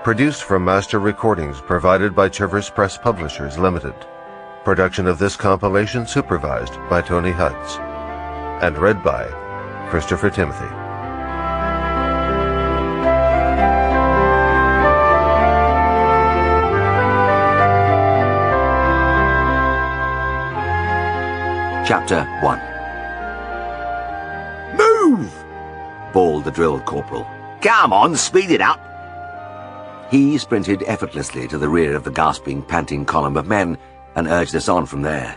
Produced from master recordings provided by Chivers Press Publishers Limited. Production of this compilation supervised by Tony Hutz. And read by Christopher Timothy. Chapter 1. "Move!" bawled the drill corporal. "Come on, speed it up!" He sprinted effortlessly to the rear of the gasping, panting column of men and urged us on from there.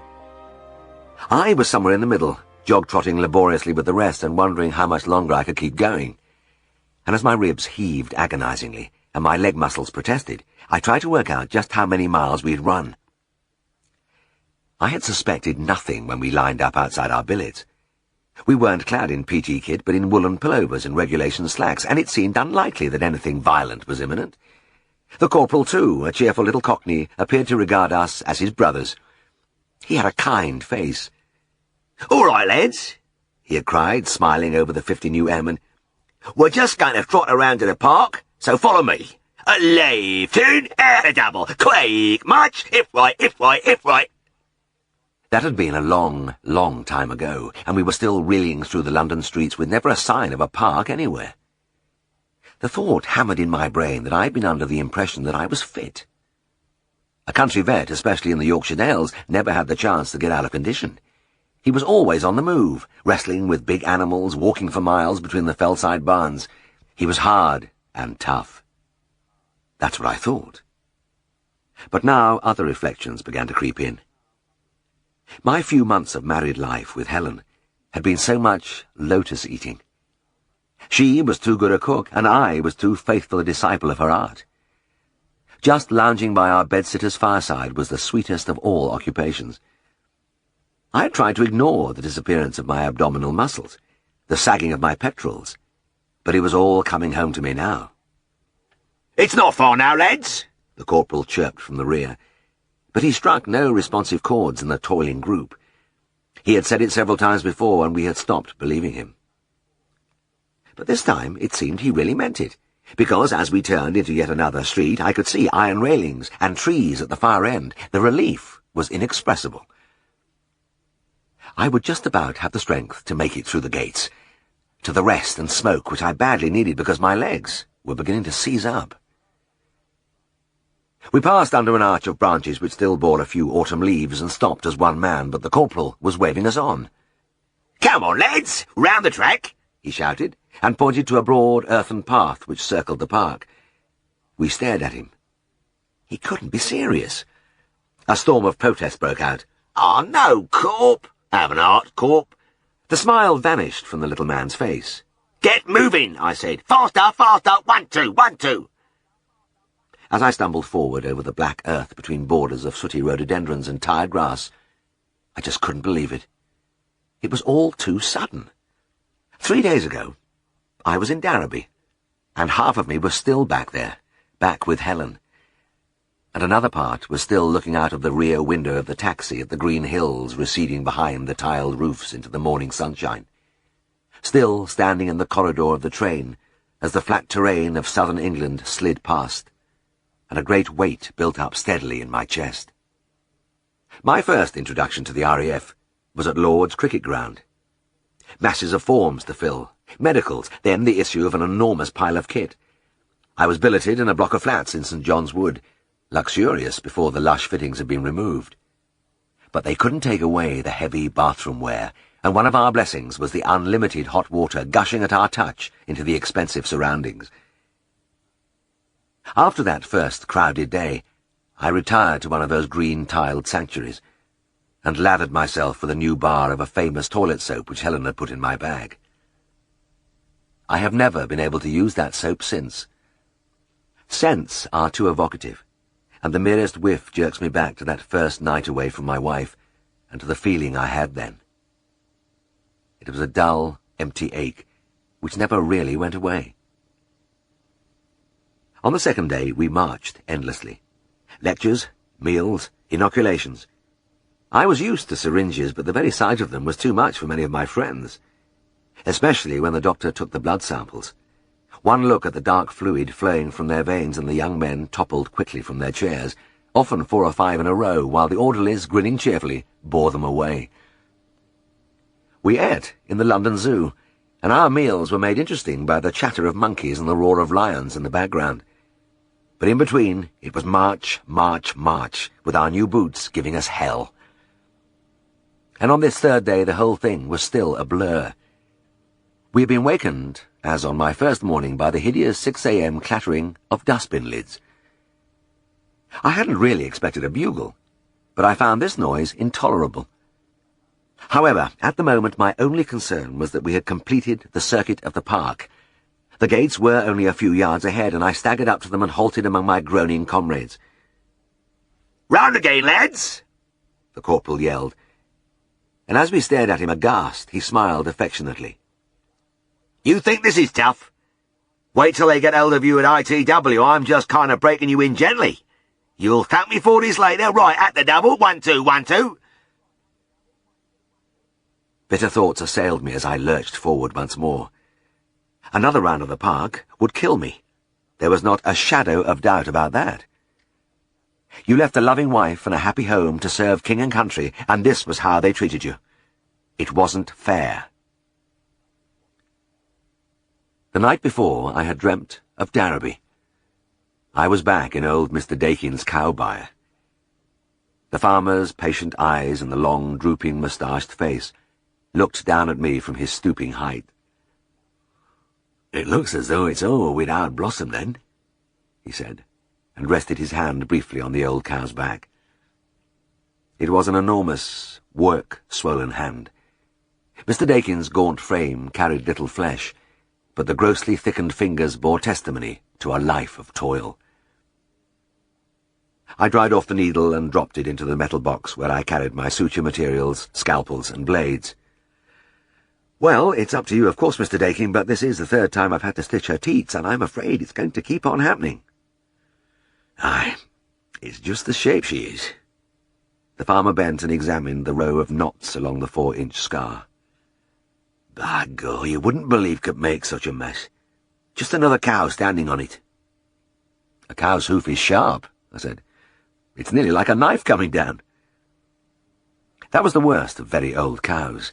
I was somewhere in the middle, jog-trotting laboriously with the rest and wondering how much longer I could keep going. And as my ribs heaved agonizingly and my leg muscles protested, I tried to work out just how many miles we'd run. I had suspected nothing when we lined up outside our billets. We weren't clad in PT kit, but in woolen pullovers and regulation slacks, and it seemed unlikely that anything violent was imminent. The corporal, too, a cheerful little cockney, appeared to regard us as his brothers. He had a kind face. "All right, lads," he had cried, smiling over the 50 new airmen. "We're just going to trot around to the park, so follow me. A lay, tune, a double, quake, march, if right, if right, if right." That had been a long, long time ago, and we were still reeling through the London streets with never a sign of a park anywhere. The thought hammered in my brain that I'd been under the impression that I was fit. A country vet, especially in the Yorkshire Dales, never had the chance to get out of condition. He was always on the move, wrestling with big animals, walking for miles between the fellside barns. He was hard and tough. That's what I thought. But now other reflections began to creep in. My few months of married life with Helen had been so much lotus-eating. She was too good a cook, and I was too faithful a disciple of her art. Just lounging by our bedsitter's fireside was the sweetest of all occupations. I had tried to ignore the disappearance of my abdominal muscles, the sagging of my pectorals, but it was all coming home to me now. "It's not far now, lads," the corporal chirped from the rear, but he struck no responsive chords in the toiling group. He had said it several times before, and we had stopped believing him. But this time it seemed he really meant it, because as we turned into yet another street I could see iron railings and trees at the far end. The relief was inexpressible. I would just about have the strength to make it through the gates, to the rest and smoke which I badly needed because my legs were beginning to seize up. We passed under an arch of branches which still bore a few autumn leaves and stopped as one man, but the corporal was waving us on. "Come on, lads, round the track," he shouted, and pointed to a broad earthen path which circled the park. We stared at him. He couldn't be serious. A storm of protest broke out. "Oh, no, Corp! Have an heart, Corp!" The smile vanished from the little man's face. "Get moving," I said. "Faster, faster, 1, 2, 1, 2." As I stumbled forward over the black earth between borders of sooty rhododendrons and tired grass, I just couldn't believe it. It was all too sudden. 3 days ago, I was in Darrowby, and half of me was still back there, back with Helen, and another part was still looking out of the rear window of the taxi at the green hills receding behind the tiled roofs into the morning sunshine, still standing in the corridor of the train as the flat terrain of southern England slid past, and a great weight built up steadily in my chest. My first introduction to the RAF was at Lord's cricket ground. Masses of forms to fill, medicals, then the issue of an enormous pile of kit. I was billeted in a block of flats in St. John's Wood, luxurious before the lush fittings had been removed. But they couldn't take away the heavy bathroom wear, and one of our blessings was the unlimited hot water gushing at our touch into the expensive surroundings. After that first crowded day, I retired to one of those green-tiled sanctuaries, and lathered myself with a new bar of a famous toilet soap which Helen had put in my bag. I have never been able to use that soap since. Scents are too evocative, and the merest whiff jerks me back to that first night away from my wife and to the feeling I had then. It was a dull, empty ache which never really went away. On the second day we marched endlessly. Lectures, meals, inoculations. I was used to syringes, but the very sight of them was too much for many of my friends, especially when the doctor took the blood samples. One look at the dark fluid flowing from their veins, and the young men toppled quickly from their chairs, often 4 or 5 in a row, while the orderlies, grinning cheerfully, bore them away. We ate in the London Zoo, and our meals were made interesting by the chatter of monkeys and the roar of lions in the background. But in between, it was march, march, march, with our new boots giving us hell. And on this 3rd day the whole thing was still a blur. We had been wakened, as on my first morning, by the hideous 6 a.m. clattering of dustbin lids. I hadn't really expected a bugle, but I found this noise intolerable. However, at the moment my only concern was that we had completed the circuit of the park. The gates were only a few yards ahead, and I staggered up to them and halted among my groaning comrades. "Round again, lads!" the corporal yelled, and as we stared at him aghast, he smiled affectionately. "You think this is tough? Wait till they get hold of you at ITW. I'm just kind of breaking you in gently. You'll thank me for this later. Right, at the double. 1, 2, 1, 2. Bitter thoughts assailed me as I lurched forward once more. Another round of the park would kill me. There was not a shadow of doubt about that. You left a loving wife and a happy home to serve king and country, and this was how they treated you. It wasn't fair. The night before, I had dreamt of Darrowby. I was back in old Mr. Dakin's cow byre. The farmer's patient eyes and the long, drooping, moustached face looked down at me from his stooping height. "It looks as though it's over without Blossom, then," he said, and rested his hand briefly on the old cow's back. It was an enormous, work-swollen hand. Mr. Dakin's gaunt frame carried little flesh, but the grossly thickened fingers bore testimony to a life of toil. I dried off the needle and dropped it into the metal box where I carried my suture materials, scalpels, and blades. "Well, it's up to you, of course, Mr. Dakin, but this is the 3rd time I've had to stitch her teats, and I'm afraid it's going to keep on happening." "Aye, it's just the shape she is." The farmer bent and examined the row of knots along the 4-inch scar. "By God, you wouldn't believe could make such a mess. Just another cow standing on it." "A cow's hoof is sharp," I said. "It's nearly like a knife coming down." That was the worst of very old cows.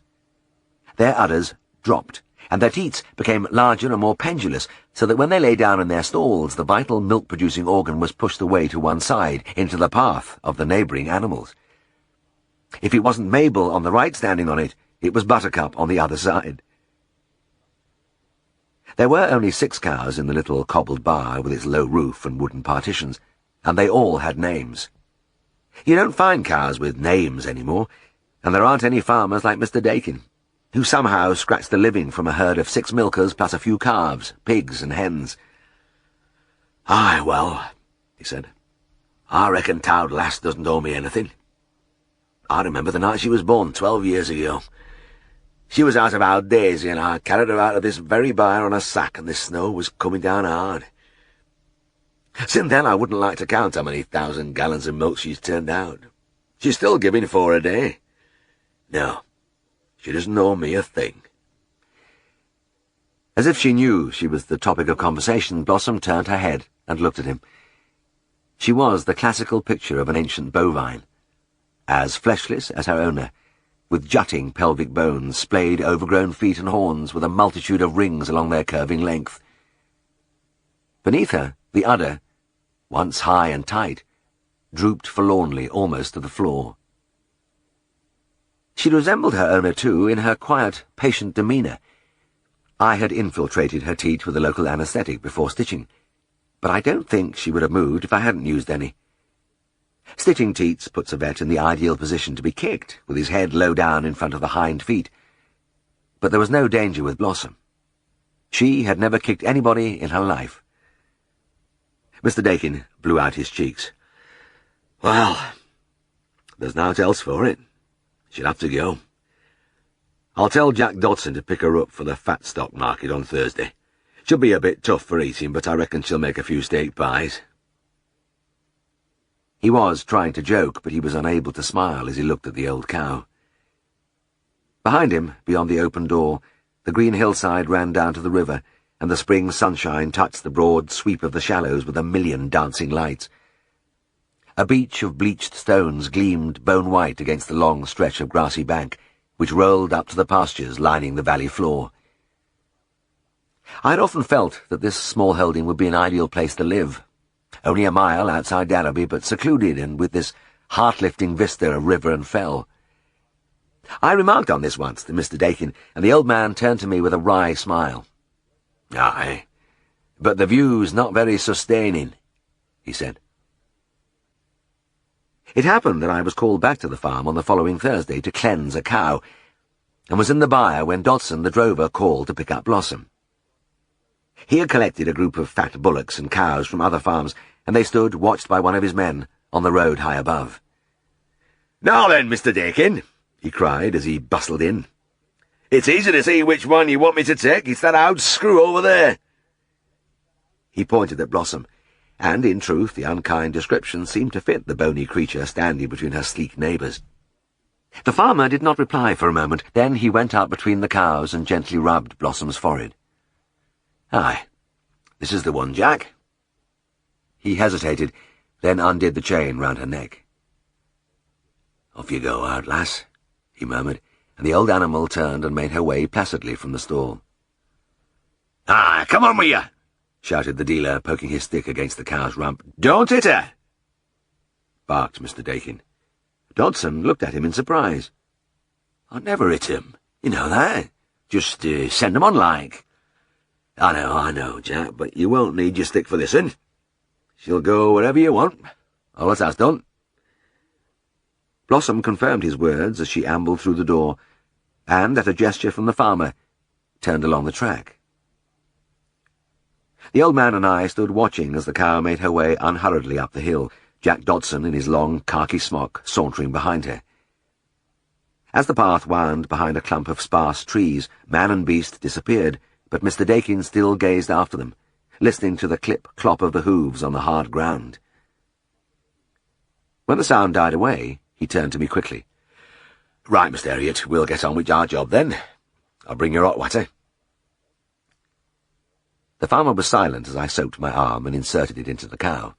Their udders dropped, and their teats became larger and more pendulous, so that when they lay down in their stalls, the vital milk-producing organ was pushed away to one side, into the path of the neighbouring animals. If it wasn't Mabel on the right standing on it, it was Buttercup on the other side. There were only 6 cows in the little cobbled bar with its low roof and wooden partitions, and they all had names. You don't find cows with names anymore, and there aren't any farmers like Mr. Dakin, who somehow scratched a living from a herd of 6 milkers plus a few calves, pigs and hens. "Aye, well," he said, "I reckon Towd Lass doesn't owe me anything. I remember the night she was born 12 years ago. She was out of our daisy, and I carried her out of this very byre on a sack, and this snow was coming down hard. Since then I wouldn't like to count how many 1,000 gallons of milk she's turned out. She's still giving 4 a day. No, she doesn't owe me a thing." As if she knew she was the topic of conversation, Blossom turned her head and looked at him. She was the classical picture of an ancient bovine, as fleshless as her owner, with jutting pelvic bones, splayed, overgrown feet and horns, with a multitude of rings along their curving length. Beneath her, the udder, once high and tight, drooped forlornly almost to the floor. She resembled her owner, too, in her quiet, patient demeanour. I had infiltrated her teat with a local anaesthetic before stitching, but I don't think she would have moved if I hadn't used any. Stitching teats puts a vet in the ideal position to be kicked, with his head low down in front of the hind feet. But there was no danger with Blossom. She had never kicked anybody in her life. Mr. Dakin blew out his cheeks. "Well, there's naught else for it. She'll have to go. I'll tell Jack Dodson to pick her up for the fat stock market on Thursday. She'll be a bit tough for eating, but I reckon she'll make a few steak pies." He was trying to joke, but he was unable to smile as he looked at the old cow. Behind him, beyond the open door, the green hillside ran down to the river, and the spring sunshine touched the broad sweep of the shallows with a million dancing lights. A beach of bleached stones gleamed bone-white against the long stretch of grassy bank, which rolled up to the pastures lining the valley floor. I had often felt that this small holding would be an ideal place to live, only a mile outside Derby, but secluded and with this heart-lifting vista of river and fell. I remarked on this once to Mr. Dakin, and the old man turned to me with a wry smile. "Aye, but the view's not very sustaining," he said. It happened that I was called back to the farm on the following Thursday to cleanse a cow, and was in the byre when Dodson, the drover, called to pick up Blossom. He had collected a group of fat bullocks and cows from other farms, and they stood, watched by one of his men, on the road high above. "Now then, Mr. Dakin," he cried as he bustled in. "It's easy to see which one you want me to take. It's that old screw over there." He pointed at Blossom, and, in truth, the unkind description seemed to fit the bony creature standing between her sleek neighbours. The farmer did not reply for a moment. Then he went up between the cows and gently rubbed Blossom's forehead. "Aye, this is the one, Jack." He hesitated, then undid the chain round her neck. "Off you go, hard lass," he murmured, and the old animal turned and made her way placidly from the stall. "Ah, come on with you!" shouted the dealer, poking his stick against the cow's rump. "Don't hit her!" barked Mr. Dakin. Dodson looked at him in surprise. "I'd never hit him, you know that. Just send him on like." I know, Jack, but you won't need your stick for this one. She'll go wherever you want. All that's done." Blossom confirmed his words as she ambled through the door, and, at a gesture from the farmer, turned along the track. The old man and I stood watching as the cow made her way unhurriedly up the hill, Jack Dodson in his long khaki smock sauntering behind her. As the path wound behind a clump of sparse trees, man and beast disappeared, but Mr. Dakin still gazed after them, listening to the clip-clop of the hooves on the hard ground. When the sound died away, he turned to me quickly. "Right, Mr. Herriot, we'll get on with our job then. I'll bring your hot water." The farmer was silent as I soaked my arm and inserted it into the cow.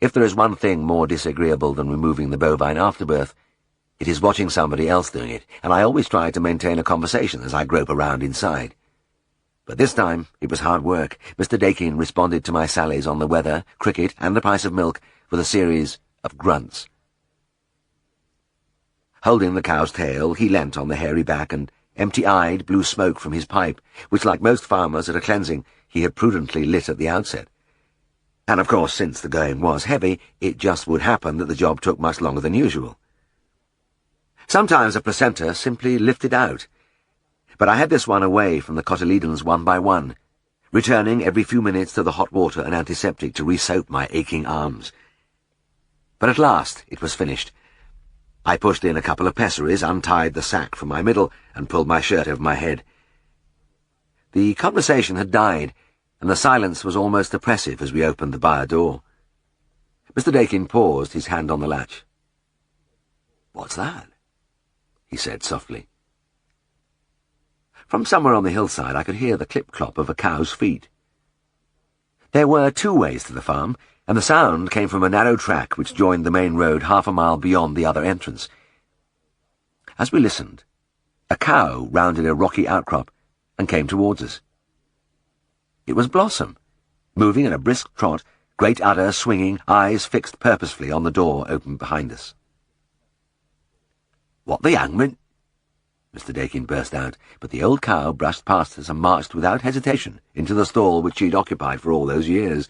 If there is one thing more disagreeable than removing the bovine afterbirth, it is watching somebody else doing it, and I always try to maintain a conversation as I grope around inside. But this time it was hard work. Mr. Dakin responded to my sallies on the weather, cricket, and the price of milk with a series of grunts. Holding the cow's tail, he leant on the hairy back and, empty-eyed, blew smoke from his pipe, which, like most farmers at a cleansing, he had prudently lit at the outset. And, of course, since the going was heavy, it just would happen that the job took much longer than usual. Sometimes a placenta simply lifted out, but I had this one away from the cotyledons one by one, returning every few minutes to the hot water and antiseptic to re-soap my aching arms. But at last it was finished. I pushed in a couple of pessaries, untied the sack from my middle, and pulled my shirt over my head. The conversation had died, and the silence was almost oppressive as we opened the byre door. Mr. Dakin paused, his hand on the latch. "What's that?" he said softly. From somewhere on the hillside I could hear the clip-clop of a cow's feet. There were 2 ways to the farm, and the sound came from a narrow track which joined the main road half a mile beyond the other entrance. As we listened, a cow rounded a rocky outcrop and came towards us. It was Blossom, moving at a brisk trot, great udder swinging, eyes fixed purposefully on the door open behind us. "What the hangman?" Mr. Dakin burst out, but the old cow brushed past us and marched without hesitation into the stall which she'd occupied for all those years.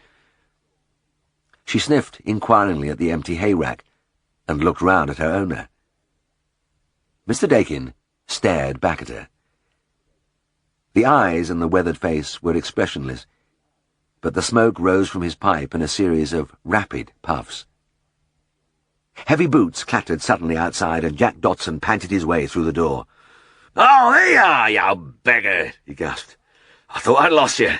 She sniffed inquiringly at the empty hay-rack and looked round at her owner. Mr. Dakin stared back at her. The eyes in the weathered face were expressionless, but the smoke rose from his pipe in a series of rapid puffs. Heavy boots clattered suddenly outside, and Jack Dodson panted his way through the door. "Oh, there you are, you beggar!" he gasped. "I thought I'd lost you."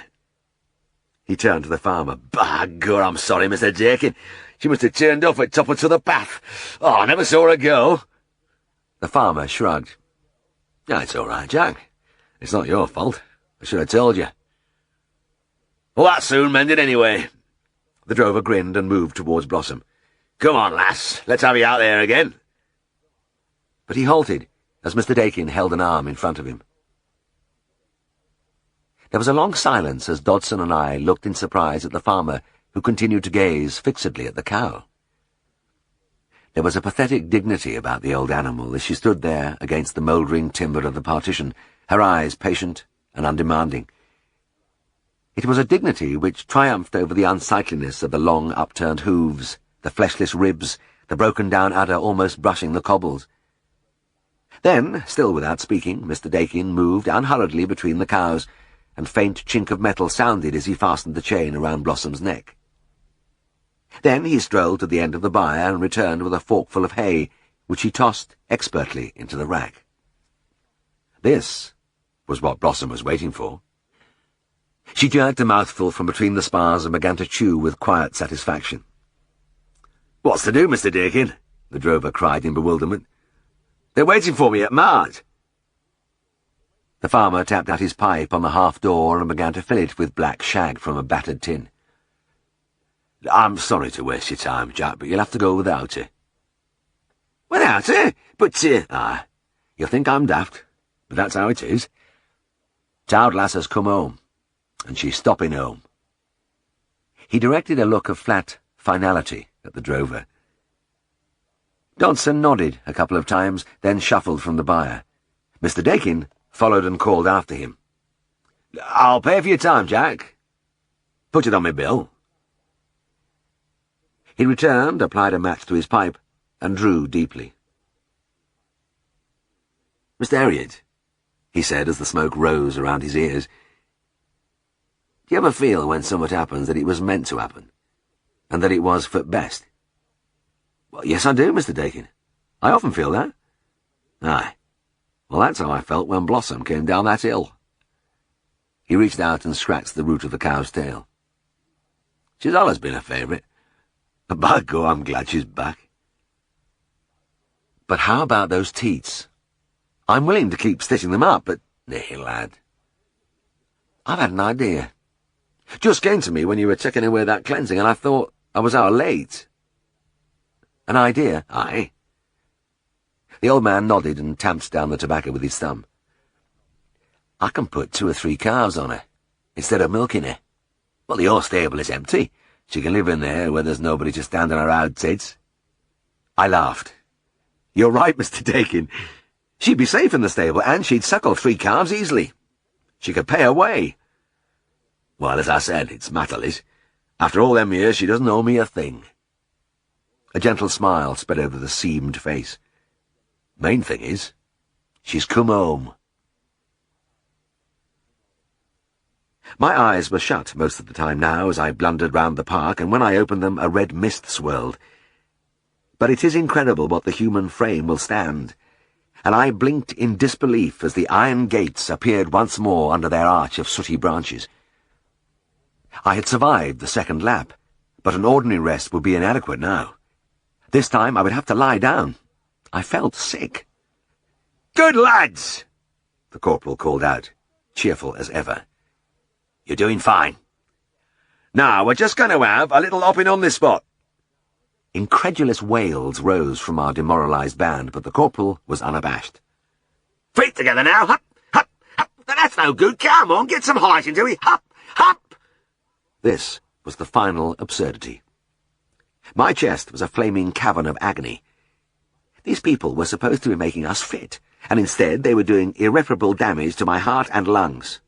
He turned to the farmer. "By God, I'm sorry, Mr. Dakin. She must have turned off at top of the path. Oh, I never saw her go." The farmer shrugged. "It's all right, Jack. It's not your fault. I should have told you. Well, that's soon mended anyway. The drover grinned and moved towards Blossom. Come on, lass, let's have you out there again. But he halted as Mr. Dakin held an arm in front of him. There was a long silence as Dodson and I looked in surprise at the farmer, who continued to gaze fixedly at the cow. There was a pathetic dignity about the old animal as she stood there against the mouldering timber of the partition, her eyes patient and undemanding. It was a dignity which triumphed over the unsightliness of the long upturned hooves, the fleshless ribs, the broken-down udder almost brushing the cobbles. Then, still without speaking, Mr. Dakin moved unhurriedly between the cows, and faint chink of metal sounded as he fastened the chain around Blossom's neck. Then he strolled to the end of the byre and returned with a forkful of hay, which he tossed expertly into the rack. This was what Blossom was waiting for. She jerked a mouthful from between the spars and began to chew with quiet satisfaction. "What's to do, Mr. Dakin?" the drover cried in bewilderment. "They're waiting for me at Mart." The farmer tapped out his pipe on the half-door and began to fill it with black shag from a battered tin. "I'm sorry to waste your time, Jack, but you'll have to go without her." "Without her? But, you'll think I'm daft, but that's how it is. T'owd lass has come home, and she's stopping home." He directed a look of flat finality at the drover. Dodson nodded a couple of times, then shuffled from the byre. Mr. Dakin followed and called after him. "I'll pay for your time, Jack. Put it on my bill." He returned, applied a match to his pipe, and drew deeply. "Mr. Herriot," he said as the smoke rose around his ears, "do you ever feel when something happens that it was meant to happen, and that it was for best?" "Well, yes, I do, Mr. Dakin. I often feel that." "Aye. Well, that's how I felt when Blossom came down that hill." He reached out and scratched the root of the cow's tail. "She's always been a favourite. But by God, I'm glad she's back." "But how about those teats? I'm willing to keep stitching them up, but—" "Nay, lad. I've had an idea. Just came to me when you were taking away that cleansing, and I thought I was out late." "An idea?" "Aye." The old man nodded and tamped down the tobacco with his thumb. "I can put 2 or 3 calves on her, instead of milking her. Well, your stable is empty. She can live in there where there's nobody to stand on her oud tits." I laughed. "You're right, Mr. Dakin. She'd be safe in the stable, and she'd suckle 3 calves easily. She could pay her way." "Well, as I said, it's matterless. After all them years, she doesn't owe me a thing." A gentle smile spread over the seamed face. "Main thing is, she's come home." My eyes were shut most of the time now as I blundered round the park, and when I opened them a red mist swirled. But it is incredible what the human frame will stand, and I blinked in disbelief as the iron gates appeared once more under their arch of sooty branches. I had survived the second lap, but an ordinary rest would be inadequate now. This time I would have to lie down. I felt sick. "Good lads!" the corporal called out, cheerful as ever. "You're doing fine. Now, we're just going to have a little hopping on this spot." Incredulous wails rose from our demoralized band, but the corporal was unabashed. "Feet together now, hop, hop, hop. That's no good. Come on, get some height into it. Hop, hop." This was the final absurdity. My chest was a flaming cavern of agony. These people were supposed to be making us fit, and instead they were doing irreparable damage to my heart and lungs.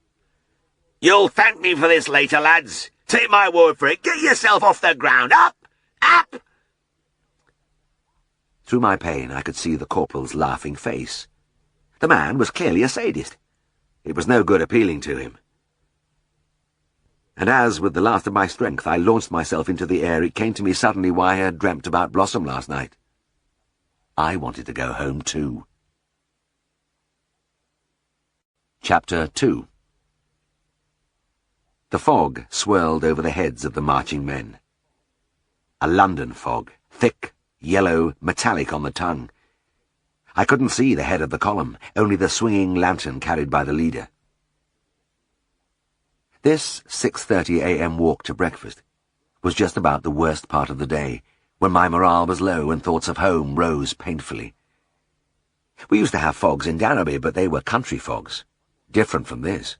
"You'll thank me for this later, lads. Take my word for it. Get yourself off the ground. Up! Up!" Through my pain I could see the corporal's laughing face. The man was clearly a sadist. It was no good appealing to him. And as, with the last of my strength, I launched myself into the air, it came to me suddenly why I had dreamt about Blossom last night. I wanted to go home too. Chapter 2. The fog swirled over the heads of the marching men. A London fog, thick, yellow, metallic on the tongue. I couldn't see the head of the column, only the swinging lantern carried by the leader. This 6:30 a.m. walk to breakfast was just about the worst part of the day, when my morale was low and thoughts of home rose painfully. We used to have fogs in Darrowby, but they were country fogs, different from this.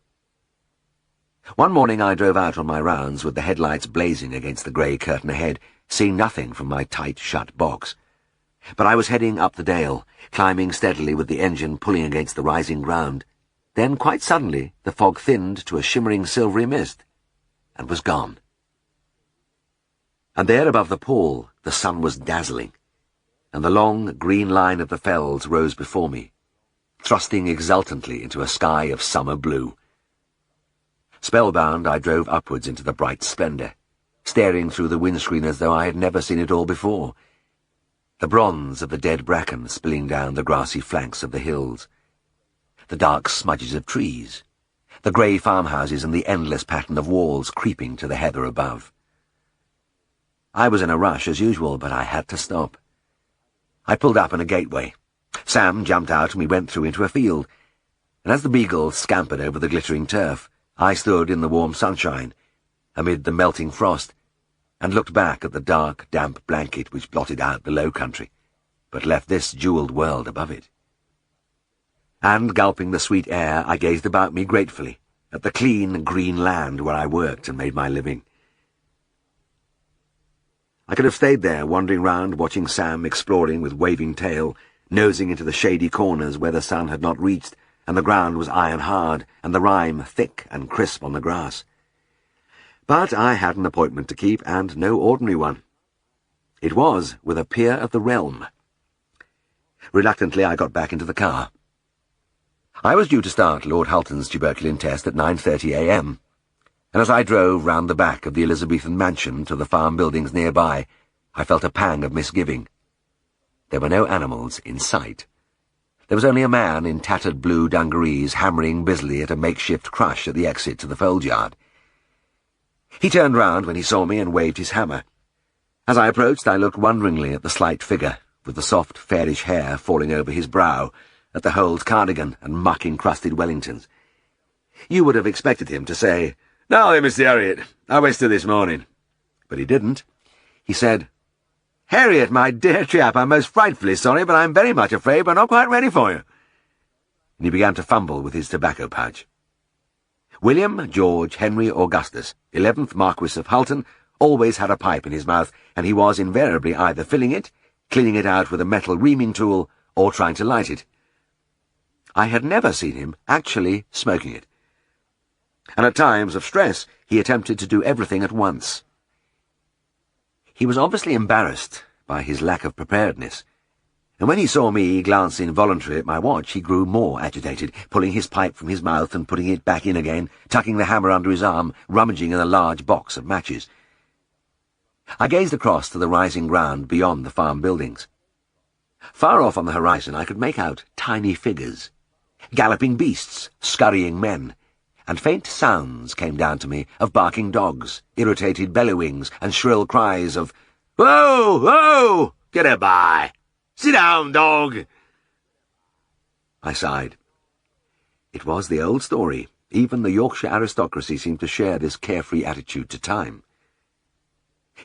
One morning I drove out on my rounds with the headlights blazing against the grey curtain ahead, seeing nothing from my tight-shut box. But I was heading up the dale, climbing steadily with the engine pulling against the rising ground. Then, quite suddenly, the fog thinned to a shimmering silvery mist, and was gone. And there above the pool, the sun was dazzling, and the long green line of the fells rose before me, thrusting exultantly into a sky of summer blue. Spellbound, I drove upwards into the bright splendour, staring through the windscreen as though I had never seen it all before. The bronze of the dead bracken spilling down the grassy flanks of the hills, the dark smudges of trees, the grey farmhouses and the endless pattern of walls creeping to the heather above. I was in a rush as usual, but I had to stop. I pulled up in a gateway. Sam jumped out and we went through into a field, and as the beagle scampered over the glittering turf, I stood in the warm sunshine, amid the melting frost, and looked back at the dark, damp blanket which blotted out the low country, but left this jewelled world above it. And, gulping the sweet air, I gazed about me gratefully, at the clean, green land where I worked and made my living. I could have stayed there, wandering round, watching Sam exploring with waving tail, nosing into the shady corners where the sun had not reached, and the ground was iron-hard, and the rime thick and crisp on the grass. But I had an appointment to keep, and no ordinary one. It was with a peer of the realm. Reluctantly, I got back into the car. I was due to start Lord Hulton's tuberculin test at 9:30 a.m., and as I drove round the back of the Elizabethan mansion to the farm buildings nearby, I felt a pang of misgiving. There were no animals in sight. There was only a man in tattered blue dungarees hammering busily at a makeshift crush at the exit to the fold yard. He turned round when he saw me and waved his hammer. As I approached, I looked wonderingly at the slight figure, with the soft, fairish hair falling over his brow, at the Holds cardigan and muck-encrusted Wellingtons. You would have expected him to say, "Now then, Mr. Herriot, I went to this morning." But he didn't. He said, "Herriot, my dear chap, I'm most frightfully sorry, but I'm very much afraid we're not quite ready for you." And he began to fumble with his tobacco pouch. William George Henry Augustus, 11th Marquis of Hulton, always had a pipe in his mouth, and he was invariably either filling it, cleaning it out with a metal reaming tool, or trying to light it. I had never seen him actually smoking it. And at times of stress, he attempted to do everything at once. He was obviously embarrassed by his lack of preparedness, and when he saw me glance involuntarily at my watch, he grew more agitated, pulling his pipe from his mouth and putting it back in again, tucking the hammer under his arm, rummaging in a large box of matches. I gazed across to the rising ground beyond the farm buildings. Far off on the horizon I could make out tiny figures, galloping beasts, scurrying men, and faint sounds came down to me of barking dogs, irritated bellowings, and shrill cries of, "Whoa! Whoa! Get her by! Sit down, dog!" I sighed. It was the old story. Even the Yorkshire aristocracy seemed to share this carefree attitude to time.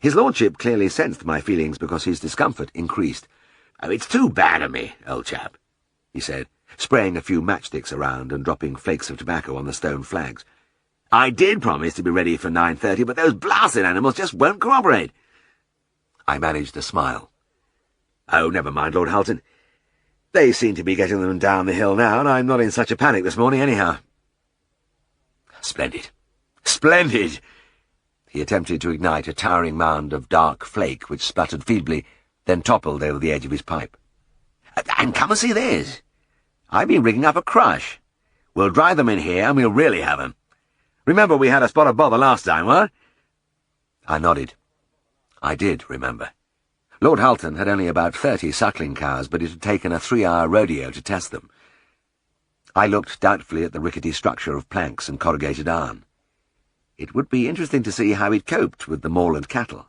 His lordship clearly sensed my feelings because his discomfort increased. "Oh, it's too bad of me, old chap," he said, spraying a few matchsticks around and dropping flakes of tobacco on the stone flags. "I did promise to be ready for 9:30, but those blasted animals just won't cooperate." I managed a smile. "Oh, never mind, Lord Hulton. They seem to be getting them down the hill now, and I'm not in such a panic this morning anyhow." "Splendid. Splendid!" He attempted to ignite a towering mound of dark flake which spluttered feebly, then toppled over the edge of his pipe. "And come and see this. I've been rigging up a crush. We'll dry them in here, and we'll really have 'em. Remember we had a spot of bother last time, what?" I nodded. I did remember. Lord Hulton had only about 30 suckling cows, but it had taken a 3-hour rodeo to test them. I looked doubtfully at the rickety structure of planks and corrugated iron. It would be interesting to see how it coped with the moorland cattle.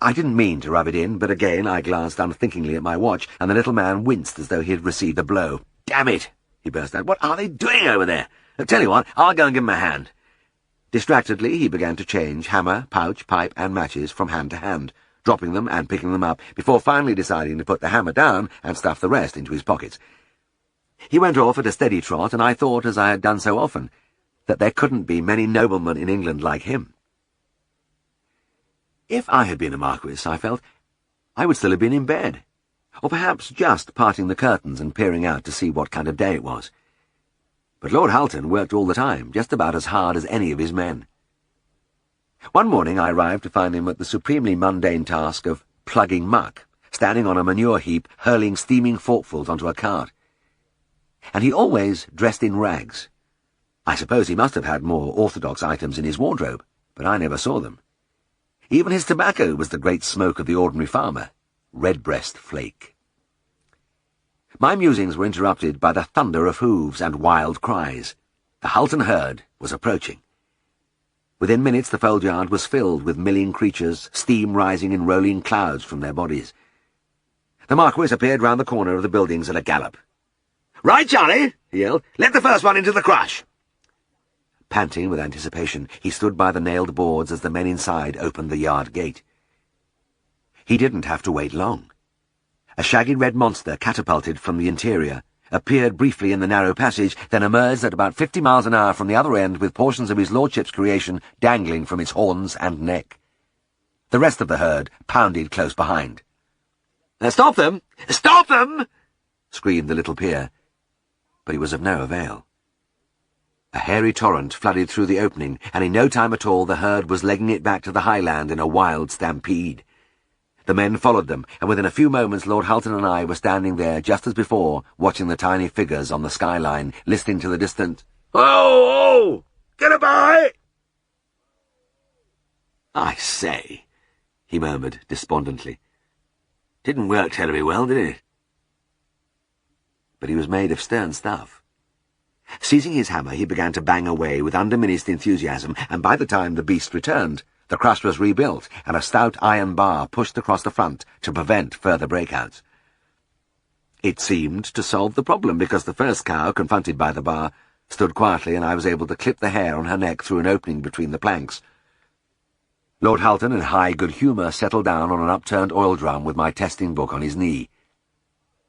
I didn't mean to rub it in, but again I glanced unthinkingly at my watch, and the little man winced as though he had received a blow. "Damn it!" he burst out. "What are they doing over there? I'll tell you what, I'll go and give 'em a hand. Distractedly, he began to change hammer, pouch, pipe, and matches from hand to hand, dropping them and picking them up, before finally deciding to put the hammer down and stuff the rest into his pockets. He went off at a steady trot, and I thought, as I had done so often, that there couldn't be many noblemen in England like him. If I had been a marquis, I felt, I would still have been in bed, or perhaps just parting the curtains and peering out to see what kind of day it was. But Lord Halton worked all the time, just about as hard as any of his men. One morning I arrived to find him at the supremely mundane task of plugging muck, standing on a manure heap, hurling steaming forkfuls onto a cart. And he always dressed in rags. I suppose he must have had more orthodox items in his wardrobe, but I never saw them. Even his tobacco was the great smoke of the ordinary farmer, redbreast flake. My musings were interrupted by the thunder of hooves and wild cries. The Halton herd was approaching. Within minutes the fold-yard was filled with milling creatures, steam rising in rolling clouds from their bodies. The Marquis appeared round the corner of the buildings at a gallop. "Right, Charlie!" he yelled. "Let the first one into the crush!" Panting with anticipation, he stood by the nailed boards as the men inside opened the yard gate. He didn't have to wait long. A shaggy red monster catapulted from the interior, appeared briefly in the narrow passage, then emerged at about 50 miles an hour from the other end with portions of his lordship's creation dangling from its horns and neck. The rest of the herd pounded close behind. "Stop them! Stop them!" screamed the little peer, but he was of no avail. A hairy torrent flooded through the opening, and in no time at all the herd was legging it back to the highland in a wild stampede. The men followed them, and within a few moments Lord Halton and I were standing there just as before, watching the tiny figures on the skyline, listening to the distant, "Oh! Get a by!" "I say," he murmured despondently. "Didn't work terribly well, did it?" But he was made of stern stuff. Seizing his hammer, he began to bang away with undiminished enthusiasm, and by the time the beast returned, the crush was rebuilt, and a stout iron bar pushed across the front to prevent further breakouts. It seemed to solve the problem, because the first cow, confronted by the bar, stood quietly, and I was able to clip the hair on her neck through an opening between the planks. Lord Halton, in high good humour, settled down on an upturned oil drum with my testing book on his knee.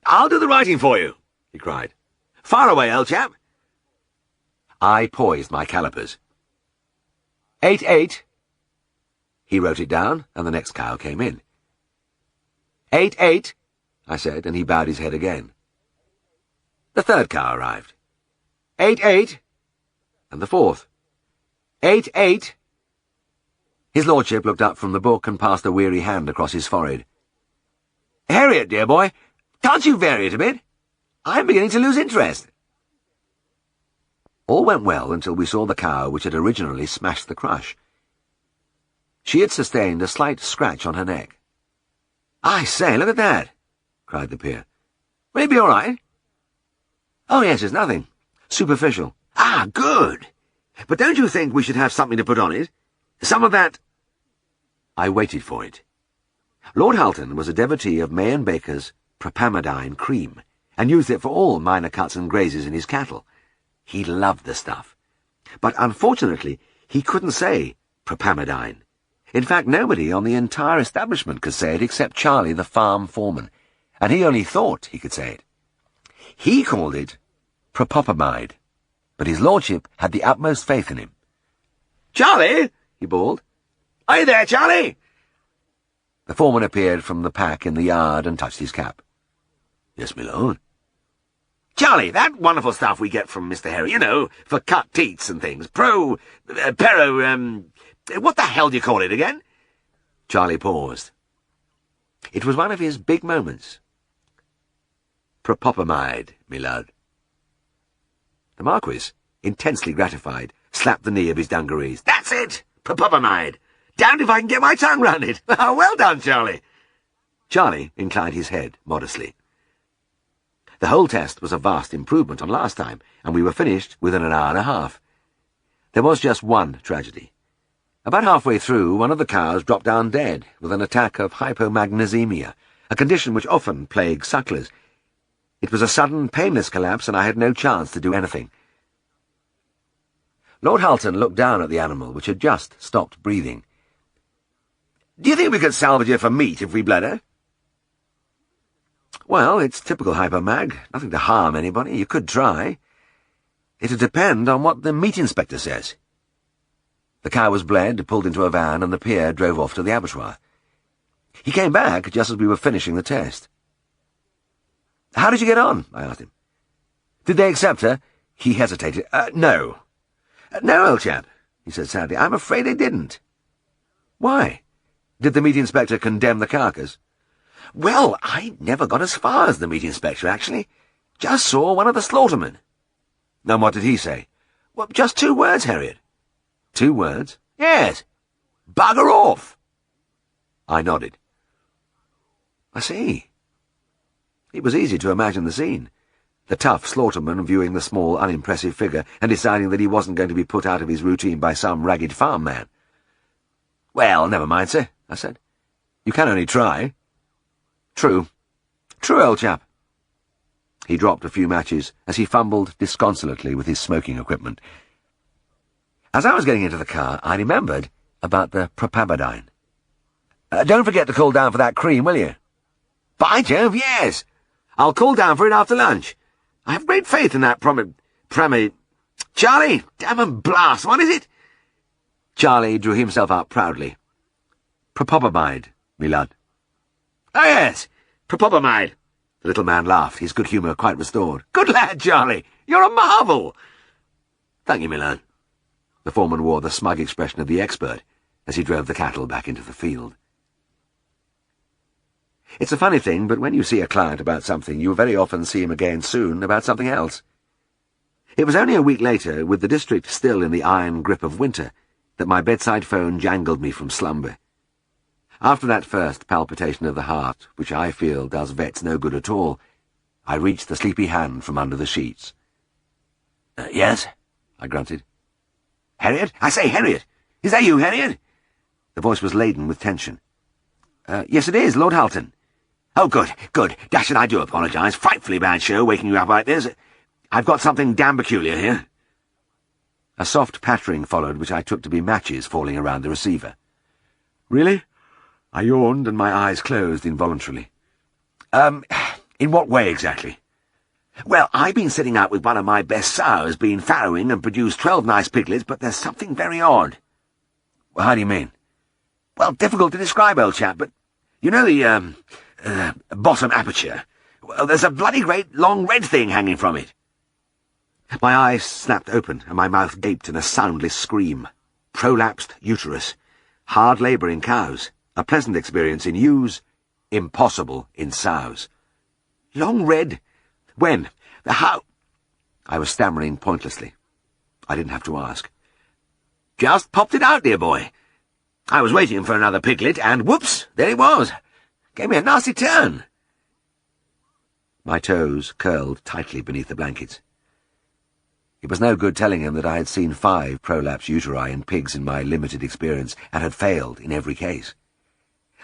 "I'll do the writing for you," he cried. "Fire away, old chap." I poised my calipers. 8-8. He wrote it down, and the next cow came in. 8-8, I said, and he bowed his head again. The third cow arrived. 8-8, and the fourth. 8-8. His lordship looked up from the book and passed a weary hand across his forehead. "Herriot, dear boy, can't you vary it a bit? I'm beginning to lose interest." All went well until we saw the cow which had originally smashed the crush. She had sustained a slight scratch on her neck. "I say, look at that!" cried the peer. "Will it be all right?" "Oh, yes, it's nothing. Superficial." "Ah, good! But don't you think we should have something to put on it? Some of that—" I waited for it. Lord Halton was a devotee of May and Baker's propamidine cream, and used it for all minor cuts and grazes in his cattle. He loved the stuff. But unfortunately, he couldn't say propamidine. In fact, nobody on the entire establishment could say it except Charlie, the farm foreman, and he only thought he could say it. He called it propopamide, but his lordship had the utmost faith in him. "Charlie!" he bawled. "Are you there, Charlie?" The foreman appeared from the pack in the yard and touched his cap. "Yes, my lord." "Charlie, that wonderful stuff we get from Mr. Herriot, you know, for cut teats and things. What the hell do you call it again?" Charlie paused. It was one of his big moments. "Propopamide, me lad." The Marquis, intensely gratified, slapped the knee of his dungarees. "That's it! Propopamide! Damned if I can get my tongue round it! Well done, Charlie!" Charlie inclined his head modestly. The whole test was a vast improvement on last time, and we were finished within an hour and a half. There was just one tragedy. About halfway through, one of the cows dropped down dead with an attack of hypomagnesemia, a condition which often plagues sucklers. It was a sudden, painless collapse, and I had no chance to do anything. Lord Halton looked down at the animal, which had just stopped breathing. "Do you think we could salvage her for meat if we bled her?" "Well, it's typical hypermag. Nothing to harm anybody. You could try. It'd depend on what the meat inspector says." The cow was bled, pulled into a van, and the peer drove off to the abattoir. He came back just as we were finishing the test. "How did you get on?" I asked him. "Did they accept her?" He hesitated. No. "No, old chap," he said sadly. "I'm afraid they didn't." "Why? Did the meat inspector condemn the carcass?" "Well, I never got as far as the meat inspector, actually. Just saw one of the slaughtermen." "And what did he say?" "Well, just 2 words, Herriot." "2 words?" "Yes. Bugger off." I nodded. "I see." It was easy to imagine the scene. The tough slaughterman viewing the small, unimpressive figure and deciding that he wasn't going to be put out of his routine by some ragged farm man. "Well, never mind, sir," I said. "You can only try." "True. True, old chap." He dropped a few matches as he fumbled disconsolately with his smoking equipment. As I was getting into the car, I remembered about the propabidine. "Don't forget to call down for that cream, will you?" "By Jove, yes! I'll call down for it after lunch. I have great faith in that Charlie, damn and blast, what is it?" Charlie drew himself up proudly. "Propobamide, me lad." "Oh, yes, propobamide." The little man laughed, his good humour quite restored. "Good lad, Charlie. You're a marvel." "Thank you, me lad." The foreman wore the smug expression of the expert as he drove the cattle back into the field. It's a funny thing, but when you see a client about something, you very often see him again soon about something else. It was only a week later, with the district still in the iron grip of winter, that my bedside phone jangled me from slumber. After that first palpitation of the heart, which I feel does vets no good at all, I reached the sleepy hand from under the sheets. "Yes?" I grunted. "Herriot? I say, Herriot! Is that you, Herriot?" The voice was laden with tension. "Yes, it is, Lord Halton." "Oh, good, good. Dash it, I do apologise. Frightfully bad show, waking you up like this. I've got something damn peculiar here." A soft pattering followed, which I took to be matches falling around the receiver. "Really?" I yawned, and my eyes closed involuntarily. In what way exactly?" "Well, I've been sitting out with one of my best sows, been farrowing and produced 12 nice piglets, but there's something very odd." "Well, how do you mean?" "Well, difficult to describe, old chap, but you know the, bottom aperture? Well, there's a bloody great long red thing hanging from it." My eyes snapped open, and my mouth gaped in a soundless scream. Prolapsed uterus. Hard labour in cows. A pleasant experience in ewes. Impossible in sows. Long red? When? How? I was stammering pointlessly. I didn't have to ask. "Just popped it out, dear boy. I was waiting for another piglet, and whoops, there it was. Gave me a nasty turn." My toes curled tightly beneath the blankets. It was no good telling him that I had seen 5 prolapse uteri in pigs in my limited experience, and had failed in every case.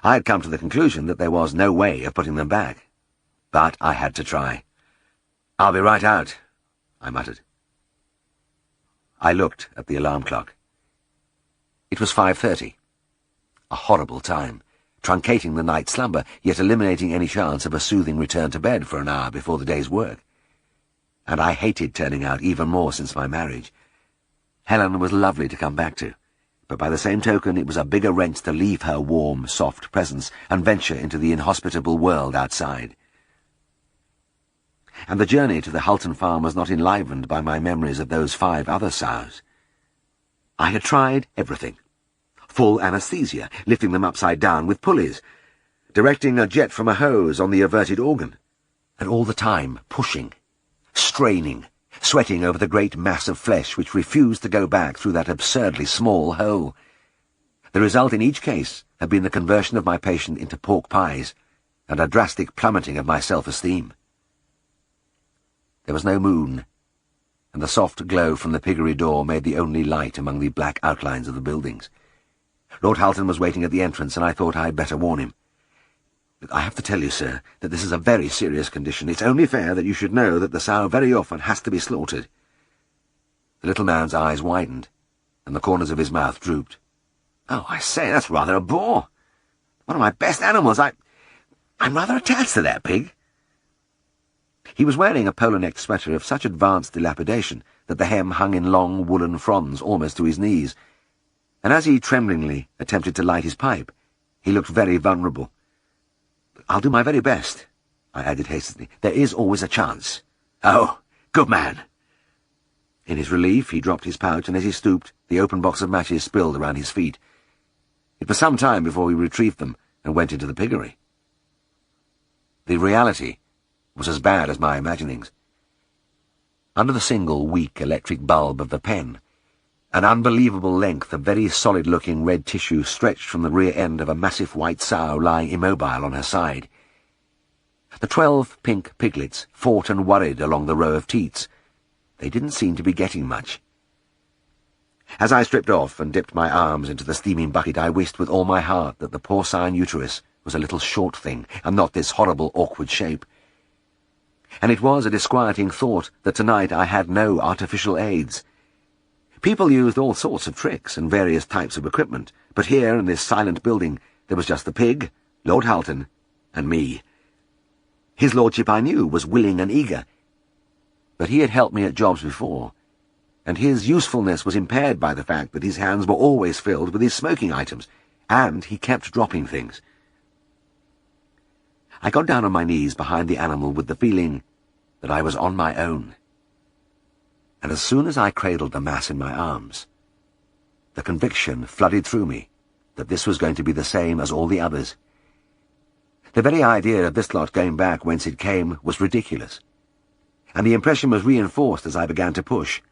I had come to the conclusion that there was no way of putting them back. But I had to try. "I'll be right out," I muttered. I looked at the alarm clock. It was 5:30. A horrible time, truncating the night's slumber, yet eliminating any chance of a soothing return to bed for an hour before the day's work. And I hated turning out even more since my marriage. Helen was lovely to come back to, but by the same token it was a bigger wrench to leave her warm, soft presence and venture into the inhospitable world outside. And the journey to the Halton farm was not enlivened by my memories of those 5 other sows. I had tried everything. Full anesthesia, lifting them upside down with pulleys, directing a jet from a hose on the averted organ, and all the time pushing, straining, sweating over the great mass of flesh which refused to go back through that absurdly small hole. The result in each case had been the conversion of my patient into pork pies, and a drastic plummeting of my self-esteem. There was no moon, and the soft glow from the piggery door made the only light among the black outlines of the buildings. Lord Halton was waiting at the entrance, and I thought I'd better warn him. "I have to tell you, sir, that this is a very serious condition. It's only fair that you should know that the sow very often has to be slaughtered." The little man's eyes widened, and the corners of his mouth drooped. "Oh, I say, that's rather a bore. One of my best animals. I'm rather attached to that pig." He was wearing a polo-necked sweater of such advanced dilapidation that the hem hung in long woolen fronds almost to his knees, and as he tremblingly attempted to light his pipe, he looked very vulnerable. "I'll do my very best," I added hastily. "There is always a chance." "Oh, good man." In his relief, he dropped his pouch, and as he stooped, the open box of matches spilled around his feet. It was some time before we retrieved them and went into the piggery. The reality was as bad as my imaginings. Under the single, weak electric bulb of the pen, an unbelievable length of very solid-looking red tissue stretched from the rear end of a massive white sow lying immobile on her side. The 12 pink piglets fought and worried along the row of teats. They didn't seem to be getting much. As I stripped off and dipped my arms into the steaming bucket, I wished with all my heart that the porcine uterus was a little short thing, and not this horrible, awkward shape. And it was a disquieting thought that tonight I had no artificial aids. People used all sorts of tricks and various types of equipment, but here in this silent building there was just the pig, Lord Halton, and me. His lordship, I knew, was willing and eager, but he had helped me at jobs before, and his usefulness was impaired by the fact that his hands were always filled with his smoking items, and he kept dropping things. I got down on my knees behind the animal with the feeling that I was on my own. And as soon as I cradled the mass in my arms, the conviction flooded through me that this was going to be the same as all the others. The very idea of this lot going back whence it came was ridiculous, and the impression was reinforced as I began to push.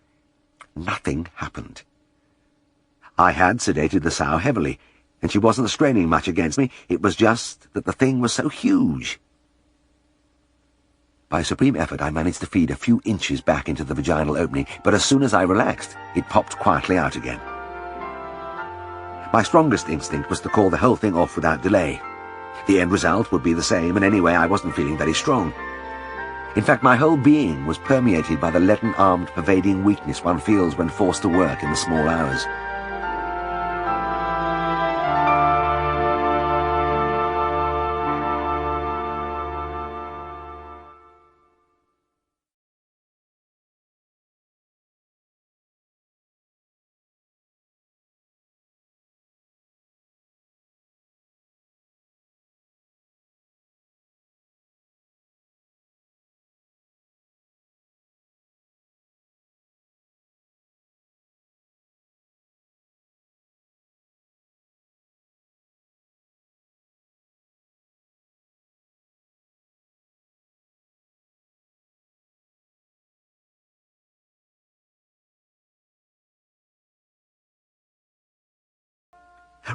Nothing happened. I had sedated the sow heavily, and she wasn't straining much against me. It was just that the thing was so huge. By a supreme effort, I managed to feed a few inches back into the vaginal opening, but as soon as I relaxed, it popped quietly out again. My strongest instinct was to call the whole thing off without delay. The end result would be the same, and anyway, I wasn't feeling very strong. In fact, my whole being was permeated by the leaden-armed, pervading weakness one feels when forced to work in the small hours.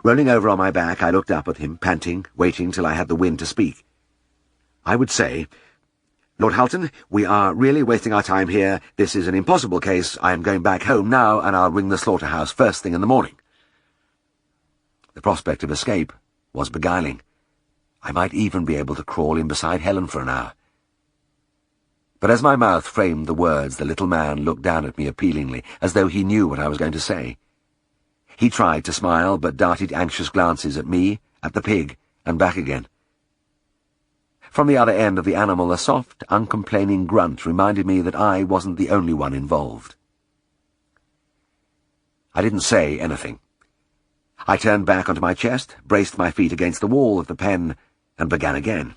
Rolling over on my back, I looked up at him, panting, waiting till I had the wind to speak. I would say, "Lord Halton, we are really wasting our time here. This is an impossible case. I am going back home now, and I'll ring the slaughterhouse first thing in the morning." The prospect of escape was beguiling. I might even be able to crawl in beside Helen for an hour. But as my mouth framed the words, the little man looked down at me appealingly, as though he knew what I was going to say. He tried to smile, but darted anxious glances at me, at the pig, and back again. From the other end of the animal, a soft, uncomplaining grunt reminded me that I wasn't the only one involved. I didn't say anything. I turned back onto my chest, braced my feet against the wall of the pen, and began again.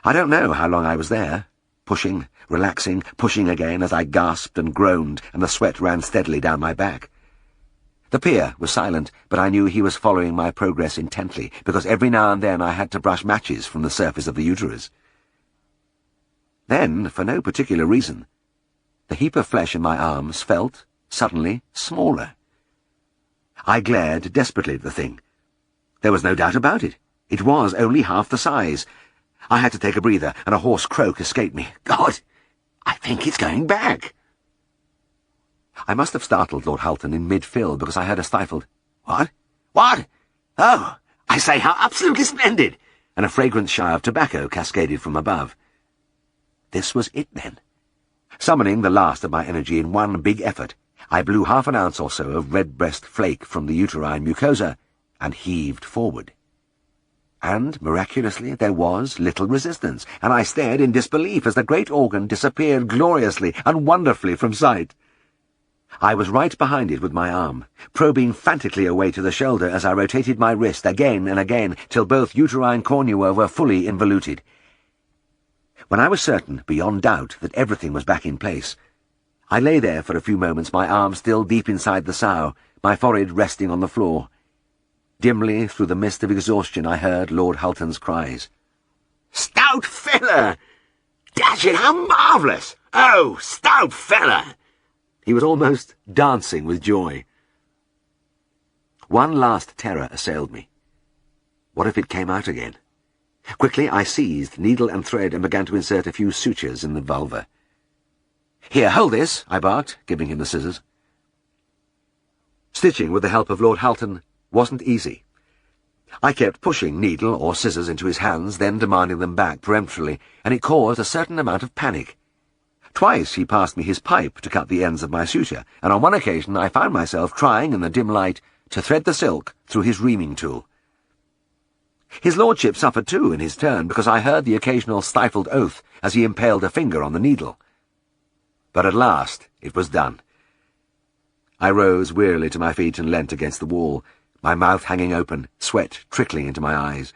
I don't know how long I was there, pushing, relaxing, pushing again as I gasped and groaned, and the sweat ran steadily down my back. The peer was silent, but I knew he was following my progress intently, because every now and then I had to brush matches from the surface of the uterus. Then, for no particular reason, the heap of flesh in my arms felt, suddenly, smaller. I glared desperately at the thing. There was no doubt about it. It was only half the size. I had to take a breather, and a hoarse croak escaped me. God, I think it's going back. I must have startled Lord Halton in mid-fill, because I heard a stifled, "What? What? Oh, I say, how absolutely splendid!" and a fragrant shower of tobacco cascaded from above. This was it, then. Summoning the last of my energy in one big effort, I blew half an ounce or so of redbreast flake from the uterine mucosa and heaved forward. And, miraculously, there was little resistance, and I stared in disbelief as the great organ disappeared gloriously and wonderfully from sight. I was right behind it with my arm, probing frantically away to the shoulder as I rotated my wrist again and again till both uterine cornua were fully involuted. When I was certain, beyond doubt, that everything was back in place, I lay there for a few moments, my arm still deep inside the sow, my forehead resting on the floor. Dimly, through the mist of exhaustion, I heard Lord Hulton's cries. "Stout fella! Dash it, how marvellous! Oh, stout fella!" He was almost dancing with joy. One last terror assailed me. What if it came out again? Quickly I seized needle and thread and began to insert a few sutures in the vulva. "Here, hold this," I barked, giving him the scissors. Stitching with the help of Lord Hulton wasn't easy. I kept pushing needle or scissors into his hands, then demanding them back peremptorily, and it caused a certain amount of panic. Twice he passed me his pipe to cut the ends of my suture, and on one occasion I found myself trying in the dim light to thread the silk through his reaming tool. His lordship suffered too in his turn, because I heard the occasional stifled oath as he impaled a finger on the needle. But at last it was done. I rose wearily to my feet and leant against the wall, my mouth hanging open, sweat trickling into my eyes.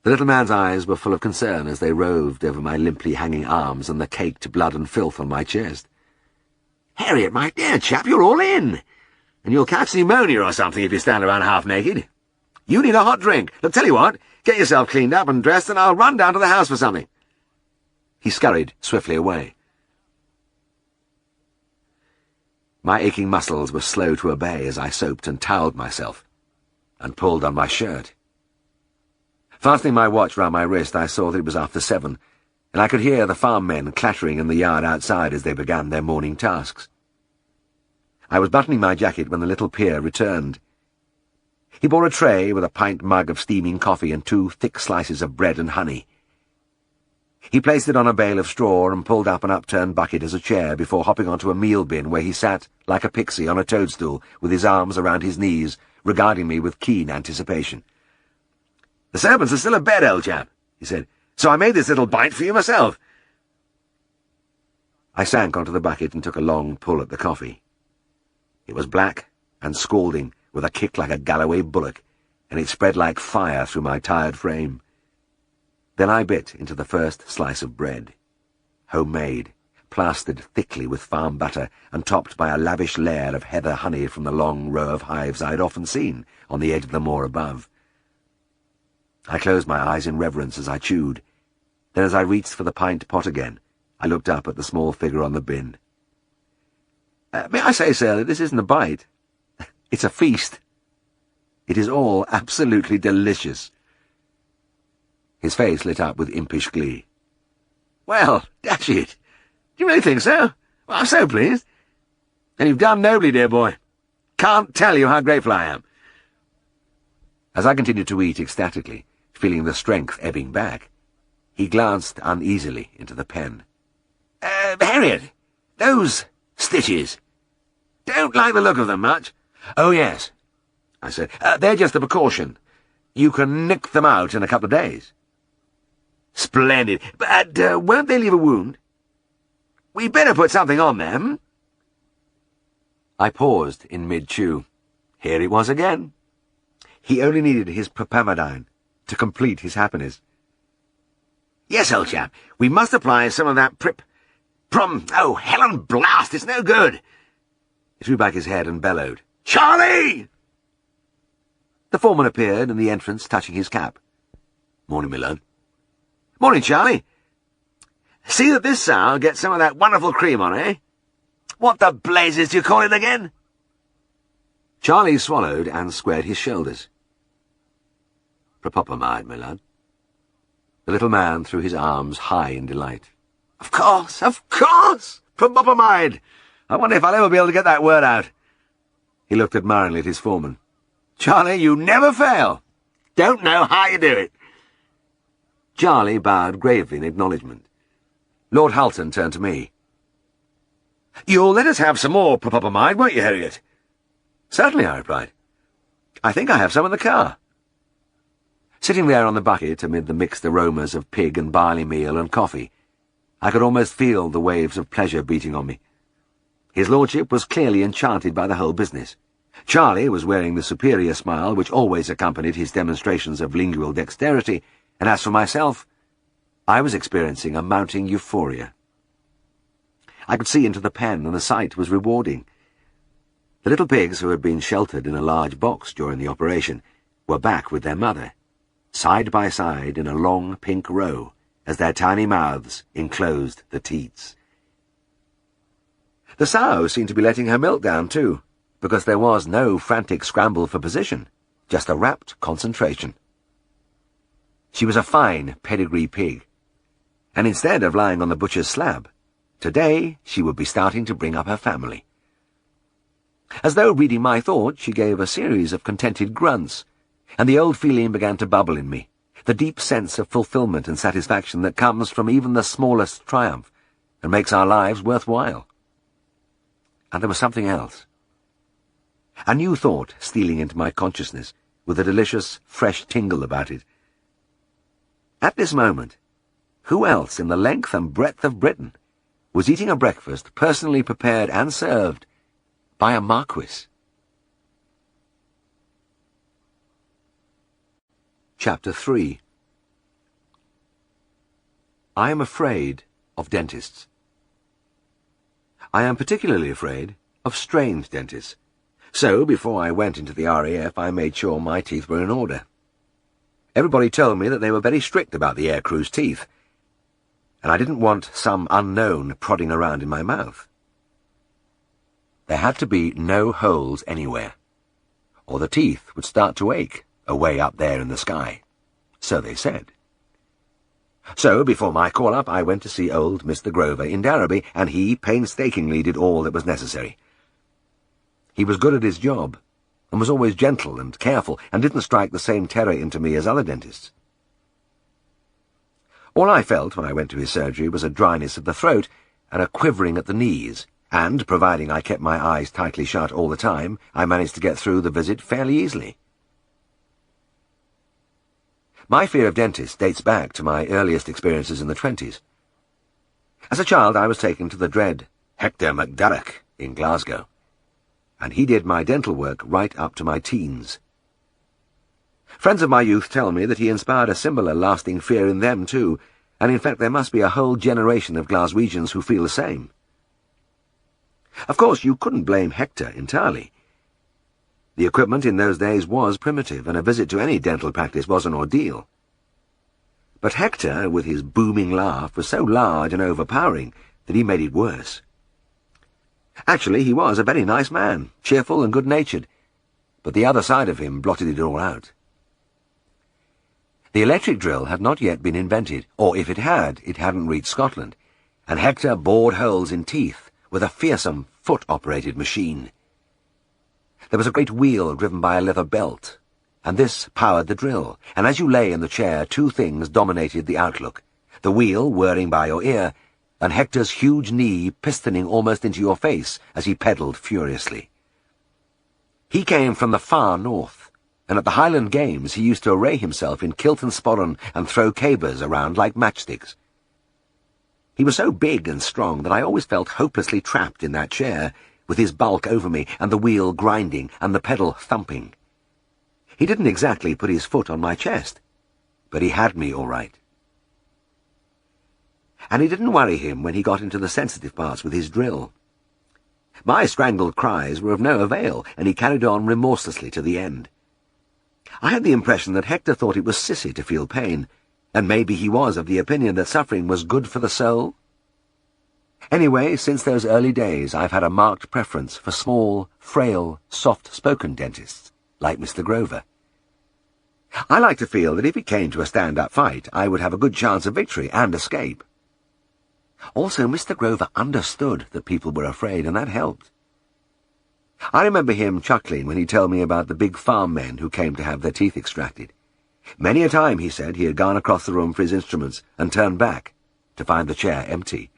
The little man's eyes were full of concern as they roved over my limply hanging arms and the caked blood and filth on my chest. "Herriot, my dear chap, you're all in, and you'll catch pneumonia or something if you stand around half naked. You need a hot drink. Look, tell you what, get yourself cleaned up and dressed and I'll run down to the house for something." He scurried swiftly away. My aching muscles were slow to obey as I soaped and towelled myself, and pulled on my shirt. Fastening my watch round my wrist, I saw that it was after 7, and I could hear the farm men clattering in the yard outside as they began their morning tasks. I was buttoning my jacket when the little peer returned. He bore a tray with a pint mug of steaming coffee and 2 thick slices of bread and honey. He placed it on a bale of straw and pulled up an upturned bucket as a chair before hopping onto a meal bin where he sat like a pixie on a toadstool with his arms around his knees, regarding me with keen anticipation. "The servants are still abed, old chap," he said, "so I made this little bite for you myself." I sank onto the bucket and took a long pull at the coffee. It was black and scalding, with a kick like a Galloway bullock, and it spread like fire through my tired frame. Then I bit into the first slice of bread, homemade, plastered thickly with farm butter and topped by a lavish layer of heather honey from the long row of hives I had often seen on the edge of the moor above. I closed my eyes in reverence as I chewed. Then as I reached for the pint pot again, I looked up at the small figure on the bin. "May I say, sir, that this isn't a bite. It's a feast. It is all absolutely delicious." His face lit up with impish glee. "Well, dash it! Do you really think so? Well, I'm so pleased. And you've done nobly, dear boy. Can't tell you how grateful I am." As I continued to eat ecstatically, feeling the strength ebbing back, he glanced uneasily into the pen. "Herriot, those stitches. Don't like the look of them much." "Oh, yes," I said. "They're just a precaution. You can nick them out in a couple of days." "Splendid. But won't they leave a wound? We'd better put something on them." I paused in mid-chew. Here it was again. He only needed his propamidine to complete his happiness. "Yes, old chap, we must apply some of that oh, hell and blast, it's no good." He threw back his head and bellowed, "Charlie!" The foreman appeared in the entrance, touching his cap. "Morning, my lad." "Morning, Charlie. See that this sow gets some of that wonderful cream on, eh? What the blazes do you call it again?" Charlie swallowed and squared his shoulders. "Propopamide, my lad." The little man threw his arms high in delight. Of course! Propopamide! I wonder if I'll ever be able to get that word out." He looked admiringly at his foreman. "Charlie, you never fail. Don't know how you do it." Charlie bowed gravely in acknowledgement. Lord Hulton turned to me. "You'll let us have some more, Papa mine, won't you, Herriot?" "Certainly," I replied. "I think I have some in the car." Sitting there on the bucket amid the mixed aromas of pig and barley meal and coffee, I could almost feel the waves of pleasure beating on me. His lordship was clearly enchanted by the whole business. Charlie was wearing the superior smile which always accompanied his demonstrations of lingual dexterity, and as for myself, I was experiencing a mounting euphoria. I could see into the pen, and the sight was rewarding. The little pigs who had been sheltered in a large box during the operation were back with their mother, side by side in a long pink row, as their tiny mouths enclosed the teats. The sow seemed to be letting her milk down too, because there was no frantic scramble for position, just a rapt concentration. She was a fine pedigree pig, and instead of lying on the butcher's slab, today she would be starting to bring up her family. As though reading my thoughts, she gave a series of contented grunts, and the old feeling began to bubble in me, the deep sense of fulfillment and satisfaction that comes from even the smallest triumph and makes our lives worthwhile. And there was something else. A new thought stealing into my consciousness, with a delicious, fresh tingle about it. At this moment, who else in the length and breadth of Britain was eating a breakfast personally prepared and served by a marquis? Chapter 3. I am afraid of dentists. I am particularly afraid of strange dentists. So, before I went into the RAF, I made sure my teeth were in order. Everybody told me that they were very strict about the aircrew's teeth, and I didn't want some unknown prodding around in my mouth. There had to be no holes anywhere, or the teeth would start to ache away up there in the sky. So they said. So, before my call-up, I went to see old Mr. Grover in Darrowby, and he painstakingly did all that was necessary. He was good at his job, and was always gentle and careful, and didn't strike the same terror into me as other dentists. All I felt when I went to his surgery was a dryness of the throat and a quivering at the knees, and, providing I kept my eyes tightly shut all the time, I managed to get through the visit fairly easily. My fear of dentists dates back to my earliest experiences in the 20s. As a child, I was taken to the dread Hector McDurrock in Glasgow, and he did my dental work right up to my teens. Friends of my youth tell me that he inspired a similar lasting fear in them too, and in fact there must be a whole generation of Glaswegians who feel the same. Of course, you couldn't blame Hector entirely. The equipment in those days was primitive, and a visit to any dental practice was an ordeal. But Hector, with his booming laugh, was so large and overpowering that he made it worse. Actually, he was a very nice man, cheerful and good-natured, but the other side of him blotted it all out. The electric drill had not yet been invented, or if it had, it hadn't reached Scotland, and Hector bored holes in teeth with a fearsome foot-operated machine. There was a great wheel driven by a leather belt, and this powered the drill, and as you lay in the chair, two things dominated the outlook: the wheel whirring by your ear, and Hector's huge knee pistoning almost into your face as he pedalled furiously. He came from the far north, and at the Highland Games he used to array himself in kilt and sporran and throw cabers around like matchsticks. He was so big and strong that I always felt hopelessly trapped in that chair, with his bulk over me and the wheel grinding and the pedal thumping. He didn't exactly put his foot on my chest, but he had me all right. And it didn't worry him when he got into the sensitive parts with his drill. My strangled cries were of no avail, and he carried on remorselessly to the end. I had the impression that Hector thought it was sissy to feel pain, and maybe he was of the opinion that suffering was good for the soul. Anyway, since those early days, I've had a marked preference for small, frail, soft-spoken dentists, like Mr. Grover. I like to feel that if it came to a stand-up fight, I would have a good chance of victory and escape. Also, Mr. Grover understood that people were afraid, and that helped. I remember him chuckling when he told me about the big farm men who came to have their teeth extracted. Many a time, he said, he had gone across the room for his instruments and turned back, to find the chair empty.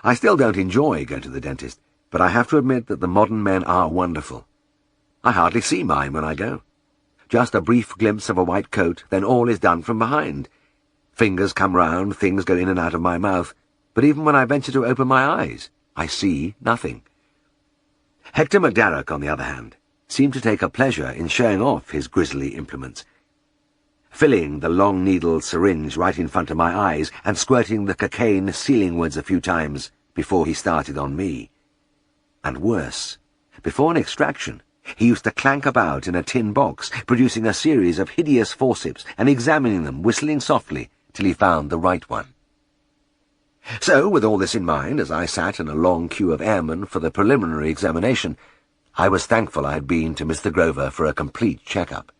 I still don't enjoy going to the dentist, but I have to admit that the modern men are wonderful. I hardly see mine when I go. Just a brief glimpse of a white coat, then all is done from behind. Fingers come round, things go in and out of my mouth, but even when I venture to open my eyes, I see nothing. Hector McDarroch, on the other hand, seemed to take a pleasure in showing off his grisly implements, filling the long-needled syringe right in front of my eyes and squirting the cocaine ceilingwards a few times before he started on me. And worse, before an extraction, he used to clank about in a tin box, producing a series of hideous forceps and examining them, whistling softly, till he found the right one. So, with all this in mind, as I sat in a long queue of airmen for the preliminary examination, I was thankful I had been to Mr. Grover for a complete check-up.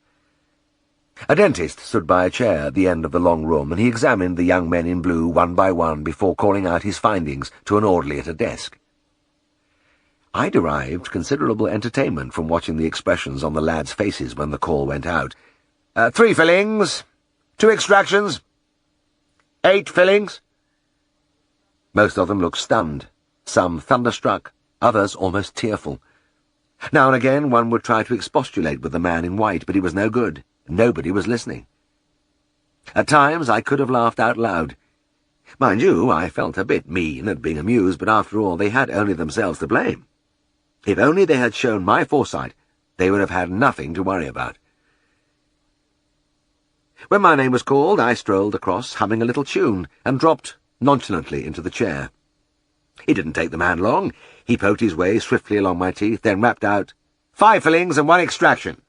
A dentist stood by a chair at the end of the long room, and he examined the young men in blue one by one before calling out his findings to an orderly at a desk. I derived considerable entertainment from watching the expressions on the lads' faces when the call went out. 3 fillings, 2 extractions, 8 fillings. Most of them looked stunned, some thunderstruck, others almost tearful. Now and again one would try to expostulate with the man in white, but it was no good. Nobody was listening. At times I could have laughed out loud. Mind you, I felt a bit mean at being amused, but after all they had only themselves to blame. If only they had shown my foresight, they would have had nothing to worry about. When my name was called, I strolled across, humming a little tune, and dropped nonchalantly into the chair. It didn't take the man long. He poked his way swiftly along my teeth, then rapped out, 5 fillings and 1 extraction.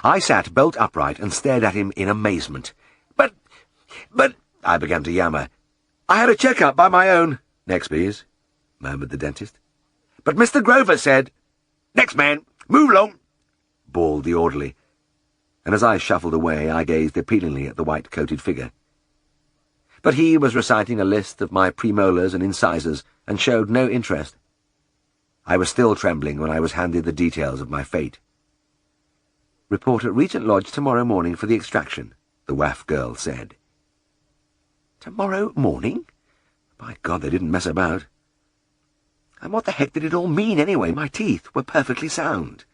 I sat bolt upright and stared at him in amazement. But, I began to yammer. I had a check-up by my own. Next, please, murmured the dentist. But Mr. Grover said, Next man, move along, bawled the orderly, and as I shuffled away I gazed appealingly at the white-coated figure. But he was reciting a list of my premolars and incisors, and showed no interest. I was still trembling when I was handed the details of my fate. Report at Regent Lodge tomorrow morning for the extraction, the WAF girl said. Tomorrow morning? By God, they didn't mess about. And what the heck did it all mean anyway? My teeth were perfectly sound.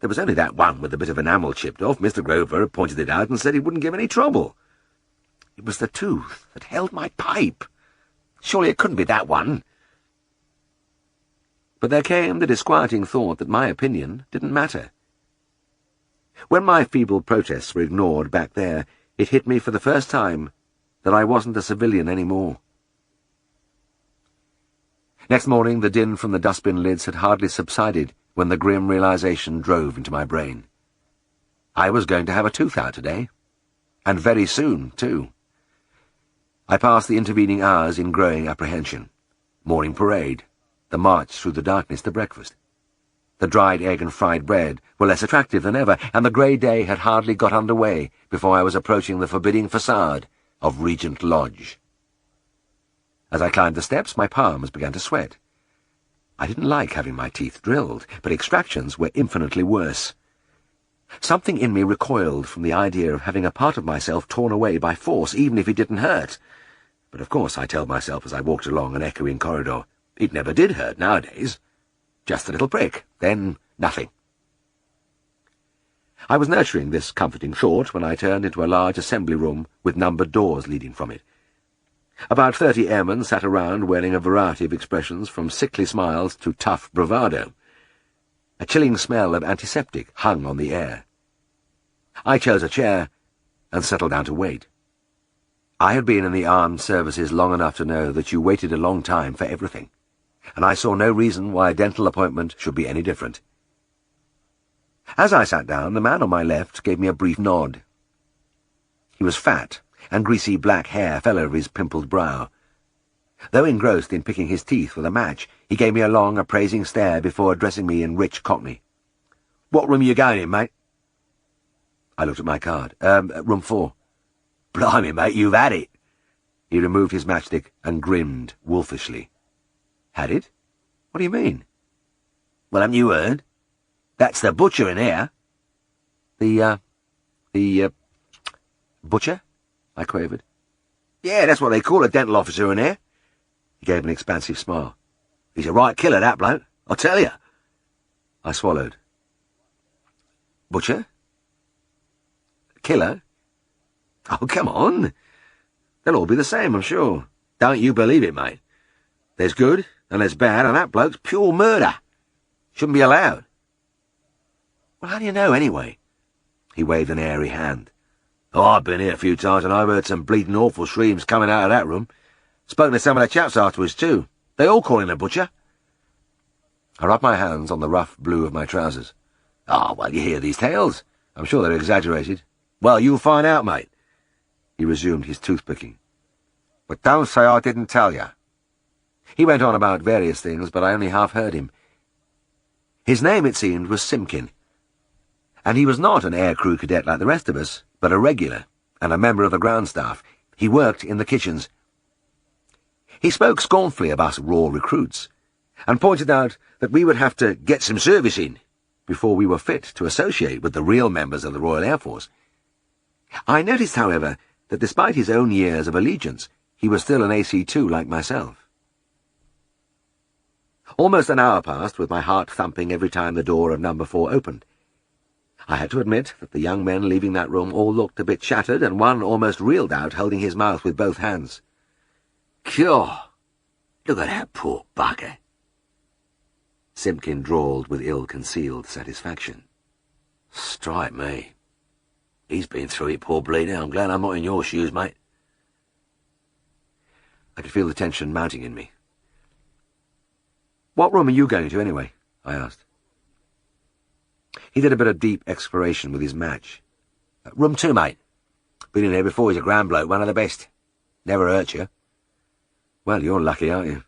There was only that one with a bit of enamel chipped off. Mr. Grover had pointed it out and said he wouldn't give any trouble. It was the tooth that held my pipe. Surely it couldn't be that one. But there came the disquieting thought that my opinion didn't matter. When my feeble protests were ignored back there, it hit me for the first time that I wasn't a civilian any more. Next morning the din from the dustbin lids had hardly subsided when the grim realization drove into my brain. I was going to have a tooth out today, and very soon, too. I passed the intervening hours in growing apprehension. Morning parade, the march through the darkness to breakfast. The dried egg and fried bread were less attractive than ever, and the grey day had hardly got under way before I was approaching the forbidding facade of Regent Lodge. As I climbed the steps, my palms began to sweat. I didn't like having my teeth drilled, but extractions were infinitely worse. Something in me recoiled from the idea of having a part of myself torn away by force, even if it didn't hurt. But of course, I told myself as I walked along an echoing corridor, it never did hurt nowadays. Just a little prick, then nothing. I was nurturing this comforting thought when I turned into a large assembly room with numbered doors leading from it. About 30 airmen sat around wearing a variety of expressions from sickly smiles to tough bravado. A chilling smell of antiseptic hung on the air. I chose a chair and settled down to wait. I had been in the armed services long enough to know that you waited a long time for everything, and I saw no reason why a dental appointment should be any different. As I sat down, the man on my left gave me a brief nod. He was fat, and greasy black hair fell over his pimpled brow. Though engrossed in picking his teeth with a match, he gave me a long, appraising stare before addressing me in rich Cockney. "What room are you going in, mate?" I looked at my card. Room 4. "Blimey, mate, you've had it." He removed his matchstick and grinned wolfishly. "Had it? What do you mean?" "Well, haven't you heard? That's the butcher in here." The butcher?" I quavered. Yeah, that's what they call a dental officer in here. He gave an expansive smile. He's a right killer, that bloke, I'll tell you. I swallowed. Butcher? Killer? Oh, come on. They'll all be the same, I'm sure. Don't you believe it, mate. There's good, and there's bad, and that bloke's pure murder. Shouldn't be allowed. Well, how do you know, anyway? He waved an airy hand. Oh, I've been here a few times, and I've heard some bleeding awful screams coming out of that room. Spoken to some of the chaps afterwards, too. They all call him a butcher. I rubbed my hands on the rough blue of my trousers. Ah, well, you hear these tales. I'm sure they're exaggerated. Well, you'll find out, mate. He resumed his toothpicking. But don't say I didn't tell you. He went on about various things, but I only half heard him. His name, it seemed, was Simpkin. And he was not an aircrew cadet like the rest of us, but a regular, and a member of the ground staff. He worked in the kitchens. He spoke scornfully of us raw recruits, and pointed out that we would have to get some service in before we were fit to associate with the real members of the Royal Air Force. I noticed, however, that despite his own years of allegiance, he was still an AC2 like myself. Almost an hour passed with my heart thumping every time the door of number 4 opened. I had to admit that the young men leaving that room all looked a bit shattered, and one almost reeled out, holding his mouth with both hands. "God, look at that poor bugger," Simpkin drawled with ill-concealed satisfaction. "Strike me. He's been through it, poor bleeder. I'm glad I'm not in your shoes, mate." I could feel the tension mounting in me. "What room are you going to, anyway?" I asked. He did a bit of deep exploration with his match. "Room 2, mate. Been in here before. He's a grand bloke, one of the best. Never hurt you." "Well, you're lucky, aren't you?"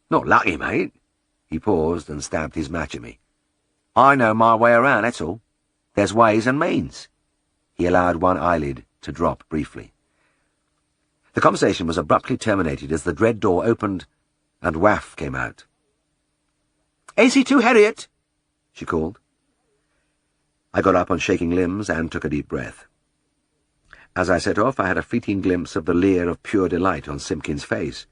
"Not lucky, mate." He paused and stabbed his match at me. "I know my way around, that's all. There's ways and means." He allowed one eyelid to drop briefly. The conversation was abruptly terminated as the dread door opened and Waff came out. "AC2 Herriot," she called. I got up on shaking limbs and took a deep breath. As I set off, I had a fleeting glimpse of the leer of pure delight on Simpkin's face.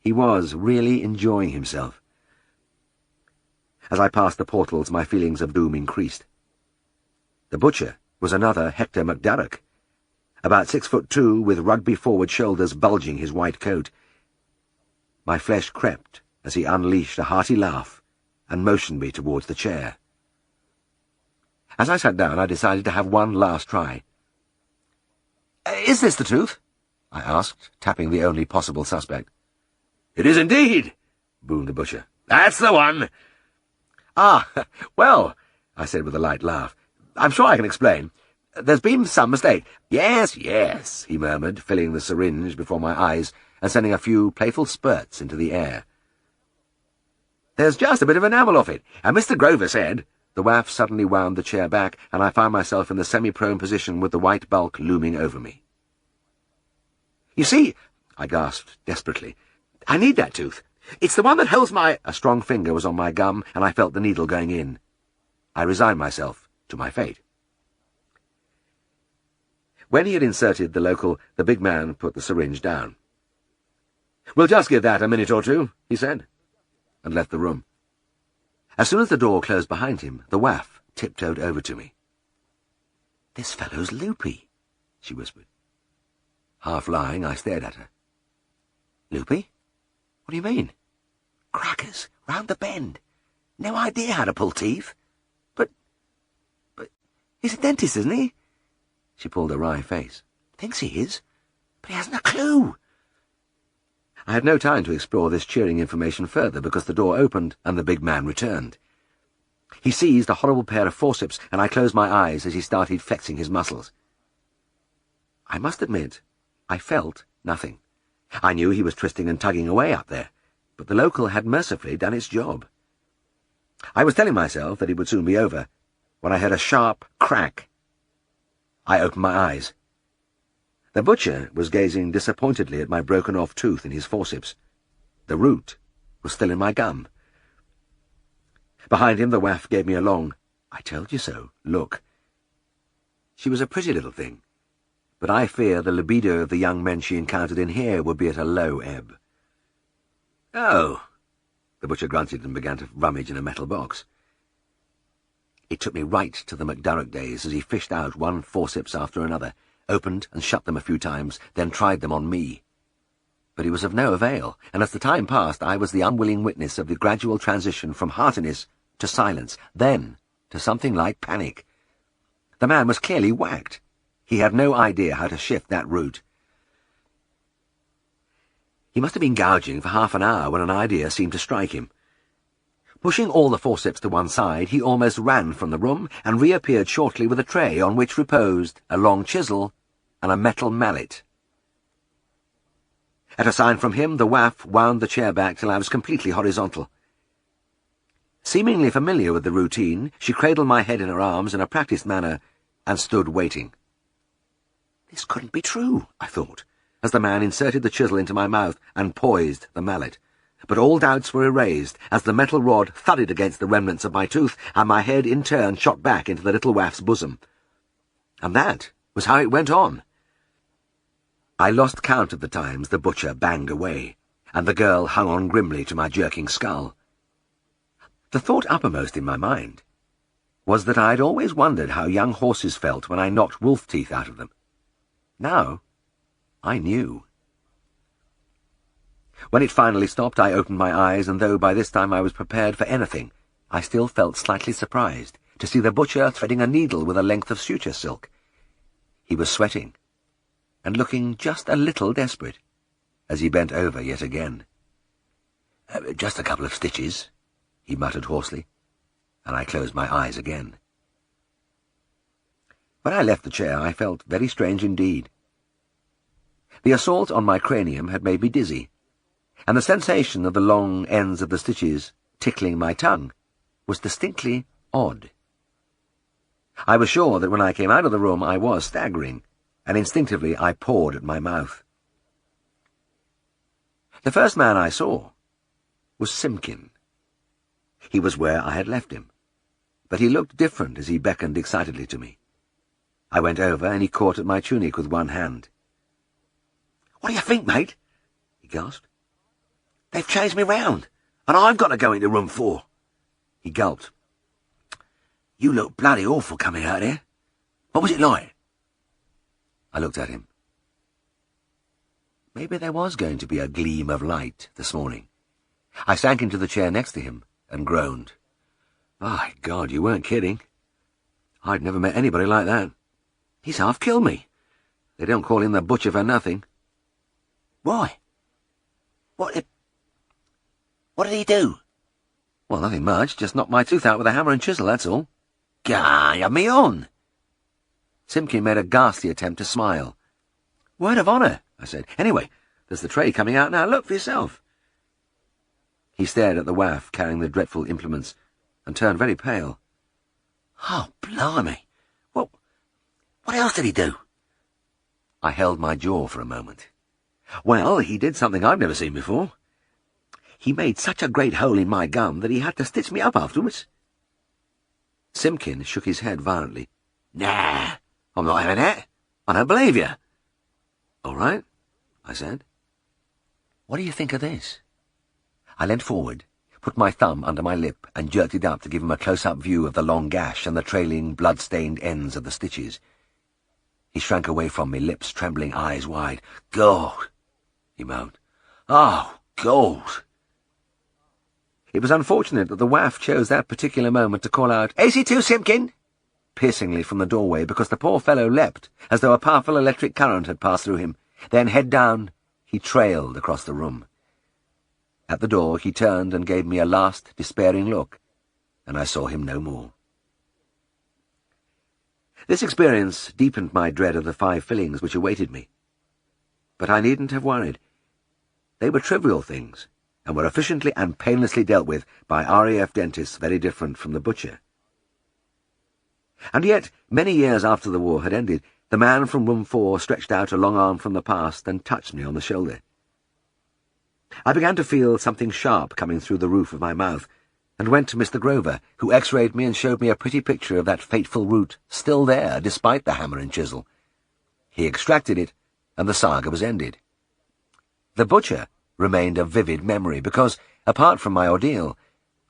He was really enjoying himself. As I passed the portals, my feelings of doom increased. The butcher was another Hector McDarroch, about 6'2", with rugby-forward shoulders bulging his white coat. My flesh crept as he unleashed a hearty laugh and motioned me towards the chair. As I sat down, I decided to have one last try. "Is this the tooth?" I asked, tapping the only possible suspect. "It is indeed," boomed the butcher. "That's the one." "Ah, well," I said with a light laugh, "I'm sure I can explain. There's been some mistake." "Yes, yes," he murmured, filling the syringe before my eyes and sending a few playful spurts into the air. "There's just a bit of enamel off it, and Mr. Grover said—" The waff suddenly wound the chair back, and I found myself in the semi-prone position with the white bulk looming over me. "You see," I gasped desperately, "I need that tooth. It's the one that holds my—" A strong finger was on my gum, and I felt the needle going in. I resigned myself to my fate. When he had inserted the big man put the syringe down. "We'll just give that a minute or two," he said, and left the room. As soon as the door closed behind him, the waff tiptoed over to me. "This fellow's loopy," she whispered. Half lying, I stared at her. "Loopy? What do you mean?" "Crackers, round the bend. No idea how to pull teeth. But he's a dentist, isn't he?" She pulled a wry face. "Thinks he is, but he hasn't a clue." I had no time to explore this cheering information further because the door opened and the big man returned. He seized a horrible pair of forceps, and I closed my eyes as he started flexing his muscles. I must admit, I felt nothing. I knew he was twisting and tugging away up there, but the local had mercifully done its job. I was telling myself that it would soon be over, when I heard a sharp crack. I opened my eyes. The butcher was gazing disappointedly at my broken-off tooth in his forceps. The root was still in my gum. Behind him, the waff gave me a long, "I told you so" look. She was a pretty little thing, but I fear the libido of the young men she encountered in here would be at a low ebb. "Oh," the butcher grunted and began to rummage in a metal box. It took me right to the McDurrock days as he fished out one forceps after another, opened and shut them a few times, then tried them on me. But he was of no avail, and as the time passed I was the unwilling witness of the gradual transition from heartiness to silence, then to something like panic. The man was clearly whacked. He had no idea how to shift that route. He must have been gouging for half an hour when an idea seemed to strike him. Pushing all the forceps to one side, he almost ran from the room and reappeared shortly with a tray on which reposed a long chisel and a metal mallet. At a sign from him, the waif wound the chair back till I was completely horizontal. Seemingly familiar with the routine, she cradled my head in her arms in a practised manner and stood waiting. This couldn't be true, I thought, as the man inserted the chisel into my mouth and poised the mallet. But all doubts were erased as the metal rod thudded against the remnants of my tooth and my head in turn shot back into the little waif's bosom. And that was how it went on. I lost count of the times the butcher banged away, and the girl hung on grimly to my jerking skull. The thought uppermost in my mind was that I had always wondered how young horses felt when I knocked wolf teeth out of them. Now I knew. When it finally stopped, I opened my eyes, and though by this time I was prepared for anything, I still felt slightly surprised to see the butcher threading a needle with a length of suture silk. He was sweating, and looking just a little desperate, as he bent over yet again. "Just a couple of stitches," he muttered hoarsely, and I closed my eyes again. When I left the chair, I felt very strange indeed. The assault on my cranium had made me dizzy, and the sensation of the long ends of the stitches tickling my tongue was distinctly odd. I was sure that when I came out of the room I was staggering, and instinctively I pawed at my mouth. The first man I saw was Simpkin. He was where I had left him, but he looked different as he beckoned excitedly to me. I went over, and he caught at my tunic with one hand. "What do you think, mate?" he gasped. "They've chased me round, and I've got to go into room 4. He gulped. "You look bloody awful coming out here. What was it like?" I looked at him. Maybe there was going to be a gleam of light this morning. I sank into the chair next to him and groaned. "My God, you weren't kidding. I'd never met anybody like that. He's half killed me. They don't call him the butcher for nothing." "Why? What did he do?" "Well, nothing much. Just knocked my tooth out with a hammer and chisel, that's all." "Gah, you have me on." Simpkin made a ghastly attempt to smile. "Word of honour," I said. "Anyway, there's the tray coming out now. Look for yourself." He stared at the waif carrying the dreadful implements and turned very pale. "Oh, blimey. What else did he do?" I held my jaw for a moment. "Well, he did something I've never seen before. He made such a great hole in my gum that he had to stitch me up afterwards." Simpkin shook his head violently. "Nah, I'm not having that. I don't believe you." "All right," I said. "What do you think of this?" I leant forward, put my thumb under my lip, and jerked it up to give him a close-up view of the long gash and the trailing, blood-stained ends of the stitches. He shrank away from me, lips trembling, eyes wide. "God," he moaned. "Oh, God." It was unfortunate that the waif chose that particular moment to call out, "AC2, Simpkin!" piercingly from the doorway, because the poor fellow leapt, as though a powerful electric current had passed through him. Then, head down, he trailed across the room. At the door he turned and gave me a last despairing look, and I saw him no more. This experience deepened my dread of the 5 fillings which awaited me. But I needn't have worried. They were trivial things, and were efficiently and painlessly dealt with by RAF dentists very different from the butcher. And yet, many years after the war had ended, the man from room 4 stretched out a long arm from the past and touched me on the shoulder. I began to feel something sharp coming through the roof of my mouth, and went to Mr. Grover, who x-rayed me and showed me a pretty picture of that fateful root, still there, despite the hammer and chisel. He extracted it, and the saga was ended. The butcher remained a vivid memory, because, apart from my ordeal,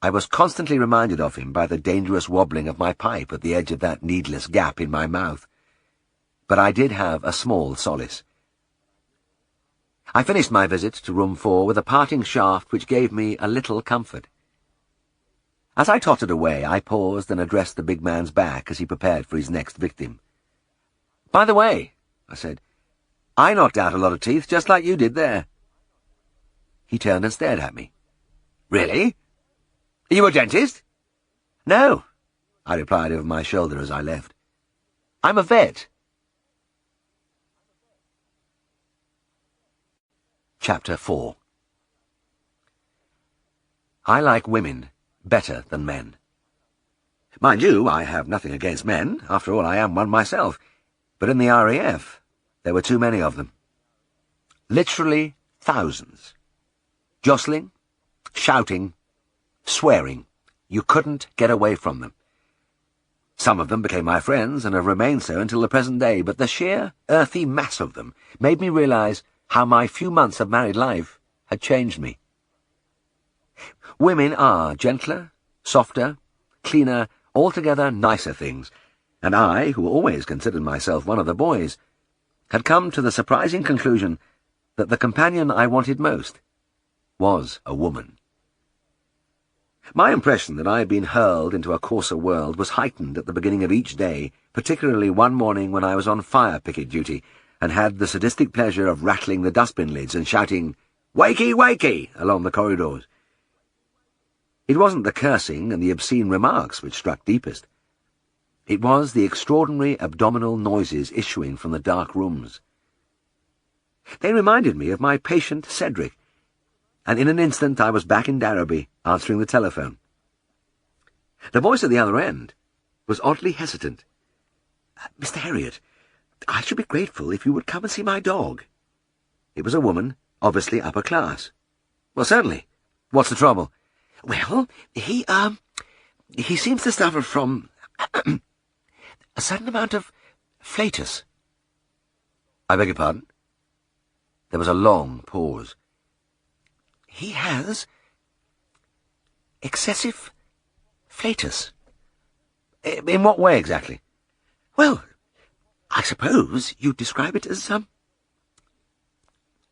I was constantly reminded of him by the dangerous wobbling of my pipe at the edge of that needless gap in my mouth. But I did have a small solace. I finished my visit to room 4 with a parting shaft which gave me a little comfort. As I tottered away, I paused and addressed the big man's back as he prepared for his next victim. "By the way," I said, "I knocked out a lot of teeth just like you did there." He turned and stared at me. "Really? Are you a dentist?" "No," I replied over my shoulder as I left. "I'm a vet." Chapter 4. I like women better than men. Mind you, I have nothing against men. After all, I am one myself. But in the RAF, there were too many of them. Literally thousands. Jostling, shouting, swearing. You couldn't get away from them. Some of them became my friends and have remained so until the present day, but the sheer, earthy mass of them made me realize how my few months of married life had changed me. Women are gentler, softer, cleaner, altogether nicer things, and I, who always considered myself one of the boys, had come to the surprising conclusion that the companion I wanted most was a woman. My impression that I had been hurled into a coarser world was heightened at the beginning of each day, particularly one morning when I was on fire picket duty and had the sadistic pleasure of rattling the dustbin lids and shouting, "Wakey, wakey!" along the corridors. It wasn't the cursing and the obscene remarks which struck deepest. It was the extraordinary abdominal noises issuing from the dark rooms. They reminded me of my patient Cedric, and in an instant I was back in Darrowby, answering the telephone. The voice at the other end was oddly hesitant. "Mr. Herriot, I should be grateful if you would come and see my dog." It was a woman, obviously upper class. "Well, certainly. What's the trouble?" "Well, he seems to suffer from a sudden amount of flatus." "I beg your pardon?" There was a long pause. "He has excessive flatus." "In what way, exactly?" "Well, I suppose you'd describe it as,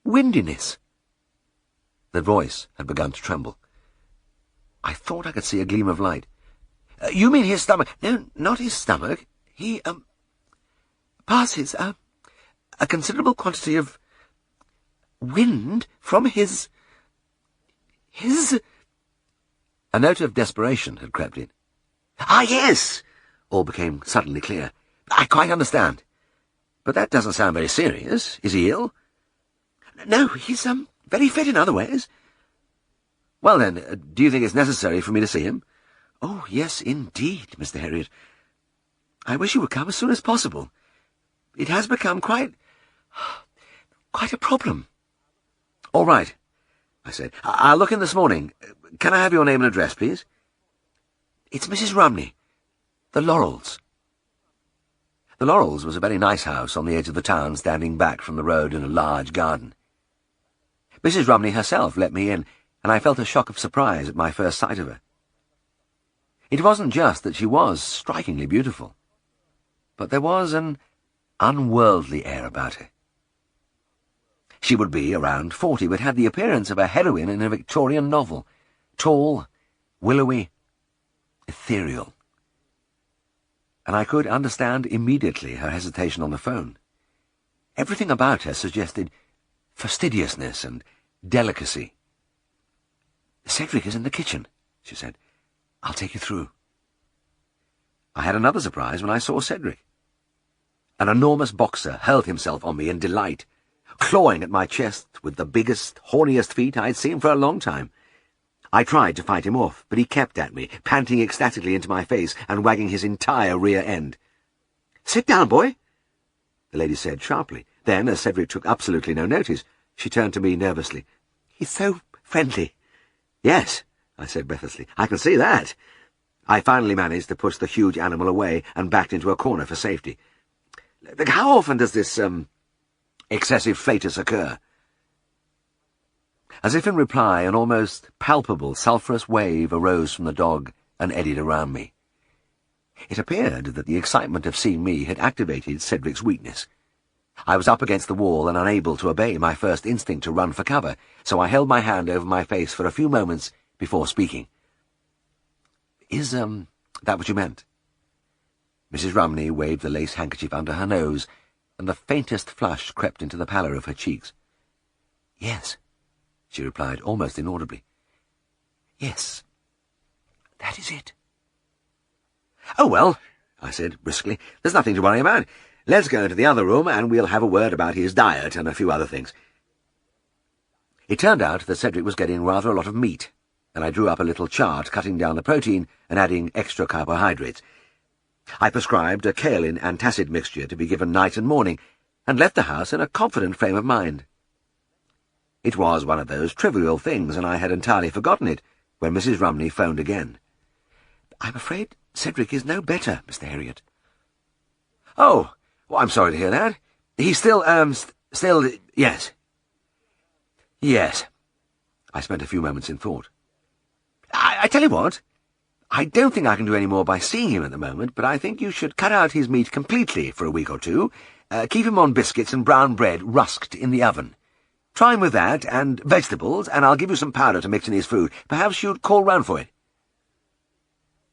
windiness." The voice had begun to tremble. I thought I could see a gleam of light. "You mean his stomach?" "No, not his stomach. He, passes, a considerable quantity of wind from his... A note of desperation had crept in. "Ah, yes!" All became suddenly clear. "I quite understand. But that doesn't sound very serious. Is he ill?" "No, he's, very fit in other ways." "Well, then, do you think it's necessary for me to see him?" "Oh, yes, indeed, Mr. Herriot. I wish you would come as soon as possible. It has become quite a problem." "All right," I said. "I'll look in this morning. Can I have your name and address, please?" "It's Mrs. Rumney, the Laurels." The Laurels was a very nice house on the edge of the town, standing back from the road in a large garden. Mrs. Rumney herself let me in, and I felt a shock of surprise at my first sight of her. It wasn't just that she was strikingly beautiful, but there was an unworldly air about her. She would be around 40, but had the appearance of a heroine in a Victorian novel, tall, willowy, ethereal. And I could understand immediately her hesitation on the phone. Everything about her suggested fastidiousness and delicacy. "Cedric is in the kitchen," she said. "I'll take you through." I had another surprise when I saw Cedric. An enormous boxer hurled himself on me in delight, clawing at my chest with the biggest, horniest feet I had seen for a long time. I tried to fight him off, but he kept at me, panting ecstatically into my face and wagging his entire rear end. "Sit down, boy," the lady said sharply. Then, as Cedric took absolutely no notice, she turned to me nervously. "He's so friendly." "Yes," I said breathlessly. "I can see that." I finally managed to push the huge animal away and backed into a corner for safety. How often does this, excessive flatus occur? As if in reply, an almost palpable sulphurous wave arose from the dog and eddied around me. It appeared that the excitement of seeing me had activated Cedric's weakness. I was up against the wall and unable to obey my first instinct to run for cover, so I held my hand over my face for a few moments before speaking. "Is, that what you meant?" Mrs. Rumney waved the lace handkerchief under her nose, and the faintest flush crept into the pallor of her cheeks. "Yes," she replied, almost inaudibly. "Yes, that is it." "Oh, well," I said briskly, "there's nothing to worry about. Let's go into the other room, and we'll have a word about his diet and a few other things." It turned out that Cedric was getting rather a lot of meat, and I drew up a little chart cutting down the protein and adding extra carbohydrates. I prescribed a kaolin antacid mixture to be given night and morning, and left the house in a confident frame of mind. It was one of those trivial things, and I had entirely forgotten it when Mrs. Rumney phoned again. "I'm afraid Cedric is no better, Mr. Herriot." "Oh, well, I'm sorry to hear that. He's still, yes." "Yes." I spent a few moments in thought. I tell you what, I don't think I can do any more by seeing him at the moment, but I think you should cut out his meat completely for a week or two. Keep him on biscuits and brown bread rusked in the oven. Try him with that, and vegetables, and I'll give you some powder to mix in his food. Perhaps you'd call round for it."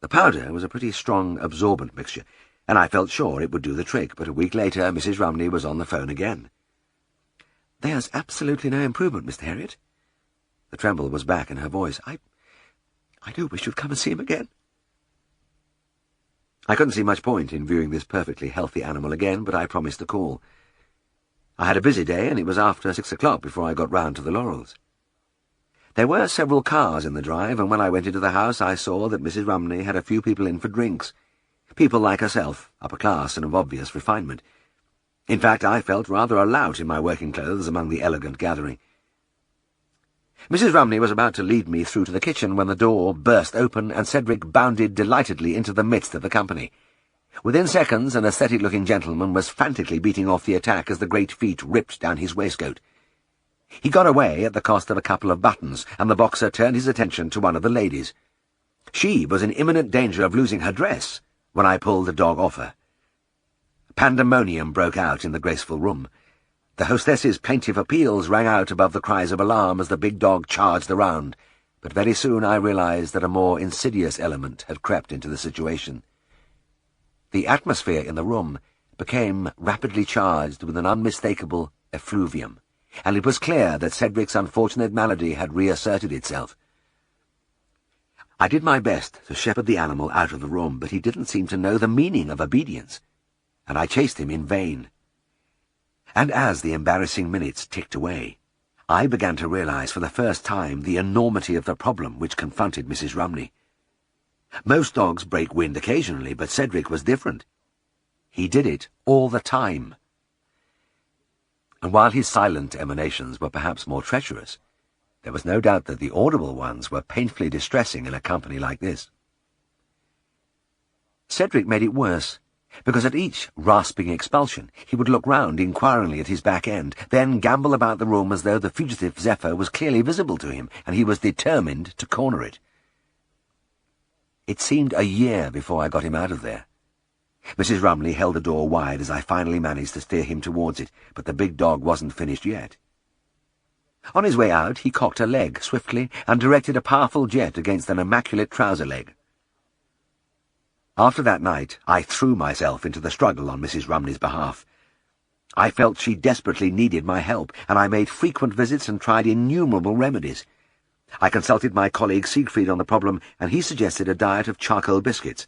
The powder was a pretty strong, absorbent mixture, and I felt sure it would do the trick, but a week later Mrs. Rumney was on the phone again. "There's absolutely no improvement, Mr. Herriot." The tremble was back in her voice. I do wish you'd come and see him again." I couldn't see much point in viewing this perfectly healthy animal again, but I promised to call. I had a busy day, and it was after 6 o'clock before I got round to the Laurels. There were several cars in the drive, and when I went into the house I saw that Mrs. Rumney had a few people in for drinks. People like herself, upper class and of obvious refinement. In fact, I felt rather a lout in my working clothes among the elegant gathering. Mrs. Rumney was about to lead me through to the kitchen when the door burst open and Cedric bounded delightedly into the midst of the company. Within seconds, an aesthetic-looking gentleman was frantically beating off the attack as the great feet ripped down his waistcoat. He got away at the cost of a couple of buttons, and the boxer turned his attention to one of the ladies. She was in imminent danger of losing her dress when I pulled the dog off her. Pandemonium broke out in the graceful room. The hostess's plaintive appeals rang out above the cries of alarm as the big dog charged around, but very soon I realized that a more insidious element had crept into the situation. The atmosphere in the room became rapidly charged with an unmistakable effluvium, and it was clear that Cedric's unfortunate malady had reasserted itself. I did my best to shepherd the animal out of the room, but he didn't seem to know the meaning of obedience, and I chased him in vain. And as the embarrassing minutes ticked away, I began to realize for the first time the enormity of the problem which confronted Mrs. Rumney. Most dogs break wind occasionally, but Cedric was different. He did it all the time. And while his silent emanations were perhaps more treacherous, there was no doubt that the audible ones were painfully distressing in a company like this. Cedric made it worse, because at each rasping expulsion he would look round inquiringly at his back end, then gambol about the room as though the fugitive Zephyr was clearly visible to him, and he was determined to corner it. It seemed a year before I got him out of there. Mrs. Rumney held the door wide as I finally managed to steer him towards it, but the big dog wasn't finished yet. On his way out he cocked a leg swiftly and directed a powerful jet against an immaculate trouser leg. After that night, I threw myself into the struggle on Mrs. Rumney's behalf. I felt she desperately needed my help, and I made frequent visits and tried innumerable remedies. I consulted my colleague Siegfried on the problem, and he suggested a diet of charcoal biscuits.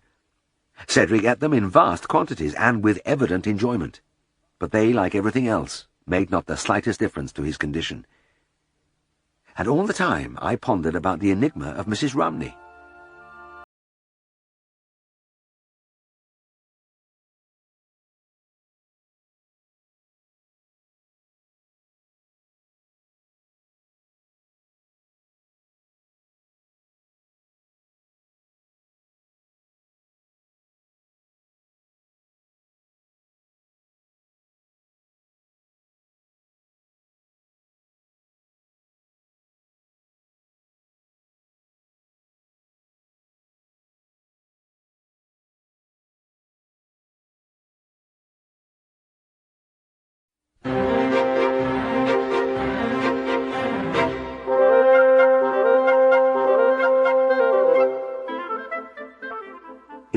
Cedric ate them in vast quantities and with evident enjoyment, but they, like everything else, made not the slightest difference to his condition. And all the time I pondered about the enigma of Mrs. Rumney.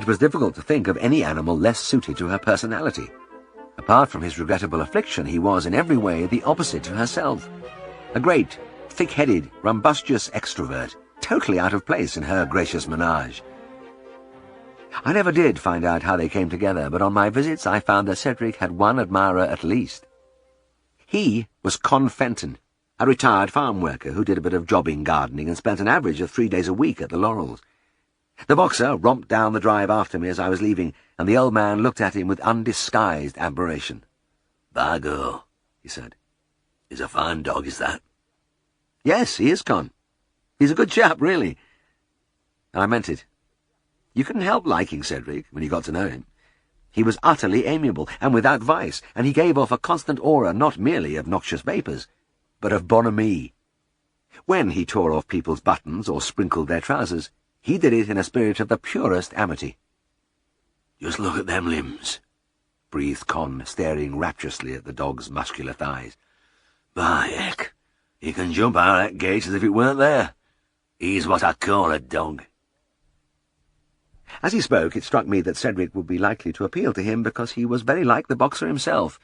was difficult to think of any animal less suited to her personality. Apart from his regrettable affliction, he was in every way the opposite to herself. A great, thick-headed, rumbustious extrovert, totally out of place in her gracious menage. I never did find out how they came together, but on my visits I found that Cedric had one admirer at least. He was Con Fenton, a retired farm worker who did a bit of jobbing gardening and spent an average of 3 days a week at the Laurels. The boxer romped down the drive after me as I was leaving, and the old man looked at him with undisguised admiration. "By God," he said. "He's a fine dog, is that?" "Yes, he is, Con. He's a good chap, really." And I meant it. You couldn't help liking Cedric when you got to know him. He was utterly amiable and without vice, and he gave off a constant aura not merely of noxious vapours, but of bonhomie. When he tore off people's buttons or sprinkled their trousers, he did it in a spirit of the purest amity. "Just look at them limbs," breathed Con, staring rapturously at the dog's muscular thighs. "By heck, he can jump out of that gate as if it weren't there. He's what I call a dog." As he spoke, it struck me that Cedric would be likely to appeal to him because he was very like the boxer himself,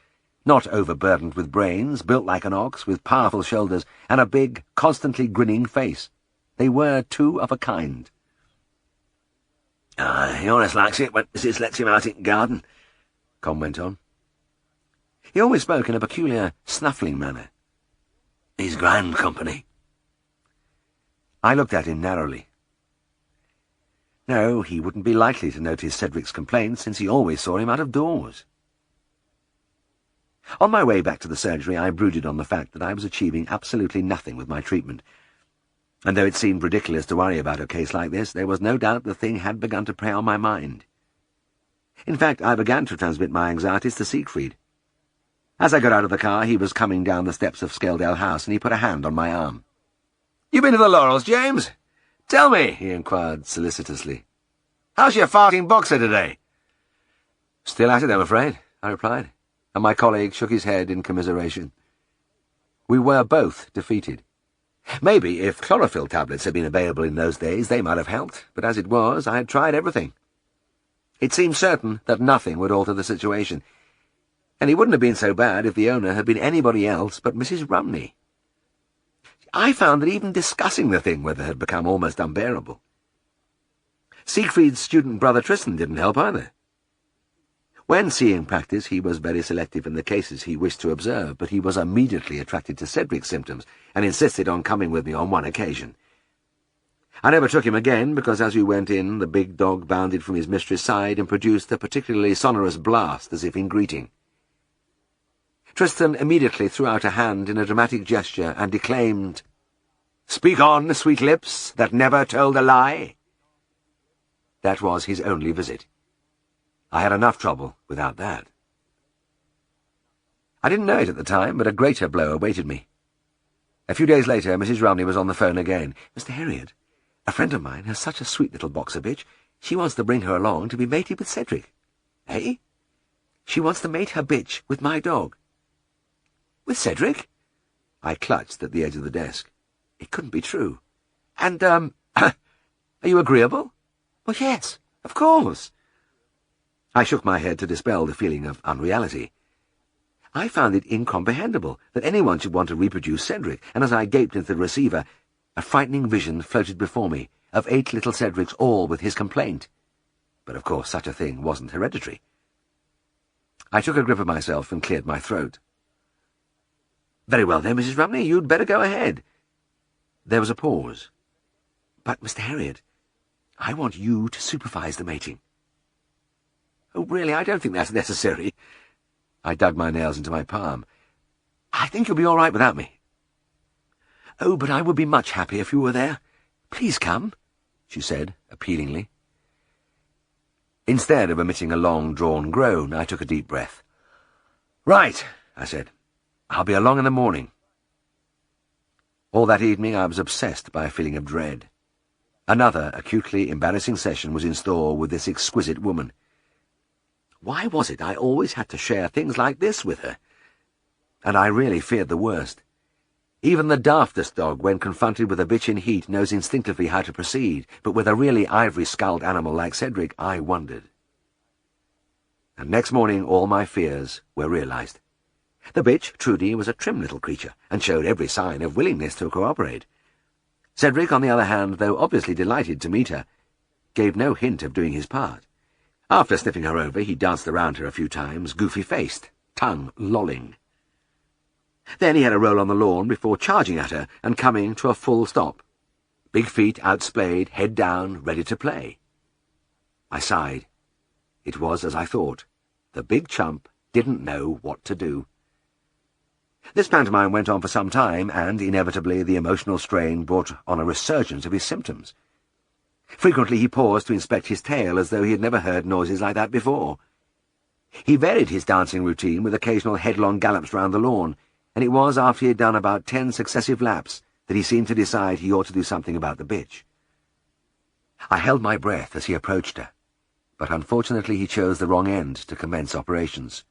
not overburdened with brains, built like an ox, with powerful shoulders, and a big, constantly grinning face. They were two of a kind. "He always likes it when Mrs. lets him out in the garden," Con went on. He always spoke in a peculiar, snuffling manner. "He's grand company." I looked at him narrowly. No, he wouldn't be likely to notice Cedric's complaints, since he always saw him out of doors. On my way back to the surgery, I brooded on the fact that I was achieving absolutely nothing with my treatment. And though it seemed ridiculous to worry about a case like this, there was no doubt the thing had begun to prey on my mind. In fact, I began to transmit my anxieties to Siegfried. As I got out of the car, he was coming down the steps of Scaledale House, and he put a hand on my arm. "You been to the Laurels, James? Tell me," he inquired solicitously. "How's your farting boxer today?" "Still at it, I'm afraid," I replied, and my colleague shook his head in commiseration. We were both defeated. Maybe if chlorophyll tablets had been available in those days, they might have helped, but as it was, I had tried everything. It seemed certain that nothing would alter the situation, and it wouldn't have been so bad if the owner had been anybody else but Mrs. Rumney. I found that even discussing the thing with her had become almost unbearable. Siegfried's student brother Tristan didn't help either. When seeing practice, he was very selective in the cases he wished to observe, but he was immediately attracted to Cedric's symptoms and insisted on coming with me on one occasion. I never took him again, because as we went in, the big dog bounded from his mistress' side and produced a particularly sonorous blast as if in greeting. Tristan immediately threw out a hand in a dramatic gesture and declaimed, "Speak on, sweet lips, that never told a lie." That was his only visit. I had enough trouble without that. I didn't know it at the time, but a greater blow awaited me. A few days later, Mrs. Rumney was on the phone again. "Mr. Herriot, a friend of mine has such a sweet little boxer bitch. She wants to bring her along to be mated with Cedric." "Eh?" "She wants to mate her bitch with my dog." "With Cedric?" I clutched at the edge of the desk. It couldn't be true. "And, are you agreeable?" "Well, yes, of course." I shook my head to dispel the feeling of unreality. I found it incomprehensible that anyone should want to reproduce Cedric, and as I gaped into the receiver, a frightening vision floated before me of 8 little Cedrics, all with his complaint. But of course such a thing wasn't hereditary. I took a grip of myself and cleared my throat. "Very well then, Mrs. Rumney, you'd better go ahead." There was a pause. "But, Mr. Herriot, I want you to supervise the mating." "Oh, really, I don't think that's necessary." I dug my nails into my palm. "I think you'll be all right without me." "Oh, but I would be much happier if you were there. Please come," she said, appealingly. Instead of emitting a long-drawn groan, I took a deep breath. "Right," I said. "I'll be along in the morning." All that evening I was obsessed by a feeling of dread. Another acutely embarrassing session was in store with this exquisite woman. Why was it I always had to share things like this with her? And I really feared the worst. Even the daftest dog, when confronted with a bitch in heat, knows instinctively how to proceed, but with a really ivory-skulled animal like Cedric, I wondered. And next morning all my fears were realized. The bitch, Trudy, was a trim little creature, and showed every sign of willingness to cooperate. Cedric, on the other hand, though obviously delighted to meet her, gave no hint of doing his part. After sniffing her over, he danced around her a few times, goofy-faced, tongue lolling. Then he had a roll on the lawn before charging at her and coming to a full stop. Big feet outsplayed, head down, ready to play. I sighed. It was as I thought. The big chump didn't know what to do. This pantomime went on for some time, and inevitably the emotional strain brought on a resurgence of his symptoms. Frequently he paused to inspect his tail as though he had never heard noises like that before. He varied his dancing routine with occasional headlong gallops round the lawn, and it was after he had done about 10 successive laps that he seemed to decide he ought to do something about the bitch. I held my breath as he approached her, but unfortunately he chose the wrong end to commence operations.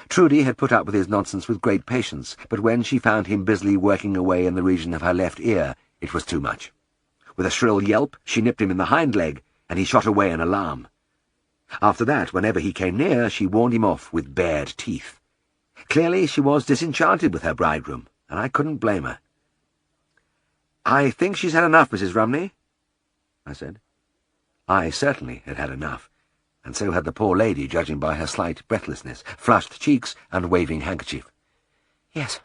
Trudy had put up with his nonsense with great patience, but when she found him busily working away in the region of her left ear, it was too much. With a shrill yelp, she nipped him in the hind leg, and he shot away in alarm. After that, whenever he came near, she warned him off with bared teeth. Clearly she was disenchanted with her bridegroom, and I couldn't blame her. "I think she's had enough, Mrs. Rumney," I said. I certainly had had enough, and so had the poor lady, judging by her slight breathlessness, flushed cheeks, and waving handkerchief. Yes,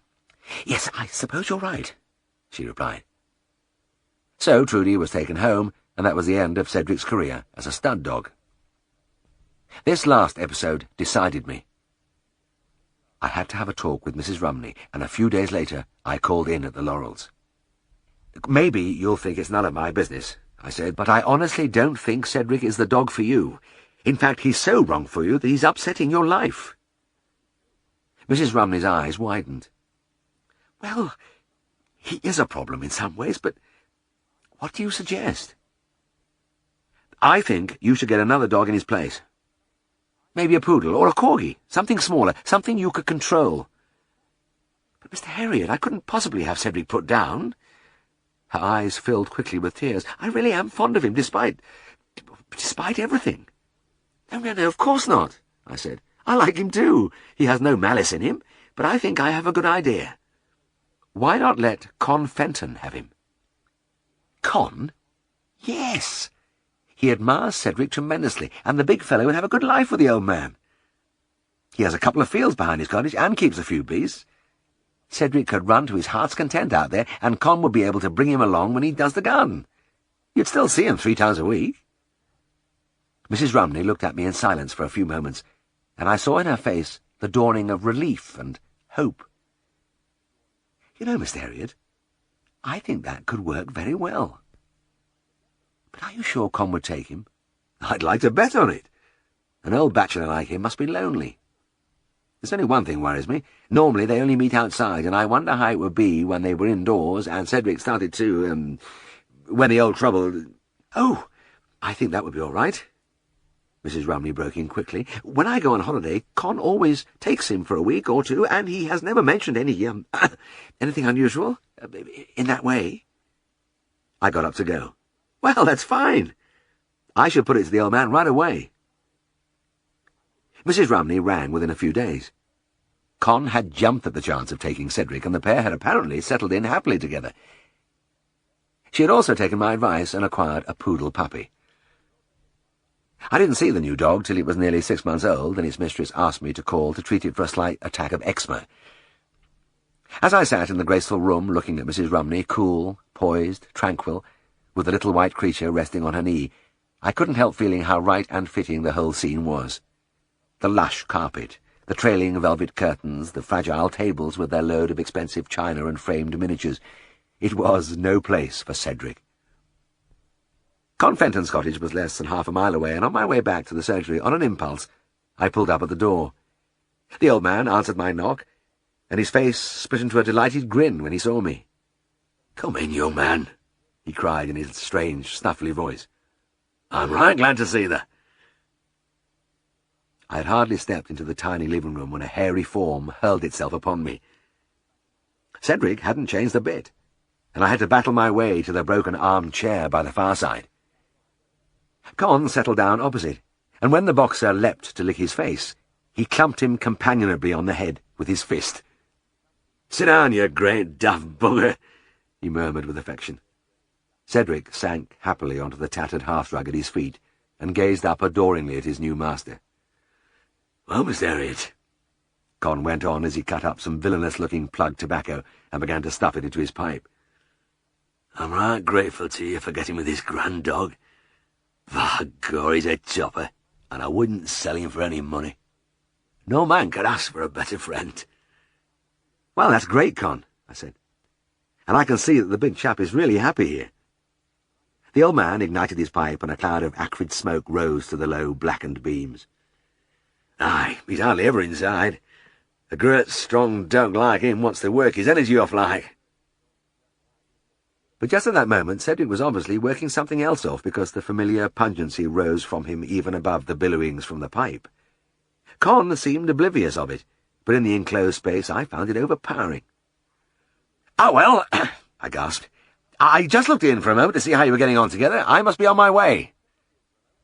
I suppose you're right," she replied. So Trudy was taken home, and that was the end of Cedric's career as a stud dog. This last episode decided me. I had to have a talk with Mrs. Rumney, and a few days later I called in at the Laurels. "Maybe you'll think it's none of my business," I said, "but I honestly don't think Cedric is the dog for you. In fact, he's so wrong for you that he's upsetting your life." Mrs. Rumney's eyes widened. "Well, he is a problem in some ways, but what do you suggest?" "I think you should get another dog in his place. Maybe a poodle or a corgi, something smaller, something you could control." "But, Mr. Herriot, I couldn't possibly have Cedric put down." Her eyes filled quickly with tears. "I really am fond of him, despite everything." No, of course not," I said. "I like him too. He has no malice in him, but I think I have a good idea. Why not let Con Fenton have him?" "Con?" "Yes. He admires Cedric tremendously, and the big fellow would have a good life with the old man. He has a couple of fields behind his cottage and keeps a few beasts. Cedric could run to his heart's content out there, and Con would be able to bring him along when he does the gun. You'd still see him 3 times a week." Mrs. Rumney looked at me in silence for a few moments, and I saw in her face the dawning of relief and hope. "You know, Mr. Herriot, I think that could work very well." "But are you sure Con would take him?" "I'd like to bet on it. An old bachelor like him must be lonely. There's only one thing worries me. Normally they only meet outside, and I wonder how it would be when they were indoors and Cedric started to, when the old trouble—" "Oh, I think that would be all right," Mrs. Rumney broke in quickly. "When I go on holiday, Con always takes him for a week or 2, and he has never mentioned anything unusual in that way." I got up to go. "Well, that's fine. I should put it to the old man right away." Mrs. Rumney rang within a few days. Con had jumped at the chance of taking Cedric, and the pair had apparently settled in happily together. She had also taken my advice and acquired a poodle puppy. I didn't see the new dog till it was nearly 6 months old, and its mistress asked me to call to treat it for a slight attack of eczema. As I sat in the graceful room looking at Mrs. Rumney, cool, poised, tranquil, with the little white creature resting on her knee, I couldn't help feeling how right and fitting the whole scene was. The lush carpet, the trailing velvet curtains, the fragile tables with their load of expensive china and framed miniatures. It was no place for Cedric. Con Fenton's cottage was less than half a mile away, and on my way back to the surgery, on an impulse, I pulled up at the door. The old man answered my knock, and his face split into a delighted grin when he saw me. "Come in, young man," he cried in his strange, snuffly voice. "I'm right glad to see thee." I had hardly stepped into the tiny living room when a hairy form hurled itself upon me. Cedric hadn't changed a bit, and I had to battle my way to the broken armchair by the far side. Con settled down opposite, and when the boxer leapt to lick his face, he clumped him companionably on the head with his fist. "Sit down, you great daft bugger," he murmured with affection. Cedric sank happily onto the tattered hearthrug at his feet and gazed up adoringly at his new master. "Well, Mr. Herriot," Con went on as he cut up some villainous-looking plug tobacco and began to stuff it into his pipe, "I'm right grateful to you for getting me this grand dog. By God, he's a chopper, and I wouldn't sell him for any money. No man could ask for a better friend." "Well, that's great, Con," I said, "and I can see that the big chap is really happy here." The old man ignited his pipe, and a cloud of acrid smoke rose to the low, blackened beams. "Aye, he's hardly ever inside. A great, strong dog like him wants to work his energy off like." But just at that moment, Cedric was obviously working something else off, because the familiar pungency rose from him even above the billowings from the pipe. Con seemed oblivious of it, but in the enclosed space I found it overpowering. "Oh, well," I gasped, "I just looked in for a moment to see how you were getting on together. I must be on my way."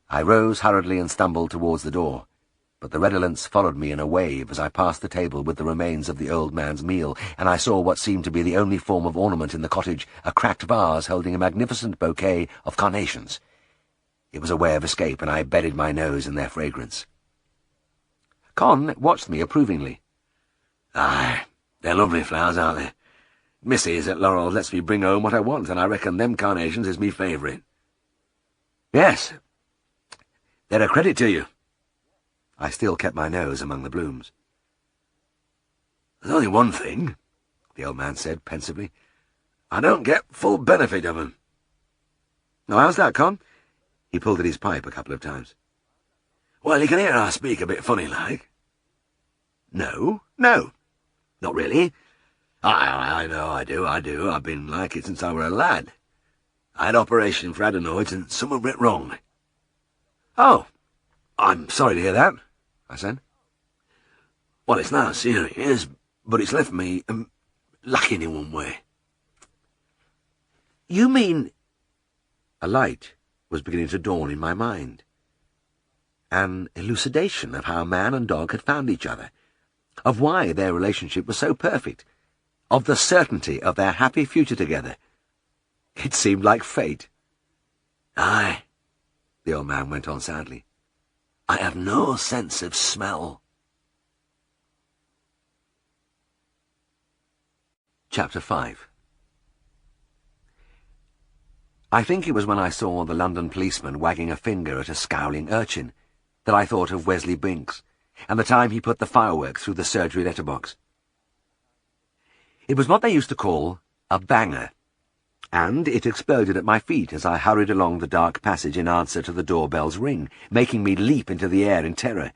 I rose hurriedly and stumbled towards the door, but the redolence followed me in a wave as I passed the table with the remains of the old man's meal, and I saw what seemed to be the only form of ornament in the cottage, a cracked vase holding a magnificent bouquet of carnations. It was a way of escape, and I bedded my nose in their fragrance. Con watched me approvingly. "Aye, they're lovely flowers, aren't they? Mrs. at Laurel lets me bring home what I want, and I reckon them carnations is me favourite." "Yes, they're a credit to you." I still kept my nose among the blooms. "There's only one thing," the old man said pensively. "I don't get full benefit of 'em." "Oh, how's that, Con?" He pulled at his pipe a couple of times. "Well, you can hear I speak a bit funny-like." No, not really. I know I do. I've been like it since I were a lad. I had operation for adenoids and something went wrong." "Oh, I'm sorry to hear that," I said. "Well, it's not serious, but it's left me lacking in one way." "You mean—" A light was beginning to dawn in my mind. An elucidation of how man and dog had found each other, of why their relationship was so perfect, of the certainty of their happy future together. It seemed like fate. "Aye," the old man went on sadly, "I have no sense of smell." Chapter 5. I think it was when I saw the London policeman wagging a finger at a scowling urchin that I thought of Wesley Binks, and the time he put the fireworks through the surgery letterbox. It was what they used to call a banger, and it exploded at my feet as I hurried along the dark passage in answer to the doorbell's ring, making me leap into the air in terror.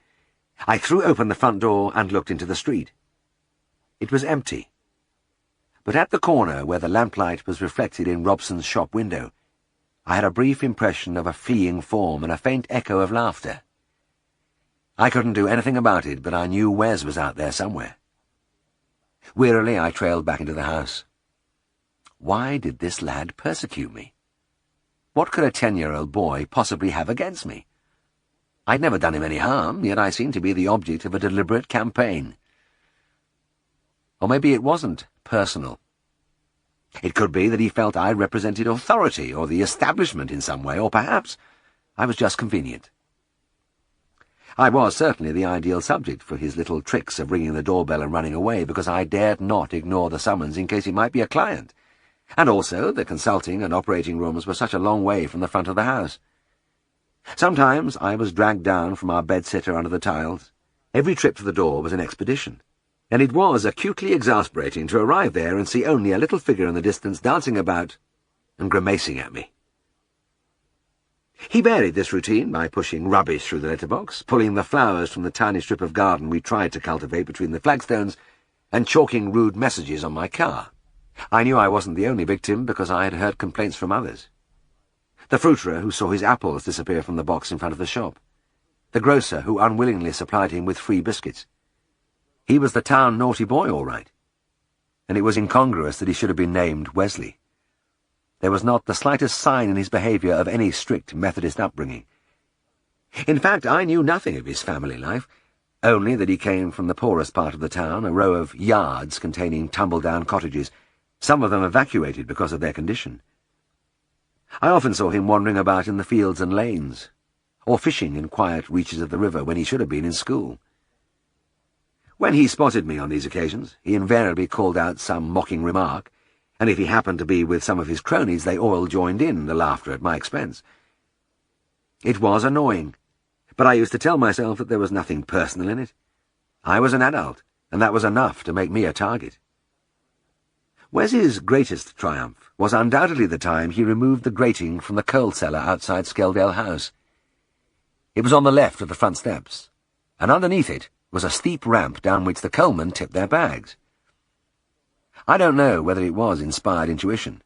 I threw open the front door and looked into the street. It was empty, but at the corner where the lamplight was reflected in Robson's shop window, I had a brief impression of a fleeing form and a faint echo of laughter. I couldn't do anything about it, but I knew Wes was out there somewhere. Wearily I trailed back into the house. Why did this lad persecute me? What could a 10-year-old boy possibly have against me? I'd never done him any harm, yet I seemed to be the object of a deliberate campaign. Or maybe it wasn't personal. It could be that he felt I represented authority or the establishment in some way, or perhaps I was just convenient. I was certainly the ideal subject for his little tricks of ringing the doorbell and running away, because I dared not ignore the summons in case he might be a client. And also the consulting and operating rooms were such a long way from the front of the house. Sometimes I was dragged down from our bed-sitter under the tiles. Every trip to the door was an expedition, and it was acutely exasperating to arrive there and see only a little figure in the distance dancing about and grimacing at me. He varied this routine by pushing rubbish through the letterbox, pulling the flowers from the tiny strip of garden we tried to cultivate between the flagstones, and chalking rude messages on my car. I knew I wasn't the only victim, because I had heard complaints from others. The fruiterer who saw his apples disappear from the box in front of the shop. The grocer who unwillingly supplied him with free biscuits. He was the town naughty boy, all right. and it was incongruous that he should have been named Wesley. There was not the slightest sign in his behaviour of any strict Methodist upbringing. In fact, I knew nothing of his family life, only that he came from the poorest part of the town, a row of yards containing tumble-down cottages, some of them evacuated because of their condition. I often saw him wandering about in the fields and lanes, or fishing in quiet reaches of the river when he should have been in school. When he spotted me on these occasions, he invariably called out some mocking remark, and if he happened to be with some of his cronies, they all joined in the laughter at my expense. It was annoying, but I used to tell myself that there was nothing personal in it. I was an adult, and that was enough to make me a target. Wes's greatest triumph was undoubtedly the time he removed the grating from the coal cellar outside Skeldale House. It was on the left of the front steps, and underneath it was a steep ramp down which the coalmen tipped their bags. I don't know whether it was inspired intuition,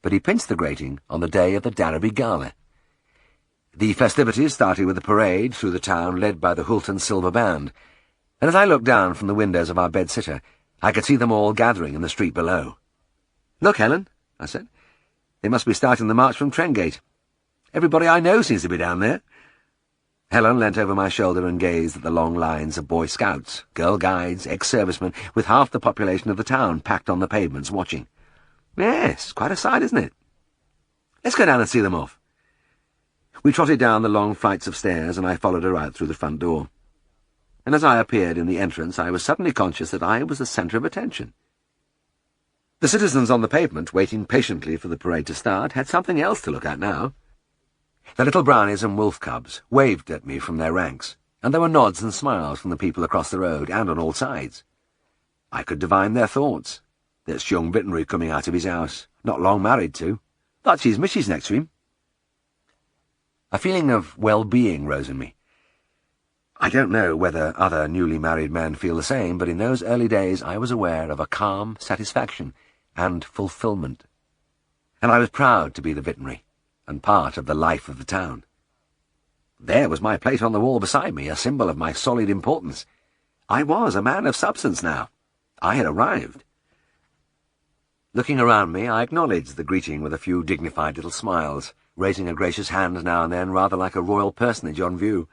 but he pinched the grating on the day of the Darrowby Gala. The festivities started with a parade through the town led by the Hulton Silver Band, and as I looked down from the windows of our bed-sitter, I could see them all gathering in the street below. "Look, Helen," I said. "They must be starting the march from Trengate. Everybody I know seems to be down there." Helen leant over my shoulder and gazed at the long lines of Boy Scouts, Girl Guides, ex-servicemen, with half the population of the town packed on the pavements watching. "Yes, quite a sight, isn't it? Let's go down and see them off." We trotted down the long flights of stairs, and I followed her out through the front door. And as I appeared in the entrance, I was suddenly conscious that I was the centre of attention. The citizens on the pavement, waiting patiently for the parade to start, had something else to look at now. The little brownies and wolf cubs waved at me from their ranks, and there were nods and smiles from the people across the road and on all sides. I could divine their thoughts. "There's young veterinary coming out of his house, not long married to. That's his missus next to him." A feeling of well-being rose in me. I don't know whether other newly married men feel the same, but in those early days I was aware of a calm satisfaction and fulfilment, and I was proud to be the veterinary and part of the life of the town. There was my plate on the wall beside me, a symbol of my solid importance. I was a man of substance now. I had arrived. Looking around me, I acknowledged the greeting with a few dignified little smiles, raising a gracious hand now and then, rather like a royal personage on view.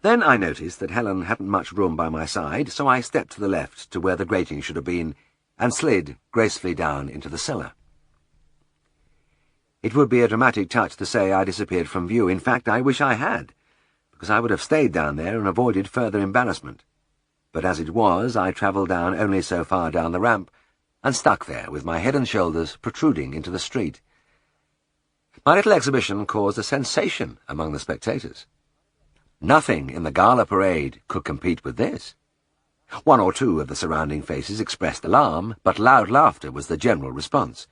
Then I noticed that Helen hadn't much room by my side, so I stepped to the left to where the grating should have been, and slid gracefully down into the cellar. It would be a dramatic touch to say I disappeared from view. In fact, I wish I had, because I would have stayed down there and avoided further embarrassment. But as it was, I travelled down only so far down the ramp, and stuck there with my head and shoulders protruding into the street. My little exhibition caused a sensation among the spectators. Nothing in the gala parade could compete with this. One or two of the surrounding faces expressed alarm, but loud laughter was the general response.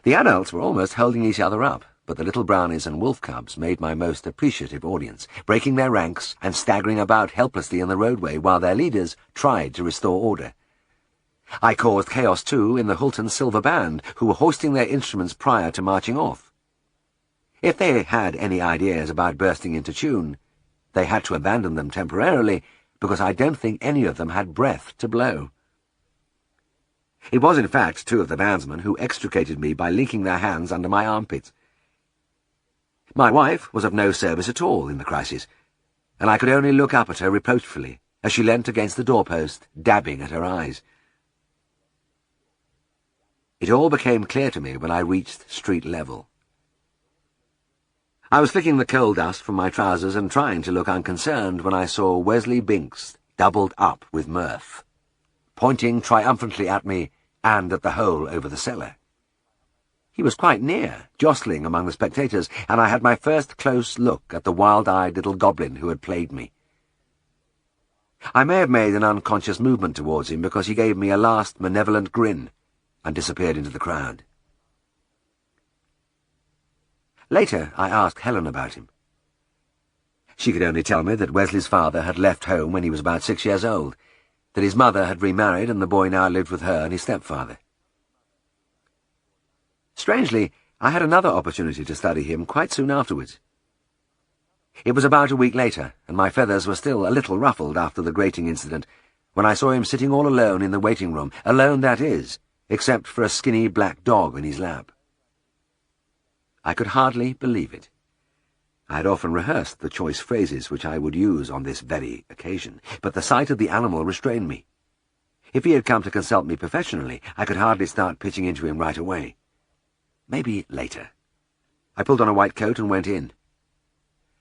The adults were almost holding each other up, but the little brownies and wolf cubs made my most appreciative audience, breaking their ranks and staggering about helplessly in the roadway while their leaders tried to restore order. I caused chaos, too, in the Hulton Silver Band, who were hoisting their instruments prior to marching off. If they had any ideas about bursting into tune, they had to abandon them temporarily, because I don't think any of them had breath to blow. It was, in fact, two of the bandsmen who extricated me by linking their hands under my armpits. My wife was of no service at all in the crisis, and I could only look up at her reproachfully as she leant against the doorpost, dabbing at her eyes. It all became clear to me when I reached street level. I was flicking the coal dust from my trousers and trying to look unconcerned when I saw Wesley Binks doubled up with mirth, pointing triumphantly at me and at the hole over the cellar. He was quite near, jostling among the spectators, and I had my first close look at the wild-eyed little goblin who had plagued me. I may have made an unconscious movement towards him because he gave me a last malevolent grin and disappeared into the crowd. Later, I asked Helen about him. She could only tell me that Wesley's father had left home when he was about 6 years old, that his mother had remarried and the boy now lived with her and his stepfather. Strangely, I had another opportunity to study him quite soon afterwards. It was about a week later, and my feathers were still a little ruffled after the grating incident, when I saw him sitting all alone in the waiting room, alone that is, except for a skinny black dog in his lap. I could hardly believe it. I had often rehearsed the choice phrases which I would use on this very occasion, but the sight of the animal restrained me. If he had come to consult me professionally, I could hardly start pitching into him right away. Maybe later. I pulled on a white coat and went in.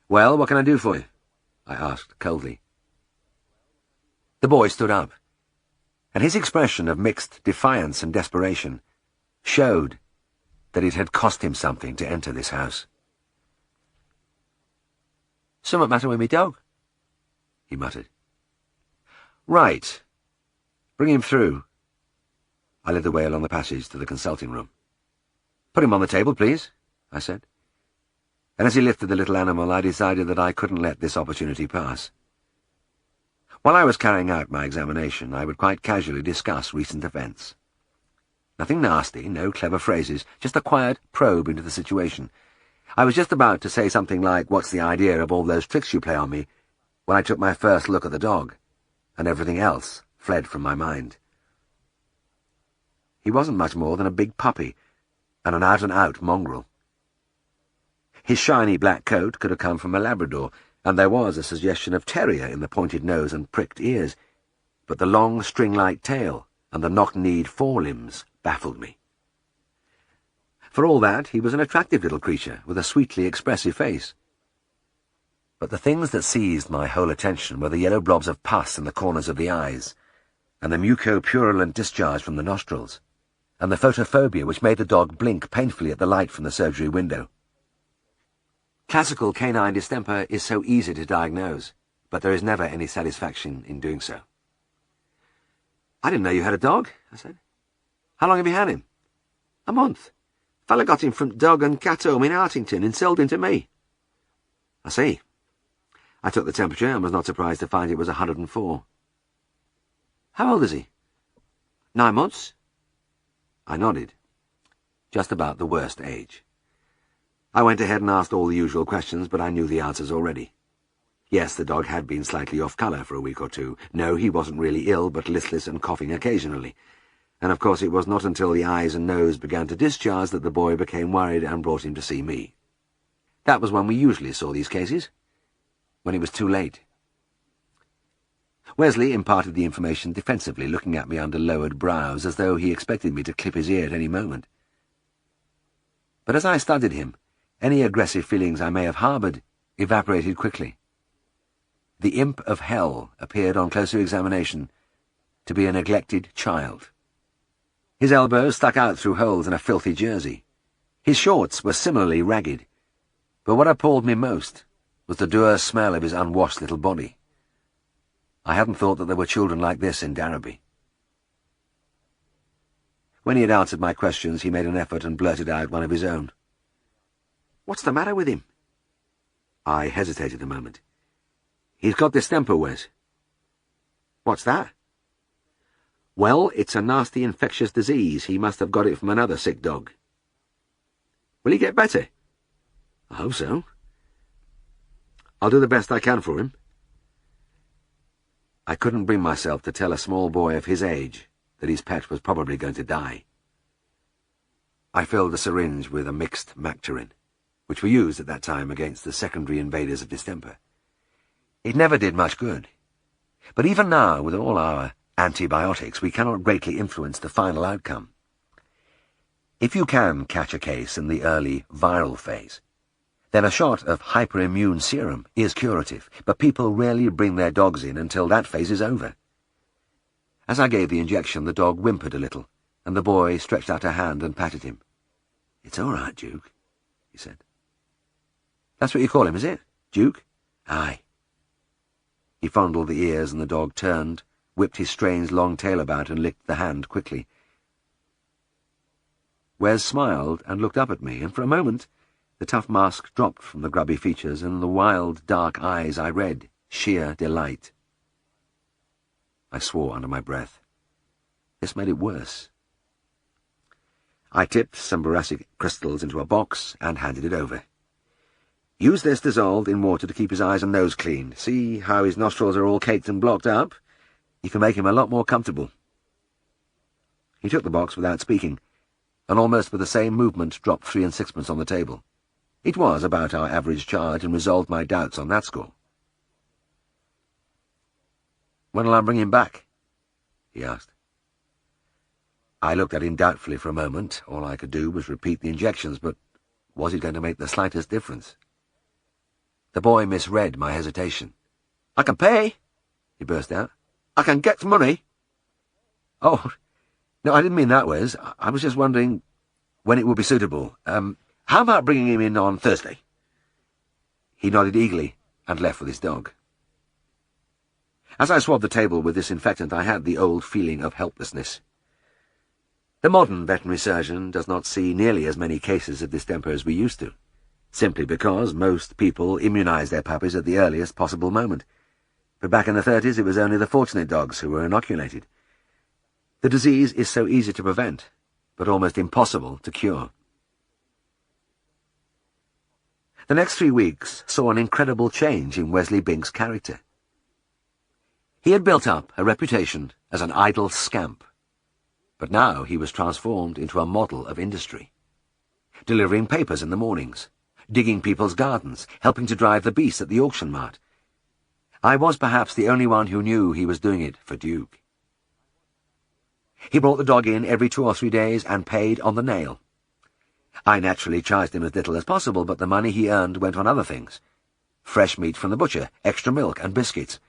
"Well, what can I do for you?" I asked coldly. The boy stood up, and his expression of mixed defiance and desperation showed that it had cost him something to enter this house. "Something matter with me dog?" he muttered. "Right. Bring him through." I led the way along the passage to the consulting room. "Put him on the table, please," I said. And as he lifted the little animal, I decided that I couldn't let this opportunity pass. While I was carrying out my examination, I would quite casually discuss recent events. Nothing nasty, no clever phrases, just a quiet probe into the situation. I was just about to say something like, "What's the idea of all those tricks you play on me?" when I took my first look at the dog, and everything else fled from my mind. He wasn't much more than a big puppy, and an out-and-out mongrel. His shiny black coat could have come from a Labrador, and there was a suggestion of terrier in the pointed nose and pricked ears, but the long string-like tail and the knock-kneed forelimbs baffled me. For all that, he was an attractive little creature with a sweetly expressive face. But the things that seized my whole attention were the yellow blobs of pus in the corners of the eyes, and the muco-purulent discharge from the nostrils, and the photophobia which made the dog blink painfully at the light from the surgery window. Classical canine distemper is so easy to diagnose, but there is never any satisfaction in doing so. "I didn't know you had a dog," I said. "How long have you had him?" "A month. Fella got him from Dog and Cat Home in Artington and sold him to me." "I see." I took the temperature and was not surprised to find it was 104. "How old is he?" 9 months. I nodded. Just about the worst age. I went ahead and asked all the usual questions, but I knew the answers already. Yes, the dog had been slightly off colour for a week or two. No, he wasn't really ill, but listless and coughing occasionally. And of course it was not until the eyes and nose began to discharge that the boy became worried and brought him to see me. That was when we usually saw these cases, when it was too late. Wesley imparted the information defensively, looking at me under lowered brows, as though he expected me to clip his ear at any moment. But as I studied him, any aggressive feelings I may have harboured evaporated quickly. The imp of hell appeared on closer examination to be a neglected child. His elbows stuck out through holes in a filthy jersey. His shorts were similarly ragged, but what appalled me most was the dour smell of his unwashed little body. I hadn't thought that there were children like this in Darrowby. When he had answered my questions, he made an effort and blurted out one of his own. "What's the matter with him?" I hesitated a moment. "He's got distemper, Wes." "What's that?" "Well, it's a nasty infectious disease. He must have got it from another sick dog." "Will he get better?" "I hope so." "I'll do the best I can for him." I couldn't bring myself to tell a small boy of his age that his pet was probably going to die. I filled the syringe with a mixed Mactarin, which we used at that time against the secondary invaders of distemper. It never did much good. But even now, with all our antibiotics, we cannot greatly influence the final outcome. If you can catch a case in the early viral phase, then a shot of hyperimmune serum is curative, but people rarely bring their dogs in until that phase is over. As I gave the injection, the dog whimpered a little, and the boy stretched out a hand and patted him. "It's all right, Duke," he said. "That's what you call him, is it? Duke?" "Aye." He fondled the ears, and the dog turned, whipped his strange long tail about, and licked the hand quickly. Wes smiled and looked up at me, and for a moment the tough mask dropped from the grubby features, and in the wild, dark eyes I read sheer delight. I swore under my breath. This made it worse. I tipped some boracic crystals into a box and handed it over. "Use this dissolved in water to keep his eyes and nose clean. See how his nostrils are all caked and blocked up? You can make him a lot more comfortable." He took the box without speaking, and almost with the same movement dropped 3 and 6pence on the table. It was about our average charge, and resolved my doubts on that score. "When'll I bring him back?" he asked. I looked at him doubtfully for a moment. All I could do was repeat the injections, but was it going to make the slightest difference? The boy misread my hesitation. "I can pay," he burst out. "I can get money." "Oh, no, I didn't mean that, Wes. I was just wondering when it would be suitable. How about bringing him in on Thursday?" He nodded eagerly and left with his dog. As I swabbed the table with disinfectant, I had the old feeling of helplessness. The modern veterinary surgeon does not see nearly as many cases of distemper as we used to, simply because most people immunize their puppies at the earliest possible moment. But back in the 30s, it was only the fortunate dogs who were inoculated. The disease is so easy to prevent, but almost impossible to cure. The next 3 weeks saw an incredible change in Wesley Bink's character. He had built up a reputation as an idle scamp, but now he was transformed into a model of industry, delivering papers in the mornings, digging people's gardens, helping to drive the beasts at the auction mart. I was perhaps the only one who knew he was doing it for Duke. He brought the dog in every 2 or 3 days and paid on the nail. I naturally charged him as little as possible, but the money he earned went on other things. Fresh meat from the butcher, extra milk, and biscuits.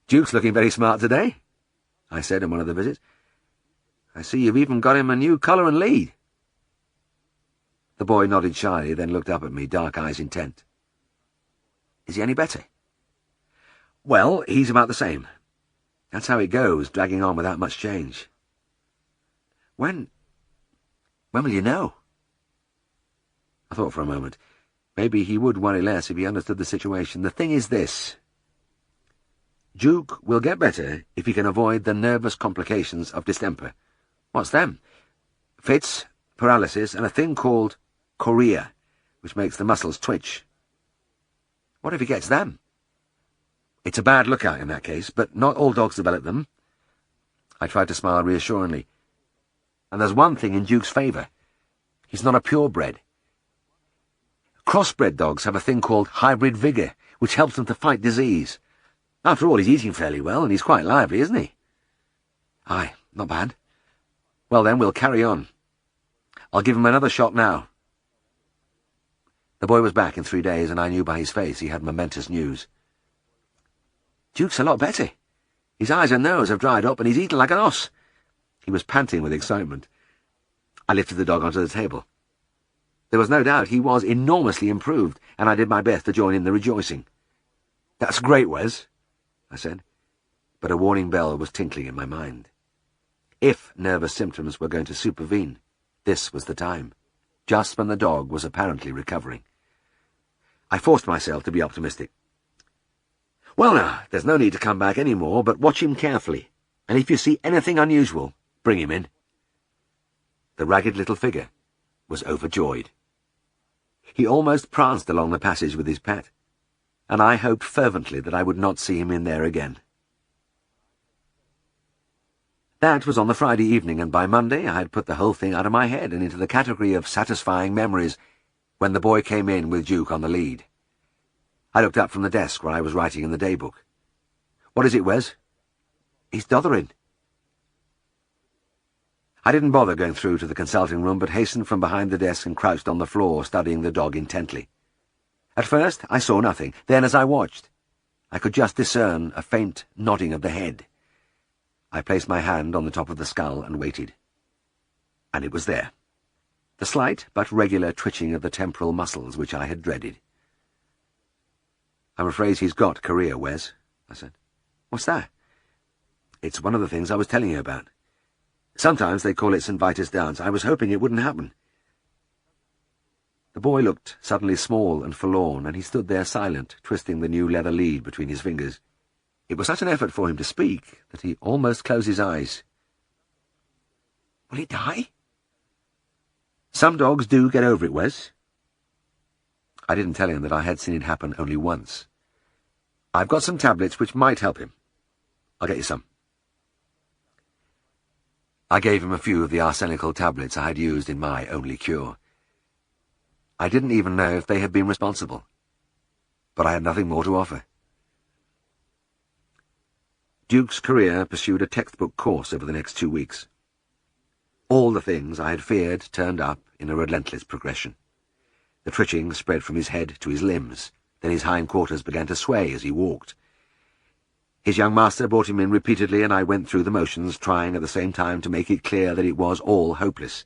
"Duke's looking very smart today," I said on one of the visits. "I see you've even got him a new collar and lead." The boy nodded shyly, then looked up at me, dark eyes intent. "Is he any better?" "Well, he's about the same. That's how it goes, dragging on without much change." When will you know?" I thought for a moment. Maybe he would worry less if he understood the situation. "The thing is this. Duke will get better if he can avoid the nervous complications of distemper." "What's them?" "Fits, paralysis, and a thing called chorea, which makes the muscles twitch." "What if he gets them?" "It's a bad lookout in that case, but not all dogs develop them." I tried to smile reassuringly. "And there's one thing in Duke's favour. He's not a purebred. Crossbred dogs have a thing called hybrid vigour, which helps them to fight disease. After all, he's eating fairly well, and he's quite lively, isn't he?" "Aye, not bad." "Well then, we'll carry on. I'll give him another shot now." The boy was back in 3 days, and I knew by his face he had momentous news. "Duke's a lot better. His eyes and nose have dried up, and he's eating like an oss." He was panting with excitement. I lifted the dog onto the table. There was no doubt he was enormously improved, and I did my best to join in the rejoicing. "That's great, Wes," I said, but a warning bell was tinkling in my mind. If nervous symptoms were going to supervene, this was the time, just when the dog was apparently recovering. I forced myself to be optimistic. "Well now, there's no need to come back any more, but watch him carefully, and if you see anything unusual, bring him in." The ragged little figure was overjoyed. He almost pranced along the passage with his pet, and I hoped fervently that I would not see him in there again. That was on the Friday evening, and by Monday I had put the whole thing out of my head and into the category of satisfying memories when the boy came in with Duke on the lead. I looked up from the desk where I was writing in the daybook. "What is it, Wes?" "He's dothering." I didn't bother going through to the consulting room, but hastened from behind the desk and crouched on the floor, studying the dog intently. At first I saw nothing. Then, as I watched, I could just discern a faint nodding of the head. I placed my hand on the top of the skull and waited. And it was there. The slight but regular twitching of the temporal muscles which I had dreaded. "I'm afraid he's got chorea, Wes," I said. "What's that?" "It's one of the things I was telling you about. Sometimes they call it St. Vitus Downs. I was hoping it wouldn't happen." The boy looked suddenly small and forlorn, and he stood there silent, twisting the new leather lead between his fingers. It was such an effort for him to speak that he almost closed his eyes. "Will he die?" "Some dogs do get over it, Wes." I didn't tell him that I had seen it happen only once. "I've got some tablets which might help him. I'll get you some. I gave him a few of the arsenical tablets I had used in my only cure. I didn't even know if they had been responsible, but I had nothing more to offer. Duke's career pursued a textbook course over the next 2 weeks. All the things I had feared turned up in a relentless progression. The twitching spread from his head to his limbs, then his hindquarters began to sway as he walked. His young master brought him in repeatedly, and I went through the motions, trying at the same time to make it clear that it was all hopeless.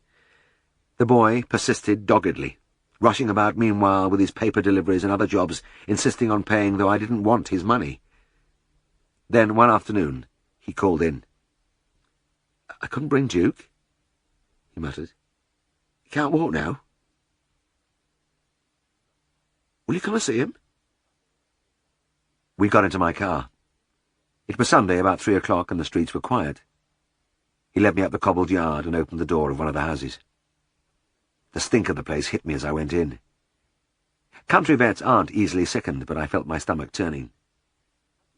The boy persisted doggedly, rushing about meanwhile with his paper deliveries and other jobs, insisting on paying, though I didn't want his money. Then, one afternoon, he called in. "I couldn't bring Duke," he muttered. "He can't walk now. Will you come and see him?" We got into my car. It was Sunday, about 3 o'clock, and the streets were quiet. He led me up the cobbled yard and opened the door of one of the houses. The stink of the place hit me as I went in. Country vets aren't easily sickened, but I felt my stomach turning.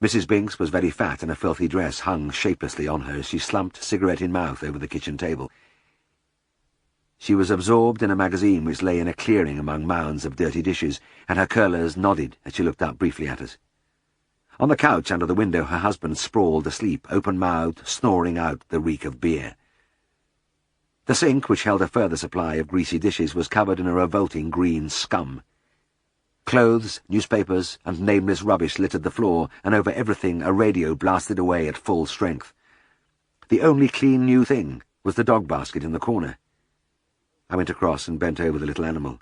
Mrs. Binks was very fat, and a filthy dress hung shapelessly on her as she slumped, cigarette in mouth, over the kitchen table. She was absorbed in a magazine which lay in a clearing among mounds of dirty dishes, and her curlers nodded as she looked up briefly at us. On the couch under the window her husband sprawled asleep, open-mouthed, snoring out the reek of beer. The sink, which held a further supply of greasy dishes, was covered in a revolting green scum. Clothes, newspapers, and nameless rubbish littered the floor, and over everything a radio blasted away at full strength. The only clean new thing was the dog basket in the corner. I went across and bent over the little animal.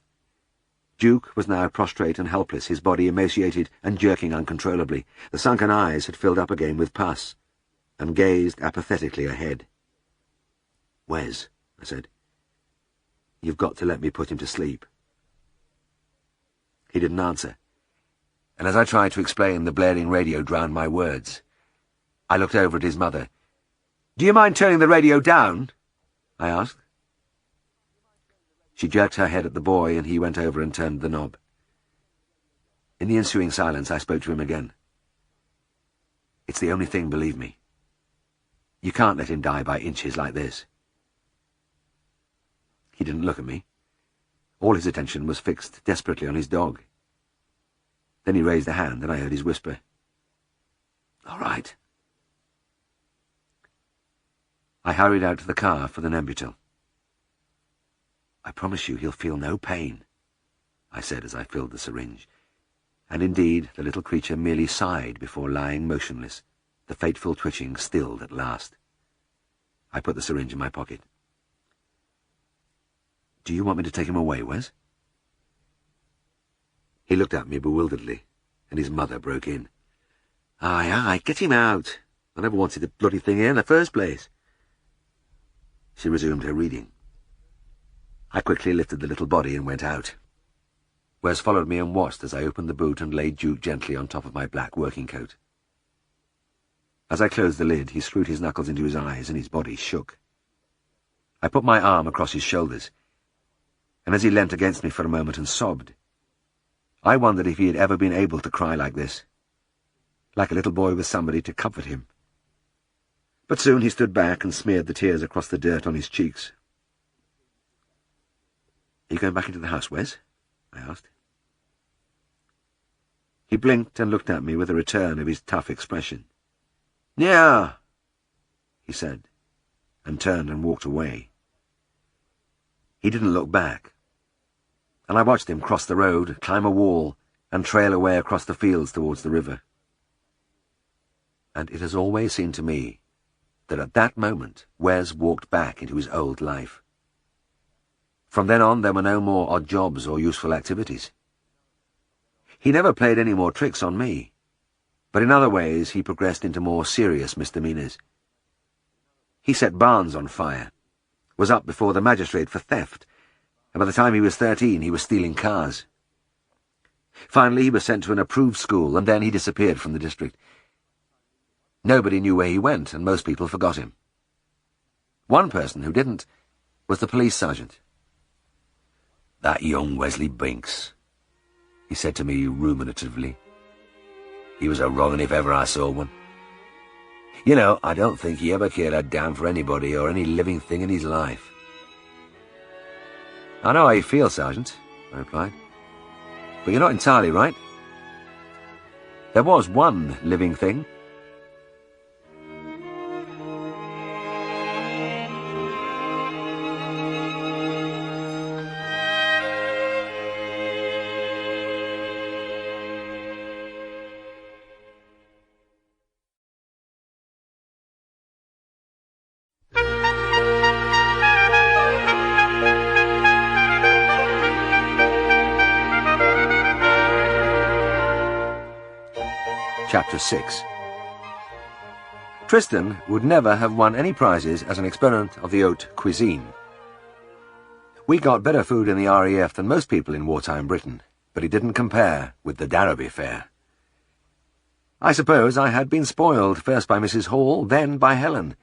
Duke was now prostrate and helpless, his body emaciated and jerking uncontrollably. The sunken eyes had filled up again with pus, and gazed apathetically ahead. "Wes," I said, "you've got to let me put him to sleep." He didn't answer, and as I tried to explain, the blaring radio drowned my words. I looked over at his mother. "Do you mind turning the radio down?" I asked. She jerked her head at the boy, and he went over and turned the knob. In the ensuing silence, I spoke to him again. "It's the only thing, believe me. You can't let him die by inches like this." He didn't look at me. All his attention was fixed desperately on his dog. Then he raised a hand, and I heard his whisper, "All right." I hurried out to the car for the Nembutal. "I promise you he'll feel no pain," I said as I filled the syringe. And indeed, the little creature merely sighed before lying motionless, the fateful twitching stilled at last. I put the syringe in my pocket. "Do you want me to take him away, Wes?" He looked at me bewilderedly, and his mother broke in. Aye, aye, get him out. I never wanted the bloody thing here in the first place." She resumed her reading. I quickly lifted the little body and went out. Wes followed me and watched as I opened the boot and laid Duke gently on top of my black working coat. As I closed the lid, he screwed his knuckles into his eyes and his body shook. I put my arm across his shoulders, and as he leant against me for a moment and sobbed, I wondered if he had ever been able to cry like this, like a little boy with somebody to comfort him. But soon he stood back and smeared the tears across the dirt on his cheeks. "Are you going back into the house, Wes?" I asked. He blinked and looked at me with a return of his tough expression. "Yeah," he said, and turned and walked away. He didn't look back, and I watched him cross the road, climb a wall, and trail away across the fields towards the river. And it has always seemed to me that at that moment Wes walked back into his old life. From then on there were no more odd jobs or useful activities. He never played any more tricks on me, but in other ways he progressed into more serious misdemeanors. He set barns on fire, was up before the magistrate for theft, and by the time he was 13 he was stealing cars. Finally he was sent to an approved school, and then he disappeared from the district. Nobody knew where he went, and most people forgot him. One person who didn't was the police sergeant. "That young Wesley Binks," he said to me ruminatively. "He was a wrong 'un if ever I saw one. You know, I don't think he ever cared a damn for anybody or any living thing in his life. I know how you feel, Sergeant, I replied. But you're not entirely right. There was one living thing. Chapter 6. Tristan would never have won any prizes as an exponent of the haute cuisine. We got better food in the RAF than most people in wartime Britain, but it didn't compare with the Darrowby fare. I suppose I had been spoiled, first by Mrs. Hall, then by Helen.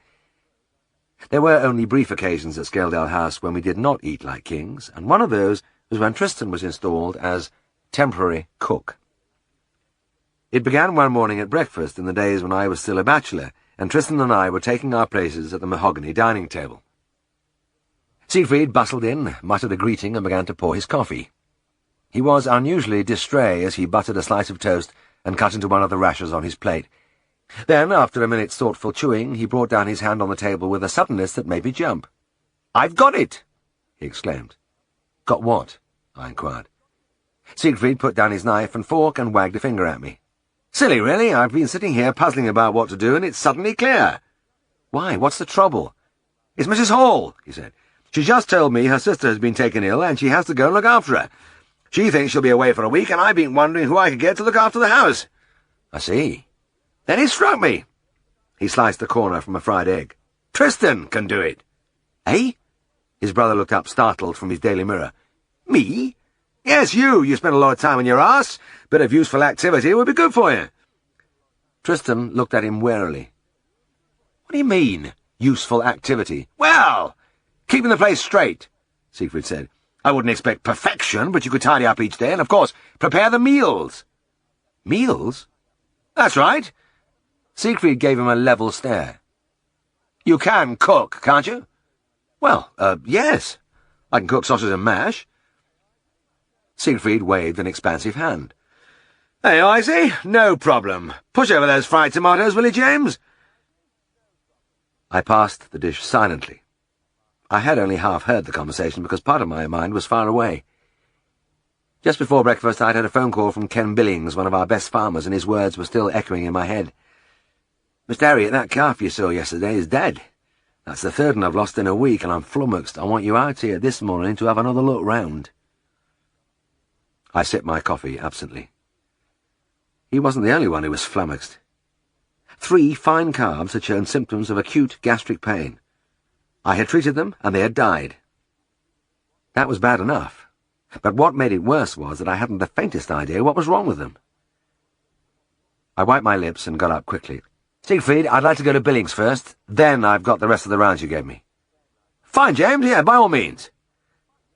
There were only brief occasions at Scaledale House when we did not eat like kings, and one of those was when Tristan was installed as temporary cook. It began one morning at breakfast in the days when I was still a bachelor, and Tristan and I were taking our places at the mahogany dining table. Siegfried bustled in, muttered a greeting, and began to pour his coffee. He was unusually distrait as he buttered a slice of toast and cut into one of the rashers on his plate. Then, after a minute's thoughtful chewing, he brought down his hand on the table with a suddenness that made me jump. "I've got it!" he exclaimed. "Got what?" I inquired. Siegfried put down his knife and fork and wagged a finger at me. "Silly, really. I've been sitting here puzzling about what to do, and it's suddenly clear." "Why, what's the trouble?" "It's Mrs. Hall," he said. "She just told me her sister has been taken ill, and she has to go and look after her. She thinks she'll be away for a week, and I've been wondering who I could get to look after the house." "I see." "Then it struck me." He sliced the corner from a fried egg. "Tristan can do it." "Eh?" His brother looked up startled from his Daily Mirror. "Me?" "Yes, you. You spend a lot of time on your arse. Bit of useful activity would be good for you." Tristan looked at him warily. "What do you mean, useful activity?" "Well, keeping the place straight," Siegfried said. "I wouldn't expect perfection, but you could tidy up each day and, of course, prepare the meals." "Meals?" "That's right." Siegfried gave him a level stare. "You can cook, can't you?" "Well, yes. I can cook sausage and mash." Siegfried waved an expansive hand. "Hey, I see. No problem. Push over those fried tomatoes, will you, James?" I passed the dish silently. I had only half heard the conversation because part of my mind was far away. Just before breakfast I'd had a phone call from Ken Billings, one of our best farmers, and his words were still echoing in my head. "Mr. Herriot, that calf you saw yesterday is dead. That's the third one I've lost in a week, and I'm flummoxed. I want you out here this morning to have another look round." I sipped my coffee absently. He wasn't the only one who was flummoxed. 3 fine calves had shown symptoms of acute gastric pain. I had treated them, and they had died. That was bad enough, but what made it worse was that I hadn't the faintest idea what was wrong with them. I wiped my lips and got up quickly. "Siegfried, I'd like to go to Billings first, then I've got the rest of the rounds you gave me." "Fine, James, yeah, by all means."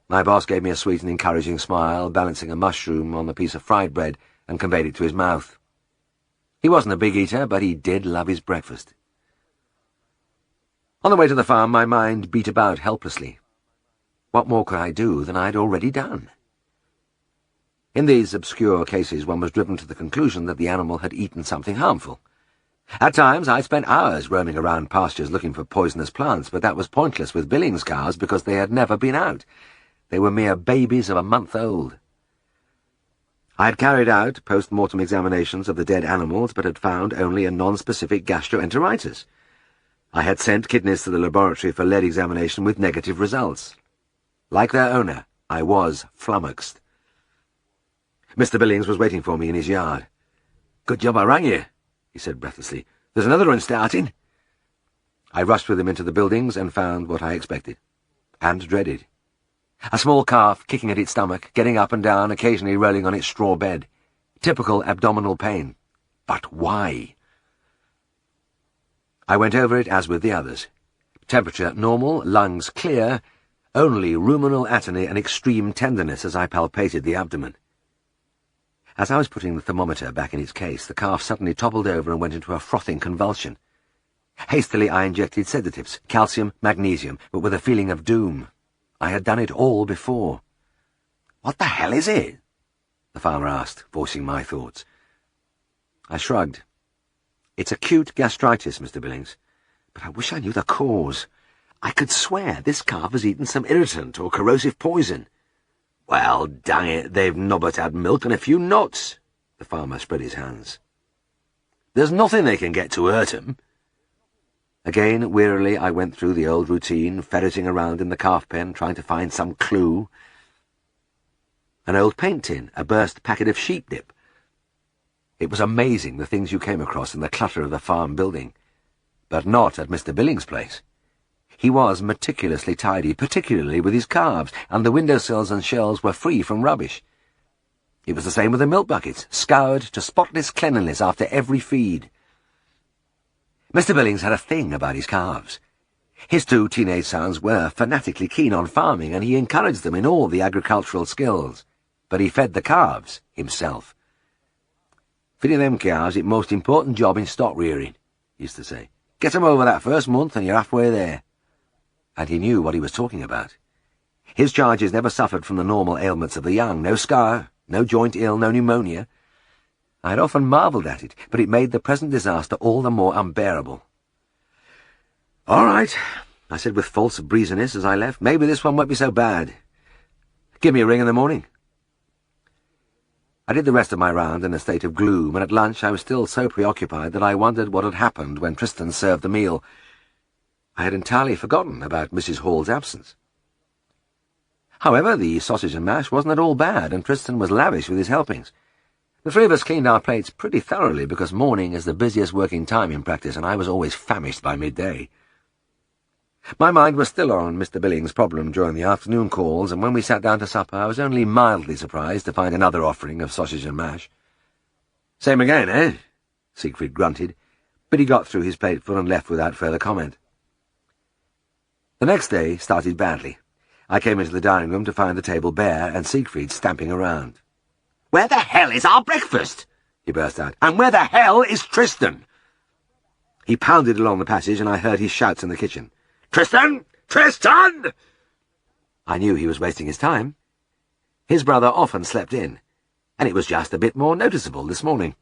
My boss gave me a sweet and encouraging smile, balancing a mushroom on the piece of fried bread, and conveyed it to his mouth. He wasn't a big eater, but he did love his breakfast. On the way to the farm, my mind beat about helplessly. What more could I do than I'd already done? In these obscure cases, one was driven to the conclusion that the animal had eaten something harmful. At times, I spent hours roaming around pastures looking for poisonous plants, but that was pointless with Billings cows because they had never been out. They were mere babies of a month old. I had carried out post-mortem examinations of the dead animals, but had found only a non-specific gastroenteritis. I had sent kidneys to the laboratory for lead examination with negative results. Like their owner, I was flummoxed. Mr. Billings was waiting for me in his yard. "Good job I rang you," he said breathlessly. "There's another one starting." I rushed with him into the buildings and found what I expected, and dreaded. A small calf kicking at its stomach, getting up and down, occasionally rolling on its straw bed. Typical abdominal pain. But why? I went over it as with the others. Temperature normal, lungs clear, only ruminal atony and extreme tenderness as I palpated the abdomen. As I was putting the thermometer back in its case, the calf suddenly toppled over and went into a frothing convulsion. Hastily I injected sedatives, calcium, magnesium, but with a feeling of doom. I had done it all before. "What the hell is it?" the farmer asked, voicing my thoughts. I shrugged. "It's acute gastritis, Mr. Billings, but I wish I knew the cause. I could swear this calf has eaten some irritant or corrosive poison." "Well, dang it, they've nobbut had milk and a few nuts." The farmer spread his hands. "There's nothing they can get to hurt 'em." Again, wearily, I went through the old routine, ferreting around in the calf pen, trying to find some clue. An old paint tin, a burst packet of sheep dip. It was amazing the things you came across in the clutter of the farm building. But not at Mr. Billings' place. He was meticulously tidy, particularly with his calves, and the windowsills and shelves were free from rubbish. It was the same with the milk buckets, scoured to spotless cleanliness after every feed. Mr. Billings had a thing about his calves. His 2 teenage sons were fanatically keen on farming, and he encouraged them in all the agricultural skills. But he fed the calves himself. "Feeding them calves is the most important job in stock rearing," he used to say. "Get 'em over that first month and you're halfway there." And he knew what he was talking about. His charges never suffered from the normal ailments of the young. No scar, no joint ill, no pneumonia. I had often marvelled at it, but it made the present disaster all the more unbearable. "All right," I said with false breeziness as I left. "Maybe this one won't be so bad. Give me a ring in the morning." I did the rest of my round in a state of gloom, and at lunch I was still so preoccupied that I wondered what had happened when Tristan served the meal. I had entirely forgotten about Mrs. Hall's absence. However, the sausage and mash wasn't at all bad, and Tristan was lavish with his helpings. The 3 of us cleaned our plates pretty thoroughly, because morning is the busiest working time in practice, and I was always famished by midday. My mind was still on Mr. Billings' problem during the afternoon calls, and when we sat down to supper I was only mildly surprised to find another offering of sausage and mash. "Same again, eh?" Siegfried grunted, but he got through his plateful and left without further comment. The next day started badly. I came into the dining room to find the table bare and Siegfried stamping around. "Where the hell is our breakfast?" he burst out. "And where the hell is Tristan?" He pounded along the passage, and I heard his shouts in the kitchen. "Tristan! Tristan!" I knew he was wasting his time. His brother often slept in, and it was just a bit more noticeable this morning.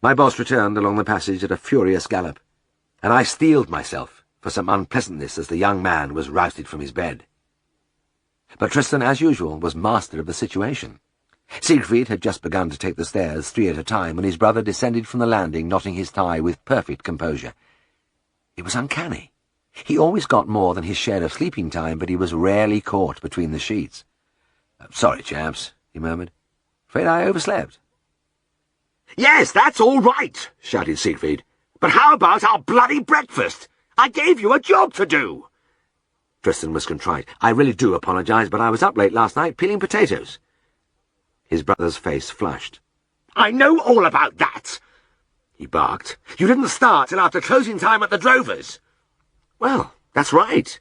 My boss returned along the passage at a furious gallop, and I steeled myself for some unpleasantness as the young man was rousted from his bed. But Tristan, as usual, was master of the situation. Siegfried had just begun to take the stairs 3 at a time when his brother descended from the landing, knotting his tie with perfect composure. It was uncanny. He always got more than his share of sleeping time, but he was rarely caught between the sheets. "Sorry, chaps," he murmured. "Afraid I overslept." "Yes, that's all right," shouted Siegfried. "But how about our bloody breakfast? I gave you a job to do." Tristan was contrite. "I really do apologize, but I was up late last night peeling potatoes." His brother's face flushed. "I know all about that," he barked. "You didn't start till after closing time at the drovers." "Well, that's right."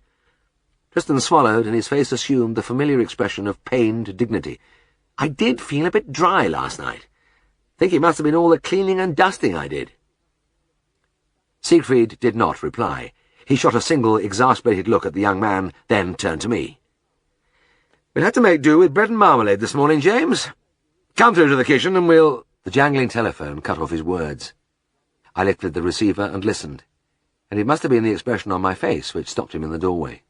Tristan swallowed, and his face assumed the familiar expression of pained dignity. "I did feel a bit dry last night. Think it must have been all the cleaning and dusting I did." Siegfried did not reply. He shot a single exasperated look at the young man, then turned to me. "We'll have to make do with bread and marmalade this morning, James. Come through to the kitchen and we'll—" The jangling telephone cut off his words. I lifted the receiver and listened, and it must have been the expression on my face which stopped him in the doorway.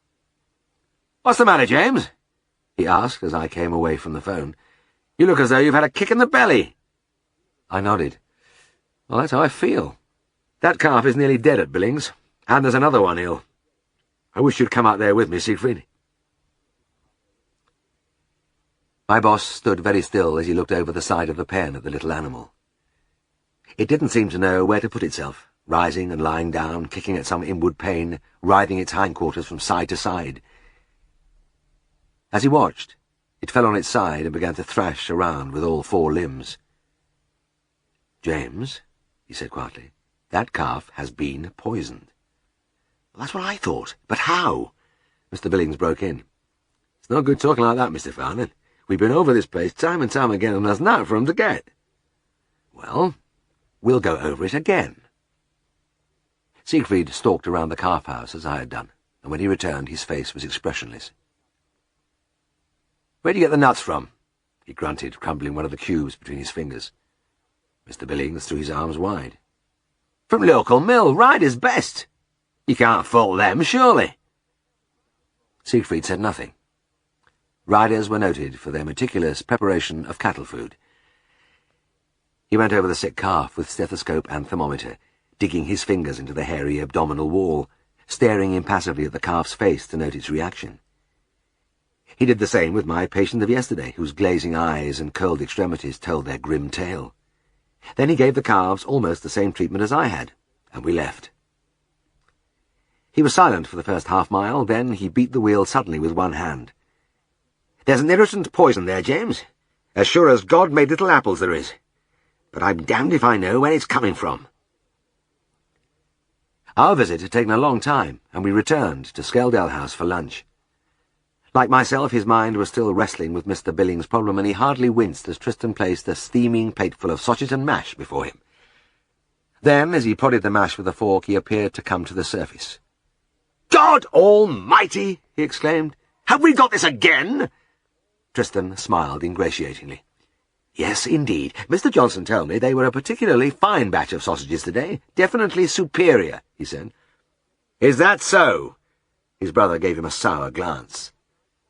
"What's the matter, James?" he asked as I came away from the phone. "You look as though you've had a kick in the belly." I nodded. "Well, that's how I feel. That calf is nearly dead at Billings, and there's another one ill. I wish you'd come out there with me, Siegfried." My boss stood very still as he looked over the side of the pen at the little animal. It didn't seem to know where to put itself, rising and lying down, kicking at some inward pain, writhing its hindquarters from side to side. As he watched, it fell on its side and began to thrash around with all 4 limbs. "James," he said quietly, "that calf has been poisoned." "That's what I thought. But how?" Mr. Billings broke in. "It's no good talking like that, Mr. Farnan. We've been over this place time and time again, and there's nothing for 'em to get." "Well, we'll go over it again." Siegfried stalked around the calf house as I had done, and when he returned his face was expressionless. "Where'd you get the nuts from?" he grunted, crumbling one of the cubes between his fingers. Mr. Billings threw his arms wide. "From local mill, Ryder's best. You can't fault them, surely." Siegfried said nothing. Riders were noted for their meticulous preparation of cattle food. He went over the sick calf with stethoscope and thermometer, digging his fingers into the hairy abdominal wall, staring impassively at the calf's face to note its reaction. He did the same with my patient of yesterday, whose glazing eyes and curled extremities told their grim tale. Then he gave the calves almost the same treatment as I had, and we left. He was silent for the first half-mile, then he beat the wheel suddenly with one hand. "There's an irritant poison there, James. As sure as God made little apples there is. But I'm damned if I know where it's coming from." Our visit had taken a long time, and we returned to Skeldale House for lunch. Like myself, his mind was still wrestling with Mr. Billings' problem, and he hardly winced as Tristan placed a steaming plateful of sausage and mash before him. Then, as he prodded the mash with a fork, he appeared to come to the surface. "God Almighty!" he exclaimed. "Have we got this again?" Tristan smiled ingratiatingly. "Yes, indeed. Mr. Johnson told me they were a particularly fine batch of sausages today. Definitely superior," he said. "Is that so?" His brother gave him a sour glance.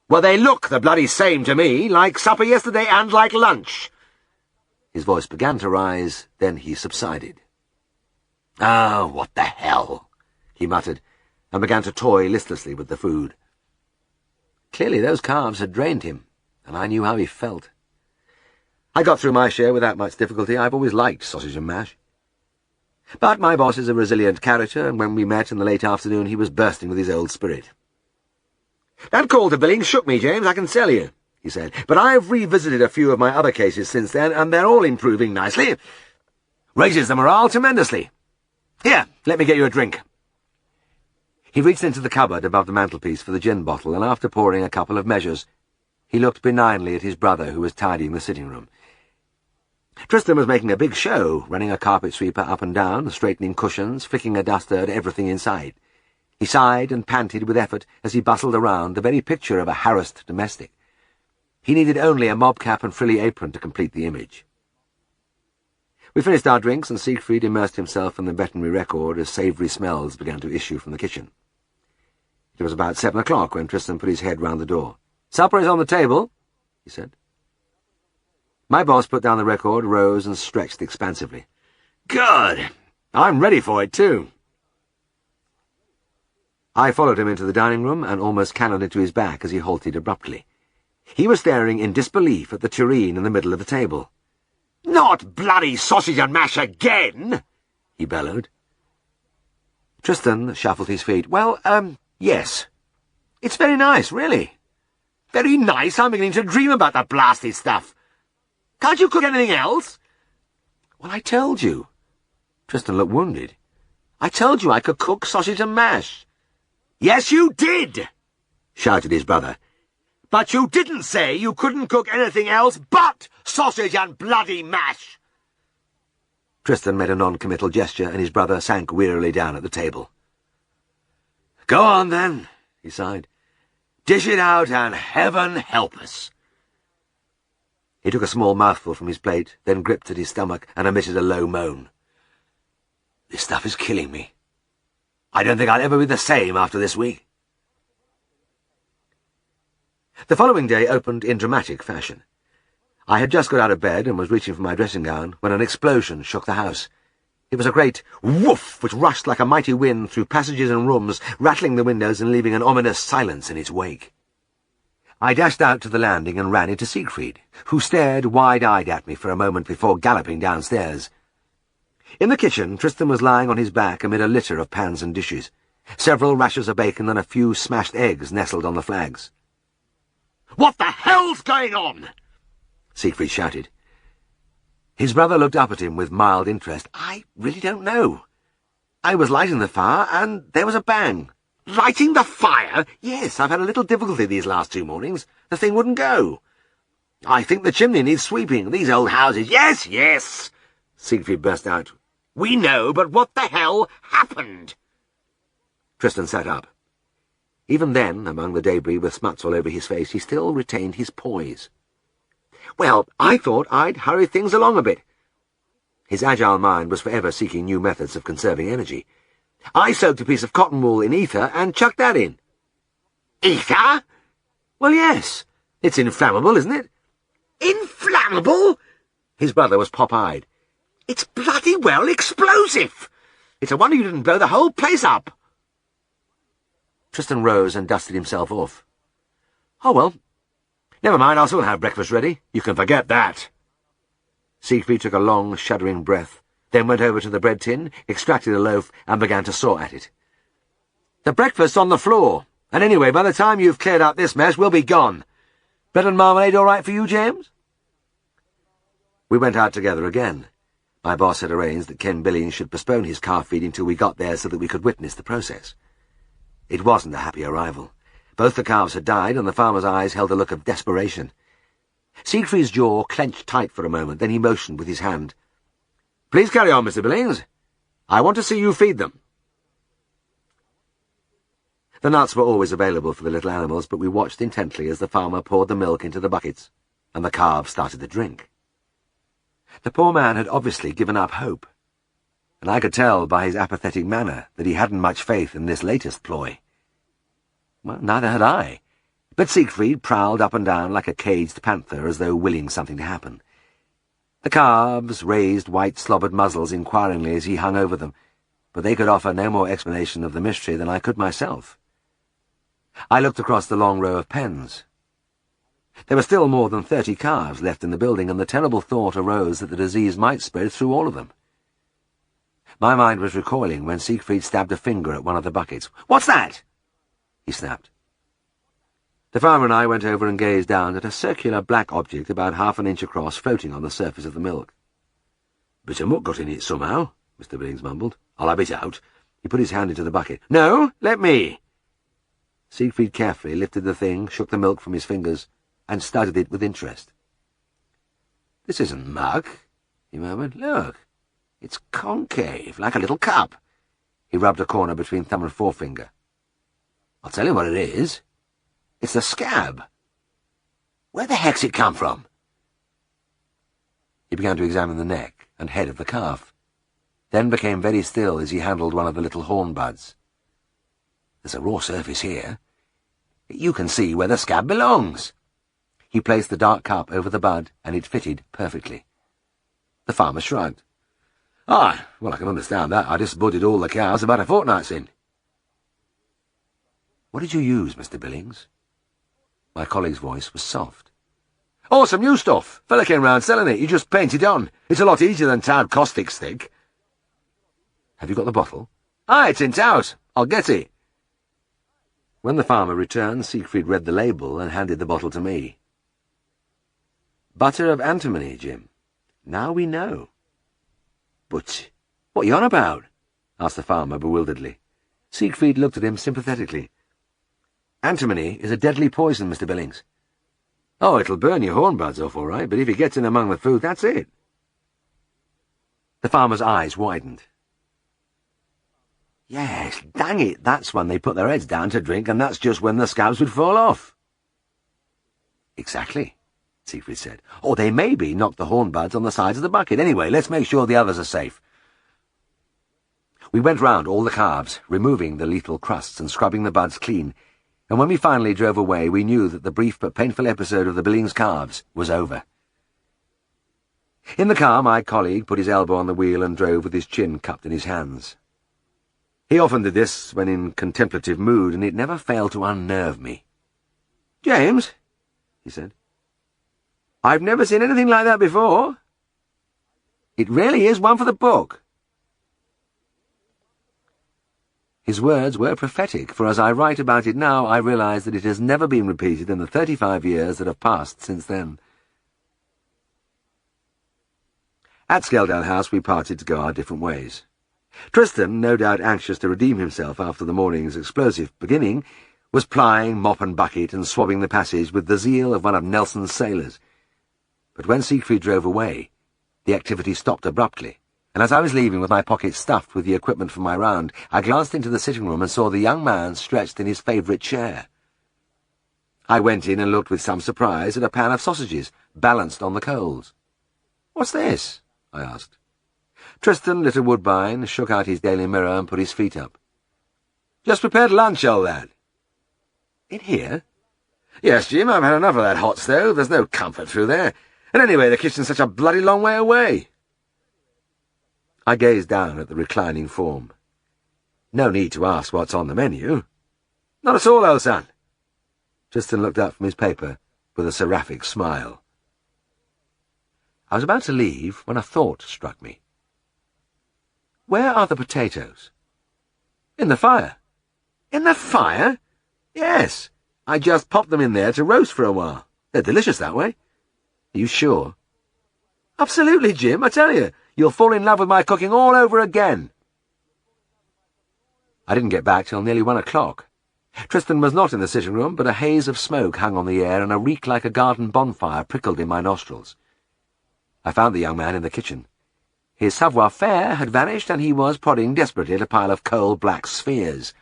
"Well, they look the bloody same to me, like supper yesterday and like lunch." His voice began to rise, then he subsided. "Oh, what the hell," he muttered, and began to toy listlessly with the food. Clearly those calves had drained him, and I knew how he felt. I got through my share without much difficulty. I've always liked sausage and mash. But my boss is a resilient character, and when we met in the late afternoon he was bursting with his old spirit. "That call to Billings shook me, James, I can tell you," he said. "But I've revisited a few of my other cases since then, and they're all improving nicely. Raises the morale tremendously. Here, let me get you a drink." He reached into the cupboard above the mantelpiece for the gin bottle, and after pouring a couple of measures, he looked benignly at his brother, who was tidying the sitting room. Tristan was making a big show, running a carpet sweeper up and down, straightening cushions, flicking a duster at everything inside. He sighed and panted with effort as he bustled around, the very picture of a harassed domestic. He needed only a mob cap and frilly apron to complete the image. We finished our drinks, and Siegfried immersed himself in the veterinary record as savoury smells began to issue from the kitchen. It was about 7 o'clock when Tristan put his head round the door. "Supper is on the table," he said. My boss put down the record, rose, and stretched expansively. "Good! I'm ready for it, too." I followed him into the dining room and almost cannoned into his back as he halted abruptly. He was staring in disbelief at the tureen in the middle of the table. "Not bloody sausage and mash again!" he bellowed. Tristan shuffled his feet. "Well, yes. It's very nice, really." "Very nice? I'm beginning to dream about that blasted stuff. Can't you cook anything else?" "Well, I told you." Tristan looked wounded. "I told you I could cook sausage and mash." "Yes, you did!" shouted his brother. "But you didn't say you couldn't cook anything else but sausage and bloody mash!" Tristan made a non-committal gesture, and his brother sank wearily down at the table. "Go on, then," he sighed. "Dish it out, and heaven help us." He took a small mouthful from his plate, then gripped at his stomach and emitted a low moan. "This stuff is killing me. I don't think I'll ever be the same after this week." The following day opened in dramatic fashion. I had just got out of bed and was reaching for my dressing gown when an explosion shook the house. It was a great woof which rushed like a mighty wind through passages and rooms, rattling the windows and leaving an ominous silence in its wake. I dashed out to the landing and ran into Siegfried, who stared wide-eyed at me for a moment before galloping downstairs. In the kitchen, Tristan was lying on his back amid a litter of pans and dishes. Several rashers of bacon and a few smashed eggs nestled on the flags. "What the hell's going on?" Siegfried shouted. His brother looked up at him with mild interest. "I really don't know. I was lighting the fire, and there was a bang." "Lighting the fire?" "Yes, I've had a little difficulty these last 2 mornings. The thing wouldn't go. I think the chimney needs sweeping. These old houses—" "Yes, yes!" Siegfried burst out. "We know, but what the hell happened?" Tristan sat up. Even then, among the debris with smuts all over his face, he still retained his poise. "Well, I thought I'd hurry things along a bit." His agile mind was forever seeking new methods of conserving energy. "I soaked a piece of cotton wool in ether and chucked that in." "Ether?" "Well, yes. It's inflammable, isn't it?" "Inflammable?" His brother was pop-eyed. "It's bloody well explosive. It's a wonder you didn't blow the whole place up." Tristan rose and dusted himself off. "Oh, well, never mind, I'll soon have breakfast ready. You can forget that." Siegfried took a long, shuddering breath, then went over to the bread tin, extracted a loaf, and began to saw at it. "The breakfast's on the floor, and anyway, by the time you've cleared out this mess, we'll be gone. Bread and marmalade all right for you, James?" We went out together again. My boss had arranged that Ken Billings should postpone his calf feeding till we got there so that we could witness the process. It wasn't a happy arrival. Both the calves had died, and the farmer's eyes held a look of desperation. Siegfried's jaw clenched tight for a moment, then he motioned with his hand. "Please carry on, Mr. Billings. I want to see you feed them." The nuts were always available for the little animals, but we watched intently as the farmer poured the milk into the buckets, and the calves started to drink. The poor man had obviously given up hope, and I could tell by his apathetic manner that he hadn't much faith in this latest ploy. Well, neither had I, but Siegfried prowled up and down like a caged panther as though willing something to happen. The calves raised white slobbered muzzles inquiringly as he hung over them, but they could offer no more explanation of the mystery than I could myself. I looked across the long row of pens. There were still more than 30 calves left in the building, and the terrible thought arose that the disease might spread through all of them. My mind was recoiling when Siegfried stabbed a finger at one of the buckets. "What's that?" he snapped. The farmer and I went over and gazed down at a circular black object about half an inch across floating on the surface of the milk. "Bit of muck got in it somehow," Mr. Billings mumbled. "I'll have it out." He put his hand into the bucket. "No, let me." Siegfried carefully lifted the thing, shook the milk from his fingers, and studied it with interest. "This isn't muck," he murmured. "Look, it's concave, like a little cup." He rubbed a corner between thumb and forefinger. "I'll tell you what it is. It's the scab. Where the heck's it come from?" He began to examine the neck and head of the calf, then became very still as he handled one of the little horn buds. "There's a raw surface here. You can see where the scab belongs." He placed the dark cup over the bud, and it fitted perfectly. The farmer shrugged. "Ah, well, I can understand that. I just budded all the calves about a fortnight since." "What did you use, Mr. Billings?" My colleague's voice was soft. "Oh, some new stuff. Fella came round selling it. You just paint it on. It's a lot easier than tarred caustic stick." "Have you got the bottle?" "Aye, it's in out. I'll get it." When the farmer returned, Siegfried read the label and handed the bottle to me. "Butter of antimony, Jim. Now we know." "But what are you on about?" asked the farmer bewilderedly. Siegfried looked at him sympathetically. "Antimony is a deadly poison, Mr. Billings. Oh, it'll burn your horn buds off all right, but if it gets in among the food, that's it." The farmer's eyes widened. "Yes, dang it, that's when they put their heads down to drink, and that's just when the scabs would fall off." "Exactly," Siegfried said. "Or they maybe knocked the horn buds on the sides of the bucket. Anyway, let's make sure the others are safe." We went round all the calves, removing the lethal crusts and scrubbing the buds clean, and when we finally drove away, we knew that the brief but painful episode of the Billings calves was over. In the car, my colleague put his elbow on the wheel and drove with his chin cupped in his hands. He often did this when in contemplative mood, and it never failed to unnerve me. "James," he said, "I've never seen anything like that before. It really is one for the book." His words were prophetic, for as I write about it now, I realize that it has never been repeated in the 35 years that have passed since then. At Skeldale House we parted to go our different ways. Tristan, no doubt anxious to redeem himself after the morning's explosive beginning, was plying mop and bucket and swabbing the passage with the zeal of one of Nelson's sailors. But when Siegfried drove away, the activity stopped abruptly, and as I was leaving with my pockets stuffed with the equipment for my round, I glanced into the sitting room and saw the young man stretched in his favourite chair. I went in and looked with some surprise at a pan of sausages balanced on the coals. "What's this?" I asked. Tristan lit a woodbine, shook out his Daily Mirror and put his feet up. "Just prepared lunch, old lad." "In here?" "Yes, Jim, I've had enough of that hot stove. There's no comfort through there. And anyway, the kitchen's such a bloody long way away." I gazed down at the reclining form. "No need to ask what's on the menu." "Not at all, old son." Tristan looked up from his paper with a seraphic smile. I was about to leave when a thought struck me. "Where are the potatoes?" "In the fire." "In the fire?" "Yes. I just popped them in there to roast for a while. They're delicious that way." "Are you sure?" "Absolutely, Jim. I tell you, you'll fall in love with my cooking all over again." I didn't get back till nearly 1 o'clock. Tristan was not in the sitting room, but a haze of smoke hung on the air and a reek like a garden bonfire prickled in my nostrils. I found the young man in the kitchen. His savoir-faire had vanished, and he was prodding desperately at a pile of coal-black spheres.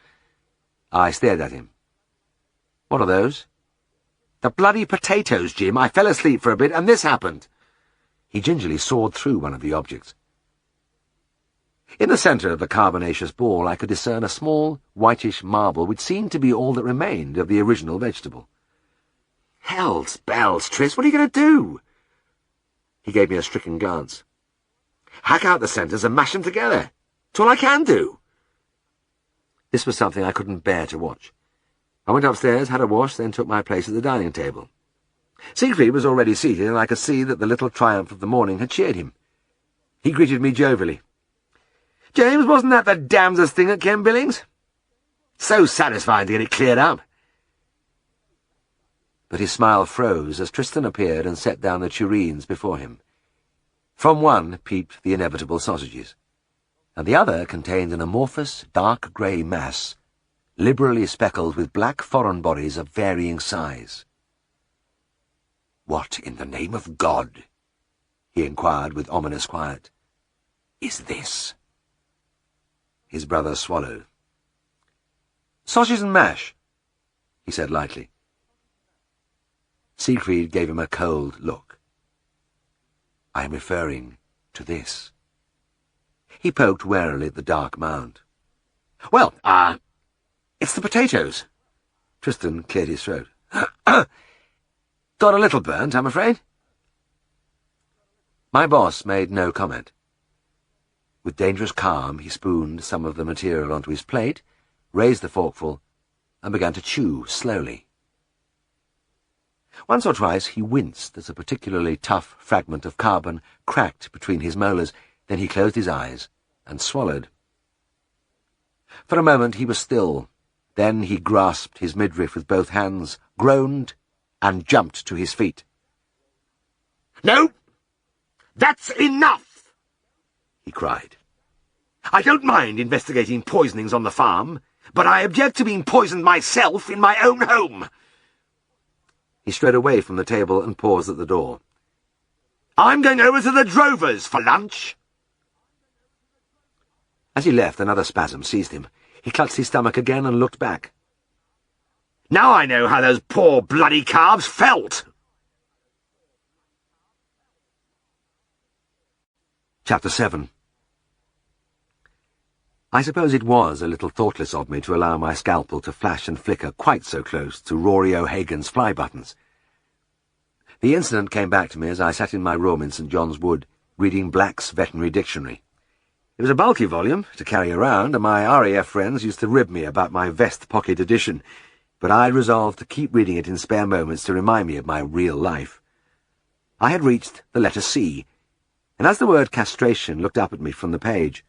I stared at him. "What are those?" "The bloody potatoes, Jim. I fell asleep for a bit, and this happened." He gingerly sawed through one of the objects. In the centre of the carbonaceous ball I could discern a small, whitish marble which seemed to be all that remained of the original vegetable. "Hell's bells, Tris, what are you going to do?" He gave me a stricken glance. "Hack out the centres and mash them together. It's all I can do." This was something I couldn't bear to watch. I went upstairs, had a wash, then took my place at the dining table. Siegfried was already seated, and I could see that the little triumph of the morning had cheered him. He greeted me jovially. "James, wasn't that the damnedest thing at Ken Billings? So satisfying to get it cleared up." But his smile froze as Tristan appeared and set down the tureens before him. From one peeped the inevitable sausages, and the other contained an amorphous, dark grey mass, liberally speckled with black foreign bodies of varying size. "What in the name of God," he inquired with ominous quiet, "is this?" His brother swallowed. "Sausage and mash," he said lightly. Siegfried gave him a cold look. "I am referring to this." He poked warily at the dark mound. "Well, it's the potatoes." Tristan cleared his throat. "Got a little burnt, I'm afraid." My boss made no comment. With dangerous calm, he spooned some of the material onto his plate, raised the forkful, and began to chew slowly. Once or twice he winced as a particularly tough fragment of carbon cracked between his molars, then he closed his eyes and swallowed. For a moment he was still. Then he grasped his midriff with both hands, groaned, and jumped to his feet. "No! That's enough!" he cried. "I don't mind investigating poisonings on the farm, but I object to being poisoned myself in my own home." He strode away from the table and paused at the door. "I'm going over to the drovers for lunch." As he left, another spasm seized him. He clutched his stomach again and looked back. "Now I know how those poor bloody calves felt!" Chapter 7. I suppose it was a little thoughtless of me to allow my scalpel to flash and flicker quite so close to Rory O'Hagan's fly buttons. The incident came back to me as I sat in my room in St. John's Wood, reading Black's Veterinary Dictionary. It was a bulky volume to carry around, and my RAF friends used to rib me about my vest pocket edition, but I resolved to keep reading it in spare moments to remind me of my real life. I had reached the letter C, and as the word castration looked up at me from the page,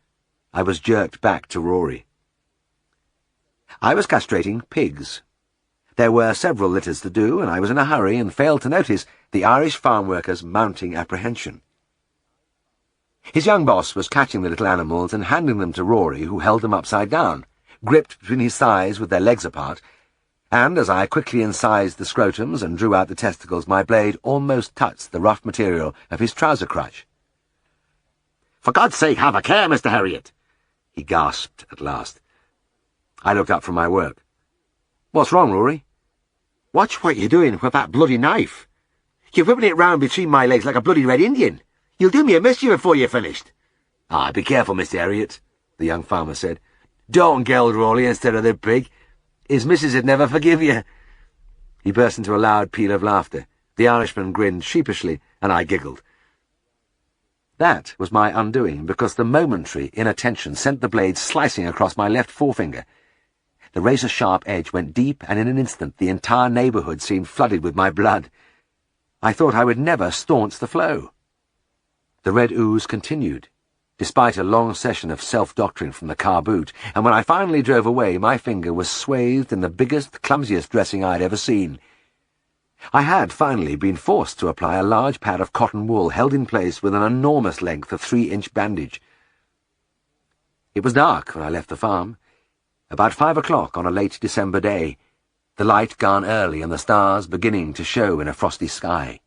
I was jerked back to Rory. I was castrating pigs. There were several litters to do, and I was in a hurry and failed to notice the Irish farm worker's mounting apprehension. His young boss was catching the little animals and handing them to Rory, who held them upside down, gripped between his thighs with their legs apart, and as I quickly incised the scrotums and drew out the testicles, my blade almost touched the rough material of his trouser crutch. "For God's sake, have a care, Mr. Herriot," he gasped at last. I looked up from my work. "What's wrong, Rory?" "Watch what you're doing with that bloody knife. You're whipping it round between my legs like a bloody Red Indian. You'll do me a mischief before you're finished." "Ah, be careful, Mr. Herriot," the young farmer said. "Don't geld Rory instead of the pig. His missus would never forgive you." He burst into a loud peal of laughter. The Irishman grinned sheepishly, and I giggled. That was my undoing, because the momentary inattention sent the blade slicing across my left forefinger. The razor-sharp edge went deep, and in an instant the entire neighbourhood seemed flooded with my blood. I thought I would never staunch the flow. The red ooze continued, despite a long session of self-doctoring from the car boot, and when I finally drove away, my finger was swathed in the biggest, clumsiest dressing I had ever seen. I had finally been forced to apply a large pad of cotton wool held in place with an enormous length of 3-inch bandage. It was dark when I left the farm, about 5 o'clock on a late December day, the light gone early and the stars beginning to show in a frosty sky.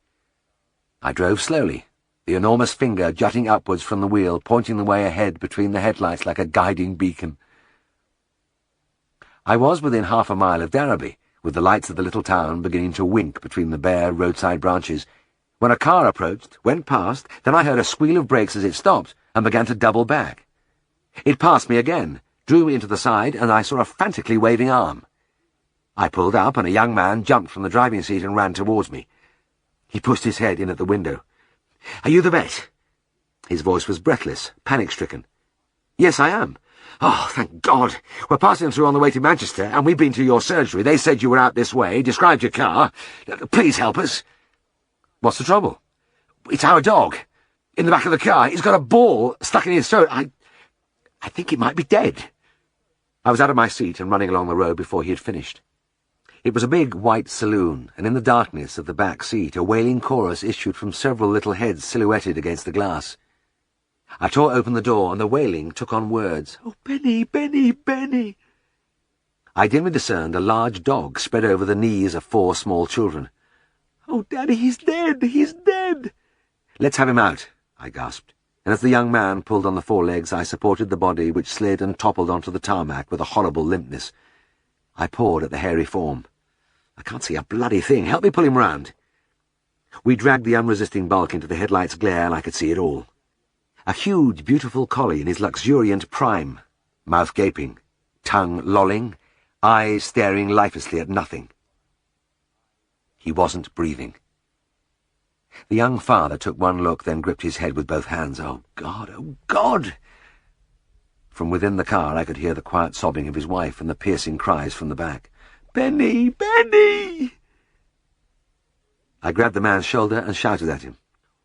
I drove slowly, the enormous finger jutting upwards from the wheel, pointing the way ahead between the headlights like a guiding beacon. I was within half a mile of Darrowby, with the lights of the little town beginning to wink between the bare roadside branches, when a car approached, went past, then I heard a squeal of brakes as it stopped, and began to double back. It passed me again, drew me into the side, and I saw a frantically waving arm. I pulled up, and a young man jumped from the driving seat and ran towards me. He pushed his head in at the window. "Are you the vet?" His voice was breathless, panic-stricken. "Yes, I am." "Oh, thank God. We're passing through on the way to Manchester, and we've been to your surgery. They said you were out this way, described your car. Please help us." "What's the trouble?" "It's our dog. In the back of the car. He's got a ball stuck in his throat. I think he might be dead." I was out of my seat and running along the road before he had finished. It was a big white saloon, and in the darkness of the back seat a wailing chorus issued from several little heads silhouetted against the glass. I tore open the door, and the wailing took on words. "Oh, Benny, Benny, Benny!" I dimly discerned a large dog spread over the knees of 4 small children. "Oh, Daddy, he's dead! He's dead!" "Let's have him out," I gasped, and as the young man pulled on the forelegs, I supported the body, which slid and toppled onto the tarmac with a horrible limpness. I pawed at the hairy form. "I can't see a bloody thing. Help me pull him round." We dragged the unresisting bulk into the headlight's glare, and I could see it all. A huge, beautiful collie in his luxuriant prime, mouth gaping, tongue lolling, eyes staring lifelessly at nothing. He wasn't breathing. The young father took one look, then gripped his head with both hands. "Oh, God! Oh, God!" From within the car I could hear the quiet sobbing of his wife and the piercing cries from the back. "Benny! Benny!" I grabbed the man's shoulder and shouted at him.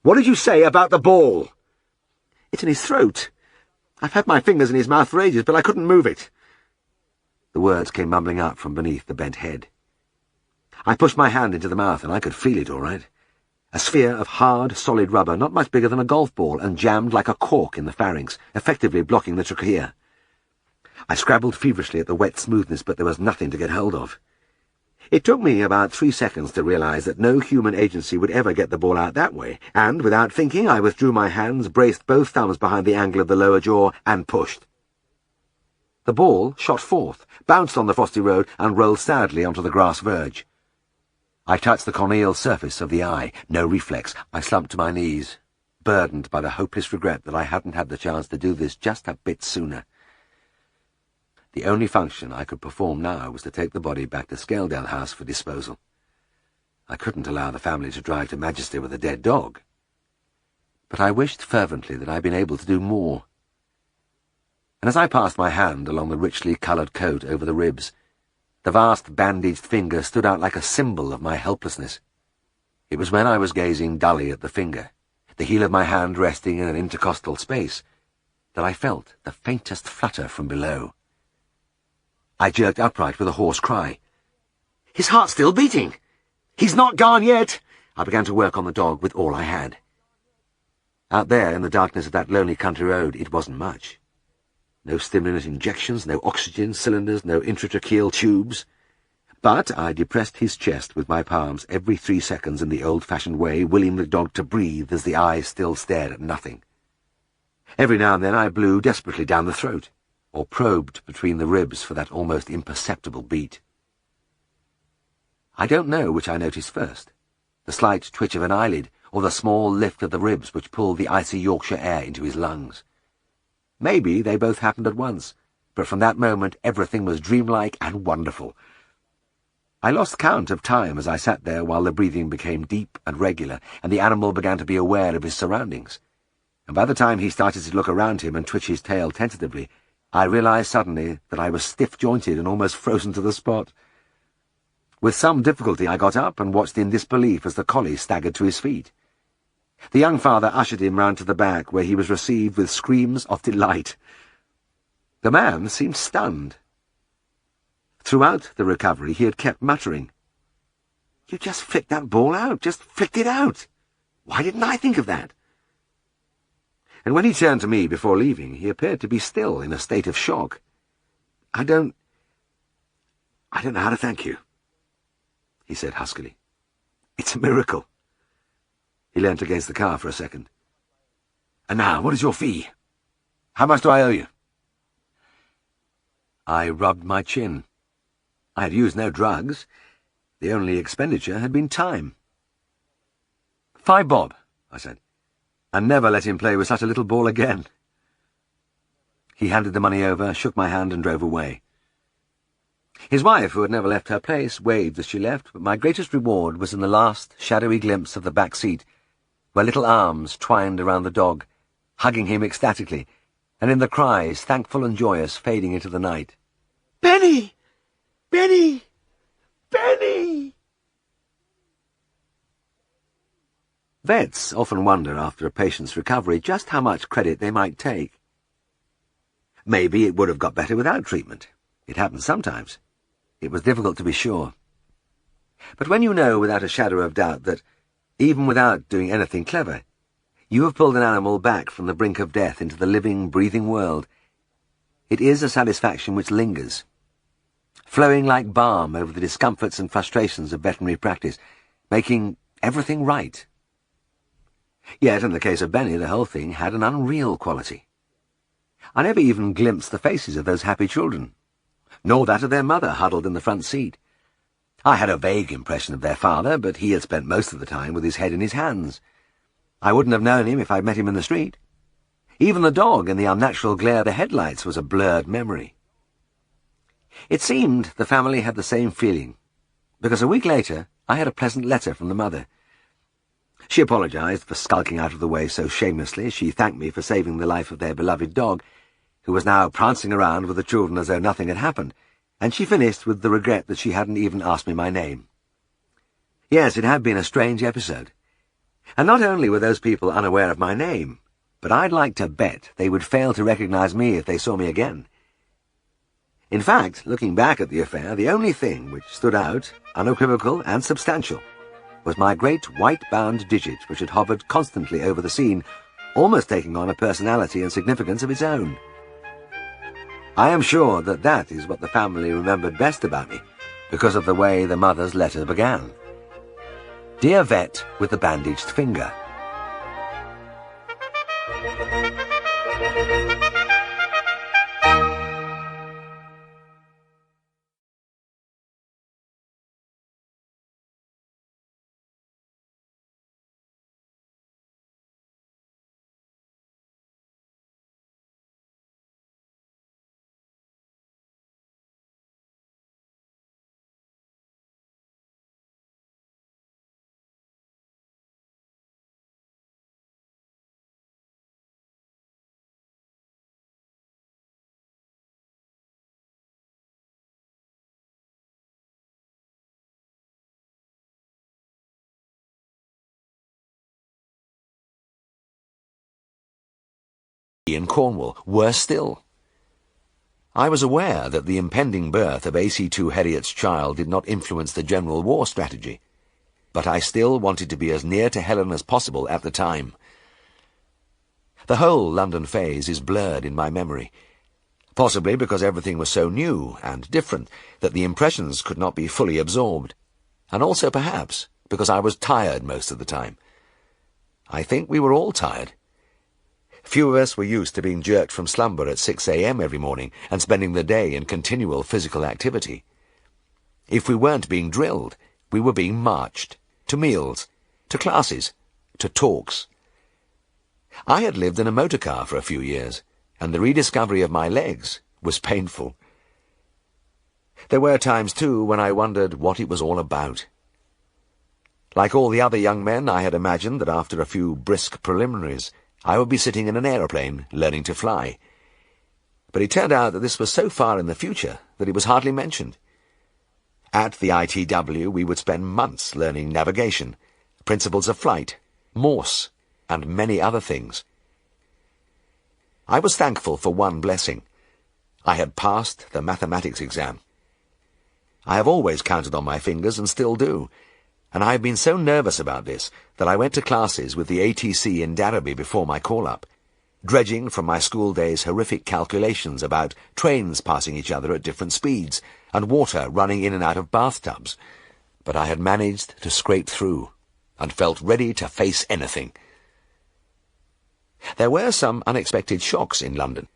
"What did you say about the ball?" "It's in his throat. I've had my fingers in his mouth for ages, but I couldn't move it." The words came mumbling out from beneath the bent head. I pushed my hand into the mouth, and I could feel it all right. A sphere of hard, solid rubber, not much bigger than a golf ball, and jammed like a cork in the pharynx, effectively blocking the trachea. I scrabbled feverishly at the wet smoothness, but there was nothing to get hold of. It took me about 3 seconds to realize that no human agency would ever get the ball out that way, and, without thinking, I withdrew my hands, braced both thumbs behind the angle of the lower jaw, and pushed. The ball shot forth, bounced on the frosty road, and rolled sadly onto the grass verge. I touched the corneal surface of the eye. No reflex. I slumped to my knees, burdened by the hopeless regret that I hadn't had the chance to do this just a bit sooner. The only function I could perform now was to take the body back to Scaledale House for disposal. I couldn't allow the family to drive to Manchester with a dead dog. But I wished fervently that I'd been able to do more. And as I passed my hand along the richly coloured coat over the ribs, the vast bandaged finger stood out like a symbol of my helplessness. It was when I was gazing dully at the finger, the heel of my hand resting in an intercostal space, that I felt the faintest flutter from below. I jerked upright with a hoarse cry. "His heart's still beating! He's not gone yet!" I began to work on the dog with all I had. Out there in the darkness of that lonely country road, it wasn't much. No stimulant injections, no oxygen cylinders, no intratracheal tubes. But I depressed his chest with my palms every 3 seconds in the old-fashioned way, willing the dog to breathe as the eyes still stared at nothing. Every now and then I blew desperately down the throat, or probed between the ribs for that almost imperceptible beat. I don't know which I noticed first, the slight twitch of an eyelid or the small lift of the ribs which pulled the icy Yorkshire air into his lungs. Maybe they both happened at once, but from that moment everything was dreamlike and wonderful. I lost count of time as I sat there while the breathing became deep and regular, and the animal began to be aware of his surroundings. And by the time he started to look around him and twitch his tail tentatively, I realized suddenly that I was stiff-jointed and almost frozen to the spot. With some difficulty I got up and watched in disbelief as the collie staggered to his feet. The young father ushered him round to the back, where he was received with screams of delight. The man seemed stunned. Throughout the recovery he had kept muttering, "You just flicked that ball out, just flicked it out. Why didn't I think of that?" And when he turned to me before leaving, he appeared to be still in a state of shock. I don't know how to thank you," he said huskily. "It's a miracle." He leant against the car for a second. "And now, what is your fee? How much do I owe you?" I rubbed my chin. I had used no drugs. The only expenditure had been time. "5 bob," I said, "and never let him play with such a little ball again." He handed the money over, shook my hand, and drove away. His wife, who had never left her place, waved as she left, but my greatest reward was in the last shadowy glimpse of the back seat, where little arms twined around the dog, hugging him ecstatically, and in the cries, thankful and joyous, fading into the night. "Benny! Benny! Benny!" Vets often wonder after a patient's recovery just how much credit they might take. Maybe it would have got better without treatment. It happens sometimes. It was difficult to be sure. But when you know without a shadow of doubt that, even without doing anything clever, you have pulled an animal back from the brink of death into the living, breathing world, it is a satisfaction which lingers, flowing like balm over the discomforts and frustrations of veterinary practice, making everything right. Yet, in the case of Benny, the whole thing had an unreal quality. I never even glimpsed the faces of those happy children, nor that of their mother huddled in the front seat. I had a vague impression of their father, but he had spent most of the time with his head in his hands. I wouldn't have known him if I'd met him in the street. Even the dog in the unnatural glare of the headlights was a blurred memory. It seemed the family had the same feeling, because a week later I had a pleasant letter from the mother. She apologized for skulking out of the way so shamelessly. She thanked me for saving the life of their beloved dog, who was now prancing around with the children as though nothing had happened, and she finished with the regret that she hadn't even asked me my name. Yes, it had been a strange episode. And not only were those people unaware of my name, but I'd like to bet they would fail to recognize me if they saw me again. In fact, looking back at the affair, the only thing which stood out, unequivocal and substantial, was my great white-bound digit which had hovered constantly over the scene, almost taking on a personality and significance of its own. I am sure that that is what the family remembered best about me, because of the way the mother's letter began. "Dear Vet with the bandaged finger." In Cornwall, worse still. I was aware that the impending birth of AC2 Herriot's child did not influence the general war strategy, but I still wanted to be as near to Helen as possible at the time. The whole London phase is blurred in my memory, possibly because everything was so new and different that the impressions could not be fully absorbed, and also perhaps because I was tired most of the time. I think we were all tired. Few of us were used to being jerked from slumber at 6 a.m. every morning and spending the day in continual physical activity. If we weren't being drilled, we were being marched, to meals, to classes, to talks. I had lived in a motor car for a few years, and the rediscovery of my legs was painful. There were times, too, when I wondered what it was all about. Like all the other young men, I had imagined that after a few brisk preliminaries, I would be sitting in an aeroplane, learning to fly. But it turned out that this was so far in the future that it was hardly mentioned. At the ITW, we would spend months learning navigation, principles of flight, Morse, and many other things. I was thankful for one blessing. I had passed the mathematics exam. I have always counted on my fingers and still do, and I have been so nervous about this that I went to classes with the ATC in Darrowby before my call-up, dredging from my school days horrific calculations about trains passing each other at different speeds and water running in and out of bathtubs. But I had managed to scrape through and felt ready to face anything. There were some unexpected shocks in London.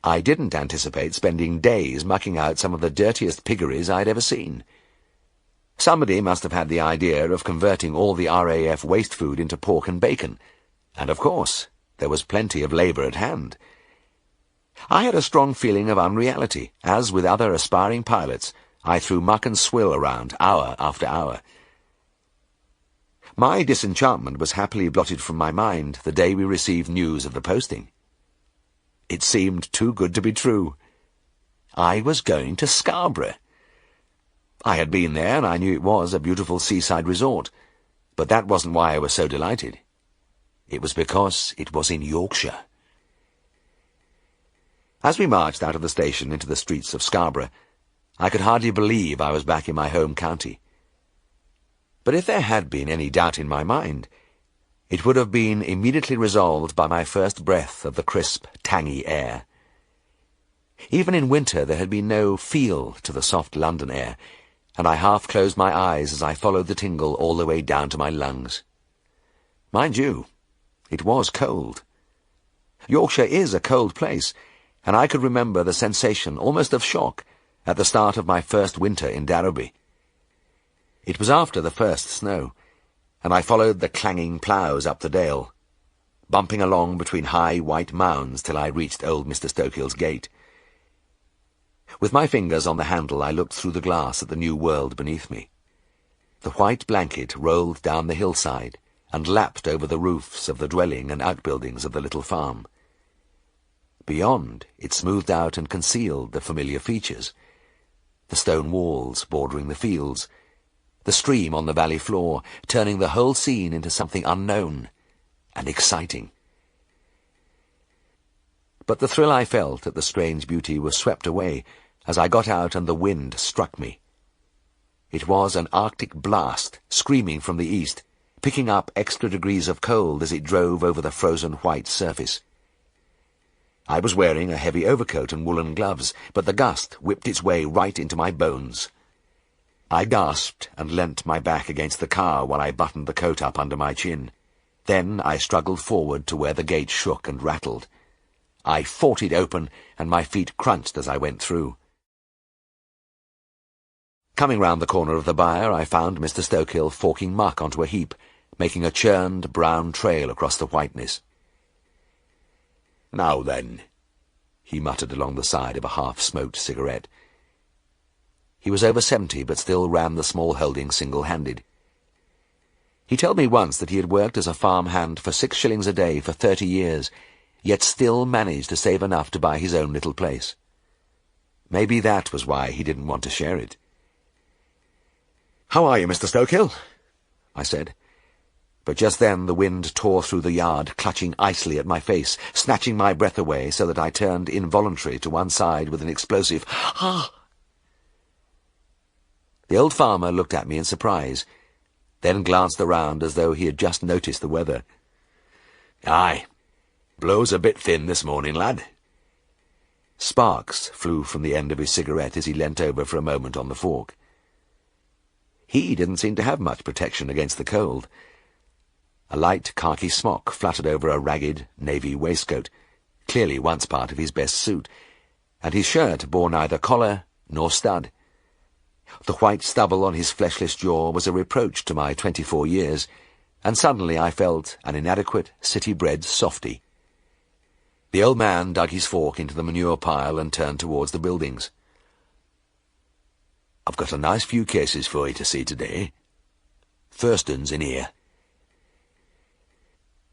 I didn't anticipate spending days mucking out some of the dirtiest piggeries I'd ever seen. Somebody must have had the idea of converting all the RAF waste food into pork and bacon, and of course, there was plenty of labour at hand. I had a strong feeling of unreality, as with other aspiring pilots, I threw muck and swill around hour after hour. My disenchantment was happily blotted from my mind the day we received news of the posting. It seemed too good to be true. I was going to Scarborough. I had been there, and I knew it was a beautiful seaside resort, but that wasn't why I was so delighted. It was because it was in Yorkshire. As we marched out of the station into the streets of Scarborough, I could hardly believe I was back in my home county. But if there had been any doubt in my mind, it would have been immediately resolved by my first breath of the crisp, tangy air. Even in winter there had been no feel to the soft London air, and I half closed my eyes as I followed the tingle all the way down to my lungs. Mind you, it was cold. Yorkshire is a cold place, and I could remember the sensation, almost of shock, at the start of my first winter in Darrowby. It was after the first snow, and I followed the clanging ploughs up the dale, bumping along between high white mounds till I reached old Mr. Stokill's gate. With my fingers on the handle, I looked through the glass at the new world beneath me. The white blanket rolled down the hillside and lapped over the roofs of the dwelling and outbuildings of the little farm. Beyond, it smoothed out and concealed the familiar features: the stone walls bordering the fields, the stream on the valley floor, turning the whole scene into something unknown and exciting. But the thrill I felt at the strange beauty was swept away as I got out and the wind struck me. It was an Arctic blast screaming from the east, picking up extra degrees of cold as it drove over the frozen white surface. I was wearing a heavy overcoat and woolen gloves, but the gust whipped its way right into my bones. I gasped and leant my back against the car while I buttoned the coat up under my chin. Then I struggled forward to where the gate shook and rattled. I fought it open, and my feet crunched as I went through. Coming round the corner of the byre, I found Mr. Stokill forking muck onto a heap, making a churned brown trail across the whiteness. "Now then," he muttered along the side of a half-smoked cigarette. He was over 70, but still ran the small holding single-handed. He told me once that he had worked as a farm hand for 6 shillings a day for 30 years, yet still managed to save enough to buy his own little place. Maybe that was why he didn't want to share it. "How are you, Mr. Stokill?" I said. But just then the wind tore through the yard, clutching icily at my face, snatching my breath away so that I turned involuntarily to one side with an explosive "Ah!" The old farmer looked at me in surprise, then glanced around as though he had just noticed the weather. "Aye, blows a bit thin this morning, lad." Sparks flew from the end of his cigarette as he leant over for a moment on the fork. He didn't seem to have much protection against the cold. A light khaki smock fluttered over a ragged navy waistcoat, clearly once part of his best suit, and his shirt bore neither collar nor stud. The white stubble on his fleshless jaw was a reproach to my 24 years, and suddenly I felt an inadequate, city-bred softy. The old man dug his fork into the manure pile and turned towards the buildings. "I've got a nice few cases for you to see today. First un's in here."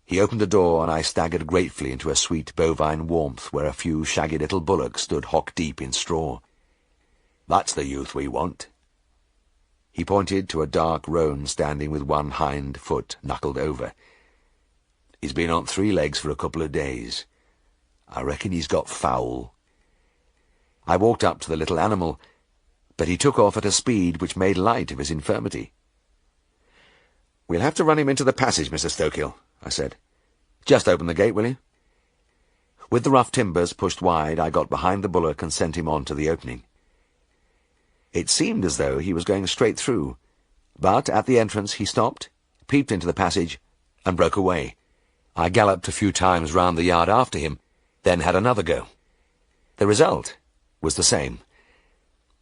He opened the door, and I staggered gratefully into a sweet bovine warmth where a few shaggy little bullocks stood hock-deep in straw. "That's the youth we want." He pointed to a dark roan standing with one hind foot knuckled over. "He's been on 3 legs for a couple of days. I reckon he's got foul." I walked up to the little animal, but he took off at a speed which made light of his infirmity. "We'll have to run him into the passage, Mr. Stokill," I said. "Just open the gate, will you?" With the rough timbers pushed wide, I got behind the bullock and sent him on to the opening. It seemed as though he was going straight through, but at the entrance he stopped, peeped into the passage, and broke away. I galloped a few times round the yard after him, then had another go. The result was the same.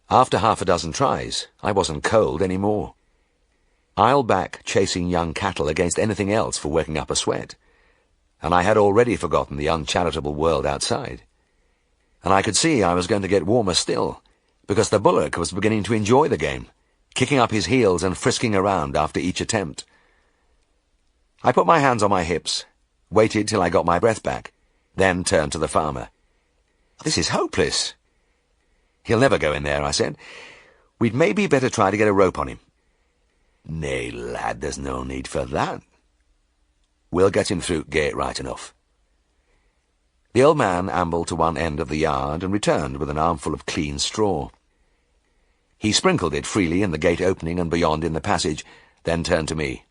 After half a dozen tries, I wasn't cold any more. I'll back chasing young cattle against anything else for working up a sweat, and I had already forgotten the uncharitable world outside. And I could see I was going to get warmer still, because the bullock was beginning to enjoy the game, kicking up his heels and frisking around after each attempt. I put my hands on my hips, waited till I got my breath back, then turned to the farmer. "This is hopeless." "He'll never go in there," I said. "We'd maybe better try to get a rope on him." "Nay, lad, there's no need for that. We'll get him through gate right enough." The old man ambled to one end of the yard and returned with an armful of clean straw. He sprinkled it freely in the gate opening and beyond in the passage, then turned to me.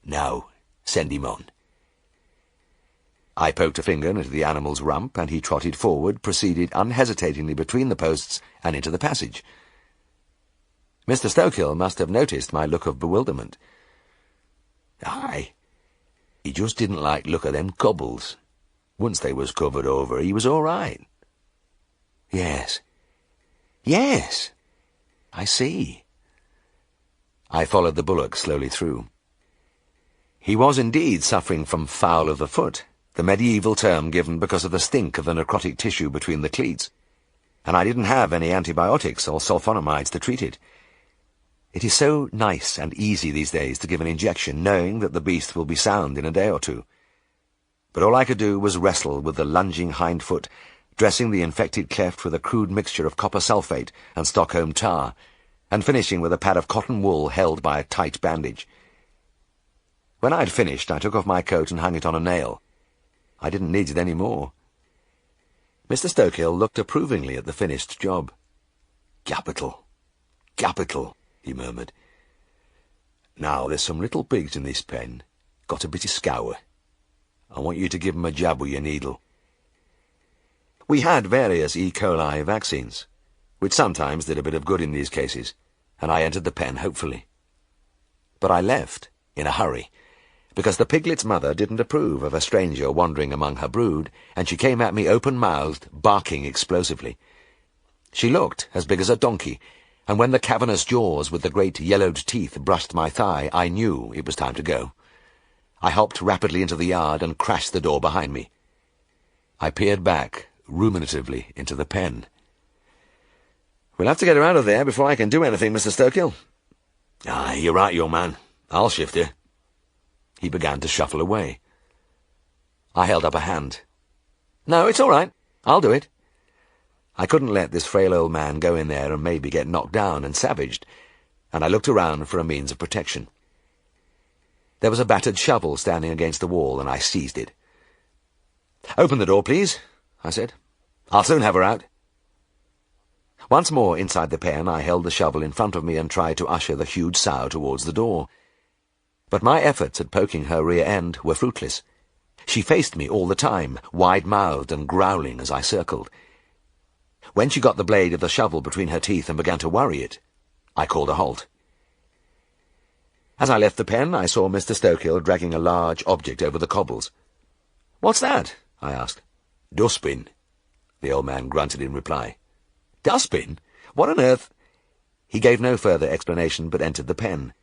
"Now, send him on." I poked a finger into the animal's rump, and he trotted forward, proceeded unhesitatingly between the posts and into the passage. Mr. Stokill must have noticed my look of bewilderment. "Aye, he just didn't like look of them cobbles. Once they was covered over, he was all right." "Yes. Yes. I see." I followed the bullock slowly through. He was indeed suffering from foul of the foot, the medieval term given because of the stink of the necrotic tissue between the cleats, and I didn't have any antibiotics or sulfonamides to treat it. It is so nice and easy these days to give an injection, knowing that the beast will be sound in a day or two. But all I could do was wrestle with the lunging hind foot, dressing the infected cleft with a crude mixture of copper sulphate and Stockholm tar, and finishing with a pad of cotton wool held by a tight bandage. When I had finished, I took off my coat and hung it on a nail. I didn't need it any more. Mr. Stokill looked approvingly at the finished job. "Capital, capital," he murmured. "Now, there's some little pigs in this pen, got a bit of scour. I want you to give 'em a jab with your needle." We had various E. coli vaccines, which sometimes did a bit of good in these cases, and I entered the pen hopefully. But I left in a hurry, because the piglet's mother didn't approve of a stranger wandering among her brood, and she came at me open-mouthed, barking explosively. She looked as big as a donkey, and when the cavernous jaws with the great yellowed teeth brushed my thigh, I knew it was time to go. I hopped rapidly into the yard and crashed the door behind me. I peered back, ruminatively, into the pen. "We'll have to get her out of there before I can do anything, Mr. Stokill." "Aye, you're right, young man. I'll shift her." He began to shuffle away. I held up a hand. "No, it's all right. I'll do it." I couldn't let this frail old man go in there and maybe get knocked down and savaged, and I looked around for a means of protection. There was a battered shovel standing against the wall, and I seized it. "Open the door, please," I said. "I'll soon have her out." Once more inside the pen, I held the shovel in front of me and tried to usher the huge sow towards the door. But my efforts at poking her rear end were fruitless. She faced me all the time, wide-mouthed and growling as I circled. When she got the blade of the shovel between her teeth and began to worry it, I called a halt. As I left the pen, I saw Mr. Stokehill dragging a large object over the cobbles. "What's that?" I asked. "Dustbin," the old man grunted in reply. "Dustbin? What on earth—" He gave no further explanation, but entered the pen.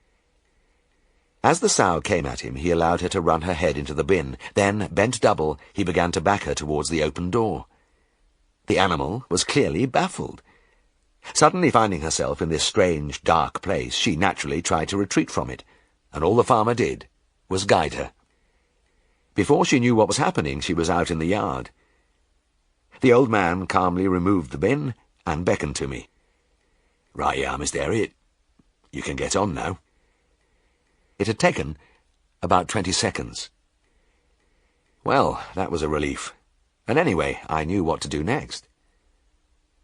As the sow came at him, he allowed her to run her head into the bin. Then, bent double, he began to back her towards the open door. The animal was clearly baffled. Suddenly finding herself in this strange, dark place, she naturally tried to retreat from it, and all the farmer did was guide her. Before she knew what was happening, she was out in the yard. The old man calmly removed the bin and beckoned to me. "Right you are, Mr. Herriot. You can get on now." It had taken about 20 seconds. Well, that was a relief. And anyway, I knew what to do next.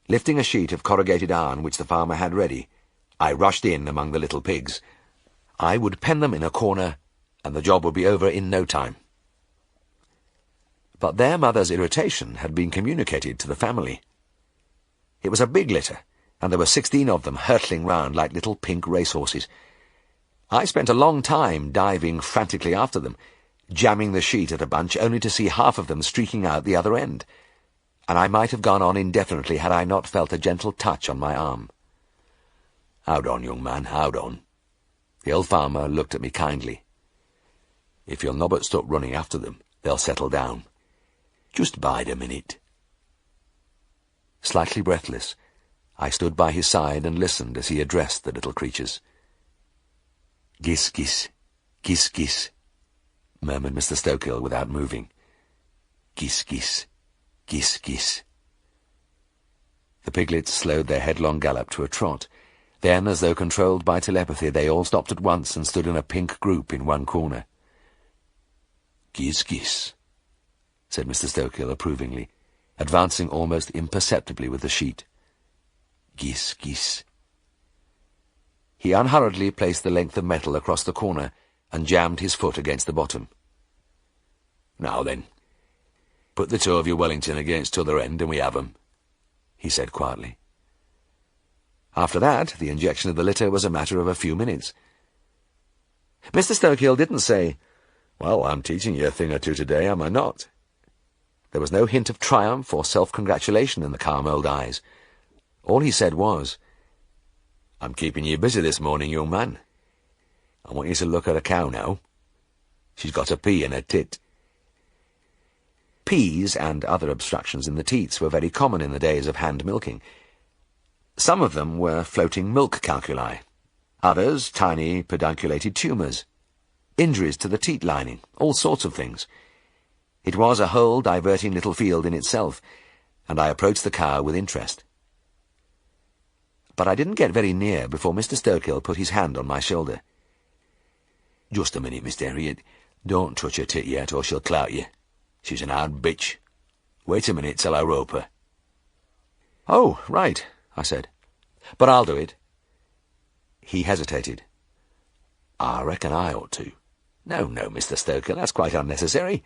Lifting a sheet of corrugated iron which the farmer had ready, I rushed in among the little pigs. I would pen them in a corner, and the job would be over in no time. But their mother's irritation had been communicated to the family. It was a big litter, and there were 16 of them hurtling round like little pink racehorses. I spent a long time diving frantically after them, jamming the sheet at a bunch only to see half of them streaking out the other end, and I might have gone on indefinitely had I not felt a gentle touch on my arm. "Hold on, young man, hold on." The old farmer looked at me kindly. "If you'll nobbut stop running after them, they'll settle down. Just bide a minute." Slightly breathless, I stood by his side and listened as he addressed the little creatures. "Gis, gis, gis, gis," murmured Mr. Stokehill without moving. "Gis, gis, gis, gis." The piglets slowed their headlong gallop to a trot. Then, as though controlled by telepathy, they all stopped at once and stood in a pink group in one corner. "Gis, gis," said Mr. Stokehill approvingly, advancing almost imperceptibly with the sheet. "Gis, gis." He unhurriedly placed the length of metal across the corner and jammed his foot against the bottom. "Now then, put the toe of your Wellington against t'other end and we have 'em," he said quietly. After that, the injection of the litter was a matter of a few minutes. Mr. Stokehill didn't say, "Well, I'm teaching you a thing or two today, am I not?" There was no hint of triumph or self-congratulation in the calm old eyes. All he said was, "I'm keeping you busy this morning, young man. I want you to look at a cow now. She's got a pea in her tit." Peas and other obstructions in the teats were very common in the days of hand milking. Some of them were floating milk calculi, others tiny pedunculated tumours, injuries to the teat lining, all sorts of things. It was a whole diverting little field in itself, and I approached the cow with interest. But I didn't get very near before Mr. Stokehill put his hand on my shoulder. "Just a minute, Mr. Herriot. Don't touch her tit yet, or she'll clout you. She's an hard bitch. Wait a minute till I rope her." "Oh, right," I said. "But I'll do it." He hesitated. "I reckon I ought to." No, Mr. Stokehill, that's quite unnecessary.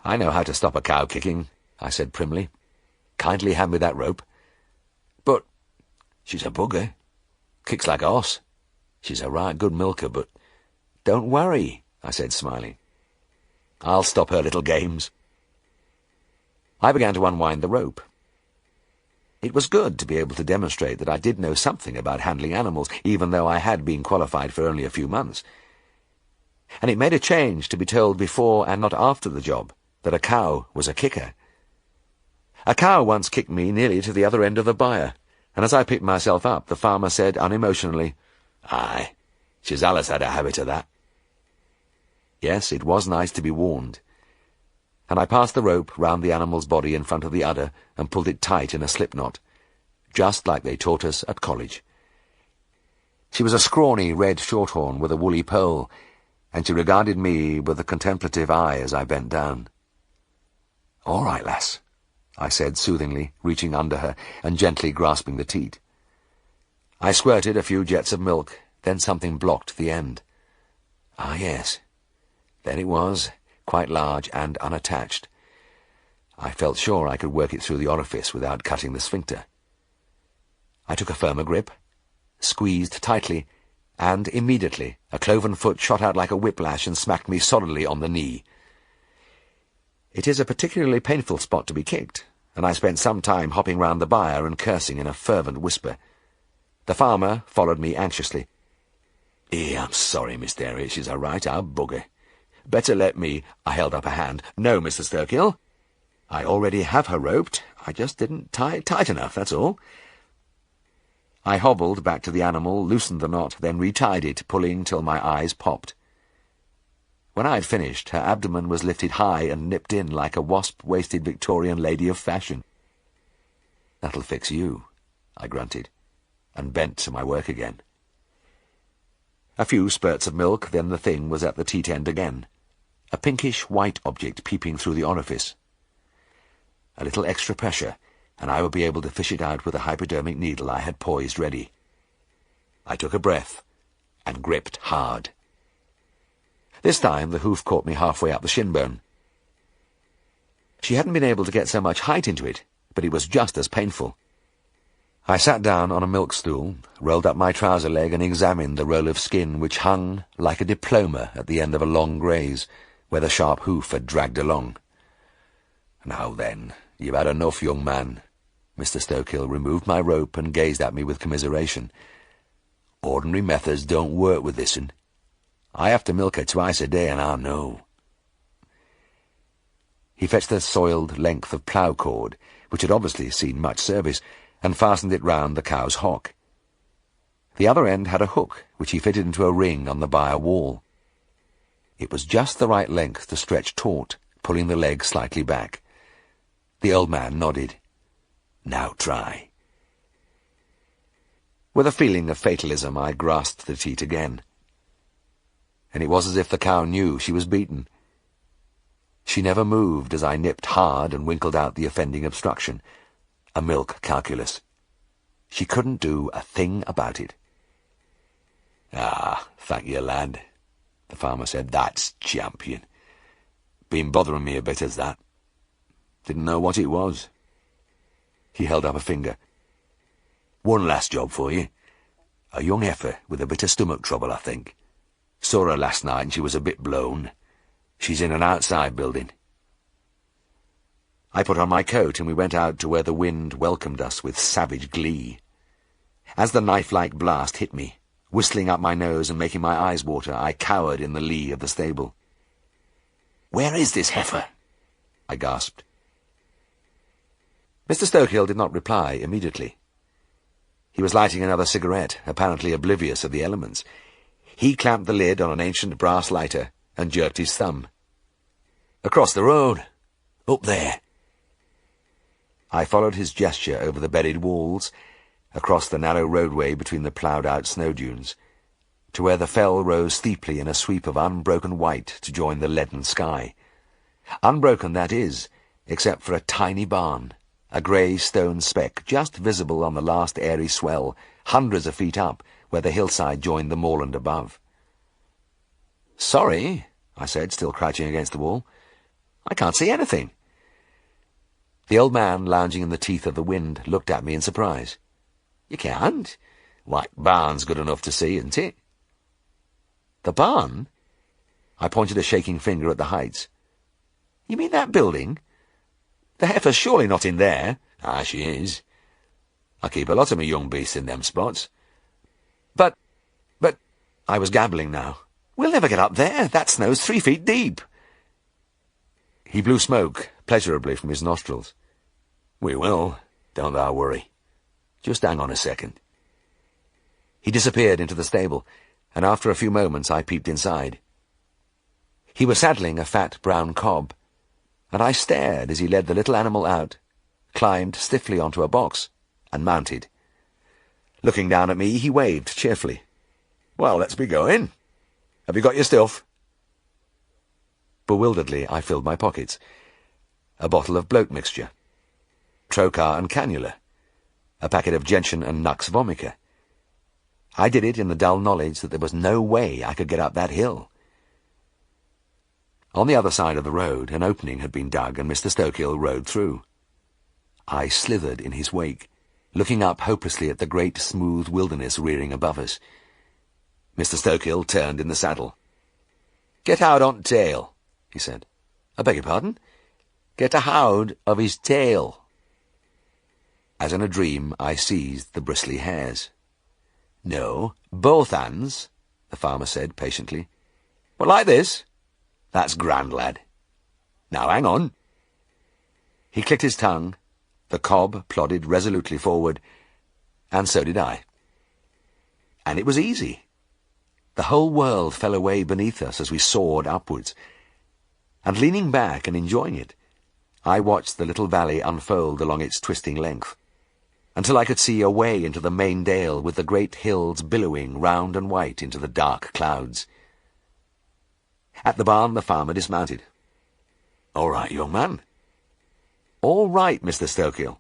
I know how to stop a cow kicking," I said primly. "Kindly hand me that rope." "But she's a bugger. Kicks like a horse. She's a right good milker, but—" "Don't worry," I said, smiling. "I'll stop her little games." I began to unwind the rope. It was good to be able to demonstrate that I did know something about handling animals, even though I had been qualified for only a few months. And it made a change to be told before and not after the job that a cow was a kicker. A cow once kicked me nearly to the other end of the byre, and as I picked myself up, the farmer said unemotionally, "Aye, she's allus had a habit of that." Yes, it was nice to be warned. And I passed the rope round the animal's body in front of the udder and pulled it tight in a slip knot, just like they taught us at college. She was a scrawny red shorthorn with a woolly poll, and she regarded me with a contemplative eye as I bent down. "All right, lass," I said soothingly, reaching under her and gently grasping the teat. I squirted a few jets of milk, then something blocked the end. Ah, yes. There it was, quite large and unattached. I felt sure I could work it through the orifice without cutting the sphincter. I took a firmer grip, squeezed tightly, and immediately a cloven foot shot out like a whiplash and smacked me solidly on the knee. It is a particularly painful spot to be kicked, and I spent some time hopping round the byre and cursing in a fervent whisper. The farmer followed me anxiously. I'm sorry, Mr. Herriot, she's all right, I'll bugger. Better let me—" I held up a hand. "No, Mr. Stokehill. I already have her roped. I just didn't tie it tight enough, that's all." I hobbled back to the animal, loosened the knot, then retied it, pulling till my eyes popped. When I had finished, her abdomen was lifted high and nipped in like a wasp-waisted Victorian lady of fashion. "That'll fix you," I grunted, and bent to my work again. A few spurts of milk, then the thing was at the teat end again, a pinkish-white object peeping through the orifice. A little extra pressure, and I would be able to fish it out with a hypodermic needle I had poised ready. I took a breath and gripped hard. This time the hoof caught me halfway up the shin bone. She hadn't been able to get so much height into it, but it was just as painful. I sat down on a milk stool, rolled up my trouser leg and examined the roll of skin which hung like a diploma at the end of a long graze, where the sharp hoof had dragged along. "Now then, you've had enough, young man." Mr. Stokehill removed my rope and gazed at me with commiseration. "Ordinary methods don't work with this'n. I have to milk her twice a day, and I know." He fetched a soiled length of plough cord, which had obviously seen much service, and fastened it round the cow's hock. The other end had a hook, which he fitted into a ring on the byre wall. It was just the right length to stretch taut, pulling the leg slightly back. The old man nodded. "Now try." With a feeling of fatalism, I grasped the teat again. And it was as if the cow knew she was beaten. She never moved as I nipped hard and winkled out the offending obstruction. A milk calculus. She couldn't do a thing about it. "Ah, thank you, lad," the farmer said. "That's champion. Been bothering me a bit as that. Didn't know what it was." He held up a finger. "One last job for you. A young heifer with a bit of stomach trouble, I think. Saw her last night and she was a bit blown. She's in an outside building." I put on my coat and we went out to where the wind welcomed us with savage glee. As the knife-like blast hit me, whistling up my nose and making my eyes water, I cowered in the lee of the stable. "Where is this heifer?" I gasped. Mr. Stokehill did not reply immediately. He was lighting another cigarette, apparently oblivious of the elements. He clamped the lid on an ancient brass lighter and jerked his thumb. "Across the road. Up there." I followed his gesture over the bedded walls, across the narrow roadway between the ploughed-out snow dunes, to where the fell rose steeply in a sweep of unbroken white to join the leaden sky. Unbroken, that is, except for a tiny barn, a grey stone speck just visible on the last airy swell, hundreds of feet up, where the hillside joined the moorland above. "Sorry," I said, still crouching against the wall. "I can't see anything." The old man, lounging in the teeth of the wind, looked at me in surprise. "You can't? Why, barn's good enough to see, isn't it?" "The barn?" I pointed a shaking finger at the heights. "You mean that building? The heifer's surely not in there." "Ah, she is. I keep a lot of my young beasts in them spots." But, I was gabbling now. "We'll never get up there. That snow's 3 feet deep." He blew smoke pleasurably from his nostrils. "We will. Don't thou worry. Just hang on a second." He disappeared into the stable, and after a few moments I peeped inside. He was saddling a fat brown cob, and I stared as he led the little animal out, climbed stiffly onto a box, and mounted. Looking down at me, he waved cheerfully. "Well, let's be going. Have you got your stuff?" Bewilderedly, I filled my pockets. A bottle of bloat mixture, trocar and cannula, a packet of gentian and nux vomica. I did it in the dull knowledge that there was no way I could get up that hill. On the other side of the road, an opening had been dug, and Mr. Stokehill rode through. I slithered in his wake, looking up hopelessly at the great smooth wilderness rearing above us. Mr. Stokill turned in the saddle. "Get out on tail," he said. "I beg your pardon?" "Get a hound of his tail." As in a dream, I seized the bristly hairs. "No, both hands," the farmer said patiently. "What, like this? That's grand, lad. Now hang on." He clicked his tongue, the cob plodded resolutely forward, and so did I. And it was easy. The whole world fell away beneath us as we soared upwards, and leaning back and enjoying it, I watched the little valley unfold along its twisting length, until I could see away into the main dale with the great hills billowing round and white into the dark clouds. At the barn the farmer dismounted. "All right, young man." "All right, Mr. Stokill."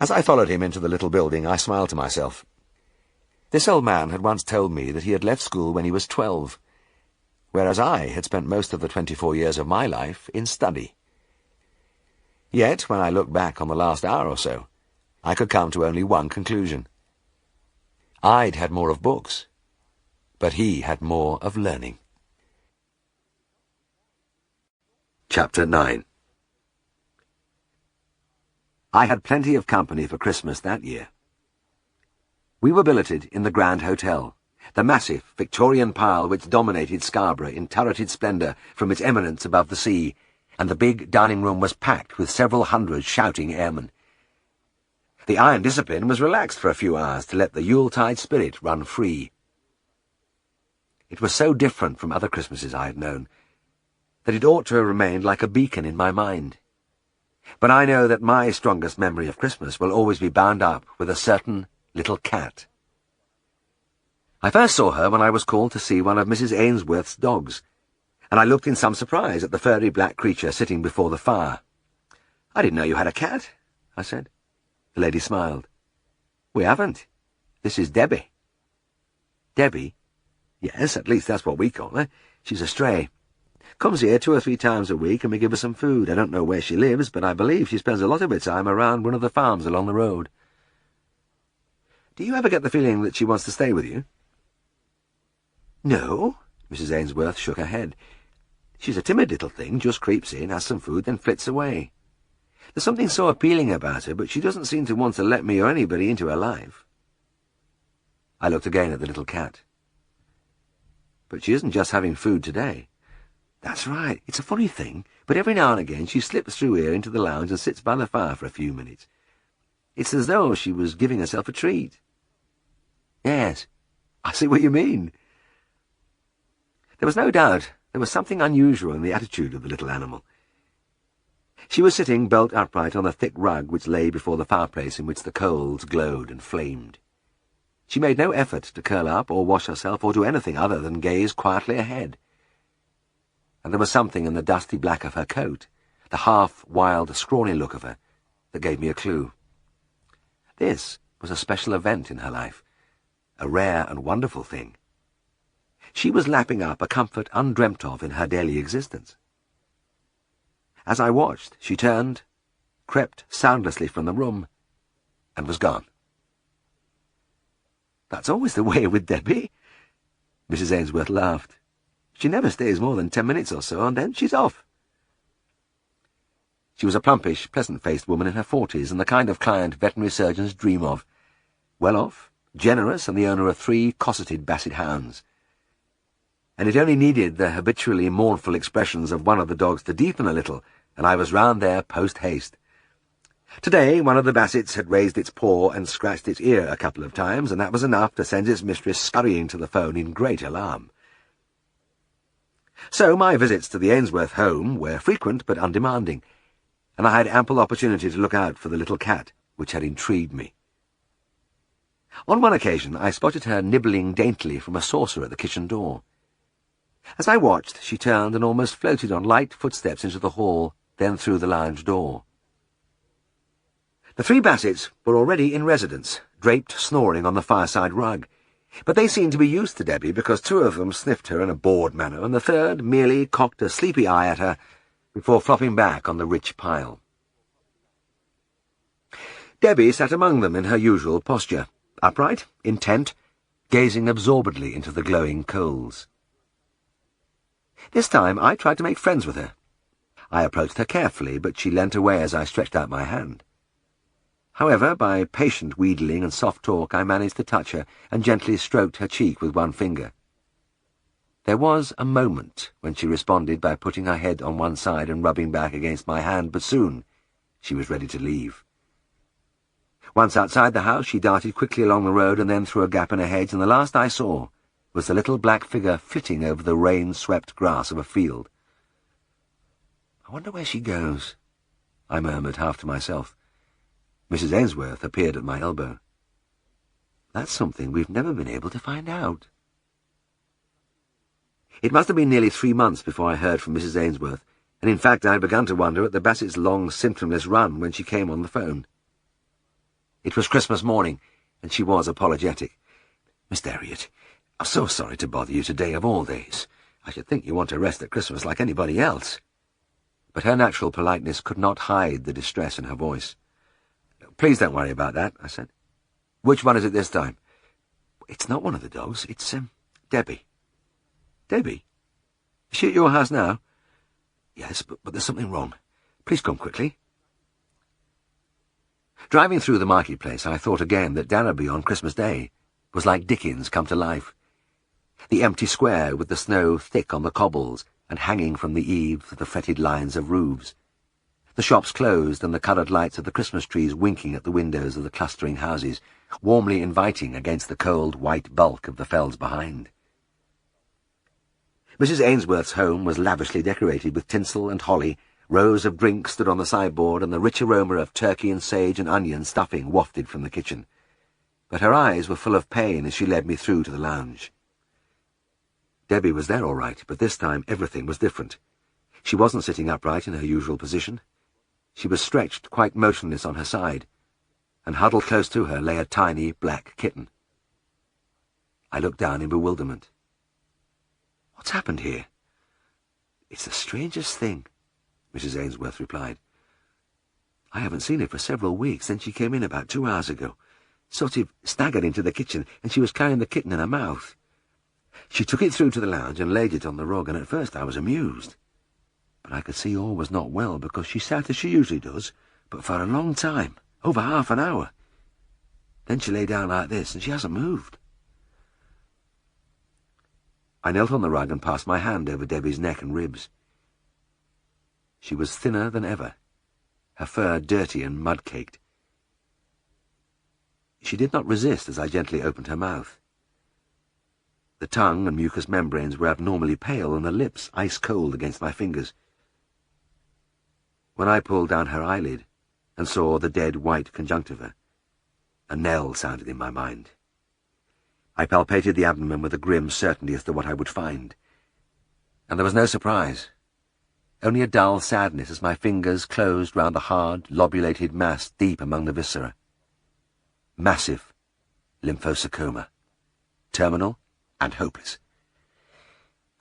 As I followed him into the little building, I smiled to myself. This old man had once told me that he had left school when he was 12, whereas I had spent most of the 24 years of my life in study. Yet, when I looked back on the last hour or so, I could come to only one conclusion. I'd had more of books, but he had more of learning. Chapter 9. I had plenty of company for Christmas that year. We were billeted in the Grand Hotel, the massive Victorian pile which dominated Scarborough in turreted splendour from its eminence above the sea, and the big dining room was packed with several hundred shouting airmen. The iron discipline was relaxed for a few hours to let the Yuletide spirit run free. It was so different from other Christmases I had known, that it ought to have remained like a beacon in my mind. But I know that my strongest memory of Christmas will always be bound up with a certain little cat. I first saw her when I was called to see one of Mrs. Ainsworth's dogs, and I looked in some surprise at the furry black creature sitting before the fire. "I didn't know you had a cat," I said. The lady smiled. "We haven't. This is Debbie." "Debbie?" "Yes, at least that's what we call her. She's a stray. Comes here 2 or 3 times a week and we give her some food. I don't know where she lives, but I believe she spends a lot of her time around one of the farms along the road." "Do you ever get the feeling that she wants to stay with you?" "No," Mrs. Ainsworth shook her head. "She's a timid little thing, just creeps in, has some food, then flits away. There's something so appealing about her, but she doesn't seem to want to let me or anybody into her life." I looked again at the little cat. "But she isn't just having food today." "That's right. It's a funny thing, but every now and again she slips through here into the lounge and sits by the fire for a few minutes. It's as though she was giving herself a treat." "Yes, I see what you mean." There was no doubt there was something unusual in the attitude of the little animal. She was sitting bolt upright on the thick rug which lay before the fireplace in which the coals glowed and flamed. She made no effort to curl up or wash herself or do anything other than gaze quietly ahead. And there was something in the dusty black of her coat, the half-wild, scrawny look of her, that gave me a clue. This was a special event in her life, a rare and wonderful thing. She was lapping up a comfort undreamt of in her daily existence. As I watched, she turned, crept soundlessly from the room, and was gone. "That's always the way with Debbie." Mrs. Ainsworth laughed. "She never stays more than 10 minutes or so, and then she's off." She was a plumpish, pleasant-faced woman in her 40s, and the kind of client veterinary surgeons dream of. Well off, generous, and the owner of 3 cosseted basset hounds. And it only needed the habitually mournful expressions of one of the dogs to deepen a little, and I was round there post-haste. Today, one of the bassets had raised its paw and scratched its ear a couple of times, and that was enough to send its mistress scurrying to the phone in great alarm. So my visits to the Ainsworth home were frequent but undemanding, and I had ample opportunity to look out for the little cat which had intrigued me. On one occasion I spotted her nibbling daintily from a saucer at the kitchen door. As I watched, she turned and almost floated on light footsteps into the hall, then through the lounge door. The 3 bassets were already in residence, draped snoring on the fireside rug, but they seemed to be used to Debbie because 2 of them sniffed her in a bored manner, and the 3rd merely cocked a sleepy eye at her before flopping back on the rich pile. Debbie sat among them in her usual posture, upright, intent, gazing absorbedly into the glowing coals. This time I tried to make friends with her. I approached her carefully, but she leant away as I stretched out my hand. However, by patient wheedling and soft talk, I managed to touch her and gently stroked her cheek with one finger. There was a moment when she responded by putting her head on one side and rubbing back against my hand, but soon she was ready to leave. Once outside the house, she darted quickly along the road and then through a gap in a hedge, and the last I saw was the little black figure flitting over the rain-swept grass of a field. "I wonder where she goes," I murmured, half to myself. Mrs. Ainsworth appeared at my elbow. "That's something we've never been able to find out." It must have been nearly 3 months before I heard from Mrs. Ainsworth, and in fact I had begun to wonder at the Bassett's long, symptomless run when she came on the phone. It was Christmas morning, and she was apologetic. "Mr. Herriot, I'm so sorry to bother you today of all days. I should think you want to rest at Christmas like anybody else." But her natural politeness could not hide the distress in her voice. "Please don't worry about that," I said. "Which one is it this time?" "It's not one of the dogs. It's, Debbie." "Debbie? Is she at your house now?" "Yes, but there's something wrong. Please come quickly." Driving through the marketplace, I thought again that Darrowby on Christmas Day was like Dickens come to life. The empty square with the snow thick on the cobbles and hanging from the eaves of the fretted lines of roofs. The shops closed and the coloured lights of the Christmas trees winking at the windows of the clustering houses, warmly inviting against the cold white bulk of the fells behind. Mrs. Ainsworth's home was lavishly decorated with tinsel and holly. Rows of drinks stood on the sideboard, and the rich aroma of turkey and sage and onion stuffing wafted from the kitchen. But her eyes were full of pain as she led me through to the lounge. Debbie was there all right, but this time everything was different. She wasn't sitting upright in her usual position. She was stretched quite motionless on her side, and huddled close to her lay a tiny black kitten. I looked down in bewilderment. "What's happened here?" "It's the strangest thing," Mrs. Ainsworth replied. "I haven't seen her for several weeks, then she came in about 2 hours ago, sort of staggered into the kitchen, and she was carrying the kitten in her mouth. She took it through to the lounge and laid it on the rug, and at first I was amused. But I could see all was not well, because she sat as she usually does, but for a long time, over half an hour. Then she lay down like this, and she hasn't moved." I knelt on the rug and passed my hand over Debbie's neck and ribs. She was thinner than ever, her fur dirty and mud-caked. She did not resist as I gently opened her mouth. The tongue and mucous membranes were abnormally pale, and the lips ice-cold against my fingers. When I pulled down her eyelid and saw the dead white conjunctiva, a knell sounded in my mind. I palpated the abdomen with a grim certainty as to what I would find. And there was no surprise, only a dull sadness as my fingers closed round the hard, lobulated mass deep among the viscera. Massive lymphosarcoma, terminal and hopeless.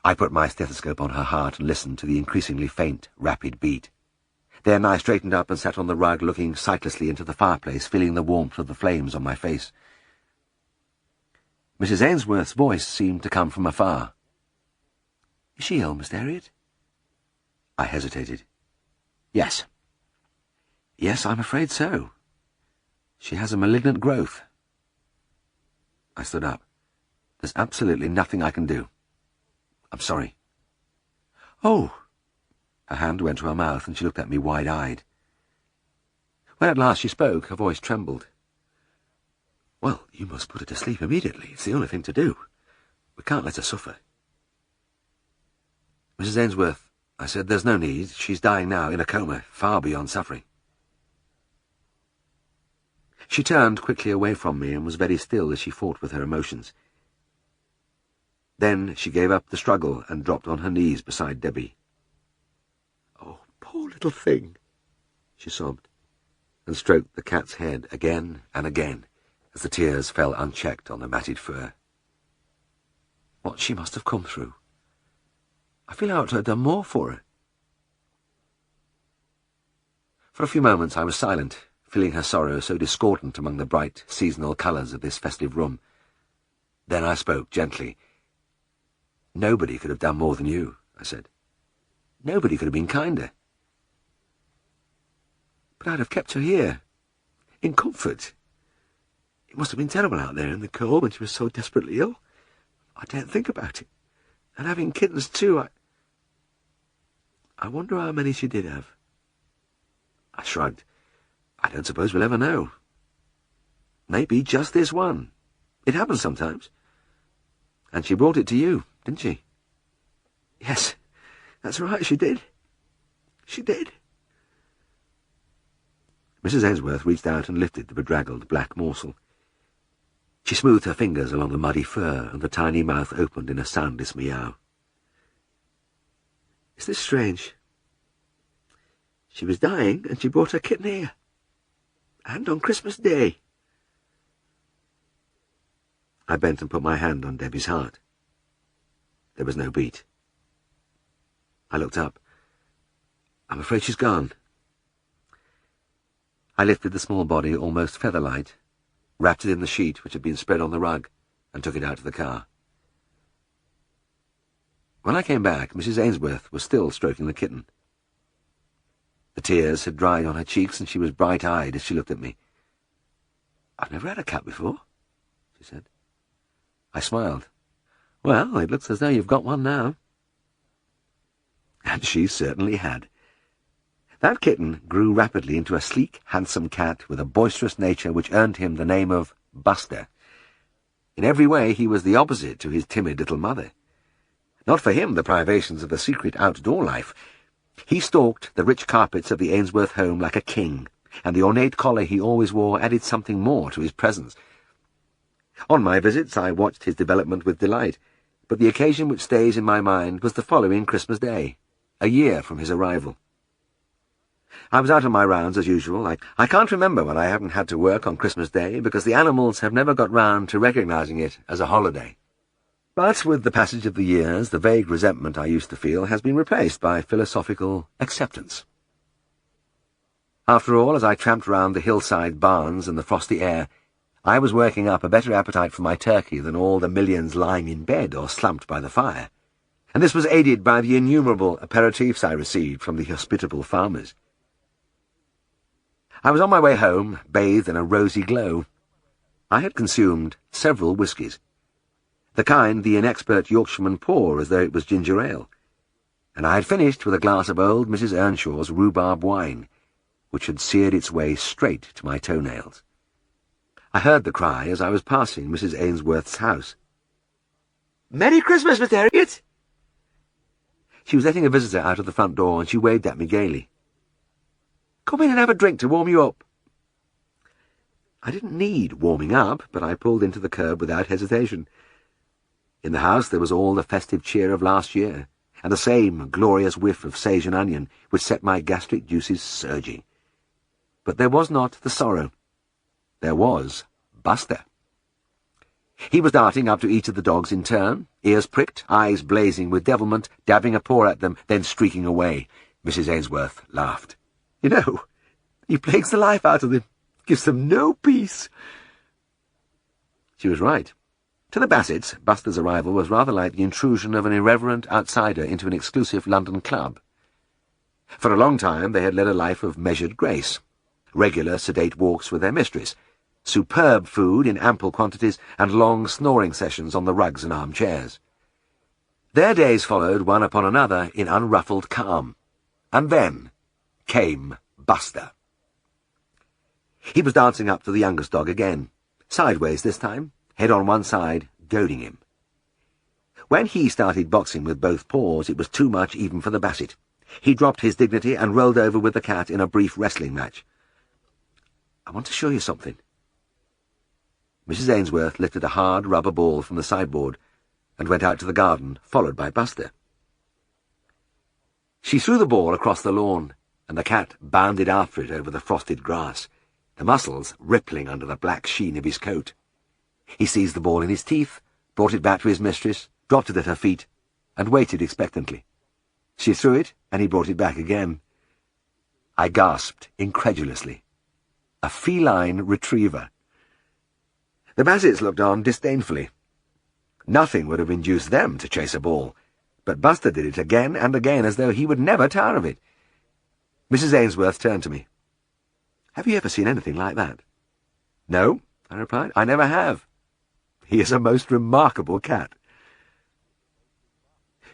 I put my stethoscope on her heart and listened to the increasingly faint, rapid beat. Then I straightened up and sat on the rug, looking sightlessly into the fireplace, feeling the warmth of the flames on my face. Mrs. Ainsworth's voice seemed to come from afar. "Is she ill, Mr. Herriot?" I hesitated. "Yes." "Yes, I'm afraid so. She has a malignant growth." I stood up. "There's absolutely nothing I can do. I'm sorry." "Oh!" Her hand went to her mouth, and she looked at me wide-eyed. When at last she spoke, her voice trembled. "Well, you must put her to sleep immediately. It's the only thing to do. We can't let her suffer." "Mrs. Ainsworth," I said, "there's no need. She's dying now, in a coma, far beyond suffering." She turned quickly away from me and was very still as she fought with her emotions. Then she gave up the struggle and dropped on her knees beside Debbie. "Oh, poor little thing," she sobbed, and stroked the cat's head again and again as the tears fell unchecked on the matted fur. What she must have come through. I feel I ought to have done more for her. For a few moments I was silent, feeling her sorrow so discordant among the bright seasonal colours of this festive room. Then I spoke gently. "Nobody could have done more than you," I said. "Nobody could have been kinder. But I'd have kept her here, in comfort. It must have been terrible out there in the cold when she was so desperately ill. I daren't think about it. And having kittens too, I wonder how many she did have." I shrugged. "I don't suppose we'll ever know. Maybe just this one. It happens sometimes. And she brought it to you, didn't she?" "Yes, that's right, she did. She did." Mrs. Ainsworth reached out and lifted the bedraggled black morsel. She smoothed her fingers along the muddy fur, and the tiny mouth opened in a soundless meow. "Is this strange? She was dying, and she brought her kitten here. And on Christmas Day." I bent and put my hand on Debbie's heart. There was no beat. I looked up. "I'm afraid she's gone." I lifted the small body almost feather-light, wrapped it in the sheet which had been spread on the rug, and took it out to the car. When I came back, Mrs. Ainsworth was still stroking the kitten. The tears had dried on her cheeks, and she was bright-eyed as she looked at me. "I've never had a cat before," she said. I smiled. "Well, it looks as though you've got one now." And she certainly had. That kitten grew rapidly into a sleek, handsome cat with a boisterous nature which earned him the name of Buster. In every way he was the opposite to his timid little mother. Not for him the privations of a secret outdoor life. He stalked the rich carpets of the Ainsworth home like a king, and the ornate collar he always wore added something more to his presence. On my visits I watched his development with delight, but the occasion which stays in my mind was the following Christmas Day, a year from his arrival. I was out on my rounds as usual. I can't remember when I haven't had to work on Christmas Day, because the animals have never got round to recognizing it as a holiday. But with the passage of the years, the vague resentment I used to feel has been replaced by philosophical acceptance. After all, as I tramped round the hillside barns in the frosty air, I was working up a better appetite for my turkey than all the millions lying in bed or slumped by the fire, and this was aided by the innumerable aperitifs I received from the hospitable farmers. I was on my way home, bathed in a rosy glow. I had consumed several whiskies, the kind the inexpert Yorkshiremen pour as though it was ginger ale, and I had finished with a glass of old Mrs. Earnshaw's rhubarb wine, which had seared its way straight to my toenails. I heard the cry as I was passing Mrs. Ainsworth's house. "Merry Christmas, Mr. Herriot!" She was letting a visitor out of the front door, and she waved at me gaily. "Come in and have a drink to warm you up." I didn't need warming up, but I pulled into the curb without hesitation. In the house there was all the festive cheer of last year, and the same glorious whiff of sage and onion which set my gastric juices surging. But there was not the sorrow. There was Buster. He was darting up to each of the dogs in turn, ears pricked, eyes blazing with devilment, dabbing a paw at them, then streaking away. Mrs. Ainsworth laughed. "You know, he plagues the life out of them, gives them no peace." She was right. To the Bassets, Buster's arrival was rather like the intrusion of an irreverent outsider into an exclusive London club. For a long time they had led a life of measured grace, regular sedate walks with their mistress, superb food in ample quantities, and long snoring sessions on the rugs and armchairs. Their days followed one upon another in unruffled calm, and then came Buster. He was dancing up to the youngest dog again, sideways this time, head on one side, goading him. When he started boxing with both paws, it was too much even for the Basset. He dropped his dignity and rolled over with the cat in a brief wrestling match. "I want to show you something." Mrs. Ainsworth lifted a hard rubber ball from the sideboard and went out to the garden, followed by Buster. She threw the ball across the lawn, and the cat bounded after it over the frosted grass, the muscles rippling under the black sheen of his coat. He seized the ball in his teeth, brought it back to his mistress, dropped it at her feet, and waited expectantly. She threw it, and he brought it back again. I gasped incredulously. A feline retriever. The Bassets looked on disdainfully. Nothing would have induced them to chase a ball, but Buster did it again and again as though he would never tire of it. Mrs. Ainsworth turned to me. "Have you ever seen anything like that?" "No," I replied, "I never have. He is a most remarkable cat."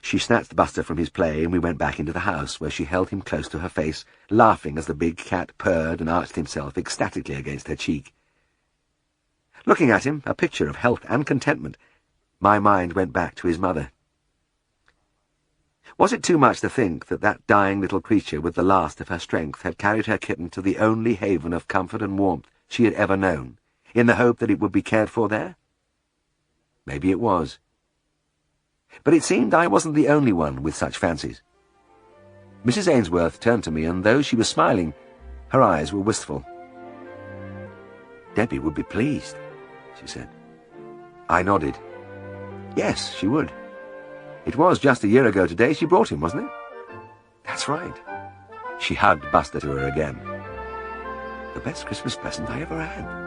She snatched Buster from his play, and we went back into the house, where she held him close to her face, laughing as the big cat purred and arched himself ecstatically against her cheek. Looking at him, a picture of health and contentment, my mind went back to his mother. Was it too much to think that that dying little creature with the last of her strength had carried her kitten to the only haven of comfort and warmth she had ever known, in the hope that it would be cared for there? Maybe it was. But it seemed I wasn't the only one with such fancies. Mrs. Ainsworth turned to me, and though she was smiling, her eyes were wistful. "Debbie would be pleased," she said. I nodded. Yes, she would. It was just a year ago today she brought him, wasn't it? That's right. She hugged Buster to her again. The best Christmas present I ever had.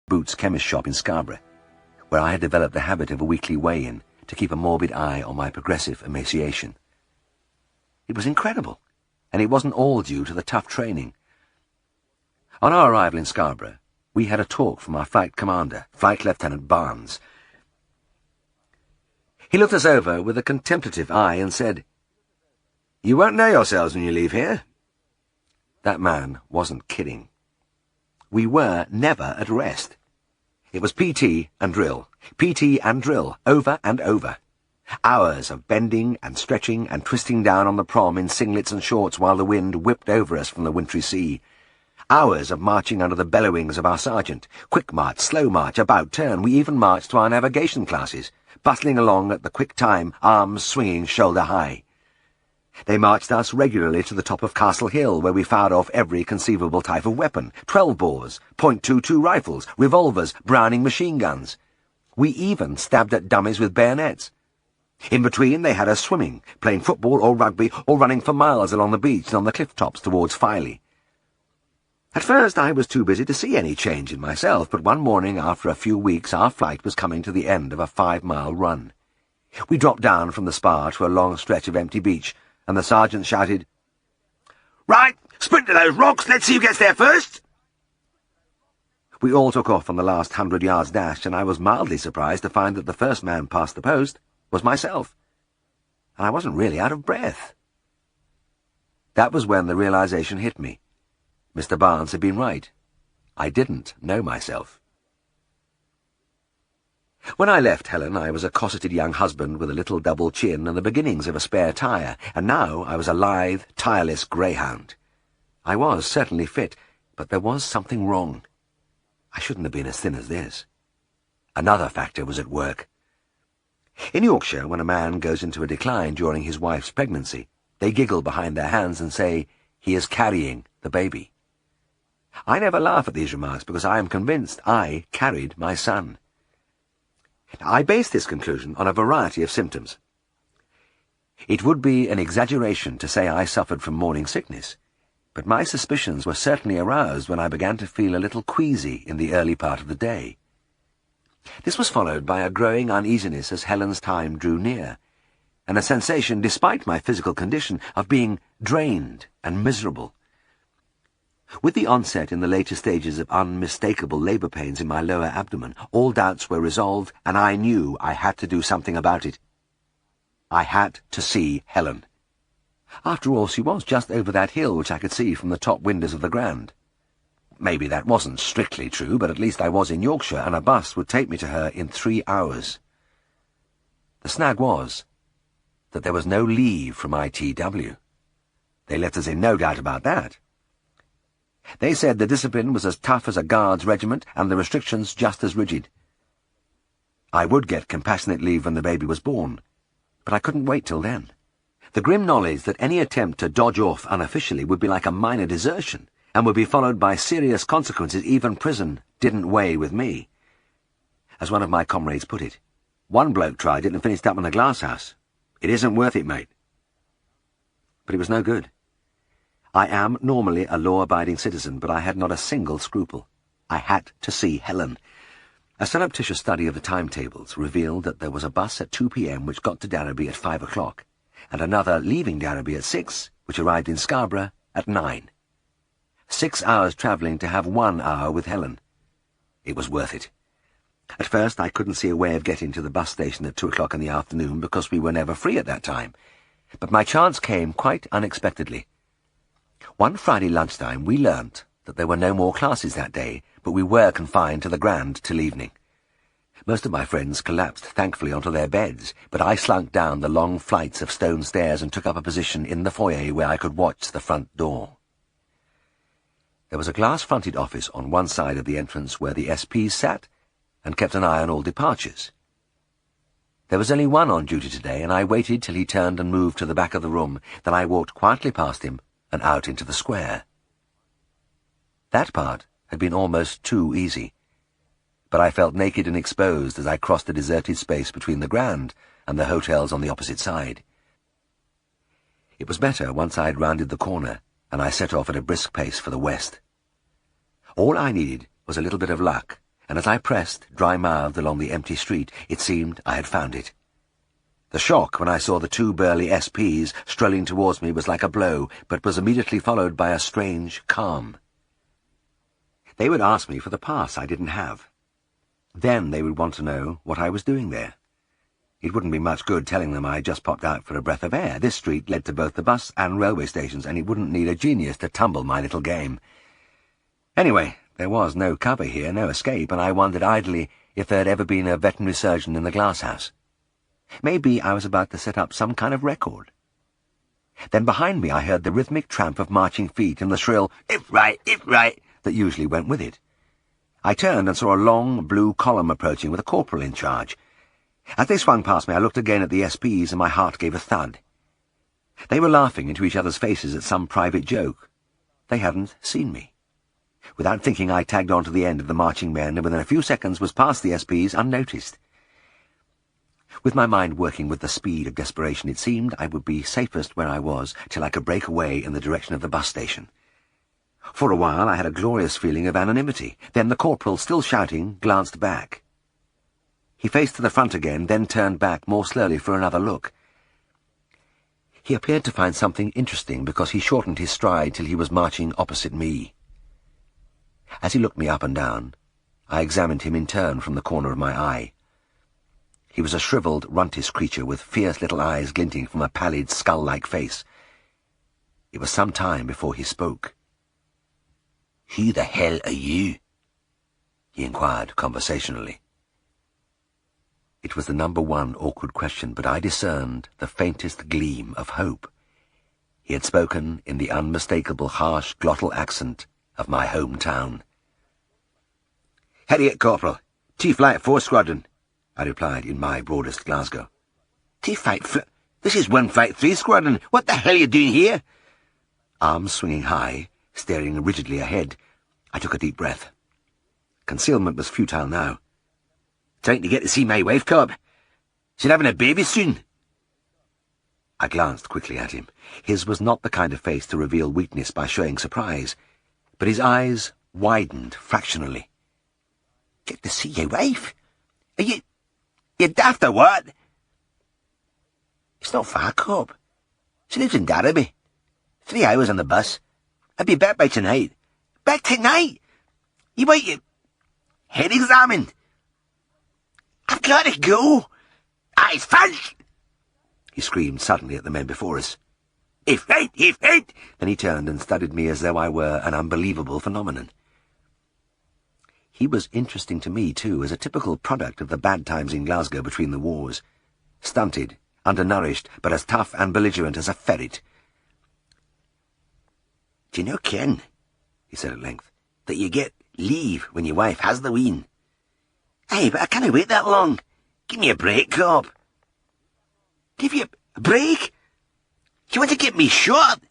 Boots' chemist shop in Scarborough, where I had developed the habit of a weekly weigh-in to keep a morbid eye on my progressive emaciation. It was incredible, and it wasn't all due to the tough training. On our arrival in Scarborough, we had a talk from our flight commander, Flight Lieutenant Barnes. He looked us over with a contemplative eye and said, "You won't know yourselves when you leave here." That man wasn't kidding. We were never at rest. It was PT and drill, over and over. Hours of bending and stretching and twisting down on the prom in singlets and shorts while the wind whipped over us from the wintry sea. Hours of marching under the bellowings of our sergeant. Quick march, slow march, about turn. We even marched to our navigation classes, bustling along at the quick time, arms swinging shoulder high. They marched us regularly to the top of Castle Hill, where we fired off every conceivable type of weapon, 12 bores, .22 rifles, revolvers, Browning machine guns. We even stabbed at dummies with bayonets. In between, they had us swimming, playing football or rugby, or running for miles along the beach and on the cliff tops towards Filey. At first, I was too busy to see any change in myself, but one morning after a few weeks, our flight was coming to the end of a 5-mile run. We dropped down from the spar to a long stretch of empty beach, and the sergeant shouted, "Right, sprint to those rocks, let's see who gets there first." We all took off on the last 100 yards dash, and I was mildly surprised to find that the first man past the post was myself, and I wasn't really out of breath. That was when the realization hit me. Mr. Barnes had been right. I didn't know myself. When I left Helen, I was a cosseted young husband with a little double chin and the beginnings of a spare tire, and now I was a lithe, tireless greyhound. I was certainly fit, but there was something wrong. I shouldn't have been as thin as this. Another factor was at work. In Yorkshire, when a man goes into a decline during his wife's pregnancy, they giggle behind their hands and say, "He is carrying the baby." I never laugh at these remarks because I am convinced I carried my son. I based this conclusion on a variety of symptoms. It would be an exaggeration to say I suffered from morning sickness, but my suspicions were certainly aroused when I began to feel a little queasy in the early part of the day. This was followed by a growing uneasiness as Helen's time drew near, and a sensation, despite my physical condition, of being drained and miserable. With the onset in the later stages of unmistakable labour pains in my lower abdomen, all doubts were resolved, and I knew I had to do something about it. I had to see Helen. After all, she was just over that hill which I could see from the top windows of the Grand. Maybe that wasn't strictly true, but at least I was in Yorkshire, and a bus would take me to her in 3 hours. The snag was, that there was no leave from ITW. They left us in no doubt about that. They said the discipline was as tough as a guards regiment and the restrictions just as rigid. I would get compassionate leave when the baby was born, but I couldn't wait till then. The grim knowledge that any attempt to dodge off unofficially would be like a minor desertion and would be followed by serious consequences, even prison, didn't weigh with me. As one of my comrades put it, one bloke tried it and finished up in a glasshouse. It isn't worth it, mate. But it was no good. I am normally a law-abiding citizen, but I had not a single scruple. I had to see Helen. A surreptitious study of the timetables revealed that there was a bus at 2 p.m. which got to Darrowby at 5 o'clock, and another leaving Darrowby at 6, which arrived in Scarborough at 9. 6 hours travelling to have 1 hour with Helen. It was worth it. At first I couldn't see a way of getting to the bus station at 2 o'clock in the afternoon because we were never free at that time. But my chance came quite unexpectedly. One Friday lunchtime we learnt that there were no more classes that day, but we were confined to the Grand till evening. Most of my friends collapsed thankfully onto their beds, but I slunk down the long flights of stone stairs and took up a position in the foyer where I could watch the front door. There was a glass-fronted office on one side of the entrance where the SPs sat and kept an eye on all departures. There was only one on duty today, and I waited till he turned and moved to the back of the room. Then I walked quietly past him and out into the square. That part had been almost too easy, but I felt naked and exposed as I crossed the deserted space between the Grand and the hotels on the opposite side. It was better once I had rounded the corner, and I set off at a brisk pace for the west. All I needed was a little bit of luck, and as I pressed, dry-mouthed, along the empty street, it seemed I had found it. The shock when I saw the 2 burly SPs strolling towards me was like a blow, but was immediately followed by a strange calm. They would ask me for the pass I didn't have. Then they would want to know what I was doing there. It wouldn't be much good telling them I had just popped out for a breath of air. This street led to both the bus and railway stations, and it wouldn't need a genius to tumble my little game. Anyway, there was no cover here, no escape, and I wondered idly if there had ever been a veterinary surgeon in the glasshouse. Maybe I was about to set up some kind of record. Then behind me I heard the rhythmic tramp of marching feet and the shrill, "If right, if right," that usually went with it. I turned and saw a long blue column approaching with a corporal in charge. As they swung past me I looked again at the SPs and my heart gave a thud. They were laughing into each other's faces at some private joke. They hadn't seen me. Without thinking I tagged on to the end of the marching men and within a few seconds was past the SPs unnoticed. With my mind working with the speed of desperation, it seemed I would be safest where I was till I could break away in the direction of the bus station. For a while I had a glorious feeling of anonymity. Then the corporal, still shouting, glanced back. He faced to the front again, then turned back more slowly for another look. He appeared to find something interesting because he shortened his stride till he was marching opposite me. As he looked me up and down, I examined him in turn from the corner of my eye. He was a shriveled, runtish creature with fierce little eyes glinting from a pallid, skull-like face. It was some time before he spoke. "Who the hell are you?" he inquired conversationally. It was the number one awkward question, but I discerned the faintest gleam of hope. He had spoken in the unmistakable harsh glottal accent of my hometown. "Herriot, Corporal, Chief Light 4 Squadron," I replied in my broadest Glasgow. This is 153 Squadron. What the hell are you doing here?" Arms swinging high, staring rigidly ahead, I took a deep breath. Concealment was futile now. "Trying to get to see my wife, Cobb. She's having a baby soon." I glanced quickly at him. His was not the kind of face to reveal weakness by showing surprise, but his eyes widened fractionally. "Get to see your wife? Are you daft or what?" "It's not far, Cobb. She lives in Darrowby. 3 hours on the bus. I'll be back by tonight." "Back tonight? You want your head examined?" "I've got to go. It's finished!" he screamed suddenly at the men before us. If right! Then he turned and studied me as though I were an unbelievable phenomenon. He was interesting to me, too, as a typical product of the bad times in Glasgow between the wars. Stunted, undernourished, but as tough and belligerent as a ferret. "Do you know, Ken," he said at length, "that you get leave when your wife has the wean? Aye, but I can't wait that long. Give me a break, Cobb." "Give you a break? Do you want to get me shot?"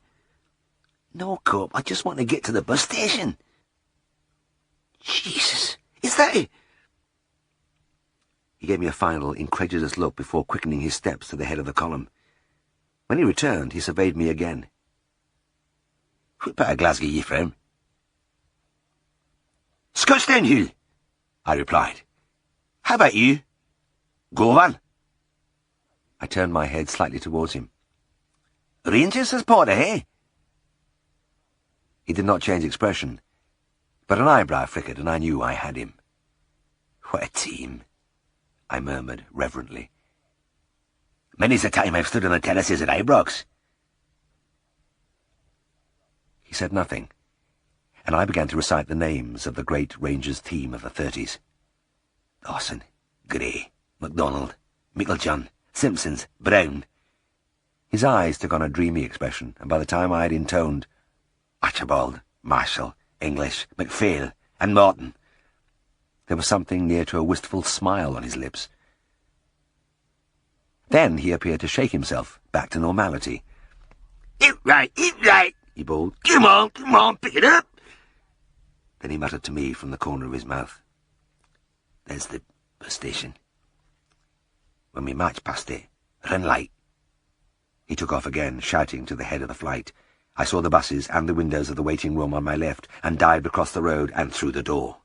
"No, Cobb, I just want to get to the bus station." "Jesus, is that it?" He gave me a final, incredulous look before quickening his steps to the head of the column. When he returned, he surveyed me again. "What part of Glasgow ye from?" "Scotstoun Hill," I replied. "How about you? Govan?" I turned my head slightly towards him. "Rangers as Porter, eh?" He did not change expression, but an eyebrow flickered, and I knew I had him. "What a team," I murmured reverently. "Many's the time I've stood on the terraces at Ibrox." He said nothing, and I began to recite the names of the great Rangers team of the 30s. Dawson, Gray, MacDonald, Mickeljohn, Simpsons, Brown. His eyes took on a dreamy expression, and by the time I had intoned Archibald, Marshall, English, MacPhail, and Morton, there was something near to a wistful smile on his lips. Then he appeared to shake himself back to normality. Eat right, he bawled. Come on, pick it up." Then he muttered to me from the corner of his mouth, "There's the bus station. When we march past it, run light." He took off again, shouting to the head of the flight. I saw the buses and the windows of the waiting room on my left, and dived across the road and through the door.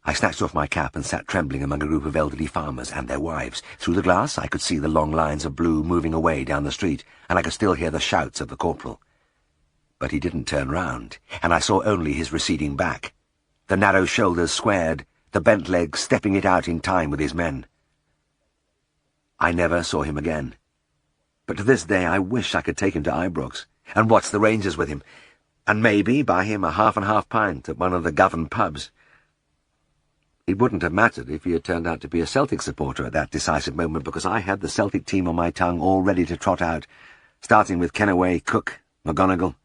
I snatched off my cap and sat trembling among a group of elderly farmers and their wives. Through the glass I could see the long lines of blue moving away down the street, and I could still hear the shouts of the corporal. But he didn't turn round, and I saw only his receding back, the narrow shoulders squared, the bent legs stepping it out in time with his men. I never saw him again, but to this day I wish I could take him to Ibrox and watch the Rangers with him, and maybe buy him a half-and-half pint at one of the Govan pubs. It wouldn't have mattered if he had turned out to be a Celtic supporter at that decisive moment, because I had the Celtic team on my tongue all ready to trot out, starting with Kennaway, Cook, McGonigal.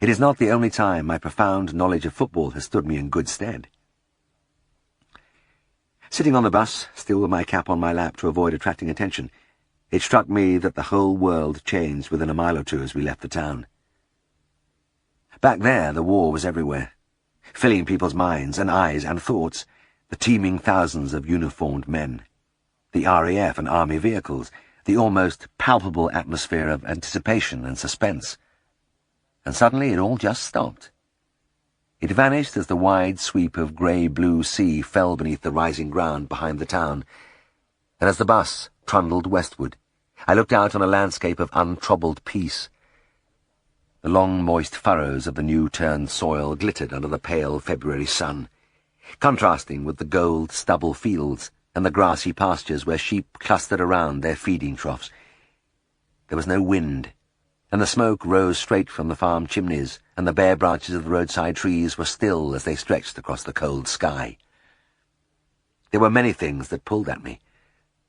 It is not the only time my profound knowledge of football has stood me in good stead. Sitting on the bus, still with my cap on my lap to avoid attracting attention, it struck me that the whole world changed within a mile or two as we left the town. Back there the war was everywhere, filling people's minds and eyes and thoughts, the teeming thousands of uniformed men, the RAF and army vehicles, the almost palpable atmosphere of anticipation and suspense. And suddenly it all just stopped. It vanished as the wide sweep of grey-blue sea fell beneath the rising ground behind the town, and as the bus trundled westward, I looked out on a landscape of untroubled peace. The long, moist furrows of the new-turned soil glittered under the pale February sun, contrasting with the gold stubble fields and the grassy pastures where sheep clustered around their feeding troughs. There was no wind, and the smoke rose straight from the farm chimneys, and the bare branches of the roadside trees were still as they stretched across the cold sky. There were many things that pulled at me.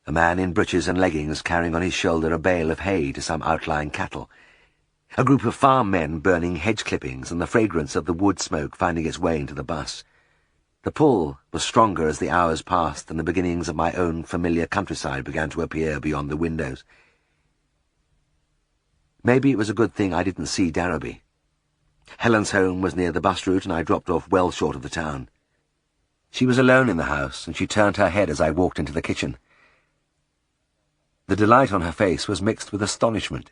A man in breeches and leggings carrying on his shoulder a bale of hay to some outlying cattle, a group of farm men burning hedge clippings, and the fragrance of the wood smoke finding its way into the bus. The pull was stronger as the hours passed, and the beginnings of my own familiar countryside began to appear beyond the windows. Maybe it was a good thing I didn't see Darrowby. Helen's home was near the bus route, and I dropped off well short of the town. She was alone in the house, and she turned her head as I walked into the kitchen. The delight on her face was mixed with astonishment.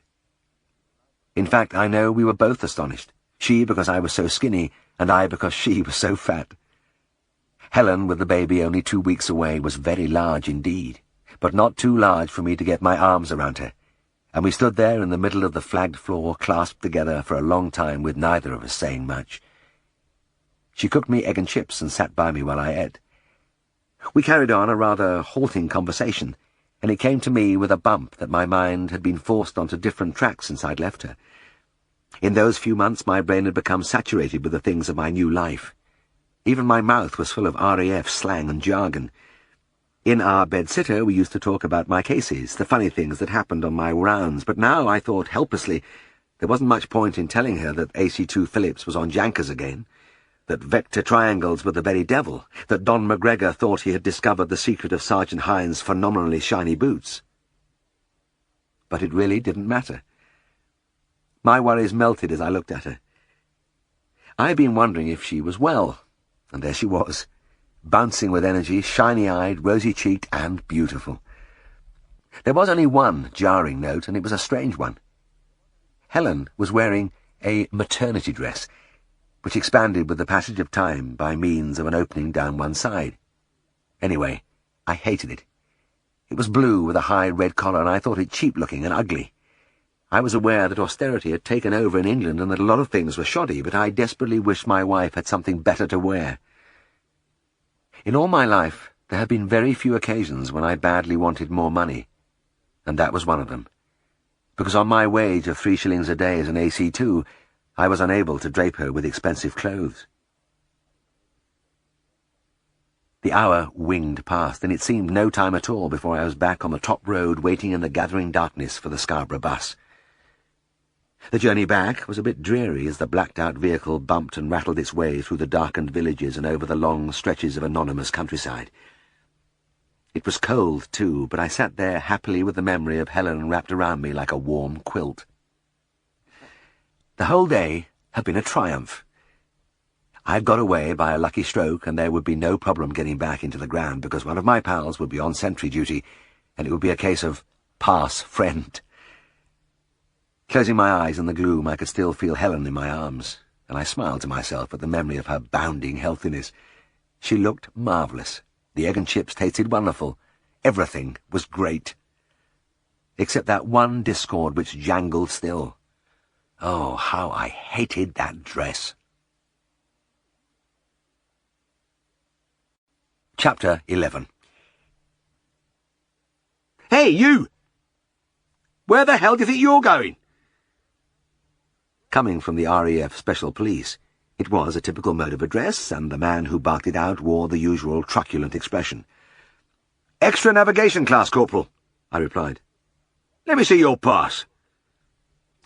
In fact, I know we were both astonished, she because I was so skinny, and I because she was so fat. Helen, with the baby only 2 weeks away, was very large indeed, but not too large for me to get my arms around her, and we stood there in the middle of the flagged floor, clasped together for a long time with neither of us saying much. She cooked me egg and chips and sat by me while I ate. We carried on a rather halting conversation, and it came to me with a bump that my mind had been forced onto different tracks since I'd left her. In those few months my brain had become saturated with the things of my new life. Even my mouth was full of RAF slang and jargon. In our bed-sitter we used to talk about my cases, the funny things that happened on my rounds, but now I thought helplessly there wasn't much point in telling her that AC2 Phillips was on Jankers again, that vector triangles were the very devil, that Don McGregor thought he had discovered the secret of Sergeant Hines' phenomenally shiny boots. But it really didn't matter. My worries melted as I looked at her. I had been wondering if she was well, and there she was, bouncing with energy, shiny-eyed, rosy-cheeked, and beautiful. There was only one jarring note, and it was a strange one. Helen was wearing a maternity dress, which expanded with the passage of time by means of an opening down one side. Anyway, I hated it. It was blue with a high red collar, and I thought it cheap-looking and ugly. I was aware that austerity had taken over in England and that a lot of things were shoddy, but I desperately wished my wife had something better to wear. In all my life, there had been very few occasions when I badly wanted more money, and that was one of them, because on my wage of 3 shillings a day as an AC2, I was unable to drape her with expensive clothes. The hour winged past, and it seemed no time at all before I was back on the top road waiting in the gathering darkness for the Scarborough bus. The journey back was a bit dreary as the blacked-out vehicle bumped and rattled its way through the darkened villages and over the long stretches of anonymous countryside. It was cold, too, but I sat there happily with the memory of Helen wrapped around me like a warm quilt. The whole day had been a triumph. I had got away by a lucky stroke, and there would be no problem getting back into the ground, because one of my pals would be on sentry duty, and it would be a case of pass friend. Closing my eyes in the gloom, I could still feel Helen in my arms, and I smiled to myself at the memory of her bounding healthiness. She looked marvellous. The egg and chips tasted wonderful. Everything was great. Except that one discord which jangled still. Oh, how I hated that dress. Chapter 11. Hey, you! Where the hell do you think you're going? Coming from the RAF Special Police, it was a typical mode of address, and the man who barked it out wore the usual truculent expression. "Extra navigation class, Corporal," I replied. "Let me see your pass."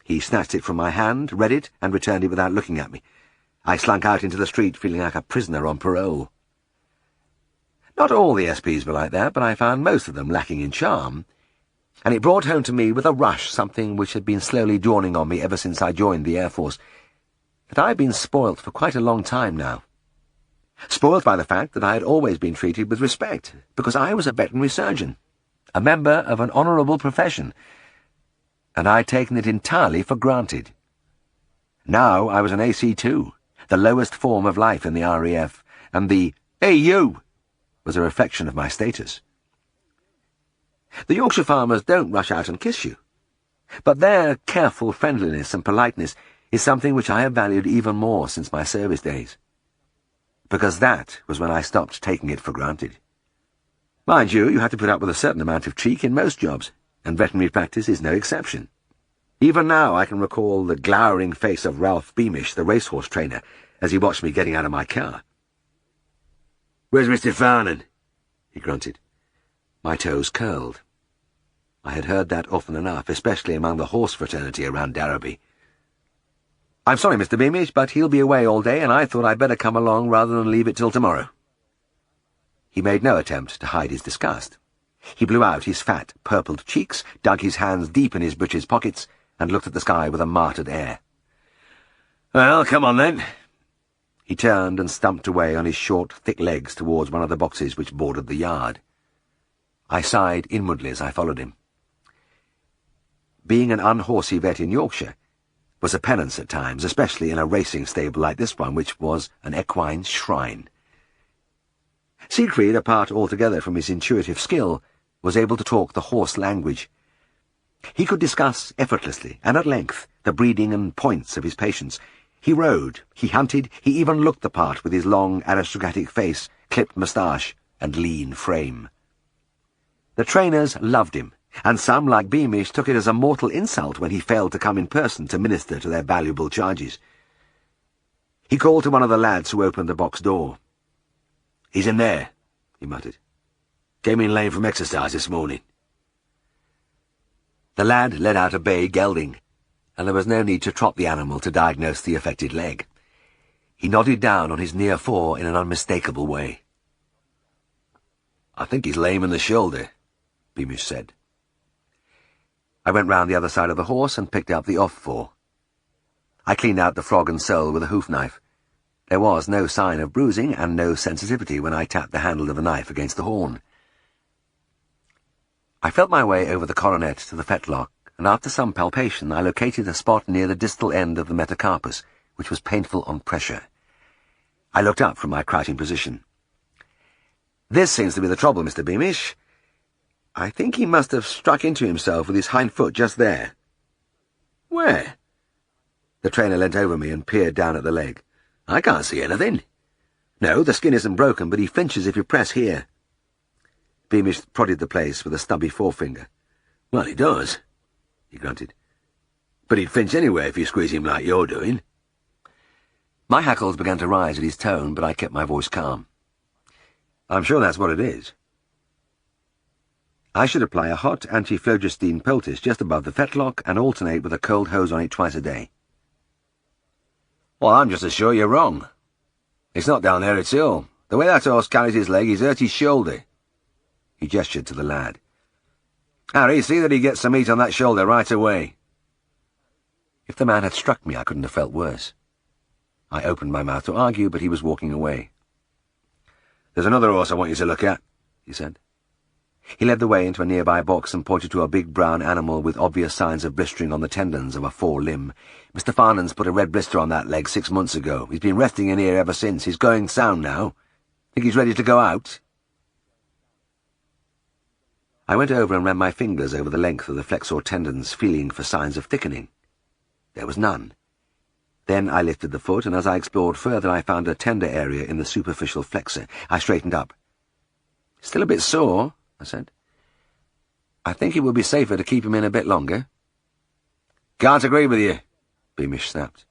He snatched it from my hand, read it, and returned it without looking at me. I slunk out into the street, feeling like a prisoner on parole. Not all the SPs were like that, but I found most of them lacking in charm, and it brought home to me with a rush something which had been slowly dawning on me ever since I joined the Air Force, that I had been spoilt for quite a long time now. Spoilt by the fact that I had always been treated with respect, because I was a veterinary surgeon, a member of an honourable profession, and I had taken it entirely for granted. Now I was an AC2, the lowest form of life in the RAF, and the "Hey, you!" was a reflection of my status. The Yorkshire farmers don't rush out and kiss you, but their careful friendliness and politeness is something which I have valued even more since my service days, because that was when I stopped taking it for granted. Mind you, you have to put up with a certain amount of cheek in most jobs, and veterinary practice is no exception. Even now I can recall the glowering face of Ralph Beamish, the racehorse trainer, as he watched me getting out of my car. "Where's Mr. Farnan?" he grunted. My toes curled. I had heard that often enough, especially among the horse fraternity around Darrowby. "I'm sorry, Mr. Beamish, but he'll be away all day, and I thought I'd better come along rather than leave it till tomorrow." He made no attempt to hide his disgust. He blew out his fat, purpled cheeks, dug his hands deep in his breeches pockets, and looked at the sky with a martyred air. "Well, come on then." He turned and stumped away on his short, thick legs towards one of the boxes which bordered the yard. I sighed inwardly as I followed him. Being an unhorsey vet in Yorkshire was a penance at times, especially in a racing stable like this one, which was an equine shrine. Siegfried, apart altogether from his intuitive skill, was able to talk the horse language. He could discuss effortlessly and at length the breeding and points of his patients. He rode, he hunted, he even looked the part with his long aristocratic face, clipped moustache, and lean frame. The trainers loved him, and some, like Beamish, took it as a mortal insult when he failed to come in person to minister to their valuable charges. He called to one of the lads who opened the box door. "He's in there," he muttered. Came in late from exercise this morning. The lad let out a bay gelding, and there was no need to trot the animal to diagnose the affected leg. He nodded down on his near fore in an unmistakable way. "I think he's lame in the shoulder," Beamish said. I went round the other side of the horse and picked up the off fore. I cleaned out the frog and sole with a hoof knife. There was no sign of bruising and no sensitivity when I tapped the handle of the knife against the horn. I felt my way over the coronet to the fetlock, and after some palpation I located a spot near the distal end of the metacarpus, which was painful on pressure. I looked up from my crouching position. "This seems to be the trouble, Mr. Beamish. I think he must have struck into himself with his hind foot just there." "Where?" The trainer leant over me and peered down at the leg. "I can't see anything." "No, the skin isn't broken, but he flinches if you press here." Beamish prodded the place with a stubby forefinger. "Well, he does," he grunted. "But he'd flinch anyway if you squeeze him like you're doing." My hackles began to rise at his tone, but I kept my voice calm. "I'm sure that's what it is. I should apply a hot anti-phlogiston poultice just above the fetlock and alternate with a cold hose on it twice a day." "Well, I'm just as sure you're wrong. It's not down there, it's ill. The way that horse carries his leg, he's hurt his shoulder." He gestured to the lad. "Harry, see that he gets some meat on that shoulder right away." If the man had struck me, I couldn't have felt worse. I opened my mouth to argue, but he was walking away. "There's another horse I want you to look at," he said. He led the way into a nearby box and pointed to a big brown animal with obvious signs of blistering on the tendons of a forelimb. "Mr. Farnan's put a red blister on that leg 6 months ago. He's been resting in here ever since. He's going sound now. Think he's ready to go out?" I went over and ran my fingers over the length of the flexor tendons, feeling for signs of thickening. There was none. Then I lifted the foot, and as I explored further I found a tender area in the superficial flexor. I straightened up. "Still a bit sore," I said. "I think it would be safer to keep him in a bit longer." "Can't agree with you," Beamish snapped.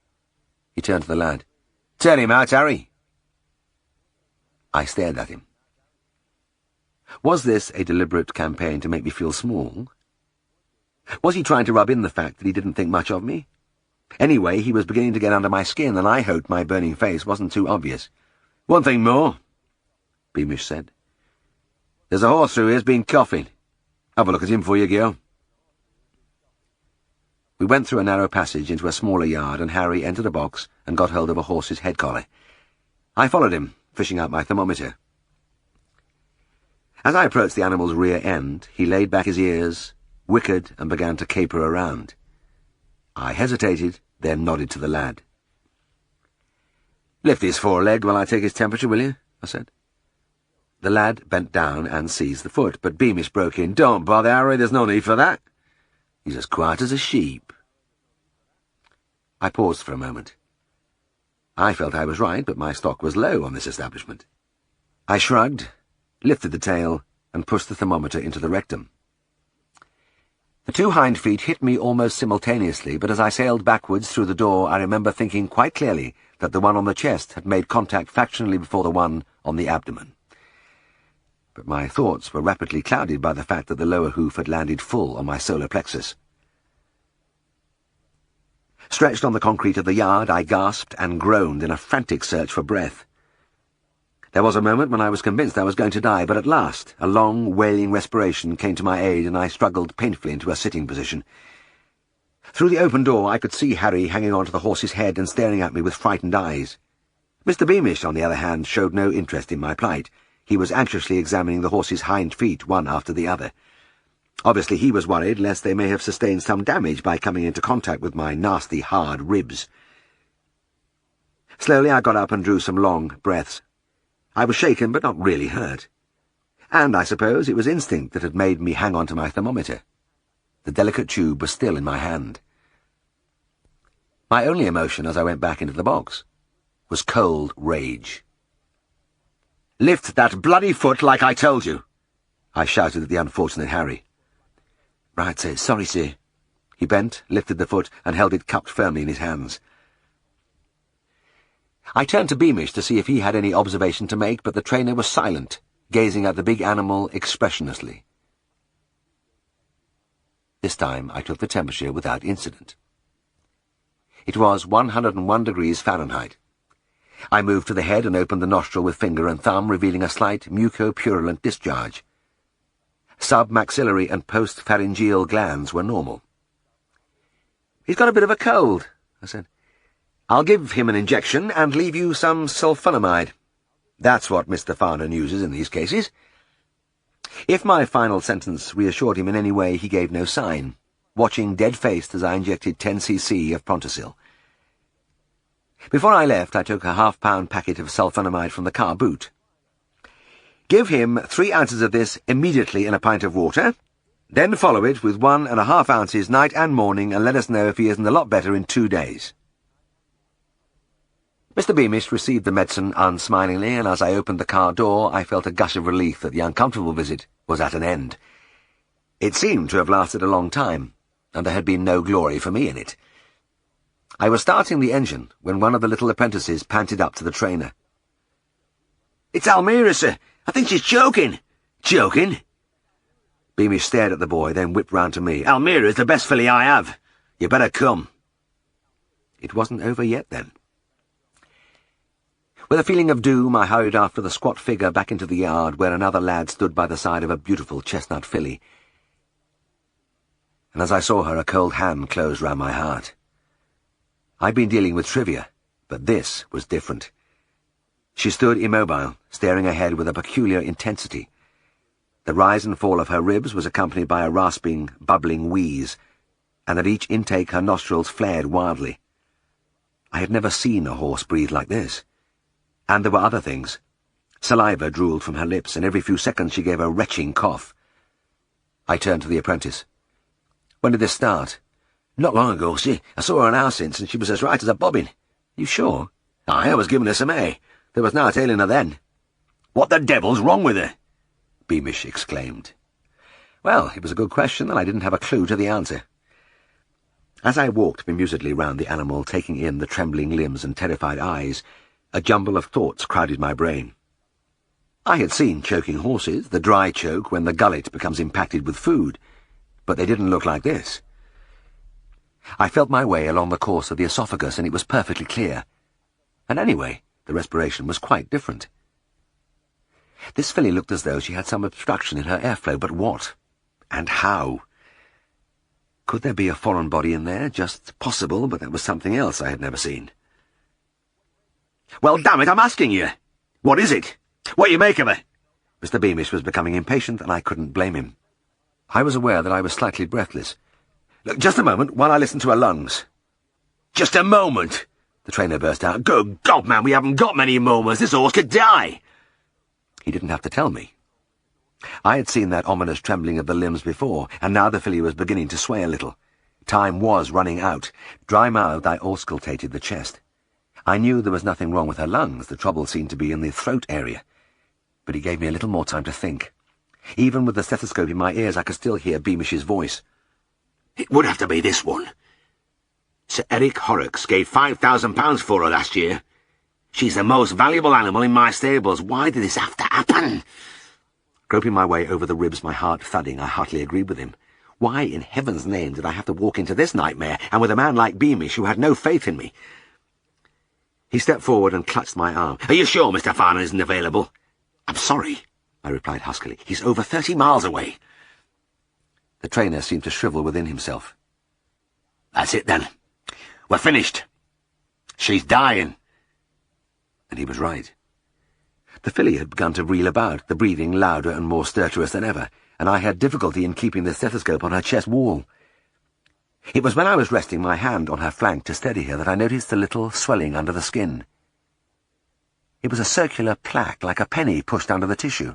He turned to the lad. "Turn him out, Harry." I stared at him. Was this a deliberate campaign to make me feel small? Was he trying to rub in the fact that he didn't think much of me? Anyway, he was beginning to get under my skin, and I hoped my burning face wasn't too obvious. "One thing more," Beamish said. "There's a horse through here's been coughing. Have a look at him before you go." We went through a narrow passage into a smaller yard, and Harry entered a box and got hold of a horse's head collar. I followed him, fishing out my thermometer. As I approached the animal's rear end, he laid back his ears, whickered, and began to caper around. I hesitated, then nodded to the lad. "Lift his foreleg while I take his temperature, will you?" I said. The lad bent down and seized the foot, but Beamish broke in. "Don't bother, Harry, there's no need for that. He's as quiet as a sheep." I paused for a moment. I felt I was right, but my stock was low on this establishment. I shrugged, lifted the tail, and pushed the thermometer into the rectum. The 2 hind feet hit me almost simultaneously, but as I sailed backwards through the door, I remember thinking quite clearly that the one on the chest had made contact fractionally before the one on the abdomen. But my thoughts were rapidly clouded by the fact that the lower hoof had landed full on my solar plexus. Stretched on the concrete of the yard, I gasped and groaned in a frantic search for breath. There was a moment when I was convinced I was going to die, but at last a long, wailing respiration came to my aid, and I struggled painfully into a sitting position. Through the open door I could see Harry hanging onto the horse's head and staring at me with frightened eyes. Mr. Beamish, on the other hand, showed no interest in my plight. He was anxiously examining the horse's hind feet, one after the other. Obviously he was worried lest they may have sustained some damage by coming into contact with my nasty, hard ribs. Slowly I got up and drew some long breaths. I was shaken, but not really hurt. And I suppose it was instinct that had made me hang on to my thermometer. The delicate tube was still in my hand. My only emotion as I went back into the box was cold rage. "Lift that bloody foot like I told you!" I shouted at the unfortunate Harry. "Right, sir. Sorry, sir." He bent, lifted the foot, and held it cupped firmly in his hands. I turned to Beamish to see if he had any observation to make, but the trainer was silent, gazing at the big animal expressionlessly. This time I took the temperature without incident. It was 101 degrees Fahrenheit. I moved to the head and opened the nostril with finger and thumb, revealing a slight mucopurulent discharge. Submaxillary and postpharyngeal glands were normal. "He's got a bit of a cold," I said. "I'll give him an injection and leave you some sulfonamide. That's what Mr. Farnan uses in these cases." If my final sentence reassured him in any way, he gave no sign, watching dead-faced as I injected 10 cc of Prontosil. Before I left, I took a half-pound packet of sulfonamide from the car boot. "Give him 3 ounces of this immediately in a pint of water, then follow it with 1½ ounces night and morning, and let us know if he isn't a lot better in 2 days." Mr. Beamish received the medicine unsmilingly, and as I opened the car door, I felt a gush of relief that the uncomfortable visit was at an end. It seemed to have lasted a long time, and there had been no glory for me in it. I was starting the engine when one of the little apprentices panted up to the trainer. "It's Almira, sir. I think she's choking." "Choking?" Beamish stared at the boy, then whipped round to me. "Almira is the best filly I have. You better come." It wasn't over yet, then. With a feeling of doom, I hurried after the squat figure back into the yard, where another lad stood by the side of a beautiful chestnut filly. And as I saw her, a cold hand closed round my heart. I'd been dealing with trivia, but this was different. She stood immobile, staring ahead with a peculiar intensity. The rise and fall of her ribs was accompanied by a rasping, bubbling wheeze, and at each intake her nostrils flared wildly. I had never seen a horse breathe like this. And there were other things. Saliva drooled from her lips, and every few seconds she gave a retching cough. I turned to the apprentice. "When did this start?" "Not long ago, see. I saw her an hour since, and she was as right as a bobbin." "You sure?" "Aye, I was giving her some hay. There was no tailing her then." "What the devil's wrong with her?" Beamish exclaimed. Well, it was a good question, and I didn't have a clue to the answer. As I walked bemusedly round the animal, taking in the trembling limbs and terrified eyes, a jumble of thoughts crowded my brain. I had seen choking horses, the dry choke when the gullet becomes impacted with food, but they didn't look like this. I felt my way along the course of the esophagus, and it was perfectly clear. And anyway, the respiration was quite different. This filly looked as though she had some obstruction in her airflow, but what? And how? Could there be a foreign body in there? Just possible, but that was something else I had never seen. "Well, damn it, I'm asking you. What is it? What you make of her?" Mr. Beamish was becoming impatient, and I couldn't blame him. I was aware that I was slightly breathless. "Look, just a moment, while I listen to her lungs." "Just a moment!" the trainer burst out. "Good God, man, we haven't got many moments. This horse could die." He didn't have to tell me. I had seen that ominous trembling of the limbs before, and now the filly was beginning to sway a little. Time was running out. Dry-mouthed, I auscultated the chest. I knew there was nothing wrong with her lungs. The trouble seemed to be in the throat area. But he gave me a little more time to think. Even with the stethoscope in my ears, I could still hear Beamish's voice. "It would have to be this one. Sir Eric Horrocks gave £5,000 for her last year. She's the most valuable animal in my stables. Why did this have to happen?" Groping my way over the ribs, my heart thudding, I heartily agreed with him. Why in heaven's name did I have to walk into this nightmare, and with a man like Beamish who had no faith in me? He stepped forward and clutched my arm. "Are you sure Mr. Farnan isn't available?" "I'm sorry," I replied huskily. "He's over 30 miles away." The trainer seemed to shrivel within himself. "That's it, then. We're finished. She's dying." And he was right. The filly had begun to reel about, the breathing louder and more stertorous than ever, and I had difficulty in keeping the stethoscope on her chest wall. It was when I was resting my hand on her flank to steady her that I noticed a little swelling under the skin. It was a circular plaque, like a penny pushed under the tissue.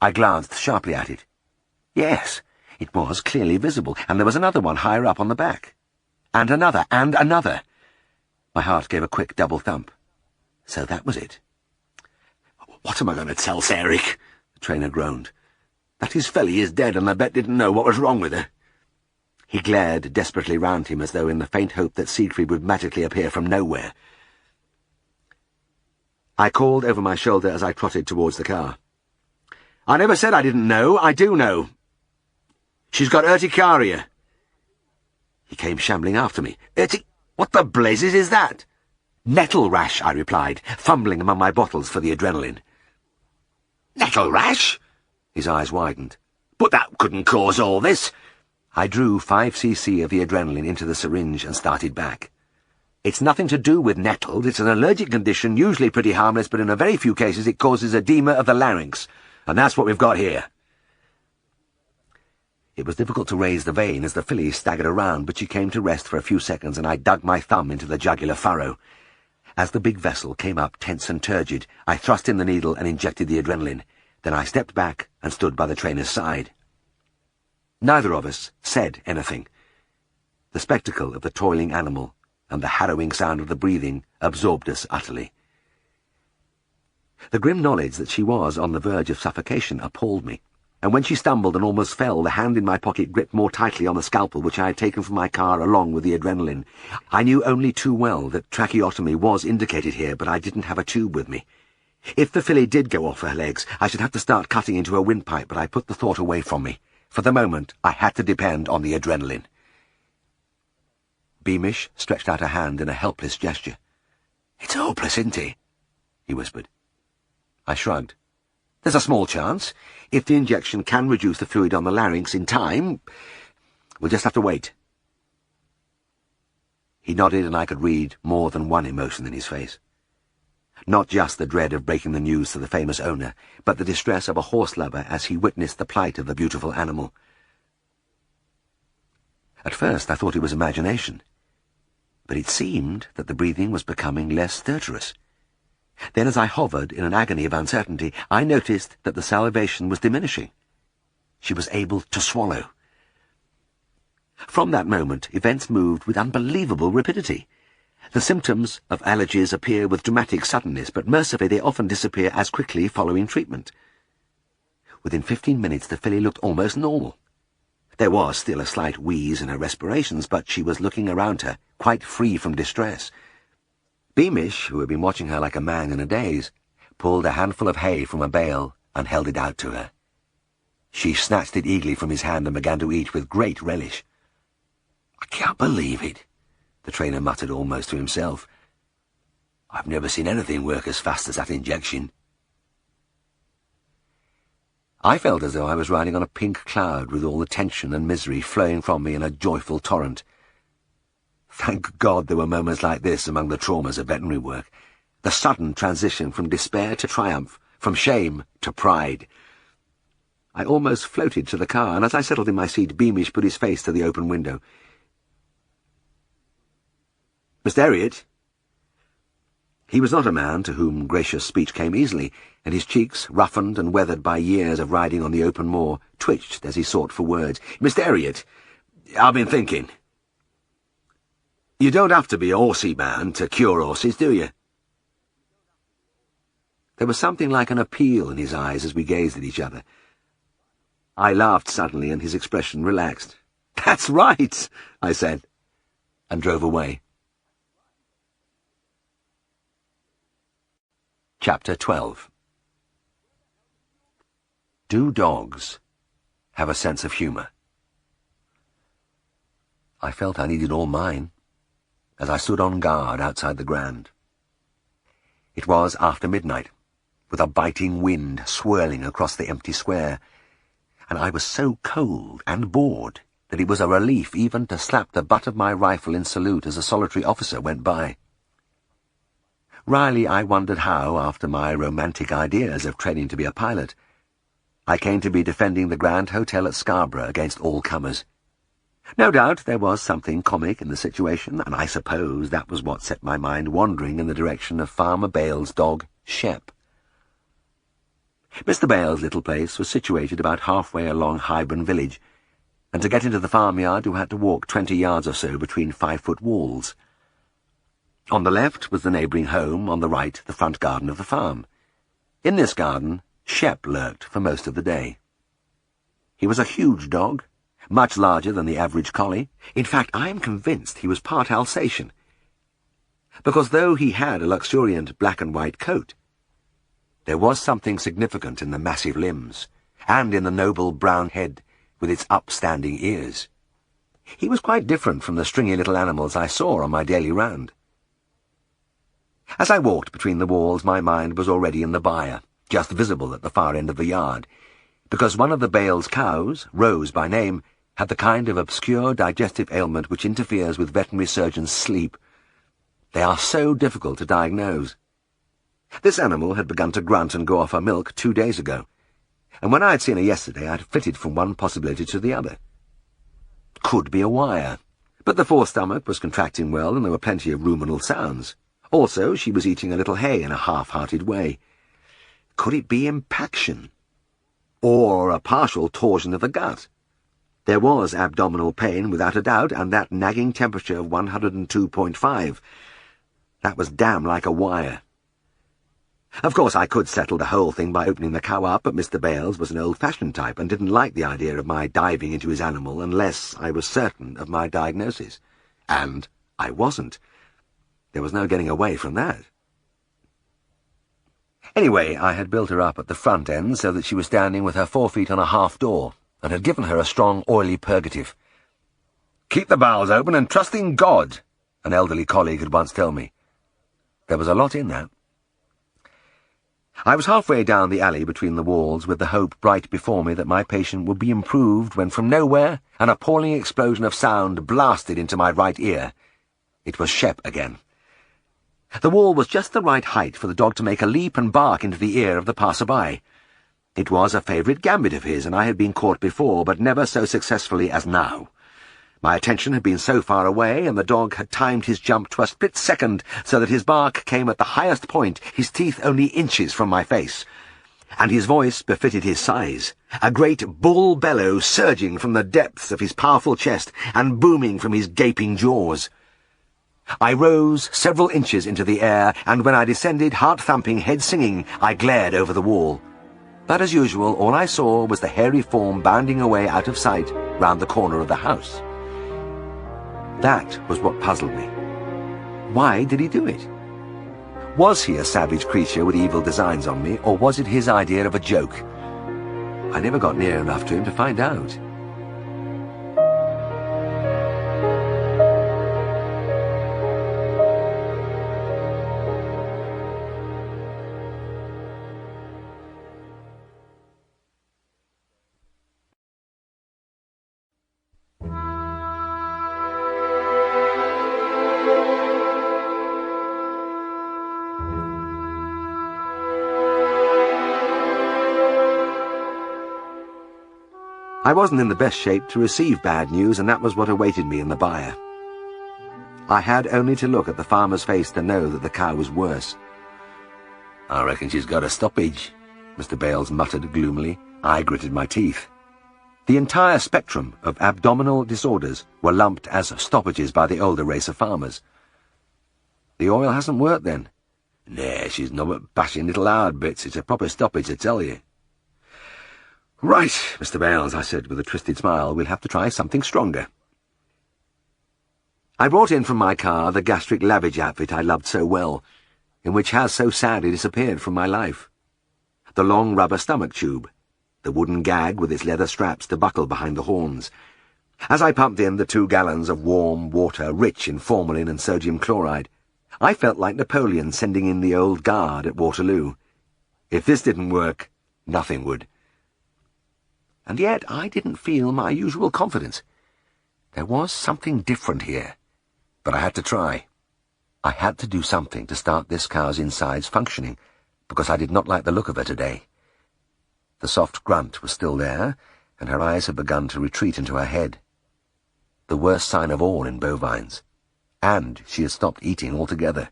I glanced sharply at it. Yes, it was clearly visible, and there was another one higher up on the back. And another, and another. My heart gave a quick double thump. So that was it. "What am I going to tell Sir Eric?" the trainer groaned. "That his filly is dead, and I bet didn't know what was wrong with her." He glared desperately round him, as though in the faint hope that Siegfried would magically appear from nowhere. I called over my shoulder as I trotted towards the car. I never said I didn't know. I do know. She's got urticaria. He came shambling after me. What the blazes is that? Nettle rash, I replied, fumbling among my bottles for the adrenaline. Nettle rash? His eyes widened. But that couldn't cause all this. I drew 5 cc of the adrenaline into the syringe and started back. It's nothing to do with nettled. It's an allergic condition, usually pretty harmless, but in a very few cases it causes edema of the larynx. And that's what we've got here. It was difficult to raise the vein as the filly staggered around, but she came to rest for a few seconds, and I dug my thumb into the jugular furrow. As the big vessel came up tense and turgid, I thrust in the needle and injected the adrenaline. Then I stepped back and stood by the trainer's side. Neither of us said anything. The spectacle of the toiling animal and the harrowing sound of the breathing absorbed us utterly. The grim knowledge that she was on the verge of suffocation appalled me, and when she stumbled and almost fell, the hand in my pocket gripped more tightly on the scalpel which I had taken from my car along with the adrenaline. I knew only too well that tracheotomy was indicated here, but I didn't have a tube with me. If the filly did go off her legs, I should have to start cutting into a windpipe, but I put the thought away from me. For the moment, I had to depend on the adrenaline. Beamish stretched out a hand in a helpless gesture. "It's hopeless, isn't it?" he whispered. I shrugged. "There's a small chance. If the injection can reduce the fluid on the larynx in time, we'll just have to wait." He nodded, and I could read more than one emotion in his face. Not just the dread of breaking the news to the famous owner, but the distress of a horse lover as he witnessed the plight of the beautiful animal. At first I thought it was imagination, but it seemed that the breathing was becoming less stertorous. Then, as I hovered in an agony of uncertainty, I noticed that the salivation was diminishing. She was able to swallow. From that moment, events moved with unbelievable rapidity. The symptoms of allergies appear with dramatic suddenness, but mercifully they often disappear as quickly following treatment. Within 15 minutes, the filly looked almost normal. There was still a slight wheeze in her respirations, but she was looking around her, quite free from distress. Beamish, who had been watching her like a man in a daze, pulled a handful of hay from a bale and held it out to her. She snatched it eagerly from his hand and began to eat with great relish. "I can't believe it," the trainer muttered almost to himself. "I've never seen anything work as fast as that injection." I felt as though I was riding on a pink cloud with all the tension and misery flowing from me in a joyful torrent. Thank God there were moments like this among the traumas of veterinary work. The sudden transition from despair to triumph, from shame to pride. I almost floated to the car, and as I settled in my seat, Beamish put his face to the open window. "Mr. Herriot?" He was not a man to whom gracious speech came easily, and his cheeks, roughened and weathered by years of riding on the open moor, twitched as he sought for words. "Mr. Herriot, I've been thinking. You don't have to be a horsey man to cure horses, do you?" There was something like an appeal in his eyes as we gazed at each other. I laughed suddenly, and his expression relaxed. "That's right," I said, and drove away. Chapter 12. Do dogs have a sense of humour? I felt I needed all mine as I stood on guard outside the Grand. It was after midnight, with a biting wind swirling across the empty square, and I was so cold and bored that it was a relief even to slap the butt of my rifle in salute as a solitary officer went by. Wryly I wondered how, after my romantic ideas of training to be a pilot, I came to be defending the Grand Hotel at Scarborough against all comers. No doubt there was something comic in the situation, and I suppose that was what set my mind wandering in the direction of Farmer Bale's dog, Shep. Mr. Bale's little place was situated about halfway along Highburn village, and to get into the farmyard you had to walk 20 yards or so between 5-foot walls. On the left was the neighbouring home, on the right the front garden of the farm. In this garden Shep lurked for most of the day. He was a huge dog, much larger than the average collie. In fact, I am convinced he was part Alsatian, because though he had a luxuriant black and white coat, there was something significant in the massive limbs, and in the noble brown head with its upstanding ears. He was quite different from the stringy little animals I saw on my daily round. As I walked between the walls, my mind was already in the byre, just visible at the far end of the yard, because one of the Bales' cows, Rose by name, had the kind of obscure digestive ailment which interferes with veterinary surgeons' sleep. They are so difficult to diagnose. This animal had begun to grunt and go off her milk 2 days ago, and when I had seen her yesterday, I had flitted from one possibility to the other. Could be a wire, but the forestomach was contracting well, and there were plenty of ruminal sounds. Also, she was eating a little hay in a half-hearted way. Could it be impaction? Or a partial torsion of the gut? There was abdominal pain, without a doubt, and that nagging temperature of 102.5. That was damn like a wire. Of course, I could settle the whole thing by opening the cow up, but Mr. Bales was an old-fashioned type and didn't like the idea of my diving into his animal unless I was certain of my diagnosis. And I wasn't. There was no getting away from that. Anyway, I had built her up at the front end so that she was standing with her 4 feet on a half-door, and had given her a strong, oily purgative. "Keep the bowels open and trust in God," an elderly colleague had once told me. There was a lot in that. I was halfway down the alley between the walls, with the hope bright before me that my patient would be improved, when from nowhere an appalling explosion of sound blasted into my right ear. It was Shep again. The wall was just the right height for the dog to make a leap and bark into the ear of the passer-by. It was a favourite gambit of his, and I had been caught before, but never so successfully as now. My attention had been so far away, and the dog had timed his jump to a split second so that his bark came at the highest point, his teeth only inches from my face. And his voice befitted his size, a great bull bellow surging from the depths of his powerful chest and booming from his gaping jaws. I rose several inches into the air, and when I descended, heart-thumping, head-singing, I glared over the wall. But as usual, all I saw was the hairy form bounding away out of sight round the corner of the house. That was what puzzled me. Why did he do it? Was he a savage creature with evil designs on me, or was it his idea of a joke? I never got near enough to him to find out. I wasn't in the best shape to receive bad news, and that was what awaited me in the byre. I had only to look at the farmer's face to know that the cow was worse. "I reckon she's got a stoppage," Mr. Bales muttered gloomily. I gritted my teeth. The entire spectrum of abdominal disorders were lumped as stoppages by the older race of farmers. "The oil hasn't worked, then?" "Nah, she's nobbut bashing little hard bits. It's a proper stoppage, I tell you." "Right, Mr. Bales," I said with a twisted smile, "we'll have to try something stronger." I brought in from my car the gastric lavage outfit I loved so well, and which has so sadly disappeared from my life. The long rubber stomach tube, the wooden gag with its leather straps to buckle behind the horns. As I pumped in the 2 gallons of warm water rich in formalin and sodium chloride, I felt like Napoleon sending in the old guard at Waterloo. If this didn't work, nothing would. And yet I didn't feel my usual confidence. There was something different here, but I had to try. I had to do something to start this cow's insides functioning, because I did not like the look of her today. The soft grunt was still there, and her eyes had begun to retreat into her head. The worst sign of all in bovines. And she had stopped eating altogether.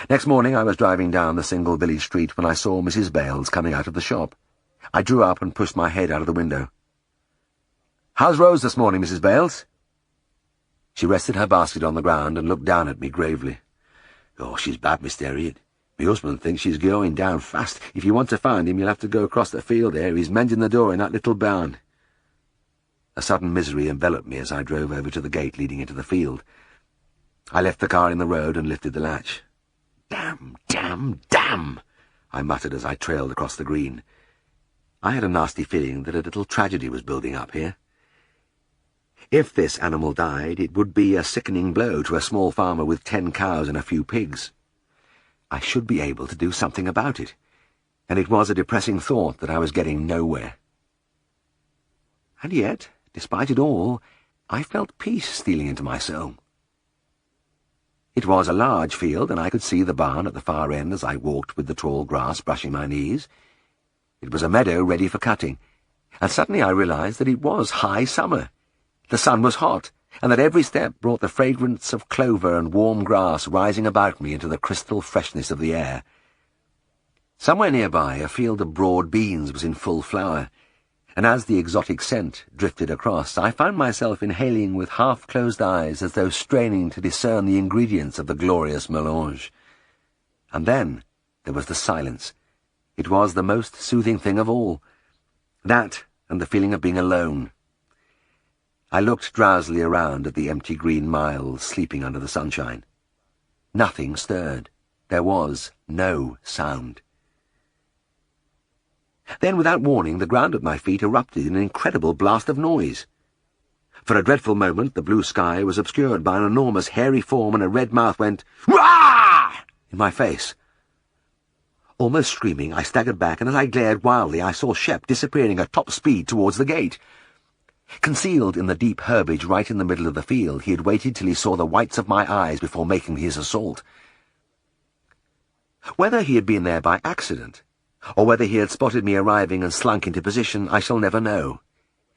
Next morning I was driving down the single village street when I saw Mrs. Bales coming out of the shop. I drew up and pushed my head out of the window. "How's Rose this morning, Mrs. Bales?" She rested her basket on the ground and looked down at me gravely. "Oh, she's bad, Mr. Herriot. My husband thinks she's going down fast. If you want to find him, you'll have to go across the field there. He's mending the door in that little barn." A sudden misery enveloped me as I drove over to the gate leading into the field. I left the car in the road and lifted the latch. "Damn, damn, damn!" I muttered as I trailed across the green. I had a nasty feeling that a little tragedy was building up here. If this animal died, it would be a sickening blow to a small farmer with 10 cows and a few pigs. I should be able to do something about it, and it was a depressing thought that I was getting nowhere. And yet, despite it all, I felt peace stealing into my soul. It was a large field, and I could see the barn at the far end as I walked with the tall grass brushing my knees. It was a meadow ready for cutting, and suddenly I realized that it was high summer. The sun was hot, and that every step brought the fragrance of clover and warm grass rising about me into the crystal freshness of the air. Somewhere nearby, a field of broad beans was in full flower, and as the exotic scent drifted across, I found myself inhaling with half-closed eyes as though straining to discern the ingredients of the glorious melange. And then there was the silence. It was the most soothing thing of all. That and the feeling of being alone. I looked drowsily around at the empty green miles sleeping under the sunshine. Nothing stirred. There was no sound. Then, without warning, the ground at my feet erupted in an incredible blast of noise. For a dreadful moment, the blue sky was obscured by an enormous hairy form, and a red mouth went "Rah!" in my face. Almost screaming, I staggered back, and as I glared wildly, I saw Shep disappearing at top speed towards the gate. Concealed in the deep herbage right in the middle of the field, he had waited till he saw the whites of my eyes before making his assault. Whether he had been there by accident, or whether he had spotted me arriving and slunk into position, I shall never know.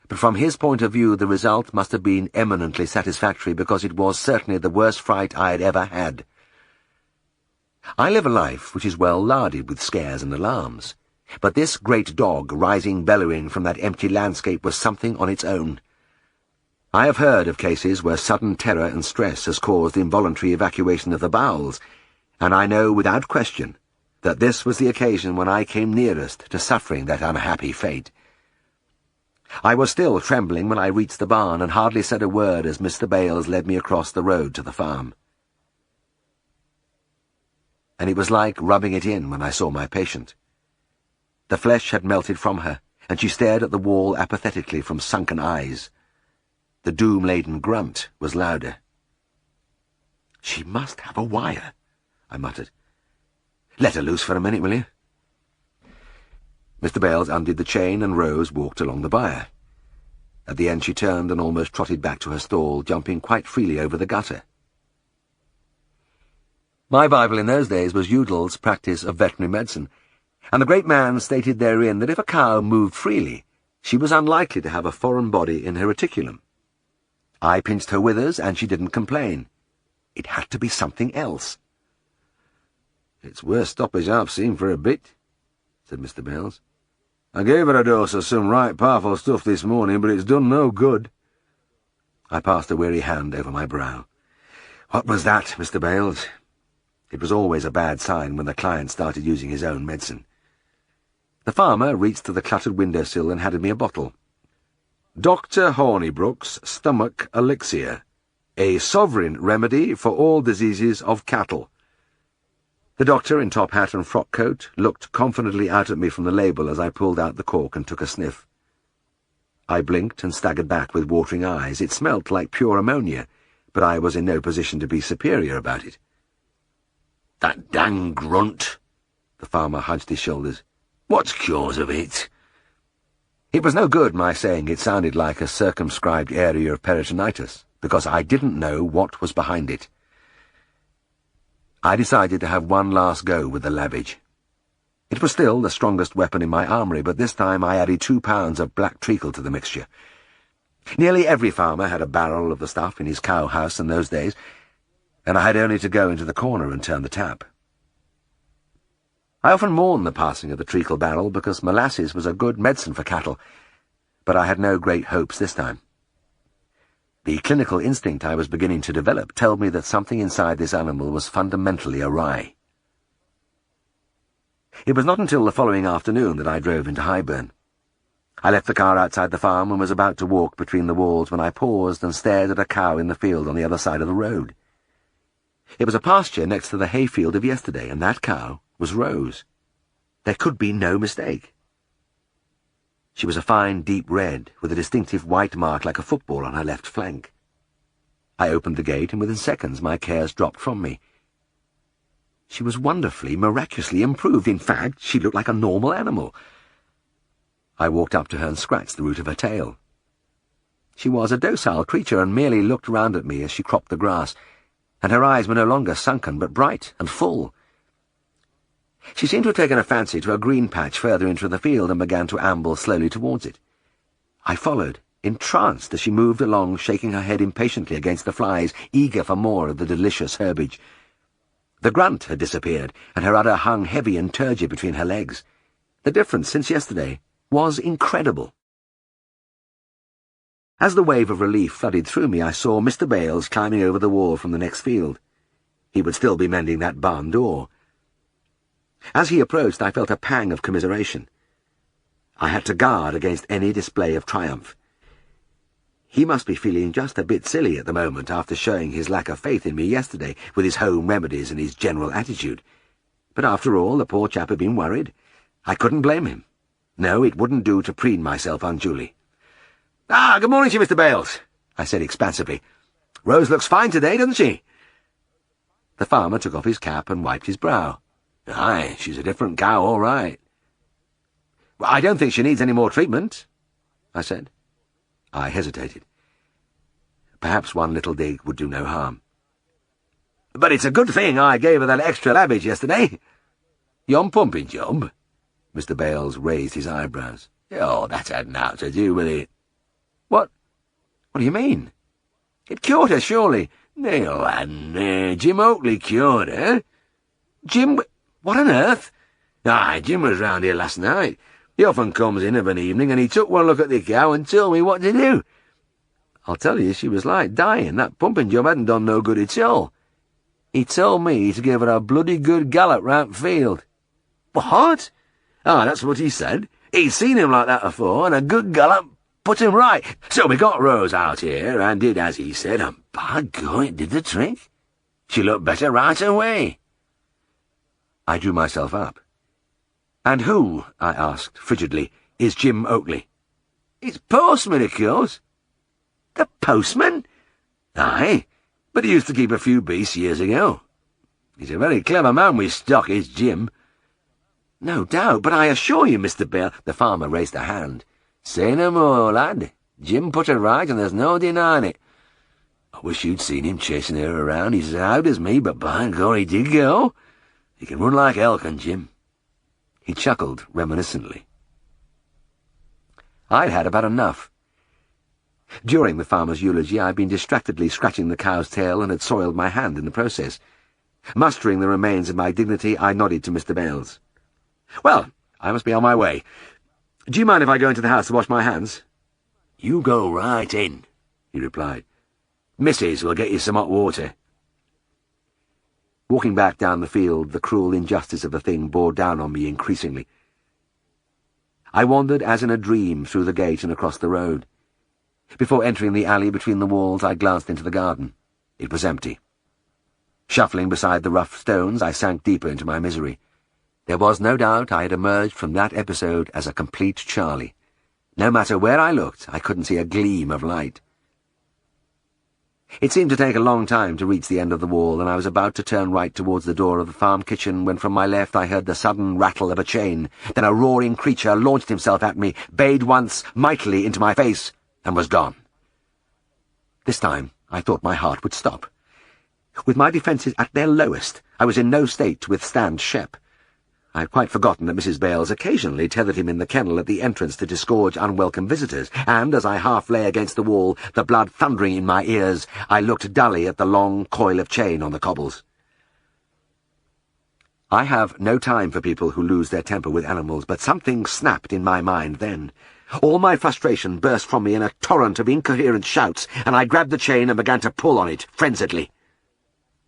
But from his point of view, the result must have been eminently satisfactory, because it was certainly the worst fright I had ever had. I live a life which is well larded with scares and alarms, but this great dog rising bellowing from that empty landscape was something on its own. I have heard of cases where sudden terror and stress has caused involuntary evacuation of the bowels, and I know without question that this was the occasion when I came nearest to suffering that unhappy fate. I was still trembling when I reached the barn, and hardly said a word as Mr. Bales led me across the road to the farm. And it was like rubbing it in when I saw my patient. The flesh had melted from her, and she stared at the wall apathetically from sunken eyes. The doom-laden grunt was louder. "She must have a wire," I muttered. "Let her loose for a minute, will you?" Mr. Bales undid the chain, and Rose walked along the byre. At the end she turned and almost trotted back to her stall, jumping quite freely over the gutter. My Bible in those days was Udall's Practice of Veterinary Medicine, and the great man stated therein that if a cow moved freely, she was unlikely to have a foreign body in her reticulum. I pinched her withers, and she didn't complain. It had to be something else. "It's worst stoppage I've seen for a bit," said Mr. Bales. "I gave her a dose of some right powerful stuff this morning, but it's done no good." I passed a weary hand over my brow. "What was that, Mr. Bales?" It was always a bad sign when the client started using his own medicine. The farmer reached to the cluttered windowsill and handed me a bottle. "Dr. Hornibrook's Stomach Elixir, a sovereign remedy for all diseases of cattle." The doctor, in top hat and frock coat, looked confidently out at me from the label as I pulled out the cork and took a sniff. I blinked and staggered back with watering eyes. It smelt like pure ammonia, but I was in no position to be superior about it. "That dang grunt!" The farmer hunched his shoulders. "What's cause of it?" It was no good my saying it sounded like a circumscribed area of peritonitis, because I didn't know what was behind it. I decided to have one last go with the labbage. It was still the strongest weapon in my armoury, but this time I added 2 pounds of black treacle to the mixture. Nearly every farmer had a barrel of the stuff in his cow-house in those days, and I had only to go into the corner and turn the tap. I often mourned the passing of the treacle barrel, because molasses was a good medicine for cattle, but I had no great hopes this time. The clinical instinct I was beginning to develop told me that something inside this animal was fundamentally awry. It was not until the following afternoon that I drove into Highburn. I left the car outside the farm and was about to walk between the walls when I paused and stared at a cow in the field on the other side of the road. It was a pasture next to the hayfield of yesterday, and that cow was Rose. There could be no mistake. She was a fine deep red, with a distinctive white mark like a football on her left flank. I opened the gate, and within seconds my cares dropped from me. She was wonderfully, miraculously improved. In fact, she looked like a normal animal. I walked up to her and scratched the root of her tail. She was a docile creature and merely looked round at me as she cropped the grass, and her eyes were no longer sunken but bright and full. She seemed to have taken a fancy to a green patch further into the field and began to amble slowly towards it. I followed, entranced as she moved along, shaking her head impatiently against the flies, eager for more of the delicious herbage. The grunt had disappeared, and her udder hung heavy and turgid between her legs. The difference since yesterday was incredible. As the wave of relief flooded through me, I saw Mr. Bales climbing over the wall from the next field. He would still be mending that barn door. As he approached, I felt a pang of commiseration. I had to guard against any display of triumph. He must be feeling just a bit silly at the moment after showing his lack of faith in me yesterday with his home remedies and his general attitude. But after all, the poor chap had been worried. I couldn't blame him. No, it wouldn't do to preen myself unduly. Good morning to you, Mr. Bales," I said expansively. "Rose looks fine today, doesn't she?" The farmer took off his cap and wiped his brow. "Aye, she's a different cow, all right." "Well, I don't think she needs any more treatment," I said. I hesitated. Perhaps one little dig would do no harm. "But it's a good thing I gave her that extra labbage yesterday." "Yon pumping job?" Mr. Bales raised his eyebrows. "Oh, that had naught to do with it." What do you mean?" "It cured her, surely." "No, lad, Jim Oakley cured her." "Jim? What on earth?" "Aye, Jim was round here last night. He often comes in of an evening, and he took one look at the cow and told me what to do. I'll tell you, she was like dying. That pumping job hadn't done no good at all. He told me to give her a bloody good gallop round field." "What?" That's what he said. He'd seen him like that afore, and a good gallop put him right. So we got Rose out here, and did as he said, and by God, it did the trick. She looked better right away." I drew myself up. "And who," I asked frigidly, "is Jim Oakley?" "It's postman, of course." "The postman?" "Aye, but he used to keep a few beasts years ago. He's a very clever man with stock, is Jim." "No doubt, but I assure you, Mr. Bale—" The farmer raised a hand. "Say no more, lad. Jim put her right, and there's no denying it. I wish you'd seen him chasing her around. He's as out as me, but by God, he did go. He can run like hell, can Jim." He chuckled reminiscently. I'd had about enough. During the farmer's eulogy, I'd been distractedly scratching the cow's tail and had soiled my hand in the process. Mustering the remains of my dignity, I nodded to Mr. Bales. "Well, I must be on my way. Do you mind if I go into the house to wash my hands?" "You go right in," he replied. "Missus will get you some hot water." Walking back down the field, the cruel injustice of the thing bore down on me increasingly. I wandered as in a dream through the gate and across the road. Before entering the alley between the walls, I glanced into the garden. It was empty. Shuffling beside the rough stones, I sank deeper into my misery. There was no doubt I had emerged from that episode as a complete Charlie. No matter where I looked, I couldn't see a gleam of light. It seemed to take a long time to reach the end of the wall, and I was about to turn right towards the door of the farm kitchen when from my left I heard the sudden rattle of a chain. Then a roaring creature launched himself at me, bayed once mightily into my face, and was gone. This time I thought my heart would stop. With my defences at their lowest, I was in no state to withstand Shep. I had quite forgotten that Mrs. Bales occasionally tethered him in the kennel at the entrance to disgorge unwelcome visitors, and as I half lay against the wall, the blood thundering in my ears, I looked dully at the long coil of chain on the cobbles. I have no time for people who lose their temper with animals, but something snapped in my mind then. All my frustration burst from me in a torrent of incoherent shouts, and I grabbed the chain and began to pull on it, frenziedly.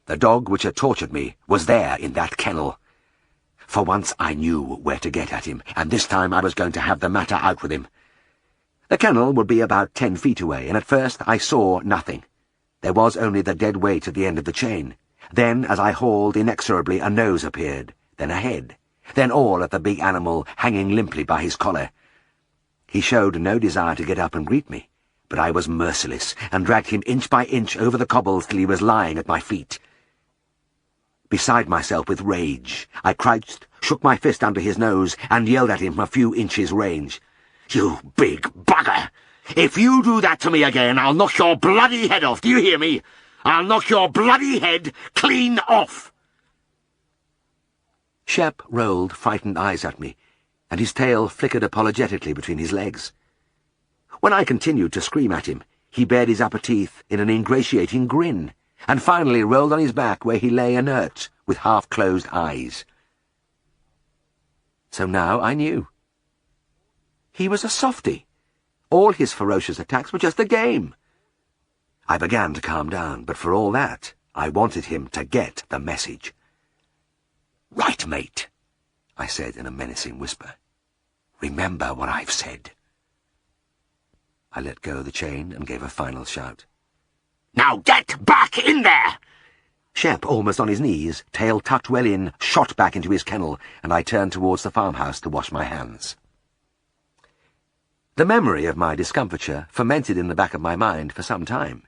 The dog which had tortured me was there in that kennel. For once I knew where to get at him, and this time I was going to have the matter out with him. The kennel would be about 10 feet away, and at first I saw nothing. There was only the dead weight at the end of the chain. Then, as I hauled inexorably, a nose appeared, then a head, then all at the big animal hanging limply by his collar. He showed no desire to get up and greet me, but I was merciless and dragged him inch by inch over the cobbles till he was lying at my feet. Beside myself with rage, I crouched, shook my fist under his nose, and yelled at him from a few inches' range. "You big bugger! If you do that to me again, I'll knock your bloody head off, do you hear me? I'll knock your bloody head clean off!" Shep rolled frightened eyes at me, and his tail flickered apologetically between his legs. When I continued to scream at him, he bared his upper teeth in an ingratiating grin, and finally rolled on his back where he lay inert, with half-closed eyes. So now I knew. He was a softy. All his ferocious attacks were just a game. I began to calm down, but for all that, I wanted him to get the message. "Right, mate," I said in a menacing whisper. "Remember what I've said." I let go of the chain and gave a final shout. "Now get back in there!" Shep, almost on his knees, tail tucked well in, shot back into his kennel, and I turned towards the farmhouse to wash my hands. The memory of my discomfiture fermented in the back of my mind for some time.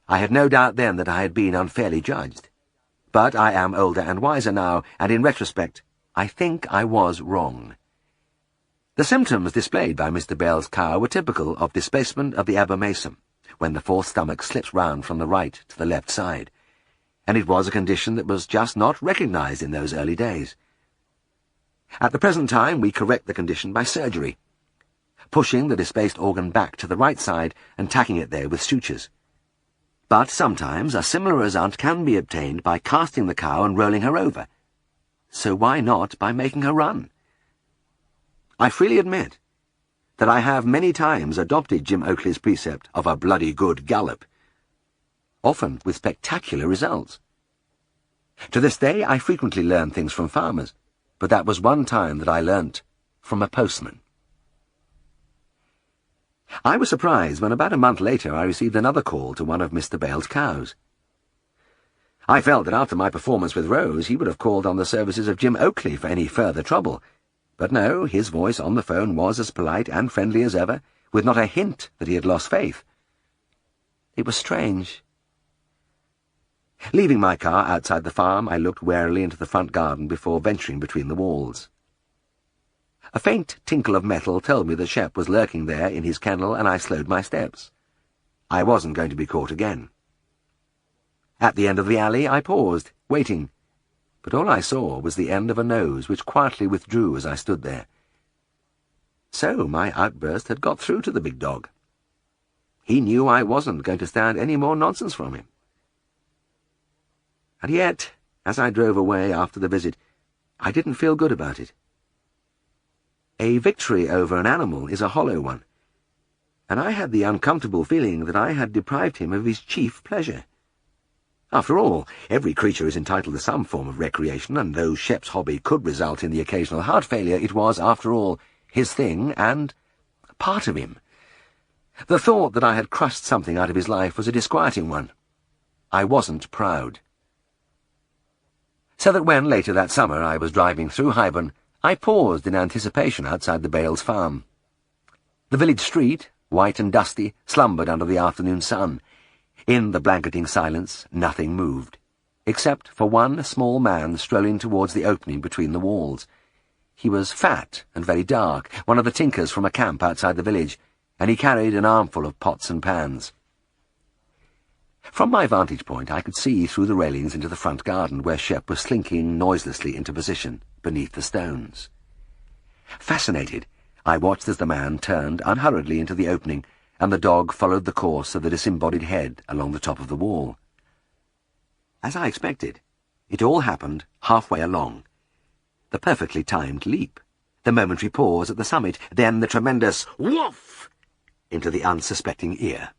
I had no doubt then that I had been unfairly judged. But I am older and wiser now, and in retrospect, I think I was wrong. The symptoms displayed by Mr. Bell's cow were typical of displacement of the abomasum, when the fourth stomach slips round from the right to the left side, and it was a condition that was just not recognized in those early days. At the present time, we correct the condition by surgery, pushing the displaced organ back to the right side and tacking it there with sutures. But sometimes a similar result can be obtained by casting the cow and rolling her over. So why not by making her run? I freely admit that I have many times adopted Jim Oakley's precept of a bloody good gallop, often with spectacular results. To this day I frequently learn things from farmers, but that was one time that I learnt from a postman. I was surprised when about a month later I received another call to one of Mr. Bale's cows. I felt that after my performance with Rose he would have called on the services of Jim Oakley for any further trouble. But no, his voice on the phone was as polite and friendly as ever, with not a hint that he had lost faith. It was strange. Leaving my car outside the farm, I looked warily into the front garden before venturing between the walls. A faint tinkle of metal told me that Shep was lurking there in his kennel, and I slowed my steps. I wasn't going to be caught again. At the end of the alley, I paused, waiting, but all I saw was the end of a nose which quietly withdrew as I stood there. So my outburst had got through to the big dog. He knew I wasn't going to stand any more nonsense from him. And yet, as I drove away after the visit, I didn't feel good about it. A victory over an animal is a hollow one, and I had the uncomfortable feeling that I had deprived him of his chief pleasure. After all, every creature is entitled to some form of recreation, and though Shep's hobby could result in the occasional heart failure, it was, after all, his thing and part of him. The thought that I had crushed something out of his life was a disquieting one. I wasn't proud. So that when, later that summer, I was driving through Highburn, I paused in anticipation outside the Bales' farm. The village street, white and dusty, slumbered under the afternoon sun. In the blanketing silence, nothing moved, except for one small man strolling towards the opening between the walls. He was fat and very dark, one of the tinkers from a camp outside the village, and he carried an armful of pots and pans. From my vantage point, I could see through the railings into the front garden, where Shep was slinking noiselessly into position beneath the stones. Fascinated, I watched as the man turned unhurriedly into the opening, and the dog followed the course of the disembodied head along the top of the wall. As I expected, it all happened halfway along. The perfectly timed leap, the momentary pause at the summit, then the tremendous woof into the unsuspecting ear.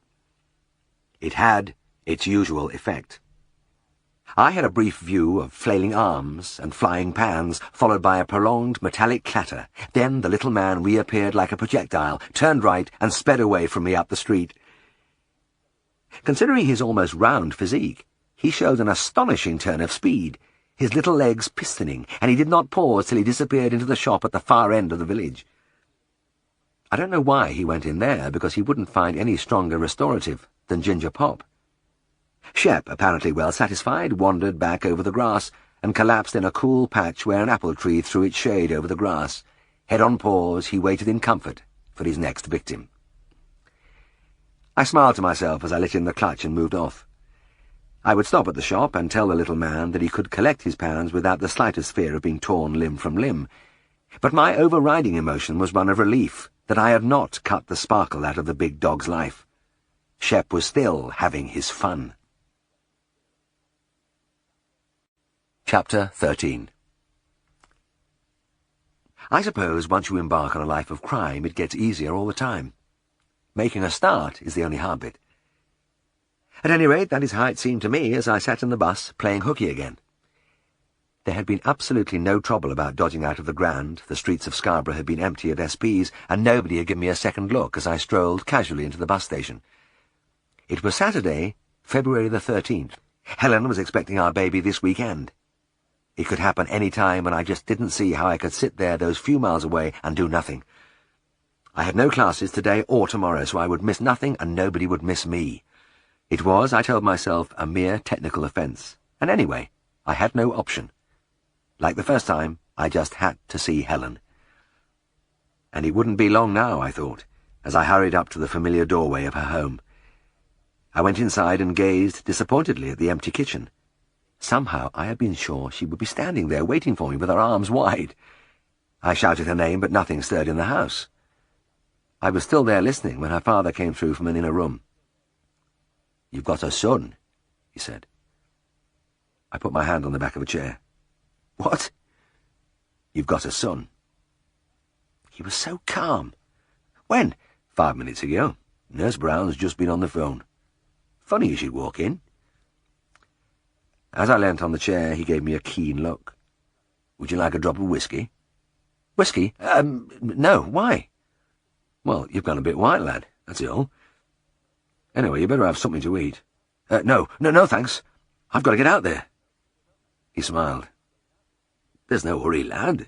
It had its usual effect. I had a brief view of flailing arms and flying pans, followed by a prolonged metallic clatter. Then the little man reappeared like a projectile, turned right, and sped away from me up the street. Considering his almost round physique, he showed an astonishing turn of speed, his little legs pistoning, and he did not pause till he disappeared into the shop at the far end of the village. I don't know why he went in there, because he wouldn't find any stronger restorative than ginger pop. Shep, apparently well satisfied, wandered back over the grass and collapsed in a cool patch where an apple tree threw its shade over the grass. Head on paws, he waited in comfort for his next victim. I smiled to myself as I lit in the clutch and moved off. I would stop at the shop and tell the little man that he could collect his pounds without the slightest fear of being torn limb from limb. But my overriding emotion was one of relief that I had not cut the sparkle out of the big dog's life. Shep was still having his fun. Chapter 13. I suppose once you embark on a life of crime, it gets easier all the time. Making a start is the only hard bit. At any rate, that is how it seemed to me as I sat in the bus playing hooky again. There had been absolutely no trouble about dodging out of the Grand. The streets of Scarborough had been empty at SP's, and nobody had given me a second look as I strolled casually into the bus station. It was Saturday, February the 13th. Helen was expecting our baby this weekend. It could happen any time, and I just didn't see how I could sit there those few miles away and do nothing. I had no classes today or tomorrow, so I would miss nothing and nobody would miss me. It was, I told myself, a mere technical offence, and anyway, I had no option. Like the first time, I just had to see Helen. And it wouldn't be long now, I thought, as I hurried up to the familiar doorway of her home. I went inside and gazed disappointedly at the empty kitchen. Somehow I had been sure she would be standing there waiting for me with her arms wide. I shouted her name, but nothing stirred in the house. I was still there listening when her father came through from an inner room. "You've got a son," he said. I put my hand on the back of a chair. "What?" "You've got a son." He was so calm. "When?" "5 minutes ago. Nurse Brown's just been on the phone. Funny you should walk in." As I leant on the chair, he gave me a keen look. "Would you like a drop of whiskey?" "Whiskey? No. Why?" "Well, you've gone a bit white, lad, that's all. Anyway, you better have something to eat." No, thanks. I've got to get out there." He smiled. "There's no hurry, lad.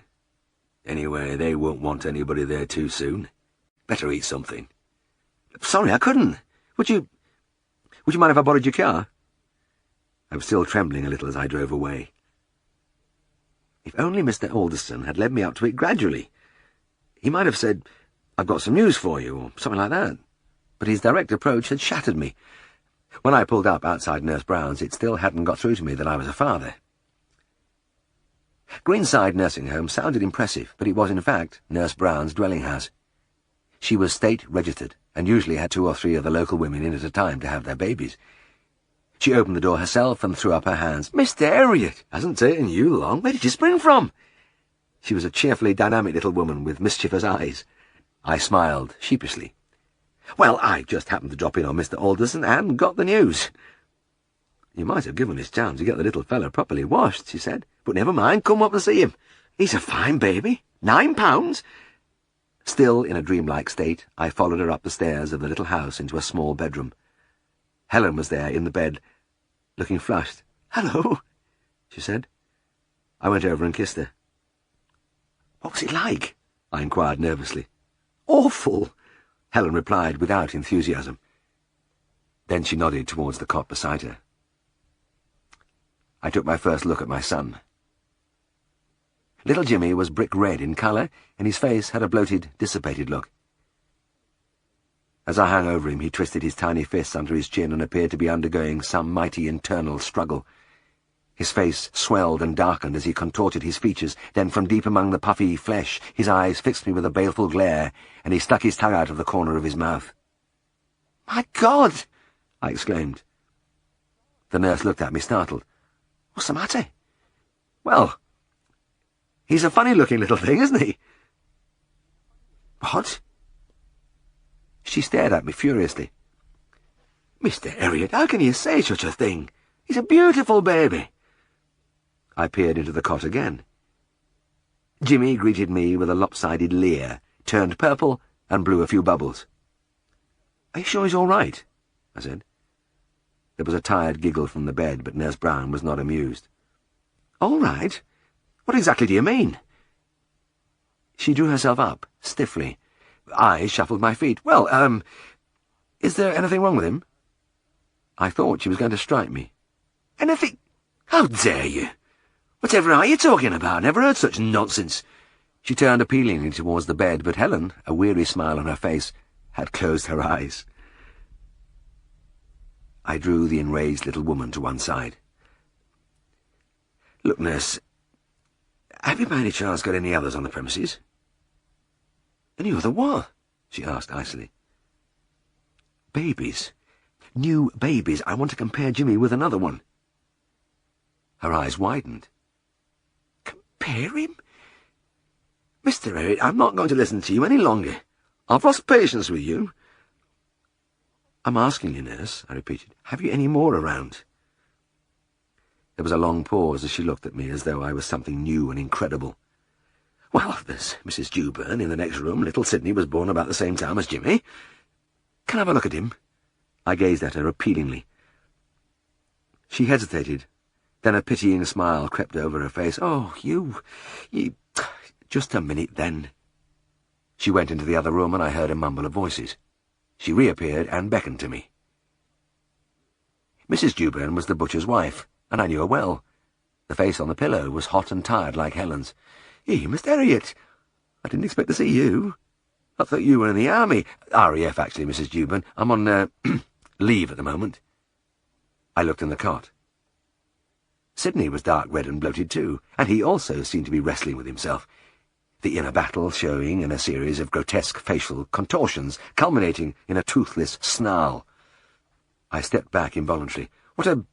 Anyway, they won't want anybody there too soon. Better eat something." "Sorry, I couldn't. Would you mind if I borrowed your car?" I was still trembling a little as I drove away. If only Mr. Alderson had led me up to it gradually. He might have said, "I've got some news for you," or something like that. But his direct approach had shattered me. When I pulled up outside Nurse Brown's, it still hadn't got through to me that I was a father. Greenside Nursing Home sounded impressive, but it was in fact Nurse Brown's dwelling house. She was state-registered, and usually had 2 or 3 of the local women in at a time to have their babies. She opened the door herself and threw up her hands. "Mr. Herriot, hasn't taken you long. Where did you spring from?" She was a cheerfully dynamic little woman with mischievous eyes. I smiled sheepishly. "Well, I just happened to drop in on Mr. Alderson and got the news." "You might have given us time to get the little fellow properly washed," she said. "But never mind, come up and see him. He's a fine baby. 9 pounds. Still in a dreamlike state, I followed her up the stairs of the little house into a small bedroom. Helen was there in the bed, looking flushed. "Hello," she said. I went over and kissed her. "What was it like?" I inquired nervously. "Awful," Helen replied without enthusiasm. Then she nodded towards the cot beside her. I took my first look at my son. Little Jimmy was brick red in colour, and his face had a bloated, dissipated look. As I hung over him, he twisted his tiny fists under his chin and appeared to be undergoing some mighty internal struggle. His face swelled and darkened as he contorted his features, then from deep among the puffy flesh his eyes fixed me with a baleful glare, and he stuck his tongue out of the corner of his mouth. "My God!" I exclaimed. The nurse looked at me, startled. "What's the matter?" "Well, he's a funny-looking little thing, isn't he?" "What?" She stared at me furiously. "Mr. Herriot, how can you say such a thing? He's a beautiful baby." I peered into the cot again. Jimmy greeted me with a lopsided leer, turned purple, and blew a few bubbles. "Are you sure he's all right?" I said. There was a tired giggle from the bed, but Nurse Brown was not amused. "All right? What exactly do you mean?" She drew herself up, stiffly, I shuffled my feet. Well, is there anything wrong with him? I thought she was going to strike me. Anything? How dare you? Whatever are you talking about? Never heard such nonsense. She turned appealingly towards the bed, but Helen, a weary smile on her face, had closed her eyes. I drew the enraged little woman to one side. Look, nurse, have you by any chance got any others on the premises? Any other what? She asked icily. Babies. New babies. I want to compare Jimmy with another one. Her eyes widened. Compare him? Mr. Herriot, I'm not going to listen to you any longer. I've lost patience with you. I'm asking you, nurse, I repeated. Have you any more around? There was a long pause as she looked at me as though I was something new and incredible. Well, there's Mrs. Dewburn in the next room. Little Sidney was born about the same time as Jimmy. Can I have a look at him? I gazed at her appealingly. She hesitated. Then a pitying smile crept over her face. Oh, you... Just a minute, then. She went into the other room, and I heard a mumble of voices. She reappeared and beckoned to me. Mrs. Dewburn was the butcher's wife, and I knew her well. The face on the pillow was hot and tired like Helen's. Mr. Herriot, I didn't expect to see you. I thought you were in the army. RAF, actually, Mrs. Dewburn. I'm on, leave at the moment. I looked in the cot. Sidney was dark red and bloated too, and he also seemed to be wrestling with himself, the inner battle showing in a series of grotesque facial contortions, culminating in a toothless snarl. I stepped back involuntarily. What a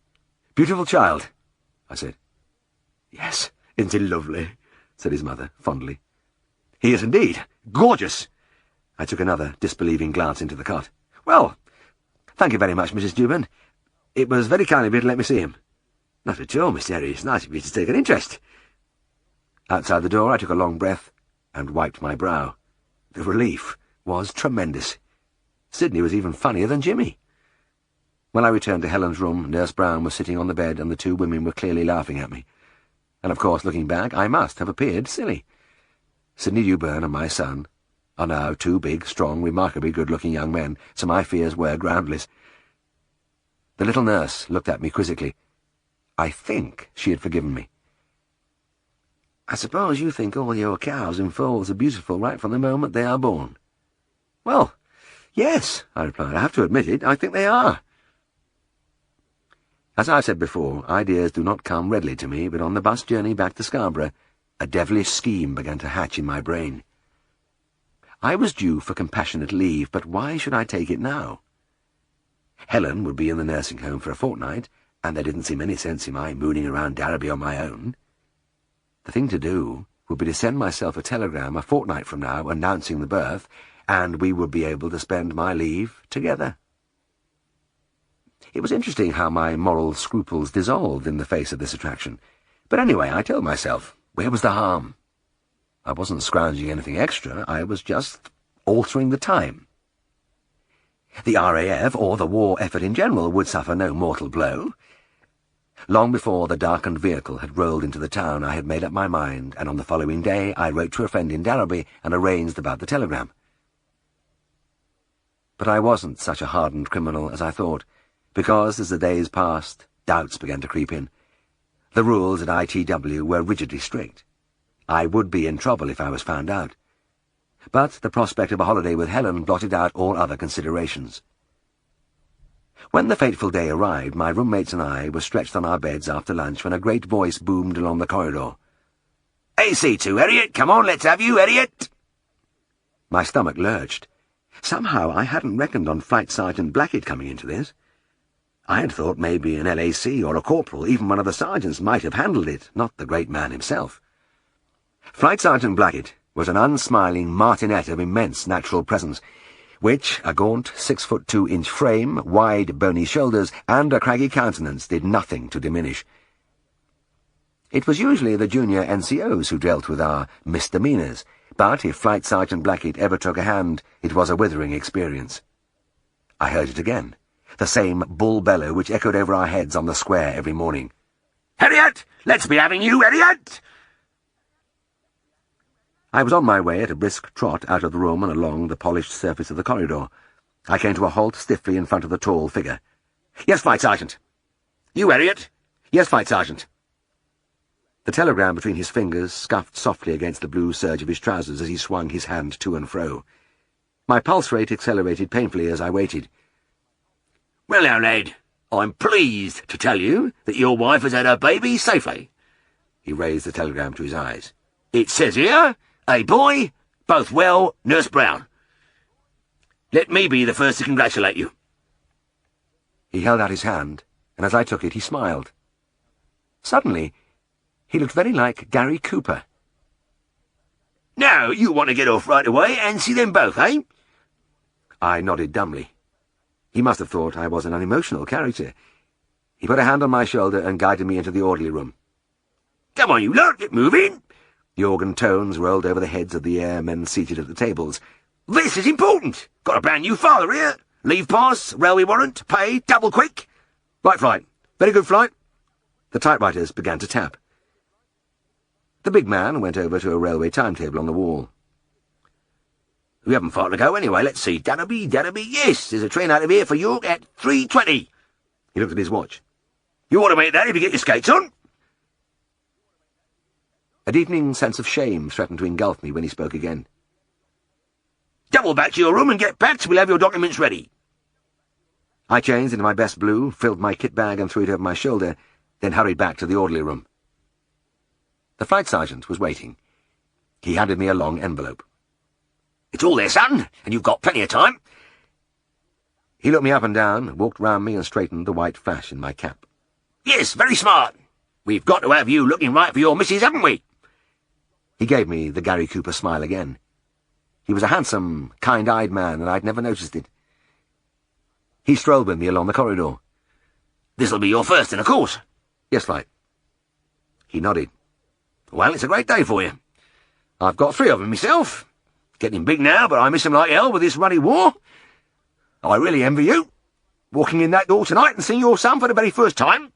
beautiful child, I said. Yes, isn't he lovely, said his mother, fondly. He is indeed. Gorgeous. I took another disbelieving glance into the cot. Well, thank you very much, Mrs. Dewburn. It was very kind of you to let me see him. Not at all, Mr. Herriot. It's nice of you to take an interest. Outside the door, I took a long breath and wiped my brow. The relief was tremendous. Sidney was even funnier than Jimmy. When I returned to Helen's room, Nurse Brown was sitting on the bed, and the two women were clearly laughing at me. And of course, looking back, I must have appeared silly. Sidney Dewburn and my son are now two big, strong, remarkably good-looking young men, so my fears were groundless. The little nurse looked at me quizzically. I think she had forgiven me. I suppose you think all your cows and foals are beautiful right from the moment they are born. Well, yes, I replied. I have to admit it. I think they are. As I said before, ideas do not come readily to me, but on the bus journey back to Scarborough, a devilish scheme began to hatch in my brain. I was due for compassionate leave, but why should I take it now? Helen would be in the nursing home for a fortnight, and there didn't seem any sense in my mooning around Darrowby on my own. The thing to do would be to send myself a telegram a fortnight from now announcing the birth, and we would be able to spend my leave together. It was interesting how my moral scruples dissolved in the face of this attraction. But anyway, I told myself, where was the harm? I wasn't scrounging anything extra, I was just altering the time. The RAF, or the war effort in general, would suffer no mortal blow. Long before the darkened vehicle had rolled into the town, I had made up my mind, and on the following day I wrote to a friend in Darrowby and arranged about the telegram. But I wasn't such a hardened criminal as I thought, because as the days passed, doubts began to creep in. The rules at ITW were rigidly strict. I would be in trouble if I was found out. But the prospect of a holiday with Helen blotted out all other considerations. When the fateful day arrived, my roommates and I were stretched on our beds after lunch when a great voice boomed along the corridor. AC2, Herriot! Come on, let's have you, Herriot! My stomach lurched. Somehow I hadn't reckoned on Flight Sergeant Blackett coming into this. I had thought maybe an LAC or a corporal, even one of the sergeants, might have handled it, not the great man himself. Flight Sergeant Blackett was an unsmiling martinet of immense natural presence, which a gaunt 6'2" frame, wide bony shoulders, and a craggy countenance did nothing to diminish. It was usually the junior NCOs who dealt with our misdemeanours, but if Flight Sergeant Blackett ever took a hand, it was a withering experience. I heard it again, the same bull bellow which echoed over our heads on the square every morning. "Herriot! Let's be having you, Herriot!" I was on my way at a brisk trot out of the room and along the polished surface of the corridor. I came to a halt stiffly in front of the tall figure. "Yes, Flight Sergeant." "You, Herriot?" "Yes, Flight Sergeant." The telegram between his fingers scuffed softly against the blue serge of his trousers as he swung his hand to and fro. My pulse rate accelerated painfully as I waited. "Well now, lad, I'm pleased to tell you that your wife has had her baby safely." He raised the telegram to his eyes. "It says here, a boy, both well, Nurse Brown. Let me be the first to congratulate you." He held out his hand, and as I took it, he smiled. Suddenly, he looked very like Gary Cooper. "Now, you want to get off right away and see them both, eh?" I nodded dumbly. He must have thought I was an unemotional character. He put a hand on my shoulder and guided me into the orderly room. "Come on, you lot, get moving." The organ tones rolled over the heads of the airmen seated at the tables. "This is important. Got a brand new father here. Leave pass, railway warrant, pay, double quick. Right, Flight. Very good, Flight." The typewriters began to tap. The big man went over to a railway timetable on the wall. "We haven't far to go anyway. Let's see. Danby. Yes, there's a train out of here for York at 3:20. He looked at his watch. "You ought to make that if you get your skates on." A deepening sense of shame threatened to engulf me when he spoke again. "Double back to your room and get packed. We'll have your documents ready." I changed into my best blue, filled my kit bag and threw it over my shoulder, then hurried back to the orderly room. The flight sergeant was waiting. He handed me a long envelope. "It's all there, son, and you've got plenty of time." He looked me up and down, walked round me and straightened the white flash in my cap. "Yes, very smart. We've got to have you looking right for your missus, haven't we?" He gave me the Gary Cooper smile again. He was a handsome, kind-eyed man, and I'd never noticed it. He strolled with me along the corridor. "This'll be your first in a course." "Yes, Flight." He nodded. "Well, it's a great day for you. I've got 3 of them myself. Getting big now, but I miss 'em like hell with this ruddy war. I really envy you, walking in that door tonight and seeing your son for the very first time."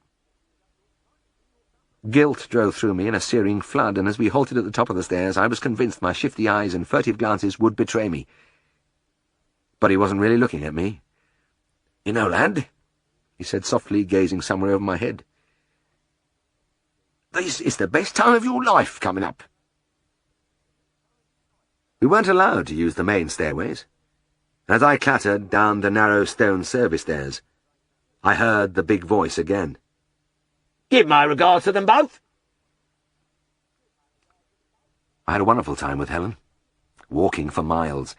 Guilt drove through me in a searing flood, and as we halted at the top of the stairs, I was convinced my shifty eyes and furtive glances would betray me. But he wasn't really looking at me. "You know, lad," he said softly, gazing somewhere over my head, "this is the best time of your life coming up." We weren't allowed to use the main stairways. As I clattered down the narrow stone service stairs, I heard the big voice again. "Give my regards to them both." I had a wonderful time with Helen, walking for miles,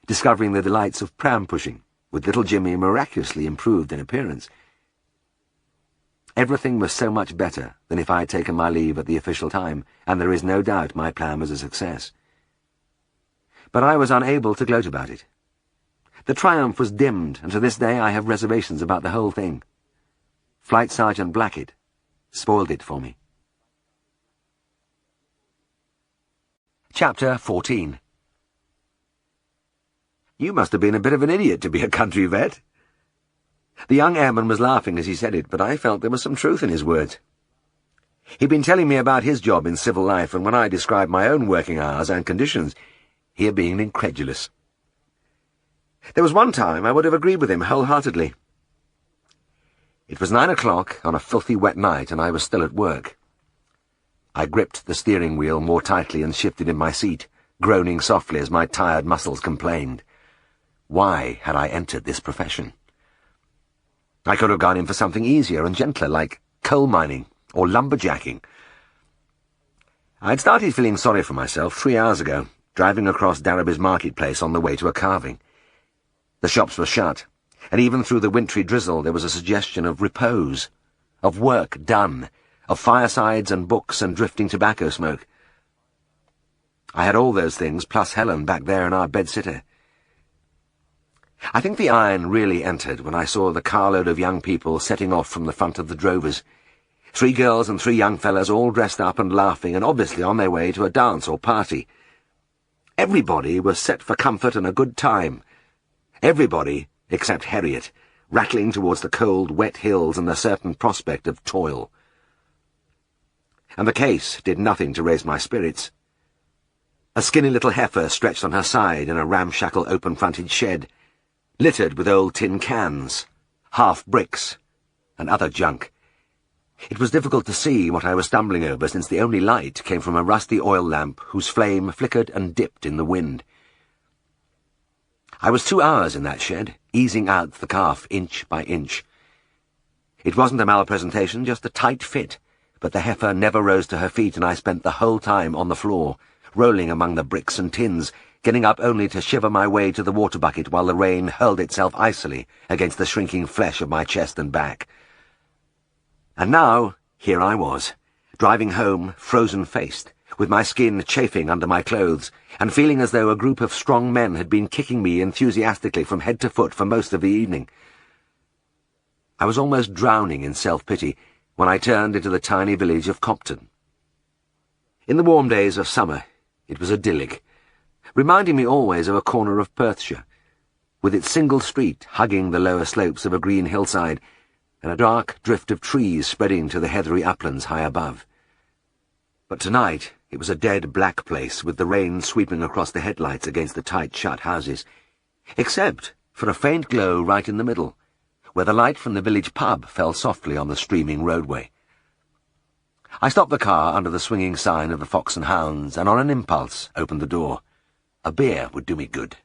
discovering the delights of pram-pushing, with little Jimmy miraculously improved in appearance. Everything was so much better than if I had taken my leave at the official time, and there is no doubt my plan was a success. But I was unable to gloat about it. The triumph was dimmed, and to this day I have reservations about the whole thing. Flight Sergeant Blackett spoiled it for me. Chapter 14. "You must have been a bit of an idiot to be a country vet." The young airman was laughing as he said it, but I felt there was some truth in his words. He'd been telling me about his job in civil life, and when I described my own working hours and conditions, he had been incredulous. There was one time I would have agreed with him wholeheartedly. It was 9 o'clock on a filthy wet night, and I was still at work. I gripped the steering wheel more tightly and shifted in my seat, groaning softly as my tired muscles complained. Why had I entered this profession? I could have gone in for something easier and gentler, like coal mining or lumberjacking. I'd started feeling sorry for myself 3 hours ago, driving across Darby's marketplace on the way to a carving. The shops were shut, and even through the wintry drizzle there was a suggestion of repose, of work done, of firesides and books and drifting tobacco smoke. I had all those things, plus Helen back there in our bed-sitter. I think the iron really entered when I saw the carload of young people setting off from the front of the drovers. 3 girls and 3 young fellas all dressed up and laughing and obviously on their way to a dance or party. Everybody was set for comfort and a good time. Everybody, except Herriot, rattling towards the cold, wet hills and the certain prospect of toil. And the case did nothing to raise my spirits. A skinny little heifer stretched on her side in a ramshackle open-fronted shed, littered with old tin cans, half bricks, and other junk. It was difficult to see what I was stumbling over, since the only light came from a rusty oil lamp whose flame flickered and dipped in the wind. I was 2 hours in that shed, easing out the calf inch by inch. It wasn't a malpresentation, just a tight fit, but the heifer never rose to her feet, and I spent the whole time on the floor, rolling among the bricks and tins, getting up only to shiver my way to the water bucket while the rain hurled itself icily against the shrinking flesh of my chest and back. And now, here I was, driving home frozen-faced, with my skin chafing under my clothes, and feeling as though a group of strong men had been kicking me enthusiastically from head to foot for most of the evening. I was almost drowning in self-pity when I turned into the tiny village of Compton. In the warm days of summer, it was idyllic, reminding me always of a corner of Perthshire, with its single street hugging the lower slopes of a green hillside, and a dark drift of trees spreading to the heathery uplands high above. But tonight it was a dead black place, with the rain sweeping across the headlights against the tight-shut houses, except for a faint glow right in the middle, where the light from the village pub fell softly on the streaming roadway. I stopped the car under the swinging sign of the Fox and Hounds, and on an impulse opened the door. A beer would do me good.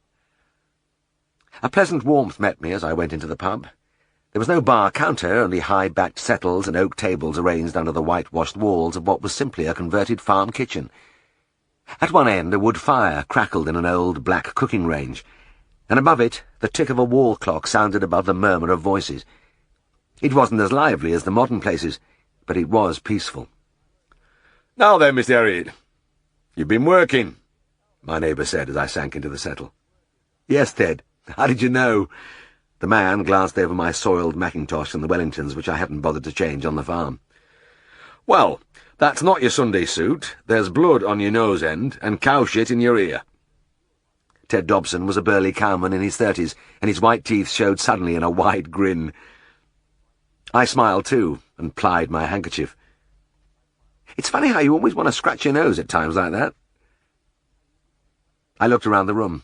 A pleasant warmth met me as I went into the pub. There was no bar counter, only high-backed settles and oak tables arranged under the whitewashed walls of what was simply a converted farm kitchen. At one end a wood fire crackled in an old black cooking range, and above it the tick of a wall clock sounded above the murmur of voices. It wasn't as lively as the modern places, but it was peaceful. "Now then, Mr. Herriot, you've been working," my neighbour said as I sank into the settle. "Yes, Ted. How did you know?" The man glanced over my soiled mackintosh and the Wellingtons, which I hadn't bothered to change on the farm. "Well, that's not your Sunday suit. There's blood on your nose end and cow shit in your ear." Ted Dobson was a burly cowman in his 30s, and his white teeth showed suddenly in a wide grin. I smiled too, and plied my handkerchief. "It's funny how you always want to scratch your nose at times like that." I looked around the room.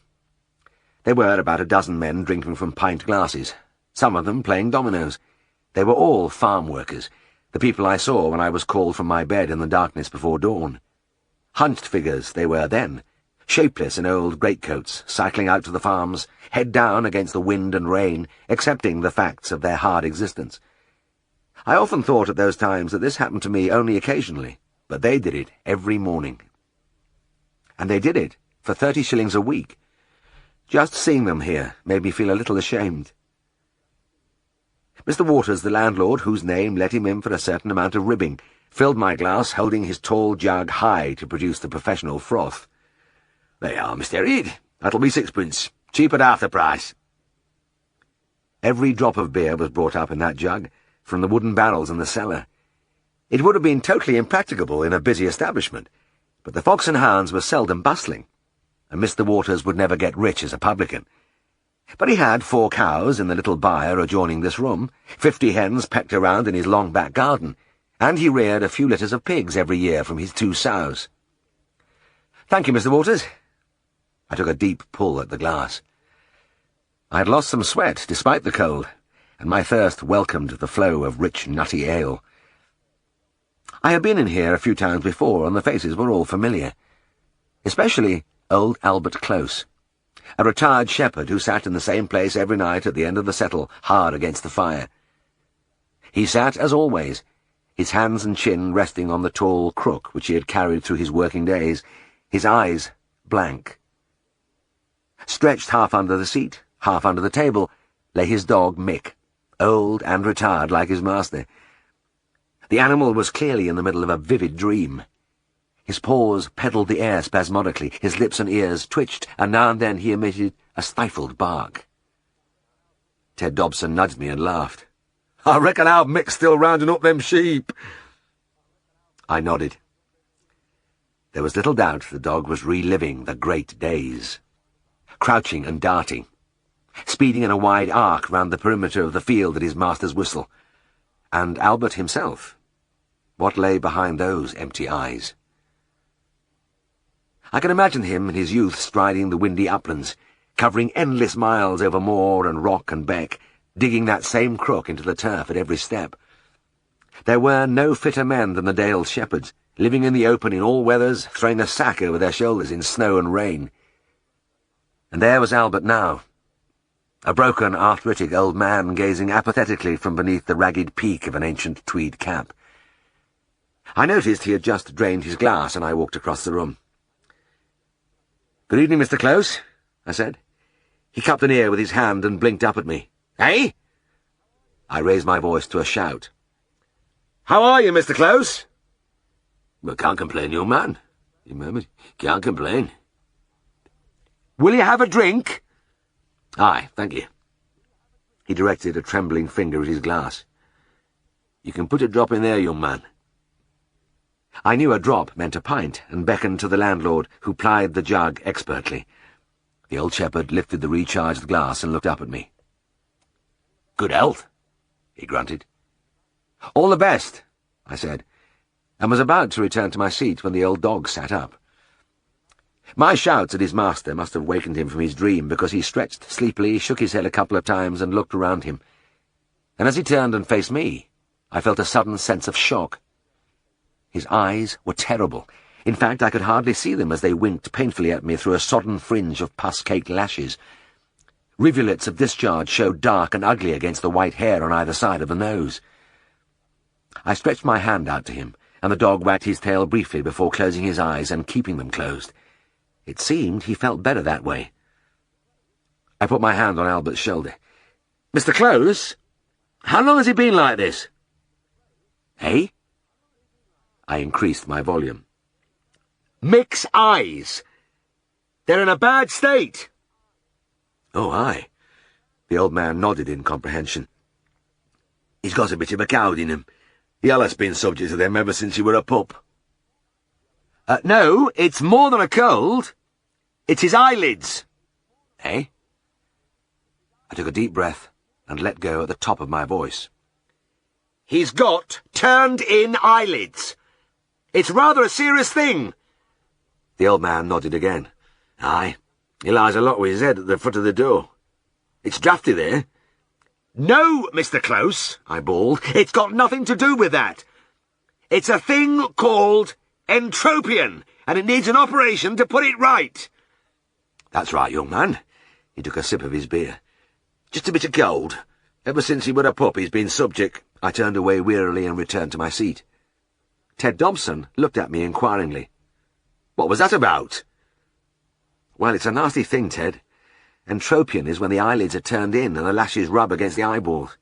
There were about a dozen men drinking from pint glasses, some of them playing dominoes. They were all farm workers, the people I saw when I was called from my bed in the darkness before dawn. Hunched figures they were then, shapeless in old greatcoats, cycling out to the farms, head down against the wind and rain, accepting the facts of their hard existence. I often thought at those times that this happened to me only occasionally, but they did it every morning. And they did it for 30 shillings a week. Just seeing them here made me feel a little ashamed. Mr. Waters, the landlord, whose name let him in for a certain amount of ribbing, filled my glass, holding his tall jug high to produce the professional froth. "There you are, Mr. Herriot. That'll be 6pence. Cheap at half the price." Every drop of beer was brought up in that jug, from the wooden barrels in the cellar. It would have been totally impracticable in a busy establishment, but the Fox and Hounds were seldom bustling, and Mr. Waters would never get rich as a publican. But he had 4 cows in the little byre adjoining this room, 50 hens pecked around in his long back garden, and he reared a few litters of pigs every year from his 2 sows. "Thank you, Mr. Waters." I took a deep pull at the glass. I had lost some sweat despite the cold, and my thirst welcomed the flow of rich, nutty ale. I had been in here a few times before, and the faces were all familiar, especially old Albert Close, a retired shepherd who sat in the same place every night at the end of the settle, hard against the fire. He sat, as always, his hands and chin resting on the tall crook which he had carried through his working days, his eyes blank. Stretched half under the seat, half under the table, lay his dog Mick, old and retired like his master. The animal was clearly in the middle of a vivid dream. His paws pedalled the air spasmodically, his lips and ears twitched, and now and then he emitted a stifled bark. Ted Dobson nudged me and laughed. "I reckon our Mick's still rounding up them sheep." I nodded. There was little doubt the dog was reliving the great days, crouching and darting, speeding in a wide arc round the perimeter of the field at his master's whistle. And Albert himself, what lay behind those empty eyes? I can imagine him in his youth striding the windy uplands, covering endless miles over moor and rock and beck, digging that same crook into the turf at every step. There were no fitter men than the Dale's shepherds, living in the open in all weathers, throwing a sack over their shoulders in snow and rain. And there was Albert now, a broken, arthritic old man gazing apathetically from beneath the ragged peak of an ancient tweed cap. I noticed he had just drained his glass, and I walked across the room. "Good evening, Mr. Close," I said. He cupped an ear with his hand and blinked up at me. "Eh?" I raised my voice to a shout. "How are you, Mr. Close?" "Well, can't complain, young man," he murmured. "Can't complain." "Will you have a drink?" "Aye, thank you." He directed a trembling finger at his glass. "You can put a drop in there, young man." I knew a drop meant a pint, and beckoned to the landlord, who plied the jug expertly. The old shepherd lifted the recharged glass and looked up at me. "Good health," he grunted. "All the best," I said, and was about to return to my seat when the old dog sat up. My shouts at his master must have wakened him from his dream, because he stretched sleepily, shook his head a couple of times, and looked around him. And as he turned and faced me, I felt a sudden sense of shock. His eyes were terrible. In fact, I could hardly see them as they winked painfully at me through a sodden fringe of pus-caked lashes. Rivulets of discharge showed dark and ugly against the white hair on either side of the nose. I stretched my hand out to him, and the dog wagged his tail briefly before closing his eyes and keeping them closed. It seemed he felt better that way. I put my hand on Albert's shoulder. "Mr. Close, how long has he been like this?" "Eh?" I increased my volume. "Mick's eyes. They're in a bad state." "Oh, aye." The old man nodded in comprehension. "He's got a bit of a cowd in him. He allus been subject to them ever since he were a pup." "No, it's more than a cold. It's his eyelids." "Eh?" I took a deep breath and let go at the top of my voice. "He's got turned-in eyelids. It's rather a serious thing." The old man nodded again. "Aye, he lies a lot with his head at the foot of the door. It's drafty there." "No, Mr. Close," I bawled. "It's got nothing to do with that. It's a thing called entropion, and it needs an operation to put it right." "That's right, young man." He took a sip of his beer. "Just a bit of cold. Ever since he were a pup he's been subject." I turned away wearily and returned to my seat. Ted Dobson looked at me inquiringly. "What was that about?" "Well, it's a nasty thing, Ted. Entropion is when the eyelids are turned in and the lashes rub against the eyeballs.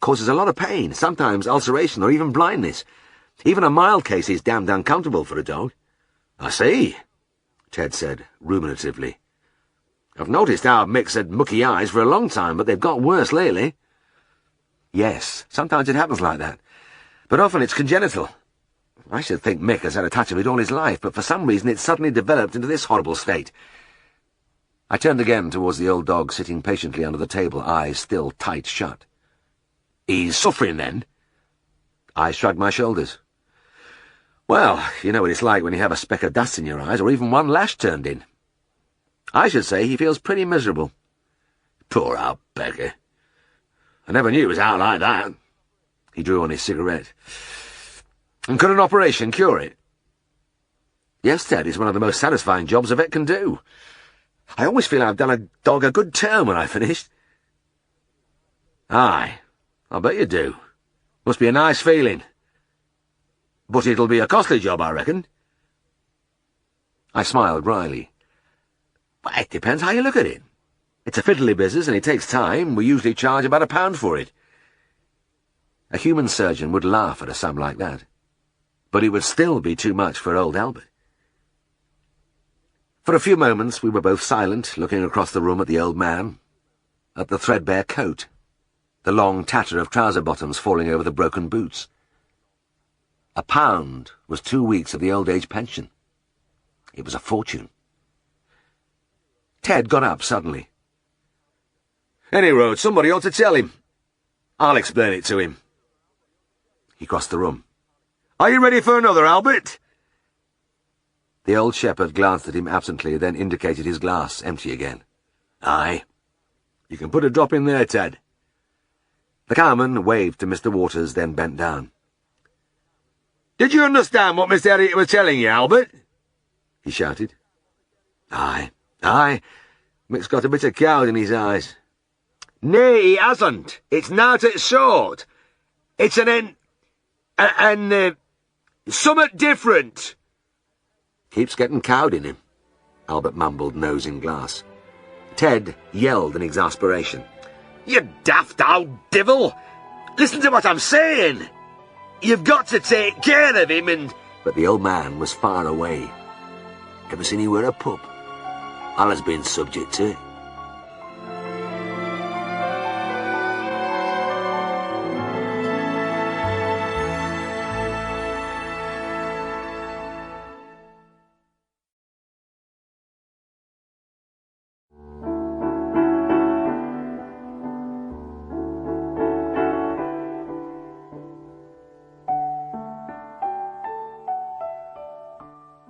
Causes a lot of pain, sometimes ulceration or even blindness. Even a mild case is damned uncomfortable for a dog." "I see," Ted said ruminatively. "I've noticed how Mick's had mucky eyes for a long time, but they've got worse lately." "Yes, sometimes it happens like that, but often it's congenital. I should think Mick has had a touch of it all his life, but for some reason it's suddenly developed into this horrible state." I turned again towards the old dog sitting patiently under the table, eyes still tight shut. "He's suffering, then?" I shrugged my shoulders. "Well, you know what it's like when you have a speck of dust in your eyes, or even one lash turned in. I should say he feels pretty miserable." "Poor old beggar. I never knew it was out like that." He drew on his cigarette. "And could an operation cure it?" "Yes, Ted, it's one of the most satisfying jobs a vet can do. I always feel I've done a dog a good turn when I finished." "Aye, I bet you do. Must be a nice feeling. But it'll be a costly job, I reckon." I smiled wryly. "Well, it depends how you look at it. It's a fiddly business and it takes time. We usually charge about £1 for it." A human surgeon would laugh at a sum like that, but it would still be too much for old Albert. For a few moments we were both silent, looking across the room at the old man, at the threadbare coat, the long tatter of trouser bottoms falling over the broken boots. £1 was 2 weeks of the old age pension. It was a fortune. Ted got up suddenly. "Any road, somebody ought to tell him. I'll explain it to him." He crossed the room. "Are you ready for another, Albert?" The old shepherd glanced at him absently, then indicated his glass, empty again. "Aye. You can put a drop in there, Ted." The cowman waved to Mr. Waters, then bent down. "Did you understand what Mr. Herriot was telling you, Albert?" he shouted. "Aye, aye." Mick's got a bit of cowd in his eyes. "Nay, he hasn't. It's not at sort. It's summat different." "Keeps getting cowed in him," Albert mumbled, nose in glass. Ted yelled in exasperation. "You daft old divil! Listen to what I'm saying! You've got to take care of him and—" But the old man was far away. "Ever seen he were a pup? Allah's been subject to it."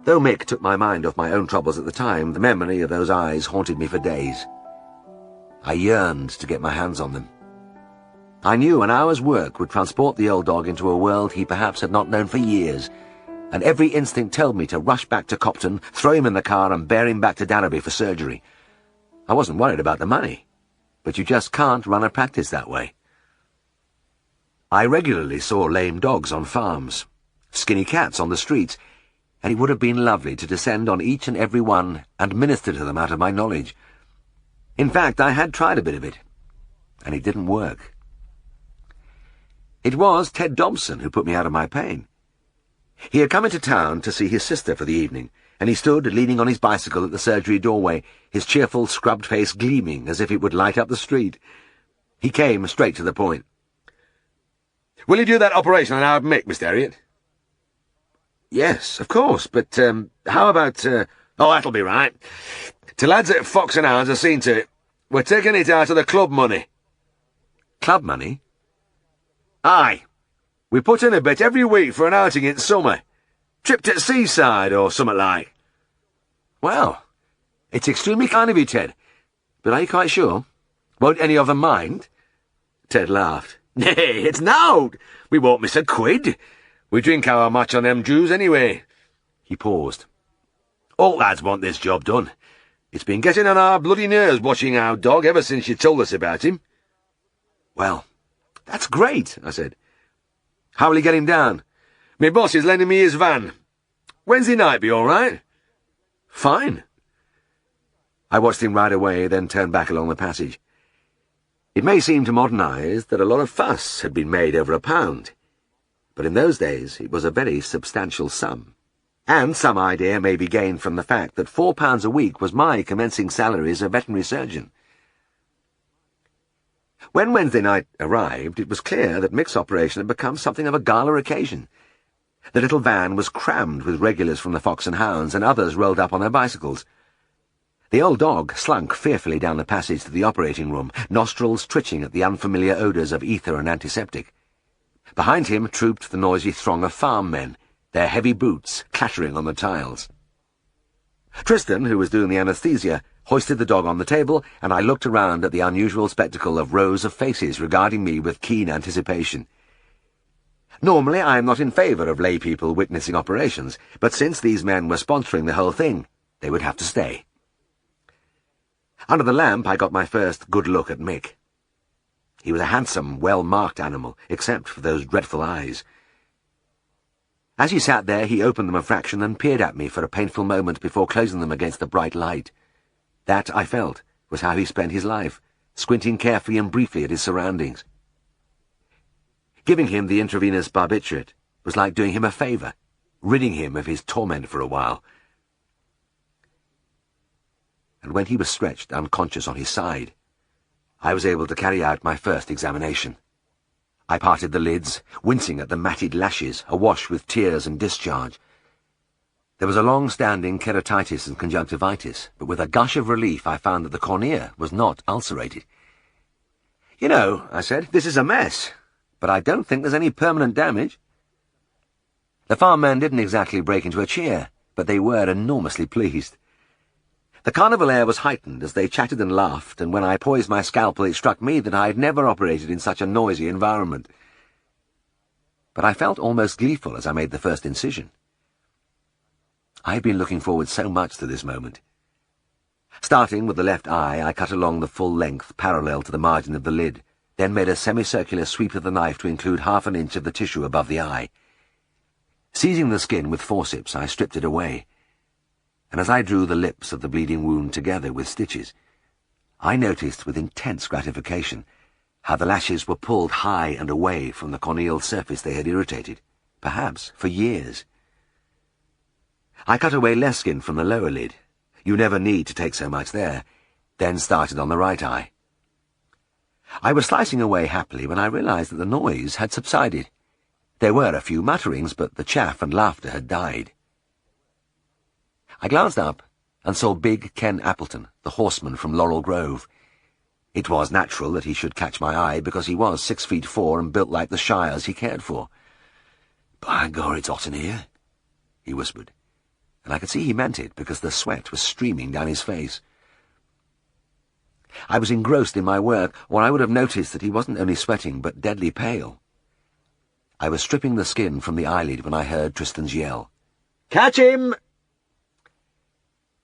Though Mick took my mind off my own troubles at the time, the memory of those eyes haunted me for days. I yearned to get my hands on them. I knew an hour's work would transport the old dog into a world he perhaps had not known for years, and every instinct told me to rush back to Copton, throw him in the car and bear him back to Dannerby for surgery. I wasn't worried about the money, but you just can't run a practice that way. I regularly saw lame dogs on farms, skinny cats on the streets, and it would have been lovely to descend on each and every one and minister to them out of my knowledge. In fact, I had tried a bit of it, and it didn't work. It was Ted Dobson who put me out of my pain. He had come into town to see his sister for the evening, and he stood leaning on his bicycle at the surgery doorway, his cheerful, scrubbed face gleaming as if it would light up the street. He came straight to the point. "Will you do that operation on our Mick, Mr. Herriot?" "Yes, of course, but, how about, Oh, that'll be right. The lads at Fox and Hounds have seen to it. We're taking it out of the club money." "Club money?" "Aye. We put in a bit every week for an outing in summer. Trip to seaside or something like." "Well, it's extremely kind of you, Ted. But are you quite sure? Won't any of them mind?" Ted laughed. "Nay, it's nowt. We won't miss a quid. We drink our match on them Jews anyway." He paused. "All lads want this job done. It's been getting on our bloody nerves watching our dog ever since you told us about him." "Well, that's great," I said. "How will you get him down?" "Me boss is lending me his van. Wednesday night be all right?" "Fine." I watched him ride away, then turned back along the passage. It may seem to modern eyes that a lot of fuss had been made over £1, but in those days it was a very substantial sum, and some idea may be gained from the fact that £4 a week was my commencing salary as a veterinary surgeon. When Wednesday night arrived, it was clear that Mick's operation had become something of a gala occasion. The little van was crammed with regulars from the Fox and Hounds, and others rolled up on their bicycles. The old dog slunk fearfully down the passage to the operating room, nostrils twitching at the unfamiliar odours of ether and antiseptic. Behind him trooped the noisy throng of farm men, their heavy boots clattering on the tiles. Tristan, who was doing the anaesthesia, hoisted the dog on the table, and I looked around at the unusual spectacle of rows of faces regarding me with keen anticipation. Normally I am not in favour of lay people witnessing operations, but since these men were sponsoring the whole thing, they would have to stay. Under the lamp I got my first good look at Mick. He was a handsome, well-marked animal, except for those dreadful eyes. As he sat there, he opened them a fraction and peered at me for a painful moment before closing them against the bright light. That, I felt, was how he spent his life, squinting carefully and briefly at his surroundings. Giving him the intravenous barbiturate was like doing him a favour, ridding him of his torment for a while. And when he was stretched unconscious on his side, I was able to carry out my first examination. I parted the lids, wincing at the matted lashes, awash with tears and discharge. There was a long-standing keratitis and conjunctivitis, but with a gush of relief I found that the cornea was not ulcerated. "You know," I said, "this is a mess, but I don't think there's any permanent damage." The farm man didn't exactly break into a cheer, but they were enormously pleased. The carnival air was heightened as they chatted and laughed, and when I poised my scalpel it struck me that I had never operated in such a noisy environment. But I felt almost gleeful as I made the first incision. I had been looking forward so much to this moment. Starting with the left eye, I cut along the full length parallel to the margin of the lid, then made a semicircular sweep of the knife to include 1/2 inch of the tissue above the eye. Seizing the skin with forceps, I stripped it away, and as I drew the lips of the bleeding wound together with stitches, I noticed with intense gratification how the lashes were pulled high and away from the corneal surface they had irritated, perhaps for years. I cut away less skin from the lower lid. You never need to take so much there, then started on the right eye. I was slicing away happily when I realized that the noise had subsided. There were a few mutterings, but the chaff and laughter had died. I glanced up and saw big Ken Appleton, the horseman from Laurel Grove. It was natural that he should catch my eye, because he was 6'4" and built like the shires he cared for. "By God, it's hot in here," he whispered, and I could see he meant it because the sweat was streaming down his face. I was engrossed in my work, or I would have noticed that he wasn't only sweating but deadly pale. I was stripping the skin from the eyelid when I heard Tristan's yell. "Catch him!"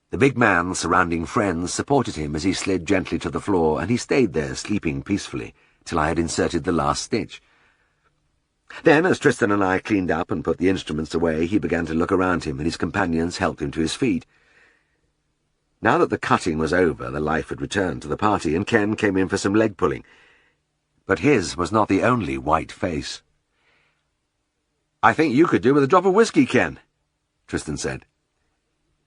The big man, surrounding friends, supported him as he slid gently to the floor, and he stayed there, sleeping peacefully, till I had inserted the last stitch. Then, as Tristan and I cleaned up and put the instruments away, he began to look around him, and his companions helped him to his feet. Now that the cutting was over, the life had returned to the party, and Ken came in for some leg pulling. But his was not the only white face. "I think you could do with a drop of whiskey, Ken," Tristan said.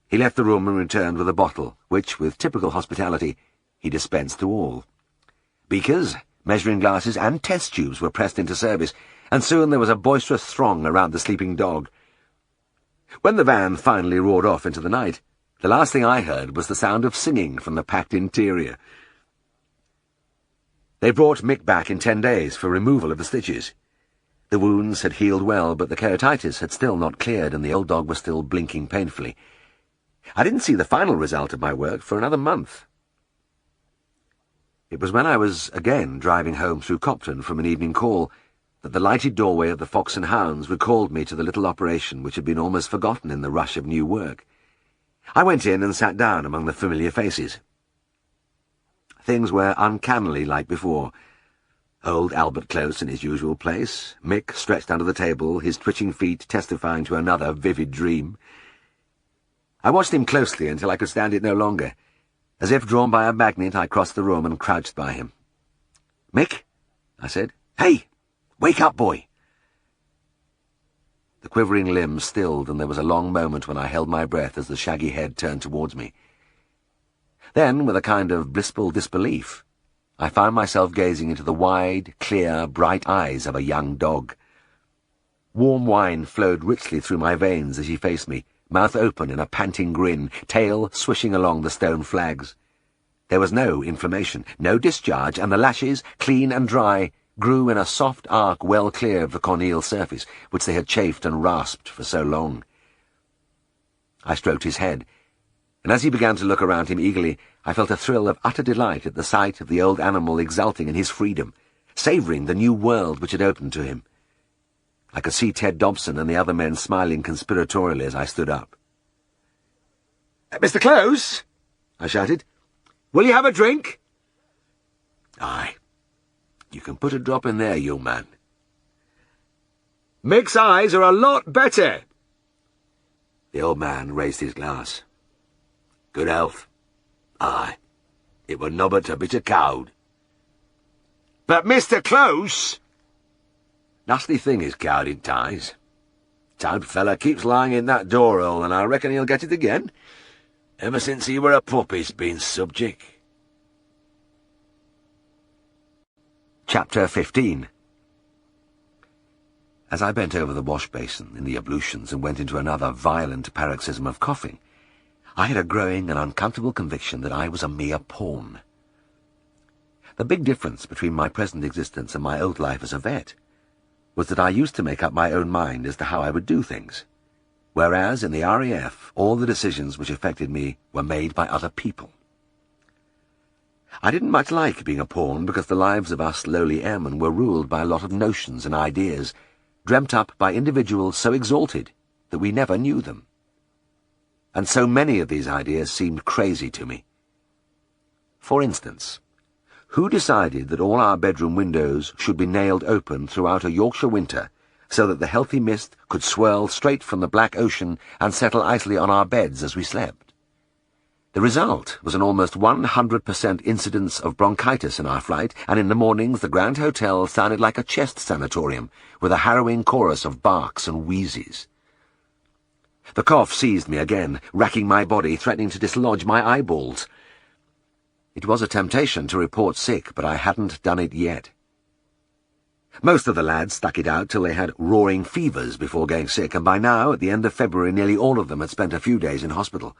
He left the room and returned with a bottle, which, with typical hospitality, he dispensed to all. Beakers, measuring glasses, and test tubes were pressed into service, and soon there was a boisterous throng around the sleeping dog. When the van finally roared off into the night, the last thing I heard was the sound of singing from the packed interior. They brought Mick back in 10 days for removal of the stitches. The wounds had healed well, but the keratitis had still not cleared, and the old dog was still blinking painfully. I didn't see the final result of my work for another month. It was when I was again driving home through Copton from an evening call that the lighted doorway of the Fox and Hounds recalled me to the little operation which had been almost forgotten in the rush of new work. I went in and sat down among the familiar faces. Things were uncannily like before. Old Albert close in his usual place, Mick stretched under the table, his twitching feet testifying to another vivid dream. I watched him closely until I could stand it no longer. As if drawn by a magnet, I crossed the room and crouched by him. "Mick," I said. "Hey! Wake up, boy!" The quivering limbs stilled, and there was a long moment when I held my breath as the shaggy head turned towards me. Then, with a kind of blissful disbelief, I found myself gazing into the wide, clear, bright eyes of a young dog. Warm wine flowed richly through my veins as he faced me, mouth open in a panting grin, tail swishing along the stone flags. There was no inflammation, no discharge, and the lashes, clean and dry, grew in a soft arc well clear of the corneal surface, which they had chafed and rasped for so long. I stroked his head, and as he began to look around him eagerly, I felt a thrill of utter delight at the sight of the old animal exulting in his freedom, savouring the new world which had opened to him. I could see Ted Dobson and the other men smiling conspiratorially as I stood up. "Mr. Close," I shouted, "will you have a drink?" "Aye. You can put a drop in there, young man." "Mick's eyes are a lot better." The old man raised his glass. "Good health." "Aye. It were nobbut a bit of cowd." "But Mr. Close—" "Nasty thing is cowd in ties. T'oud fella keeps lying in that door-hole, and I reckon he'll get it again. Ever since he were a pup he's been subject." Chapter 15. As I bent over the wash-basin in the ablutions and went into another violent paroxysm of coughing, I had a growing and uncomfortable conviction that I was a mere pawn. The big difference between my present existence and my old life as a vet was that I used to make up my own mind as to how I would do things, whereas in the RAF all the decisions which affected me were made by other people. I didn't much like being a pawn because the lives of us lowly airmen were ruled by a lot of notions and ideas, dreamt up by individuals so exalted that we never knew them. And so many of these ideas seemed crazy to me. For instance, who decided that all our bedroom windows should be nailed open throughout a Yorkshire winter so that the healthy mist could swirl straight from the black ocean and settle icily on our beds as we slept? The result was an almost 100% incidence of bronchitis in our flight, and in the mornings the Grand Hotel sounded like a chest sanatorium, with a harrowing chorus of barks and wheezes. The cough seized me again, racking my body, threatening to dislodge my eyeballs. It was a temptation to report sick, but I hadn't done it yet. Most of the lads stuck it out till they had roaring fevers before getting sick, and by now, at the end of February, nearly all of them had spent a few days in hospital.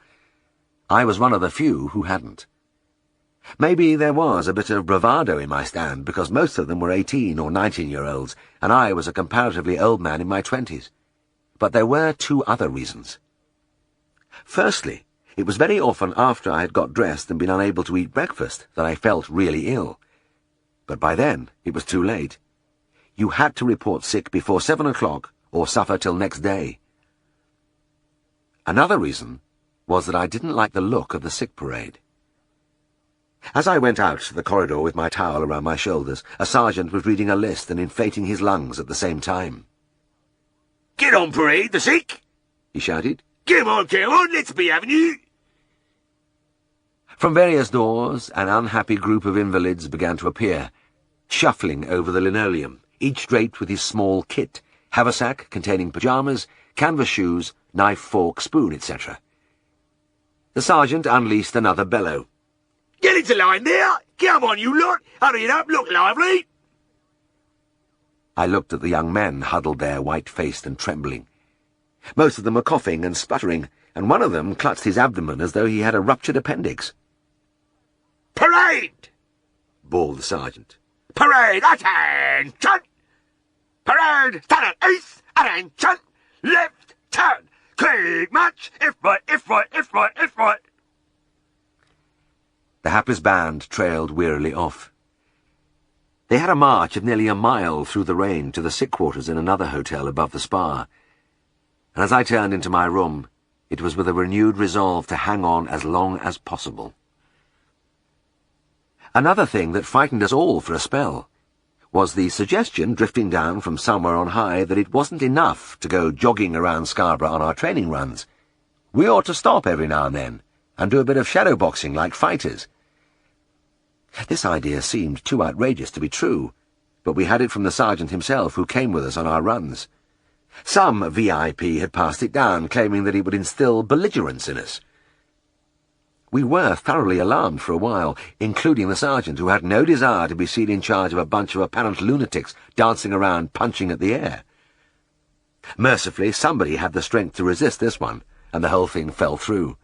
I was one of the few who hadn't. Maybe there was a bit of bravado in my stand, because most of them were 18 or 19-year-olds, and I was a comparatively old man in my 20s. But there were two other reasons. Firstly, it was very often after I had got dressed and been unable to eat breakfast that I felt really ill. But by then, it was too late. You had to report sick before 7 o'clock or suffer till next day. Another reason was that I didn't like the look of the sick parade. As I went out to the corridor with my towel around my shoulders, a sergeant was reading a list and inflating his lungs at the same time. "Get on, parade, the sick!" he shouted. Come on, let's be having you!" From various doors, an unhappy group of invalids began to appear, shuffling over the linoleum, each draped with his small kit, haversack containing pyjamas, canvas shoes, knife, fork, spoon, etc. The sergeant unleashed another bellow. "Get into line there! Come on, you lot! Hurry it up, look lively!" I looked at the young men huddled there, white-faced and trembling. Most of them were coughing and sputtering, and one of them clutched his abdomen as though he had a ruptured appendix. "Parade!" bawled the sergeant. "Parade, attention! Parade, stand at east, attention! Left, turn! Quick march! If right, if right, if right, if right!" The hapless band trailed wearily off. They had a march of nearly a mile through the rain to the sick quarters in another hotel above the spa, and as I turned into my room, it was with a renewed resolve to hang on as long as possible. Another thing that frightened us all for a spell was the suggestion drifting down from somewhere on high that it wasn't enough to go jogging around Scarborough on our training runs. We ought to stop every now and then and do a bit of shadow boxing like fighters. This idea seemed too outrageous to be true, but we had it from the sergeant himself who came with us on our runs. Some VIP had passed it down, claiming that it would instill belligerence in us. We were thoroughly alarmed for a while, including the sergeant, who had no desire to be seen in charge of a bunch of apparent lunatics dancing around punching at the air. Mercifully, somebody had the strength to resist this one, and the whole thing fell through.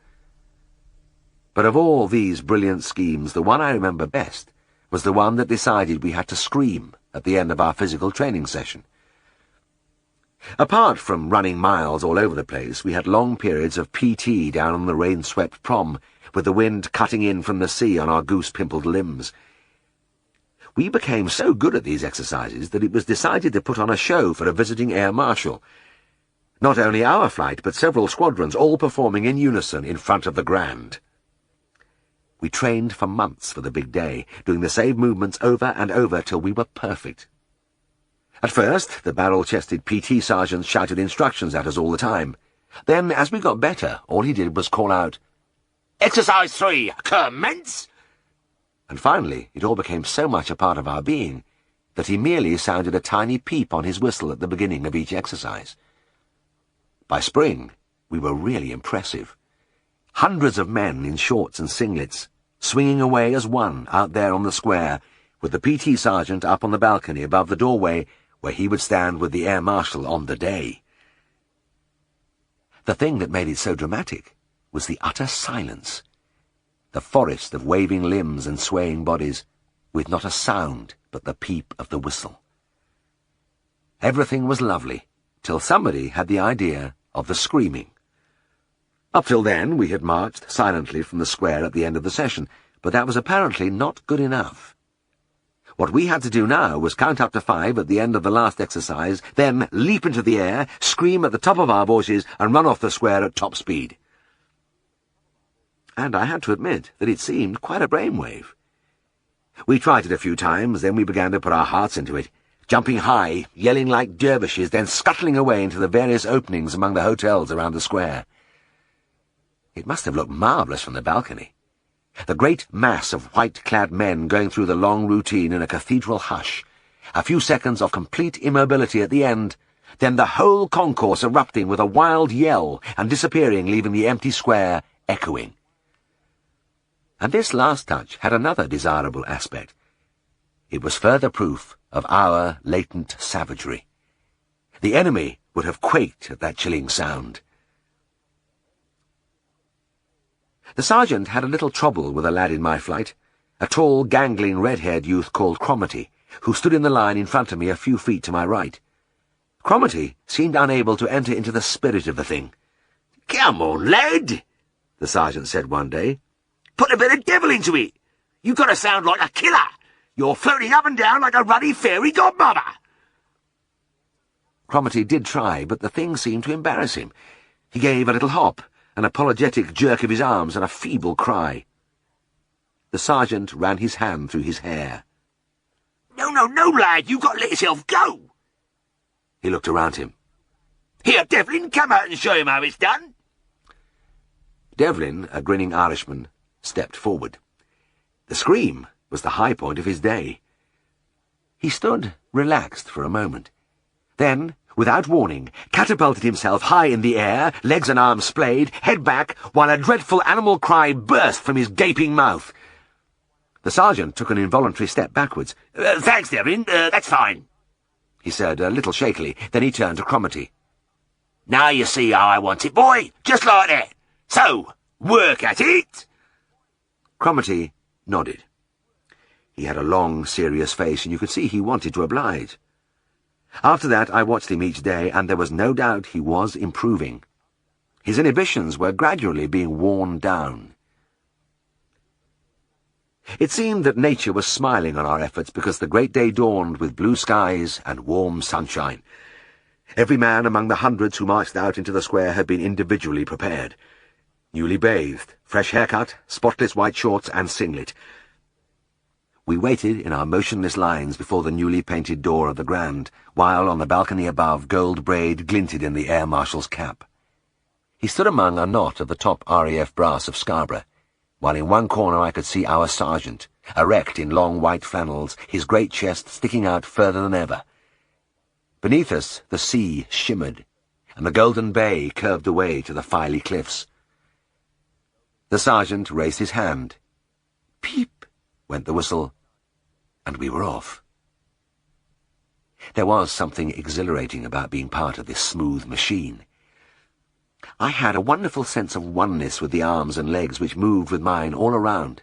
But of all these brilliant schemes, the one I remember best was the one that decided we had to scream at the end of our physical training session. Apart from running miles all over the place, we had long periods of PT down on the rain-swept prom, with the wind cutting in from the sea on our goose-pimpled limbs. We became so good at these exercises that it was decided to put on a show for a visiting air marshal. Not only our flight, but several squadrons, all performing in unison in front of the Grand. We trained for months for the big day, doing the same movements over and over till we were perfect. At first, the barrel-chested PT sergeant shouted instructions at us all the time. Then, as we got better, all he did was call out, "Exercise 3, commence!" And finally, it all became so much a part of our being that he merely sounded a tiny peep on his whistle at the beginning of each exercise. By spring, we were really impressive. Hundreds of men in shorts and singlets, swinging away as one out there on the square, with the PT sergeant up on the balcony above the doorway where he would stand with the air marshal on the day. The thing that made it so dramatic was the utter silence, the forest of waving limbs and swaying bodies, with not a sound but the peep of the whistle. Everything was lovely, till somebody had the idea of the screaming. Up till then, we had marched silently from the square at the end of the session, but that was apparently not good enough. What we had to do now was count up to 5 at the end of the last exercise, then leap into the air, scream at the top of our voices, and run off the square at top speed. And I had to admit that it seemed quite a brainwave. We tried it a few times, then we began to put our hearts into it, jumping high, yelling like dervishes, then scuttling away into the various openings among the hotels around the square. It must have looked marvellous from the balcony. The great mass of white-clad men going through the long routine in a cathedral hush, a few seconds of complete immobility at the end, then the whole concourse erupting with a wild yell and disappearing, leaving the empty square echoing. And this last touch had another desirable aspect. It was further proof of our latent savagery. The enemy would have quaked at that chilling sound. The sergeant had a little trouble with a lad in my flight, a tall, gangling, red-haired youth called Cromarty, who stood in the line in front of me a few feet to my right. Cromarty seemed unable to enter into the spirit of the thing. "Come on, lad," the sergeant said one day. "Put a bit of devil into it. You've got to sound like a killer. You're floating up and down like a ruddy fairy godmother." Cromarty did try, but the thing seemed to embarrass him. He gave a little hop, an apologetic jerk of his arms, and a feeble cry. The sergeant ran his hand through his hair. No, lad, you've got to let yourself go." He looked around him. "Here, Devlin, come out and show him how it's done." Devlin, a grinning Irishman, stepped forward. The scream was the high point of his day. He stood relaxed for a moment. Then, without warning, catapulted himself high in the air, legs and arms splayed, head back, while a dreadful animal cry burst from his gaping mouth. The sergeant took an involuntary step backwards. "Thanks, Devlin, that's fine," he said, a little shakily. Then he turned to Cromarty. "Now you see how I want it, boy, just like that. So, work at it." Cromarty nodded. He had a long, serious face, and you could see he wanted to oblige. After that, I watched him each day, and there was no doubt he was improving. His inhibitions were gradually being worn down. It seemed that nature was smiling on our efforts because the great day dawned with blue skies and warm sunshine. Every man among the hundreds who marched out into the square had been individually prepared. Newly bathed, fresh haircut, spotless white shorts, and singlet. We waited in our motionless lines before the newly painted door of the Grand, while on the balcony above gold braid glinted in the air marshal's cap. He stood among a knot of the top RAF brass of Scarborough, while in one corner I could see our sergeant, erect in long white flannels, his great chest sticking out further than ever. Beneath us the sea shimmered, and the golden bay curved away to the Filey cliffs. The sergeant raised his hand. Peep! Went the whistle, and we were off. There was something exhilarating about being part of this smooth machine. I had a wonderful sense of oneness with the arms and legs which moved with mine all around.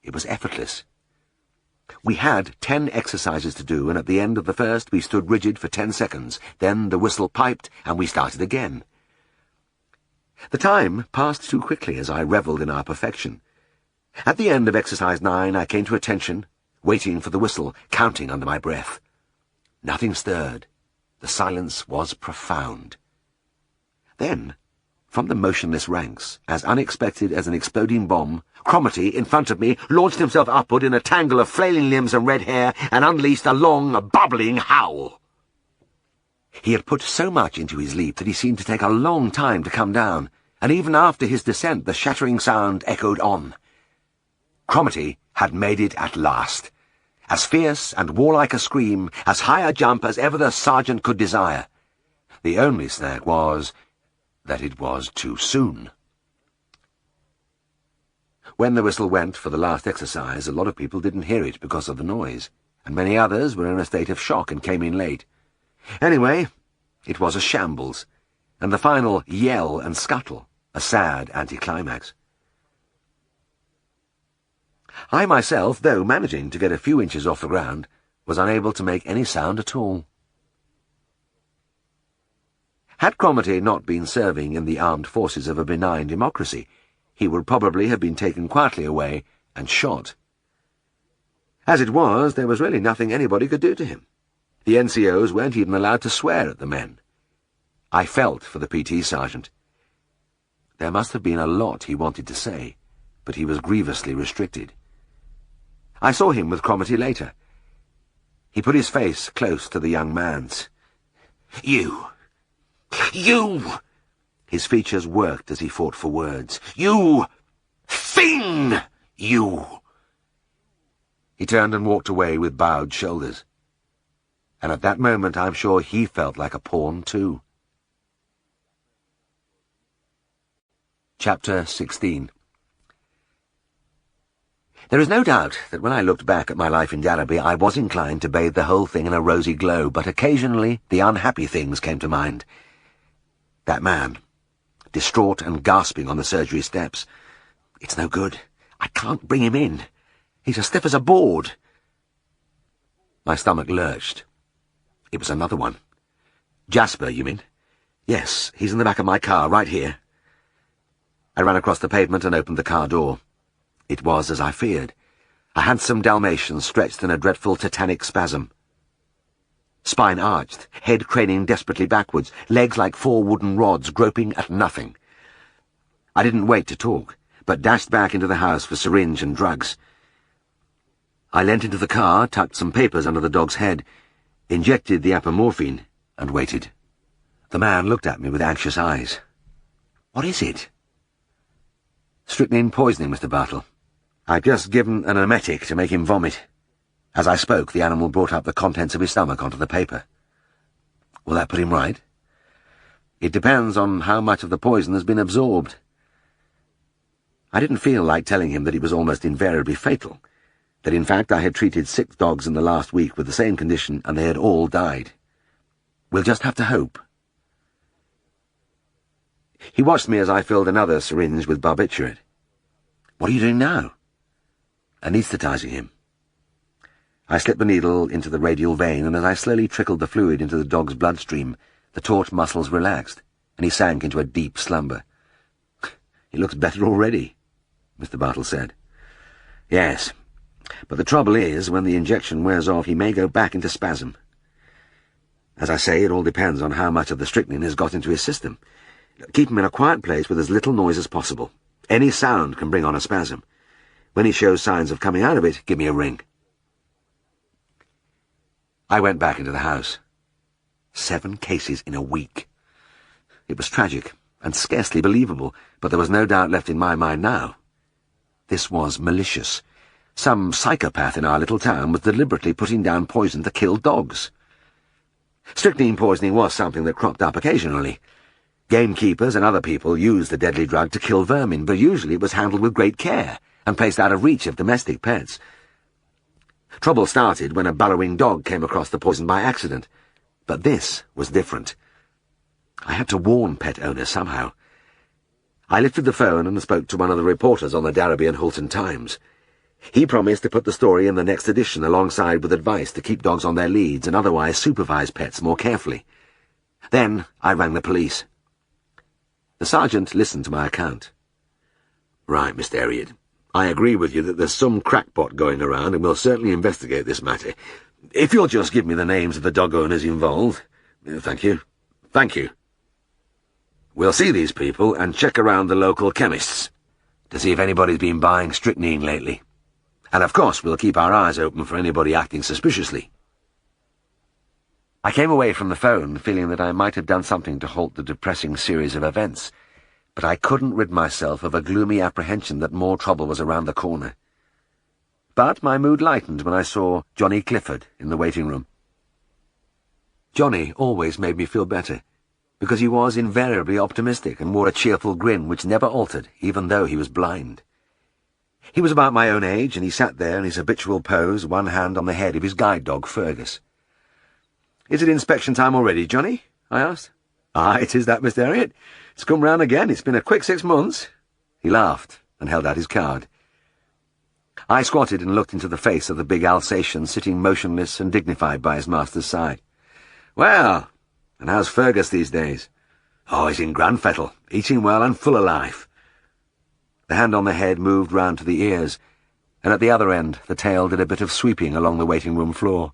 It was effortless. We had 10 exercises to do, and at the end of the first we stood rigid for 10 seconds. Then the whistle piped, and we started again. The time passed too quickly as I revelled in our perfection. At the end of exercise 9 I came to attention, waiting for the whistle, counting under my breath. Nothing stirred. The silence was profound. Then, from the motionless ranks, as unexpected as an exploding bomb, Cromarty, in front of me, launched himself upward in a tangle of flailing limbs and red hair, and unleashed a long, bubbling howl. He had put so much into his leap that he seemed to take a long time to come down, and even after his descent the shattering sound echoed on. Cromarty had made it at last. As fierce and warlike a scream, as high a jump as ever the sergeant could desire. The only snag was that it was too soon. When the whistle went for the last exercise, a lot of people didn't hear it because of the noise, and many others were in a state of shock and came in late. Anyway, it was a shambles, and the final yell and scuttle a sad anticlimax. I myself, though managing to get a few inches off the ground, was unable to make any sound at all. Had Cromarty not been serving in the armed forces of a benign democracy, he would probably have been taken quietly away and shot. As it was, there was really nothing anybody could do to him. The NCOs weren't even allowed to swear at the men. I felt for the PT sergeant. There must have been a lot he wanted to say, but he was grievously restricted. I saw him with Cromarty later. He put his face close to the young man's. "You! His features worked as he fought for words. "You! Thing! You!" He turned and walked away with bowed shoulders. And at that moment I'm sure he felt like a pawn too. Chapter 16. There is no doubt that when I looked back at my life in Derby, I was inclined to bathe the whole thing in a rosy glow, but occasionally the unhappy things came to mind. That man, distraught and gasping on the surgery steps. It's no good. I can't bring him in. He's as stiff as a board. My stomach lurched. It was another one. Jasper, you mean? Yes, he's in the back of my car, right here. I ran across the pavement and opened the car door. It was as I feared. A handsome Dalmatian stretched in a dreadful tetanic spasm. Spine arched, head craning desperately backwards, legs like 4 wooden rods groping at nothing. I didn't wait to talk, but dashed back into the house for syringe and drugs. I leant into the car, tucked some papers under the dog's head, injected the apomorphine, and waited. The man looked at me with anxious eyes. "What is it?" "Strychnine poisoning, Mr. Bartle. I'd just given an emetic to make him vomit." As I spoke, the animal brought up the contents of his stomach onto the paper. "Will that put him right?" "It depends on how much of the poison has been absorbed." I didn't feel like telling him that it was almost invariably fatal, that in fact I had treated 6 dogs in the last week with the same condition and they had all died. "We'll just have to hope." He watched me as I filled another syringe with barbiturate. "What are you doing now?" "Anesthetizing him." I slipped the needle into the radial vein, and as I slowly trickled the fluid into the dog's bloodstream, the taut muscles relaxed, and he sank into a deep slumber. "He looks better already," Mr. Bartle said. "Yes, but the trouble is, when the injection wears off, he may go back into spasm. As I say, it all depends on how much of the strychnine has got into his system. Keep him in a quiet place with as little noise as possible. Any sound can bring on a spasm. When he shows signs of coming out of it, give me a ring." I went back into the house. 7 cases in a week. It was tragic and scarcely believable, but there was no doubt left in my mind now. This was malicious. Some psychopath in our little town was deliberately putting down poison to kill dogs. Strychnine poisoning was something that cropped up occasionally. Gamekeepers and other people used the deadly drug to kill vermin, but usually it was handled with great care and placed out of reach of domestic pets. Trouble started when a bellowing dog came across the poison by accident, but this was different. I had to warn pet owners somehow. I lifted the phone and spoke to one of the reporters on the Derby and Hulton Times. He promised to put the story in the next edition alongside with advice to keep dogs on their leads and otherwise supervise pets more carefully. Then I rang the police. The sergeant listened to my account. "Right, Mr. Herriot. I agree with you that there's some crackpot going around, and we'll certainly investigate this matter. If you'll just give me the names of the dog owners involved." "Thank you. Thank you." "We'll see these people and check around the local chemists to see if anybody's been buying strychnine lately. And of course we'll keep our eyes open for anybody acting suspiciously." I came away from the phone feeling that I might have done something to halt the depressing series of events, but I couldn't rid myself of a gloomy apprehension that more trouble was around the corner. But my mood lightened when I saw Johnny Clifford in the waiting room. Johnny always made me feel better, because he was invariably optimistic and wore a cheerful grin which never altered, even though he was blind. He was about my own age, and he sat there in his habitual pose, one hand on the head of his guide dog, Fergus. "Is it inspection time already, Johnny?" I asked. "Ah, it is that, Mr. Herriot. It's come round again. It's been a quick 6 months." He laughed and held out his card. I squatted and looked into the face of the big Alsatian sitting motionless and dignified by his master's side. "Well, and how's Fergus these days?" Oh, he's in grand fettle, eating well and full of life. The hand on the head moved round to the ears, and at the other end the tail did a bit of sweeping along the waiting-room floor.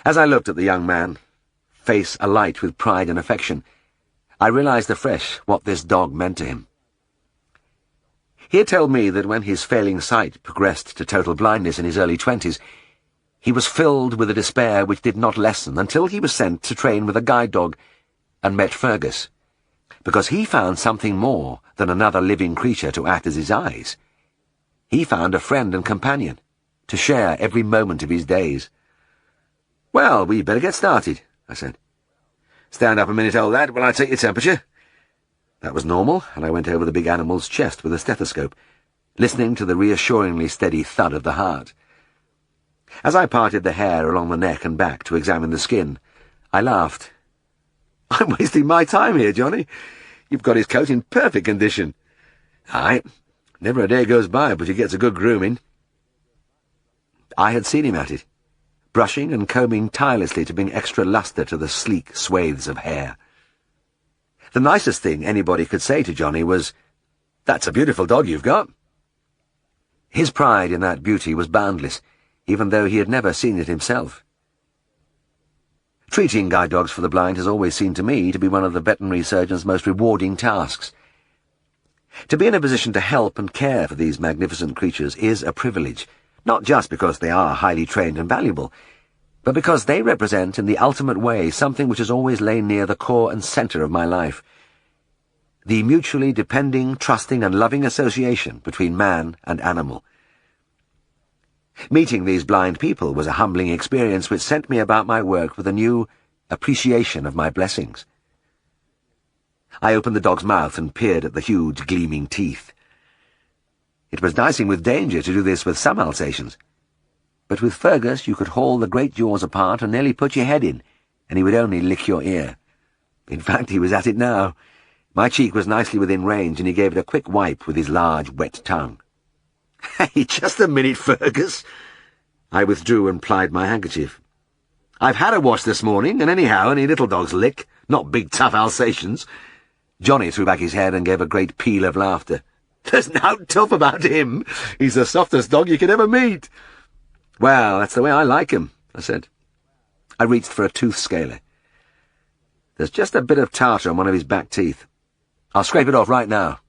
As I looked at the young man, face alight with pride and affection, I realized afresh what this dog meant to him. He had told me that when his failing sight progressed to total blindness in his early 20s, he was filled with a despair which did not lessen until he was sent to train with a guide dog and met Fergus, because he found something more than another living creature to act as his eyes. He found a friend and companion to share every moment of his days. "Well, we'd better get started," I said. "Stand up a minute, old lad, while I take your temperature." That was normal, and I went over the big animal's chest with a stethoscope, listening to the reassuringly steady thud of the heart. As I parted the hair along the neck and back to examine the skin, I laughed. "I'm wasting my time here, Johnny. You've got his coat in perfect condition." "Aye, never a day goes by but he gets a good grooming." I had seen him at it, brushing and combing tirelessly to bring extra lustre to the sleek swathes of hair. The nicest thing anybody could say to Johnny was, "That's a beautiful dog you've got." His pride in that beauty was boundless, even though he had never seen it himself. Treating guide dogs for the blind has always seemed to me to be one of the veterinary surgeon's most rewarding tasks. To be in a position to help and care for these magnificent creatures is a privilege, not just because they are highly trained and valuable, but because they represent in the ultimate way something which has always lain near the core and centre of my life: the mutually depending, trusting and loving association between man and animal. Meeting these blind people was a humbling experience which sent me about my work with a new appreciation of my blessings. I opened the dog's mouth and peered at the huge, gleaming teeth. It was dicing with danger to do this with some Alsatians, but with Fergus you could haul the great jaws apart and nearly put your head in, and he would only lick your ear. In fact, he was at it now. My cheek was nicely within range, and he gave it a quick wipe with his large, wet tongue. "Hey, just a minute, Fergus." I withdrew and plied my handkerchief. "I've had a wash this morning, and anyhow, any little dogs lick, not big, tough Alsatians." Johnny threw back his head and gave a great peal of laughter. "There's nowt tough about him. He's the softest dog you could ever meet." "Well, that's the way I like him," I said. I reached for a tooth scaler. "There's just a bit of tartar on one of his back teeth. I'll scrape it off right now."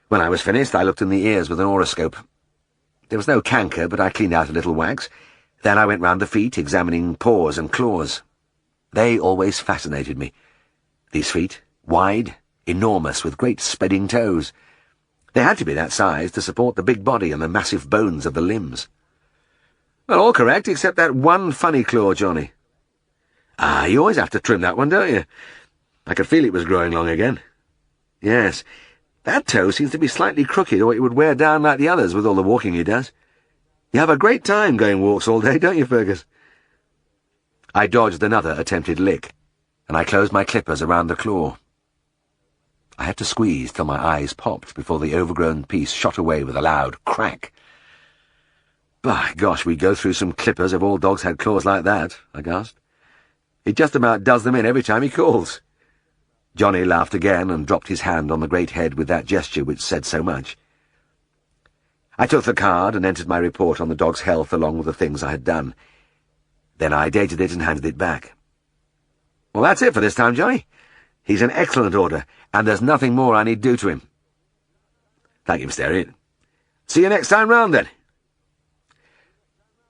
When I was finished, I looked in the ears with an oroscope. There was no canker, but I cleaned out a little wax. Then I went round the feet, examining paws and claws. They always fascinated me. These feet, wide, enormous, with great spreading toes. They had to be that size to support the big body and the massive bones of the limbs. "Well, all correct, except that one funny claw, Johnny." "Ah, you always have to trim that one, don't you?" I could feel it was growing long again. "Yes. That toe seems to be slightly crooked, or it would wear down like the others with all the walking he does. You have a great time going walks all day, don't you, Fergus?" I dodged another attempted lick, and I closed my clippers around the claw. I had to squeeze till my eyes popped before the overgrown piece shot away with a loud crack. "By gosh, we'd go through some clippers if all dogs had claws like that," I gasped. "He just about does them in every time he calls." Johnny laughed again and dropped his hand on the great head with that gesture which said so much. I took the card and entered my report on the dog's health along with the things I had done. Then I dated it and handed it back. "Well, that's it for this time, Johnny. He's in excellent order, and there's nothing more I need do to him." "Thank you, Mr. Herriot. See you next time round, then."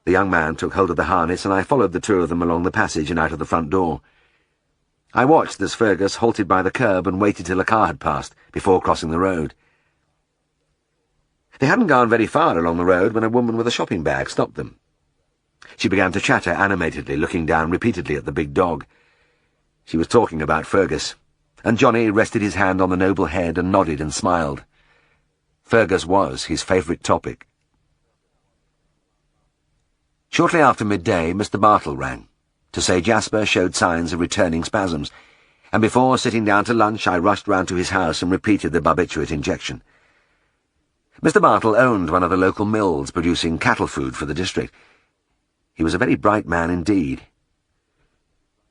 The young man took hold of the harness, and I followed the two of them along the passage and out of the front door. I watched as Fergus halted by the curb and waited till a car had passed, before crossing the road. They hadn't gone very far along the road when a woman with a shopping bag stopped them. She began to chatter animatedly, looking down repeatedly at the big dog. She was talking about Fergus, and Johnny rested his hand on the noble head and nodded and smiled. Fergus was his favourite topic. Shortly after midday, Mr. Bartle rang, to say Jasper showed signs of returning spasms, and before sitting down to lunch I rushed round to his house and repeated the barbiturate injection. Mr. Bartle owned one of the local mills producing cattle food for the district. He was a very bright man indeed.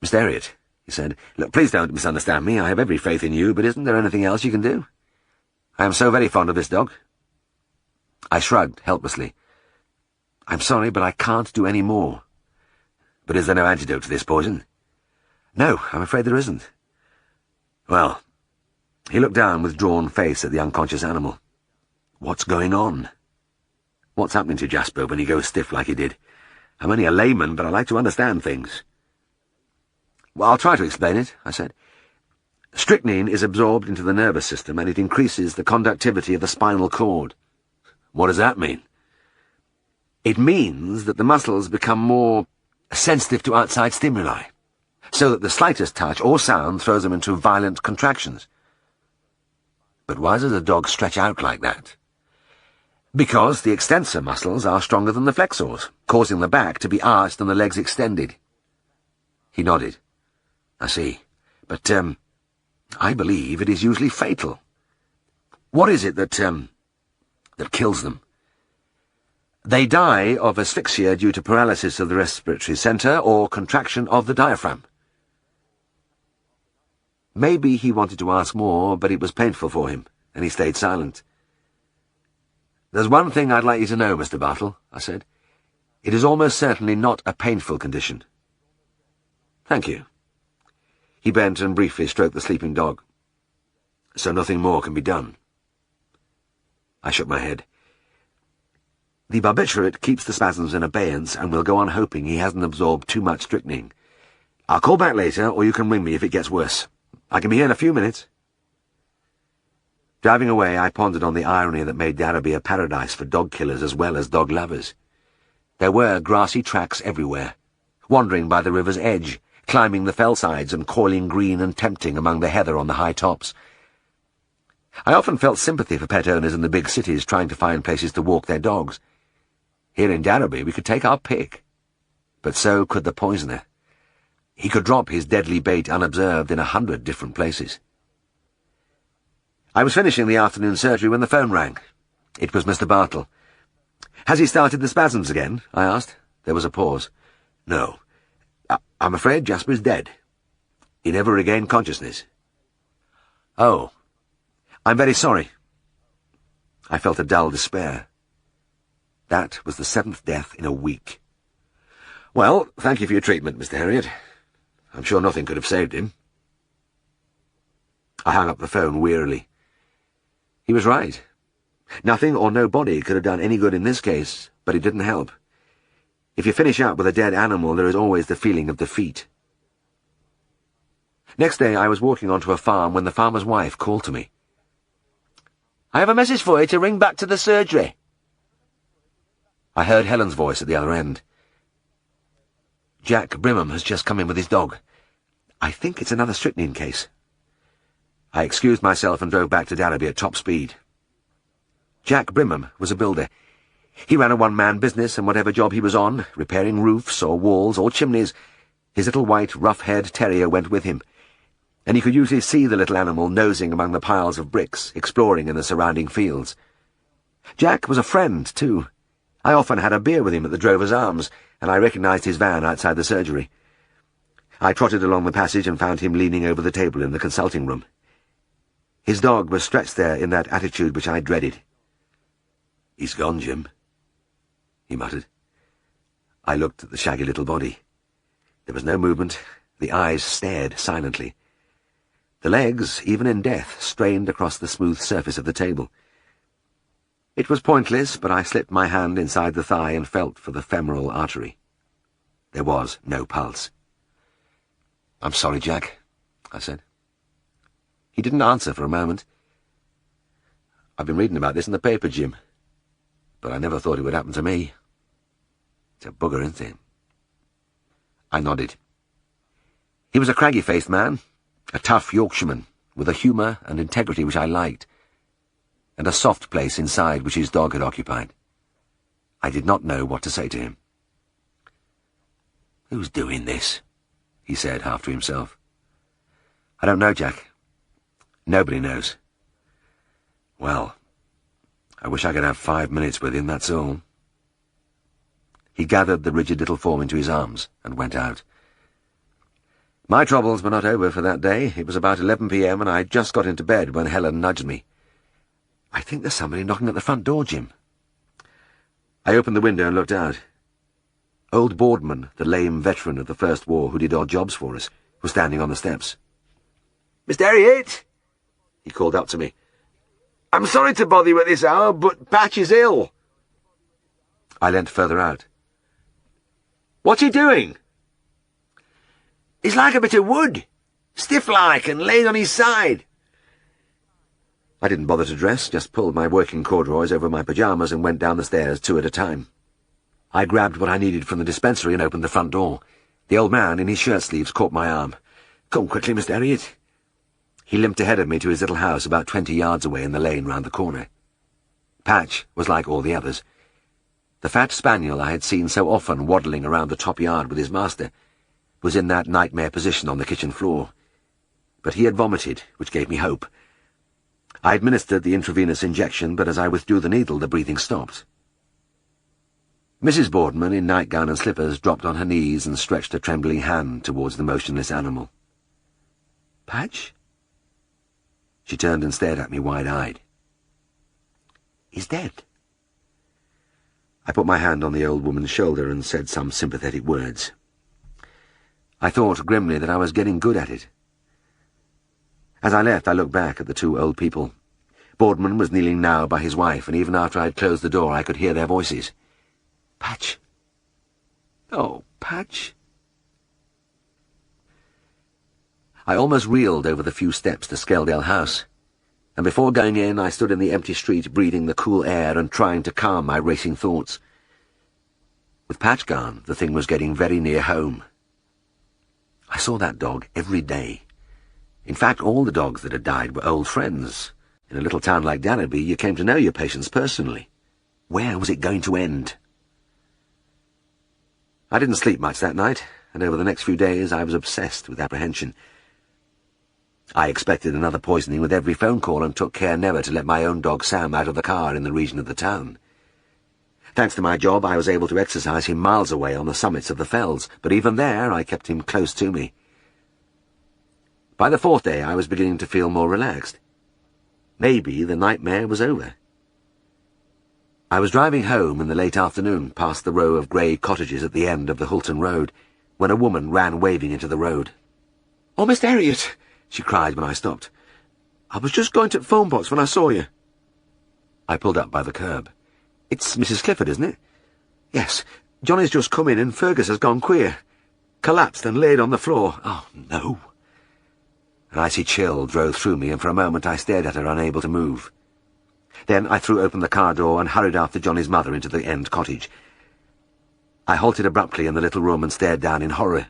"Mr. Herriot, he said. "Look, please don't misunderstand me. I have every faith in you, but isn't there anything else you can do? I am so very fond of this dog." I shrugged helplessly. "I'm sorry, but I can't do any more." "But is there no antidote to this poison?" "No, I'm afraid there isn't." "Well," he looked down with drawn face at the unconscious animal. "What's going on? What's happening to Jasper when he goes stiff like he did? I'm only a layman, but I like to understand things." "Well, I'll try to explain it," I said. "Strychnine is absorbed into the nervous system, and it increases the conductivity of the spinal cord." "What does that mean?" "It means that the muscles become more sensitive to outside stimuli, so that the slightest touch or sound throws them into violent contractions." "But why does a dog stretch out like that?" "Because the extensor muscles are stronger than the flexors, causing the back to be arched and the legs extended." He nodded. "I see. But, I believe it is usually fatal." "What is it that kills them?" "They die of asphyxia due to paralysis of the respiratory centre or contraction of the diaphragm." Maybe he wanted to ask more, but it was painful for him, and he stayed silent. "There's one thing I'd like you to know, Mr. Bartle," I said. "It is almost certainly not a painful condition." "Thank you." He bent and briefly stroked the sleeping dog. "So nothing more can be done?" I shook my head. "The barbiturate keeps the spasms in abeyance, and we'll go on hoping he hasn't absorbed too much strychnine. I'll call back later, or you can ring me if it gets worse. I can be here in a few minutes." Driving away, I pondered on the irony that made Darrowby a paradise for dog killers as well as dog lovers. There were grassy tracks everywhere, wandering by the river's edge, climbing the fell sides and coiling green and tempting among the heather on the high tops. I often felt sympathy for pet owners in the big cities trying to find places to walk their dogs. Here in Darrowby we could take our pick. But so could the poisoner. He could drop his deadly bait unobserved in 100 different places. I was finishing the afternoon surgery when the phone rang. It was Mr. Bartle. "Has he started the spasms again?" I asked. There was a pause. "No. I'm afraid Jasper's dead. He never regained consciousness." "Oh. I'm very sorry." I felt a dull despair. That was the 7th death in a week. "Well, thank you for your treatment, Mr. Herriot. I'm sure nothing could have saved him." I hung up the phone wearily. He was right. Nothing or nobody could have done any good in this case, but it didn't help. If you finish up with a dead animal, there is always the feeling of defeat. Next day I was walking onto a farm when the farmer's wife called to me. "I have a message for you to ring back to the surgery." I heard Helen's voice at the other end. "Jack Brimham has just come in with his dog. I think it's another strychnine case." I excused myself and drove back to Darrowby at top speed. Jack Brimham was a builder. He ran a one-man business, and whatever job he was on, repairing roofs or walls or chimneys, his little white, rough-haired terrier went with him, and he could usually see the little animal nosing among the piles of bricks, exploring in the surrounding fields. Jack was a friend, too. I often had a beer with him at the Drover's Arms, and I recognized his van outside the surgery. I trotted along the passage and found him leaning over the table in the consulting room. His dog was stretched there in that attitude which I dreaded. "He's gone, Jim," he muttered. I looked at the shaggy little body. There was no movement. The eyes stared silently. The legs, even in death, strained across the smooth surface of the table. It was pointless, but I slipped my hand inside the thigh and felt for the femoral artery. There was no pulse. "I'm sorry, Jack," I said. He didn't answer for a moment. "I've been reading about this in the paper, Jim, but I never thought it would happen to me. It's a bugger, isn't it?" I nodded. He was a craggy-faced man, a tough Yorkshireman, with a humour and integrity which I liked, and a soft place inside which his dog had occupied. I did not know what to say to him. "Who's doing this?" he said, half to himself. "I don't know, Jack. Nobody knows." "Well, I wish I could have 5 minutes with him, that's all." He gathered the rigid little form into his arms and went out. My troubles were not over for that day. It was about 11 p.m. and I had just got into bed when Helen nudged me. "I think there's somebody knocking at the front door, Jim." I opened the window and looked out. Old Boardman, the lame veteran of the First War who did odd jobs for us, was standing on the steps. "Mr. Herriot," he called up to me. "I'm sorry to bother you at this hour, but Patch is ill." I leant further out. "What's he doing?" "He's like a bit of wood, stiff-like and laid on his side." I didn't bother to dress, just pulled my working corduroys over my pyjamas and went down the stairs 2 at a time. I grabbed what I needed from the dispensary and opened the front door. The old man, in his shirt-sleeves, caught my arm. "Come quickly, Mr. Herriot." He limped ahead of me to his little house about 20 yards away in the lane round the corner. Patch was like all the others. The fat spaniel I had seen so often waddling around the top yard with his master was in that nightmare position on the kitchen floor. But he had vomited, which gave me hope. I administered the intravenous injection, but as I withdrew the needle, the breathing stopped. Mrs. Boardman, in nightgown and slippers, dropped on her knees and stretched a trembling hand towards the motionless animal. "Patch?" She turned and stared at me wide-eyed. "He's dead." I put my hand on the old woman's shoulder and said some sympathetic words. I thought grimly that I was getting good at it. As I left, I looked back at the 2 old people. Boardman was kneeling now by his wife, and even after I had closed the door I could hear their voices. "Patch! Oh, Patch!" I almost reeled over the few steps to Skeldale House, and before going in I stood in the empty street breathing the cool air and trying to calm my racing thoughts. With Patch gone, the thing was getting very near home. I saw that dog every day. In fact, all the dogs that had died were old friends. In a little town like Dannerby, you came to know your patients personally. Where was it going to end? I didn't sleep much that night, and over the next few days I was obsessed with apprehension. I expected another poisoning with every phone call and took care never to let my own dog Sam out of the car in the region of the town. Thanks to my job, I was able to exercise him miles away on the summits of the fells, but even there I kept him close to me. By the 4th day I was beginning to feel more relaxed. Maybe the nightmare was over. I was driving home in the late afternoon past the row of grey cottages at the end of the Hulton Road when a woman ran waving into the road. "Oh, Mr. Herriot!" she cried when I stopped. "I was just going to the phone box when I saw you." I pulled up by the curb. "It's Mrs. Clifford, isn't it?" "Yes. Johnny's just come in and Fergus has gone queer. Collapsed and laid on the floor. Oh, no." An icy chill drove through me, and for a moment I stared at her, unable to move. Then I threw open the car door and hurried after Johnny's mother into the end cottage. I halted abruptly in the little room and stared down in horror.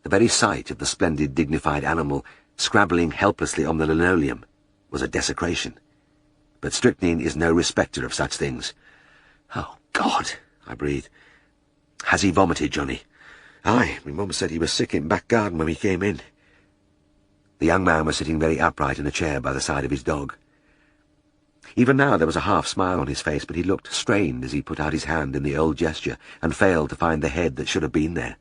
The very sight of the splendid, dignified animal scrabbling helplessly on the linoleum was a desecration. But strychnine is no respecter of such things. "Oh, God!" I breathed. "Has he vomited, Johnny?" "Aye, my mum said he was sick in back garden when we came in." The young man was sitting very upright in a chair by the side of his dog. Even now there was a half-smile on his face, but he looked strained as he put out his hand in the old gesture and failed to find the head that should have been there.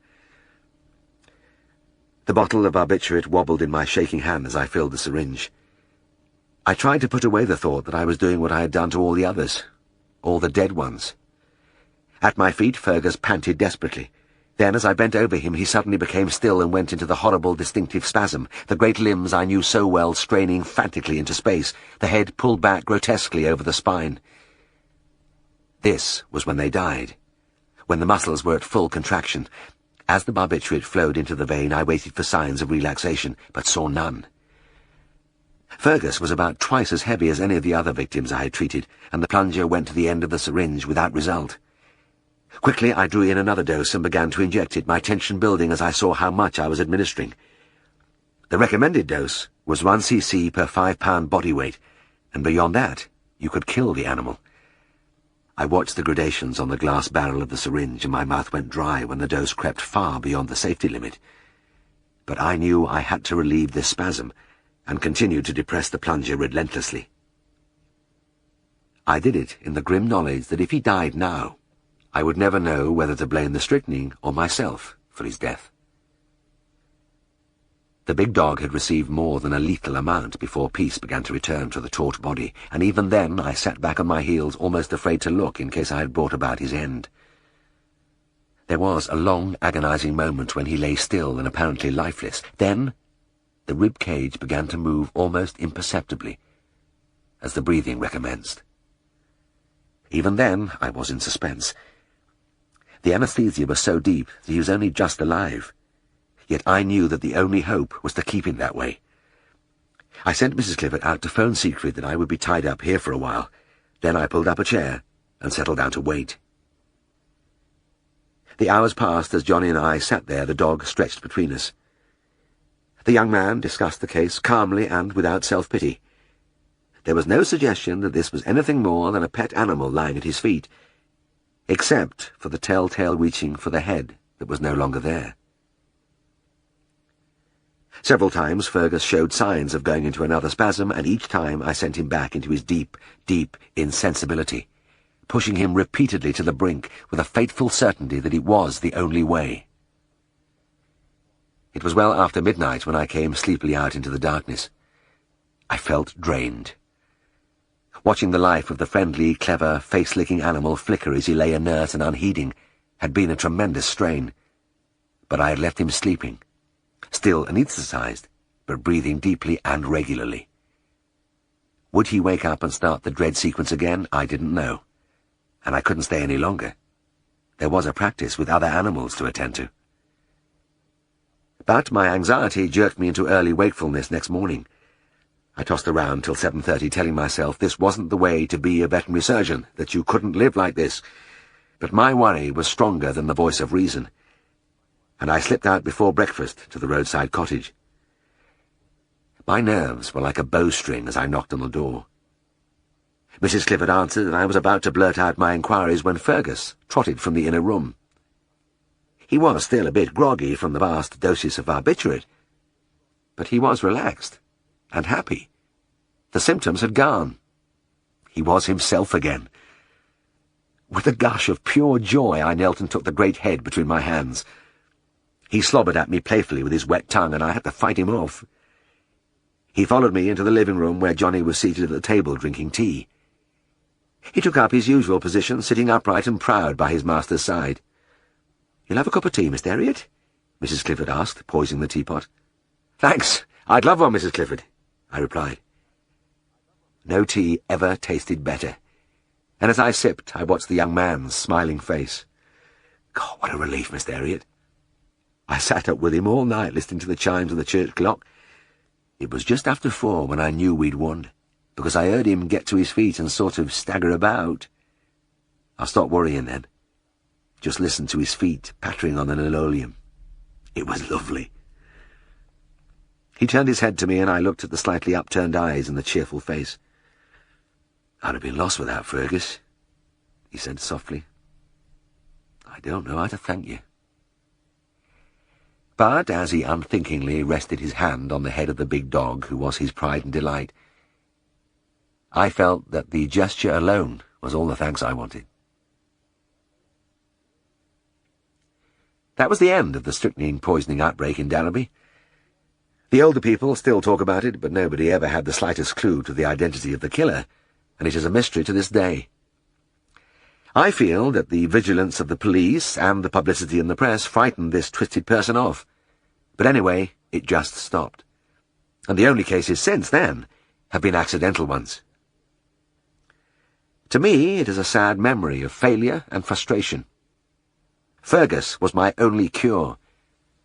The bottle of barbiturate wobbled in my shaking hand as I filled the syringe. I tried to put away the thought that I was doing what I had done to all the others, all the dead ones. At my feet Fergus panted desperately. Then, as I bent over him, he suddenly became still and went into the horrible, distinctive spasm, the great limbs I knew so well straining frantically into space, the head pulled back grotesquely over the spine. This was when they died, when the muscles were at full contraction. As the barbiturate flowed into the vein, I waited for signs of relaxation, but saw none. Fergus was about twice as heavy as any of the other victims I had treated, and the plunger went to the end of the syringe without result. Quickly I drew in another dose and began to inject it, my tension building as I saw how much I was administering. The recommended dose was 1 cc per 5-pound body weight, and beyond that you could kill the animal. I watched the gradations on the glass barrel of the syringe, and my mouth went dry when the dose crept far beyond the safety limit. But I knew I had to relieve this spasm, and continued to depress the plunger relentlessly. I did it in the grim knowledge that if he died now, I would never know whether to blame the strychnine or myself for his death. The big dog had received more than a lethal amount before peace began to return to the taut body, and even then I sat back on my heels, almost afraid to look in case I had brought about his end. There was a long, agonizing moment when he lay still and apparently lifeless. Then the rib cage began to move almost imperceptibly as the breathing recommenced. Even then I was in suspense. The anesthesia was so deep that he was only just alive. Yet I knew that the only hope was to keep him that way. I sent Mrs. Clifford out to phone Siegfried that I would be tied up here for a while. Then I pulled up a chair and settled down to wait. The hours passed as Johnny and I sat there, the dog stretched between us. The young man discussed the case calmly and without self-pity. There was no suggestion that this was anything more than a pet animal lying at his feet, except for the telltale reaching for the head that was no longer there. Several times Fergus showed signs of going into another spasm, and each time I sent him back into his deep, deep insensibility, pushing him repeatedly to the brink with a fateful certainty that it was the only way. It was well after midnight when I came sleepily out into the darkness. I felt drained. Watching the life of the friendly, clever, face-licking animal flicker as he lay inert and unheeding had been a tremendous strain, but I had left him sleeping, still anaesthetized, but breathing deeply and regularly. Would he wake up and start the dread sequence again? I didn't know, and I couldn't stay any longer. There was a practice with other animals to attend to. But my anxiety jerked me into early wakefulness next morning. I tossed around till 7:30, telling myself this wasn't the way to be a veterinary surgeon, that you couldn't live like this. But my worry was stronger than the voice of reason, and I slipped out before breakfast to the roadside cottage. My nerves were like a bowstring as I knocked on the door. Mrs. Clifford answered, and I was about to blurt out my inquiries when Fergus trotted from the inner room. He was still a bit groggy from the vast doses of barbiturate, but he was relaxed and happy. The symptoms had gone. He was himself again. With a gush of pure joy, I knelt and took the great head between my hands. He slobbered at me playfully with his wet tongue, and I had to fight him off. He followed me into the living room where Johnny was seated at the table drinking tea. He took up his usual position, sitting upright and proud by his master's side. "You'll have a cup of tea, Mr. Herriot?" Mrs. Clifford asked, poising the teapot. "Thanks, I'd love one, Mrs. Clifford," I replied. No tea ever tasted better, and as I sipped, I watched the young man's smiling face. God, what a relief, Mr. Herriot. I sat up with him all night listening to the chimes of the church clock. It was just after 4 when I knew we'd won, because I heard him get to his feet and sort of stagger about. I stopped worrying then. Just listened to his feet pattering on the linoleum. It was lovely. He turned his head to me, and I looked at the slightly upturned eyes and the cheerful face. "I'd have been lost without Fergus," he said softly. "I don't know how to thank you." But as he unthinkingly rested his hand on the head of the big dog who was his pride and delight, I felt that the gesture alone was all the thanks I wanted. That was the end of the strychnine poisoning outbreak in Dalby. The older people still talk about it, but nobody ever had the slightest clue to the identity of the killer, and it is a mystery to this day. I feel that the vigilance of the police and the publicity in the press frightened this twisted person off. But anyway, it just stopped. And the only cases since then have been accidental ones. To me, it is a sad memory of failure and frustration. Fergus was my only cure,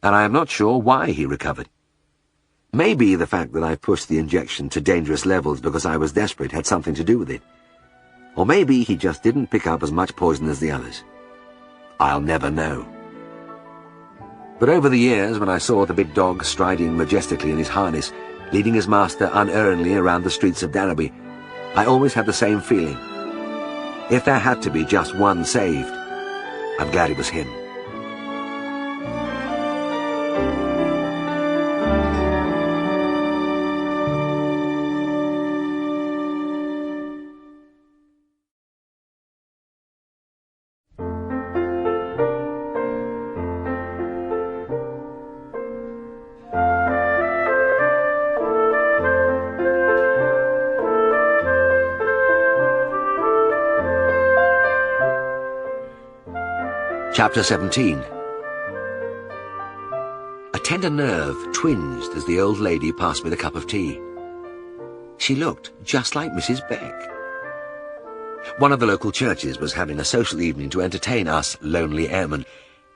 and I am not sure why he recovered. Maybe the fact that I pushed the injection to dangerous levels because I was desperate had something to do with it. Or maybe he just didn't pick up as much poison as the others. I'll never know. But over the years, when I saw the big dog striding majestically in his harness, leading his master unerringly around the streets of Dalby, I always had the same feeling. If there had to be just one saved, I'm glad it was him. Chapter 17. A tender nerve twinged as the old lady passed me the cup of tea. She looked just like Mrs. Beck. One of the local churches was having a social evening to entertain us lonely airmen,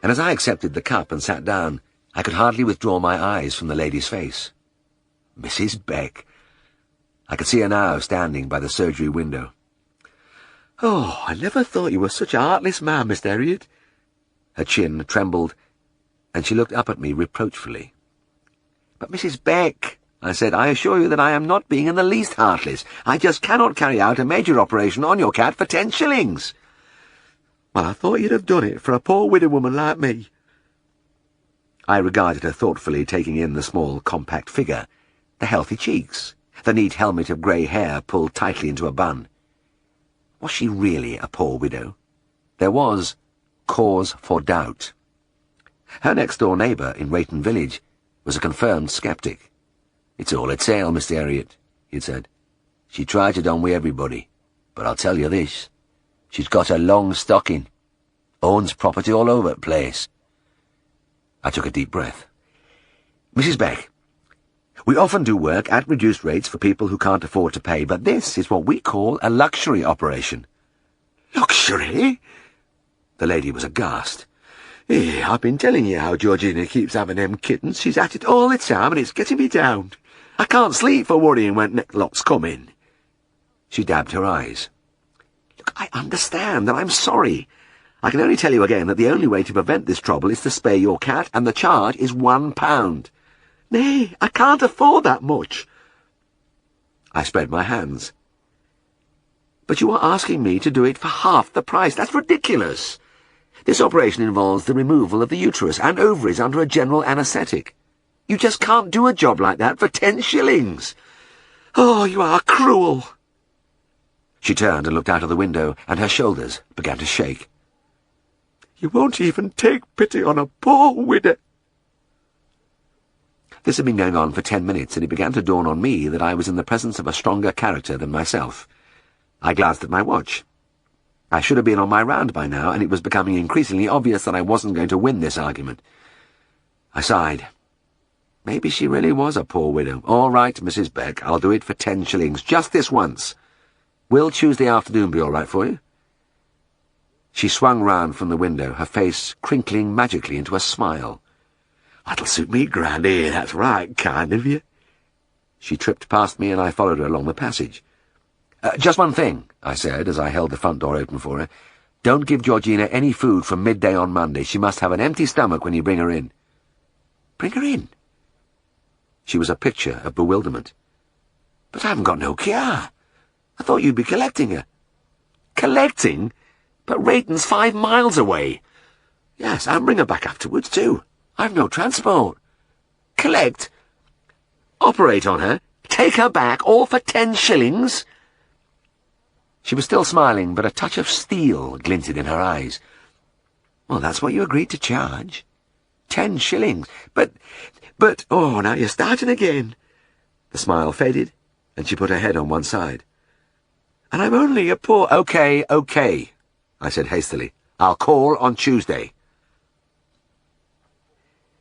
and as I accepted the cup and sat down, I could hardly withdraw my eyes from the lady's face. Mrs. Beck. I could see her now standing by the surgery window. "Oh, I never thought you were such a heartless man, Mr. Herriot." Her chin trembled, and she looked up at me reproachfully. "But, Mrs. Beck," I said, "I assure you that I am not being in the least heartless. I just cannot carry out a major operation on your cat for 10 shillings. "Well, I thought you'd have done it for a poor widow woman like me." I regarded her thoughtfully, taking in the small, compact figure, the healthy cheeks, the neat helmet of grey hair pulled tightly into a bun. Was she really a poor widow? There was cause for doubt. Her next-door neighbour in Rayton Village was a confirmed sceptic. "It's all at sale, Mr. Herriot," he'd said. "She tried it on with everybody, but I'll tell you this. She's got a long stocking. Owns property all over the place." I took a deep breath. "Mrs. Beck, we often do work at reduced rates for people who can't afford to pay, but this is what we call a luxury operation." "Luxury?" The lady was aghast. "I've been telling you how Georgina keeps having them kittens. She's at it all the time, and it's getting me down. I can't sleep for worrying when next lot's coming." She dabbed her eyes. "Look, I understand, and I'm sorry. I can only tell you again that the only way to prevent this trouble is to spay your cat, and the charge is £1. "Nay, I can't afford that much." I spread my hands. "But you are asking me to do it for half the price. That's ridiculous. This operation involves the removal of the uterus and ovaries under a general anaesthetic. You just can't do a job like that for 10 shillings. Oh, you are cruel." She turned and looked out of the window, and her shoulders began to shake. "You won't even take pity on a poor widow." This had been going on for 10 minutes, and it began to dawn on me that I was in the presence of a stronger character than myself. I glanced at my watch. I should have been on my round by now, and it was becoming increasingly obvious that I wasn't going to win this argument. I sighed. Maybe she really was a poor widow. "All right, Mrs. Beck, I'll do it for 10 shillings, just this once. Will Tuesday afternoon be all right for you?" She swung round from the window, her face crinkling magically into a smile. "That'll suit me grand, that's right, kind of you." She tripped past me, and I followed her along the passage. "Just one thing," I said, as I held the front door open for her. "Don't give Georgina any food from midday on Monday. She must have an empty stomach when you bring her in." "Bring her in?" She was a picture of bewilderment. "But I haven't got no car. I thought you'd be collecting her." "Collecting? But Rayton's 5 miles away." "Yes, and bring her back afterwards, too. I've no transport." "Collect? Operate on her? Take her back, all for 10 shillings? She was still smiling, but a touch of steel glinted in her eyes. "Well, that's what you agreed to charge. 10 shillings. But, oh, now you're starting again." The smile faded, and she put her head on one side. "And I'm only a poor—" Okay, I said hastily. "I'll call on Tuesday."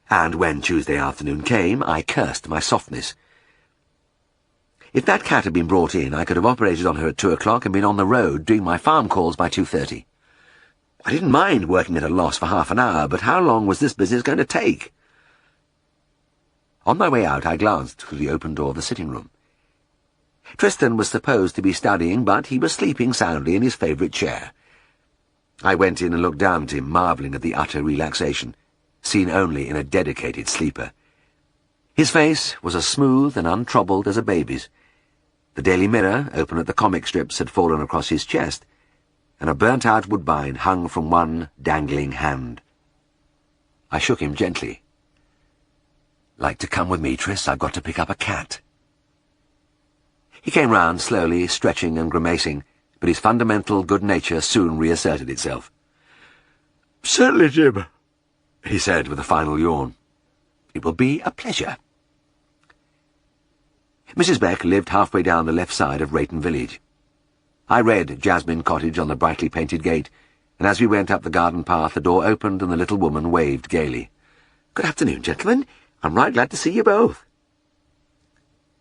And when Tuesday afternoon came, I cursed my softness. If that cat had been brought in, I could have operated on her at 2 o'clock and been on the road doing my farm calls by 2:30. I didn't mind working at a loss for half an hour, but how long was this business going to take? On my way out, I glanced through the open door of the sitting room. Tristan was supposed to be studying, but he was sleeping soundly in his favourite chair. I went in and looked down at him, marvelling at the utter relaxation, seen only in a dedicated sleeper. His face was as smooth and untroubled as a baby's. The Daily Mirror, open at the comic strips, had fallen across his chest, and a burnt-out woodbine hung from one dangling hand. I shook him gently. "Like to come with me, Tris? I've got to pick up a cat." He came round slowly, stretching and grimacing, but his fundamental good nature soon reasserted itself. "Certainly, Jim," he said with a final yawn. "It will be a pleasure." Mrs. Beck lived halfway down the left side of Rayton Village. I read Jasmine Cottage on the brightly painted gate, and as we went up the garden path, the door opened and the little woman waved gaily. "Good afternoon, gentlemen. I'm right glad to see you both."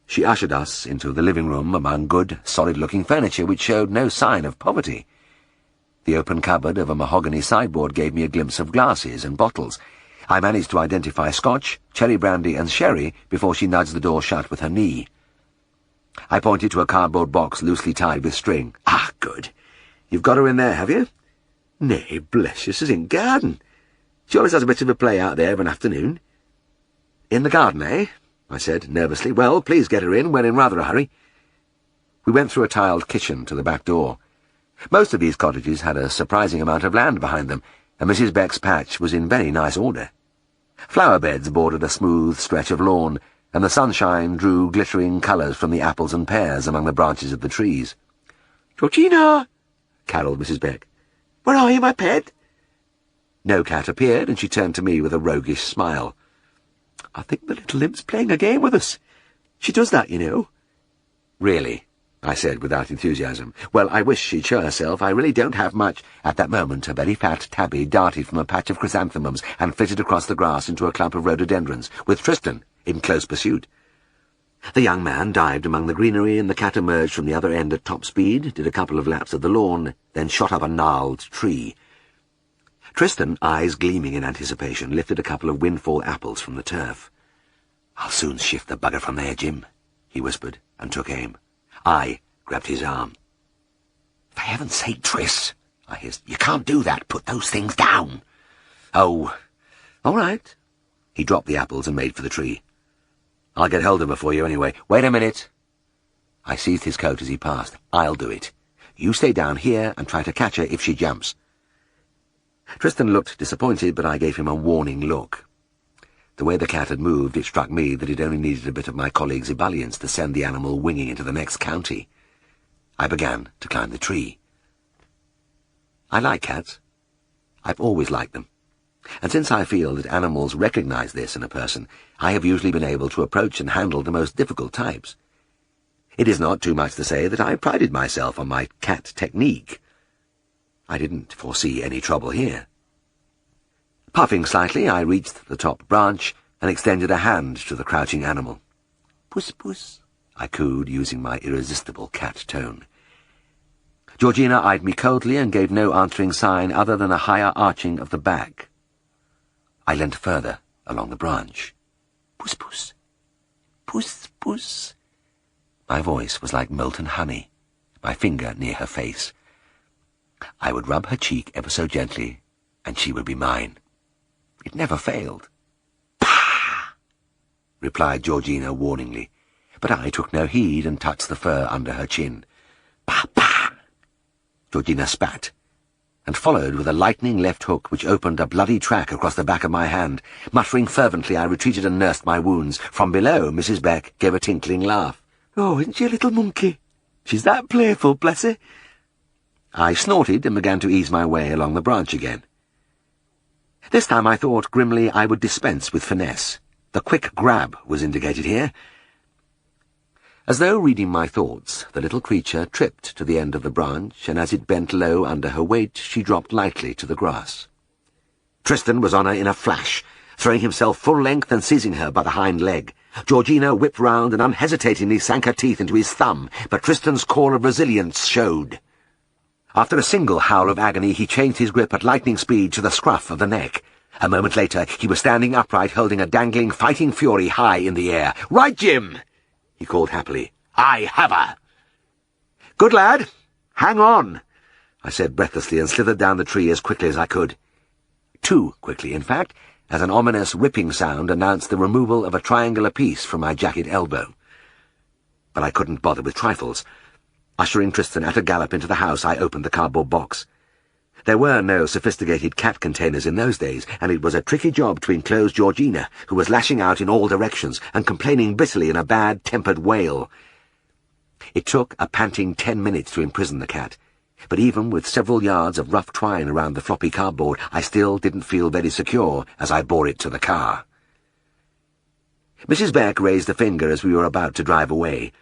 She ushered us into the living room among good, solid-looking furniture which showed no sign of poverty. The open cupboard of a mahogany sideboard gave me a glimpse of glasses and bottles. I managed to identify Scotch, cherry brandy and sherry before she nudged the door shut with her knee. I pointed to a cardboard box loosely tied with string. "Ah, good. You've got her in there, have you?" "Nay, bless you, she's in garden. She always has a bit of a play out there of an afternoon." "In the garden, eh?" I said nervously. "Well, please get her in. We're in rather a hurry." We went through a tiled kitchen to the back door. Most of these cottages had a surprising amount of land behind them, and Mrs. Beck's patch was in very nice order. Flower beds bordered a smooth stretch of lawn, and the sunshine drew glittering colours from the apples and pears among the branches of the trees. "Georgina!" caroled Mrs. Beck. "Where are you, my pet?" No cat appeared, and she turned to me with a roguish smile. "I think the little imp's playing a game with us. She does that, you know." "Really?" I said without enthusiasm. "Well, I wish she'd show herself. I really don't have much." At that moment, a very fat tabby darted from a patch of chrysanthemums and flitted across the grass into a clump of rhododendrons, with Tristan in close pursuit. The young man dived among the greenery, and the cat emerged from the other end at top speed, did a couple of laps of the lawn, then shot up a gnarled tree. Tristan, eyes gleaming in anticipation, lifted a couple of windfall apples from the turf. "I'll soon shift the bugger from there, Jim," he whispered, and took aim. I grabbed his arm. "For heaven's sake, Tris," I hissed, "you can't do that. Put those things down." "Oh, all right." He dropped the apples and made for the tree. "I'll get hold of her for you anyway. Wait a minute." I seized his coat as he passed. "I'll do it. You stay down here and try to catch her if she jumps." Tristan looked disappointed, but I gave him a warning look. The way the cat had moved, it struck me that it only needed a bit of my colleague's ebullience to send the animal winging into the next county. I began to climb the tree. I like cats. I've always liked them. And since I feel that animals recognize this in a person, I have usually been able to approach and handle the most difficult types. It is not too much to say that I prided myself on my cat technique. I didn't foresee any trouble here. Puffing slightly, I reached the top branch and extended a hand to the crouching animal. "Puss, puss," I cooed, using my irresistible cat tone. Georgina eyed me coldly and gave no answering sign other than a higher arching of the back. I leant further along the branch. "Puss, puss. Puss, puss." My voice was like molten honey, my finger near her face. I would rub her cheek ever so gently, and she would be mine. It never failed. "Pah!" replied Georgina warningly, but I took no heed and touched the fur under her chin. "Pah, pah!" Georgina spat, and followed with a lightning left hook which opened a bloody track across the back of my hand. Muttering fervently, I retreated and nursed my wounds. From below, Mrs. Beck gave a tinkling laugh. "Oh, isn't she a little monkey? She's that playful, bless her." I snorted and began to ease my way along the branch again. This time I thought grimly I would dispense with finesse. The quick grab was indicated here. As though reading my thoughts, the little creature tripped to the end of the branch, and as it bent low under her weight, she dropped lightly to the grass. Tristan was on her in a flash, throwing himself full length and seizing her by the hind leg. Georgina whipped round and unhesitatingly sank her teeth into his thumb, but Tristan's core of resilience showed. After a single howl of agony, he changed his grip at lightning speed to the scruff of the neck. A moment later, he was standing upright, holding a dangling fighting fury high in the air. "Right, Jim!" he called happily. "I have her!" "Good lad! Hang on!" I said breathlessly and slithered down the tree as quickly as I could. Too quickly, in fact, as an ominous ripping sound announced the removal of a triangular piece from my jacket elbow. But I couldn't bother with trifles. Ushering Tristan at a gallop into the house, I opened the cardboard box. There were no sophisticated cat containers in those days, and it was a tricky job to enclose Georgina, who was lashing out in all directions and complaining bitterly in a bad-tempered wail. It took a panting 10 minutes to imprison the cat, but even with several yards of rough twine around the floppy cardboard, I still didn't feel very secure as I bore it to the car. Mrs. Beck raised a finger as we were about to drive away.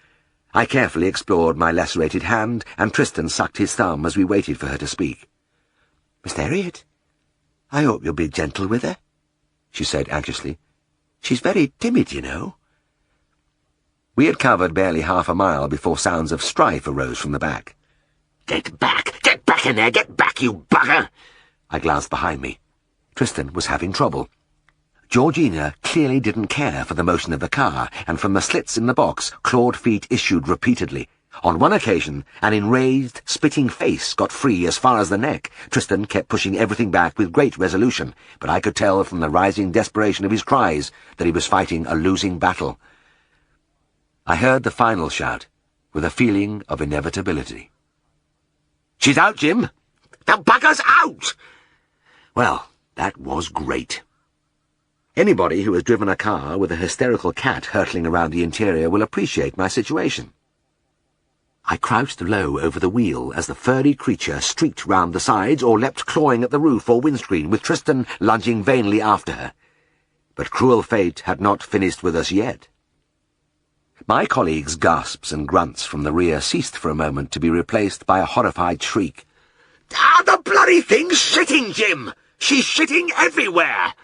I carefully explored my lacerated hand, and Tristan sucked his thumb as we waited for her to speak. "Mr. Herriot, I hope you'll be gentle with her," she said anxiously. "She's very timid, you know." We had covered barely half a mile before sounds of strife arose from the back. Get back! Get back in there! Get back, you bugger! I glanced behind me. Tristan was having trouble. Georgina clearly didn't care for the motion of the car, and from the slits in the box, clawed feet issued repeatedly. On one occasion, an enraged, spitting face got free as far as the neck. Tristan kept pushing everything back with great resolution, but I could tell from the rising desperation of his cries that he was fighting a losing battle. I heard the final shout, with a feeling of inevitability. "She's out, Jim! The bugger's out!" Well, that was great. Anybody who has driven a car with a hysterical cat hurtling around the interior will appreciate my situation. I crouched low over the wheel as the furry creature streaked round the sides or leapt clawing at the roof or windscreen, with Tristan lunging vainly after her. But cruel fate had not finished with us yet. My colleague's gasps and grunts from the rear ceased for a moment to be replaced by a horrified shriek. "Ah, the bloody thing's shitting, Jim! She's shitting everywhere!"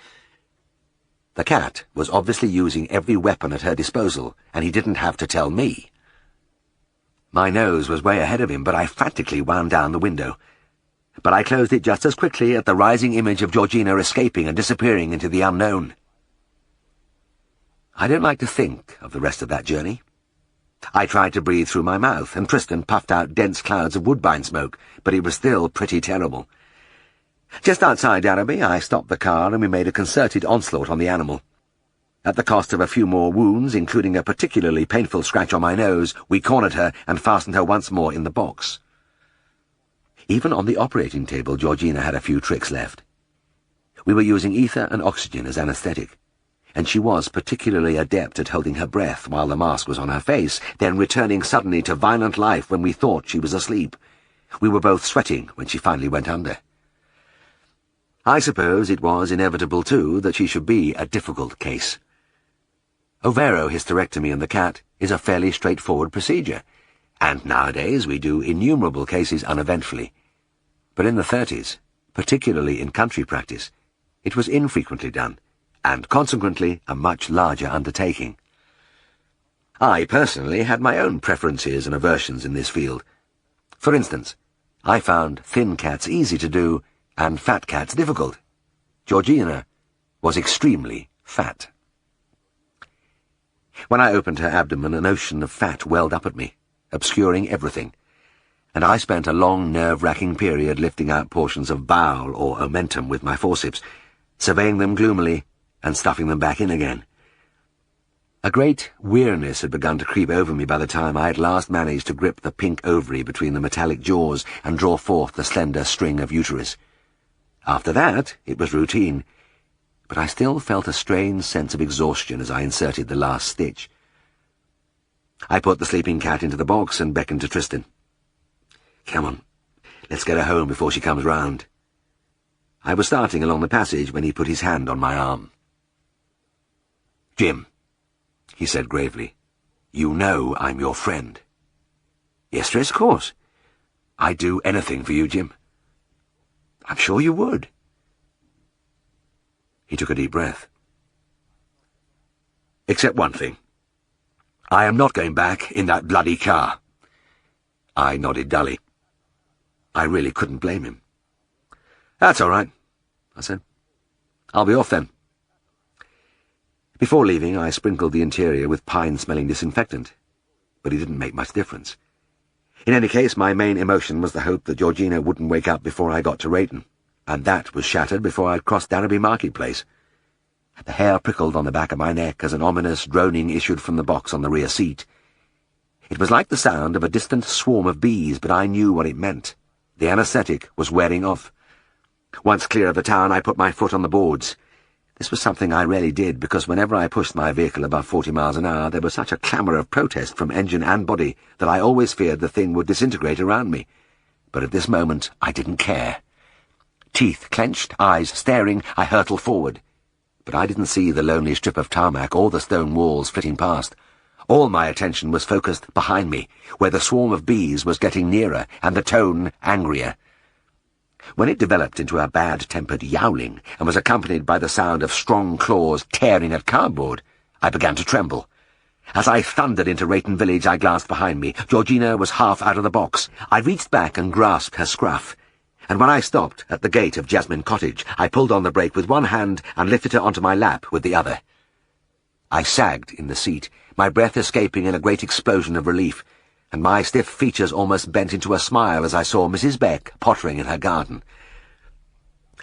The cat was obviously using every weapon at her disposal, and he didn't have to tell me. My nose was way ahead of him, but I frantically wound down the window. But I closed it just as quickly at the rising image of Georgina escaping and disappearing into the unknown. I don't like to think of the rest of that journey. I tried to breathe through my mouth, and Tristan puffed out dense clouds of woodbine smoke, but it was still pretty terrible. Just outside Derby, I stopped the car and we made a concerted onslaught on the animal. At the cost of a few more wounds, including a particularly painful scratch on my nose, we cornered her and fastened her once more in the box. Even on the operating table, Georgina had a few tricks left. We were using ether and oxygen as anesthetic, and she was particularly adept at holding her breath while the mask was on her face, then returning suddenly to violent life when we thought she was asleep. We were both sweating when she finally went under. I suppose it was inevitable, too, that she should be a difficult case. Ovarohysterectomy in the cat is a fairly straightforward procedure, and nowadays we do innumerable cases uneventfully. But in the 30s, particularly in country practice, it was infrequently done, and consequently a much larger undertaking. I personally had my own preferences and aversions in this field. For instance, I found thin cats easy to do and fat cats difficult. Georgina was extremely fat. When I opened her abdomen, an ocean of fat welled up at me, obscuring everything, and I spent a long, nerve-wracking period lifting out portions of bowel or omentum with my forceps, surveying them gloomily and stuffing them back in again. A great weariness had begun to creep over me by the time I had last managed to grip the pink ovary between the metallic jaws and draw forth the slender string of uterus. After that, it was routine, but I still felt a strange sense of exhaustion as I inserted the last stitch. I put the sleeping cat into the box and beckoned to Tristan. "Come on, let's get her home before she comes round." I was starting along the passage when he put his hand on my arm. "Jim," he said gravely, "you know I'm your friend." "Yes, Tris, of course. I'd do anything for you, Jim." "I'm sure you would." He took a deep breath. "Except one thing. I am not going back in that bloody car." I nodded dully. I really couldn't blame him. "That's all right," I said. "I'll be off then." Before leaving, I sprinkled the interior with pine-smelling disinfectant, but it didn't make much difference. In any case, my main emotion was the hope that Georgina wouldn't wake up before I got to Rayton, and that was shattered before I'd crossed Danby Marketplace. The hair prickled on the back of my neck as an ominous droning issued from the box on the rear seat. It was like the sound of a distant swarm of bees, but I knew what it meant. The anesthetic was wearing off. Once clear of the town, I put my foot on the boards. This was something I rarely did, because whenever I pushed my vehicle above 40 miles an hour, there was such a clamour of protest from engine and body that I always feared the thing would disintegrate around me. But at this moment, I didn't care. Teeth clenched, eyes staring, I hurtled forward. But I didn't see the lonely strip of tarmac or the stone walls flitting past. All my attention was focused behind me, where the swarm of bees was getting nearer and the tone angrier. When it developed into a bad-tempered yowling and was accompanied by the sound of strong claws tearing at cardboard, I began to tremble. As I thundered into Rayton Village, I glanced behind me. Georgina was half out of the box. I reached back and grasped her scruff. And when I stopped at the gate of Jasmine Cottage, I pulled on the brake with one hand and lifted her onto my lap with the other. I sagged in the seat, my breath escaping in a great explosion of relief, and my stiff features almost bent into a smile as I saw Mrs. Beck pottering in her garden.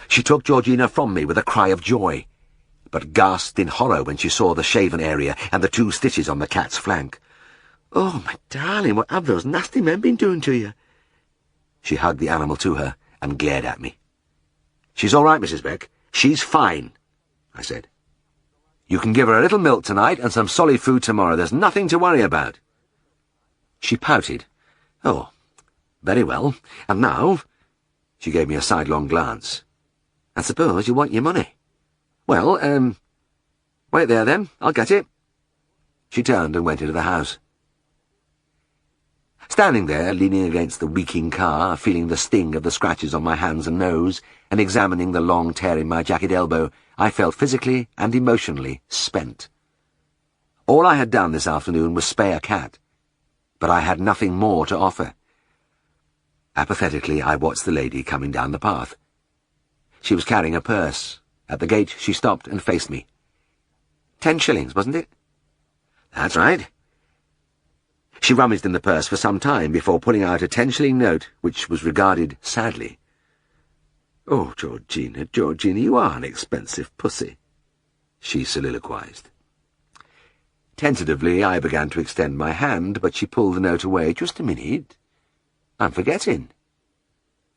She took Georgina from me with a cry of joy, but gasped in horror when she saw the shaven area and the 2 stitches on the cat's flank. "Oh, my darling, what have those nasty men been doing to you?" She hugged the animal to her and glared at me. "She's all right, Mrs. Beck. She's fine," I said. "You can give her a little milk tonight and some solid food tomorrow. There's nothing to worry about." She pouted. "Oh, very well. And now—" She gave me a sidelong glance. "I suppose you want your money. Well, wait there then. I'll get it." She turned and went into the house. Standing there, leaning against the reeking car, feeling the sting of the scratches on my hands and nose, and examining the long tear in my jacket elbow, I felt physically and emotionally spent. All I had done this afternoon was spay a cat, but I had nothing more to offer. Apathetically, I watched the lady coming down the path. She was carrying a purse. At the gate, she stopped and faced me. 10 shillings, wasn't it? "That's right." She rummaged in the purse for some time before pulling out a 10-shilling note, which was regarded sadly. "Oh, Georgina, Georgina, you are an expensive pussy," she soliloquized. Tentatively, I began to extend my hand, but she pulled the note away. "Just a minute. I'm forgetting.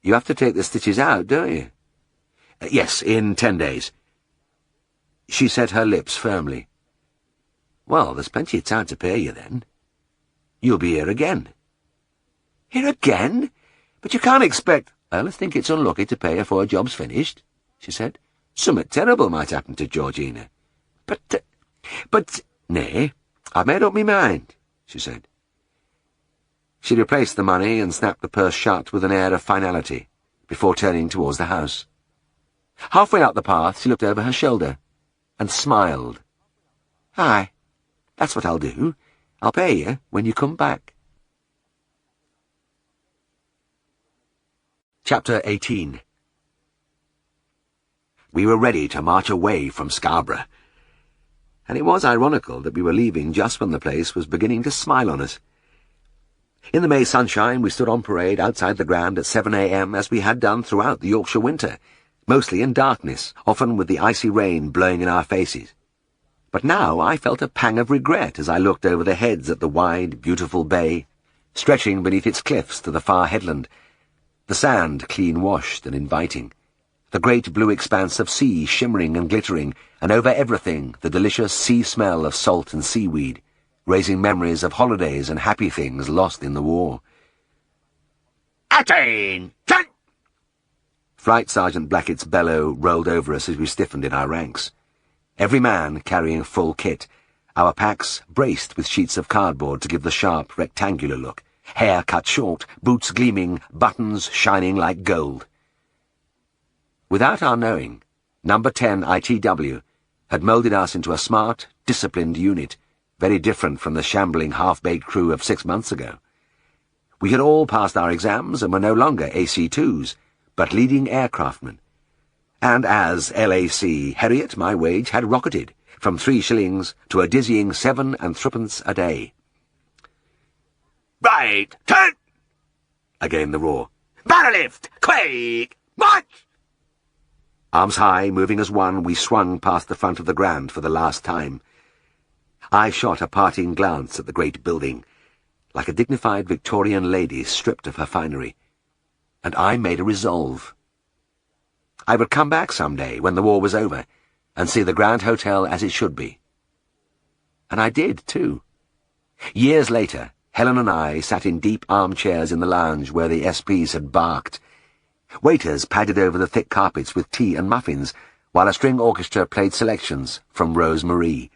You have to take the stitches out, don't you?" "Yes, in 10 days. She set her lips firmly. "Well, there's plenty of time to pay you then. You'll be here again." "Here again? But you can't expect—" "Well, I think it's unlucky to pay afore a job's finished," she said. "Something terrible might happen to Georgina." But, nay, I've made up my mind," she said. She replaced the money and snapped the purse shut with an air of finality, before turning towards the house. Halfway up the path, she looked over her shoulder and smiled. "Aye, that's what I'll do. I'll pay you when you come back." Chapter 18. We were ready to march away from Scarborough, and it was ironical that we were leaving just when the place was beginning to smile on us. In the May sunshine, we stood on parade outside the Grand at 7 a.m. as we had done throughout the Yorkshire winter, mostly in darkness, often with the icy rain blowing in our faces. But now I felt a pang of regret as I looked over the heads at the wide, beautiful bay, stretching beneath its cliffs to the far headland, the sand clean-washed and inviting, the great blue expanse of sea shimmering and glittering, and over everything the delicious sea smell of salt and seaweed, raising memories of holidays and happy things lost in the war. "Attain! Turn!" Flight Sergeant Blackett's bellow rolled over us as we stiffened in our ranks. Every man carrying full kit, our packs braced with sheets of cardboard to give the sharp, rectangular look, hair cut short, boots gleaming, buttons shining like gold. Without our knowing, Number 10 ITW had moulded us into a smart, disciplined unit, very different from the shambling, half-baked crew of 6 months ago. We had all passed our exams and were no longer AC2s, but leading aircraftmen. And as LAC Herriot, my wage had rocketed from 3 shillings to a dizzying 7 and 3pence a day. "Right! Turn!" Again the roar. "Barrel lift! Quick! March!" Arms high, moving as one, we swung past the front of the Grand for the last time. I shot a parting glance at the great building, like a dignified Victorian lady stripped of her finery, and I made a resolve. I would come back some day when the war was over and see the Grand Hotel as it should be. And I did, too. Years later, Helen and I sat in deep armchairs in the lounge where the SPs had barked. Waiters padded over the thick carpets with tea and muffins, while a string orchestra played selections from Rose Marie.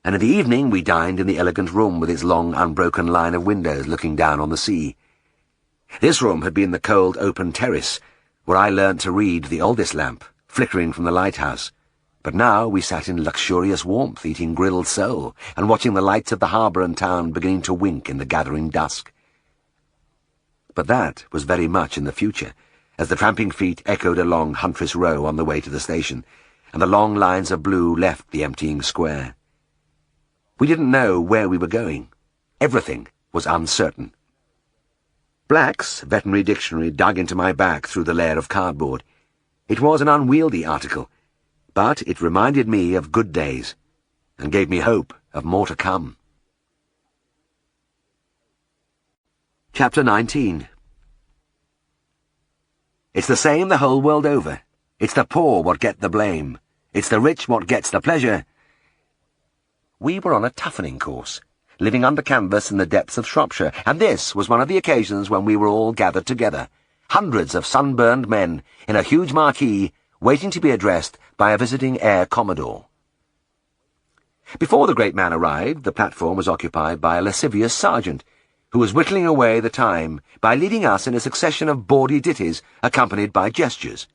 And in the evening we dined in the elegant room with its long, unbroken line of windows looking down on the sea. This room had been the cold, open terrace, where I learnt to read the oldest lamp, flickering from the lighthouse. But now we sat in luxurious warmth, eating grilled sole, and watching the lights of the harbour and town beginning to wink in the gathering dusk. But that was very much in the future, as the tramping feet echoed along Huntress Row on the way to the station, and the long lines of blue left the emptying square. We didn't know where we were going. Everything was uncertain. Black's veterinary dictionary dug into my back through the layer of cardboard. It was an unwieldy article, but it reminded me of good days, and gave me hope of more to come. Chapter 19. It's the same the whole world over. It's the poor what get the blame. It's the rich what gets the pleasure. We were on a toughening course, living under canvas in the depths of Shropshire, and this was one of the occasions when we were all gathered together, hundreds of sunburned men, in a huge marquee, waiting to be addressed by a visiting Air Commodore. Before the great man arrived, the platform was occupied by a lascivious sergeant, who was whittling away the time by leading us in a succession of bawdy ditties accompanied by gestures.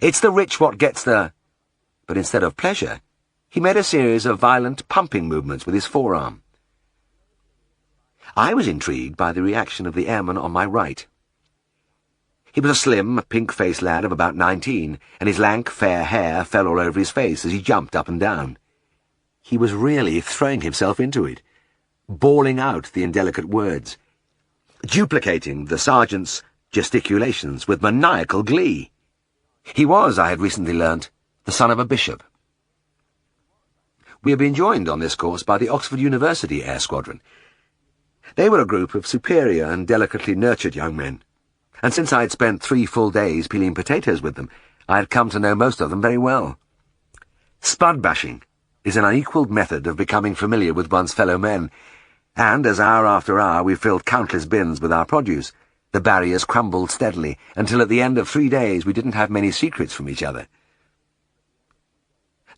It's the rich what gets the... But instead of pleasure, he made a series of violent pumping movements with his forearm. I was intrigued by the reaction of the airman on my right. He was a slim, pink-faced lad of about 19, and his lank, fair hair fell all over his face as he jumped up and down. He was really throwing himself into it, bawling out the indelicate words, duplicating the sergeant's gesticulations with maniacal glee. He was, I had recently learnt, the son of a bishop. We had been joined on this course by the Oxford University Air Squadron. They were a group of superior and delicately nurtured young men, and since I had spent 3 full days peeling potatoes with them, I had come to know most of them very well. Spud-bashing is an unequalled method of becoming familiar with one's fellow men, and as hour after hour we filled countless bins with our produce, the barriers crumbled steadily, until at the end of 3 days we didn't have many secrets from each other.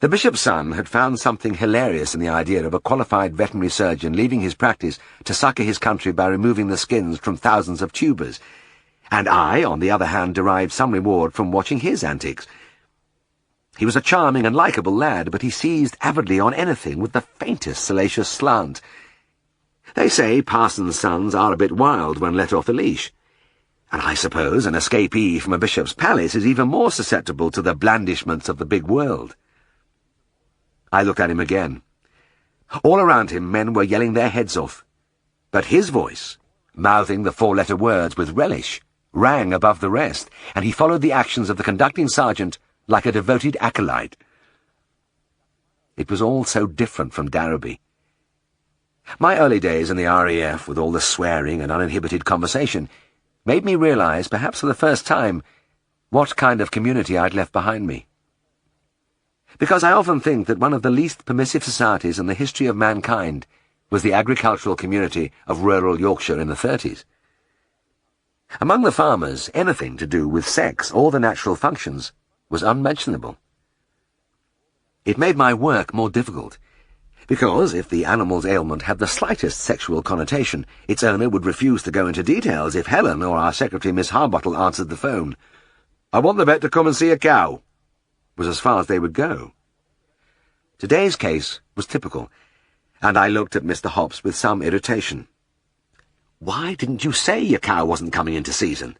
The bishop's son had found something hilarious in the idea of a qualified veterinary surgeon leaving his practice to succour his country by removing the skins from thousands of tubers, and I, on the other hand, derived some reward from watching his antics. He was a charming and likeable lad, but he seized avidly on anything with the faintest salacious slant. They say parsons' sons are a bit wild when let off the leash, and I suppose an escapee from a bishop's palace is even more susceptible to the blandishments of the big world. I looked at him again. All around him men were yelling their heads off, but his voice, mouthing the 4-letter words with relish, rang above the rest, and he followed the actions of the conducting sergeant like a devoted acolyte. It was all so different from Darrowby. My early days in the RAF, with all the swearing and uninhibited conversation, made me realize, perhaps for the first time, what kind of community I'd left behind me. Because I often think that one of the least permissive societies in the history of mankind was the agricultural community of rural Yorkshire in the 30s. Among the farmers, anything to do with sex or the natural functions was unmentionable. It made my work more difficult, because if the animal's ailment had the slightest sexual connotation, its owner would refuse to go into details if Helen or our secretary, Miss Harbottle, answered the phone. "I want the vet to come and see a cow," was as far as they would go. Today's case was typical, and I looked at Mr. Hobbs with some irritation. "Why didn't you say your cow wasn't coming into season?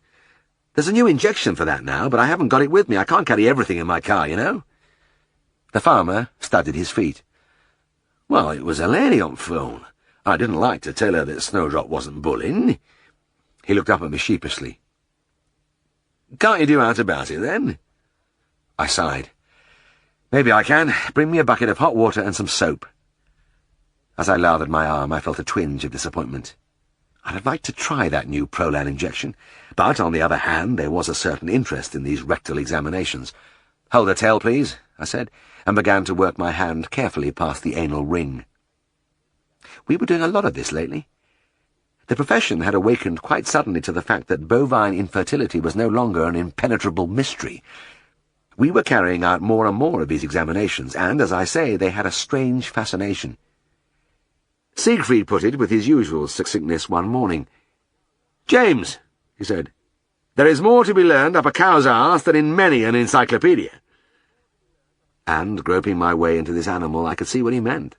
There's a new injection for that now, but I haven't got it with me. I can't carry everything in my car, you know." The farmer studied his feet. "Well, it was a lady on phone. I didn't like to tell her that Snowdrop wasn't bullying." He looked up at me sheepishly. "Can't you do out about it, then?" I sighed. "Maybe I can. Bring me a bucket of hot water and some soap." As I lathered my arm, I felt a twinge of disappointment. I'd have liked to try that new Prolan injection, but on the other hand, there was a certain interest in these rectal examinations. "Hold her tail, please," I said, and began to work my hand carefully past the anal ring. We were doing a lot of this lately. The profession had awakened quite suddenly to the fact that bovine infertility was no longer an impenetrable mystery. We were carrying out more and more of these examinations, and, as I say, they had a strange fascination. Siegfried put it with his usual succinctness one morning. "James," he said, There is more to be learned up a cow's arse than in many an encyclopedia. And, groping my way into this animal, I could see what he meant.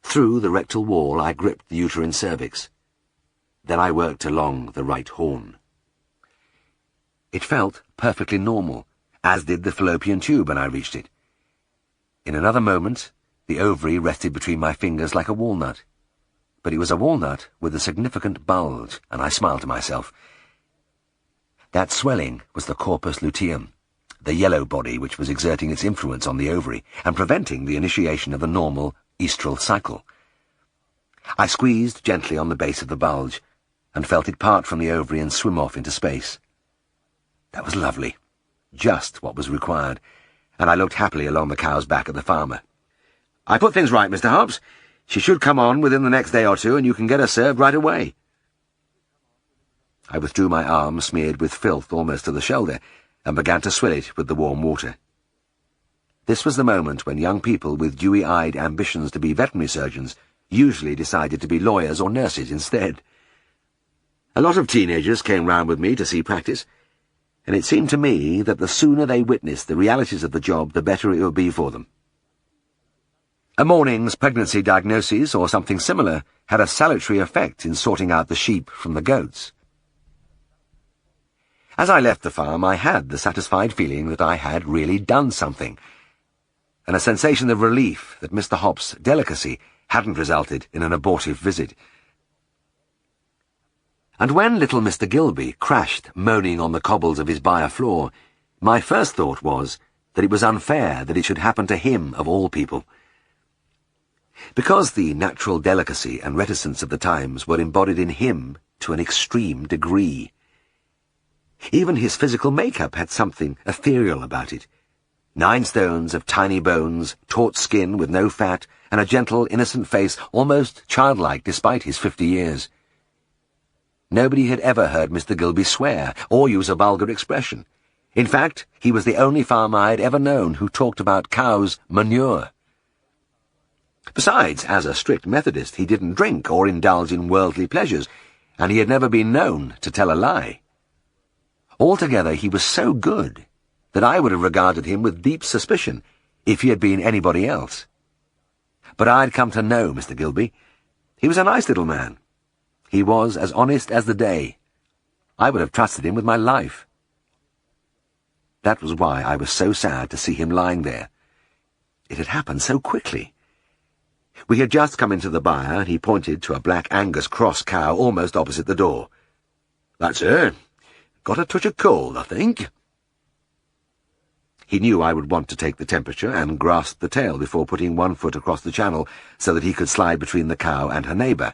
Through the rectal wall I gripped the uterine cervix. Then I worked along the right horn. It felt perfectly normal, as did the fallopian tube when I reached it. In another moment, the ovary rested between my fingers like a walnut. But it was a walnut with a significant bulge, and I smiled to myself. That swelling was the corpus luteum, the yellow body which was exerting its influence on the ovary and preventing the initiation of the normal oestral cycle. I squeezed gently on the base of the bulge and felt it part from the ovary and swim off into space. That was lovely, just what was required, and I looked happily along the cow's back at the farmer. I put things right, Mr. Hobbs. She should come on within the next day or two, and you can get her served right away. I withdrew my arm, smeared with filth almost to the shoulder, and began to swill it with the warm water. This was the moment when young people with dewy-eyed ambitions to be veterinary surgeons usually decided to be lawyers or nurses instead. A lot of teenagers came round with me to see practice, and it seemed to me that the sooner they witnessed the realities of the job, the better it would be for them. A morning's pregnancy diagnosis or something similar had a salutary effect in sorting out the sheep from the goats. As I left the farm, I had the satisfied feeling that I had really done something, and a sensation of relief that Mr. Hobbs' delicacy hadn't resulted in an abortive visit. And when little Mr. Gilby crashed moaning on the cobbles of his byre floor, my first thought was that it was unfair that it should happen to him of all people. Because the natural delicacy and reticence of the times were embodied in him to an extreme degree. Even his physical make-up had something ethereal about it. 9 stones of tiny bones, taut skin with no fat, and a gentle, innocent face, almost childlike despite his 50 years. Nobody had ever heard Mr. Gilby swear or use a vulgar expression. In fact, he was the only farmer I had ever known who talked about cows' manure. Besides, as a strict Methodist, he didn't drink or indulge in worldly pleasures, and he had never been known to tell a lie. Altogether, he was so good that I would have regarded him with deep suspicion if he had been anybody else. But I'd come to know Mr. Gilby. He was a nice little man. He was as honest as the day. I would have trusted him with my life. That was why I was so sad to see him lying there. It had happened so quickly. We had just come into the byre, and he pointed to a black Angus cross cow almost opposite the door. "That's her. Got a touch of cold, I think." He knew I would want to take the temperature and grasp the tail before putting one foot across the channel so that he could slide between the cow and her neighbour.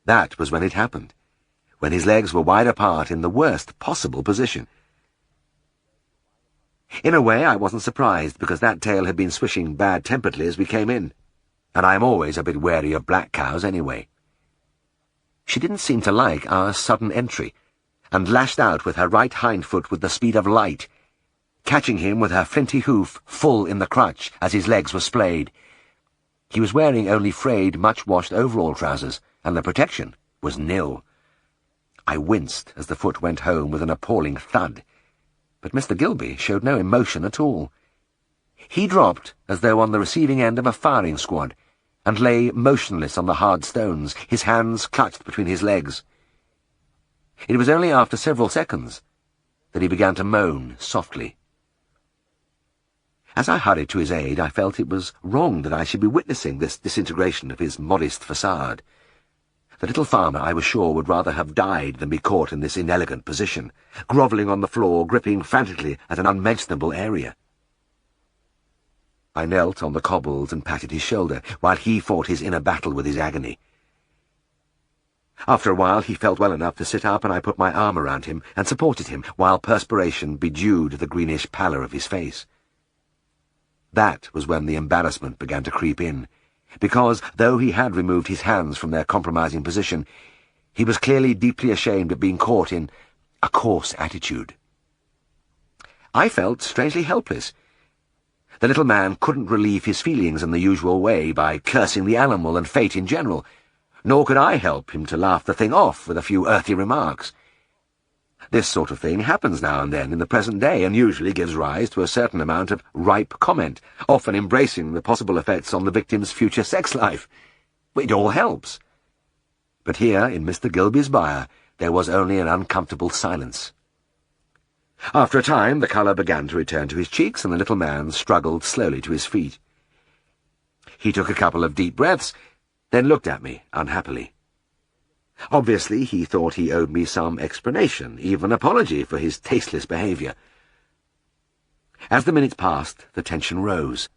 That was when it happened, when his legs were wide apart in the worst possible position. In a way, I wasn't surprised, because that tail had been swishing bad-temperedly as we came in, and I am always a bit wary of black cows anyway. She didn't seem to like our sudden entry, and lashed out with her right hind foot with the speed of light, catching him with her flinty hoof full in the crutch as his legs were splayed. He was wearing only frayed, much-washed overall trousers, and the protection was nil. I winced as the foot went home with an appalling thud, but Mr. Gilby showed no emotion at all. He dropped as though on the receiving end of a firing squad, and lay motionless on the hard stones, his hands clutched between his legs. It was only after several seconds that he began to moan softly. As I hurried to his aid, I felt it was wrong that I should be witnessing this disintegration of his modest facade. The little farmer, I was sure, would rather have died than be caught in this inelegant position, grovelling on the floor, gripping frantically at an unmentionable area. I knelt on the cobbles and patted his shoulder, while he fought his inner battle with his agony. After a while he felt well enough to sit up, and I put my arm around him and supported him, while perspiration bedewed the greenish pallor of his face. That was when the embarrassment began to creep in, because, though he had removed his hands from their compromising position, he was clearly deeply ashamed of being caught in a coarse attitude. I felt strangely helpless. The little man couldn't relieve his feelings in the usual way by cursing the animal and fate in general, nor could I help him to laugh the thing off with a few earthy remarks. This sort of thing happens now and then in the present day and usually gives rise to a certain amount of ripe comment, often embracing the possible effects on the victim's future sex life. It all helps. But here, in Mr. Gilby's byre, there was only an uncomfortable silence. After a time, the colour began to return to his cheeks, and the little man struggled slowly to his feet. He took a couple of deep breaths, then looked at me unhappily. Obviously, he thought he owed me some explanation, even apology for his tasteless behaviour. As the minutes passed, the tension rose.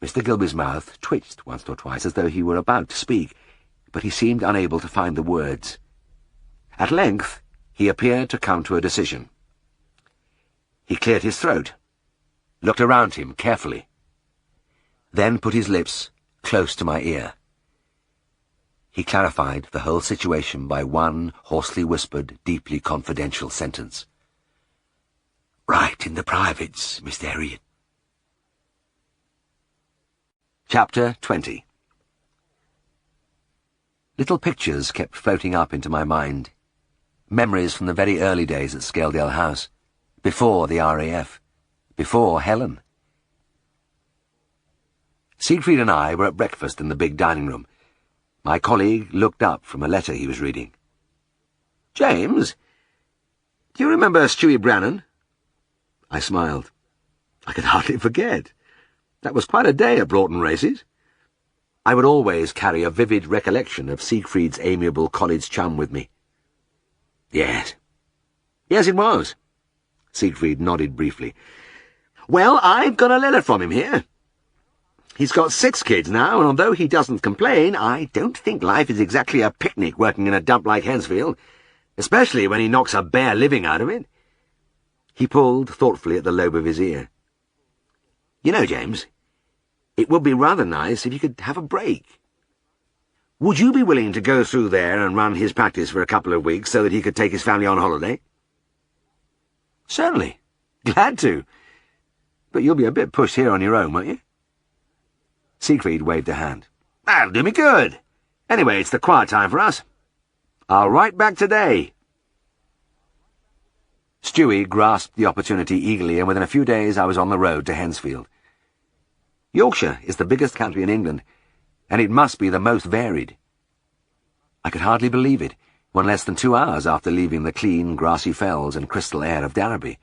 Mr. Gilby's mouth twitched once or twice as though he were about to speak, but he seemed unable to find the words. At length, he appeared to come to a decision. He cleared his throat, looked around him carefully, then put his lips close to my ear. He clarified the whole situation by one hoarsely whispered, deeply confidential sentence. "Right in the privates, Mr. Herriot." Chapter 20. Little pictures kept floating up into my mind. Memories from the very early days at Scaledale House, before the RAF, before Helen. Siegfried and I were at breakfast in the big dining room. My colleague looked up from a letter he was reading. "James, do you remember Stewie Brannan?" I smiled. I could hardly forget. That was quite a day at Broughton Races. I would always carry a vivid recollection of Siegfried's amiable college chum with me. Yes, it was. Siegfried nodded briefly. "Well, I've got a letter from him here. He's got 6 kids now, and although he doesn't complain, I don't think life is exactly a picnic working in a dump like Hensfield, especially when he knocks a bare living out of it." He pulled thoughtfully at the lobe of his ear. "You know, James, it would be rather nice if you could have a break. Would you be willing to go through there and run his practice for a couple of weeks so that he could take his family on holiday?" "Certainly. Glad to. But you'll be a bit pushed here on your own, won't you?" Siegfried waved a hand. "That'll do me good. Anyway, it's the quiet time for us. I'll write back today." Stewie grasped the opportunity eagerly, and within a few days I was on the road to Hensfield. Yorkshire is the biggest country in England, and it must be the most varied. I could hardly believe it when less than 2 hours after leaving the clean, grassy fells and crystal air of Darrowby,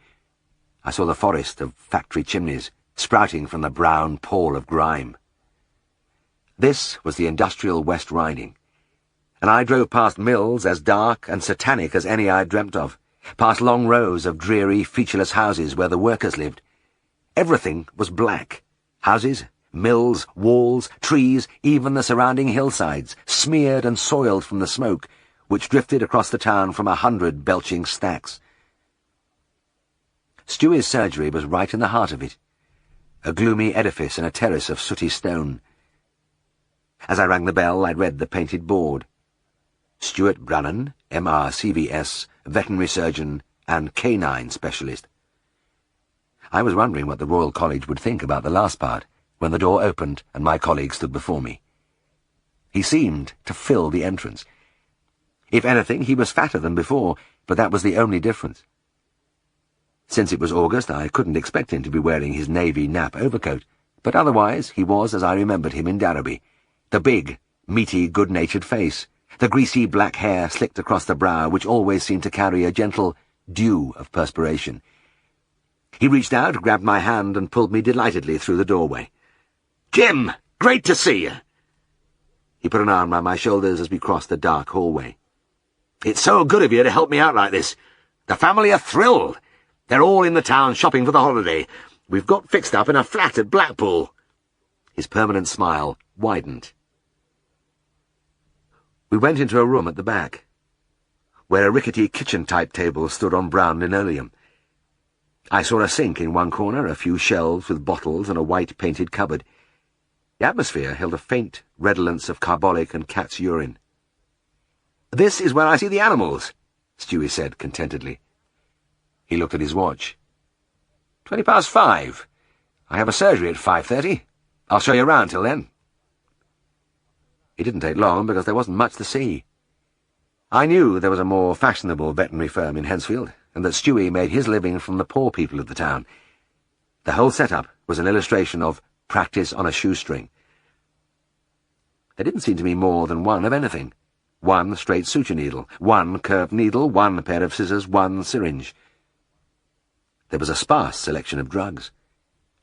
I saw the forest of factory chimneys sprouting from the brown pall of grime. This was the industrial West Riding, and I drove past mills as dark and satanic as any I'd dreamt of, past long rows of dreary, featureless houses where the workers lived. Everything was black. Houses, mills, walls, trees, even the surrounding hillsides, smeared and soiled from the smoke, which drifted across the town from 100 belching stacks. Stewie's surgery was right in the heart of it, a gloomy edifice in a terrace of sooty stone. As I rang the bell, I read the painted board. Stuart Brannan, MRCVS, veterinary surgeon and canine specialist. I was wondering what the Royal College would think about the last part, when the door opened and my colleague stood before me. He seemed to fill the entrance. If anything, he was fatter than before, but that was the only difference. Since it was August, I couldn't expect him to be wearing his navy nap overcoat, but otherwise he was as I remembered him in Darrowby. The big, meaty, good-natured face, the greasy black hair slicked across the brow, which always seemed to carry a gentle dew of perspiration. He reached out, grabbed my hand, and pulled me delightedly through the doorway. "Jim, great to see you." He put an arm round my shoulders as we crossed the dark hallway. "It's so good of you to help me out like this. The family are thrilled. They're all in the town shopping for the holiday. We've got fixed up in a flat at Blackpool." His permanent smile widened. We went into a room at the back, where a rickety kitchen-type table stood on brown linoleum. I saw a sink in one corner, a few shelves with bottles, and a white-painted cupboard. The atmosphere held a faint redolence of carbolic and cat's urine. "This is where I see the animals," Stewie said contentedly. He looked at his watch. 5:20. I have a surgery at 5:30. I'll show you around till then." It didn't take long, because there wasn't much to see. I knew there was a more fashionable veterinary firm in Hensfield, and that Stewie made his living from the poor people of the town. The whole setup was an illustration of practice on a shoestring. There didn't seem to be more than one of anything. One straight suture needle, one curved needle, one pair of scissors, one syringe. There was a sparse selection of drugs,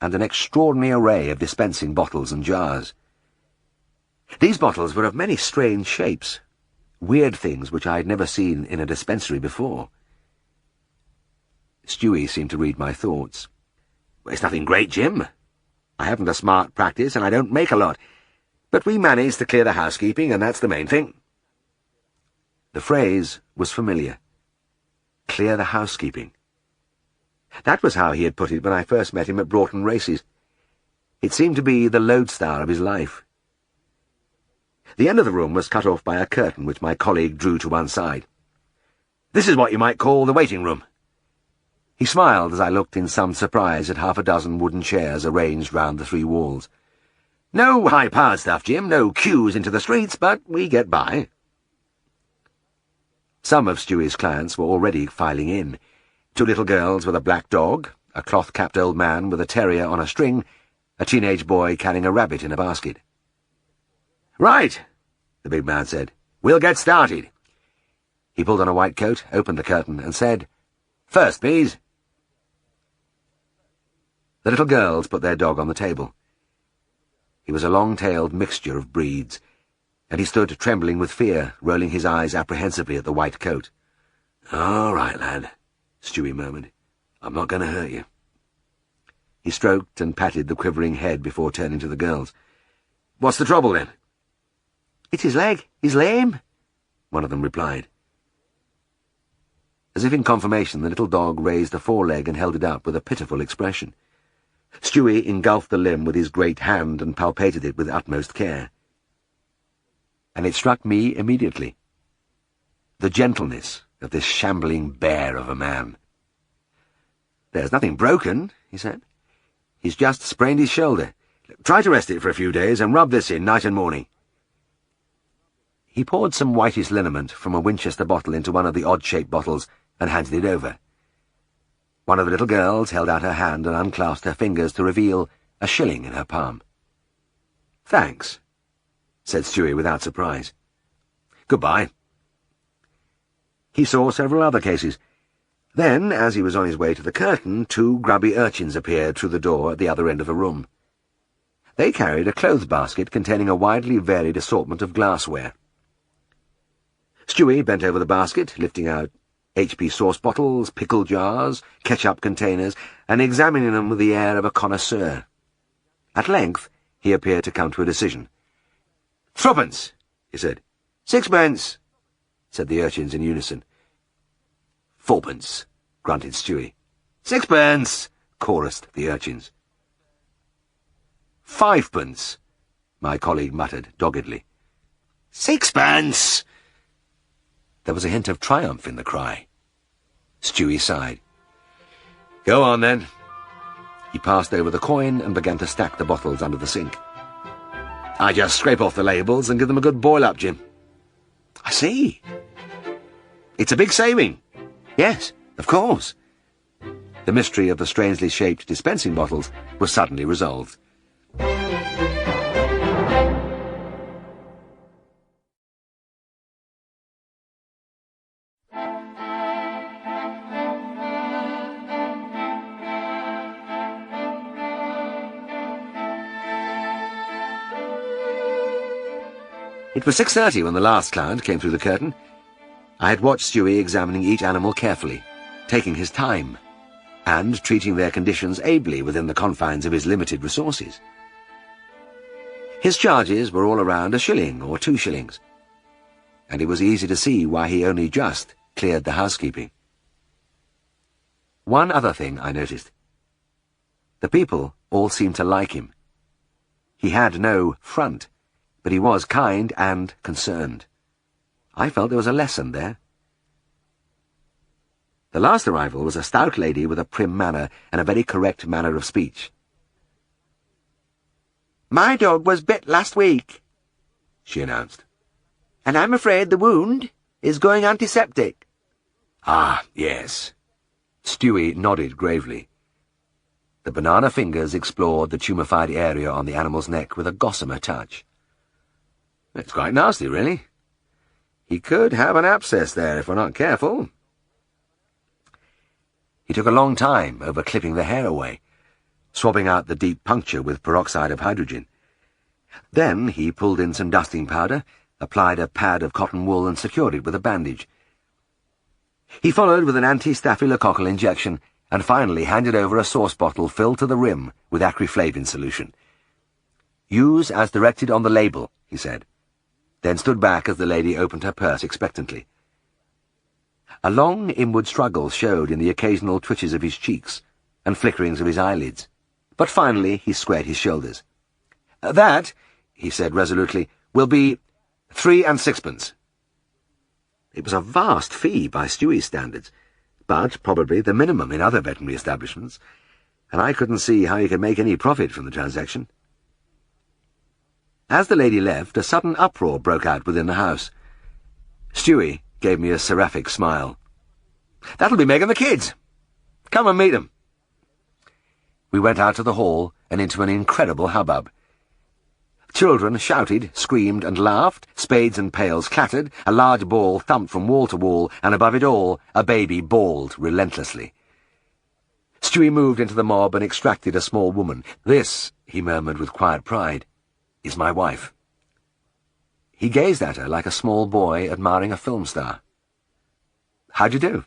and an extraordinary array of dispensing bottles and jars. These bottles were of many strange shapes, weird things which I had never seen in a dispensary before. Stewie seemed to read my thoughts. Well, it's nothing great, Jim. I haven't a smart practice, and I don't make a lot, but we managed to clear the housekeeping, and that's the main thing. The phrase was familiar. Clear the housekeeping. That was how he had put it when I first met him at Broughton Races. It seemed to be the lodestar of his life. The end of the room was cut off by a curtain which my colleague drew to one side. This is what you might call the waiting room. He smiled as I looked in some surprise at half a dozen wooden chairs arranged round the three walls. No high-powered stuff, Jim, no queues into the streets, but we get by. Some of Stewie's clients were already filing in. 2 little girls with a black dog, a cloth-capped old man with a terrier on a string, a teenage boy carrying a rabbit in a basket. "Right," the big man said. "We'll get started." He pulled on a white coat, opened the curtain, and said, "First, please." The little girls put their dog on the table. He was a long-tailed mixture of breeds, and he stood trembling with fear, rolling his eyes apprehensively at the white coat. "All right, lad," Stewie murmured. "I'm not going to hurt you." He stroked and patted the quivering head before turning to the girls. "What's the trouble, then?" "It's his leg. He's lame," one of them replied. As if in confirmation, the little dog raised a foreleg and held it up with a pitiful expression. Stewie engulfed the limb with his great hand and palpated it with utmost care. And it struck me immediately. The gentleness of this shambling bear of a man. "There's nothing broken," he said. "He's just sprained his shoulder. Try to rest it for a few days and rub this in night and morning." He poured some whitish liniment from a Winchester bottle into one of the odd-shaped bottles and handed it over. One of the little girls held out her hand and unclasped her fingers to reveal a shilling in her palm. "Thanks," said Stewie without surprise. "Goodbye." He saw several other cases. Then, as he was on his way to the curtain, 2 grubby urchins appeared through the door at the other end of the room. They carried a clothes basket containing a widely varied assortment of glassware. Stewie bent over the basket, lifting out HP sauce bottles, pickle jars, ketchup containers, and examining them with the air of a connoisseur. At length, he appeared to come to a decision. "3pence," he said. "6pence," said the urchins in unison. "4pence," grunted Stewie. "6pence," chorused the urchins. "5pence," my colleague muttered doggedly. "6pence!" There was a hint of triumph in the cry. Stewie sighed. "Go on, then." He passed over the coin and began to stack the bottles under the sink. "I just scrape off the labels and give them a good boil-up, Jim." "I see." "It's a big saving." "Yes, of course." The mystery of the strangely shaped dispensing bottles was suddenly resolved. It was 6:30 when the last client came through the curtain. I had watched Stewie examining each animal carefully, taking his time, and treating their conditions ably within the confines of his limited resources. His charges were all around a shilling or 2 shillings, and it was easy to see why he only just cleared the housekeeping. One other thing I noticed. The people all seemed to like him. He had no front, but he was kind and concerned. I felt there was a lesson there. The last arrival was a stout lady with a prim manner and a very correct manner of speech. "My dog was bit last week," she announced, "and I'm afraid the wound is going antiseptic. Ah, yes. Stewie nodded gravely. The banana fingers explored the tumefied area on the animal's neck with a gossamer touch. It's quite nasty, really. He could have an abscess there if we're not careful. He took a long time over clipping the hair away, swabbing out the deep puncture with peroxide of hydrogen. Then he pulled in some dusting powder, applied a pad of cotton wool and secured it with a bandage. He followed with an anti-staphylococcal injection and finally handed over a sauce bottle filled to the rim with acriflavin solution. "Use as directed on the label," he said, then stood back as the lady opened her purse expectantly. A long inward struggle showed in the occasional twitches of his cheeks and flickerings of his eyelids, but finally he squared his shoulders. "That," he said resolutely, "will be 3 and 6pence. It was a vast fee by Stewie's standards, but probably the minimum in other veterinary establishments, and I couldn't see how he could make any profit from the transaction. As the lady left, a sudden uproar broke out within the house. Stewie gave me a seraphic smile. "That'll be Meg and the kids. Come and meet them." We went out to the hall and into an incredible hubbub. Children shouted, screamed, and laughed, spades and pails clattered, a large ball thumped from wall to wall, and above it all, a baby bawled relentlessly. Stewie moved into the mob and extracted a small woman. "This," he murmured with quiet pride, "is my wife." He gazed at her like a small boy admiring a film star. "How'd you do?"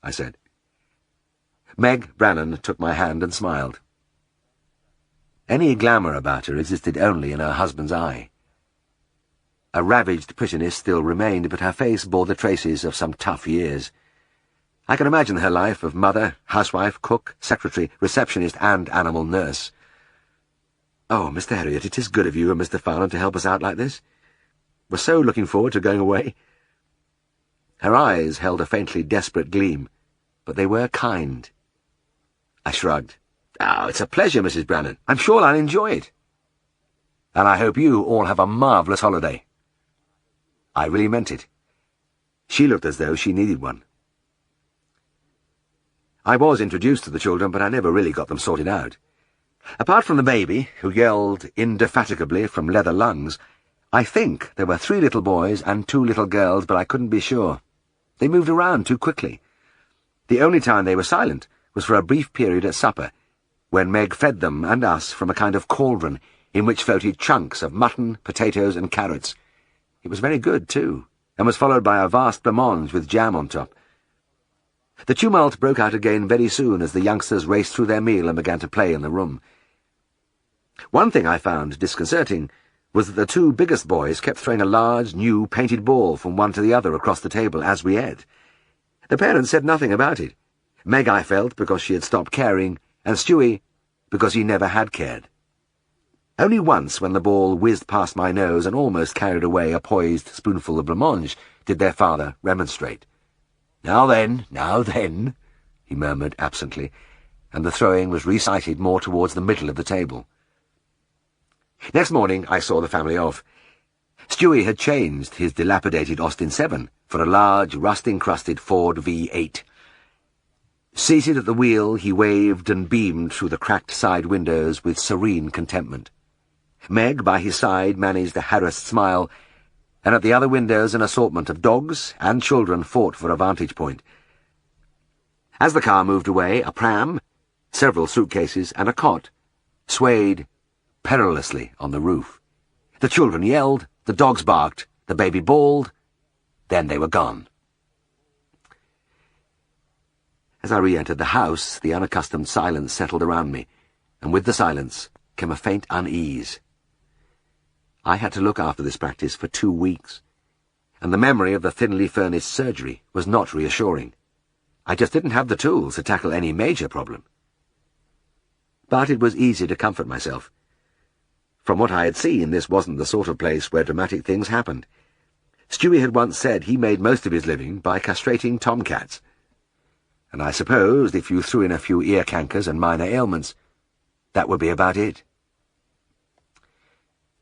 I said. Meg Brannan took my hand and smiled. Any glamour about her existed only in her husband's eye. A ravaged prettiness still remained, but her face bore the traces of some tough years. I can imagine her life of mother, housewife, cook, secretary, receptionist, and animal nurse. "Oh, Mr. Herriot, it is good of you and Mr. Fowler to help us out like this. We're so looking forward to going away." Her eyes held a faintly desperate gleam, but they were kind. I shrugged. "Oh, it's a pleasure, Mrs. Brannan. I'm sure I'll enjoy it. And I hope you all have a marvellous holiday." I really meant it. She looked as though she needed one. I was introduced to the children, but I never really got them sorted out. Apart from the baby, who yelled indefatigably from leather lungs, I think there were 3 little boys and 2 little girls, but I couldn't be sure. They moved around too quickly. The only time they were silent was for a brief period at supper, when Meg fed them and us from a kind of cauldron in which floated chunks of mutton, potatoes, and carrots. It was very good, too, and was followed by a vast blancmange with jam on top. The tumult broke out again very soon as the youngsters raced through their meal and began to play in the room. One thing I found disconcerting was that the 2 biggest boys kept throwing a large, new, painted ball from one to the other across the table as we ate. The parents said nothing about it. Meg, I felt, because she had stopped caring, and Stewie, because he never had cared. Only once, when the ball whizzed past my nose and almost carried away a poised spoonful of blancmange, did their father remonstrate. Now then," he murmured absently, and the throwing was recited more towards the middle of the table. Next morning I saw the family off. Stewie had changed his dilapidated Austin 7 for a large, rust-encrusted Ford V8. Seated at the wheel, he waved and beamed through the cracked side windows with serene contentment. Meg, by his side, managed a harassed smile, and at the other windows an assortment of dogs and children fought for a vantage point. As the car moved away, a pram, several suitcases, and a cot swayed perilously on the roof. The children yelled, the dogs barked, the baby bawled, then they were gone. As I re-entered the house, the unaccustomed silence settled around me, and with the silence came a faint unease. I had to look after this practice for 2 weeks, and the memory of the thinly furnished surgery was not reassuring. I just didn't have the tools to tackle any major problem. But it was easy to comfort myself. From what I had seen, this wasn't the sort of place where dramatic things happened. Stewie had once said he made most of his living by castrating tomcats, and I supposed if you threw in a few ear cankers and minor ailments, that would be about it.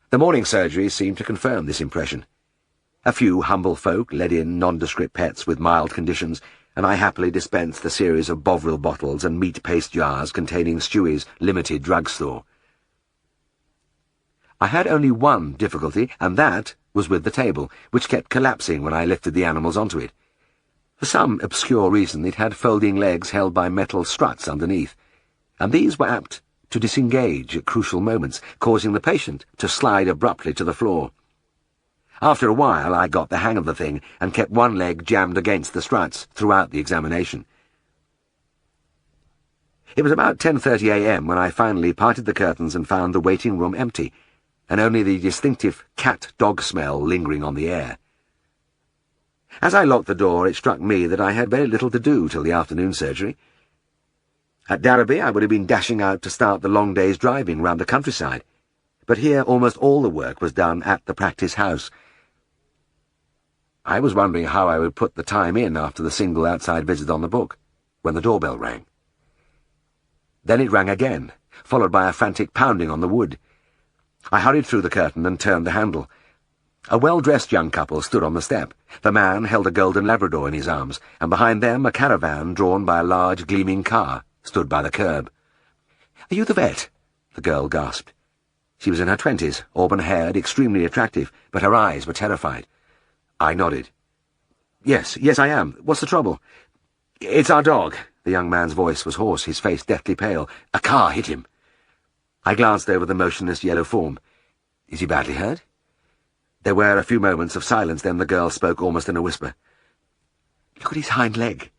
The morning surgery seemed to confirm this impression, A few humble folk led in nondescript pets with mild conditions, and I happily dispensed a series of Bovril bottles and meat paste jars containing Stewie's limited drugstore. I had only one difficulty, and that was with the table, which kept collapsing when I lifted the animals onto it. For some obscure reason it had folding legs held by metal struts underneath, and these were apt to disengage at crucial moments, causing the patient to slide abruptly to the floor. After a while I got the hang of the thing and kept one leg jammed against the struts throughout the examination. It was about 10:30 a.m. when I finally parted the curtains and found the waiting room empty, and only the distinctive cat-dog smell lingering on the air. As I locked the door, it struck me that I had very little to do till the afternoon surgery. At Darrowby I would have been dashing out to start the long day's driving round the countryside, but here almost all the work was done at the practice house. I was wondering how I would put the time in after the single outside visit on the book, when the doorbell rang. Then it rang again, followed by a frantic pounding on the wood. I hurried through the curtain and turned the handle. A well-dressed young couple stood on the step. The man held a golden Labrador in his arms, and behind them a caravan drawn by a large gleaming car stood by the curb. "Are you the vet?" the girl gasped. She was in her 20s, auburn-haired, extremely attractive, but her eyes were terrified. I nodded. Yes, I am. What's the trouble?" "It's our dog." The young man's voice was hoarse, his face deathly pale. "A car hit him." I glanced over the motionless yellow form. "Is he badly hurt?" There were a few moments of silence, then the girl spoke almost in a whisper. "Look at his hind leg."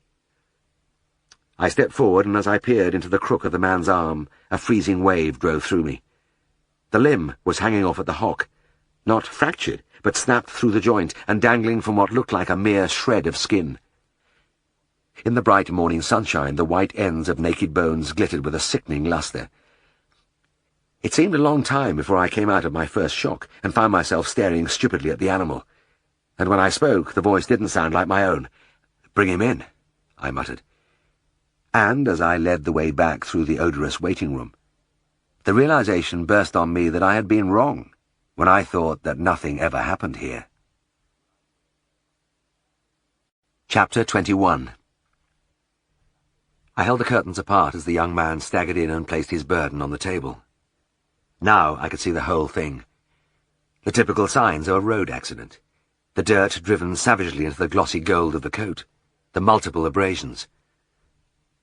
I stepped forward, and as I peered into the crook of the man's arm, a freezing wave drove through me. The limb was hanging off at the hock, not fractured, but snapped through the joint and dangling from what looked like a mere shred of skin. In the bright morning sunshine, the white ends of naked bones glittered with a sickening lustre. It seemed a long time before I came out of my first shock and found myself staring stupidly at the animal. And when I spoke, the voice didn't sound like my own. "Bring him in," I muttered. And as I led the way back through the odorous waiting room, the realization burst on me that I had been wrong when I thought that nothing ever happened here. Chapter 21. I held the curtains apart as the young man staggered in and placed his burden on the table. Now I could see the whole thing. The typical signs of a road accident. The dirt driven savagely into the glossy gold of the coat. The multiple abrasions.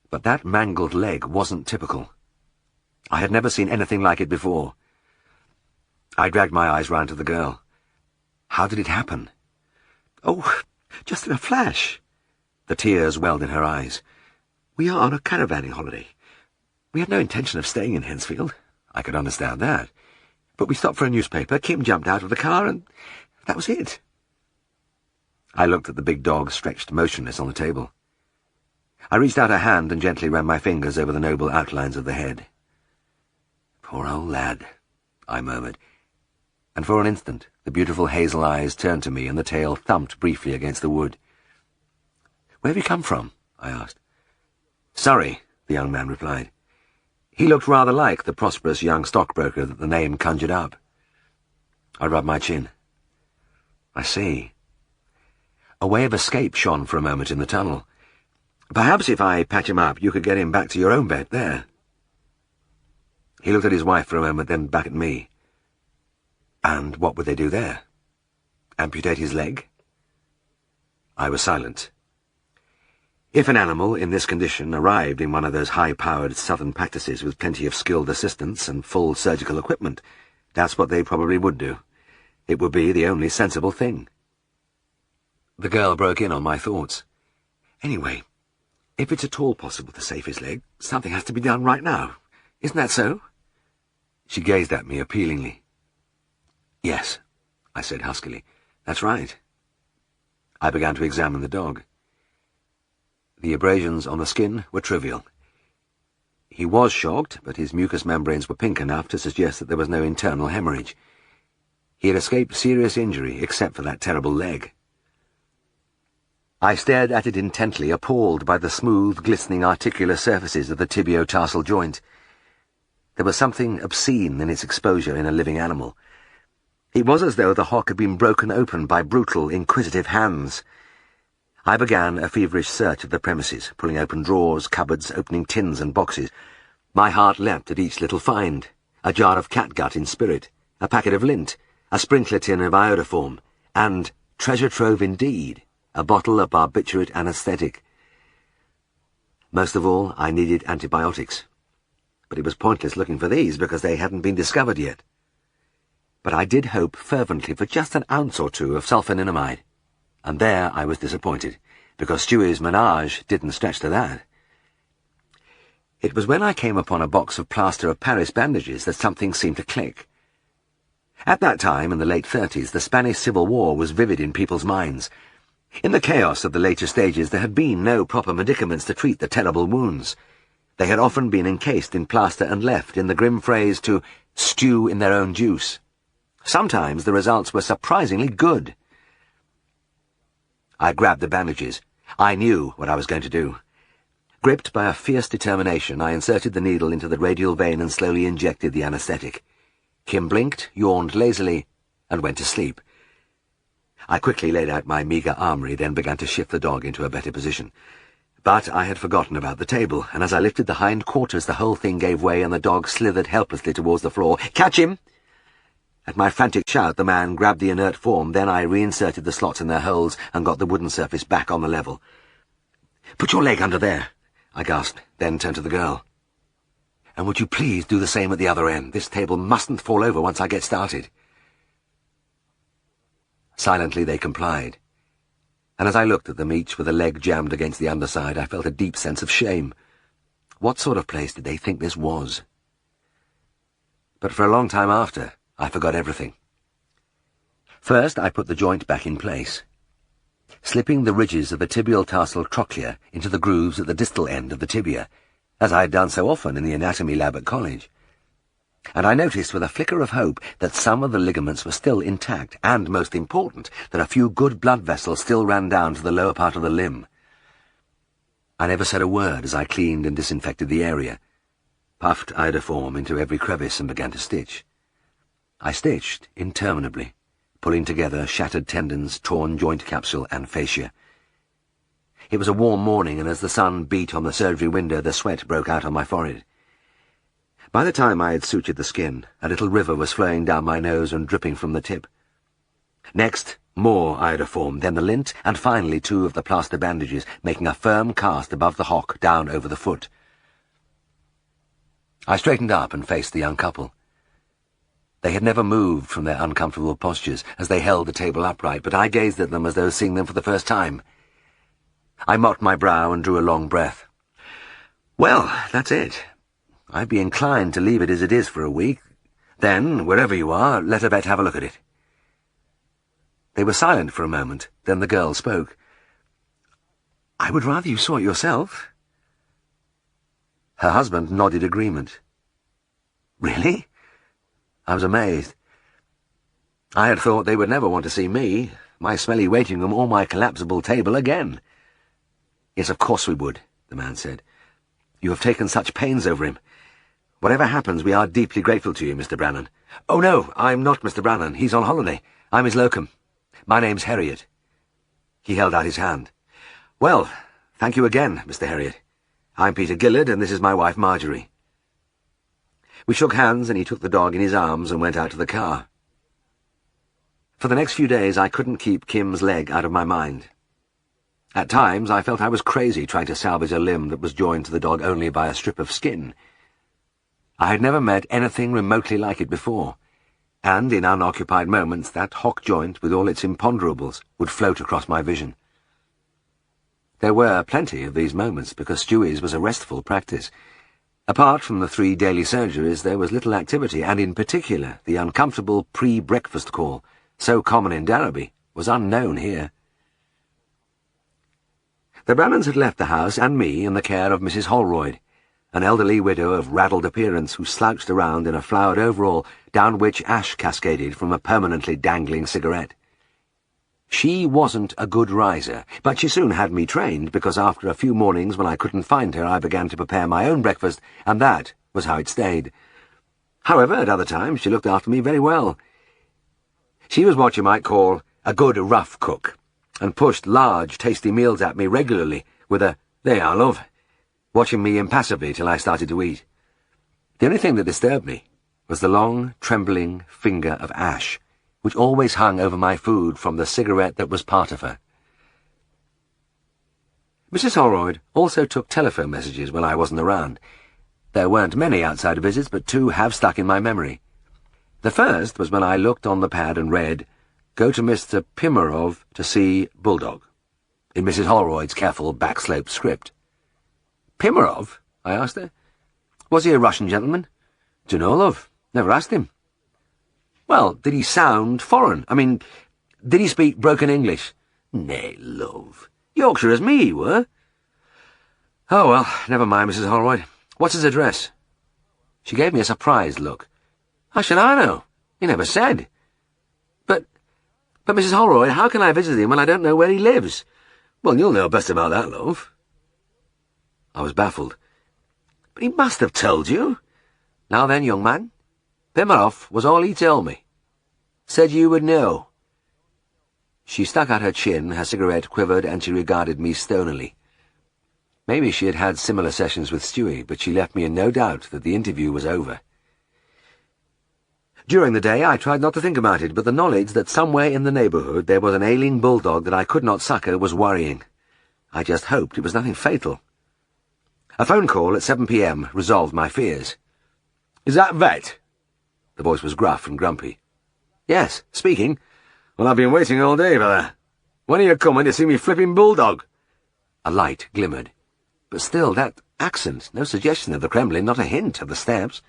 But that mangled leg wasn't typical. I had never seen anything like it before. I dragged my eyes round to the girl. How did it happen? "Oh, just in a flash." The tears welled in her eyes. "We are on a caravanning holiday. We had no intention of staying in Hensfield. I could understand that. But we stopped for a newspaper, Kim jumped out of the car, and that was it." I looked at the big dog stretched motionless on the table. I reached out a hand and gently ran my fingers over the noble outlines of the head. "Poor old lad," I murmured, and for an instant the beautiful hazel eyes turned to me and the tail thumped briefly against the wood. "Where have you come from?" I asked. "Surrey," the young man replied. He looked rather like the prosperous young stockbroker that the name conjured up. I rubbed my chin. "I see." A way of escape shone for a moment in the tunnel. "Perhaps if I patch him up, you could get him back to your own bed there." He looked at his wife for a moment, then back at me. "And what would they do there? Amputate his leg?" I was silent. If an animal in this condition arrived in one of those high-powered southern practices with plenty of skilled assistants and full surgical equipment, that's what they probably would do. It would be the only sensible thing. The girl broke in on my thoughts. "Anyway, if it's at all possible to save his leg, something has to be done right now. Isn't that so?" She gazed at me appealingly. "Yes," I said huskily. "That's right." I began to examine the dog. The abrasions on the skin were trivial. He was shocked, but his mucous membranes were pink enough to suggest that there was no internal hemorrhage. He had escaped serious injury, except for that terrible leg. I stared at it intently, appalled by the smooth, glistening articular surfaces of the tibio-tarsal joint. There was something obscene in its exposure in a living animal. It was as though the hock had been broken open by brutal, inquisitive hands. I began a feverish search of the premises, pulling open drawers, cupboards, opening tins and boxes. My heart leapt at each little find. A jar of catgut in spirit, a packet of lint, a sprinkler tin of iodoform, and, treasure trove indeed, a bottle of barbiturate anaesthetic. Most of all, I needed antibiotics. But it was pointless looking for these because they hadn't been discovered yet. But I did hope fervently for just an ounce or two of sulphonamide. And there I was disappointed, because Stewie's menage didn't stretch to that. It was when I came upon a box of plaster of Paris bandages that something seemed to click. At that time, in the late 30s, the Spanish Civil War was vivid in people's minds. In the chaos of the later stages, there had been no proper medicaments to treat the terrible wounds. They had often been encased in plaster and left, in the grim phrase, to stew in their own juice. Sometimes the results were surprisingly good. I grabbed the bandages. I knew what I was going to do. Gripped by a fierce determination, I inserted the needle into the radial vein and slowly injected the anaesthetic. Kim blinked, yawned lazily, and went to sleep. I quickly laid out my meagre armoury, then began to shift the dog into a better position. But I had forgotten about the table, and as I lifted the hind quarters, the whole thing gave way and the dog slithered helplessly towards the floor. "Catch him!" At my frantic shout, the man grabbed the inert form, then I reinserted the slots in their holes and got the wooden surface back on the level. "Put your leg under there," I gasped, then turned to the girl. "And would you please do the same at the other end? This table mustn't fall over once I get started." Silently they complied, and as I looked at them each with a leg jammed against the underside, I felt a deep sense of shame. What sort of place did they think this was? But for a long time after, I forgot everything. First, I put the joint back in place, slipping the ridges of the tibial tarsal trochlea into the grooves at the distal end of the tibia, as I had done so often in the anatomy lab at college. And I noticed with a flicker of hope that some of the ligaments were still intact, and, most important, that a few good blood vessels still ran down to the lower part of the limb. I never said a word as I cleaned and disinfected the area, puffed iodoform into every crevice and began to stitch. I stitched interminably, pulling together shattered tendons, torn joint capsule, and fascia. It was a warm morning, and as the sun beat on the surgery window, the sweat broke out on my forehead. By the time I had sutured the skin, a little river was flowing down my nose and dripping from the tip. Next, more iodoform, then the lint, and finally 2 of the plaster bandages, making a firm cast above the hock down over the foot. I straightened up and faced the young couple. They had never moved from their uncomfortable postures as they held the table upright, but I gazed at them as though seeing them for the first time. I mopped my brow and drew a long breath. "Well, that's it. I'd be inclined to leave it as it is for a week. Then, wherever you are, let a vet have a look at it." They were silent for a moment, then the girl spoke. "I would rather you saw it yourself." Her husband nodded agreement. "Really?" I was amazed. I had thought they would never want to see me, my smelly waiting room, or my collapsible table again. "Yes, of course we would," the man said. "You have taken such pains over him. Whatever happens, we are deeply grateful to you, Mr. Brannan." "Oh, no, I'm not Mr. Brannan. He's on holiday. I'm his locum. My name's Herriot." He held out his hand. "Well, thank you again, Mr. Herriot. I'm Peter Gillard, and this is my wife, Marjorie." We shook hands, and he took the dog in his arms and went out to the car. For the next few days, I couldn't keep Kim's leg out of my mind. At times, I felt I was crazy trying to salvage a limb that was joined to the dog only by a strip of skin. I had never met anything remotely like it before, and in unoccupied moments that hock joint, with all its imponderables, would float across my vision. There were plenty of these moments, because Stewie's was a restful practice. Apart from the 3 daily surgeries, there was little activity, and in particular the uncomfortable pre-breakfast call, so common in Derby, was unknown here. The Brannans had left the house and me in the care of Mrs. Holroyd, an elderly widow of raddled appearance who slouched around in a flowered overall, down which ash cascaded from a permanently dangling cigarette. She wasn't a good riser, but she soon had me trained, because after a few mornings when I couldn't find her, I began to prepare my own breakfast, and that was how it stayed. However, at other times she looked after me very well. She was what you might call a good rough cook, and pushed large, tasty meals at me regularly with a, "There you are, love," watching me impassively till I started to eat. The only thing that disturbed me was the long, trembling finger of ash, which always hung over my food from the cigarette that was part of her. Mrs. Holroyd also took telephone messages when I wasn't around. There weren't many outside visits, but 2 have stuck in my memory. The first was when I looked on the pad and read, "Go to Mr. Pimarov to see Bulldog," in Mrs. Holroyd's careful backslope script. "Pimarov?" I asked her. "Was he a Russian gentleman?" "Dunno, love. Never asked him." "Well, did he sound foreign? I mean, did he speak broken English?" "Nay, love. Yorkshire as me, were." "Oh, well, never mind, Mrs. Holroyd. What's his address?" She gave me a surprised look. "How should I know? He never said." But Mrs. Holroyd, how can I visit him when I don't know where he lives?" "Well, you'll know best about that, love." I was baffled. "But he must have told you." "Now then, young man, Pimarov was all he told me. Said you would know." She stuck out her chin, her cigarette quivered, and she regarded me stonily. Maybe she had had similar sessions with Stewie, but she left me in no doubt that the interview was over. During the day I tried not to think about it, but the knowledge that somewhere in the neighbourhood there was an ailing bulldog that I could not succour was worrying. I just hoped it was nothing fatal. A phone call at 7 p.m. resolved my fears. "Is that Vet?" The voice was gruff and grumpy. "Yes, speaking." "Well, I've been waiting all day for that. When are you coming to see me flipping bulldog?" A light glimmered. But still, that accent, no suggestion of the Kremlin, not a hint of the steppes.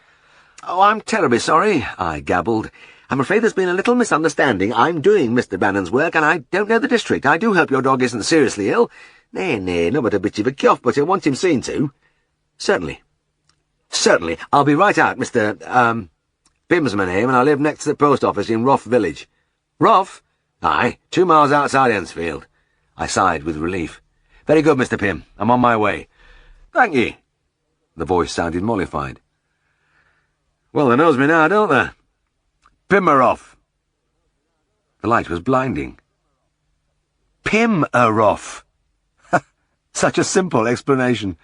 "Oh, I'm terribly sorry," I gabbled. "I'm afraid there's been a little misunderstanding. I'm doing Mr. Brannan's work, and I don't know the district. I do hope your dog isn't seriously ill." Nay, not but a bit of a cough, but I want him seen to." "Certainly. Certainly. I'll be right out, Mr. Bim's my name, and I live next to the post office in Rough Village." "Rough?" "Aye, 2 miles outside Ensfield." I sighed with relief. "Very good, Mr. Pym. I'm on my way." "Thank ye." The voice sounded mollified. "Well, they knows me now, don't they? Pimarov." The light was blinding. Pimarov. Such a simple explanation.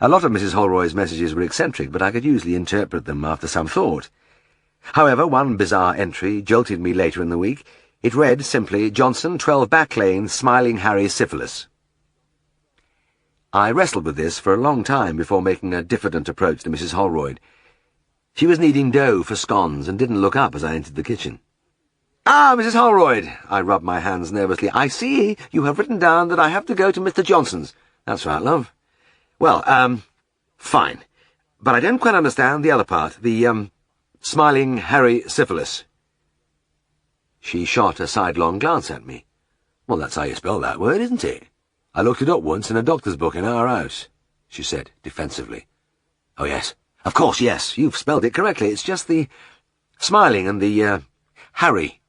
A lot of Mrs. Holroyd's messages were eccentric, but I could usually interpret them after some thought. However, one bizarre entry jolted me later in the week. It read simply, "Johnson, 12 Back Lane, Smiling Harry Syphilis." I wrestled with this for a long time before making a diffident approach to Mrs. Holroyd. She was kneading dough for scones and didn't look up as I entered the kitchen. "Ah, Mrs. Holroyd," I rubbed my hands nervously. "I see you have written down that I have to go to Mr. Johnson's." "That's right, love." "Well, fine. But I don't quite understand the other part, the, Smiling Harry Syphilis." She shot a sidelong glance at me. "Well, that's how you spell that word, isn't it? I looked it up once in a doctor's book in our house," she said defensively. "Oh, yes. Of course, yes. You've spelled it correctly. It's just the smiling and the, Harry."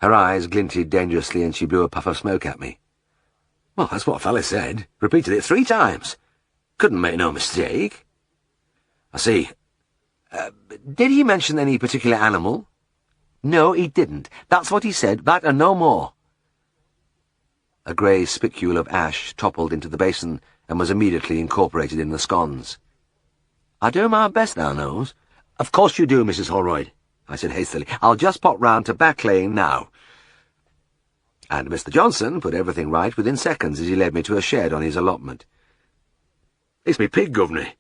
Her eyes glinted dangerously and she blew a puff of smoke at me. "Well, that's what fella said. Repeated it 3 times. Couldn't make no mistake." "I see. Did he mention any particular animal?" "No, he didn't. That's what he said, that and no more." A grey spicule of ash toppled into the basin and was immediately incorporated in the scones. "I do my best, thou knows." "Of course you do, Mrs. Holroyd," I said hastily. "I'll just pop round to Back Lane now." And Mr. Johnson put everything right within seconds as he led me to a shed on his allotment. "It's me pig, governor.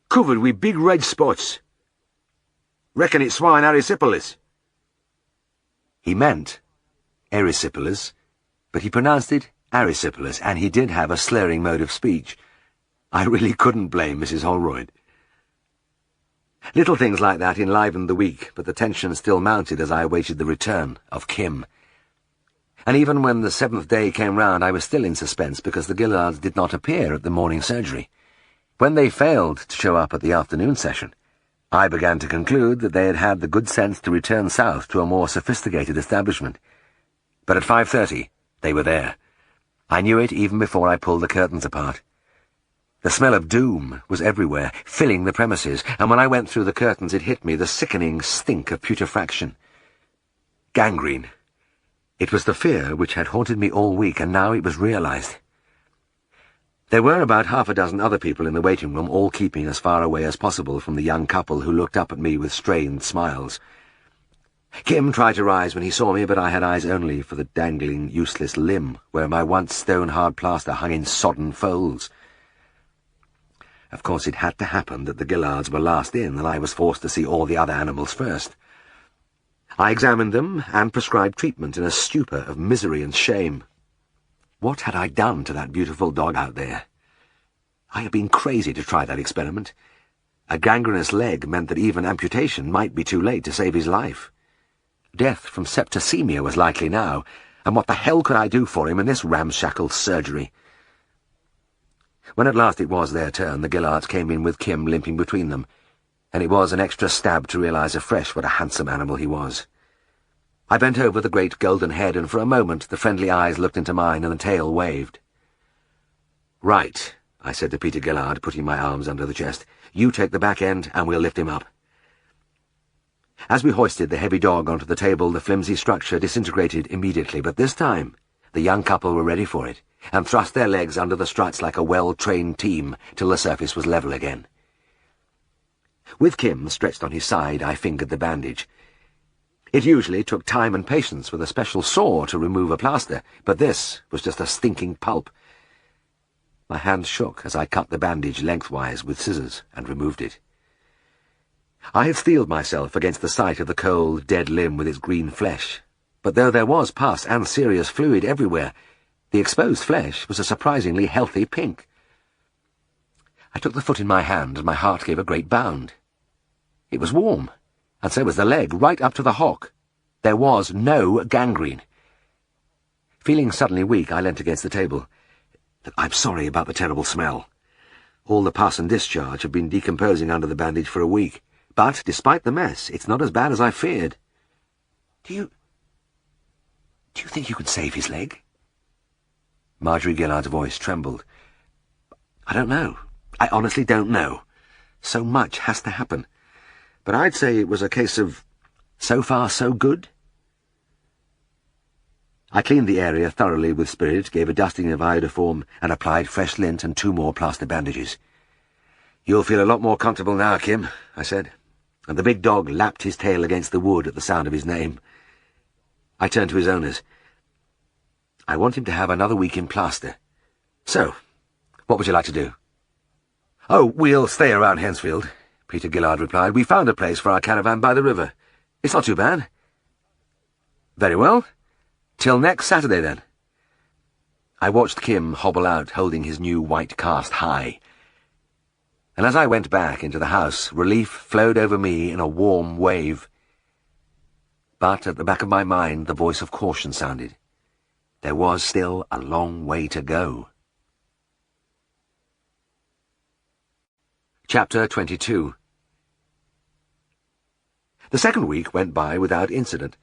Covered with big red spots. Reckon it's swine erysipelas." He meant erysipelas, but he pronounced it erysipelas, and he did have a slurring mode of speech. I really couldn't blame Mrs. Holroyd. Little things like that enlivened the week, but the tension still mounted as I awaited the return of Kim. And even when the 7th day came round, I was still in suspense because the Gillards did not appear at the morning surgery. When they failed to show up at the afternoon session, I began to conclude that they had had the good sense to return south to a more sophisticated establishment. But at 5:30, they were there. I knew it even before I pulled the curtains apart. The smell of doom was everywhere, filling the premises, and when I went through the curtains it hit me, the sickening stink of putrefaction. Gangrene. It was the fear which had haunted me all week, and now it was realized. There were about half a dozen other people in the waiting room, all keeping as far away as possible from the young couple who looked up at me with strained smiles. Kim tried to rise when he saw me, but I had eyes only for the dangling, useless limb, where my once stone-hard plaster hung in sodden folds. Of course, it had to happen that the Gillards were last in, and I was forced to see all the other animals first. I examined them and prescribed treatment in a stupor of misery and shame. What had I done to that beautiful dog out there? I had been crazy to try that experiment. A gangrenous leg meant that even amputation might be too late to save his life. Death from septicemia was likely now, and what the hell could I do for him in this ramshackle surgery? When at last it was their turn, the Gillards came in with Kim limping between them, and it was an extra stab to realize afresh what a handsome animal he was. I bent over the great golden head, and for a moment the friendly eyes looked into mine and the tail waved. "Right," I said to Peter Gillard, putting my arms under the chest. "You take the back end, and we'll lift him up." As we hoisted the heavy dog onto the table, the flimsy structure disintegrated immediately, but this time the young couple were ready for it, and thrust their legs under the struts like a well-trained team till the surface was level again. With Kim stretched on his side, I fingered the bandage. It usually took time and patience with a special saw to remove a plaster, but this was just a stinking pulp. My hand shook as I cut the bandage lengthwise with scissors and removed it. I had steeled myself against the sight of the cold, dead limb with its green flesh, but though there was pus and serious fluid everywhere, the exposed flesh was a surprisingly healthy pink. I took the foot in my hand, and my heart gave a great bound. It was warm, and so was the leg, right up to the hock. There was no gangrene. Feeling suddenly weak, I leant against the table. "I'm sorry about the terrible smell. All the pus and discharge have been decomposing under the bandage for a week, but, despite the mess, it's not as bad as I feared." Do you think you could save his leg?" Marjorie Gillard's voice trembled. "I don't know. I honestly don't know. So much has to happen. But I'd say it was a case of so far so good." I cleaned the area thoroughly with spirit, gave a dusting of iodoform, and applied fresh lint and 2 more plaster bandages. "You'll feel a lot more comfortable now, Kim," I said, and the big dog lapped his tail against the wood at the sound of his name. I turned to his owners. "I want him to have another week in plaster. So, what would you like to do?" "Oh, we'll stay around Hensfield," Peter Gillard replied. "We found a place for our caravan by the river. It's not too bad." "Very well. Till next Saturday, then." I watched Kim hobble out, holding his new white cast high. And as I went back into the house, relief flowed over me in a warm wave. But at the back of my mind, the voice of caution sounded. There was still a long way to go. Chapter 22. The second week went by without incident.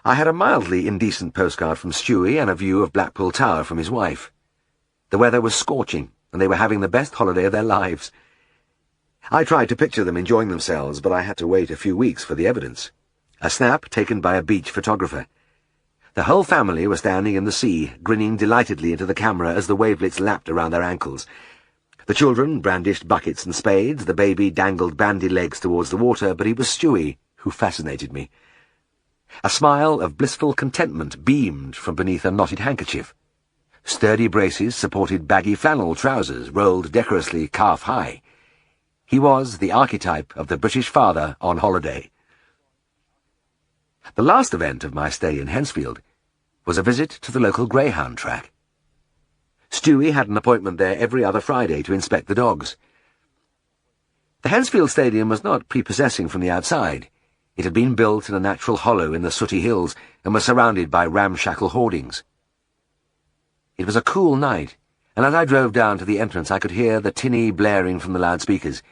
I had a mildly indecent postcard from Stewie and a view of Blackpool Tower from his wife. The weather was scorching, and they were having the best holiday of their lives. I tried to picture them enjoying themselves, but I had to wait a few weeks for the evidence. A snap taken by a beach photographer. The whole family were standing in the sea, grinning delightedly into the camera as the wavelets lapped around their ankles. The children brandished buckets and spades, the baby dangled bandy legs towards the water, but it was Stewie who fascinated me. A smile of blissful contentment beamed from beneath a knotted handkerchief. Sturdy braces supported baggy flannel trousers, rolled decorously calf-high. He was the archetype of the British father on holiday. The last event of my stay in Hensfield was a visit to the local greyhound track. Stewie had an appointment there every other Friday to inspect the dogs. The Hensfield Stadium was not prepossessing from the outside. It had been built in a natural hollow in the sooty hills and was surrounded by ramshackle hoardings. It was a cool night, and as I drove down to the entrance I could hear the tinny blaring from the loudspeakers.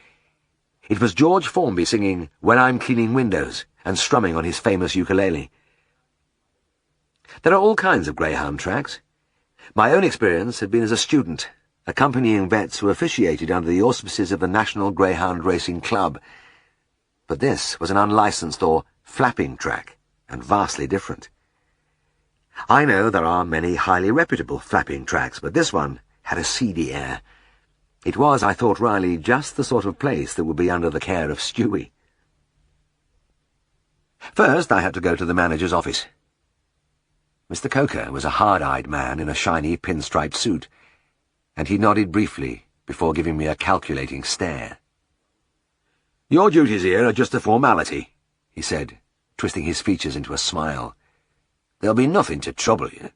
It was George Formby singing "When I'm Cleaning Windows" and strumming on his famous ukulele. There are all kinds of greyhound tracks. My own experience had been as a student, accompanying vets who officiated under the auspices of the National Greyhound Racing Club. But this was an unlicensed or flapping track, and vastly different. I know there are many highly reputable flapping tracks, but this one had a seedy air. It was, I thought wryly, just the sort of place that would be under the care of Stewie. First, I had to go to the manager's office. Mr. Coker was a hard-eyed man in a shiny pinstriped suit, and he nodded briefly before giving me a calculating stare. "Your duties here are just a formality," he said, twisting his features into a smile. "There'll be nothing to trouble you."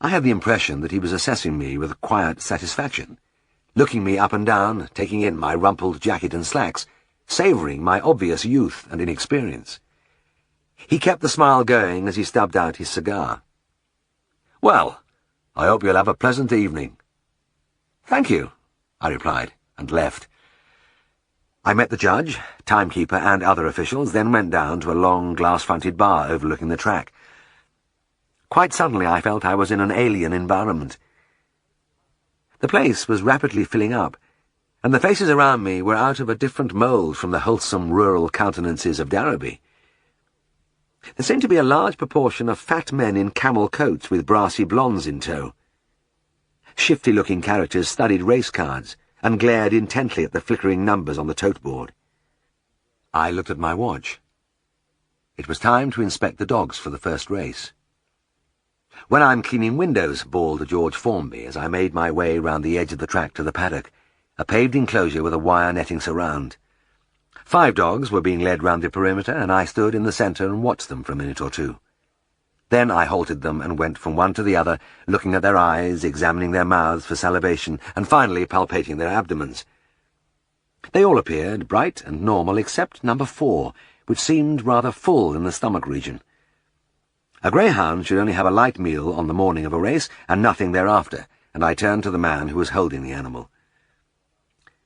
I had the impression that he was assessing me with quiet satisfaction, looking me up and down, taking in my rumpled jacket and slacks, savouring my obvious youth and inexperience. He kept the smile going as he stubbed out his cigar. "Well, I hope you'll have a pleasant evening." "Thank you," I replied, and left. I met the judge, timekeeper, and other officials, then went down to a long glass-fronted bar overlooking the track. Quite suddenly I felt I was in an alien environment. The place was rapidly filling up, and the faces around me were out of a different mould from the wholesome rural countenances of Darrowby. There seemed to be a large proportion of fat men in camel coats with brassy blondes in tow. Shifty-looking characters studied race cards and glared intently at the flickering numbers on the tote board. I looked at my watch. It was time to inspect the dogs for the first race. "When I'm cleaning windows," bawled George Formby as I made my way round the edge of the track to the paddock, a paved enclosure with a wire netting surround. 5 dogs were being led round the perimeter, and I stood in the centre and watched them for a minute or two. Then I halted them and went from one to the other, looking at their eyes, examining their mouths for salivation, and finally palpating their abdomens. They all appeared bright and normal except number 4, which seemed rather full in the stomach region. A greyhound should only have a light meal on the morning of a race, and nothing thereafter, and I turned to the man who was holding the animal.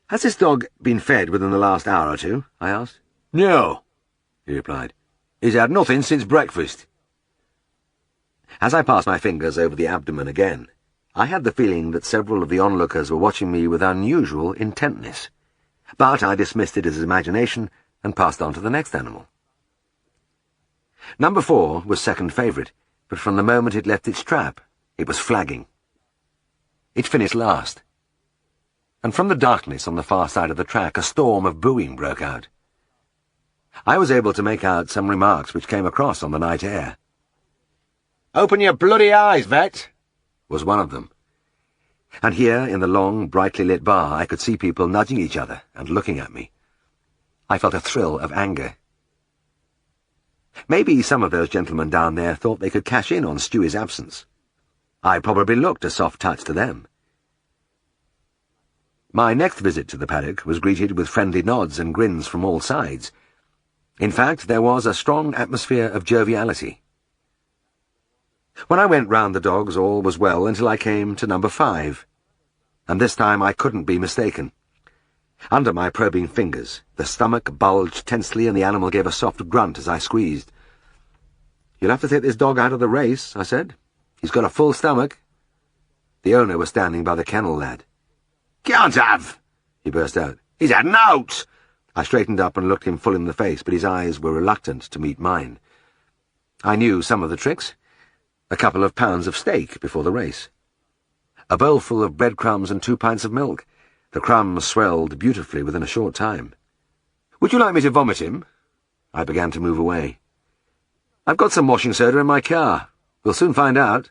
"Has this dog been fed within the last hour or two?" I asked. "No," he replied. "He's had nothing since breakfast." As I passed my fingers over the abdomen again, I had the feeling that several of the onlookers were watching me with unusual intentness, but I dismissed it as imagination and passed on to the next animal. Number 4 was second favourite, but from the moment it left its trap, it was flagging. It finished last, and from the darkness on the far side of the track a storm of booing broke out. I was able to make out some remarks which came across on the night air. "Open your bloody eyes, vet," was one of them. And here, in the long, brightly lit bar, I could see people nudging each other and looking at me. I felt a thrill of anger. Maybe some of those gentlemen down there thought they could cash in on Stewie's absence. I probably looked a soft touch to them. My next visit to the paddock was greeted with friendly nods and grins from all sides. In fact, there was a strong atmosphere of joviality. When I went round the dogs, all was well until I came to number 5, and this time I couldn't be mistaken. Under my probing fingers, the stomach bulged tensely and the animal gave a soft grunt as I squeezed. "You'll have to take this dog out of the race," I said. "He's got a full stomach." The owner was standing by the kennel lad. "Can't have," he burst out. "He's had an out." I straightened up and looked him full in the face, but his eyes were reluctant to meet mine. I knew some of the tricks. A couple of pounds of steak before the race. A bowlful of breadcrumbs and 2 pints of milk. The crumbs swelled beautifully within a short time. "Would you like me to vomit him?" I began to move away. "I've got some washing soda in my car. We'll soon find out."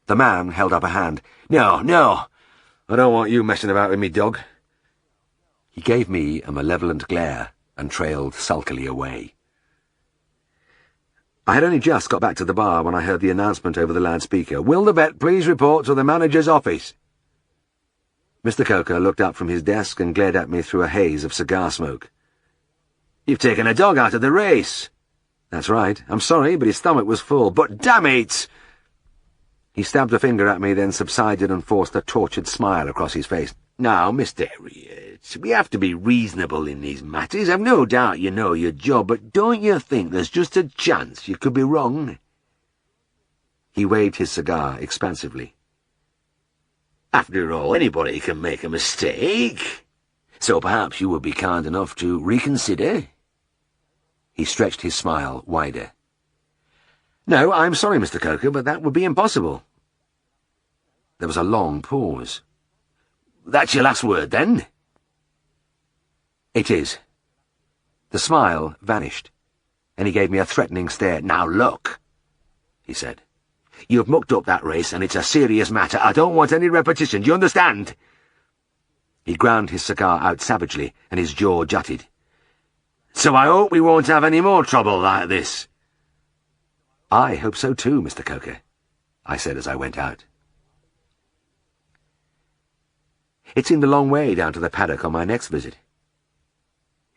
The man held up a hand. "No, no, I don't want you messing about with me dog." He gave me a malevolent glare and trailed sulkily away. I had only just got back to the bar when I heard the announcement over the loudspeaker. "Will the vet please report to the manager's office?" Mr. Coker looked up from his desk and glared at me through a haze of cigar smoke. "You've taken a dog out of the race." "That's right. I'm sorry, but his stomach was full." "But damn it!" He stabbed a finger at me, then subsided and forced a tortured smile across his face. "Now, Mr. Herriot, we have to be reasonable in these matters. I've no doubt you know your job, but don't you think there's just a chance you could be wrong?" He waved his cigar expansively. After all, anybody can make a mistake. So perhaps you would be kind enough to reconsider? He stretched his smile wider. No, I'm sorry, Mr. Coker, but that would be impossible. There was a long pause. That's your last word, then? It is. The smile vanished, and he gave me a threatening stare. Now look, he said. You've mucked up that race, and it's a serious matter. I don't want any repetition, do you understand? He ground his cigar out savagely, and his jaw jutted. So I hope we won't have any more trouble like this. I hope so too, Mr. Coker, I said as I went out. It seemed a long way down to the paddock on my next visit.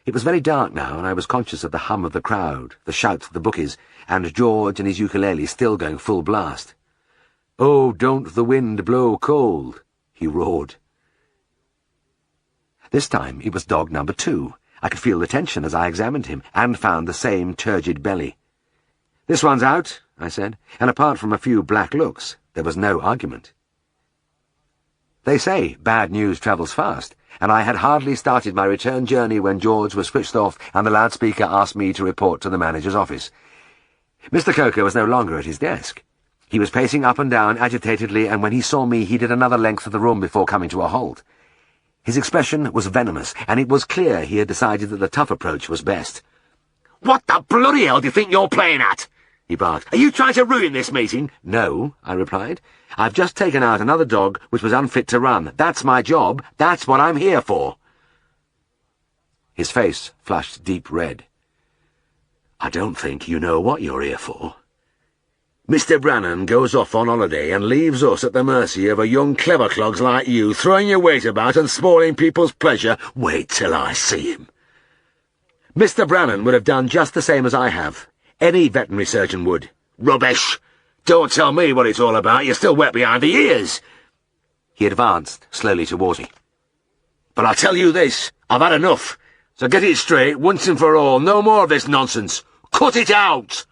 It was very dark now, and I was conscious of the hum of the crowd, the shouts of the bookies, and George and his ukulele still going full blast. "Oh, don't the wind blow cold," he roared. This time it was dog number 2. I could feel the tension as I examined him, and found the same turgid belly. "This one's out," I said, and apart from a few black looks, there was no argument. They say bad news travels fast, and I had hardly started my return journey when George was switched off and the loudspeaker asked me to report to the manager's office. Mr. Coker was no longer at his desk. He was pacing up and down agitatedly, and when he saw me he did another length of the room before coming to a halt. His expression was venomous, and it was clear he had decided that the tough approach was best. "What the bloody hell do you think you're playing at?" he barked. "Are you trying to ruin this meeting?" "No," I replied. "I've just taken out another dog which was unfit to run. That's my job. That's what I'm here for." His face flushed deep red. "I don't think you know what you're here for. Mr. Brannan goes off on holiday and leaves us at the mercy of a young clever clogs like you, throwing your weight about and spoiling people's pleasure. Wait till I see him. Mr. Brannan would have done just the same as I have. Any veterinary surgeon would." "Rubbish! Don't tell me what it's all about. You're still wet behind the ears." He advanced slowly towards me. "But I'll tell you this. I've had enough. So get it straight, once and for all. No more of this nonsense. Cut it out!"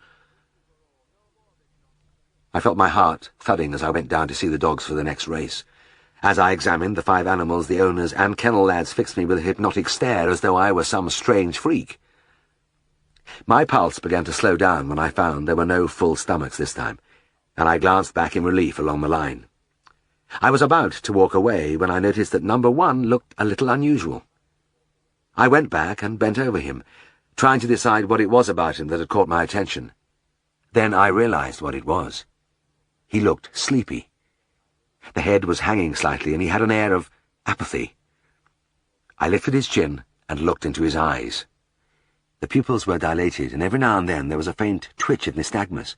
I felt my heart thudding as I went down to see the dogs for the next race. As I examined the 5 animals, the owners and kennel lads fixed me with a hypnotic stare as though I were some strange freak. My pulse began to slow down when I found there were no full stomachs this time, and I glanced back in relief along the line. I was about to walk away when I noticed that number 1 looked a little unusual. I went back and bent over him, trying to decide what it was about him that had caught my attention. Then I realized what it was. He looked sleepy. The head was hanging slightly, and he had an air of apathy. I lifted his chin and looked into his eyes. The pupils were dilated, and every now and then there was a faint twitch of nystagmus.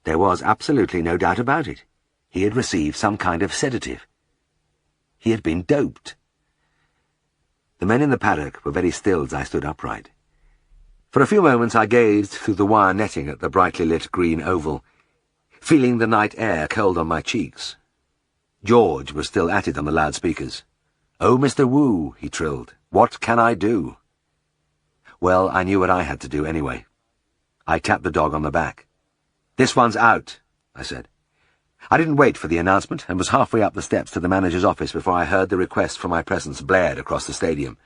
There was absolutely no doubt about it. He had received some kind of sedative. He had been doped. The men in the paddock were very still as I stood upright. For a few moments I gazed through the wire netting at the brightly lit green oval, feeling the night air cold on my cheeks. George was still at it on the loudspeakers. "Oh, Mr. Wu," he trilled, "what can I do?" Well, I knew what I had to do anyway. I tapped the dog on the back. "This one's out," I said. I didn't wait for the announcement and was halfway up the steps to the manager's office before I heard the request for my presence blared across the stadium.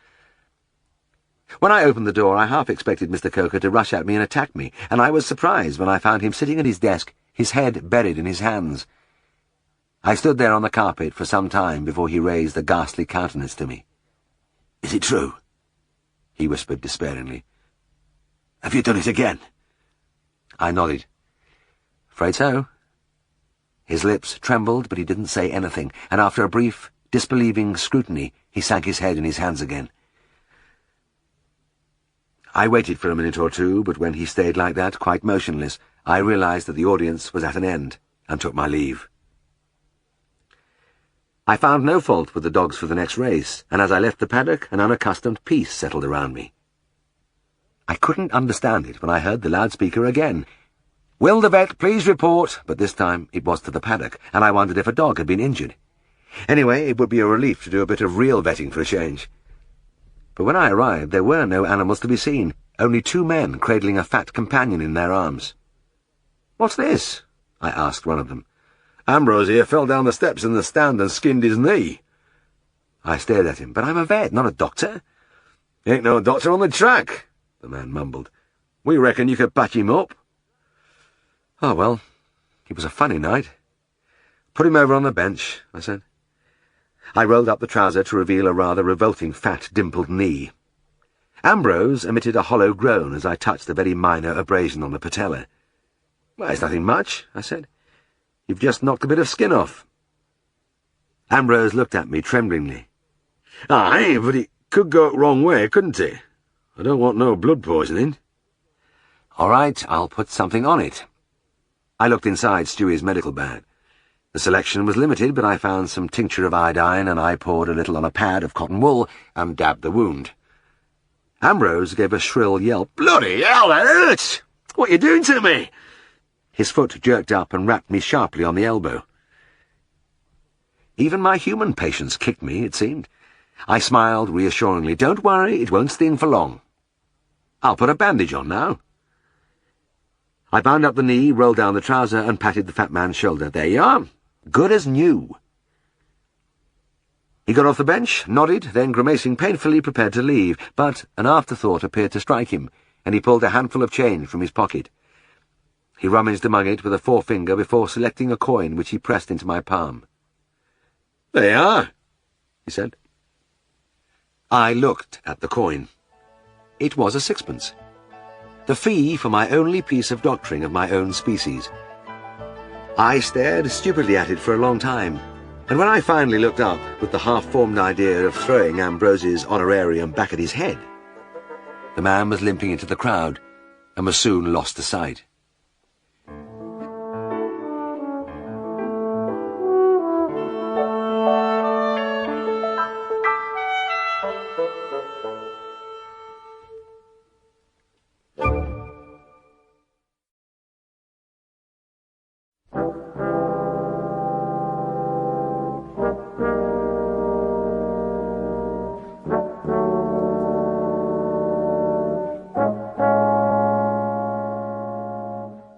When I opened the door, I half expected Mr. Coker to rush at me and attack me, and I was surprised when I found him sitting at his desk, his head buried in his hands. I stood there on the carpet for some time before he raised a ghastly countenance to me. "Is it true?" he whispered despairingly. "Have you done it again?" I nodded. "Afraid so." His lips trembled, but he didn't say anything, and after a brief, disbelieving scrutiny, he sank his head in his hands again. I waited for a minute or two, but when he stayed like that, quite motionless, I realized that the audience was at an end, and took my leave. I found no fault with the dogs for the next race, and as I left the paddock, an unaccustomed peace settled around me. I couldn't understand it when I heard the loudspeaker again. "Will the vet please report?" But this time it was to the paddock, and I wondered if a dog had been injured. Anyway, it would be a relief to do a bit of real vetting for a change. But when I arrived, there were no animals to be seen, only 2 men cradling a fat companion in their arms. "What's this?" I asked one of them. Ambrose here fell down the steps in the stand and skinned his knee. I stared at him. But I'm a vet, not a doctor. Ain't no doctor on the track, the man mumbled. We reckon you could patch him up. Oh, well, it was a funny night. Put him over on the bench, I said. I rolled up the trouser to reveal a rather revolting fat, dimpled knee. Ambrose emitted a hollow groan as I touched a very minor abrasion on the patella. Well, it's nothing much, I said. You've just knocked a bit of skin off. Ambrose looked at me tremblingly. Aye, but it could go the wrong way, couldn't it? I don't want no blood poisoning. All right, I'll put something on it. I looked inside Stewie's medical bag. The selection was limited, but I found some tincture of iodine, and I poured a little on a pad of cotton wool and dabbed the wound. Ambrose gave a shrill yelp. Bloody hell, that hurts! What are you doing to me? His foot jerked up and rapped me sharply on the elbow. Even my human patients kicked me, it seemed. I smiled reassuringly. Don't worry, it won't sting for long. I'll put a bandage on now. I bound up the knee, rolled down the trouser, and patted the fat man's shoulder. There you are. Good as new. He got off the bench, nodded, then, grimacing painfully, prepared to leave, but an afterthought appeared to strike him, and he pulled a handful of change from his pocket. He rummaged among it with a forefinger before selecting a coin which he pressed into my palm. There you are, he said. I looked at the coin. It was a sixpence. The fee for my only piece of doctoring of my own species. I stared stupidly at it for a long time, and when I finally looked up with the half-formed idea of throwing Ambrose's honorarium back at his head, the man was limping into the crowd and was soon lost to sight.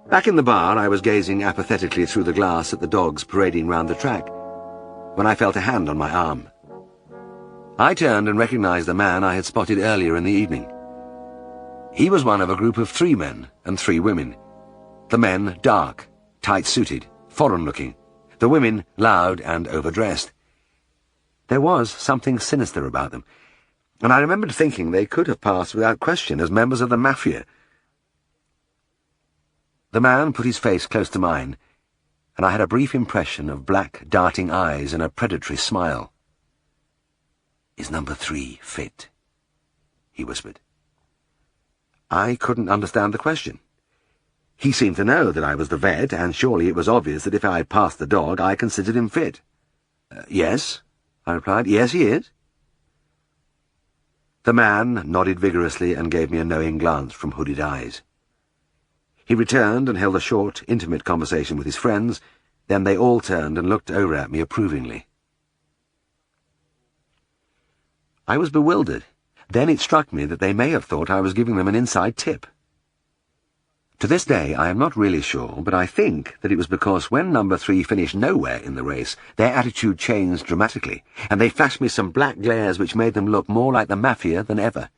Back in the bar, I was gazing apathetically through the glass at the dogs parading round the track, when I felt a hand on my arm. I turned and recognized the man I had spotted earlier in the evening. He was one of a group of 3 men and 3 women. The men dark, tight-suited, foreign-looking. The women loud and overdressed. There was something sinister about them, and I remembered thinking they could have passed without question as members of the mafia. The man put his face close to mine, and I had a brief impression of black, darting eyes and a predatory smile. "Is number 3 fit?" he whispered. I couldn't understand the question. He seemed to know that I was the vet, and surely it was obvious that if I had passed the dog, I considered him fit. Yes, I replied. Yes, he is. The man nodded vigorously and gave me a knowing glance from hooded eyes. He returned and held a short, intimate conversation with his friends. Then they all turned and looked over at me approvingly. I was bewildered. Then it struck me that they may have thought I was giving them an inside tip. To this day I am not really sure, but I think that it was because when number 3 finished nowhere in the race, their attitude changed dramatically, and they flashed me some black glares which made them look more like the mafia than ever.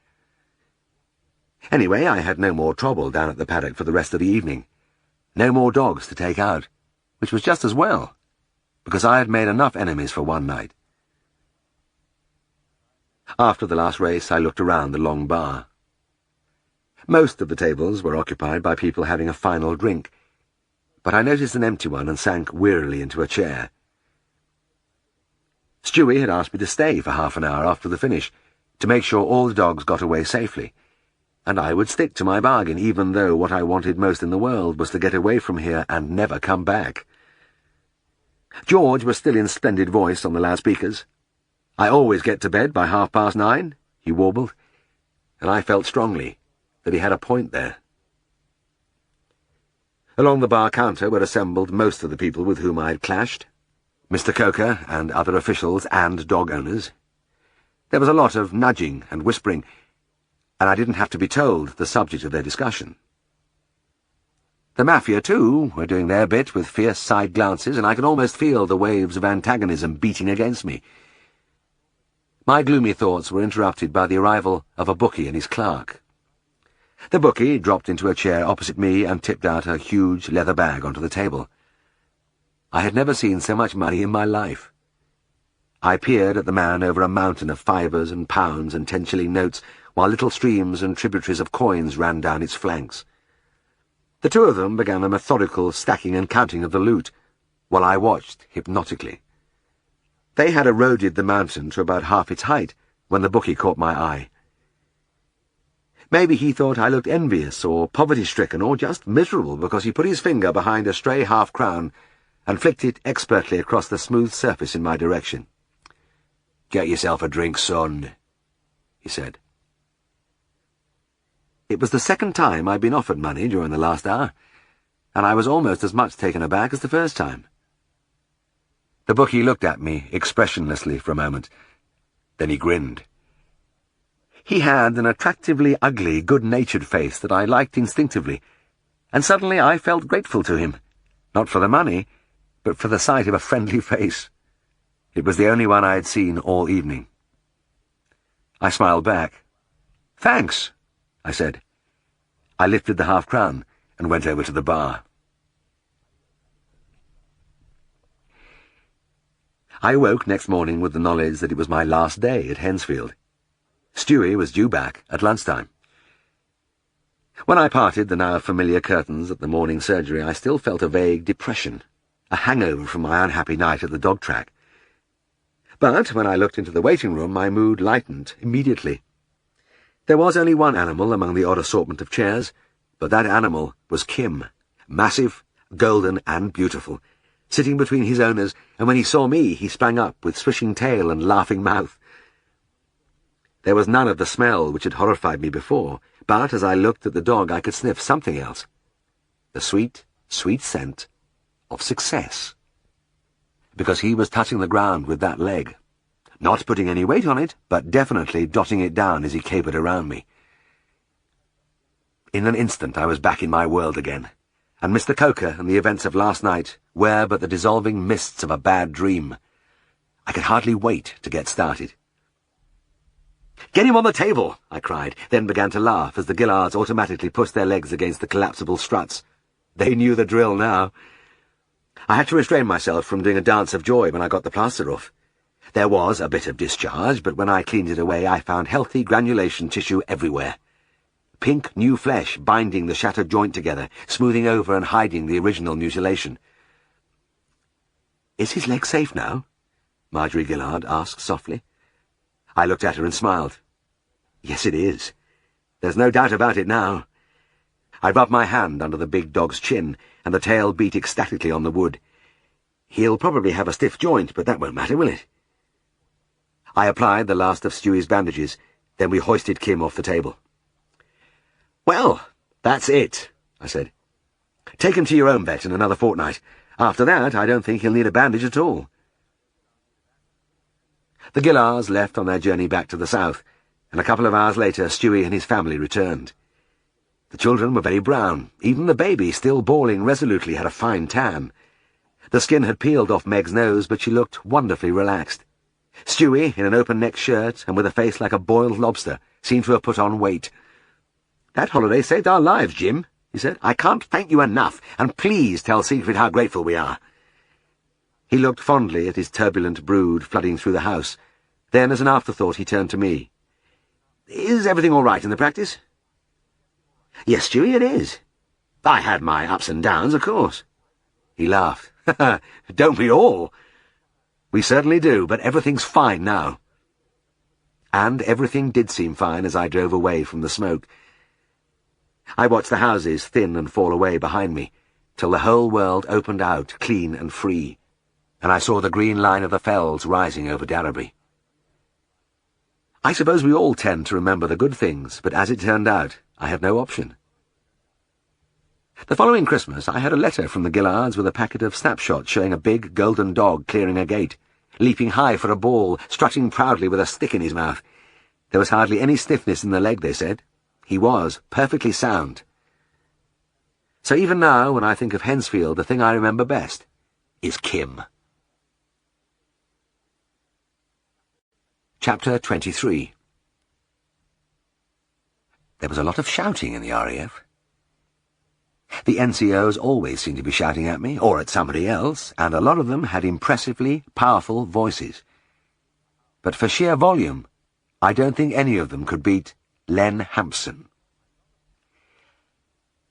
Anyway, I had no more trouble down at the paddock for the rest of the evening. No more dogs to take out, which was just as well, because I had made enough enemies for one night. After the last race, I looked around the long bar. Most of the tables were occupied by people having a final drink, but I noticed an empty one and sank wearily into a chair. Stewie had asked me to stay for half an hour after the finish, to make sure all the dogs got away safely, and I would stick to my bargain, even though what I wanted most in the world was to get away from here and never come back. George was still in splendid voice on the loudspeakers. "I always get to bed by 9:30, he warbled, and I felt strongly that he had a point there. Along the bar counter were assembled most of the people with whom I had clashed, Mr. Coker and other officials and dog owners. There was a lot of nudging and whispering, and I didn't have to be told the subject of their discussion. The Mafia, too, were doing their bit with fierce side glances, and I could almost feel the waves of antagonism beating against me. My gloomy thoughts were interrupted by the arrival of a bookie and his clerk. The bookie dropped into a chair opposite me and tipped out a huge leather bag onto the table. I had never seen so much money in my life. I peered at the man over a mountain of fivers and pounds and 10-shilling notes, while little streams and tributaries of coins ran down its flanks. The two of them began a methodical stacking and counting of the loot, while I watched hypnotically. They had eroded the mountain to about half its height when the bookie caught my eye. Maybe he thought I looked envious or poverty-stricken or just miserable because he put his finger behind a stray half-crown and flicked it expertly across the smooth surface in my direction. "Get yourself a drink, son," he said. It was the second time I'd been offered money during the last hour, and I was almost as much taken aback as the first time. The bookie looked at me expressionlessly for a moment. Then he grinned. He had an attractively ugly, good-natured face that I liked instinctively, and suddenly I felt grateful to him, not for the money, but for the sight of a friendly face. It was the only one I had seen all evening. I smiled back. "Thanks," I said. I lifted the half-crown and went over to the bar. I awoke next morning with the knowledge that it was my last day at Hensfield. Stewie was due back at lunchtime. When I parted the now familiar curtains at the morning surgery, I still felt a vague depression, a hangover from my unhappy night at the dog track. But when I looked into the waiting room, my mood lightened immediately. There was only one animal among the odd assortment of chairs, but that animal was Kim, massive, golden, and beautiful, sitting between his owners, and when he saw me, he sprang up with swishing tail and laughing mouth. There was none of the smell which had horrified me before, but as I looked at the dog I could sniff something else. The sweet, sweet scent of success. Because he was touching the ground with that leg, not putting any weight on it, but definitely dotting it down as he capered around me. In an instant I was back in my world again, and Mr. Coker and the events of last night were but the dissolving mists of a bad dream. I could hardly wait to get started. "Get him on the table!" I cried, then began to laugh as the Gillards automatically pushed their legs against the collapsible struts. They knew the drill now. I had to restrain myself from doing a dance of joy when I got the plaster off. There was a bit of discharge, but when I cleaned it away I found healthy granulation tissue everywhere. Pink new flesh binding the shattered joint together, smoothing over and hiding the original mutilation. "Is his leg safe now?" Marjorie Gillard asked softly. I looked at her and smiled. "Yes, it is. There's no doubt about it now." I rubbed my hand under the big dog's chin, and the tail beat ecstatically on the wood. "He'll probably have a stiff joint, but that won't matter, will it?" I applied the last of Stewie's bandages, then we hoisted Kim off the table. "Well, that's it," I said. "Take him to your own vet in another fortnight. After that, I don't think he'll need a bandage at all." The Gillards left on their journey back to the south, and a couple of hours later Stewie and his family returned. The children were very brown. Even the baby, still bawling resolutely, had a fine tan. The skin had peeled off Meg's nose, but she looked wonderfully relaxed. Stewie, in an open-necked shirt and with a face like a boiled lobster, seemed to have put on weight. "That holiday saved our lives, Jim," he said. "I can't thank you enough, and please tell Siegfried how grateful we are." He looked fondly at his turbulent brood flooding through the house. Then, as an afterthought, he turned to me. "Is everything all right in the practice?" "Yes, Stewie, it is. I had my ups and downs, of course." He laughed. "Don't we all?" "We certainly do, but everything's fine now." And everything did seem fine as I drove away from the smoke. I watched the houses thin and fall away behind me, till the whole world opened out clean and free, and I saw the green line of the fells rising over Darrowby. I suppose we all tend to remember the good things, but as it turned out, I had no option. The following Christmas I had a letter from the Gillards with a packet of snapshots showing a big golden dog clearing a gate, leaping high for a ball, strutting proudly with a stick in his mouth. There was hardly any stiffness in the leg, they said. He was perfectly sound. So even now, when I think of Hensfield, the thing I remember best is Kim. Chapter 23. There was a lot of shouting in the RAF. The NCOs always seemed to be shouting at me, or at somebody else, and a lot of them had impressively powerful voices. But for sheer volume, I don't think any of them could beat Len Hampson.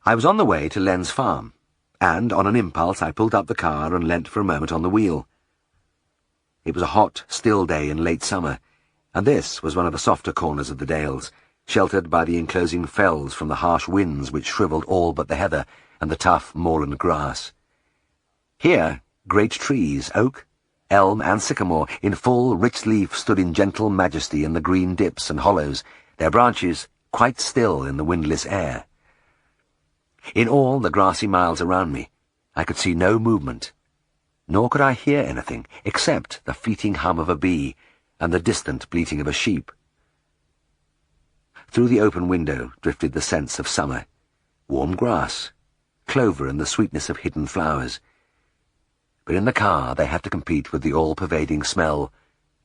I was on the way to Len's farm, and on an impulse I pulled up the car and leant for a moment on the wheel. It was a hot, still day in late summer, and this was one of the softer corners of the dales, sheltered by the enclosing fells from the harsh winds which shriveled all but the heather and the tough moorland grass. Here, great trees, oak, elm, and sycamore, in full, rich leaf, stood in gentle majesty in the green dips and hollows, their branches quite still in the windless air. In all the grassy miles around me, I could see no movement, nor could I hear anything except the fleeting hum of a bee and the distant bleating of a sheep. Through the open window drifted the scents of summer, warm grass, clover, and the sweetness of hidden flowers. But in the car they had to compete with the all-pervading smell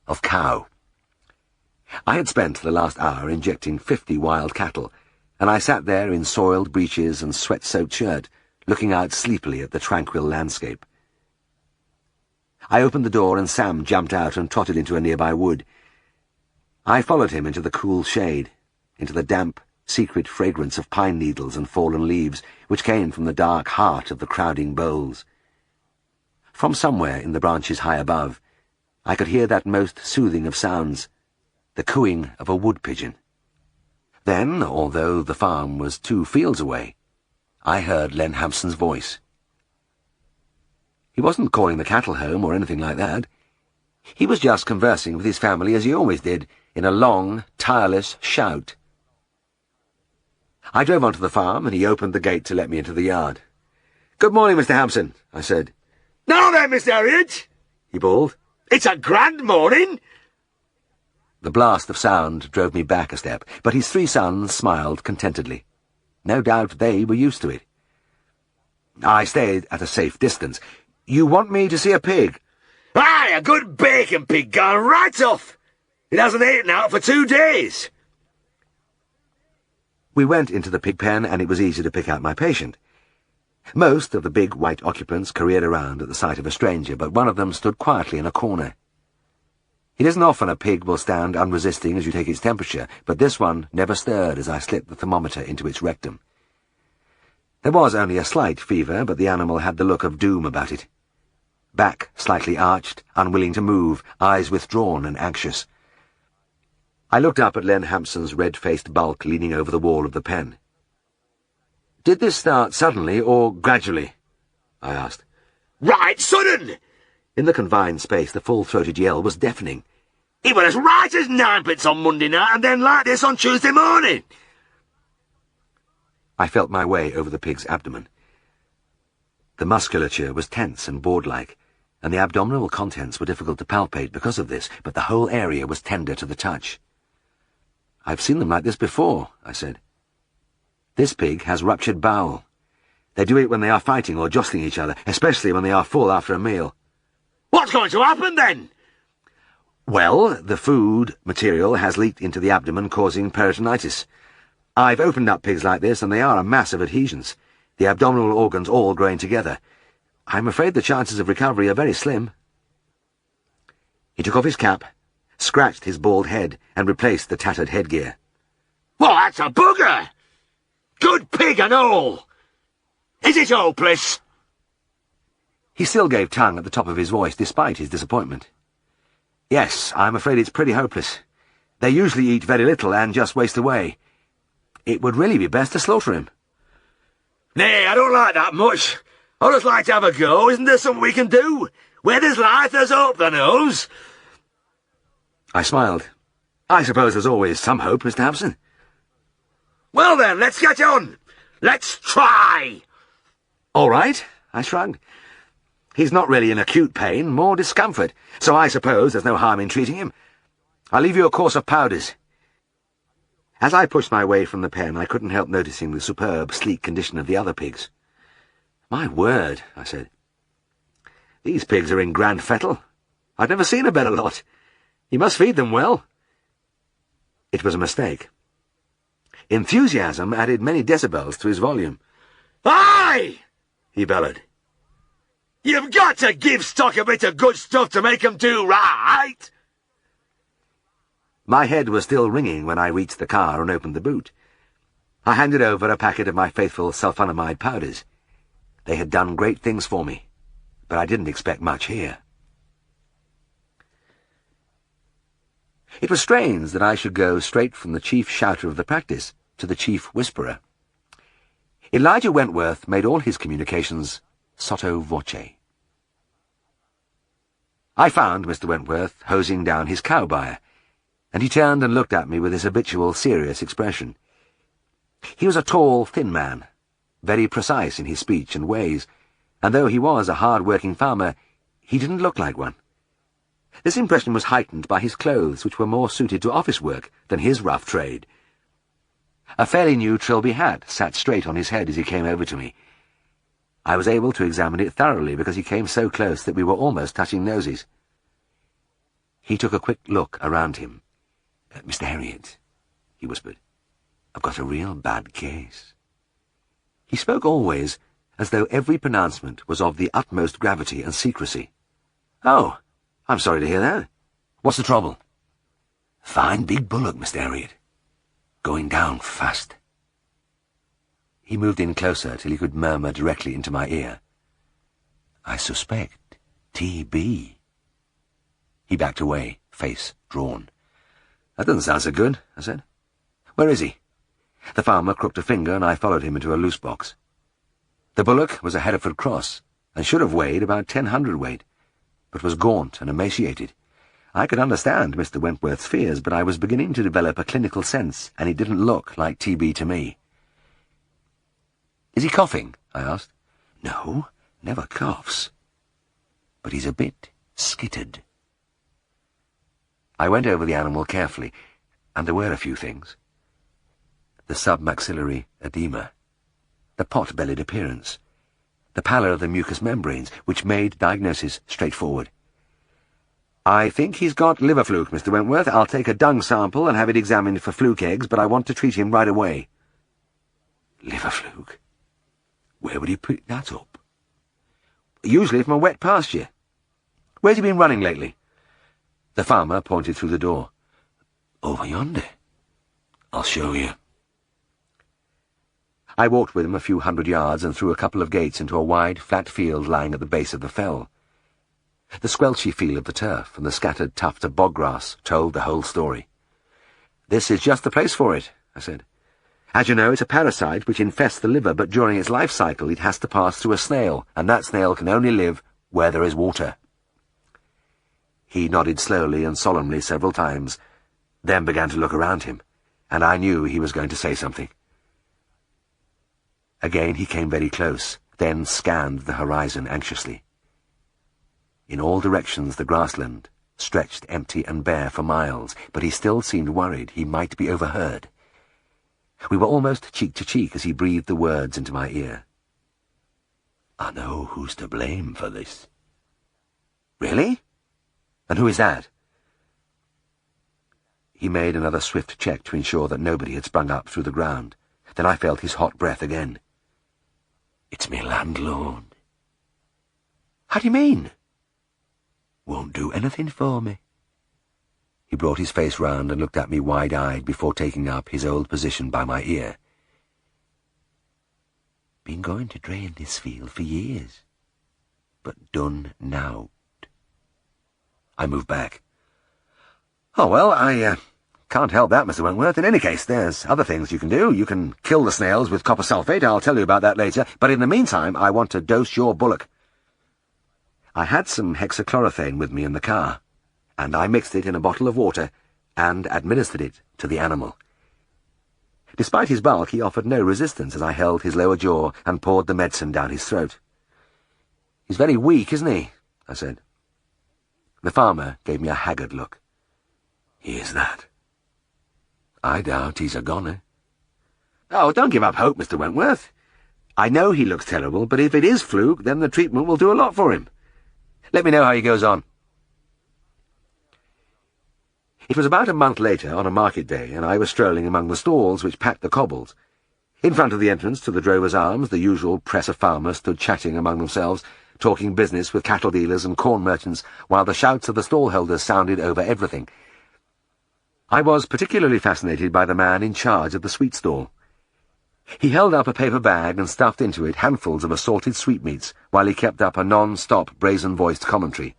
of cow. I had spent the last hour injecting 50 wild cattle, and I sat there in soiled breeches and sweat-soaked shirt, looking out sleepily at the tranquil landscape. I opened the door and Sam jumped out and trotted into a nearby wood. I followed him into the cool shade, into the damp, secret fragrance of pine needles and fallen leaves, which came from the dark heart of the crowding boles. From somewhere in the branches high above, I could hear that most soothing of sounds, the cooing of a wood pigeon. Then, although the farm was 2 fields away, I heard Len Hampson's voice. He wasn't calling the cattle home or anything like that. He was just conversing with his family as he always did, in a long, tireless shout. I drove onto the farm, and he opened the gate to let me into the yard. "Good morning, Mr. Hampson," I said. "Now then, Mr. Herriot," he bawled. "It's a grand morning." The blast of sound drove me back a step, but his 3 sons smiled contentedly. No doubt they were used to it. I stayed at a safe distance. "You want me to see a pig?" "Aye, a good bacon pig gone right off. It hasn't eaten out for 2 days. We went into the pig pen, and it was easy to pick out my patient. Most of the big white occupants careered around at the sight of a stranger, but one of them stood quietly in a corner. It isn't often a pig will stand unresisting as you take its temperature, but this one never stirred as I slipped the thermometer into its rectum. There was only a slight fever, but the animal had the look of doom about it. Back slightly arched, unwilling to move, eyes withdrawn and anxious. I looked up at Len Hampson's red-faced bulk leaning over the wall of the pen. "Did this start suddenly or gradually?" I asked. "Right sudden!" In the confined space, the full-throated yell was deafening. "It was as right as ninepence on Monday night, and then like this on Tuesday morning." I felt my way over the pig's abdomen. The musculature was tense and board-like, and the abdominal contents were difficult to palpate because of this, but the whole area was tender to the touch. "I've seen them like this before," I said. "This pig has ruptured bowel. They do it when they are fighting or jostling each other, especially when they are full after a meal." "What's going to happen then?" "Well, the food material has leaked into the abdomen, causing peritonitis. I've opened up pigs like this, and they are a mass of adhesions, the abdominal organs all growing together. I'm afraid the chances of recovery are very slim." He took off his cap, scratched his bald head, and replaced the tattered headgear. "Well, that's a bugger! Good pig and all! Is it hopeless?" He still gave tongue at the top of his voice, despite his disappointment. "Yes, I'm afraid it's pretty hopeless. They usually eat very little and just waste away. It would really be best to slaughter him." "Nay, I don't like that much. I'd just like to have a go. Isn't there something we can do? Where there's life, there's hope, thou knows." I smiled. "I suppose there's always some hope, Mr. Hampson." "Well then, let's get on. Let's try." "All right," I shrugged. "He's not really in acute pain, more discomfort, so I suppose there's no harm in treating him. I'll leave you a course of powders." As I pushed my way from the pen, I couldn't help noticing the superb, sleek condition of the other pigs. My word, I said. These pigs are in grand fettle. I've never seen a better lot. You must feed them well. It was a mistake. Enthusiasm added many decibels to his volume. "Aye!" he bellowed. "You've got to give stock a bit of good stuff to make 'em do right!" My head was still ringing when I reached the car and opened the boot. I handed over a packet of my faithful sulfonamide powders. They had done great things for me, but I didn't expect much here. It was strange that I should go straight from the chief shouter of the practice to the chief whisperer. Elijah Wentworth made all his communications sotto voce. I found Mr. Wentworth hosing down his cow buyer, and he turned and looked at me with his habitual serious expression. He was a tall, thin man, very precise in his speech and ways, and though he was a hard-working farmer, he didn't look like one. This impression was heightened by his clothes, which were more suited to office work than his rough trade. A fairly new Trilby hat sat straight on his head as he came over to me. I was able to examine it thoroughly because he came so close that we were almost touching noses. He took a quick look around him. "Mr. Herriot," he whispered, "I've got a real bad case." He spoke always as though every pronouncement was of the utmost gravity and secrecy. "Oh, I'm sorry to hear that. What's the trouble?" "Fine big bullock, Mr. Herriot. Going down fast." He moved in closer till he could murmur directly into my ear. "I suspect TB." He backed away, face drawn. "That doesn't sound so good," I said. "Where is he?" The farmer crooked a finger, and I followed him into a loose box. The bullock was a Hereford cross, and should have weighed about 10 hundredweight, but was gaunt and emaciated. I could understand Mr. Wentworth's fears, but I was beginning to develop a clinical sense, and he didn't look like TB to me. "Is he coughing?" I asked. "No, never coughs. But he's a bit skittered." I went over the animal carefully, and there were a few things. The submaxillary edema, the pot-bellied appearance, the pallor of the mucous membranes, which made diagnosis straightforward. "I think he's got liver fluke, Mr. Wentworth. I'll take a dung sample and have it examined for fluke eggs, but I want to treat him right away." "Liver fluke? Where would he pick that up?" "Usually from a wet pasture. Where's he been running lately?" The farmer pointed through the door. "Over yonder. I'll show you." I walked with him a few hundred yards and through a couple of gates into a wide, flat field lying at the base of the fell. The squelchy feel of the turf and the scattered tuft of bog grass told the whole story. "This is just the place for it," I said. "As you know, it's a parasite which infests the liver, but during its life cycle it has to pass through a snail, and that snail can only live where there is water." He nodded slowly and solemnly several times, then began to look around him, and I knew he was going to say something. Again he came very close, then scanned the horizon anxiously. In all directions the grassland stretched empty and bare for miles, but he still seemed worried he might be overheard. We were almost cheek to cheek as he breathed the words into my ear. "I know who's to blame for this." "Really? And who is that?" He made another swift check to ensure that nobody had sprung up through the ground. Then I felt his hot breath again. "It's me landlord." "How do you mean?" "Won't do anything for me." He brought his face round and looked at me wide-eyed before taking up his old position by my ear. "Been going to drain this field for years, but done now." I moved back. "Oh, well, I can't help that, Mr. Wentworth. In any case, there's other things you can do. You can kill the snails with copper sulphate. I'll tell you about that later. But in the meantime, I want to dose your bullock." I had some hexachlorophane with me in the car, and I mixed it in a bottle of water and administered it to the animal. Despite his bulk, he offered no resistance as I held his lower jaw and poured the medicine down his throat. "He's very weak, isn't he?" I said. The farmer gave me a haggard look. "He is that. I doubt he's a goner." "Oh, don't give up hope, Mr. Wentworth. I know he looks terrible, but if it is fluke, then the treatment will do a lot for him. Let me know how he goes on. It was about a month later, on a market day, and I was strolling among the stalls which packed the cobbles. In front of the entrance to the Drovers' Arms, the usual press of farmers stood chatting among themselves, talking business with cattle dealers and corn merchants, while the shouts of the stallholders sounded over everything. I was particularly fascinated by the man in charge of the sweet stall. He held up a paper bag and stuffed into it handfuls of assorted sweetmeats, while he kept up a non-stop brazen-voiced commentary.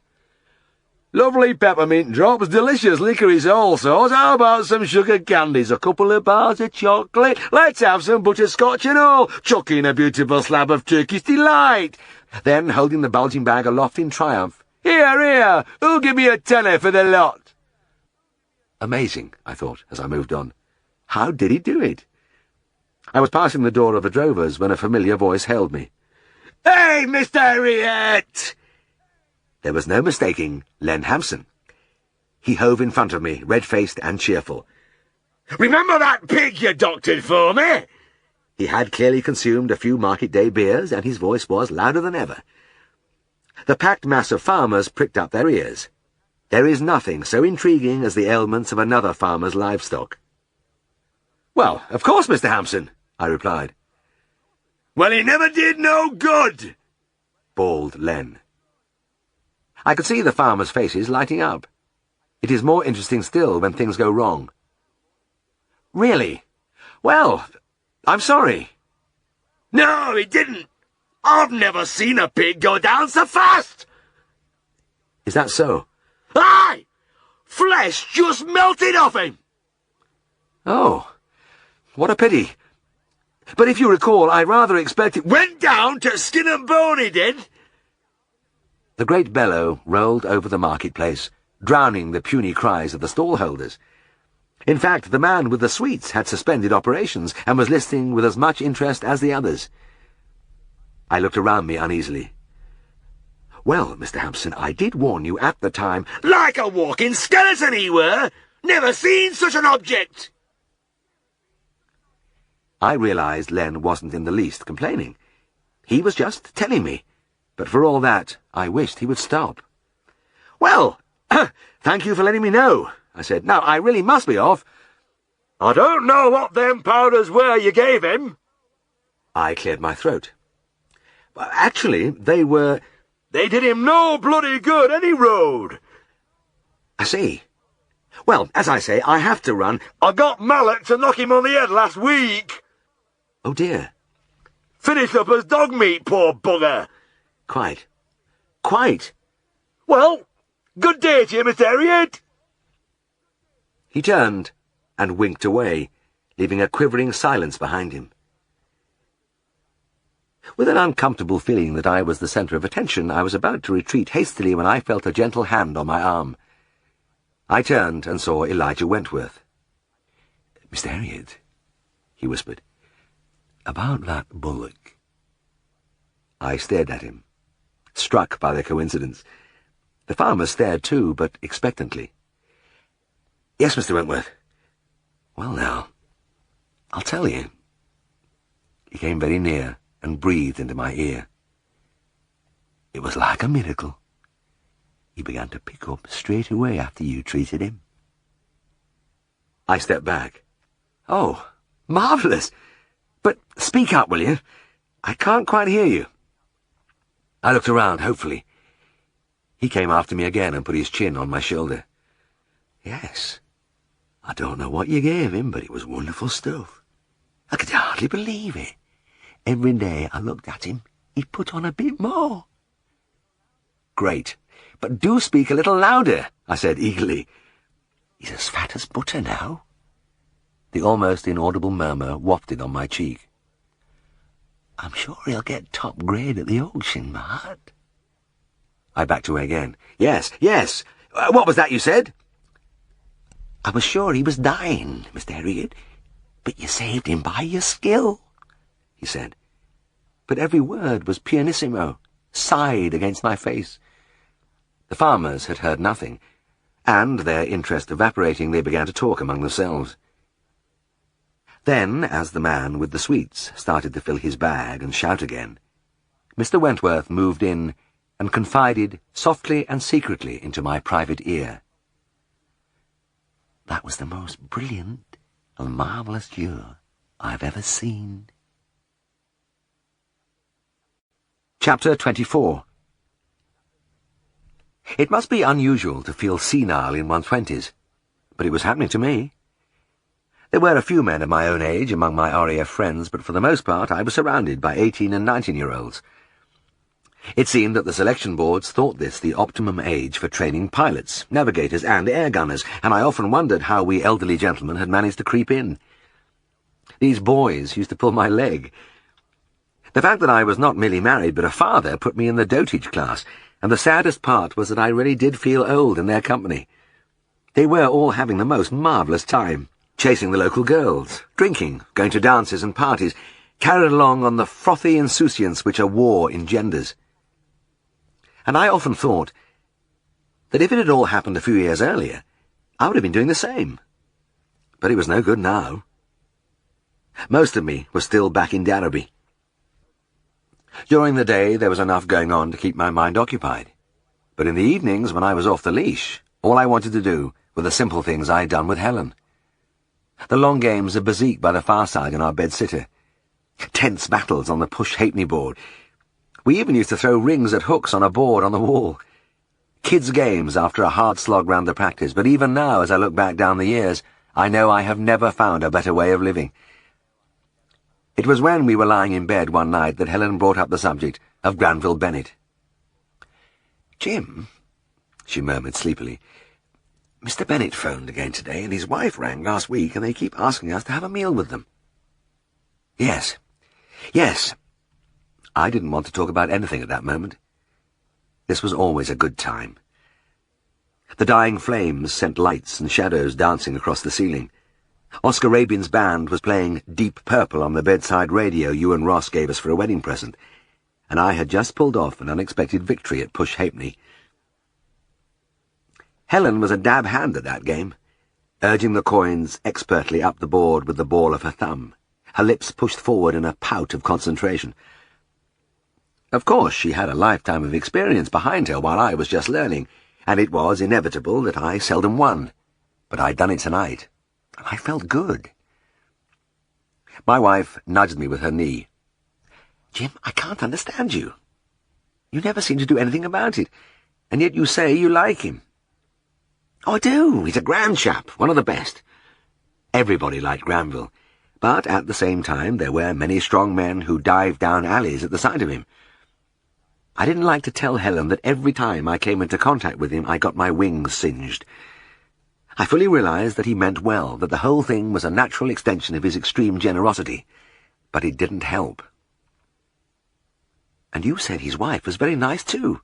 Lovely peppermint drops, delicious licorice all sorts. How about some sugar candies, a couple of bars of chocolate? Let's have some butterscotch and all. Chuck in a beautiful slab of Turkish delight. Then, holding the bulging bag aloft in triumph, Here, here, who'll give me a tenner for the lot? Amazing, I thought, as I moved on. How did he do it? I was passing the door of the Drovers when a familiar voice hailed me. Hey, Mr. Herriot! There was no mistaking Len Hampson. He hove in front of me, red-faced and cheerful. Remember that pig you doctored for me? He had clearly consumed a few market-day beers, and his voice was louder than ever. The packed mass of farmers pricked up their ears. There is nothing so intriguing as the ailments of another farmer's livestock. Well, of course, Mr. Hampson, I replied. Well, he never did no good, bawled Len. I could see the farmers' faces lighting up. It is more interesting still when things go wrong. Really? Well, I'm sorry. No, he didn't. I've never seen a pig go down so fast. Is that so? Aye! Flesh just melted off him. Oh, what a pity. But if you recall, I rather expected— Went down to skin and bone, he did. The great bellow rolled over the marketplace, drowning the puny cries of the stallholders. In fact, the man with the sweets had suspended operations and was listening with as much interest as the others. I looked around me uneasily. Well, Mr. Hampson, I did warn you at the time— Like a walking skeleton he were! Never seen such an object! I realized Len wasn't in the least complaining. He was just telling me. But for all that, I wished he would stop. Well, thank you for letting me know, I said. Now, I really must be off. I don't know what them powders were you gave him. I cleared my throat. Actually, they were— They did him no bloody good, any road. I see. Well, as I say, I have to run. I got Mallet to knock him on the head last week. Oh, dear. Finished up as dog meat, poor bugger. Quite. Quite. Well, good day to you, Mr. Herriot. He turned and winked away, leaving a quivering silence behind him. With an uncomfortable feeling that I was the centre of attention, I was about to retreat hastily when I felt a gentle hand on my arm. I turned and saw Elijah Wentworth. "Mr. Herriot," he whispered, "about that bullock." I stared at him, struck by the coincidence. The farmer stared too, but expectantly. "Yes, Mr. Wentworth." "Well now, I'll tell you." He came very near and breathed into my ear. "It was like a miracle. He began to pick up straight away after you treated him." I stepped back. "Oh, marvellous! But speak up, will you? I can't quite hear you." I looked around, hopefully. He came after me again and put his chin on my shoulder. "Yes, I don't know what you gave him, but it was wonderful stuff. I could hardly believe it. Every day I looked at him, he'd put on a bit more." "Great, but do speak a little louder," I said eagerly. "He's as fat as butter now." The almost inaudible murmur wafted on my cheek. "I'm sure he'll get top grade at the auction, Mart." I backed away again. Yes. What was that you said?" "I was sure he was dying, Mr. Herriot, but you saved him by your skill," he said. But every word was pianissimo, sighed against my face. The farmers had heard nothing, and, their interest evaporating, they began to talk among themselves. Then, as the man with the sweets started to fill his bag and shout again, Mr. Wentworth moved in and confided softly and secretly into my private ear. "That was the most brilliant and marvellous cure I've ever seen." Chapter 24. It must be unusual to feel senile in one's 20s, but it was happening to me. There were a few men of my own age among my RAF friends, but for the most part I was surrounded by 18- and 19-year-olds. It seemed that the selection boards thought this the optimum age for training pilots, navigators, and air gunners, and I often wondered how we elderly gentlemen had managed to creep in. These boys used to pull my leg. The fact that I was not merely married but a father put me in the dotage class, and the saddest part was that I really did feel old in their company. They were all having the most marvellous time, chasing the local girls, drinking, going to dances and parties, carried along on the frothy insouciance which a war engenders. And I often thought that if it had all happened a few years earlier, I would have been doing the same. But it was no good now. Most of me was still back in Darrowby. During the day there was enough going on to keep my mind occupied. But in the evenings, when I was off the leash, all I wanted to do were the simple things I'd done with Helen. The long games of bezique by the fireside in our bed-sitter. Tense battles on the push-halfpenny board. We even used to throw rings at hooks on a board on the wall. Kids' games after a hard slog round the practice, but even now, as I look back down the years, I know I have never found a better way of living. It was when we were lying in bed one night that Helen brought up the subject of Granville Bennett. "Jim," she murmured sleepily, "Mr. Bennett phoned again today, and his wife rang last week, and they keep asking us to have a meal with them." Yes. I didn't want to talk about anything at that moment. This was always a good time. The dying flames sent lights and shadows dancing across the ceiling. Oscar Rabin's band was playing Deep Purple on the bedside radio you and Ross gave us for a wedding present, and I had just pulled off an unexpected victory at push halfpenny. Helen was a dab hand at that game, urging the coins expertly up the board with the ball of her thumb, her lips pushed forward in a pout of concentration. Of course, she had a lifetime of experience behind her while I was just learning, and it was inevitable that I seldom won. But I'd done it tonight, and I felt good. My wife nudged me with her knee. "Jim, I can't understand you. You never seem to do anything about it, and yet you say you like him." "Oh, I do. He's a grand chap, one of the best." Everybody liked Granville, but at the same time there were many strong men who dived down alleys at the sight of him. I didn't like to tell Helen that every time I came into contact with him I got my wings singed. I fully realized that he meant well, that the whole thing was a natural extension of his extreme generosity, but it didn't help. "And you said his wife was very nice too."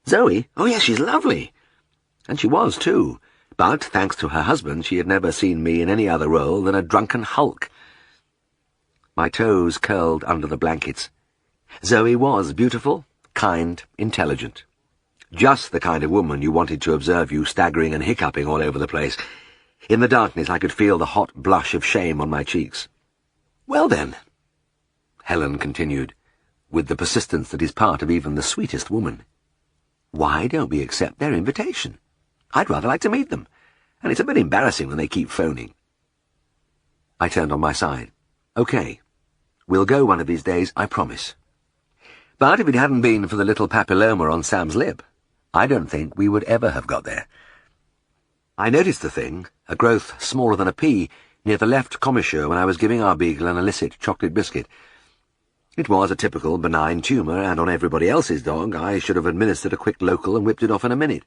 "Zoe? Oh yes, she's lovely." And she was too, but thanks to her husband she had never seen me in any other role than a drunken hulk. My toes curled under the blankets. Zoe was beautiful, kind, intelligent. Just the kind of woman you wanted to observe you staggering and hiccuping all over the place. In the darkness I could feel the hot blush of shame on my cheeks. "Well then," Helen continued, with the persistence that is part of even the sweetest woman, "why don't we accept their invitation? I'd rather like to meet them, and it's a bit embarrassing when they keep phoning." I turned on my side. "Okay, we'll go one of these days, I promise." But if it hadn't been for the little papilloma on Sam's lip, I don't think we would ever have got there. I noticed the thing, a growth smaller than a pea, near the left commissure when I was giving our beagle an illicit chocolate biscuit. It was a typical benign tumour, and on everybody else's dog I should have administered a quick local and whipped it off in a minute.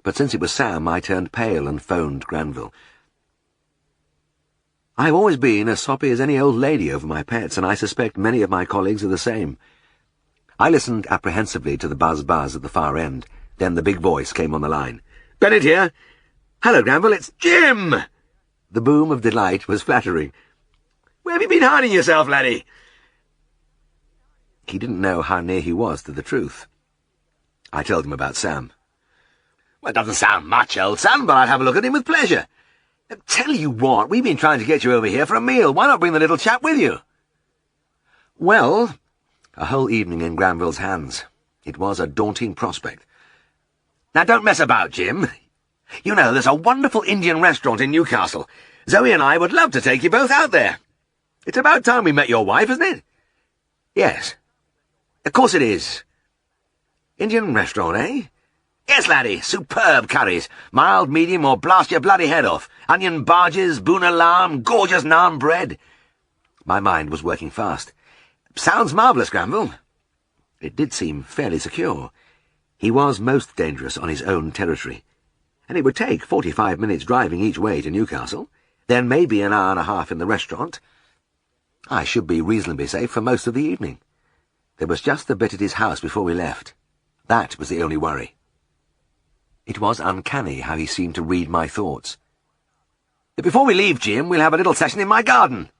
But since it was Sam, I turned pale and phoned Granville. I've always been as soppy as any old lady over my pets, and I suspect many of my colleagues are the same. I listened apprehensively to the buzz-buzz at the far end. Then the big voice came on the line. "Bennett here. Hello, Granville, it's Jim!" The boom of delight was flattering. "Where have you been hiding yourself, laddie?" He didn't know how near he was to the truth. I told him about Sam. "Well, it doesn't sound much, old son, but I'd have a look at him with pleasure. Tell you what, we've been trying to get you over here for a meal. Why not bring the little chap with you? Well, a whole evening in Granville's hands. It was a daunting prospect. Now don't mess about, Jim. You know, there's a wonderful Indian restaurant in Newcastle. Zoe and I would love to take you both out there. It's about time we met your wife, isn't it? Yes. Of course it is. Indian restaurant, eh? Yes, laddie. Superb curries. Mild, medium, or blast your bloody head off. Onion barges, boona lamb, gorgeous naan bread. My mind was working fast. Sounds marvellous, Granville. It did seem fairly secure. He was most dangerous on his own territory, and it would take 45 minutes driving each way to Newcastle, then maybe an hour and a half in the restaurant. I should be reasonably safe for most of the evening. There was just the bit at his house before we left. That was the only worry. It was uncanny how he seemed to read my thoughts. Before we leave, Jim, we'll have a little session in my garden.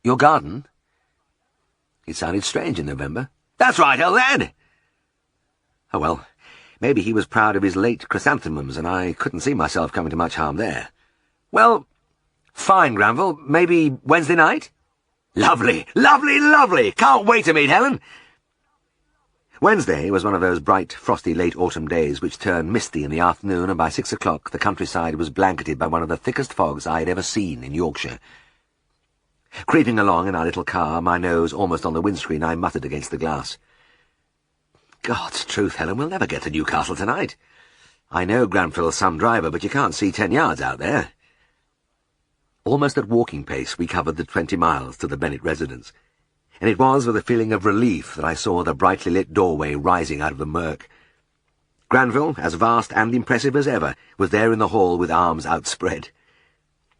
Your garden? It sounded strange in November. That's right, old lad. Oh, well, maybe he was proud of his late chrysanthemums, and I couldn't see myself coming to much harm there. Well, fine, Granville. Maybe Wednesday night? Lovely, lovely, lovely. Can't wait to meet Helen. Wednesday was one of those bright, frosty late autumn days which turned misty in the afternoon, and by 6 o'clock the countryside was blanketed by one of the thickest fogs I had ever seen in Yorkshire. Creeping along in our little car, my nose almost on the windscreen, I muttered against the glass. God's truth, Helen, we'll never get to Newcastle tonight. I know Granville's some driver, but you can't see 10 yards out there. Almost at walking pace, we covered the 20 miles to the Bennett residence, and it was with a feeling of relief that I saw the brightly lit doorway rising out of the murk. Granville, as vast and impressive as ever, was there in the hall with arms outspread.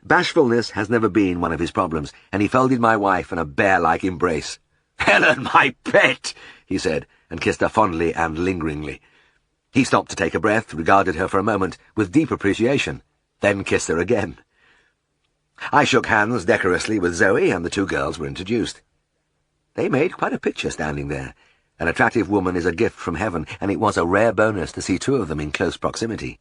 Bashfulness has never been one of his problems, and he folded my wife in a bear-like embrace. "Helen, my pet!" he said, and kissed her fondly and lingeringly. He stopped to take a breath, regarded her for a moment with deep appreciation, then kissed her again. I shook hands decorously with Zoe, and the two girls were introduced. They made quite a picture standing there. An attractive woman is a gift from heaven, and it was a rare bonus to see two of them in close proximity.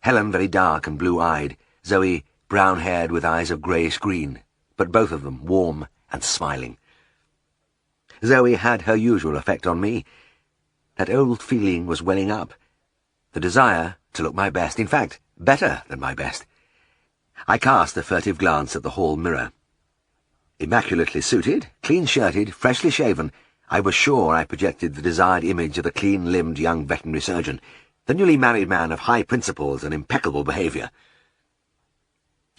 Helen very dark and blue-eyed, Zoe brown-haired with eyes of greyish-green, but both of them warm and smiling. Zoe had her usual effect on me. That old feeling was welling up, the desire to look my best, in fact, better than my best. I cast a furtive glance at the hall mirror. Immaculately suited, clean-shirted, freshly shaven, I was sure I projected the desired image of the clean-limbed young veterinary surgeon, the newly married man of high principles and impeccable behaviour.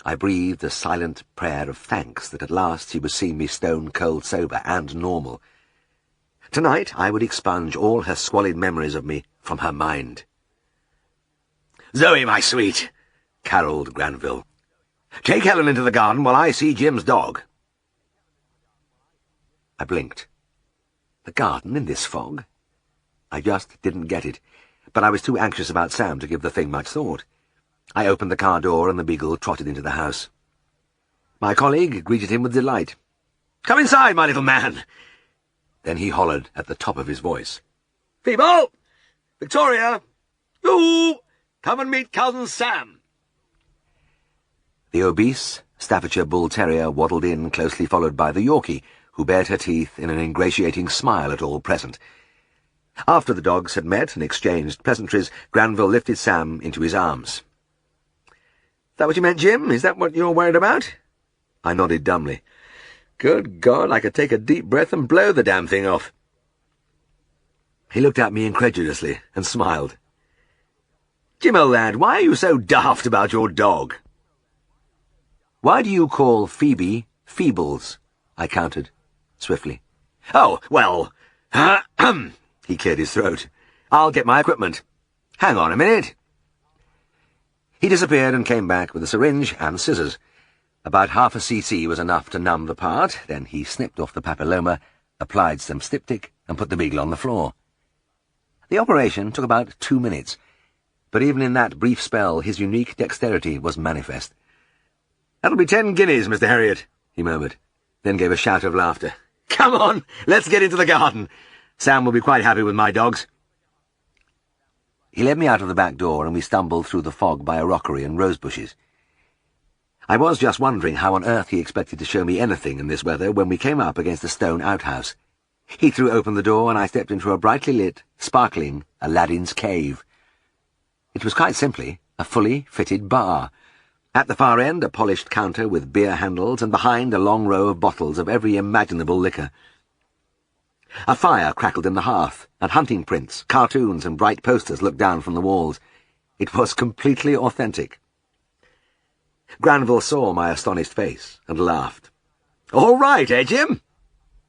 I breathed a silent prayer of thanks that at last she was seeing me stone-cold sober and normal. Tonight I would expunge all her squalid memories of me from her mind. "Zoe, my sweet," carolled Granville, "take Helen into the garden while I see Jim's dog." I blinked. The garden in this fog? I just didn't get it, but I was too anxious about Sam to give the thing much thought. I opened the car door, and the beagle trotted into the house. My colleague greeted him with delight. "Come inside, my little man." Then he hollered at the top of his voice. "Phoebe! Victoria! You! Come and meet Cousin Sam." The obese Staffordshire bull terrier waddled in, closely followed by the Yorkie, who bared her teeth in an ingratiating smile at all present. After the dogs had met and exchanged pleasantries, Granville lifted Sam into his arms. "Is that what you meant, Jim? Is that what you're worried about?" I nodded dumbly. Good God, I could take a deep breath and blow the damn thing off. He looked at me incredulously and smiled. "Jim, old lad, why are you so daft about your dog?" "Why do you call Phoebe Feebles?" I countered, swiftly. "Oh, well, he cleared his throat. "I'll get my equipment. Hang on a minute." He disappeared and came back with a syringe and scissors. About half a cc was enough to numb the part. Then he snipped off the papilloma, applied some styptic, and put the beagle on the floor. The operation took about 2 minutes, but even in that brief spell his unique dexterity was manifest. "That'll be 10 guineas, Mr. Herriot," he murmured, then gave a shout of laughter. "Come on, let's get into the garden. Sam will be quite happy with my dogs." He led me out of the back door, and we stumbled through the fog by a rockery and rose bushes. I was just wondering how on earth he expected to show me anything in this weather when we came up against a stone outhouse. He threw open the door, and I stepped into a brightly lit, sparkling Aladdin's cave. It was quite simply a fully fitted bar. At the far end, a polished counter with beer handles, and behind a long row of bottles of every imaginable liquor. A fire crackled in the hearth, and hunting prints, cartoons, and bright posters looked down from the walls. It was completely authentic. Granville saw my astonished face and laughed. "All right, eh, Jim?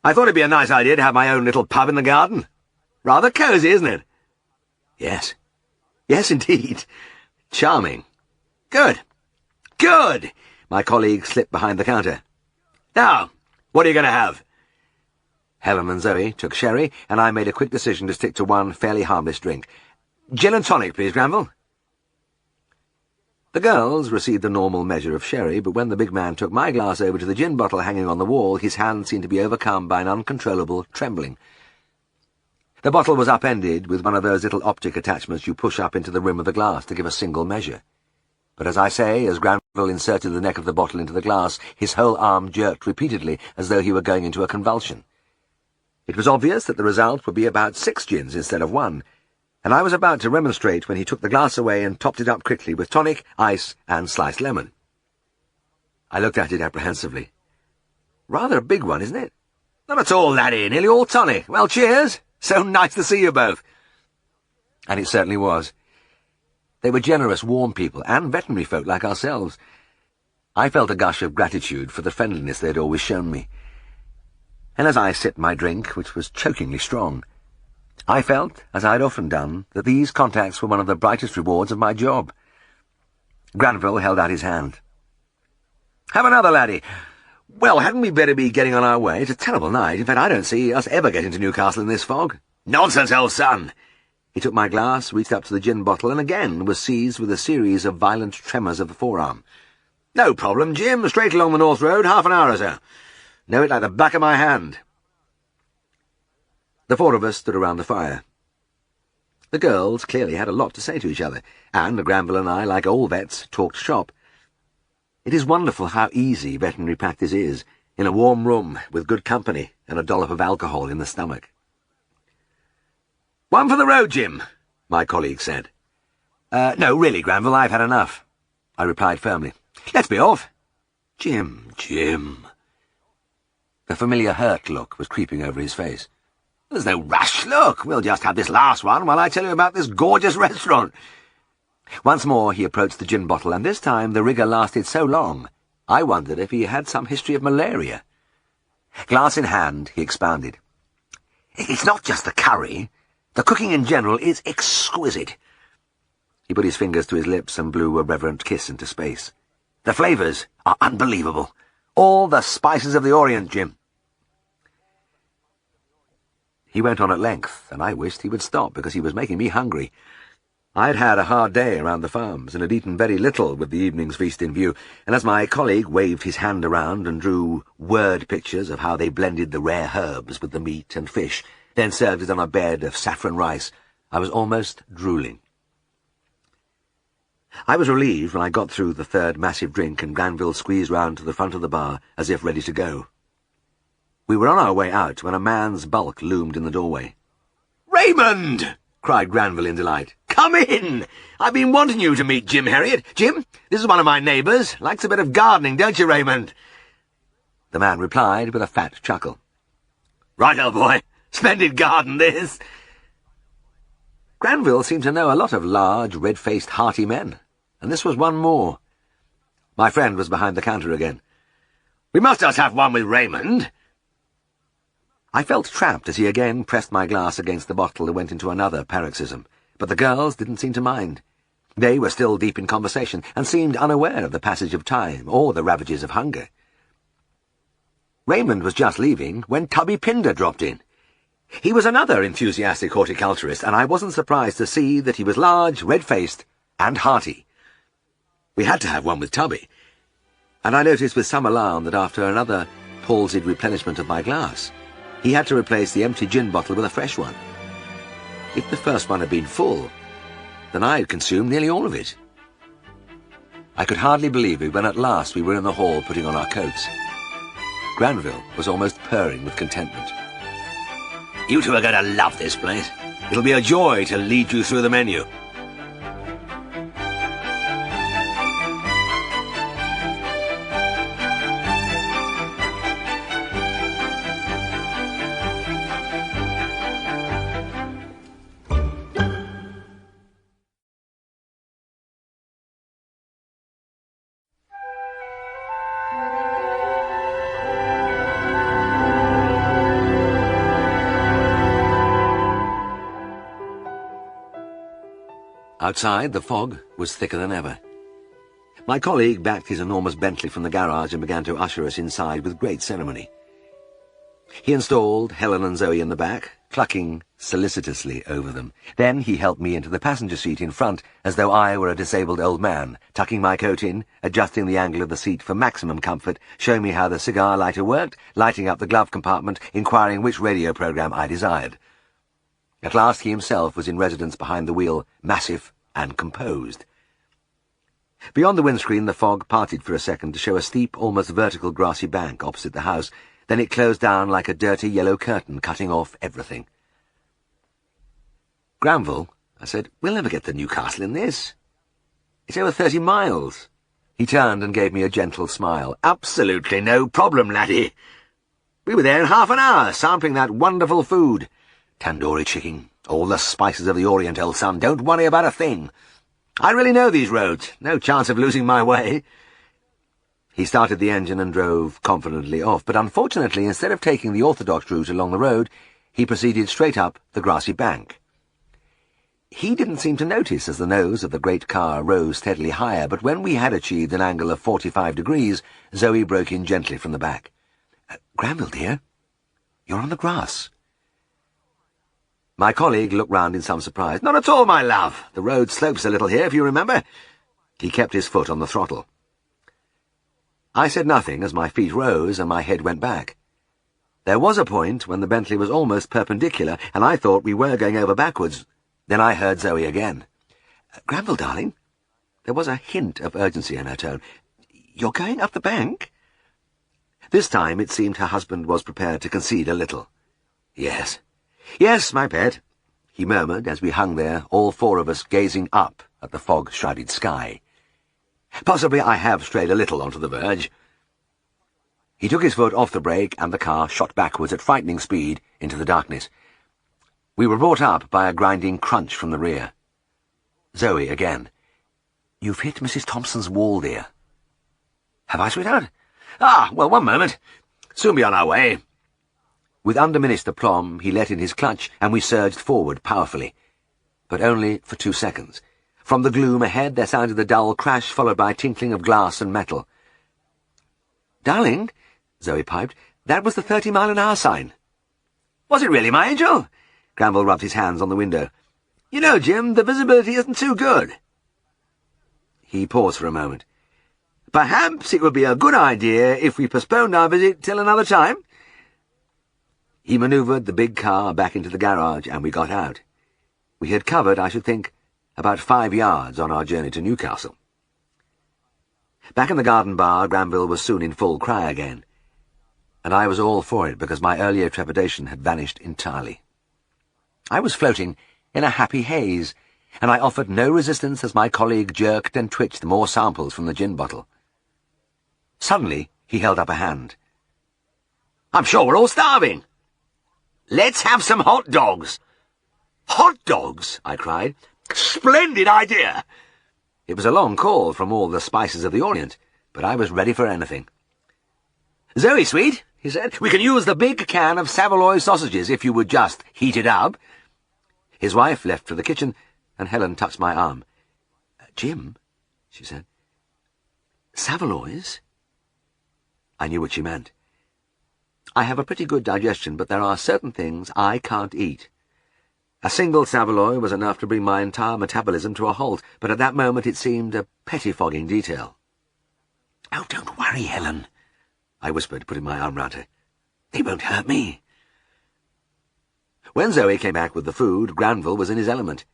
I thought it'd be a nice idea to have my own little pub in the garden. Rather cosy, isn't it?" "Yes. Yes, indeed. Charming. Good. Good!" My colleague slipped behind the counter. "Now, what are you going to have?" Helen and Zoe took sherry, and I made a quick decision to stick to one fairly harmless drink. "Gin and tonic, please, Granville." The girls received a normal measure of sherry, but when the big man took my glass over to the gin bottle hanging on the wall, his hand seemed to be overcome by an uncontrollable trembling. The bottle was upended with one of those little optic attachments you push up into the rim of the glass to give a single measure. But as Granville inserted the neck of the bottle into the glass, his whole arm jerked repeatedly as though he were going into a convulsion. It was obvious that the result would be about 6 gins instead of 1, and I was about to remonstrate when he took the glass away and topped it up quickly with tonic, ice, and sliced lemon. I looked at it apprehensively. "Rather a big one, isn't it?" "Not at all, laddie. Nearly all tonic. Well, cheers. So nice to see you both." And it certainly was. They were generous, warm people, and veterinary folk like ourselves. I felt a gush of gratitude for the friendliness they had always shown me. And as I sipped my drink, which was chokingly strong, I felt, as I had often done, that these contacts were one of the brightest rewards of my job. Granville held out his hand. "Have another, laddie. Well, hadn't we better be getting on our way? It's a terrible night. In fact, I don't see us ever getting to Newcastle in this fog." "Nonsense, old son." He took my glass, reached up to the gin bottle, and again was seized with a series of violent tremors of the forearm. "No problem, Jim. Straight along the North Road, half an hour or so. Know it like the back of my hand." The 4 of us stood around the fire. The girls clearly had a lot to say to each other, and Granville and I, like all vets, talked shop. It is wonderful how easy veterinary practice is, in a warm room with good company and a dollop of alcohol in the stomach. "One for the road, Jim," my colleague said. No, really, Granville, I've had enough," I replied firmly. "Let's be off." Jim. The familiar hurt look was creeping over his face. "There's no rush. Look, we'll just have this last one while I tell you about this gorgeous restaurant." Once more he approached the gin bottle, and this time the rigour lasted so long, I wondered if he had some history of malaria. Glass in hand, he expounded. "It's not just the curry. The cooking in general is exquisite." He put his fingers to his lips and blew a reverent kiss into space. "The flavours are unbelievable. All the spices of the Orient, Jim." He went on at length, and I wished he would stop because he was making me hungry. I had had a hard day around the farms and had eaten very little with the evening's feast in view, and as my colleague waved his hand around and drew word pictures of how they blended the rare herbs with the meat and fish, then served it on a bed of saffron rice, I was almost drooling. I was relieved when I got through the 3rd massive drink and Granville squeezed round to the front of the bar as if ready to go. We were on our way out when a man's bulk loomed in the doorway. "Raymond!" cried Granville in delight. "Come in! I've been wanting you to meet Jim Herriot. Jim, this is one of my neighbours. Likes a bit of gardening, don't you, Raymond?" The man replied with a fat chuckle. "Right, old boy. Splendid garden, this." Granville seemed to know a lot of large, red-faced, hearty men, and this was one more. My friend was behind the counter again. "We must just have one with Raymond." I felt trapped as he again pressed my glass against the bottle and went into another paroxysm, but the girls didn't seem to mind. They were still deep in conversation and seemed unaware of the passage of time or the ravages of hunger. Raymond was just leaving when Tubby Pinder dropped in. He was another enthusiastic horticulturist, and I wasn't surprised to see that he was large, red-faced, and hearty. We had to have one with Tubby, and I noticed with some alarm that after another palsied replenishment of my glass, he had to replace the empty gin bottle with a fresh one. If the first one had been full, then I had consumed nearly all of it. I could hardly believe it when at last we were in the hall putting on our coats. Granville was almost purring with contentment. "You two are going to love this place. It'll be a joy to lead you through the menu." Outside, the fog was thicker than ever. My colleague backed his enormous Bentley from the garage and began to usher us inside with great ceremony. He installed Helen and Zoe in the back, clucking solicitously over them. Then he helped me into the passenger seat in front, as though I were a disabled old man, tucking my coat in, adjusting the angle of the seat for maximum comfort, showing me how the cigar lighter worked, lighting up the glove compartment, inquiring which radio program I desired. At last he himself was in residence behind the wheel, massive and composed. Beyond the windscreen the fog parted for a second to show a steep, almost vertical grassy bank opposite the house. Then it closed down like a dirty yellow curtain, cutting off everything. "Granville," I said, "we'll never get to Newcastle in this. It's over 30 miles. He turned and gave me a gentle smile. "Absolutely no problem, laddie. We were there in half an hour, sampling that wonderful food. Tandoori chicken, all the spices of the Orient, old son. Don't worry about a thing. I really know these roads. No chance of losing my way." He started the engine and drove confidently off, but unfortunately, instead of taking the orthodox route along the road, he proceeded straight up the grassy bank. He didn't seem to notice as the nose of the great car rose steadily higher, but when we had achieved an angle of 45 degrees, Zoe broke in gently from the back. "Granville, dear, you're on the grass." My colleague looked round in some surprise. "Not at all, my love. The road slopes a little here, if you remember." He kept his foot on the throttle. I said nothing as my feet rose and my head went back. There was a point when the Bentley was almost perpendicular, and I thought we were going over backwards. Then I heard Zoe again. "Granville, darling." There was a hint of urgency in her tone. "You're going up the bank?" This time it seemed her husband was prepared to concede a little. "Yes. Yes, my pet," he murmured as we hung there, all four of us gazing up at the fog-shrouded sky. "Possibly I have strayed a little onto the verge." He took his foot off the brake, and the car shot backwards at frightening speed into the darkness. We were brought up by a grinding crunch from the rear. Zoe again. "You've hit Mrs. Thompson's wall, dear." "Have I, sweetheart? Well, one moment. Soon be on our way." With undiminished aplomb, he let in his clutch, and we surged forward powerfully. But only for 2 seconds. From the gloom ahead there sounded a dull crash, followed by a tinkling of glass and metal. "Darling," Zoe piped, "that was the 30-mile-an-hour sign." "Was it really, my angel?" Granville rubbed his hands on the window. "You know, Jim, the visibility isn't too good." He paused for a moment. "Perhaps it would be a good idea if we postponed our visit till another time." He manoeuvred the big car back into the garage, and we got out. We had covered, I should think, about 5 yards on our journey to Newcastle. Back in the garden bar, Granville was soon in full cry again, and I was all for it because my earlier trepidation had vanished entirely. I was floating in a happy haze, and I offered no resistance as my colleague jerked and twitched more samples from the gin bottle. Suddenly, he held up a hand. "I'm sure we're all starving. Let's have some hot dogs." "Hot dogs?" I cried. "Splendid idea!" It was a long call from all the spices of the Orient, but I was ready for anything. "Zoe, sweet," he said, "we can use the big can of Savoy sausages if you would just heat it up." His wife left for the kitchen, and Helen touched my arm. "Jim," she said. "Savoys?" I knew what she meant. I have a pretty good digestion, but there are certain things I can't eat. A single Savoy was enough to bring my entire metabolism to a halt, but at that moment it seemed a pettifogging detail. "Oh, don't worry, Helen," I whispered, putting my arm round her. "They won't hurt me." When Zoe came back with the food, Granville was in his element.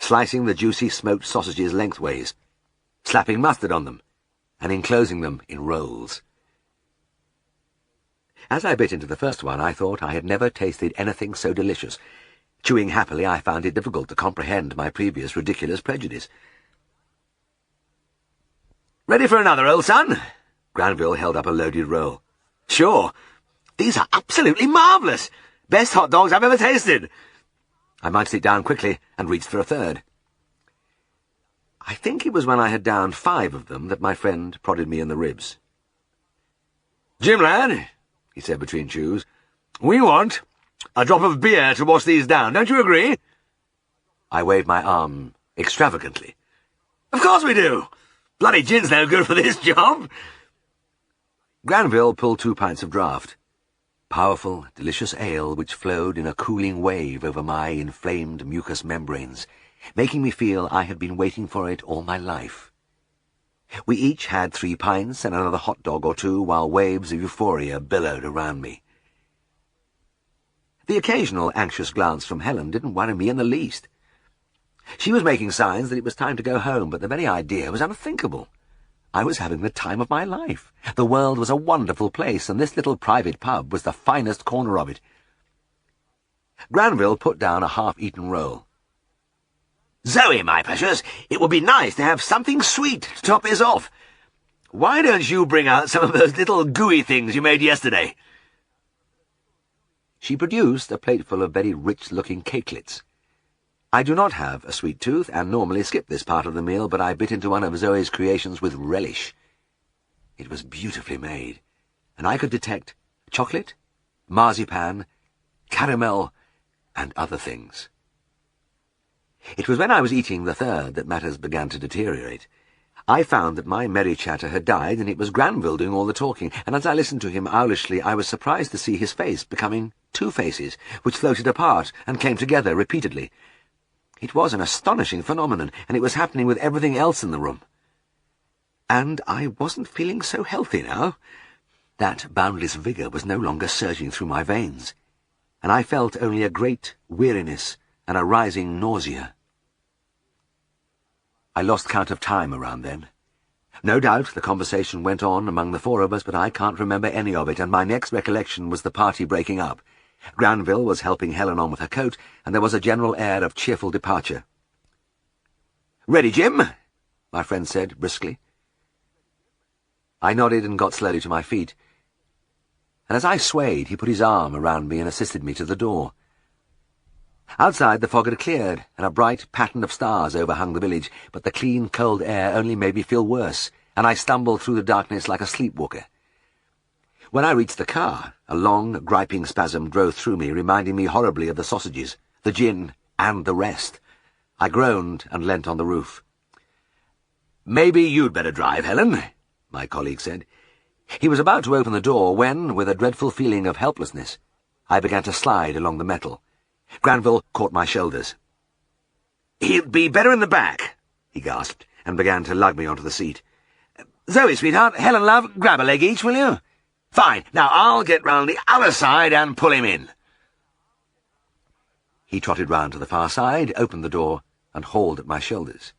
slicing the juicy smoked sausages lengthways, slapping mustard on them, and enclosing them in rolls. As I bit into the first one, I thought I had never tasted anything so delicious. Chewing happily, I found it difficult to comprehend my previous ridiculous prejudice. "Ready for another, old son?" Granville held up a loaded roll. "Sure. These are absolutely marvellous. Best hot dogs I've ever tasted." I munched it down quickly and reached for a third. I think it was when I had downed 5 of them that my friend prodded me in the ribs. "Jim, lad," he said between chews, "we want a drop of beer to wash these down. Don't you agree?" I waved my arm extravagantly. "Of course we do. Bloody gin's no good for this job." Granville pulled 2 pints of draught. Powerful, delicious ale which flowed in a cooling wave over my inflamed mucous membranes, making me feel I had been waiting for it all my life. We each had 3 pints and another hot dog or 2 while waves of euphoria billowed around me. The occasional anxious glance from Helen didn't worry me in the least. She was making signs that it was time to go home, but the very idea was unthinkable. I was having the time of my life. The world was a wonderful place, and this little private pub was the finest corner of it. Granville put down a half-eaten roll. "Zoe, my precious, it would be nice to have something sweet to top this off. Why don't you bring out some of those little gooey things you made yesterday?" She produced a plateful of very rich-looking cakelets. I do not have a sweet tooth, and normally skip this part of the meal, but I bit into one of Zoe's creations with relish. It was beautifully made, and I could detect chocolate, marzipan, caramel, and other things. It was when I was eating the third that matters began to deteriorate. I found that my merry chatter had died, and it was Granville doing all the talking, and as I listened to him owlishly, I was surprised to see his face becoming 2 faces, which floated apart and came together repeatedly. It was an astonishing phenomenon, and it was happening with everything else in the room. And I wasn't feeling so healthy now. That boundless vigour was no longer surging through my veins, and I felt only a great weariness and a rising nausea. I lost count of time around then. No doubt the conversation went on among the 4 of us, but I can't remember any of it, and my next recollection was the party breaking up. Granville was helping Helen on with her coat, and there was a general air of cheerful departure. "Ready, Jim?" my friend said briskly. I nodded and got slowly to my feet, and as I swayed, he put his arm around me and assisted me to the door. Outside, the fog had cleared, and a bright pattern of stars overhung the village, but the clean, cold air only made me feel worse, and I stumbled through the darkness like a sleepwalker. When I reached the car, a long, griping spasm drove through me, reminding me horribly of the sausages, the gin, and the rest. I groaned and leant on the roof. "Maybe you'd better drive, Helen," my colleague said. He was about to open the door when, with a dreadful feeling of helplessness, I began to slide along the metal. Granville caught my shoulders. "He'll be better in the back," he gasped, and began to lug me onto the seat. "Zoe, sweetheart, Helen, love, grab a leg each, will you? Fine, now I'll get round the other side and pull him in." He trotted round to the far side, opened the door, and hauled at my shoulders.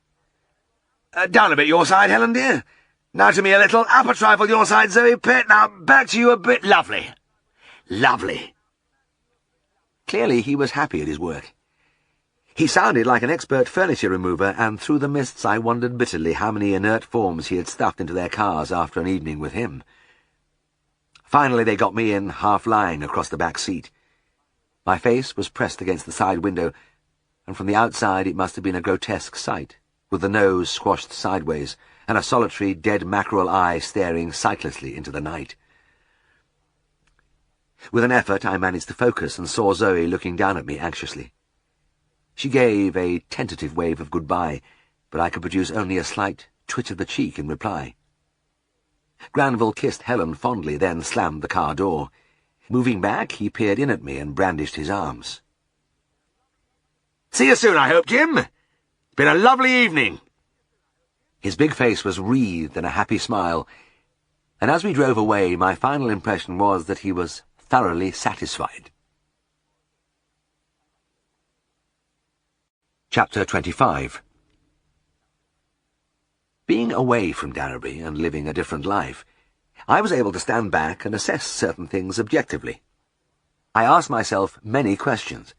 "Down a bit your side, Helen, dear. Now to me a little, up a trifle your side, Zoe, pet. Now back to you a bit. Lovely. Lovely." Clearly he was happy at his work. He sounded like an expert furniture remover, and through the mists I wondered bitterly how many inert forms he had stuffed into their cars after an evening with him. Finally they got me in, half lying across the back seat. My face was pressed against the side window, and from the outside it must have been a grotesque sight, with the nose squashed sideways, and a solitary dead mackerel eye staring sightlessly into the night. With an effort I managed to focus and saw Zoe looking down at me anxiously. She gave a tentative wave of goodbye, but I could produce only a slight twitch of the cheek in reply. Granville kissed Helen fondly, then slammed the car door. Moving back, he peered in at me and brandished his arms. "See you soon, I hope, Jim. It's been a lovely evening." His big face was wreathed in a happy smile, and as we drove away, my final impression was that he was thoroughly satisfied. Chapter 25. Being away from Darrowby and living a different life, I was able to stand back and assess certain things objectively. I asked myself many questions.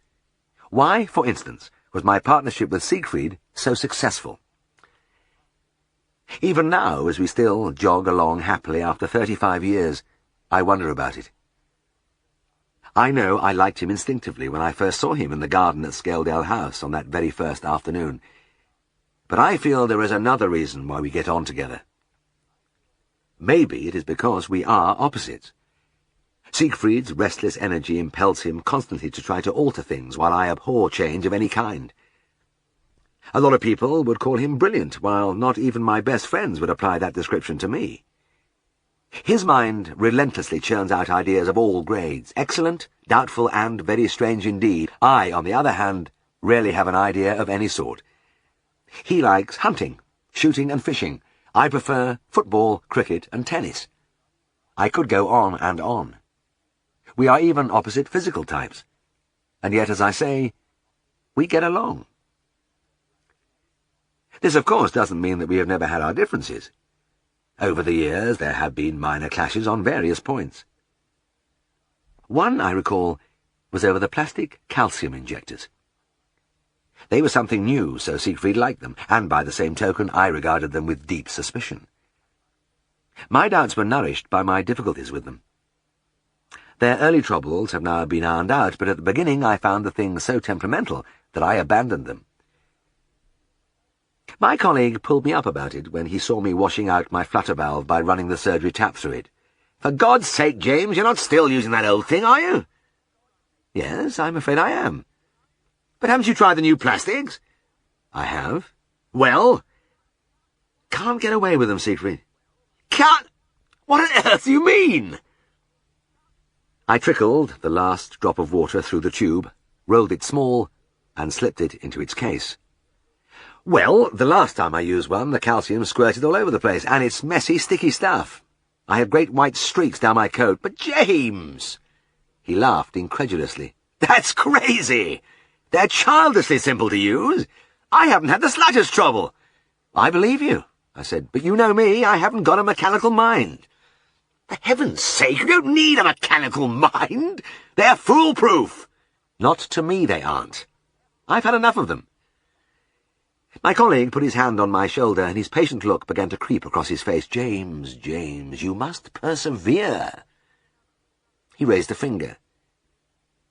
Why, for instance, was my partnership with Siegfried so successful? Even now, as we still jog along happily after 35 years, I wonder about it. I know I liked him instinctively when I first saw him in the garden at Scaledale House on that very first afternoon. But I feel there is another reason why we get on together. Maybe it is because we are opposites. Siegfried's restless energy impels him constantly to try to alter things, while I abhor change of any kind. A lot of people would call him brilliant, while not even my best friends would apply that description to me. His mind relentlessly churns out ideas of all grades, excellent, doubtful, and very strange indeed. I, on the other hand, rarely have an idea of any sort. He likes hunting, shooting, and fishing. I prefer football, cricket, and tennis. I could go on and on. We are even opposite physical types. And yet, as I say, we get along. This, of course, doesn't mean that we have never had our differences. Over the years, there have been minor clashes on various points. One, I recall, was over the plastic calcium injectors. They were something new, so Siegfried liked them, and by the same token I regarded them with deep suspicion. My doubts were nourished by my difficulties with them. Their early troubles have now been ironed out, but at the beginning I found the thing so temperamental that I abandoned them. My colleague pulled me up about it when he saw me washing out my flutter valve by running the surgery tap through it. "For God's sake, James, you're not still using that old thing, are you?" "Yes, I'm afraid I am." "But haven't you tried the new plastics?" "I have." "Well?" "Can't get away with them, Siegfried." "Can't? What on earth do you mean?" I trickled the last drop of water through the tube, rolled it small, and slipped it into its case. "Well, the last time I used one, The calcium squirted all over the place, and it's messy, sticky stuff. I had great white streaks down my coat. "But James!" He laughed incredulously. "That's crazy! They're childishly simple to use. I haven't had the slightest trouble." "I believe you," I said, "but you know me, I haven't got a mechanical mind." "For heaven's sake, you don't need a mechanical mind. They're foolproof." "Not to me, they aren't. I've had enough of them." My colleague put his hand on my shoulder, and his patient look began to creep across his face. James, you must persevere." He raised a finger.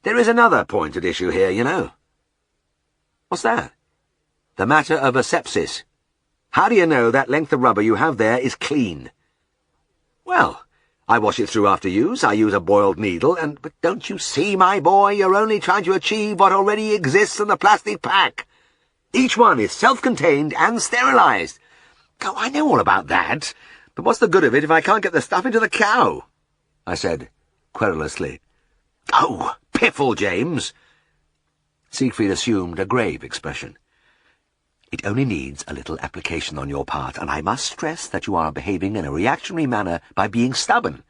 "There is another point at issue here, you know." "What's that?" "The matter of asepsis. How do you know that length of rubber you have there is clean?" "Well, I wash it through after use. I use a boiled needle, and—" "But don't you see, my boy, you're only trying to achieve what already exists in the plastic pack. Each one is self-contained and sterilized." "Oh, I know all about that. But what's the good of it if I can't get the stuff into the cow?" I said, querulously. "Oh, piffle, James." Siegfried assumed a grave expression. "It only needs a little application on your part, and I must stress that you are behaving in a reactionary manner by being stubborn.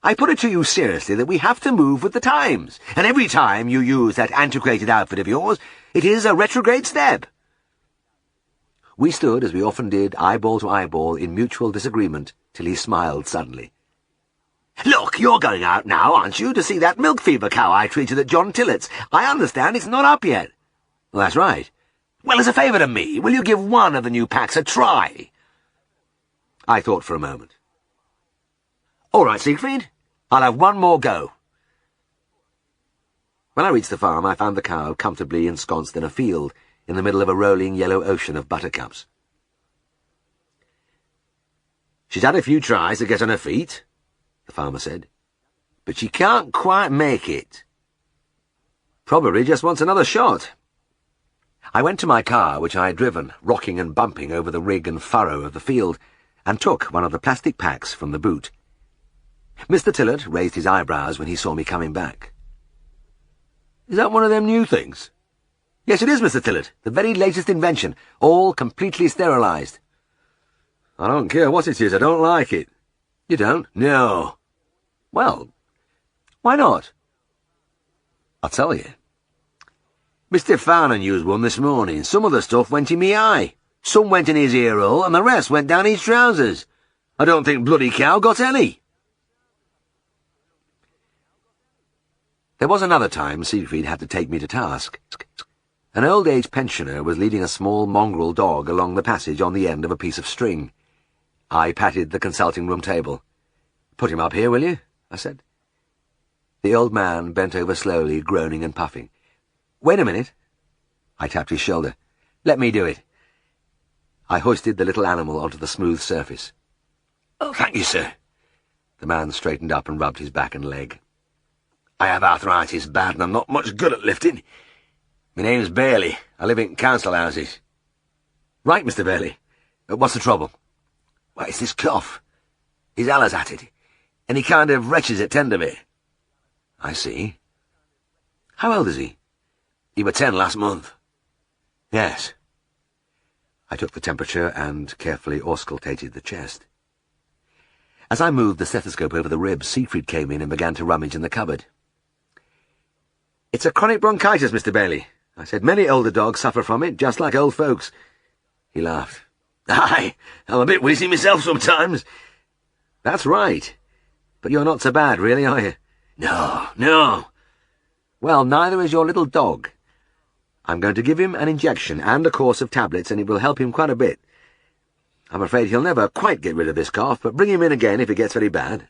I put it to you seriously that we have to move with the times, and every time you use that antiquated outfit of yours, it is a retrograde step." We stood, as we often did, eyeball to eyeball, in mutual disagreement, till he smiled suddenly. "Look, you're going out now, aren't you, to see that milk fever cow I treated at John Tillett's? I understand it's not up yet." "Well, that's right." "Well, as a favour to me, will you give one of the new packs a try?" I thought for a moment. "All right, Siegfried. I'll have one more go." When I reached the farm, I found the cow comfortably ensconced in a field, in the middle of a rolling yellow ocean of buttercups. "She's had a few tries to get on her feet," the farmer said, "but she can't quite make it. Probably just wants another shot." I went to my car, which I had driven, rocking and bumping over the rig and furrow of the field, and took one of the plastic packs from the boot. Mr. Tillett raised his eyebrows when he saw me coming back. "Is that one of them new things?" "Yes, it is, Mr. Tillett. The very latest invention, all completely sterilized." "I don't care what it is, I don't like it." "You don't?" "No." "Well, why not?" I'll tell you. Mr. Farnan used one this morning. Some of the stuff went in me eye. Some went in his ear hole, and the rest went down his trousers. I don't think bloody cow got any. There was another time Siegfried had to take me to task. An old-age pensioner was leading a small mongrel dog along the passage on the end of a piece of string. I patted the consulting-room table. "Put him up here, will you?" I said. The old man bent over slowly, groaning and puffing. "Wait a minute." I tapped his shoulder. "Let me do it." I hoisted the little animal onto the smooth surface. "Oh, thank you, sir." The man straightened up and rubbed his back and leg. "I have arthritis bad and I'm not much good at lifting. My name's Bailey. I live in council houses." "Right, Mr. Bailey. What's the trouble?" "Well, it's this cough. His Ella's at it, and he kind of retches it tender me." "I see. How old is he?" "He was 10 last month." "Yes." I took the temperature and carefully auscultated the chest. As I moved the stethoscope over the ribs, Siegfried came in and began to rummage in the cupboard. "It's a chronic bronchitis, Mr. Bailey," I said. "Many older dogs suffer from it, just like old folks." He laughed. "Aye, I'm a bit wheezy myself sometimes." "That's right. But you're not so bad, really, are you?" No. "Well, neither is your little dog. I'm going to give him an injection and a course of tablets, and it will help him quite a bit. I'm afraid he'll never quite get rid of this cough, but bring him in again if it gets very bad."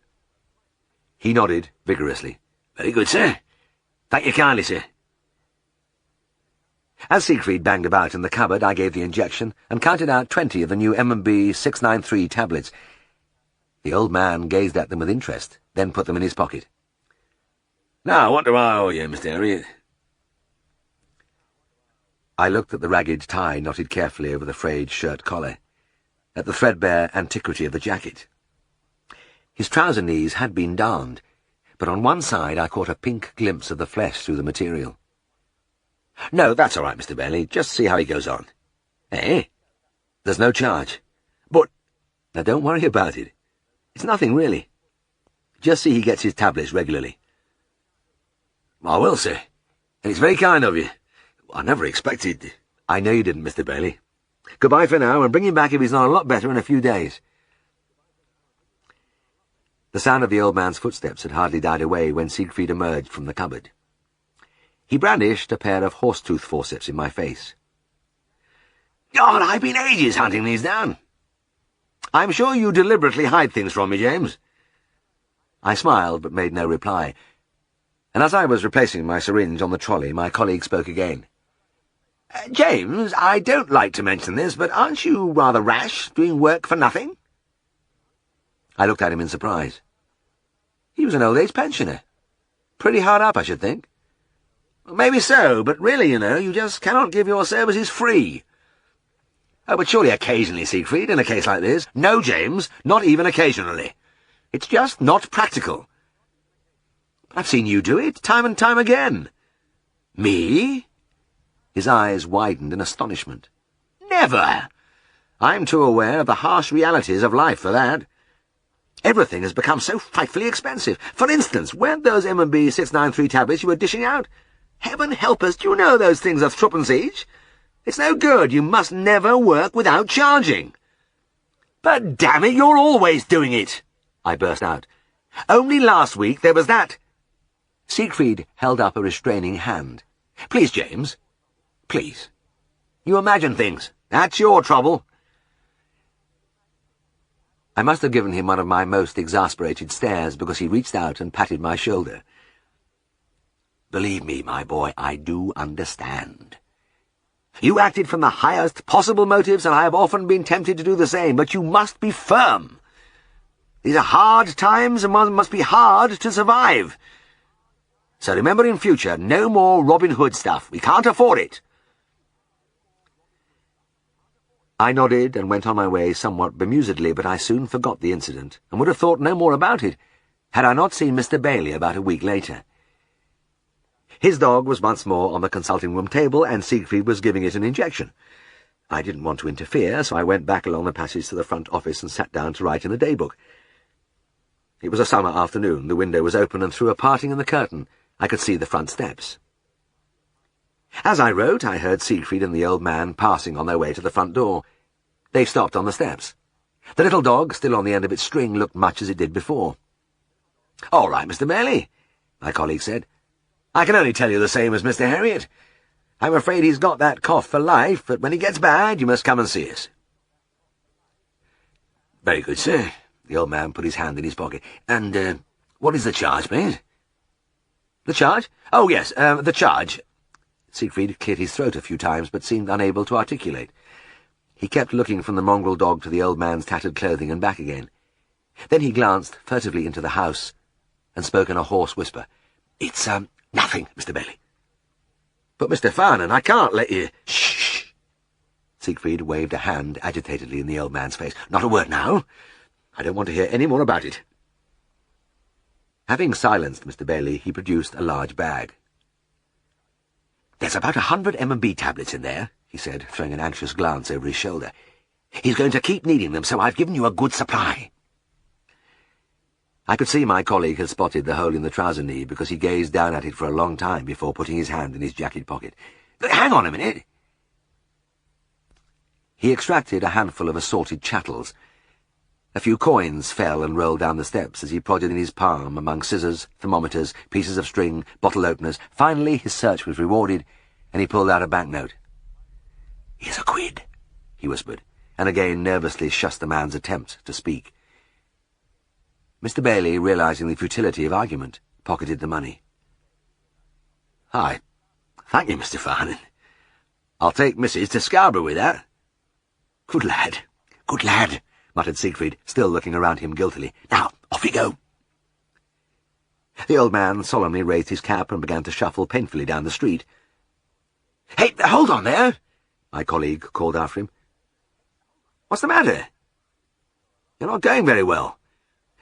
He nodded vigorously. "Very good, sir. Thank you kindly, sir." As Siegfried banged about in the cupboard, I gave the injection and counted out 20 of the new M&B 693 tablets. The old man gazed at them with interest, then put them in his pocket. "Now, what do I owe you, Mr. Herriot?" I looked at the ragged tie knotted carefully over the frayed shirt collar, at the threadbare antiquity of the jacket. His trouser knees had been darned, but on one side I caught a pink glimpse of the flesh through the material. "No, that's all right, Mr. Bailey. Just see how he goes on." "Eh? There's no charge." "But—" "Now, don't worry about it. It's nothing, really. Just see he gets his tablets regularly." "I will, sir. And it's very kind of you. I never expected—" "I know you didn't, Mr. Bailey. Goodbye for now, and bring him back if he's not a lot better in a few days." The sound of the old man's footsteps had hardly died away when Siegfried emerged from the cupboard. He brandished a pair of horse-tooth forceps in my face. "God, I've been ages hunting these down." "I'm sure you deliberately hide things from me, James." I smiled, but made no reply, and as I was replacing my syringe on the trolley, my colleague spoke again. "James, I don't like to mention this, but aren't you rather rash, doing work for nothing?" I looked at him in surprise. He was an old-age pensioner. Pretty hard up, I should think. "Maybe so, but really, you just cannot give your services free." "Oh, but surely occasionally, Siegfried, in a case like this." "No, James, not even occasionally. It's just not practical." "I've seen you do it, time and time again." "Me?" His eyes widened in astonishment. "Never! I'm too aware of the harsh realities of life for that. Everything has become so frightfully expensive. For instance, weren't those M&B 693 tablets you were dishing out? Heaven help us, do you know those things are threepence each? It's no good. You must never work without charging." "But damn it, you're always doing it!" I burst out. "Only last week there was that—" Siegfried held up a restraining hand. "Please, James. Please. You imagine things. That's your trouble." I must have given him one of my most exasperated stares, because he reached out and patted my shoulder. "Believe me, my boy, I do understand. You acted from the highest possible motives, and I have often been tempted to do the same, but you must be firm. These are hard times, and one must be hard to survive. So remember in future, no more Robin Hood stuff. We can't afford it." I nodded and went on my way somewhat bemusedly, but I soon forgot the incident, and would have thought no more about it, had I not seen Mr. Bailey about a week later. His dog was once more on the consulting-room table, and Siegfried was giving it an injection. I didn't want to interfere, so I went back along the passage to the front office and sat down to write in the daybook. It was a summer afternoon. The window was open, and through a parting in the curtain I could see the front steps. As I wrote, I heard Siegfried and the old man passing on their way to the front door. They stopped on the steps. The little dog, still on the end of its string, looked much as it did before. "All right, Mr. Bailey," my colleague said. "I can only tell you the same as Mr. Herriot. I'm afraid he's got that cough for life, but when he gets bad, you must come and see us." "Very good, sir." The old man put his hand in his pocket. "And, what is the charge, please?" "The charge? Oh, yes, the charge." Siegfried cleared his throat a few times, but seemed unable to articulate. He kept looking from the mongrel dog to the old man's tattered clothing and back again. Then he glanced furtively into the house and spoke in a hoarse whisper. "It's, nothing, Mr. Bailey." "But, Mr. Farnan, I can't let you—" "Shh!" Siegfried waved a hand agitatedly in the old man's face. "Not a word now. I don't want to hear any more about it." Having silenced Mr. Bailey, he produced a large bag. "There's about 100 M&B tablets in there," he said, throwing an anxious glance over his shoulder. "He's going to keep needing them, so I've given you a good supply." I could see my colleague had spotted the hole in the trouser knee, because he gazed down at it for a long time before putting his hand in his jacket pocket. "Hang on a minute." He extracted a handful of assorted chattels. A few coins fell and rolled down the steps as he prodded in his palm among scissors, thermometers, pieces of string, bottle openers. Finally his search was rewarded, and he pulled out a banknote. "Here's a quid," he whispered, and again nervously shushed the man's attempt to speak. Mr. Bailey, realizing the futility of argument, pocketed the money. "Hi. Thank you, Mr. Farnan. I'll take Mrs. to Scarborough with that." Good lad," muttered Siegfried, still looking around him guiltily. "Now, off you go." The old man solemnly raised his cap and began to shuffle painfully down the street. "Hey, hold on there!" my colleague called after him. "What's the matter?" "You're not going very well."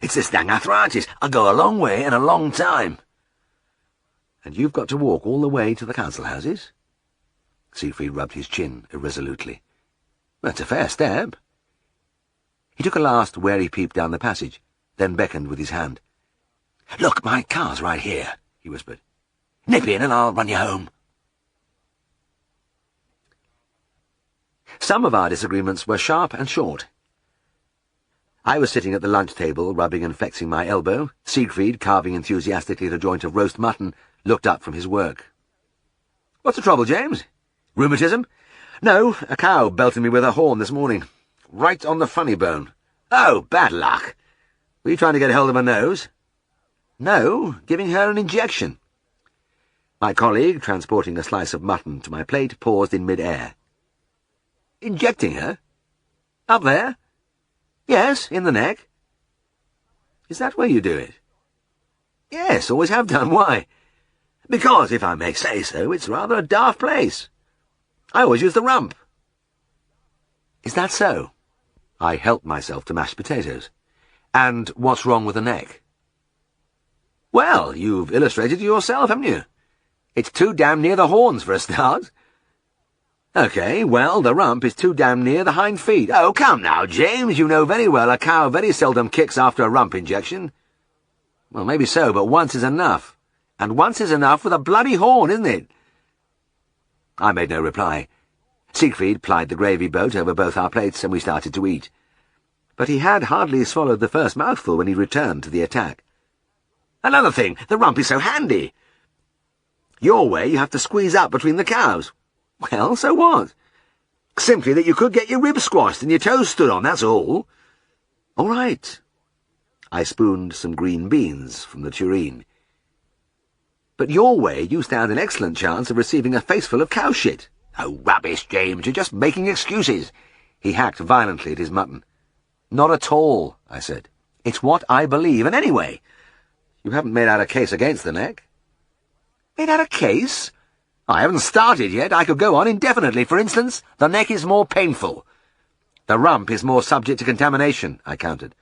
"It's this dang arthritis. I'll go a long way and a long time." "And you've got to walk all the way to the council houses?" Siegfried rubbed his chin irresolutely. "That's a fair step." He took a last wary peep down the passage, then beckoned with his hand. "Look, my car's right here," he whispered. "Nip in and I'll run you home." Some of our disagreements were sharp and short. I was sitting at the lunch table, rubbing and flexing my elbow. Siegfried, carving enthusiastically at a joint of roast mutton, looked up from his work. "What's the trouble, James? Rheumatism?" "No, a cow belted me with her horn this morning. Right on the funny bone." "Oh, bad luck. Were you trying to get hold of her nose?" "No, giving her an injection." My colleague, transporting a slice of mutton to my plate, paused in mid-air. "Injecting her? Up there?" "Yes, in the neck." "Is that where you do it?" "Yes, always have done. Why?" "Because, if I may say so, it's rather a daft place. I always use the rump." "Is that so?" I helped myself to mashed potatoes. "And what's wrong with the neck?" "Well, you've illustrated it yourself, haven't you? It's too damn near the horns for a start." "OK, well, the rump is too damn near the hind feet." "Oh, come now, James, you know very well a cow very seldom kicks after a rump injection." "Well, maybe so, but once is enough. And once is enough with a bloody horn, isn't it?" I made no reply. Siegfried plied the gravy boat over both our plates, and we started to eat. But he had hardly swallowed the first mouthful when he returned to the attack. "Another thing, the rump is so handy. Your way, you have to squeeze up between the calves. Well, so what? Simply that you could get your ribs squashed and your toes stood on, that's all." "All right." I spooned some green beans from the tureen. "But your way, you stand an excellent chance of receiving a faceful of cow shit." "Oh, rubbish, James, you're just making excuses." He hacked violently at his mutton. "Not at all," I said. "It's what I believe, and anyway, you haven't made out a case against the neck." "Made out a case? I haven't started yet. I could go on indefinitely. For instance, the neck is more painful." "The rump is more subject to contamination," I countered.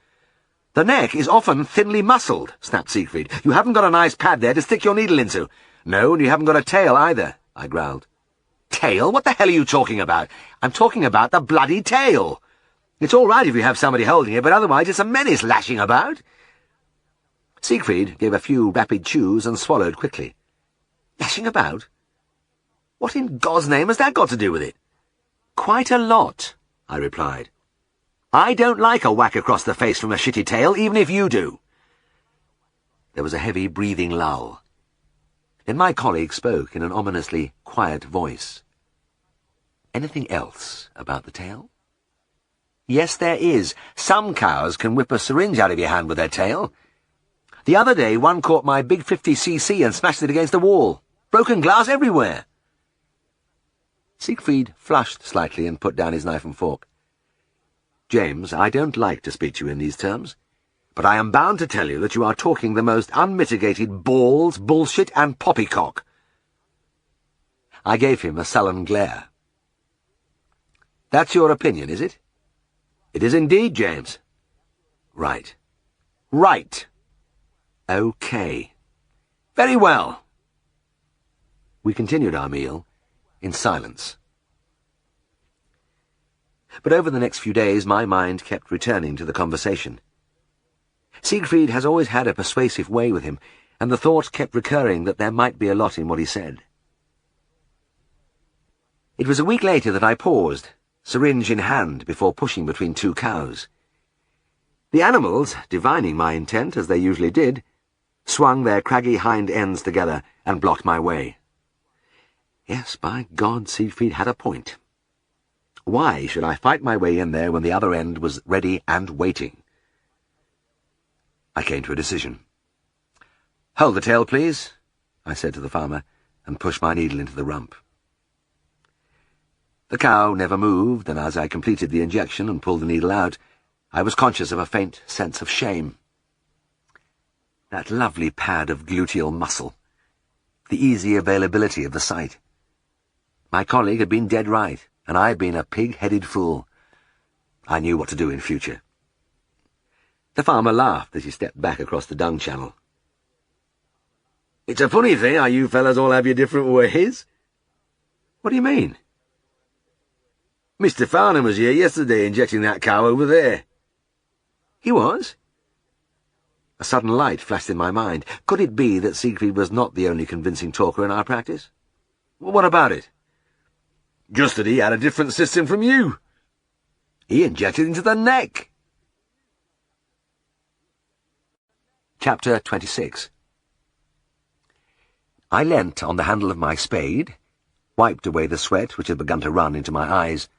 "The neck is often thinly muscled," snapped Siegfried. "You haven't got a nice pad there to stick your needle into." "No, and you haven't got a tail either," I growled. "Tail? What the hell are you talking about?" "I'm talking about the bloody tail. It's all right if you have somebody holding it, but otherwise it's a menace lashing about." Siegfried gave a few rapid chews and swallowed quickly. "Lashing about? What in God's name has that got to do with it? Quite a lot, I replied. I don't like a whack across the face from a shitty tail, even if you do. There was a heavy breathing lull. Then my colleague spoke in an ominously quiet voice. Anything else about the tail? Yes, there is. Some cows can whip a syringe out of your hand with their tail. The other day, one caught my big 50cc and smashed it against the wall. Broken glass everywhere. Siegfried flushed slightly and put down his knife and fork. James, I don't like to speak to you in these terms, but I am bound to tell you that you are talking the most unmitigated balls, bullshit, and poppycock. I gave him a sullen glare. That's your opinion, is it? It is indeed, James. Right. Right. Okay. Very well. We continued our meal in silence. But over the next few days my mind kept returning to the conversation. Siegfried has always had a persuasive way with him, and the thought kept recurring that there might be a lot in what he said. It was a week later that I paused, syringe in hand, before pushing between two cows. The animals, divining my intent as they usually did, swung their craggy hind ends together and blocked my way. Yes, by God, Siegfried had a point. Why should I fight my way in there when the other end was ready and waiting? I came to a decision. "Hold the tail, please," I said to the farmer, and pushed my needle into the rump. The cow never moved, and as I completed the injection and pulled the needle out, I was conscious of a faint sense of shame. That lovely pad of gluteal muscle, the easy availability of the site. My colleague had been dead right, and I had been a pig-headed fool. I knew what to do in future. The farmer laughed as he stepped back across the dung channel. "It's a funny thing how you fellas all have your different ways." "What do you mean?" "Mr. Farnham was here yesterday injecting that cow over there." "He was?" A sudden light flashed in my mind. Could it be that Siegfried was not the only convincing talker in our practice? "What about it?" "Just that he had a different system from you. He injected into the neck." Chapter 26. I leant on the handle of my spade, wiped away the sweat which had begun to run into my eyes,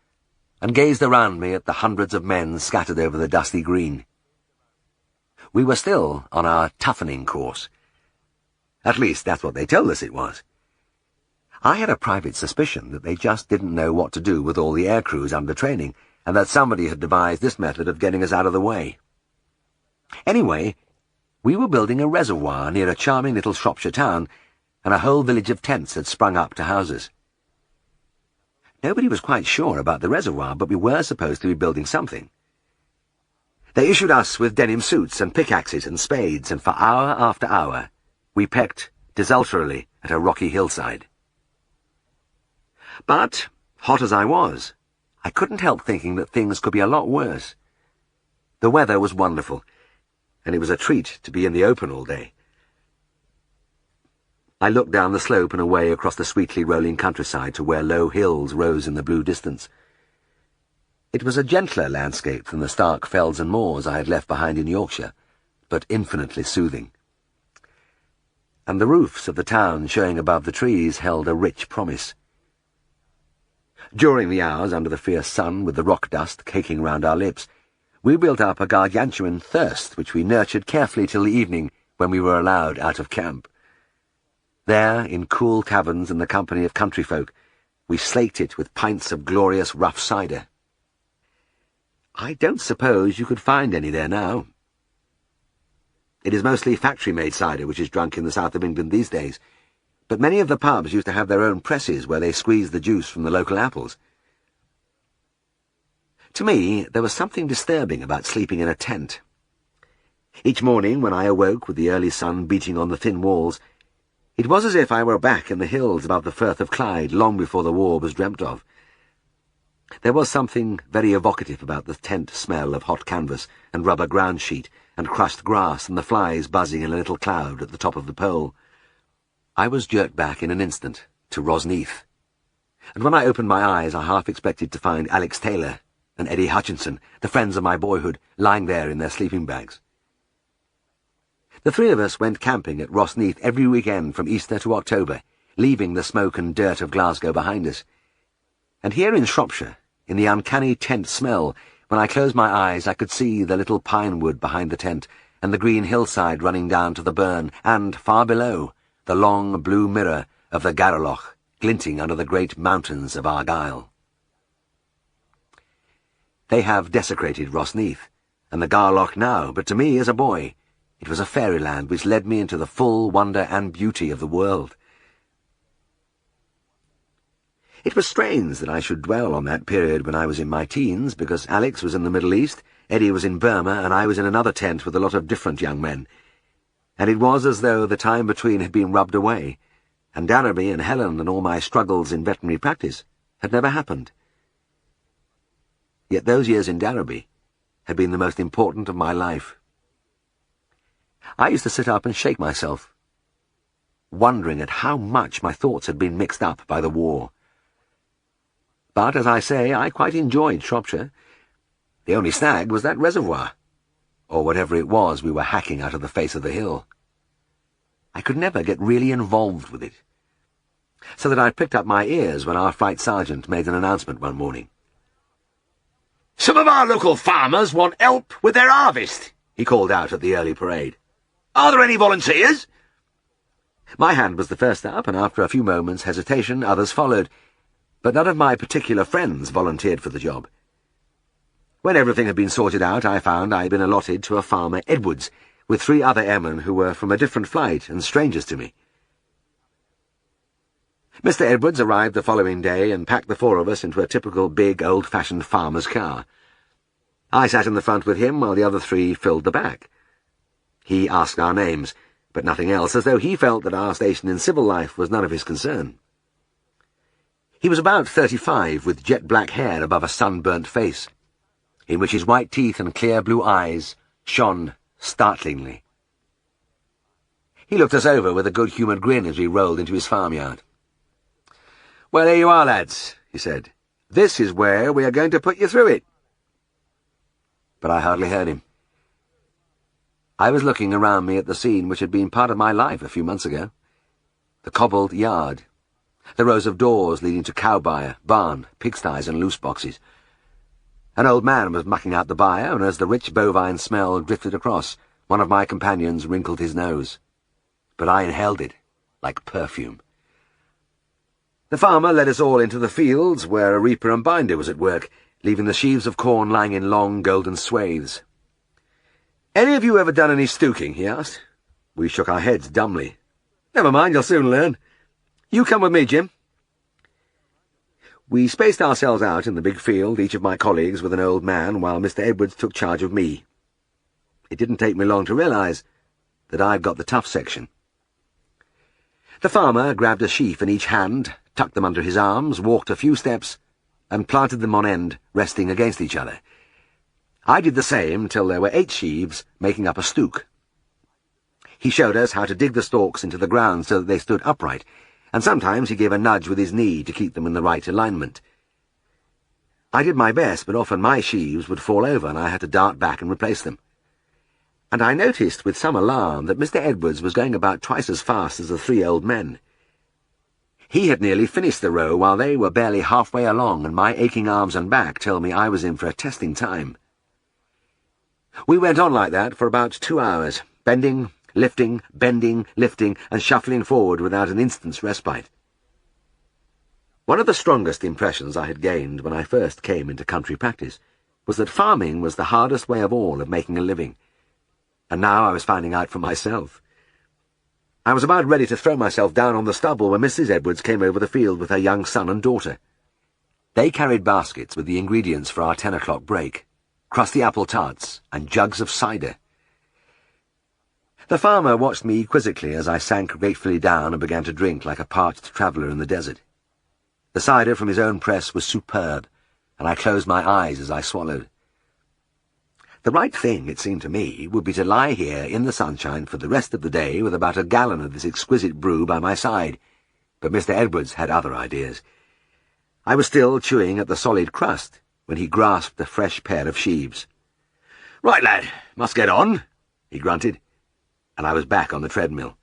and gazed around me at the hundreds of men scattered over the dusty green. We were still on our toughening course. At least that's what they told us it was. I had a private suspicion that they just didn't know what to do with all the air crews under training, and that somebody had devised this method of getting us out of the way. Anyway, we were building a reservoir near a charming little Shropshire town, and a whole village of tents had sprung up to house us. Nobody was quite sure about the reservoir, but we were supposed to be building something. They issued us with denim suits and pickaxes and spades, and for hour after hour we pecked desultorily at a rocky hillside. But, hot as I was, I couldn't help thinking that things could be a lot worse. The weather was wonderful, and it was a treat to be in the open all day. I looked down the slope and away across the sweetly rolling countryside to where low hills rose in the blue distance. It was a gentler landscape than the stark fells and moors I had left behind in Yorkshire, but infinitely soothing. And the roofs of the town showing above the trees held a rich promise. During the hours under the fierce sun, with the rock dust caking round our lips, we built up a gargantuan thirst which we nurtured carefully till the evening, when we were allowed out of camp. There, in cool taverns in the company of country folk, we slaked it with pints of glorious rough cider. I don't suppose you could find any there now. It is mostly factory-made cider which is drunk in the south of England these days, but many of the pubs used to have their own presses where they squeezed the juice from the local apples. To me, there was something disturbing about sleeping in a tent. Each morning, when I awoke with the early sun beating on the thin walls, it was as if I were back in the hills above the Firth of Clyde long before the war was dreamt of. There was something very evocative about the tent smell of hot canvas and rubber ground sheet and crushed grass and the flies buzzing in a little cloud at the top of the pole. I was jerked back in an instant to Rosneath, and when I opened my eyes I half expected to find Alex Taylor and Eddie Hutchinson, the friends of my boyhood, lying there in their sleeping bags. The three of us went camping at Rossneath every weekend from Easter to October, leaving the smoke and dirt of Glasgow behind us. And here in Shropshire, in the uncanny tent smell, when I closed my eyes I could see the little pine wood behind the tent, and the green hillside running down to the burn, and, far below, the long blue mirror of the Garaloch glinting under the great mountains of Argyll. They have desecrated Rossneath, and the Garloch now, but to me, as a boy, it was a fairyland which led me into the full wonder and beauty of the world. It was strange that I should dwell on that period when I was in my teens, because Alex was in the Middle East, Eddie was in Burma, and I was in another tent with a lot of different young men. And it was as though the time between had been rubbed away, and Darrowby and Helen and all my struggles in veterinary practice had never happened. Yet those years in Darrowby had been the most important of my life. I used to sit up and shake myself, wondering at how much my thoughts had been mixed up by the war. But, as I say, I quite enjoyed Shropshire. The only snag was that reservoir, or whatever it was we were hacking out of the face of the hill. I could never get really involved with it, so that I picked up my ears when our flight sergeant made an announcement one morning. "Some of our local farmers want help with their harvest," he called out at the early parade. "Are there any volunteers?" My hand was the first up, and after a few moments' hesitation others followed, but none of my particular friends volunteered for the job. When everything had been sorted out, I found I had been allotted to a farmer Edwards, with 3 other airmen who were from a different flight and strangers to me. Mr. Edwards arrived the following day and packed the 4 of us into a typical big, old-fashioned farmer's car. I sat in the front with him while the other 3 filled the back. He asked our names, but nothing else, as though he felt that our station in civil life was none of his concern. He was about 35, with jet-black hair above a sunburnt face, in which his white teeth and clear blue eyes shone startlingly. He looked us over with a good-humoured grin as we rolled into his farmyard. "Well, here you are, lads," he said. "This is where we are going to put you through it." But I hardly heard him. I was looking around me at the scene which had been part of my life a few months ago. The cobbled yard, the rows of doors leading to cow byre, barn, pigsties and loose boxes. An old man was mucking out the byre, and as the rich bovine smell drifted across, one of my companions wrinkled his nose. But I inhaled it like perfume. The farmer led us all into the fields, where a reaper and binder was at work, leaving the sheaves of corn lying in long golden swathes. "Any of you ever done any stooking?" he asked. We shook our heads dumbly. "Never mind, you'll soon learn. You come with me, Jim." We spaced ourselves out in the big field, each of my colleagues with an old man, while Mr. Edwards took charge of me. It didn't take me long to realise that I'd got the tough section. The farmer grabbed a sheaf in each hand, tucked them under his arms, walked a few steps, and planted them on end, resting against each other. I did the same till there were 8 sheaves making up a stook. He showed us how to dig the stalks into the ground so that they stood upright, and sometimes he gave a nudge with his knee to keep them in the right alignment. I did my best, but often my sheaves would fall over and I had to dart back and replace them. And I noticed with some alarm that Mr. Edwards was going about twice as fast as the 3 old men. He had nearly finished the row while they were barely halfway along, and my aching arms and back tell me I was in for a testing time. We went on like that for about 2 hours, bending, lifting, and shuffling forward without an instant's respite. One of the strongest impressions I had gained when I first came into country practice was that farming was the hardest way of all of making a living, and now I was finding out for myself. I was about ready to throw myself down on the stubble when Mrs. Edwards came over the field with her young son and daughter. They carried baskets with the ingredients for our 10 o'clock break, crusty apple tarts and jugs of cider. The farmer watched me quizzically as I sank gratefully down and began to drink like a parched traveller in the desert. The cider from his own press was superb, and I closed my eyes as I swallowed. The right thing, it seemed to me, would be to lie here in the sunshine for the rest of the day with about a gallon of this exquisite brew by my side, but Mr. Edwards had other ideas. I was still chewing at the solid crust when he grasped a fresh pair of sheaves. "Right, lad, must get on," he grunted, and I was back on the treadmill.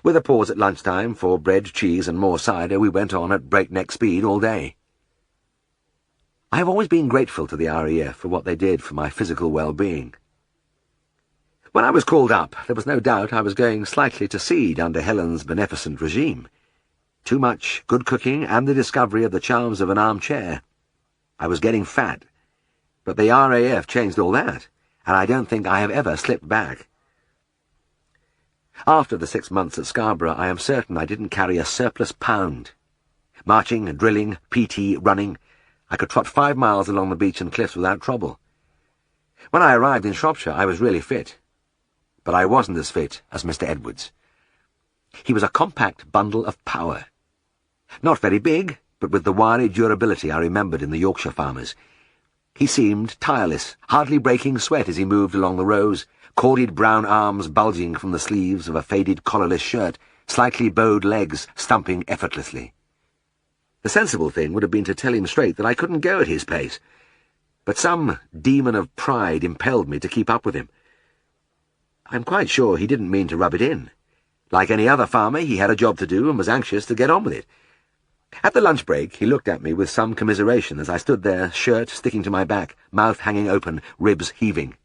With a pause at lunchtime for bread, cheese, and more cider, we went on at breakneck speed all day. I have always been grateful to the RAF for what they did for my physical well-being. When I was called up, there was no doubt I was going slightly to seed under Helen's beneficent regime. Too much good cooking and the discovery of the charms of an armchair. I was getting fat, but the RAF changed all that, and I don't think I have ever slipped back. After the 6 months at Scarborough, I am certain I didn't carry a surplus pound. Marching, drilling, PT, running, I could trot 5 miles along the beach and cliffs without trouble. When I arrived in Shropshire, I was really fit. But I wasn't as fit as Mr. Edwards. He was a compact bundle of power. Not very big, but with the wiry durability I remembered in the Yorkshire farmers. He seemed tireless, hardly breaking sweat as he moved along the rows, corded brown arms bulging from the sleeves of a faded collarless shirt, slightly bowed legs stumping effortlessly. The sensible thing would have been to tell him straight that I couldn't go at his pace, but some demon of pride impelled me to keep up with him. I'm quite sure he didn't mean to rub it in. Like any other farmer, he had a job to do and was anxious to get on with it. At the lunch break, he looked at me with some commiseration as I stood there, shirt sticking to my back, mouth hanging open, ribs heaving.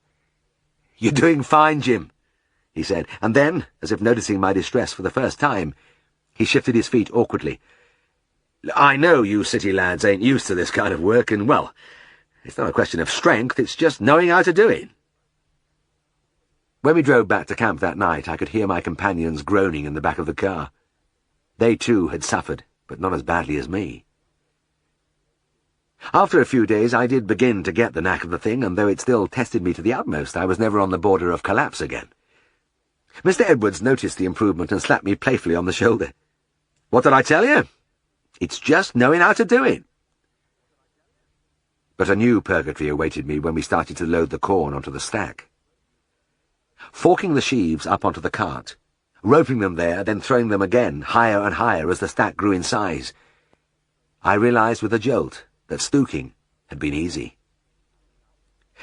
"You're doing fine, Jim," he said, and then, as if noticing my distress for the first time, he shifted his feet awkwardly. "I know you city lads ain't used to this kind of work, and, well, it's not a question of strength, it's just knowing how to do it." When we drove back to camp that night, I could hear my companions groaning in the back of the car. They, too, had suffered, but not as badly as me. After a few days, I did begin to get the knack of the thing, and though it still tested me to the utmost, I was never on the border of collapse again. Mr. Edwards noticed the improvement and slapped me playfully on the shoulder. "What did I tell you? It's just knowing how to do it." But a new purgatory awaited me when we started to load the corn onto the stack. Forking the sheaves up onto the cart, roping them there, then throwing them again, higher and higher as the stack grew in size, I realized with a jolt that stooking had been easy.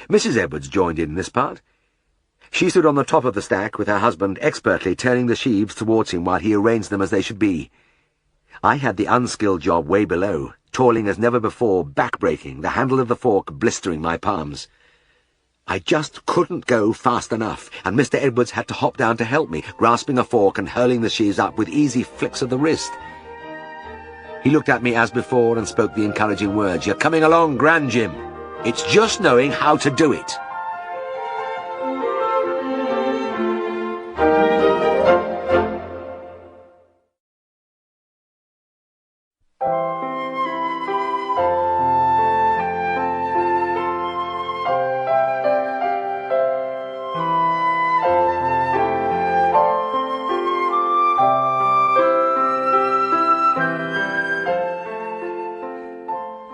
Mrs. Edwards joined in this part. She stood on the top of the stack with her husband expertly turning the sheaves towards him while he arranged them as they should be. I had the unskilled job way below, toiling as never before, back-breaking, the handle of the fork blistering my palms. I just couldn't go fast enough, and Mr. Edwards had to hop down to help me, grasping a fork and hurling the sheaves up with easy flicks of the wrist. He looked at me as before and spoke the encouraging words, "You're coming along grand, Jim. It's just knowing how to do it."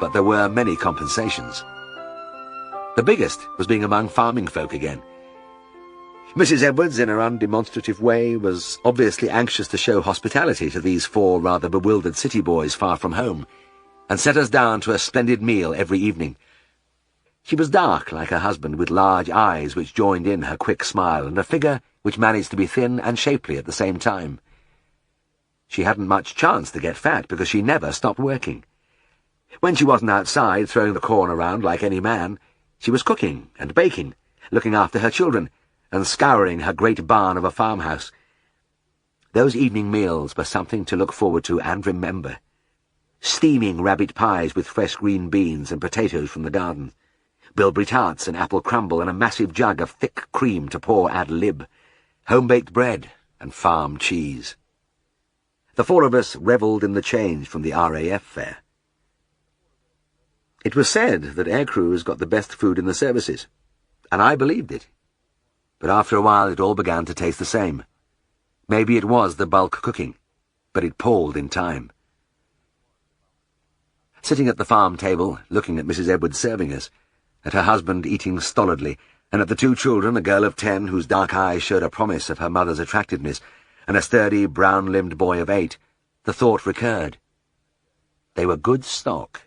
But there were many compensations. The biggest was being among farming folk again. Mrs. Edwards, in her undemonstrative way, was obviously anxious to show hospitality to these 4 rather bewildered city boys far from home, and set us down to a splendid meal every evening. She was dark like her husband, with large eyes which joined in her quick smile, and a figure which managed to be thin and shapely at the same time. She hadn't much chance to get fat because she never stopped working. When she wasn't outside throwing the corn around like any man, she was cooking and baking, looking after her children, and scouring her great barn of a farmhouse. Those evening meals were something to look forward to and remember. Steaming rabbit pies with fresh green beans and potatoes from the garden, bilberry tarts and apple crumble and a massive jug of thick cream to pour ad lib, home-baked bread and farm cheese. The 4 of us revelled in the change from the RAF fare. It was said that air crews got the best food in the services, and I believed it. But after a while it all began to taste the same. Maybe it was the bulk cooking, but it palled in time. Sitting at the farm table, looking at Mrs. Edwards serving us, at her husband eating stolidly, and at the 2 children, a girl of 10 whose dark eyes showed a promise of her mother's attractiveness, and a sturdy, brown-limbed boy of 8, the thought recurred. They were good stock.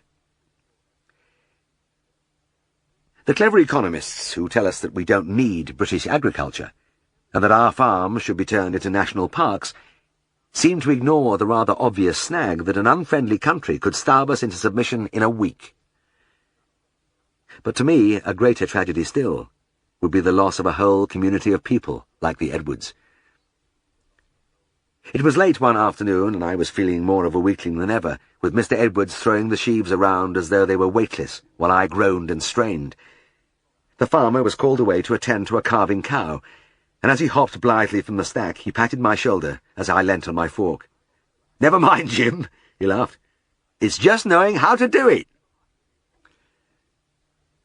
The clever economists who tell us that we don't need British agriculture, and that our farms should be turned into national parks, seem to ignore the rather obvious snag that an unfriendly country could starve us into submission in a week. But to me, a greater tragedy still would be the loss of a whole community of people like the Edwards. It was late one afternoon, and I was feeling more of a weakling than ever, with Mr. Edwards throwing the sheaves around as though they were weightless, while I groaned and strained. The farmer was called away to attend to a calving cow, and as he hopped blithely from the stack, he patted my shoulder as I leant on my fork. "Never mind, Jim," he laughed. "It's just knowing how to do it."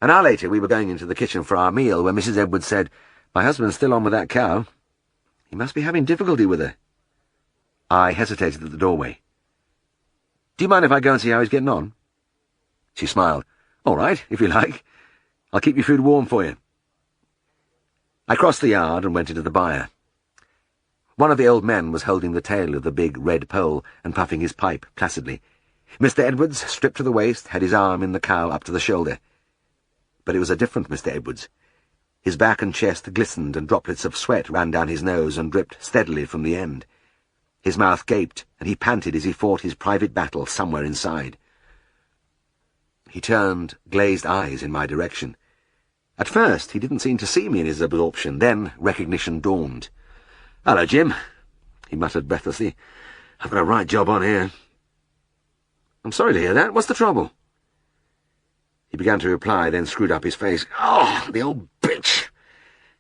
An hour later, we were going into the kitchen for our meal when Mrs. Edwards said, "My husband's still on with that cow. He must be having difficulty with her." I hesitated at the doorway. "Do you mind if I go and see how he's getting on?" She smiled. "All right, if you like. I'll keep your food warm for you." I crossed the yard and went into the byre. One of the old men was holding the tail of the big red pole and puffing his pipe placidly. Mr. Edwards, stripped to the waist, had his arm in the cow up to the shoulder. But it was a different Mr. Edwards. His back and chest glistened, and droplets of sweat ran down his nose and dripped steadily from the end. His mouth gaped, and he panted as he fought his private battle somewhere inside. He turned glazed eyes in my direction. At first, he didn't seem to see me in his absorption. Then recognition dawned. "Hello, Jim," he muttered breathlessly. "I've got a right job on here." "I'm sorry to hear that. What's the trouble?" He began to reply, then screwed up his face. "Oh, the old bitch!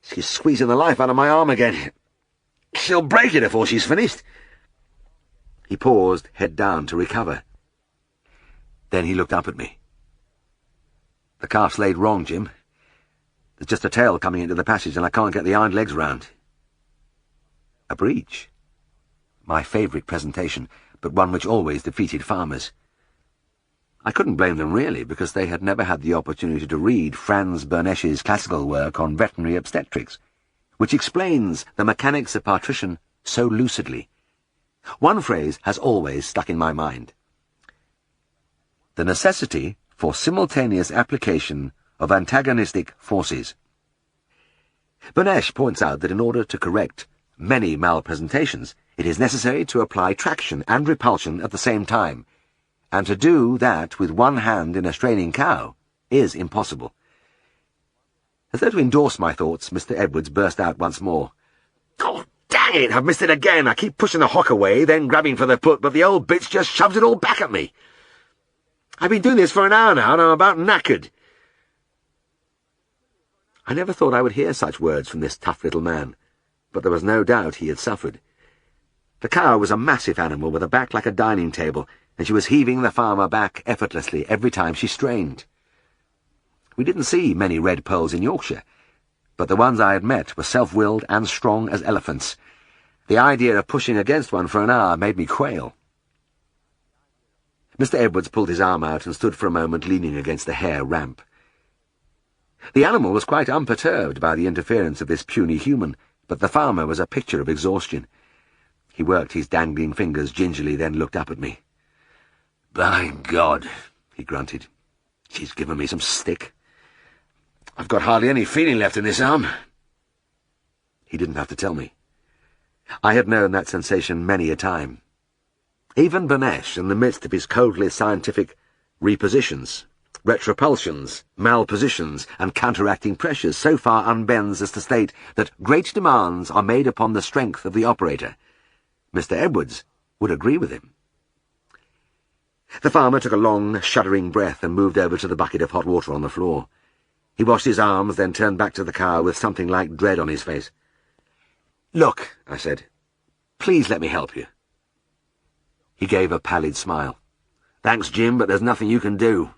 She's squeezing the life out of my arm again. She'll break it before she's finished." He paused, head down, to recover. Then he looked up at me. "The calf's laid wrong, Jim. There's just a tail coming into the passage, and I can't get the hind legs round." A breech. My favourite presentation, but one which always defeated farmers. I couldn't blame them really, because they had never had the opportunity to read Franz Burnesh's classical work on veterinary obstetrics, which explains the mechanics of partition so lucidly. One phrase has always stuck in my mind: the necessity for simultaneous application of antagonistic forces. Burnesh points out that in order to correct many malpresentations, it is necessary to apply traction and repulsion at the same time, and to do that with one hand in a straining cow is impossible. As though to endorse my thoughts, Mr. Edwards burst out once more. "Oh, dang it, I've missed it again. I keep pushing the hock away, then grabbing for the foot, but the old bitch just shoves it all back at me. I've been doing this for an hour now, and I'm about knackered." I never thought I would hear such words from this tough little man, but there was no doubt he had suffered. The cow was a massive animal with a back like a dining table, and she was heaving the farmer back effortlessly every time she strained. We didn't see many red pearls in Yorkshire, but the ones I had met were self-willed and strong as elephants. The idea of pushing against one for an hour made me quail. Mr. Edwards pulled his arm out and stood for a moment leaning against the hair ramp. The animal was quite unperturbed by the interference of this puny human, but the farmer was a picture of exhaustion. He worked his dangling fingers gingerly, then looked up at me. "By God," he grunted. "She's given me some stick. I've got hardly any feeling left in this arm." He didn't have to tell me. I had known that sensation many a time. Even Burnesh, in the midst of his coldly scientific repositions, retropulsions, malpositions, and counteracting pressures, so far unbends as to state that great demands are made upon the strength of the operator. Mr. Edwards would agree with him. The farmer took a long, shuddering breath and moved over to the bucket of hot water on the floor. He washed his arms, then turned back to the cow with something like dread on his face. "Look," I said, "please let me help you." He gave a pallid smile. "Thanks, Jim, but there's nothing you can do.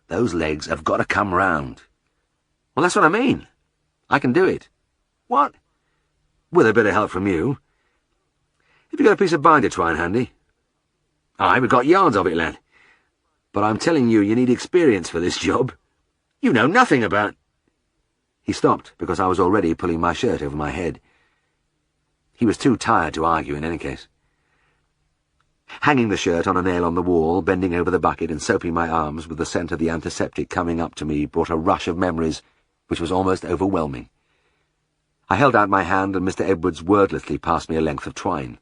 Those legs have got to come round." "Well, that's what I mean. I can do it." "What?" "With a bit of help from you. Have you got a piece of binder twine handy?" "Aye, we've got yards of it, lad. But I'm telling you, you need experience for this job. You know nothing about—" He stopped because I was already pulling my shirt over my head. He was too tired to argue in any case. Hanging the shirt on a nail on the wall, bending over the bucket and soaping my arms with the scent of the antiseptic coming up to me brought a rush of memories which was almost overwhelming. I held out my hand and Mr. Edwards wordlessly passed me a length of twine.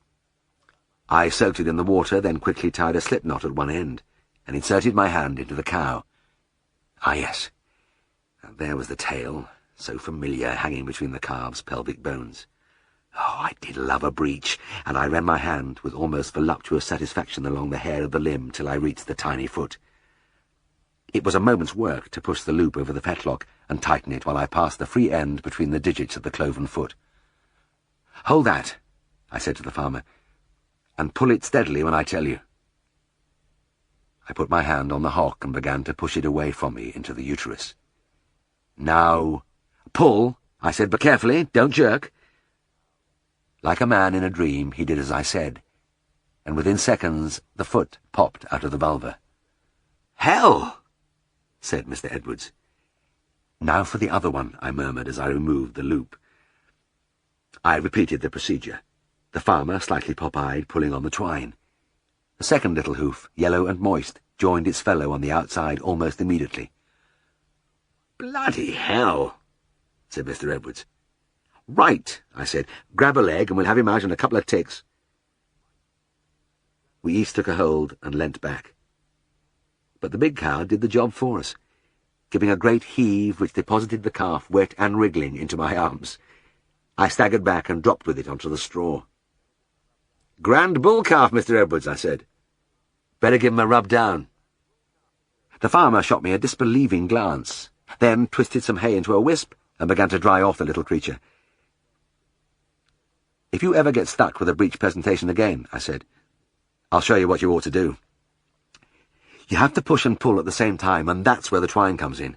I soaked it in the water, then quickly tied a slip knot at one end and inserted my hand into the cow. Ah, yes. And there was the tail, so familiar, hanging between the calf's pelvic bones. Oh, I did love a breech, and I ran my hand with almost voluptuous satisfaction along the hair of the limb till I reached the tiny foot. It was a moment's work to push the loop over the fetlock and tighten it while I passed the free end between the digits of the cloven foot. "Hold that," I said to the farmer, "and pull it steadily when I tell you." I put my hand on the hock and began to push it away from me into the uterus. "Now, pull," I said, "but carefully, don't jerk." Like a man in a dream, he did as I said, and within seconds the foot popped out of the vulva. "Hell!" said Mr. Edwards. "Now for the other one," I murmured as I removed the loop. I repeated the procedure, the farmer, slightly pop-eyed, pulling on the twine. The second little hoof, yellow and moist, joined its fellow on the outside almost immediately. "Bloody hell," said Mr. Edwards. "Right," I said. "Grab a leg and we'll have him out in a couple of ticks." We each took a hold and leant back. But the big cow did the job for us, giving a great heave which deposited the calf, wet and wriggling, into my arms. I staggered back and dropped with it onto the straw. "Grand bull calf, Mr. Edwards," I said. "Better give him a rub down." The farmer shot me a disbelieving glance, then twisted some hay into a wisp and began to dry off the little creature. "If you ever get stuck with a breech presentation again," I said, "I'll show you what you ought to do. You have to push and pull at the same time, and that's where the twine comes in.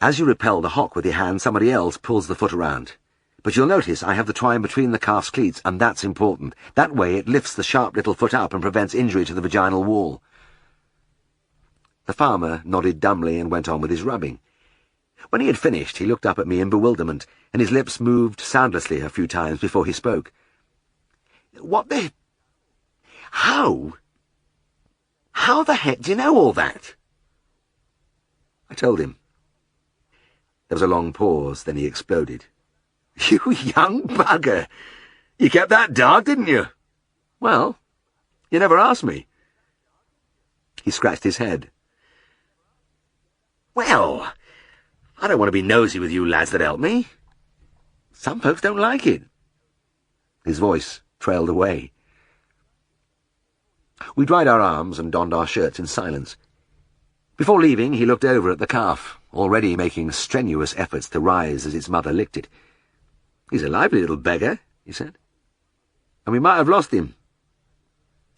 As you repel the hock with your hand, somebody else pulls the foot around. But you'll notice I have the twine between the calf's cleats, and that's important. That way it lifts the sharp little foot up and prevents injury to the vaginal wall." The farmer nodded dumbly and went on with his rubbing. When he had finished, he looked up at me in bewilderment, and his lips moved soundlessly a few times before he spoke. "What the... How the heck do you know all that?" I told him. There was a long pause, then he exploded. "You young bugger! You kept that dark, didn't you?" "Well, you never asked me." He scratched his head. "Well, I don't want to be nosy with you lads that help me. Some folks don't like it." His voice trailed away. We dried our arms and donned our shirts in silence. Before leaving, he looked over at the calf, already making strenuous efforts to rise as its mother licked it. "He's a lively little beggar," he said. "And we might have lost him.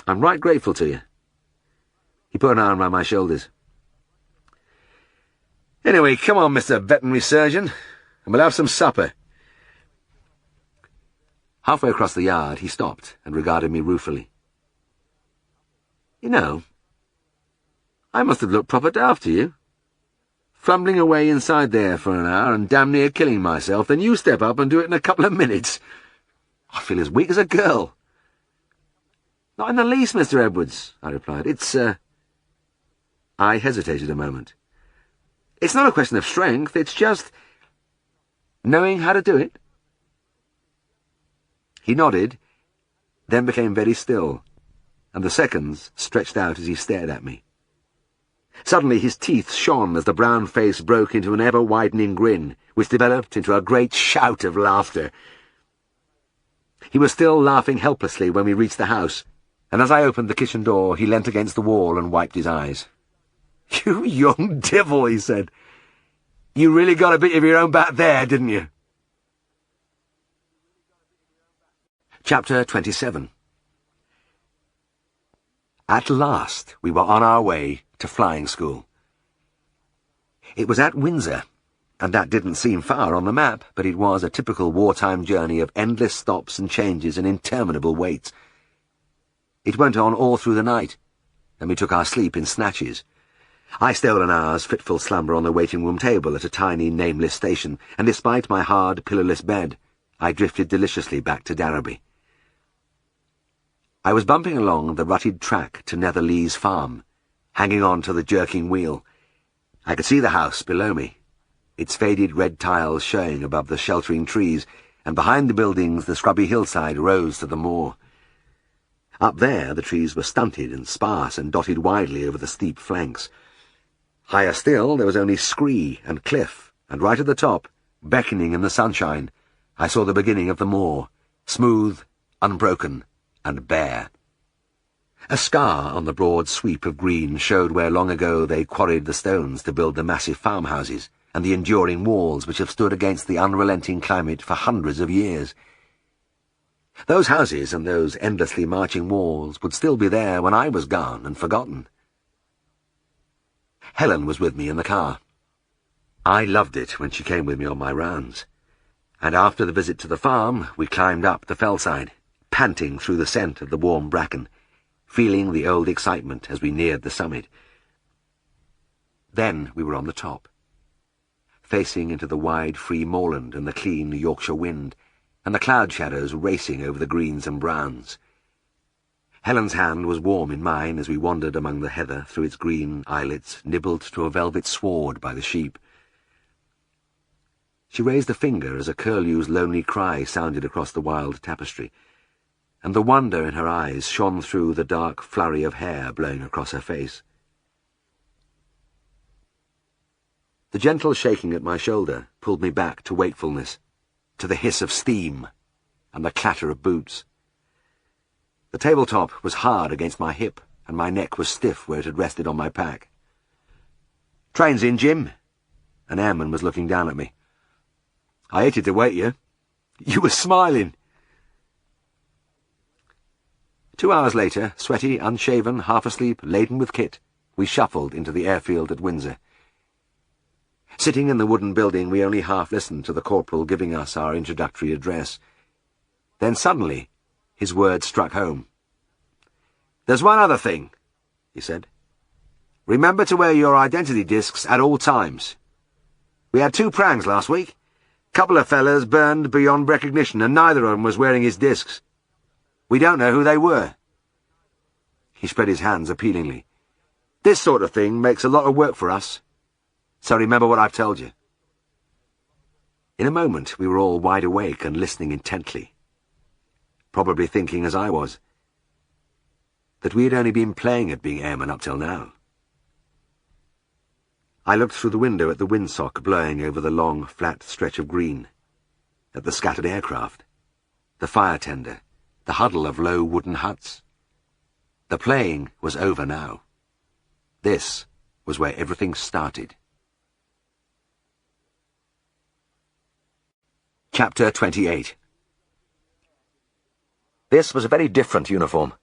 I'm right grateful to you." He put an arm round my shoulders. "Anyway, come on, Mr. Veterinary Surgeon, and we'll have some supper." Halfway across the yard, he stopped and regarded me ruefully. "You know, I must have looked proper daft to you. Fumbling away inside there for an hour and damn near killing myself, then you step up and do it in a couple of minutes. I feel as weak as a girl." "Not in the least, Mr. Edwards," I replied. "It's, I hesitated a moment. "It's not a question of strength, it's just knowing how to do it." He nodded, then became very still, and the seconds stretched out as he stared at me. Suddenly his teeth shone as the brown face broke into an ever-widening grin, which developed into a great shout of laughter. He was still laughing helplessly when we reached the house, and as I opened the kitchen door, he leant against the wall and wiped his eyes. "You young devil," he said. "You really got a bit of your own back there, didn't you?" Chapter 27. At last we were on our way to flying school. It was at Windsor, and that didn't seem far on the map, but it was a typical wartime journey of endless stops and changes and interminable waits. It went on all through the night, and we took our sleep in snatches. I stole an hour's fitful slumber on the waiting-room table at a tiny, nameless station, and despite my hard, pillowless bed, I drifted deliciously back to Darrowby. I was bumping along the rutted track to Netherlee's farm, hanging on to the jerking wheel. I could see the house below me, its faded red tiles showing above the sheltering trees, and behind the buildings the scrubby hillside rose to the moor. Up there the trees were stunted and sparse and dotted widely over the steep flanks. Higher still there was only scree and cliff, and right at the top, beckoning in the sunshine, I saw the beginning of the moor, smooth, unbroken, and bare. A scar on the broad sweep of green showed where long ago they quarried the stones to build the massive farmhouses and the enduring walls which have stood against the unrelenting climate for hundreds of years. Those houses and those endlessly marching walls would still be there when I was gone and forgotten. Helen was with me in the car. I loved it when she came with me on my rounds, and after the visit to the farm we climbed up the fellside, panting through the scent of the warm bracken, feeling the old excitement as we neared the summit. Then we were on the top, facing into the wide free moorland and the clean Yorkshire wind, and the cloud shadows racing over the greens and browns. Helen's hand was warm in mine as we wandered among the heather through its green islets, nibbled to a velvet sward by the sheep. She raised a finger as a curlew's lonely cry sounded across the wild tapestry, and the wonder in her eyes shone through the dark flurry of hair blowing across her face. The gentle shaking at my shoulder pulled me back to wakefulness, to the hiss of steam and the clatter of boots. The tabletop was hard against my hip, and my neck was stiff where it had rested on my pack. "Train's in, Jim." An airman was looking down at me. "I hated to wake you. You were smiling." 2 hours later, sweaty, unshaven, half asleep, laden with kit, we shuffled into the airfield at Windsor. Sitting in the wooden building, we only half listened to the corporal giving us our introductory address. Then suddenly, his words struck home. "There's one other thing," he said. "Remember to wear your identity discs at all times. We had 2 prangs last week. Couple of fellas burned beyond recognition, and neither of them was wearing his discs. We don't know who they were." He spread his hands appealingly. "This sort of thing makes a lot of work for us. So remember what I've told you." In a moment we were all wide awake and listening intently, probably thinking as I was, that we had only been playing at being airmen up till now. I looked through the window at the windsock blowing over the long, flat stretch of green, at the scattered aircraft, the fire tender, the huddle of low wooden huts. The playing was over now. This was where everything started. Chapter 28. This was a very different uniform.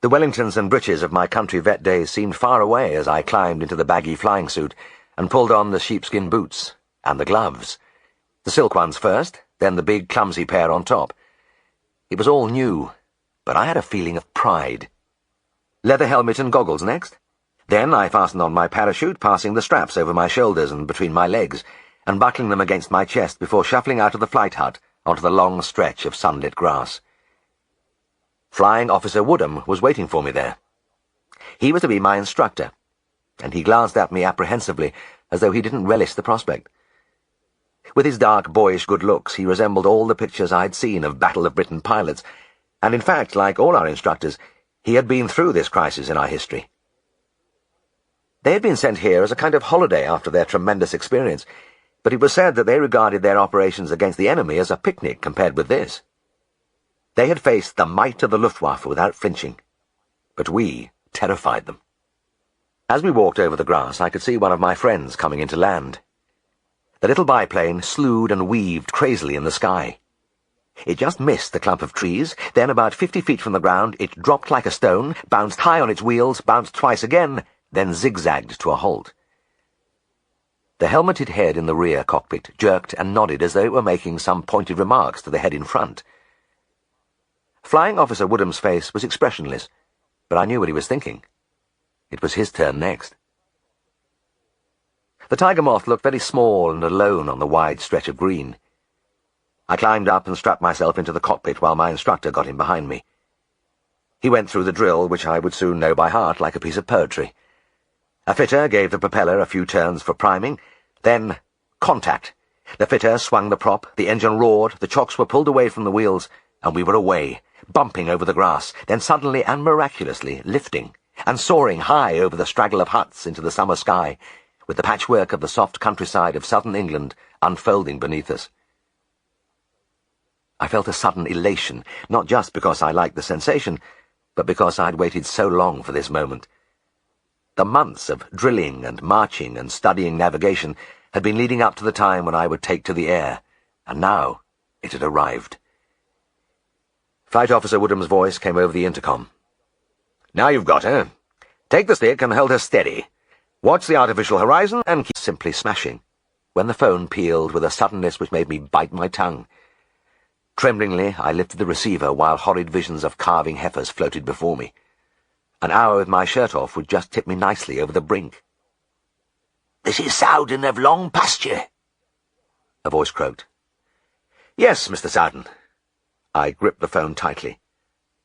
The Wellingtons and breeches of my country vet days seemed far away as I climbed into the baggy flying suit and pulled on the sheepskin boots and the gloves. The silk ones first, then the big clumsy pair on top. It was all new, but I had a feeling of pride. Leather helmet and goggles next. Then I fastened on my parachute, passing the straps over my shoulders and between my legs, and buckling them against my chest before shuffling out of the flight hut onto the long stretch of sunlit grass. Flying Officer Woodham was waiting for me there. He was to be my instructor, and he glanced at me apprehensively, as though he didn't relish the prospect. With his dark, boyish good looks, he resembled all the pictures I'd seen of Battle of Britain pilots, and in fact, like all our instructors, he had been through this crisis in our history. They had been sent here as a kind of holiday after their tremendous experience, but it was said that they regarded their operations against the enemy as a picnic compared with this. They had faced the might of the Luftwaffe without flinching, but we terrified them. As we walked over the grass, I could see one of my friends coming into land. The little biplane slewed and weaved crazily in the sky. It just missed the clump of trees, then about 50 feet from the ground it dropped like a stone, bounced high on its wheels, bounced twice again, then zigzagged to a halt. The helmeted head in the rear cockpit jerked and nodded as though it were making some pointed remarks to the head in front. Flying Officer Woodham's face was expressionless, but I knew what he was thinking. It was his turn next. The tiger moth looked very small and alone on the wide stretch of green. I climbed up and strapped myself into the cockpit while my instructor got in behind me. He went through the drill, which I would soon know by heart like a piece of poetry. A fitter gave the propeller a few turns for priming, then contact. The fitter swung the prop, the engine roared, the chocks were pulled away from the wheels, and we were away, bumping over the grass, then suddenly and miraculously lifting, and soaring high over the straggle of huts into the summer sky, with the patchwork of the soft countryside of southern England unfolding beneath us. I felt a sudden elation, not just because I liked the sensation, but because I'd waited so long for this moment. The months of drilling and marching and studying navigation had been leading up to the time when I would take to the air, and now it had arrived. Flight Officer Woodham's voice came over the intercom. "Now you've got her. Take the stick and hold her steady. Watch the artificial horizon and keep..." Simply smashing, when the phone pealed with a suddenness which made me bite my tongue. Tremblingly, I lifted the receiver while horrid visions of carving heifers floated before me. An hour with my shirt off would just tip me nicely over the brink. "This is Sowden of Long Pasture," a voice croaked. "Yes, Mr. Sowden." I gripped the phone tightly.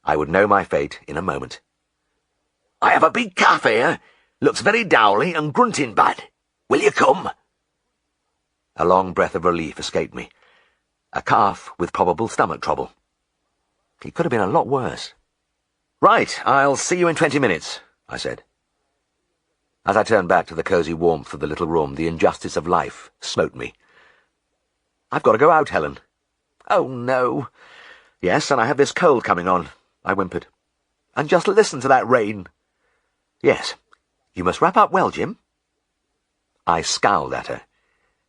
I would know my fate in a moment. "I have a big calf here. Looks very dowly and grunting bad. Will you come?" A long breath of relief escaped me. A calf with probable stomach trouble. It could have been a lot worse. "Right, I'll see you in 20 minutes, I said. As I turned back to the cosy warmth of the little room, the injustice of life smote me. "I've got to go out, Helen." "Oh, no." "Yes, and I have this cold coming on," I whimpered. "And just listen to that rain." "Yes. You must wrap up well, Jim." I scowled at her.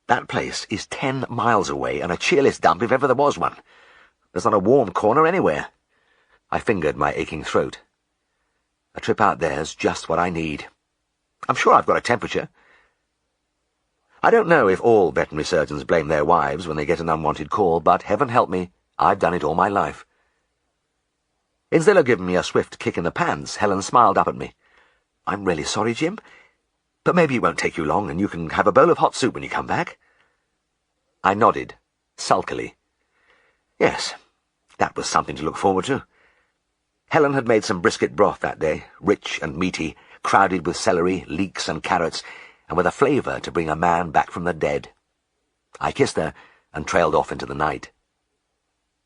That place is 10 miles away, and a cheerless dump if ever there was one. There's not a warm corner anywhere. I fingered my aching throat. A trip out there's just what I need. I'm sure I've got a temperature. I don't know if all veterinary surgeons blame their wives when they get an unwanted call, but heaven help me, I've done it all my life. Instead of giving me a swift kick in the pants, Helen smiled up at me. "I'm really sorry, Jim, but maybe it won't take you long, and you can have a bowl of hot soup when you come back." I nodded, sulkily. Yes, that was something to look forward to. Helen had made some brisket broth that day, rich and meaty, crowded with celery, leeks, and carrots, and with a flavour to bring a man back from the dead. I kissed her and trailed off into the night.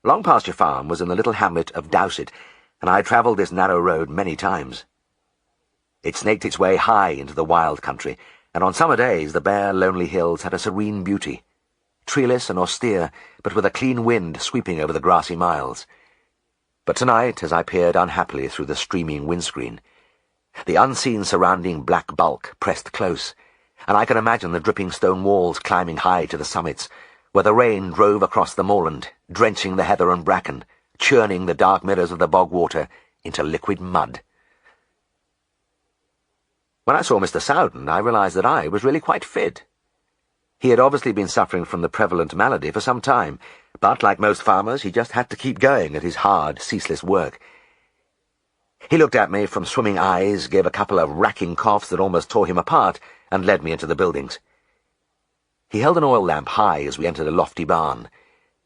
Long Pasture Farm was in the little hamlet of Dowsett, and I had travelled this narrow road many times. It snaked its way high into the wild country, and on summer days the bare, lonely hills had a serene beauty, treeless and austere, but with a clean wind sweeping over the grassy miles. But tonight, as I peered unhappily through the streaming windscreen, the unseen surrounding black bulk pressed close, and I could imagine the dripping stone walls climbing high to the summits, where the rain drove across the moorland, drenching the heather and bracken, churning the dark mirrors of the bog water into liquid mud. When I saw Mr. Sowden, I realized that I was really quite fit. He had obviously been suffering from the prevalent malady for some time, but, like most farmers, he just had to keep going at his hard, ceaseless work. He looked at me from swimming eyes, gave a couple of racking coughs that almost tore him apart, and led me into the buildings. He held an oil lamp high as we entered a lofty barn,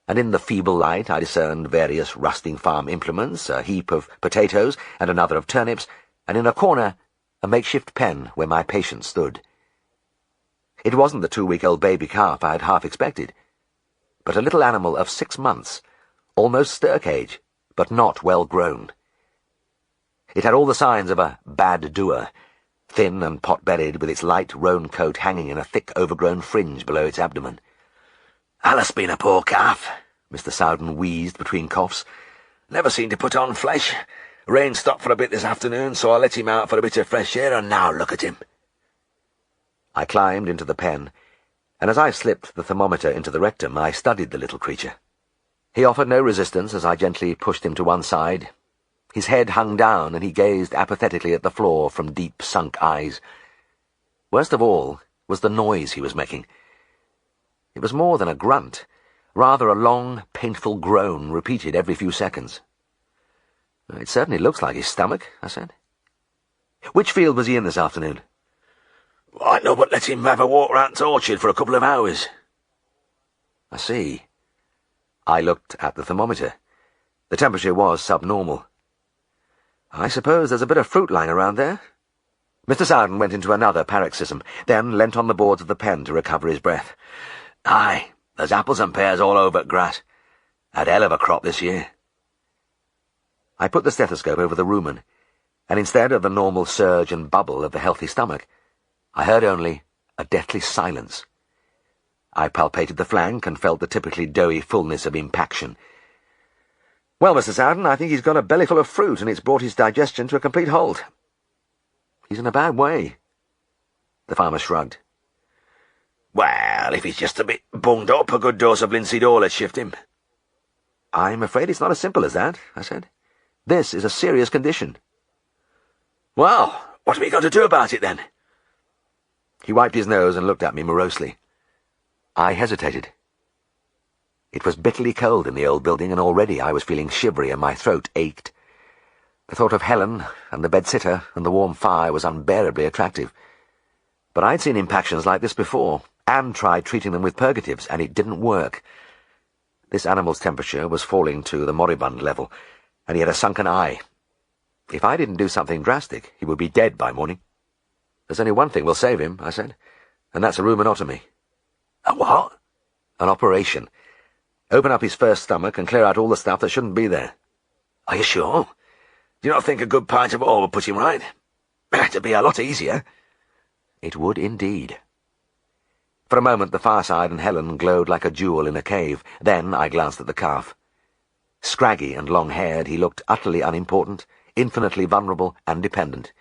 and in the feeble light I discerned various rusting farm implements, a heap of potatoes and another of turnips, and in a corner a makeshift pen where my patient stood. It wasn't the 2-week-old baby calf I had half expected, but a little animal of 6 months, almost stir-cage, but not well grown. It had all the signs of a bad doer, thin and pot-bellied, with its light roan coat hanging in a thick overgrown fringe below its abdomen. "Alice been a poor calf," Mr. Sowden wheezed between coughs. "Never seemed to put on flesh. Rain stopped for a bit this afternoon, so I let him out for a bit of fresh air, and now look at him." I climbed into the pen, and as I slipped the thermometer into the rectum, I studied the little creature. He offered no resistance as I gently pushed him to one side. His head hung down, and he gazed apathetically at the floor from deep-sunk eyes. Worst of all was the noise he was making. It was more than a grunt, rather a long, painful groan repeated every few seconds. "It certainly looks like his stomach," I said. "Which field was he in this afternoon?" "I know, but let him have a walk round to orchard for a couple of hours." "I see." I looked at the thermometer. The temperature was subnormal. I suppose there's a bit of fruit lying around there. Mr. Sowden went into another paroxysm, then leant on the boards of the pen to recover his breath. Aye, there's apples and pears all over grass. Had hell of a crop this year. I put the stethoscope over the rumen, and instead of the normal surge and bubble of the healthy stomach, I heard only a deathly silence. I palpated the flank and felt the typically doughy fullness of impaction. Well, Mr. Sowden, I think he's got a belly full of fruit, and it's brought his digestion to a complete halt. He's in a bad way. The farmer shrugged. Well, if he's just a bit bunged up, a good dose of linseed oil would shift him. I'm afraid it's not as simple as that, I said. This is a serious condition. Well, what are we going to do about it, then? He wiped his nose and looked at me morosely. I hesitated. It was bitterly cold in the old building, and already I was feeling shivery and my throat ached. The thought of Helen and the bed-sitter and the warm fire was unbearably attractive. But I'd seen impactions like this before, and tried treating them with purgatives, and it didn't work. This animal's temperature was falling to the moribund level, and he had a sunken eye. If I didn't do something drastic, he would be dead by morning. There's only one thing will save him, I said, and that's a ruminotomy. A what? An operation. Open up his first stomach and clear out all the stuff that shouldn't be there. Are you sure? Do you not think a good pint of oil would put him right? It'd be a lot easier. It would indeed. For a moment the fireside and Helen glowed like a jewel in a cave. Then I glanced at the calf. Scraggy and long-haired, he looked utterly unimportant, infinitely vulnerable and dependent.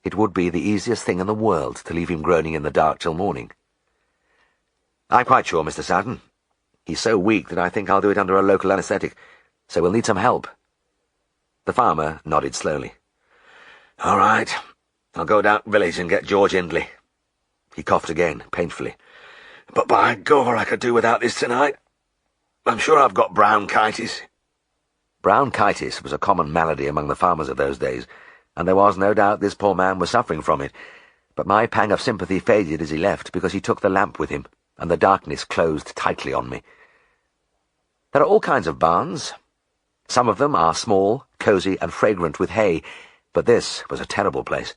It would be the easiest thing in the world to leave him groaning in the dark till morning. I'm quite sure, Mr. Sowden. He's so weak that I think I'll do it under a local anaesthetic, so we'll need some help. The farmer nodded slowly. All right. I'll go down village and get George Hindley. He coughed again, painfully. But by gore, I could do without this tonight. I'm sure I've got bronchitis. Bronchitis was a common malady among the farmers of those days, and there was no doubt this poor man was suffering from it. But my pang of sympathy faded as he left, because he took the lamp with him, and the darkness closed tightly on me. There are all kinds of barns. Some of them are small, cosy, and fragrant with hay, but this was a terrible place.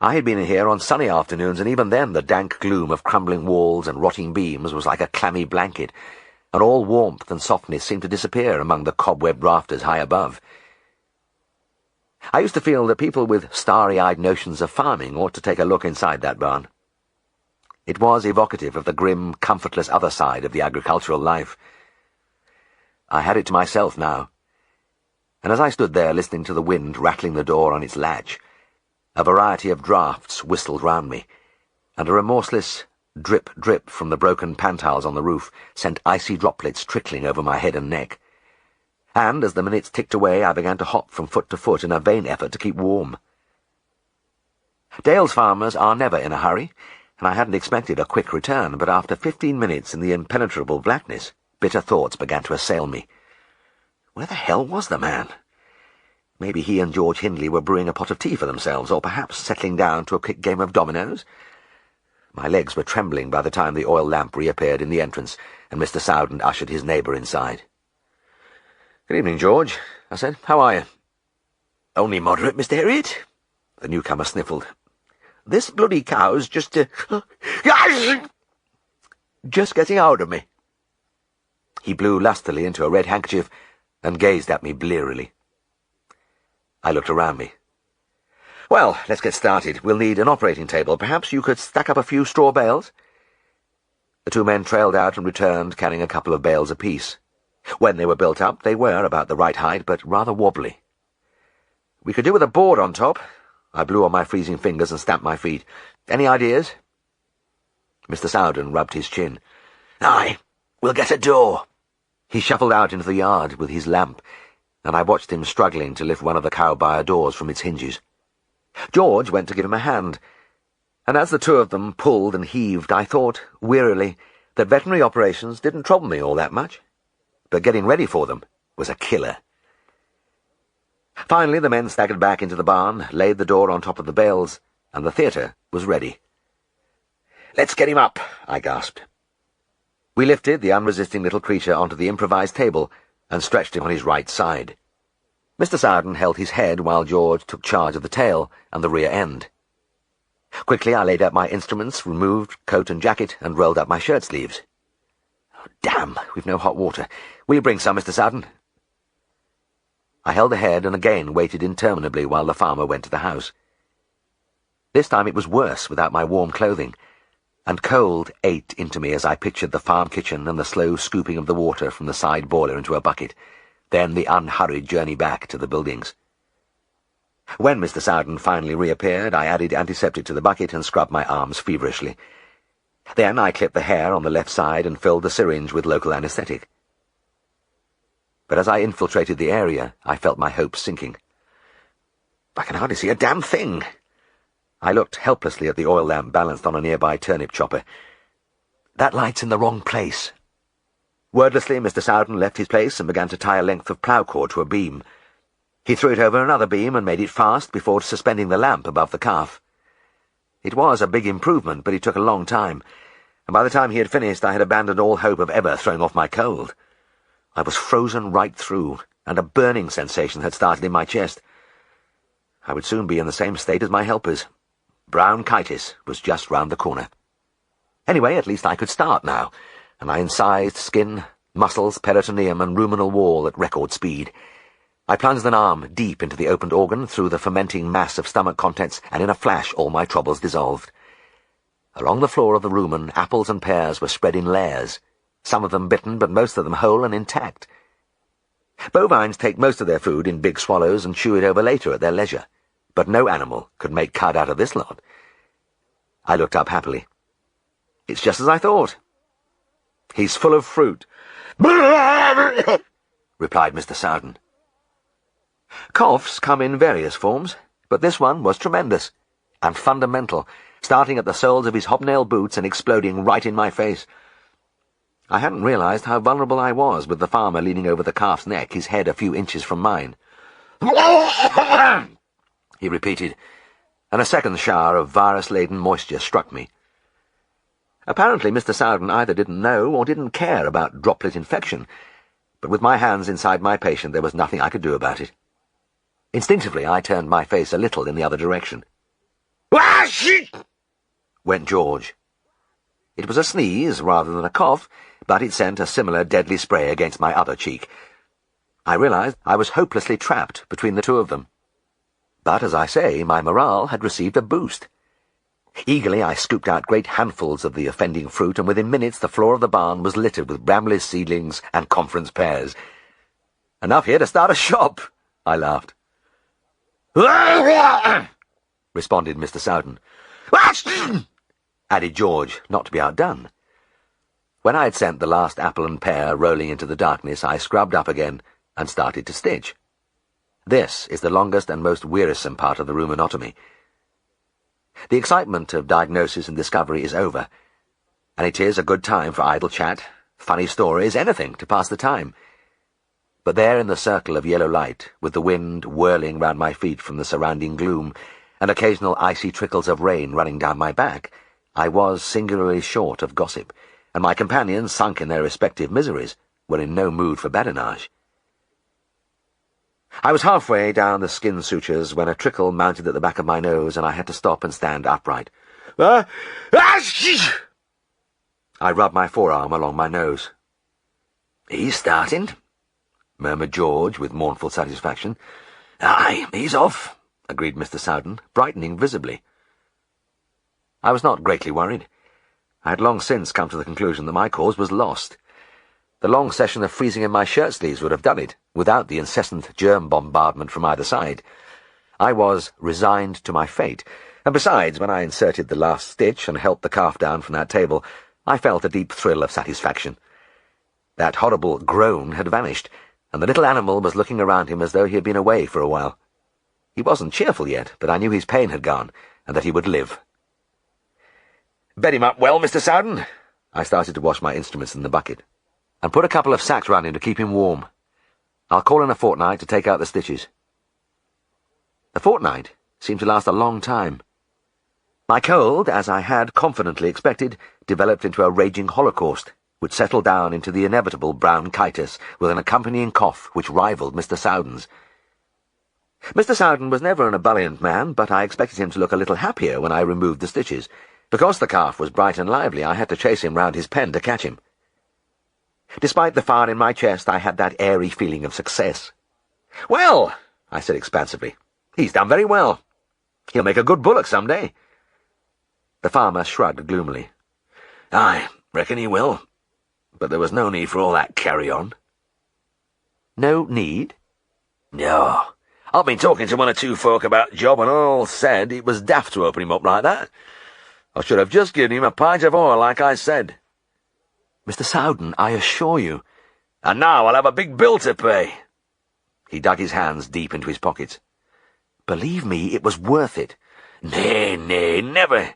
I had been in here on sunny afternoons, and even then the dank gloom of crumbling walls and rotting beams was like a clammy blanket, and all warmth and softness seemed to disappear among the cobwebbed rafters high above. I used to feel that people with starry-eyed notions of farming ought to take a look inside that barn. It was evocative of the grim, comfortless other side of the agricultural life. I had it to myself now, and as I stood there listening to the wind rattling the door on its latch, a variety of draughts whistled round me, and a remorseless drip-drip from the broken pantiles on the roof sent icy droplets trickling over my head and neck. And as the minutes ticked away, I began to hop from foot to foot in a vain effort to keep warm. Dale's farmers are never in a hurry, and I hadn't expected a quick return, but after 15 minutes in the impenetrable blackness, bitter thoughts began to assail me. Where the hell was the man? Maybe he and George Hindley were brewing a pot of tea for themselves, or perhaps settling down to a quick game of dominoes. My legs were trembling by the time the oil lamp reappeared in the entrance, and Mr. Sowden ushered his neighbour inside. "Good evening, George," I said. "How are you?" "Only moderate, Mr. Herriot." The newcomer sniffled. "This bloody cow's just getting out of me." He blew lustily into a red handkerchief and gazed at me blearily. I looked around me. "Well, let's get started. We'll need an operating table. Perhaps you could stack up a few straw bales?" The two men trailed out and returned, carrying a couple of bales apiece. When they were built up, they were about the right height, but rather wobbly. "We could do with a board on top." I blew on my freezing fingers and stamped my feet. "Any ideas?" Mr. Sowden rubbed his chin. "Aye, we'll get a door." He shuffled out into the yard with his lamp, and I watched him struggling to lift one of the cow-byre doors from its hinges. George went to give him a hand, and as the two of them pulled and heaved, I thought, wearily, that veterinary operations didn't trouble me all that much, but getting ready for them was a killer. Finally, the men staggered back into the barn, laid the door on top of the bales, and the theatre was ready. "Let's get him up," I gasped. We lifted the unresisting little creature onto the improvised table and stretched him on his right side. Mr. Sowden held his head while George took charge of the tail and the rear end. Quickly I laid out my instruments, removed coat and jacket, and rolled up my shirt sleeves. Oh, damn, we've no hot water. Will you bring some, Mr. Sowden? I held the head and again waited interminably while the farmer went to the house. This time it was worse without my warm clothing, and cold ate into me as I pictured the farm kitchen and the slow scooping of the water from the side boiler into a bucket, then the unhurried journey back to the buildings. When Mr. Sowden finally reappeared, I added antiseptic to the bucket and scrubbed my arms feverishly. Then I clipped the hair on the left side and filled the syringe with local anesthetic. But as I infiltrated the area, I felt my hopes sinking. I can hardly see a damn thing. I looked helplessly at the oil lamp balanced on a nearby turnip chopper. That light's in the wrong place. Wordlessly, Mr. Sowden left his place and began to tie a length of plough cord to a beam. He threw it over another beam and made it fast before suspending the lamp above the calf. It was a big improvement, but it took a long time, and by the time he had finished I had abandoned all hope of ever throwing off my cold. I was frozen right through, and a burning sensation had started in my chest. I would soon be in the same state as my helpers. Bronchitis was just round the corner. Anyway, at least I could start now, and I incised skin, muscles, peritoneum, and ruminal wall at record speed. I plunged an arm deep into the opened organ through the fermenting mass of stomach contents, and in a flash all my troubles dissolved. Along the floor of the rumen, apples and pears were spread in layers, some of them bitten, but most of them whole and intact. Bovines take most of their food in big swallows and chew it over later at their leisure, but no animal could make cud out of this lot. I looked up happily. It's just as I thought. He's full of fruit, replied Mr. Sowden. Coughs come in various forms, but this one was tremendous and fundamental, starting at the soles of his hobnail boots and exploding right in my face. I hadn't realized how vulnerable I was, with the farmer leaning over the calf's neck, his head a few inches from mine. He repeated, and a second shower of virus-laden moisture struck me. Apparently Mr. Sowden either didn't know or didn't care about droplet infection, but with my hands inside my patient there was nothing I could do about it. Instinctively I turned my face a little in the other direction. Went George. It was a sneeze rather than a cough, but it sent a similar deadly spray against my other cheek. I realized I was hopelessly trapped between the two of them. But, as I say, my morale had received a boost. Eagerly I scooped out great handfuls of the offending fruit, and within minutes the floor of the barn was littered with Bramley's seedlings and conference pears. "Enough here to start a shop," I laughed. Responded Mr. Sowden. Added George, not to be outdone. When I had sent the last apple and pear rolling into the darkness, I scrubbed up again and started to stitch. This is the longest and most wearisome part of the ruminotomy. The excitement of diagnosis and discovery is over, and it is a good time for idle chat, funny stories, anything to pass the time. But there in the circle of yellow light, with the wind whirling round my feet from the surrounding gloom, and occasional icy trickles of rain running down my back, I was singularly short of gossip, and my companions, sunk in their respective miseries, were in no mood for badinage. I was halfway down the skin sutures when a trickle mounted at the back of my nose, and I had to stop and stand upright. I rubbed my forearm along my nose. "He's starting," murmured George with mournful satisfaction. "Aye, he's off," agreed Mr. Sowden, brightening visibly. I was not greatly worried. I had long since come to the conclusion that my cause was lost. The long session of freezing in my shirt sleeves would have done it, without the incessant germ bombardment from either side. I was resigned to my fate, and besides, when I inserted the last stitch and helped the calf down from that table, I felt a deep thrill of satisfaction. That horrible groan had vanished, and the little animal was looking around him as though he had been away for a while. He wasn't cheerful yet, but I knew his pain had gone, and that he would live. "Bed him up well, Mr. Sowden." I started to wash my instruments in the bucket. "And put a couple of sacks round him to keep him warm. I'll call in a fortnight to take out the stitches." A fortnight seemed to last a long time. My cold, as I had confidently expected, developed into a raging holocaust, which settled down into the inevitable bronchitis, with an accompanying cough which rivaled Mr. Sowden's. Mr. Sowden was never an ebullient man, but I expected him to look a little happier when I removed the stitches. Because the calf was bright and lively, I had to chase him round his pen to catch him. Despite the fire in my chest, I had that airy feeling of success. "Well," I said expansively, "he's done very well. He'll make a good bullock some day." The farmer shrugged gloomily. "I reckon he will, but there was no need for all that carry-on." "No need?" "No. I've been talking to one or two folk about job, and all said it was daft to open him up like that. I should have just given him a pint of oil, like I said." "Mr. Sowden, I assure you—" "And now I'll have a big bill to pay." He dug his hands deep into his pockets. "Believe me, it was worth it." "Nay, never."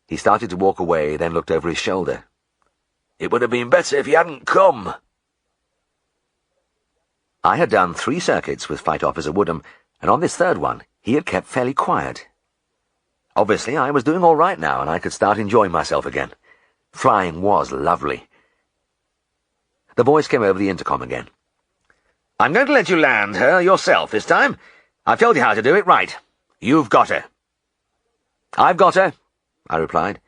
He started to walk away, then looked over his shoulder. "It would have been better if you hadn't come." I had done 3 circuits with Flight Officer Woodham, and on this third one he had kept fairly quiet. Obviously I was doing all right now, and I could start enjoying myself again. Flying was lovely. The voice came over the intercom again. "I'm going to let you land her yourself this time. I've told you how to do it. Right. You've got her." "I've got her," I replied.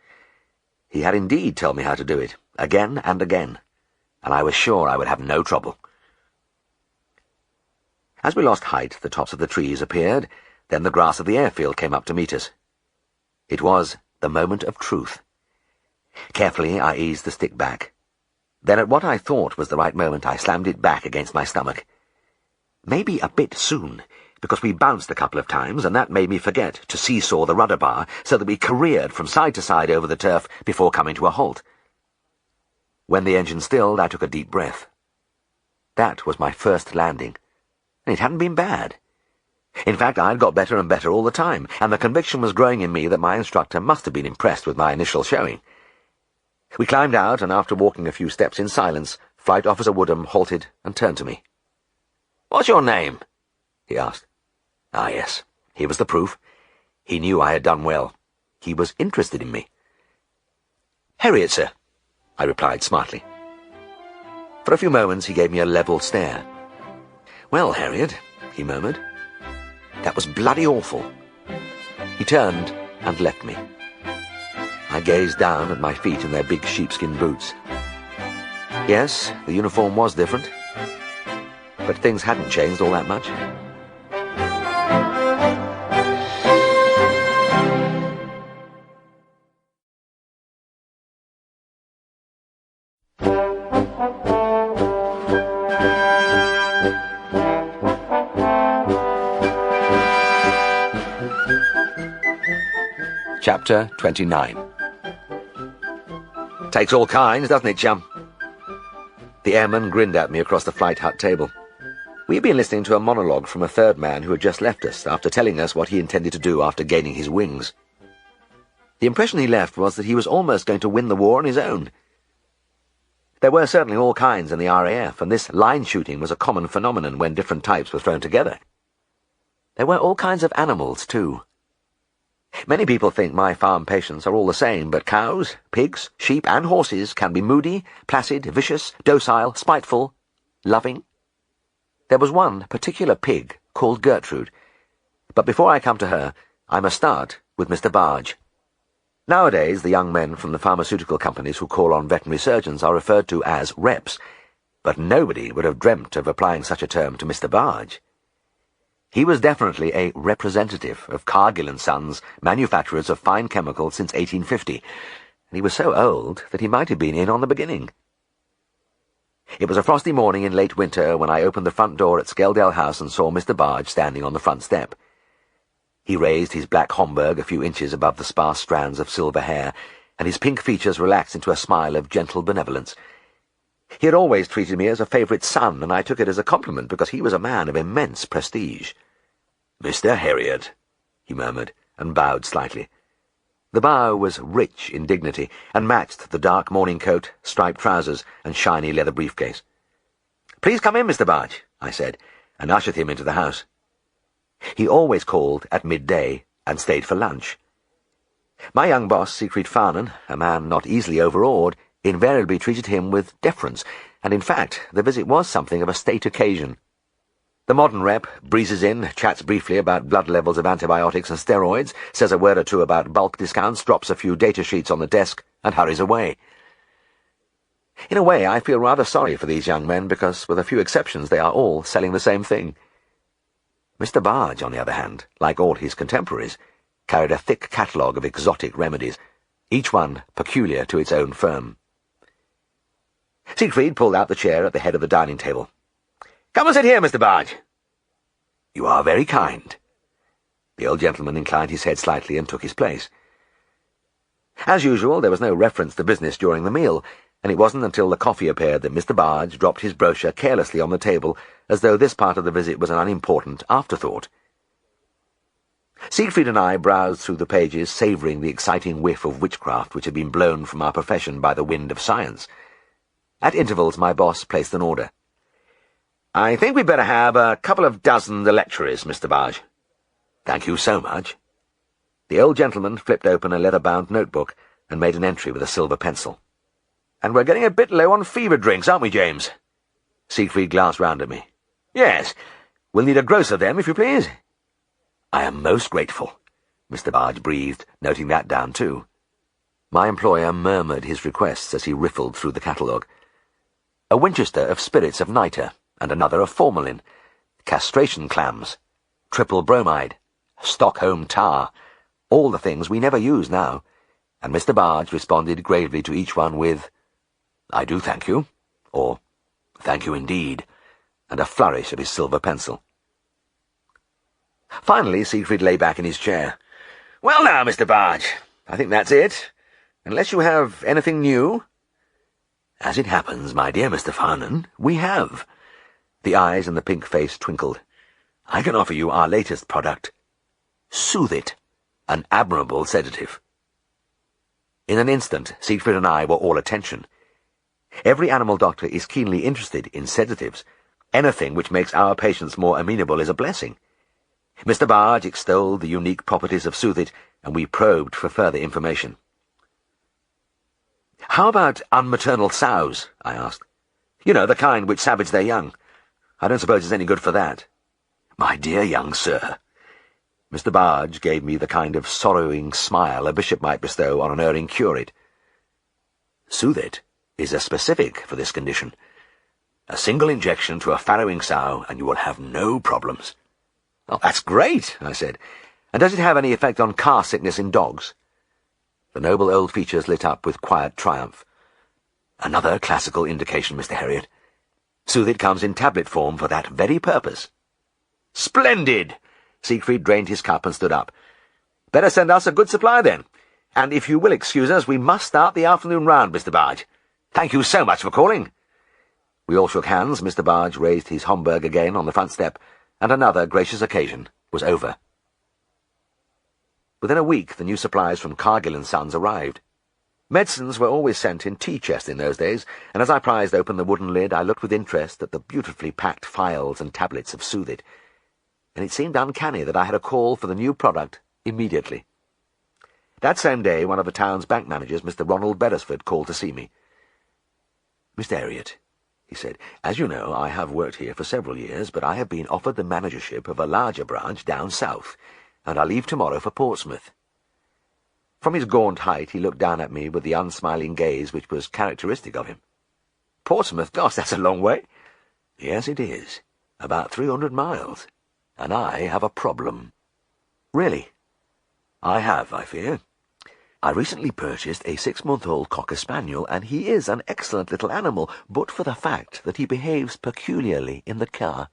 He had indeed told me how to do it, again and again, and I was sure I would have no trouble. As we lost height, the tops of the trees appeared, then the grass of the airfield came up to meet us. It was the moment of truth. Carefully I eased the stick back. Then at what I thought was the right moment, I slammed it back against my stomach. Maybe a bit soon, because we bounced a couple of times, and that made me forget to seesaw the rudder bar, so that we careered from side to side over the turf before coming to a halt. When the engine stilled, I took a deep breath. That was my first landing, and it hadn't been bad. In fact, I'd got better and better all the time, and the conviction was growing in me that my instructor must have been impressed with my initial showing. We climbed out, and after walking a few steps in silence, Flight Officer Woodham halted and turned to me. "What's your name?" he asked. Ah, yes, here was the proof. He knew I had done well. He was interested in me. "Herriot, sir," I replied smartly. For a few moments he gave me a level stare. "Well, Herriot," he murmured, "that was bloody awful." He turned and left me. I gazed down at my feet in their big sheepskin boots. Yes, the uniform was different, but things hadn't changed all that much. Chapter 29. "Takes all kinds, doesn't it, chum?" The airman grinned at me across the flight hut table. We had been listening to a monologue from a third man who had just left us after telling us what he intended to do after gaining his wings. The impression he left was that he was almost going to win the war on his own. There were certainly all kinds in the RAF, and this line shooting was a common phenomenon when different types were thrown together. There were all kinds of animals, too. Many people think my farm patients are all the same, but cows, pigs, sheep, and horses can be moody, placid, vicious, docile, spiteful, loving. There was one particular pig called Gertrude, but before I come to her, I must start with Mr. Barge. Nowadays, the young men from the pharmaceutical companies who call on veterinary surgeons are referred to as reps, but nobody would have dreamt of applying such a term to Mr. Barge. He was definitely a representative of Cargill & Sons, manufacturers of fine chemicals since 1850, and he was so old that he might have been in on the beginning. It was a frosty morning in late winter when I opened the front door at Skeldale House and saw Mr. Barge standing on the front step. He raised his black Homburg a few inches above the sparse strands of silver hair, and his pink features relaxed into a smile of gentle benevolence. He had always treated me as a favourite son, and I took it as a compliment because he was a man of immense prestige. "Mr. Herriot," he murmured, and bowed slightly. The bow was rich in dignity, and matched the dark morning coat, striped trousers, and shiny leather briefcase. "Please come in, Mr. Barge," I said, and ushered him into the house. He always called at midday, and stayed for lunch. My young boss, Siegfried Farnen, a man not easily overawed, invariably treated him with deference, and in fact the visit was something of a state occasion. The modern rep breezes in, chats briefly about blood levels of antibiotics and steroids, says a word or two about bulk discounts, drops a few data sheets on the desk, and hurries away. In a way, I feel rather sorry for these young men because, with a few exceptions, they are all selling the same thing. Mr. Barge, on the other hand, like all his contemporaries, carried a thick catalogue of exotic remedies, each one peculiar to its own firm. Siegfried pulled out the chair at the head of the dining table. "Come and sit here, Mr. Barge." "You are very kind." The old gentleman inclined his head slightly and took his place. As usual, there was no reference to business during the meal, and it wasn't until the coffee appeared that Mr. Barge dropped his brochure carelessly on the table, as though this part of the visit was an unimportant afterthought. Siegfried and I browsed through the pages, savouring the exciting whiff of witchcraft which had been blown from our profession by the wind of science. At intervals, my boss placed an order. "I think we'd better have a couple of dozen lecturers, Mr. Barge." "Thank you so much." The old gentleman flipped open a leather-bound notebook and made an entry with a silver pencil. "And we're getting a bit low on fever drinks, aren't we, James?" Siegfried glanced round at me. "Yes. We'll need a gross of them, if you please." "I am most grateful," Mr. Barge breathed, noting that down too. My employer murmured his requests as he riffled through the catalogue. A Winchester of spirits of nitre, and another of formalin, castration clams, triple bromide, Stockholm tar, all the things we never use now, and Mr. Barge responded gravely to each one with, "I do thank you," or "Thank you indeed," and a flourish of his silver pencil. Finally, Siegfried lay back in his chair. "Well now, Mr. Barge, I think that's it. Unless you have anything new?" "As it happens, my dear Mr. Farnan, we have." The eyes in the pink face twinkled. "I can offer you our latest product, Soothe It, an admirable sedative." In an instant, Siegfried and I were all attention. Every animal doctor is keenly interested in sedatives. Anything which makes our patients more amenable is a blessing. Mr. Barge extolled the unique properties of Soothe It, and we probed for further information. "How about unmaternal sows?" I asked. "You know, the kind which savage their young. I don't suppose it's any good for that." "My dear young sir," Mr. Barge gave me the kind of sorrowing smile a bishop might bestow on an erring curate. "Soothe It is a specific for this condition. A single injection to a farrowing sow, and you will have no problems." "Oh, that's great," I said. "And does it have any effect on car sickness in dogs?" The noble old features lit up with quiet triumph. "Another classical indication, Mr. Herriot. Soothe It comes in tablet form for that very purpose." "Splendid!" Siegfried drained his cup and stood up. "Better send us a good supply, then. And if you will excuse us, we must start the afternoon round, Mr. Barge. Thank you so much for calling." We all shook hands. Mr. Barge raised his Homburg again on the front step, and another gracious occasion was over. Within a week, the new supplies from Cargill & Sons arrived. Medicines were always sent in tea chests in those days, and as I prized open the wooden lid, I looked with interest at the beautifully packed phials and tablets of Soothe It, and it seemed uncanny that I had a call for the new product immediately. That same day, one of the town's bank managers, Mr. Ronald Beresford, called to see me. "Mr. Herriot," he said, "as you know, I have worked here for several years, but I have been offered the managership of a larger branch down south, and I leave tomorrow for Portsmouth." From his gaunt height, he looked down at me with the unsmiling gaze which was characteristic of him. "Portsmouth? Gosh, that's a long way." "Yes, it is. About 300 miles. And I have a problem." "Really?" "I have, I fear. I recently purchased a 6-month-old Cocker Spaniel, and he is an excellent little animal, but for the fact that he behaves peculiarly in the car."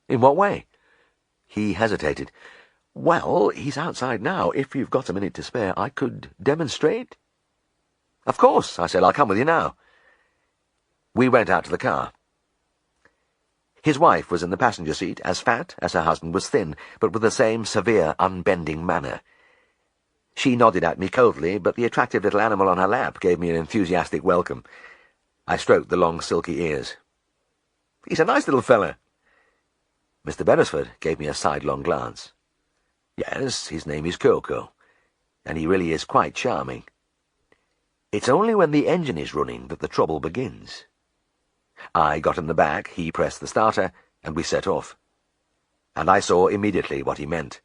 "In what way?" He hesitated. "Well, he's outside now. If you've got a minute to spare, I could demonstrate." "Of course," I said. "I'll come with you now." We went out to the car. His wife was in the passenger seat, as fat as her husband was thin, but with the same severe, unbending manner. She nodded at me coldly, but the attractive little animal on her lap gave me an enthusiastic welcome. I stroked the long silky ears. "He's a nice little fellow." Mr. Beresford gave me a sidelong glance. "Yes, his name is Coco, and he really is quite charming. It's only when the engine is running that the trouble begins." I got in the back, he pressed the starter, and we set off. And I saw immediately what he meant.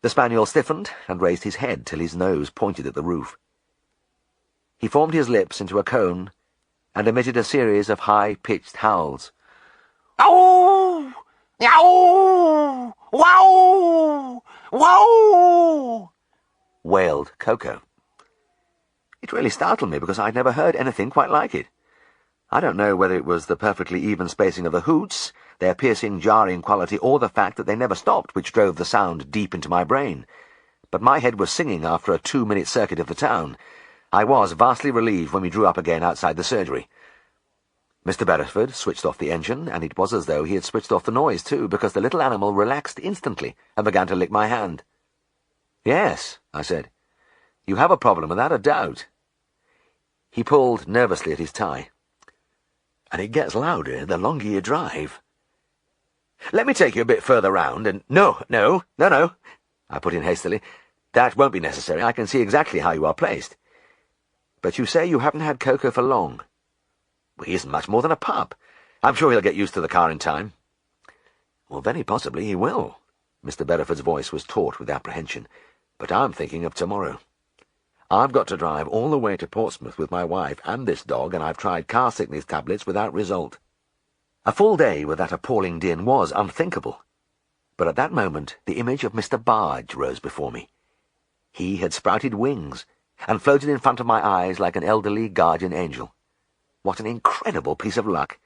The spaniel stiffened and raised his head till his nose pointed at the roof. He formed his lips into a cone and emitted a series of high-pitched howls. "Ow! Yow! Wow! Wow!" wailed Coco. It really startled me because I'd never heard anything quite like it. I don't know whether it was the perfectly even spacing of the hoots, their piercing, jarring quality, or the fact that they never stopped, which drove the sound deep into my brain. But my head was singing after a 2-minute circuit of the town. I was vastly relieved when we drew up again outside the surgery. Mr. Beresford switched off the engine, and it was as though he had switched off the noise too, because the little animal relaxed instantly and began to lick my hand. "Yes," I said. "You have a problem without a doubt." He pulled nervously at his tie. "And it gets louder the longer you drive." "Let me take you a bit further round, and—" No, I put in hastily. "That won't be necessary. I can see exactly how you are placed. But you say you haven't had Coco for long. Well, he isn't much more than a pup. I'm sure he'll get used to the car in time." "Well, very possibly he will." Mr. Beresford's voice was taut with apprehension. "But I'm thinking of tomorrow. I've got to drive all the way to Portsmouth with my wife and this dog, and I've tried car sickness tablets without result." A full day with that appalling din was unthinkable. But at that moment the image of Mr. Barge rose before me. He had sprouted wings and floated in front of my eyes like an elderly guardian angel. What an incredible piece of luck!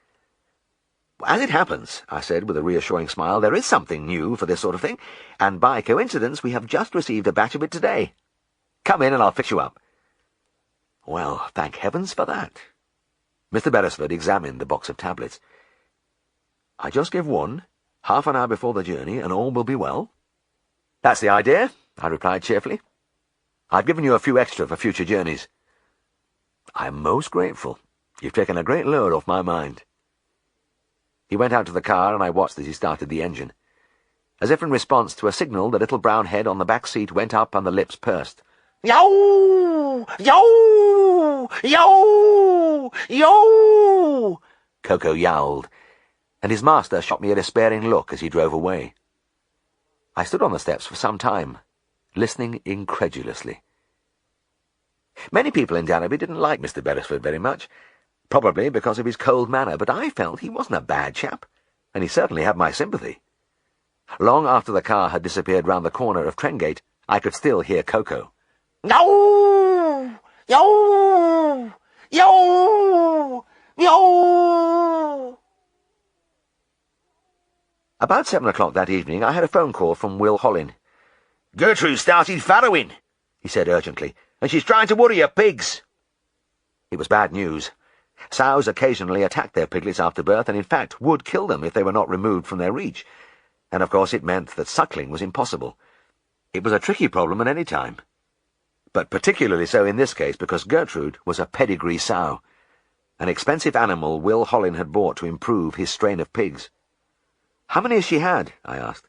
"As it happens," I said with a reassuring smile, "there is something new for this sort of thing, and by coincidence we have just received a batch of it today. Come in and I'll fix you up." "Well, thank heavens for that." Mr. Beresford examined the box of tablets. "I just give one, half an hour before the journey, and all will be well." "That's the idea," I replied cheerfully. "I've given you a few extra for future journeys." "I'm most grateful. You've taken a great load off my mind." He went out to the car, and I watched as he started the engine. As if in response to a signal, the little brown head on the back seat went up and the lips pursed. "Yow! Yow! Yow! Yow!" Coco yowled, and his master shot me a despairing look as he drove away. I stood on the steps for some time, listening incredulously. Many people in Danby didn't like Mr. Beresford very much, probably because of his cold manner, but I felt he wasn't a bad chap, and he certainly had my sympathy. Long after the car had disappeared round the corner of Trengate, I could still hear Coco. "Yow! Yow! Yow! Yow!" About 7 o'clock that evening I had a phone call from Will Hollin. "Gertrude started farrowing," he said urgently, "and she's trying to worry her pigs." It was bad news. Sows occasionally attacked their piglets after birth, and in fact would kill them if they were not removed from their reach. And of course it meant that suckling was impossible. It was a tricky problem at any time, but particularly so in this case because Gertrude was a pedigree sow, an expensive animal Will Hollin had bought to improve his strain of pigs. "How many has she had?" I asked.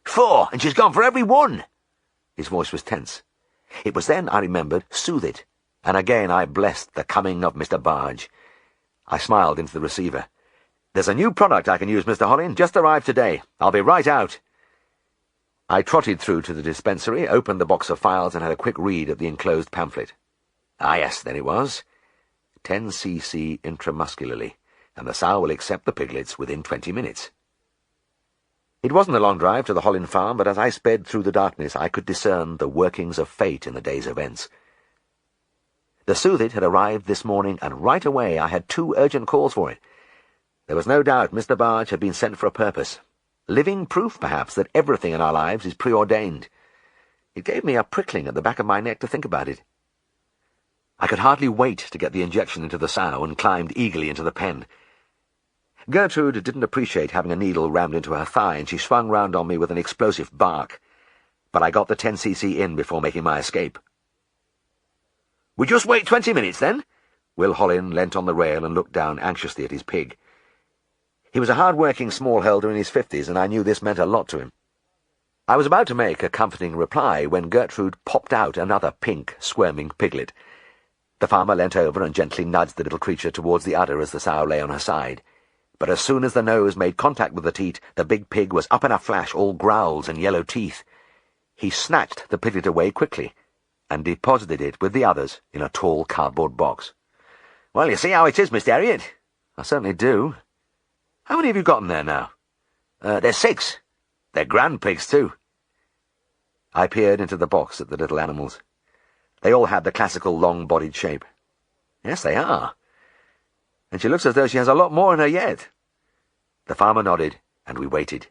"4, and she's gone for every one." His voice was tense. It was then I remembered Soothe It, and again I blessed the coming of Mr. Barge. I smiled into the receiver. "There's a new product I can use, Mr. Hollin. Just arrived today. I'll be right out." I trotted through to the dispensary, opened the box of files, and had a quick read at the enclosed pamphlet. Ah, yes, there it was. 10 cc intramuscularly, and the sow will accept the piglets within 20 minutes. It wasn't a long drive to the Hollin farm, but as I sped through the darkness I could discern the workings of fate in the day's events. The Soothe It had arrived this morning, and right away I had 2 urgent calls for it. There was no doubt Mr. Barge had been sent for a purpose. Living proof, perhaps, that everything in our lives is preordained. It gave me a prickling at the back of my neck to think about it. I could hardly wait to get the injection into the sow, and climbed eagerly into the pen. Gertrude didn't appreciate having a needle rammed into her thigh, and she swung round on me with an explosive bark. But I got the 10 cc in before making my escape. "We just wait 20 minutes, then?" Will Hollin leant on the rail and looked down anxiously at his pig. He was a hard-working smallholder in his 50s, and I knew this meant a lot to him. I was about to make a comforting reply when Gertrude popped out another pink, squirming piglet. The farmer leant over and gently nudged the little creature towards the udder as the sow lay on her side. but as soon as the nose made contact with the teat, the big pig was up in a flash, all growls and yellow teeth. He snatched the piglet away quickly and deposited it with the others in a tall cardboard box. "Well, you see how it is, Mr. Herriot." "I certainly do. How many have you got in there now?" "There's 6. They're grand pigs, too." I peered into the box at the little animals. They all had the classical long-bodied shape. "Yes, they are. And she looks as though she has a lot more in her yet." The farmer nodded, and we waited.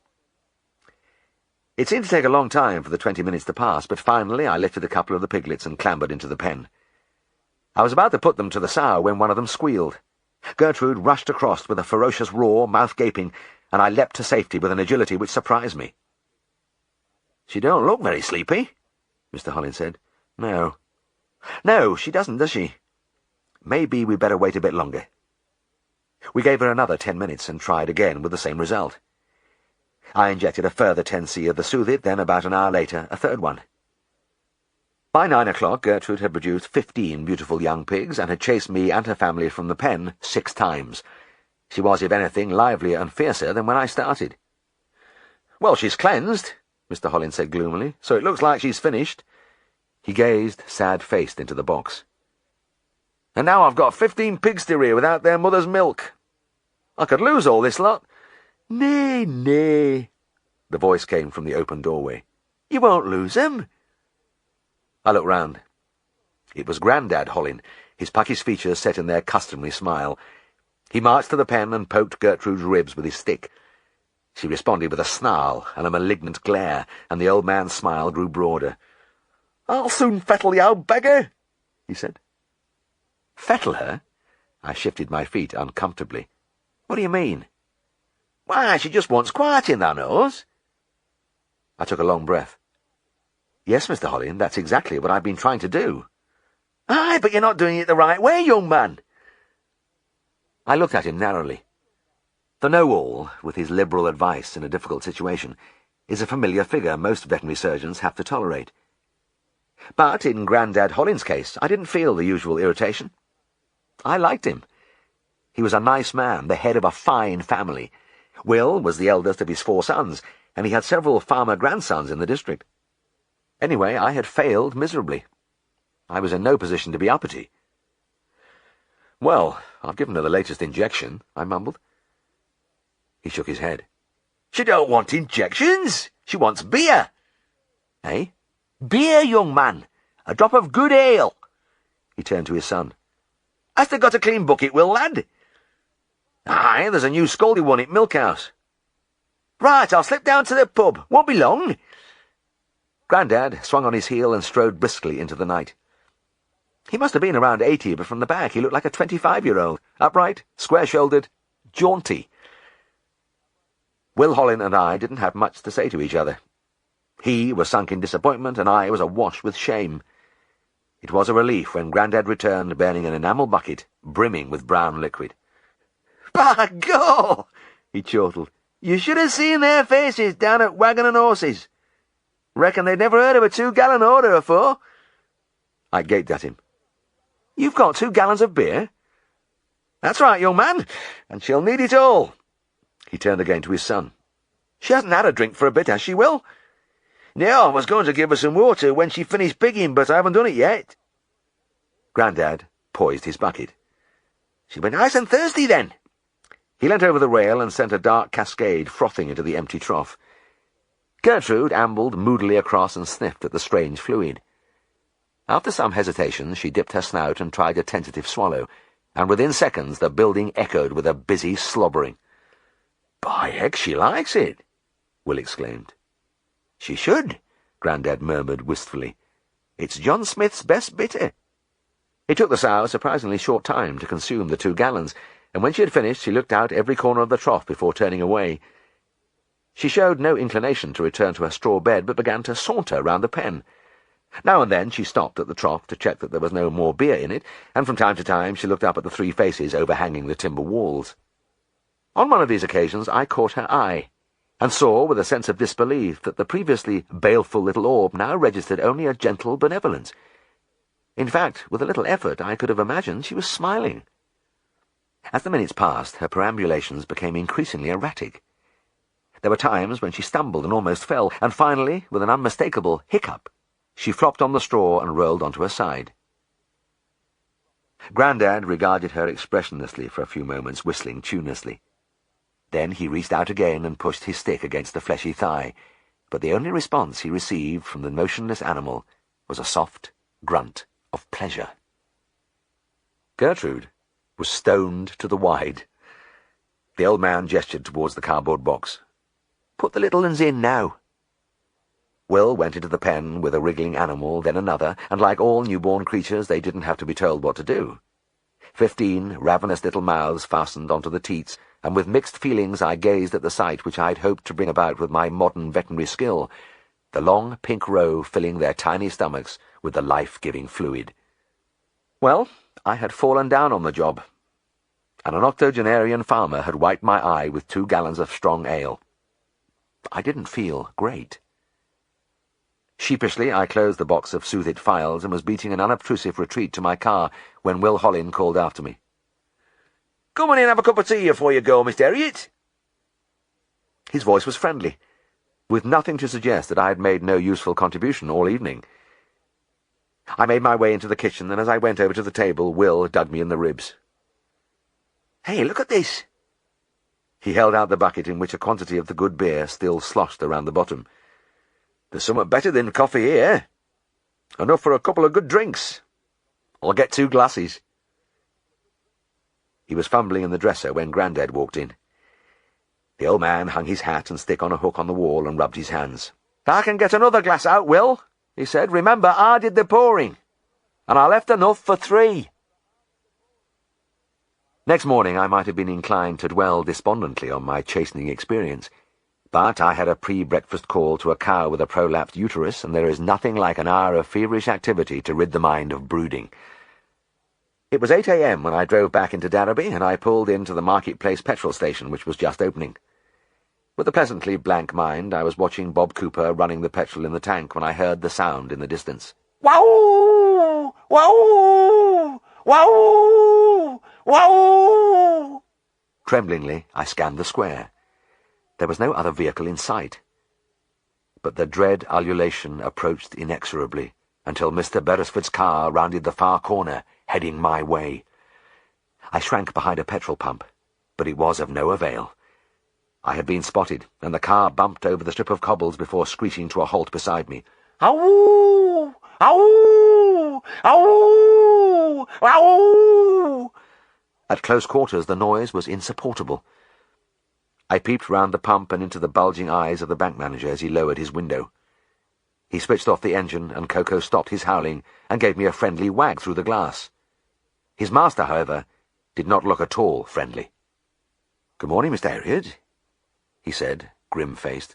It seemed to take a long time for the 20 minutes to pass, but finally I lifted a couple of the piglets and clambered into the pen. I was about to put them to the sow when one of them squealed. Gertrude rushed across with a ferocious roar, mouth gaping, and I leapt to safety with an agility which surprised me. "She don't look very sleepy," Mr. Hollins said. "No. No, she doesn't, does she? Maybe we'd better wait a bit longer." We gave her another 10 minutes and tried again with the same result. I injected a further 10c of the Soothe-It, then about an hour later a third one. By 9 o'clock Gertrude had produced 15 beautiful young pigs and had chased me and her family from the pen 6 times. She was, if anything, livelier and fiercer than when I started. "Well, she's cleansed," Mr. Hollins said gloomily, "so it looks like she's finished." He gazed sad-faced into the box. "And now I've got 15 pigs to rear without their mother's milk. I could lose all this lot." "Nay, nay," the voice came from the open doorway. "You won't lose 'em." I looked round. It was Grandad Hollin, his puckish features set in their customary smile. He marched to the pen and poked Gertrude's ribs with his stick. She responded with a snarl and a malignant glare, and the old man's smile grew broader. "I'll soon fettle the old beggar," he said. "Fettle her?" I shifted my feet uncomfortably. "What do you mean?" "Why, she just wants quieting, thou knows." I took a long breath. "Yes, Mr. Hollin, that's exactly what I've been trying to do." "Aye, but you're not doing it the right way, young man." I looked at him narrowly. The know-all, with his liberal advice in a difficult situation, is a familiar figure most veterinary surgeons have to tolerate. But in Grandad Hollin's case, I didn't feel the usual irritation. I liked him. He was a nice man, the head of a fine family. Will was the eldest of his 4 sons, and he had several farmer grandsons in the district. Anyway, I had failed miserably. I was in no position to be uppity. "Well, I've given her the latest injection," I mumbled. He shook his head. "She don't want injections. She wants beer." "Eh?" "Beer, young man. A drop of good ale." He turned to his son. "Hast thou got a clean bucket, Will, lad?" "Aye, there's a new scaldy one at Milkhouse." "Right, I'll slip down to the pub. Won't be long." Grandad swung on his heel and strode briskly into the night. He must have been around 80, but from the back he looked like a 25-year-old, upright, square-shouldered, jaunty. Will Hollin and I didn't have much to say to each other. He was sunk in disappointment, and I was awash with shame. It was a relief when Grandad returned bearing an enamel bucket, brimming with brown liquid. "By God!" he chortled. "You should have seen their faces down at Wagon and Horses. Reckon they'd never heard of a 2-gallon order afore." I gaped at him. "You've got 2 gallons of beer?" "That's right, young man, and she'll need it all." He turned again to his son. "She hasn't had a drink for a bit, has she, Will?" "No, I was going to give her some water when she finished pigging, but I haven't done it yet." Grandad poised his bucket. "She'll be nice and thirsty, then." He leant over the rail and sent a dark cascade frothing into the empty trough. Gertrude ambled moodily across and sniffed at the strange fluid. After some hesitation, she dipped her snout and tried a tentative swallow, and within seconds the building echoed with a busy slobbering. "By heck, she likes it!" Will exclaimed. "She should," Grandad murmured wistfully. "It's John Smith's best bitter." It took the sow a surprisingly short time to consume the 2 gallons, and when she had finished she looked out every corner of the trough before turning away. She showed no inclination to return to her straw bed, but began to saunter round the pen. Now and then she stopped at the trough to check that there was no more beer in it, and from time to time she looked up at the 3 faces overhanging the timber walls. On one of these occasions I caught her eye, and saw with a sense of disbelief that the previously baleful little orb now registered only a gentle benevolence. In fact, with a little effort I could have imagined she was smiling. As the minutes passed, her perambulations became increasingly erratic. There were times when she stumbled and almost fell, and finally, with an unmistakable hiccup, she flopped on the straw and rolled onto her side. Grandad regarded her expressionlessly for a few moments, whistling tunelessly. Then he reached out again and pushed his stick against the fleshy thigh, but the only response he received from the motionless animal was a soft grunt of pleasure. Gertrude was stoned to the wide. The old man gestured towards the cardboard box. "Put the little uns in now." Will went into the pen with a wriggling animal, then another, and like all newborn creatures, they didn't have to be told what to do. 15 ravenous little mouths fastened onto the teats, and with mixed feelings I gazed at the sight which I'd hoped to bring about with my modern veterinary skill, the long pink row filling their tiny stomachs with the life-giving fluid. Well, I had fallen down on the job, and an octogenarian farmer had wiped my eye with 2 gallons of strong ale. I didn't feel great. Sheepishly, I closed the box of Soothit files and was beating an unobtrusive retreat to my car when Will Hollin called after me. "Come on in and have a cup of tea before you go, Mr. Herriot." His voice was friendly, with nothing to suggest that I had made no useful contribution all evening. I made my way into the kitchen, and as I went over to the table, Will dug me in the ribs. "Hey, look at this." He held out the bucket in which a quantity of the good beer still sloshed around the bottom. "There's somewhat better than coffee here. Enough for a couple of good drinks. I'll get 2 glasses." He was fumbling in the dresser when Grandad walked in. The old man hung his hat and stick on a hook on the wall and rubbed his hands. "I can get another glass out, Will," he said. "Remember, I did the pouring, and I left enough for 3. Next morning I might have been inclined to dwell despondently on my chastening experience, but I had a pre-breakfast call to a cow with a prolapsed uterus, and there is nothing like an hour of feverish activity to rid the mind of brooding. It was 8 a.m. when I drove back into Darrowby, and I pulled into the Market-Place petrol station, which was just opening. With a pleasantly blank mind, I was watching Bob Cooper running the petrol in the tank when I heard the sound in the distance. "Wow! Wow! Wow! Wow!" Tremblingly, I scanned the square. There was no other vehicle in sight. But the dread ululation approached inexorably, until Mr. Beresford's car rounded the far corner, heading my way. I shrank behind a petrol pump, but it was of no avail. I had been spotted, and the car bumped over the strip of cobbles before screeching to a halt beside me. "Ow! Ow! Ow! Ow!" At close quarters the noise was insupportable. I peeped round the pump and into the bulging eyes of the bank manager as he lowered his window. He switched off the engine, and Coco stopped his howling and gave me a friendly wag through the glass. His master, however, did not look at all friendly. "Good morning, Mr. Herriot," he said, grim-faced.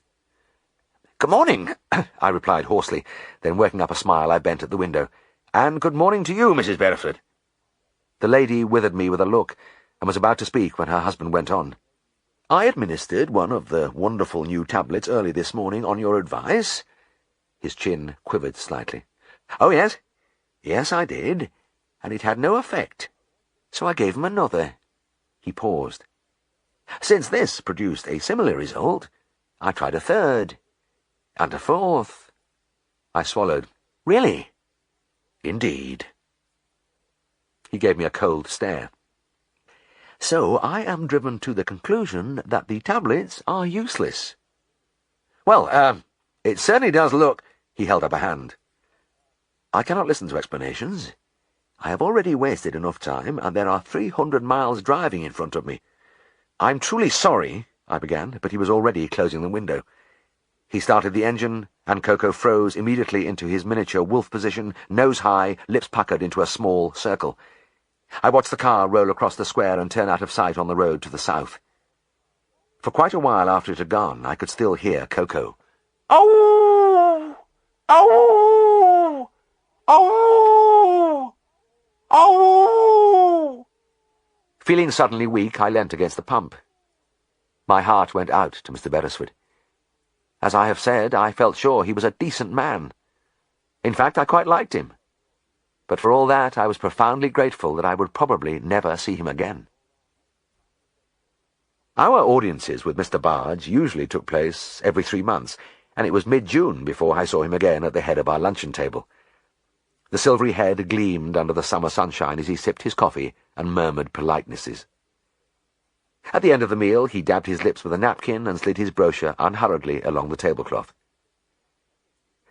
"Good morning," I replied hoarsely. Then, working up a smile, I bent at the window. "And good morning to you, Mrs. Beresford." The lady withered me with a look, and was about to speak when her husband went on. "I administered one of the wonderful new tablets early this morning on your advice." His chin quivered slightly. "Oh, yes? Yes, I did, and it had no effect. So I gave him another." He paused. "Since this produced a similar result, I tried a third, and a fourth." I swallowed. "Really?" "Indeed." He gave me a cold stare. "So I am driven to the conclusion that the tablets are useless." "Well, it certainly does look—" He held up a hand. "I cannot listen to explanations. I have already wasted enough time, and there are 300 miles driving in front of me." "I'm truly sorry," I began, but he was already closing the window. He started the engine, and Coco froze immediately into his miniature wolf position, nose high, lips puckered into a small circle. I watched the car roll across the square and turn out of sight on the road to the south. For quite a while after it had gone, I could still hear Coco. "Ow! Ow! Ow! Ow!" Feeling suddenly weak, I leant against the pump. My heart went out to Mr. Beresford. As I have said, I felt sure he was a decent man. In fact, I quite liked him. But for all that, I was profoundly grateful that I would probably never see him again. Our audiences with Mr. Barge usually took place every 3 months, and it was mid-June before I saw him again at the head of our luncheon table. The silvery head gleamed under the summer sunshine as he sipped his coffee and murmured politenesses. At the end of the meal, he dabbed his lips with a napkin and slid his brochure unhurriedly along the tablecloth.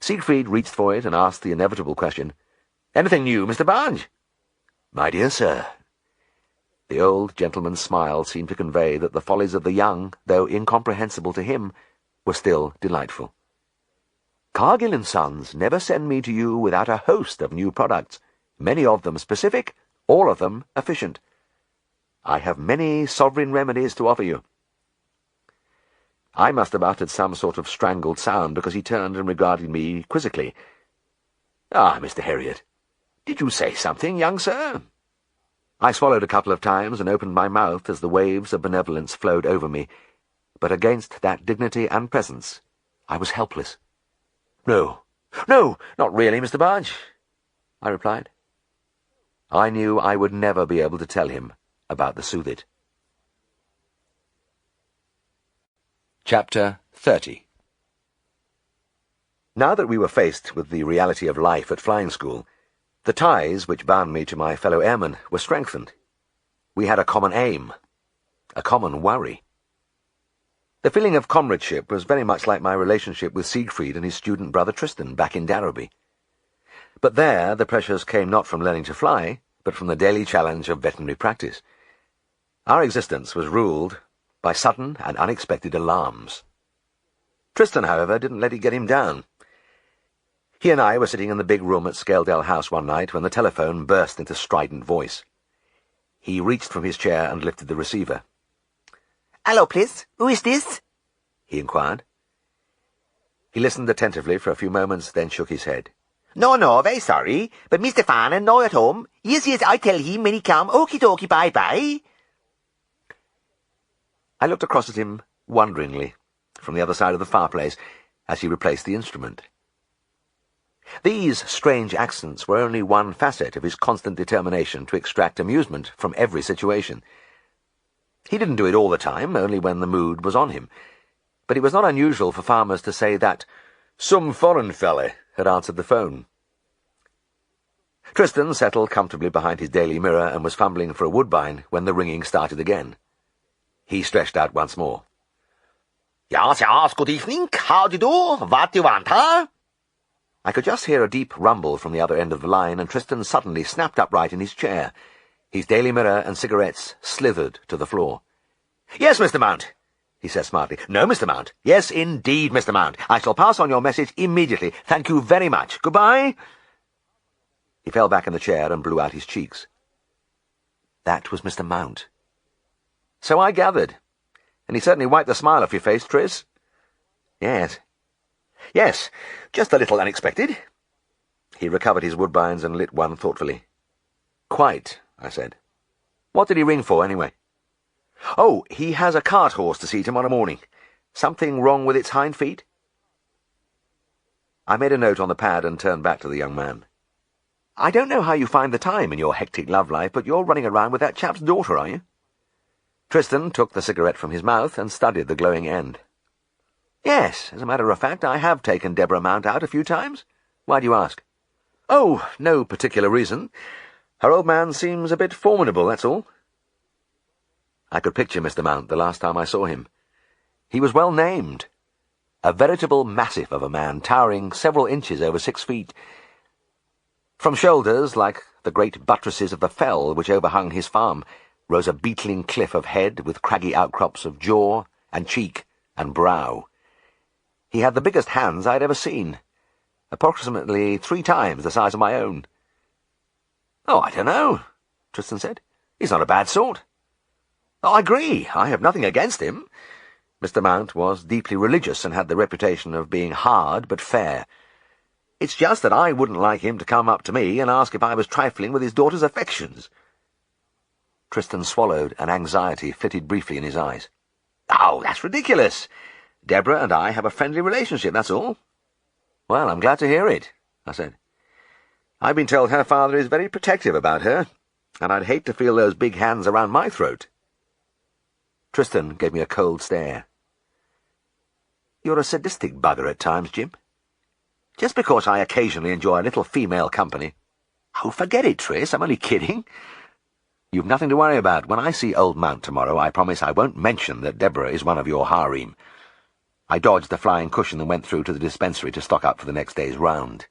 Siegfried reached for it and asked the inevitable question, "Anything new, Mr. Barge?" "My dear sir." The old gentleman's smile seemed to convey that the follies of the young, though incomprehensible to him, were still delightful. "Cargill & Sons never send me to you without a host of new products, many of them specific, all of them efficient. I have many sovereign remedies to offer you." I must have uttered some sort of strangled sound, because he turned and regarded me quizzically. "Ah, Mr. Herriot, did you say something, young sir?" I swallowed a couple of times and opened my mouth as the waves of benevolence flowed over me, but against that dignity and presence I was helpless. No, not really, Mr. Barge," I replied. I knew I would never be able to tell him about the Soothit. Chapter 30. Now that we were faced with the reality of life at flying school, the ties which bound me to my fellow airmen were strengthened. We had a common aim, a common worry. The feeling of comradeship was very much like my relationship with Siegfried and his student brother Tristan back in Darrowby. But there the pressures came not from learning to fly, but from the daily challenge of veterinary practice. Our existence was ruled by sudden and unexpected alarms. Tristan, however, didn't let it get him down. He and I were sitting in the big room at Scaledale House one night when the telephone burst into strident voice. He reached from his chair and lifted the receiver. "Hello, please. Who is this?" he inquired. He listened attentively for a few moments, then shook his head. No, very sorry, but Mr. Farnan no at home. Yes, I tell him when he come. Okie dokie, bye-bye." I looked across at him wonderingly from the other side of the fireplace as he replaced the instrument. These strange accents were only one facet of his constant determination to extract amusement from every situation. He didn't do it all the time, only when the mood was on him. But it was not unusual for farmers to say that some foreign fella had answered the phone. Tristan settled comfortably behind his daily mirror and was fumbling for a woodbine when the ringing started again. He stretched out once more. Yes, good evening. How do you do? What do you want, huh? I could just hear a deep rumble from the other end of the line, and Tristan suddenly snapped upright in his chair. His daily mirror and cigarettes slithered to the floor. "Yes, Mr. Mount," he said smartly. "No, Mr. Mount. Yes, indeed, Mr. Mount. I shall pass on your message immediately. Thank you very much. Goodbye." He fell back in the chair and blew out his cheeks. That was Mr. Mount. So I gathered. And he certainly wiped the smile off your face, Tris. Yes, just a little unexpected. He recovered his woodbines and lit one thoughtfully. "Quite," I said. "What did he ring for, anyway?" "Oh, he has a cart horse to see tomorrow morning. Something wrong with its hind feet?" I made a note on the pad and turned back to the young man. "I don't know how you find the time in your hectic love life, but you're running around with that chap's daughter, are you?" Tristan took the cigarette from his mouth and studied the glowing end. "Yes, as a matter of fact, I have taken Deborah Mount out a few times. Why do you ask?" "Oh, no particular reason. Her old man seems a bit formidable, that's all." I could picture Mr. Mount the last time I saw him. He was well named. A veritable massif of a man, towering several inches over 6 feet. From shoulders, like the great buttresses of the fell which overhung his farm, rose a beetling cliff of head with craggy outcrops of jaw and cheek and brow. He had the biggest hands I'd ever seen, approximately 3 times the size of my own. "Oh, I don't know," Tristan said. "He's not a bad sort." "I agree. I have nothing against him." Mr. Mount was deeply religious and had the reputation of being hard but fair. "It's just that I wouldn't like him to come up to me and ask if I was trifling with his daughter's affections." Tristan swallowed, and anxiety flitted briefly in his eyes. "Oh, that's ridiculous. Deborah and I have a friendly relationship, that's all." "Well, I'm glad to hear it," I said. "I've been told her father is very protective about her, and I'd hate to feel those big hands around my throat." Tristan gave me a cold stare. "You're a sadistic bugger at times, Jim. Just because I occasionally enjoy a little female company—" "Oh, forget it, Tris, I'm only kidding. You've nothing to worry about. When I see old Mount tomorrow, I promise I won't mention that Deborah is one of your harem." I dodged the flying cushion and went through to the dispensary to stock up for the next day's round.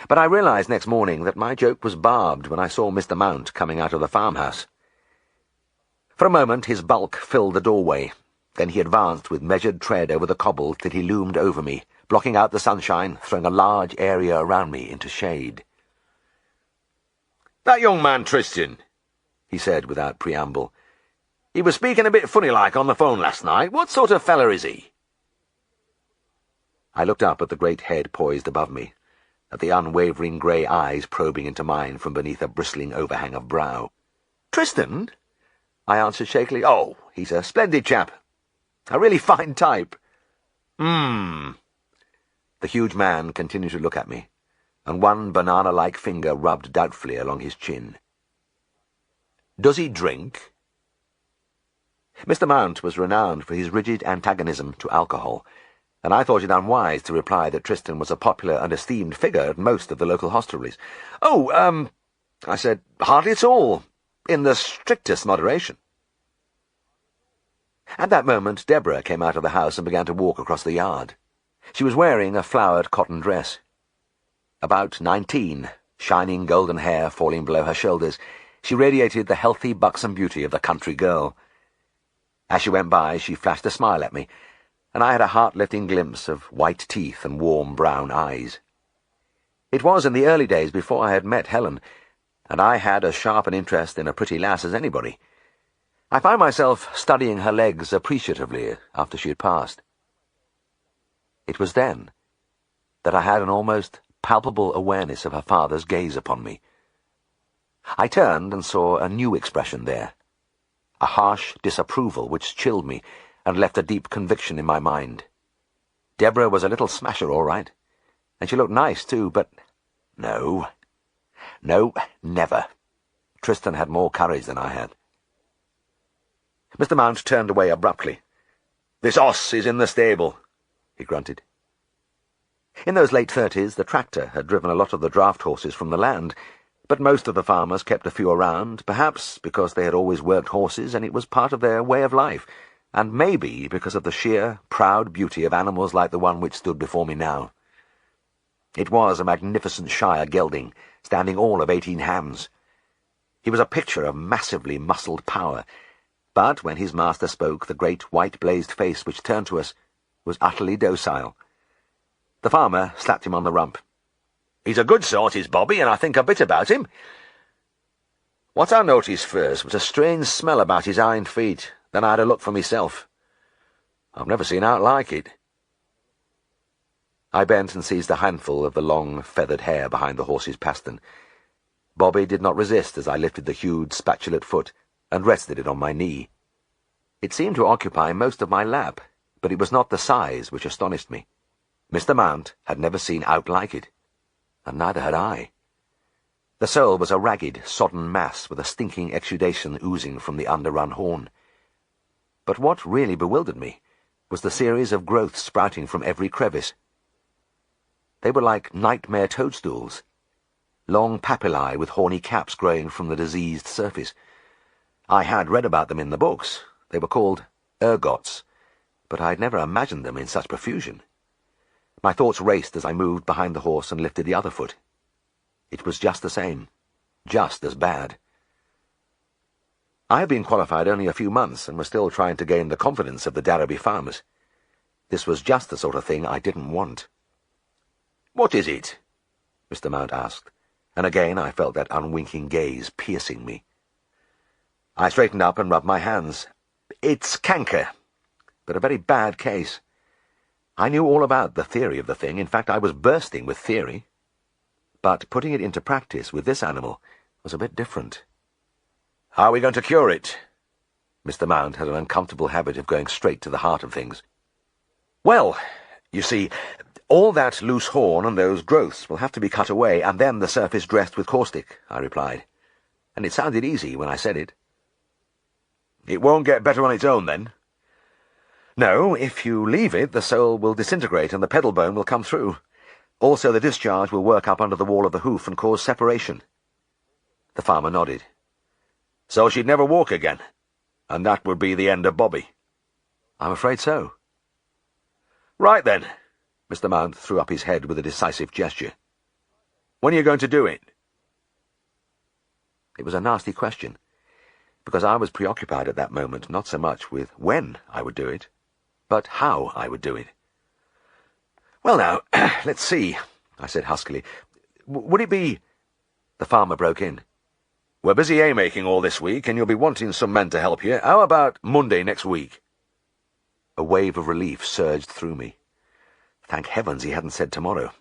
But I realized next morning that my joke was barbed when I saw Mr. Mount coming out of the farmhouse. For a moment his bulk filled the doorway. Then he advanced with measured tread over the cobbles till he loomed over me, blocking out the sunshine, throwing a large area around me into shade. "That young man, Tristan," he said without preamble. "He was speaking a bit funny-like on the phone last night. What sort of feller is he?" I looked up at the great head poised above me, at the unwavering grey eyes probing into mine from beneath a bristling overhang of brow. "Tristan?" I answered shakily. "Oh, he's a splendid chap. A really fine type." The huge man continued to look at me, and one banana-like finger rubbed doubtfully along his chin. "Does he drink?" Mr. Mount was renowned for his rigid antagonism to alcohol, and I thought it unwise to reply that Tristan was a popular and esteemed figure at most of the local hostelries. "Oh, I said, hardly at all, in the strictest moderation." At that moment Deborah came out of the house and began to walk across the yard. She was wearing a flowered cotton dress. About 19, shining golden hair falling below her shoulders, she radiated the healthy, buxom beauty of the country girl. As she went by, she flashed a smile at me, and I had a heart-lifting glimpse of white teeth and warm brown eyes. It was in the early days before I had met Helen, and I had as sharp an interest in a pretty lass as anybody. I found myself studying her legs appreciatively after she had passed. It was then that I had an almost palpable awareness of her father's gaze upon me. I turned and saw a new expression there, a harsh disapproval which chilled me and left a deep conviction in my mind. Deborah was a little smasher, all right, and she looked nice too, but no, never. Tristan had more courage than I had. Mr. Mount turned away abruptly. "This oss is in the stable," he grunted. In those late 30s, the tractor had driven a lot of the draft horses from the land, but most of the farmers kept a few around, perhaps because they had always worked horses and it was part of their way of life, and maybe because of the sheer, proud beauty of animals like the one which stood before me now. It was a magnificent Shire gelding, standing all of 18 hands. He was a picture of massively muscled power, but when his master spoke, the great white-blazed face which turned to us was utterly docile. The farmer slapped him on the rump. "He's a good sort, is Bobby, and I think a bit about him." What I noticed first was a strange smell about his hind feet. Then I had a look for myself. I've never seen aught like it. I bent and seized a handful of the long, feathered hair behind the horse's pastern. Bobby did not resist as I lifted the huge, spatulate foot and rested it on my knee. It seemed to occupy most of my lap, but it was not the size which astonished me. Mr. Mount had never seen aught like it, and neither had I. The sole was a ragged, sodden mass with a stinking exudation oozing from the underrun horn. But what really bewildered me was the series of growths sprouting from every crevice. They were like nightmare toadstools, long papillae with horny caps growing from the diseased surface. I had read about them in the books. They were called ergots, but I had never imagined them in such profusion. My thoughts raced as I moved behind the horse and lifted the other foot. It was just the same, just as bad. I had been qualified only a few months and was still trying to gain the confidence of the Darrowby farmers. This was just the sort of thing I didn't want. "What is it?" Mr. Mount asked, and again I felt that unwinking gaze piercing me. I straightened up and rubbed my hands. "It's canker, but a very bad case. I knew all about the theory of the thing. In fact, I was bursting with theory. But putting it into practice with this animal was a bit different." "How are we going to cure it?" Mr. Mount had an uncomfortable habit of going straight to the heart of things. "Well, you see, all that loose horn and those growths will have to be cut away, and then the surface dressed with caustic," I replied. And it sounded easy when I said it. It won't get better on its own, then? No, if you leave it, the sole will disintegrate and the pedal bone will come through. Also, the discharge will work up under the wall of the hoof and cause separation. The farmer nodded. So she'd never walk again, and that would be the end of Bobby. I'm afraid so. Right then. Mr. Mount threw up his head with a decisive gesture. When are you going to do it? It was a nasty question, because I was preoccupied at that moment not so much with when I would do it, but how I would do it. Well now, let's see, I said huskily. Would it be— The farmer broke in. We're busy hay-making all this week, and you'll be wanting some men to help you. How about Monday next week? A wave of relief surged through me. Thank heavens he hadn't said tomorrow.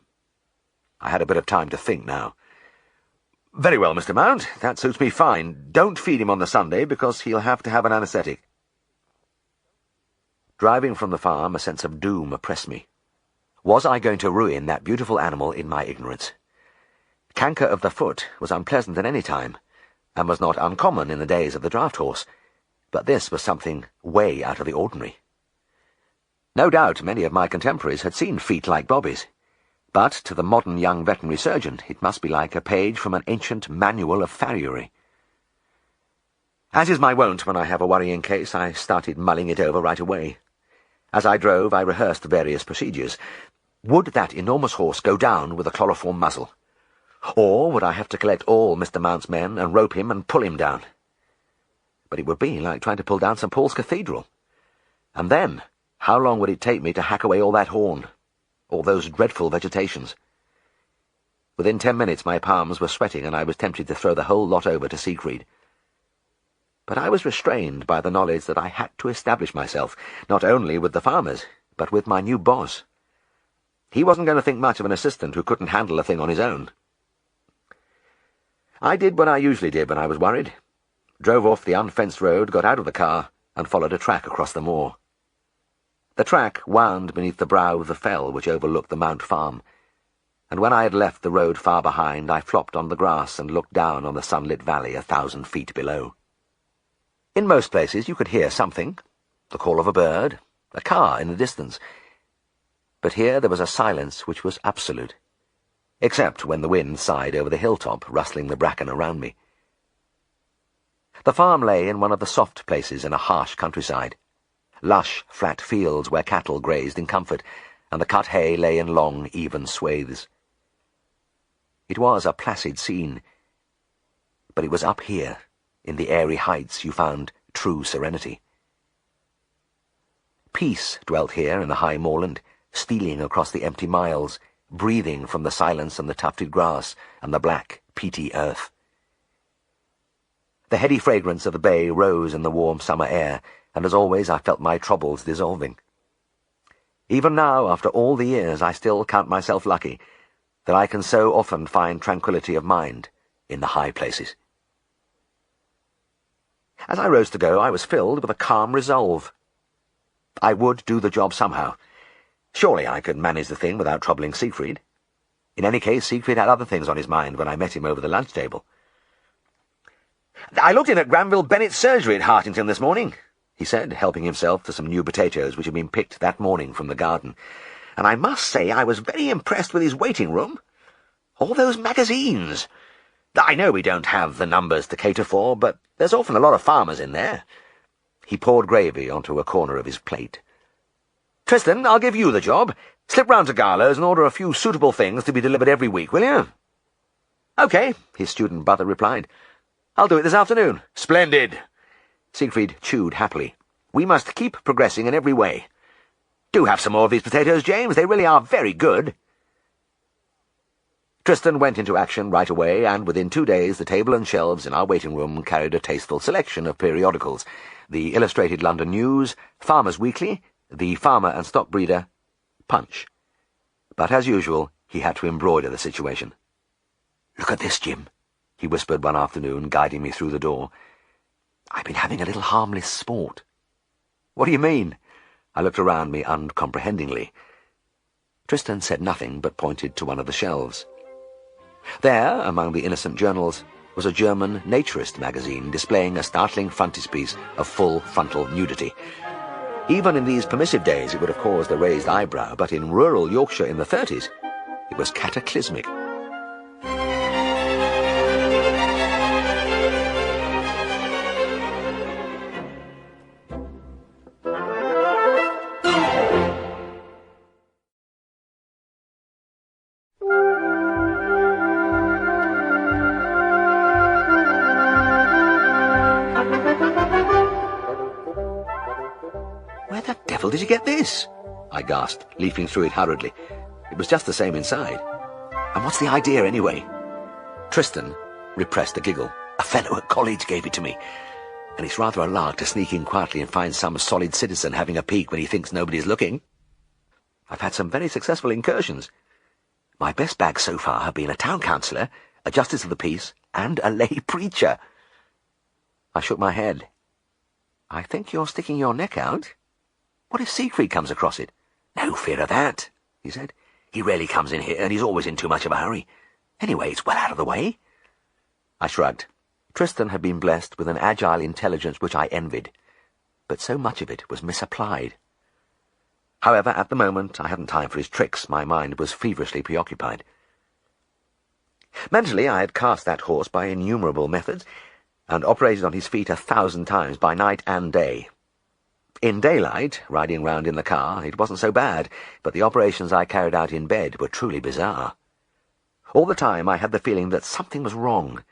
I had a bit of time to think now. Very well, Mr. Mount, that suits me fine. Don't feed him on the Sunday, because he'll have to have an anaesthetic. Driving from the farm, a sense of doom oppressed me. Was I going to ruin that beautiful animal in my ignorance? Canker of the foot was unpleasant at any time, and was not uncommon in the days of the draught horse, but this was something way out of the ordinary. No doubt many of my contemporaries had seen feet like Bobby's, but to the modern young veterinary surgeon it must be like a page from an ancient manual of farriery. As is my wont when I have a worrying case, I started mulling it over right away. As I drove, I rehearsed the various procedures. Would that enormous horse go down with a chloroform muzzle? Or would I have to collect all Mr. Mount's men and rope him and pull him down? But it would be like trying to pull down St. Paul's Cathedral. And then, how long would it take me to hack away all that horn? All those dreadful vegetations? Within 10 minutes my palms were sweating, and I was tempted to throw the whole lot over to Siegfried. But I was restrained by the knowledge that I had to establish myself, not only with the farmers, but with my new boss. He wasn't going to think much of an assistant who couldn't handle a thing on his own. I did what I usually did when I was worried. Drove off the unfenced road, got out of the car, and followed a track across the moor. The track wound beneath the brow of the fell which overlooked the Mount farm, and when I had left the road far behind, I flopped on the grass and looked down on the sunlit valley 1,000 feet below. In most places you could hear something, the call of a bird, a car in the distance, but here there was a silence which was absolute, except when the wind sighed over the hilltop, rustling the bracken around me. The farm lay in one of the soft places in a harsh countryside. Lush, flat fields where cattle grazed in comfort, and the cut hay lay in long, even swathes. It was a placid scene, but it was up here, in the airy heights, you found true serenity. Peace dwelt here in the high moorland, stealing across the empty miles, breathing from the silence and the tufted grass and the black, peaty earth. The heady fragrance of the bay rose in the warm summer air, and as always I felt my troubles dissolving. Even now, after all the years, I still count myself lucky that I can so often find tranquillity of mind in the high places. As I rose to go, I was filled with a calm resolve. I would do the job somehow. Surely I could manage the thing without troubling Siegfried. In any case, Siegfried had other things on his mind when I met him over the lunch table. "I looked in at Granville Bennett's surgery at Hartington this morning," he said, helping himself to some new potatoes which had been picked that morning from the garden, "and I must say I was very impressed with his waiting room. All those magazines. I know we don't have the numbers to cater for, but there's often a lot of farmers in there." He poured gravy onto a corner of his plate. "Tristan, I'll give you the job. Slip round to Garlow's and order a few suitable things to be delivered every week, will you?" "OK," his student brother replied. "I'll do it this afternoon." "Splendid." Siegfried chewed happily. "We must keep progressing in every way. Do have some more of these potatoes, James. They really are very good." Tristan went into action right away, and within 2 days the table and shelves in our waiting room carried a tasteful selection of periodicals: the Illustrated London News, Farmer's Weekly, the Farmer and Stock Breeder, Punch. But as usual, he had to embroider the situation. "Look at this, Jim," he whispered one afternoon, guiding me through the door. "I've been having a little harmless sport." "What do you mean?" I looked around me uncomprehendingly. Tristan said nothing, but pointed to one of the shelves. There, among the innocent journals, was a German naturist magazine displaying a startling frontispiece of full frontal nudity. Even in these permissive days it would have caused a raised eyebrow, but in rural Yorkshire in the 30s, it was cataclysmic. "Where the devil did you get this?" I gasped, leafing through it hurriedly. It was just the same inside. "And what's the idea, anyway?" Tristan repressed a giggle. "A fellow at college gave it to me. And it's rather a lark to sneak in quietly and find some solid citizen having a peek when he thinks nobody's looking. I've had some very successful incursions. My best bags so far have been a town councillor, a justice of the peace, and a lay preacher." I shook my head. "I think you're sticking your neck out. What if Siegfried comes across it?" "No fear of that," he said. "He rarely comes in here, and he's always in too much of a hurry. Anyway, it's well out of the way." I shrugged. Tristan had been blessed with an agile intelligence which I envied, but so much of it was misapplied. However, at the moment, I hadn't time for his tricks. My mind was feverishly preoccupied. Mentally, I had cast that horse by innumerable methods, and operated on his feet 1,000 times by night and day. In daylight, riding round in the car, it wasn't so bad, but the operations I carried out in bed were truly bizarre. All the time I had the feeling that something was wrong,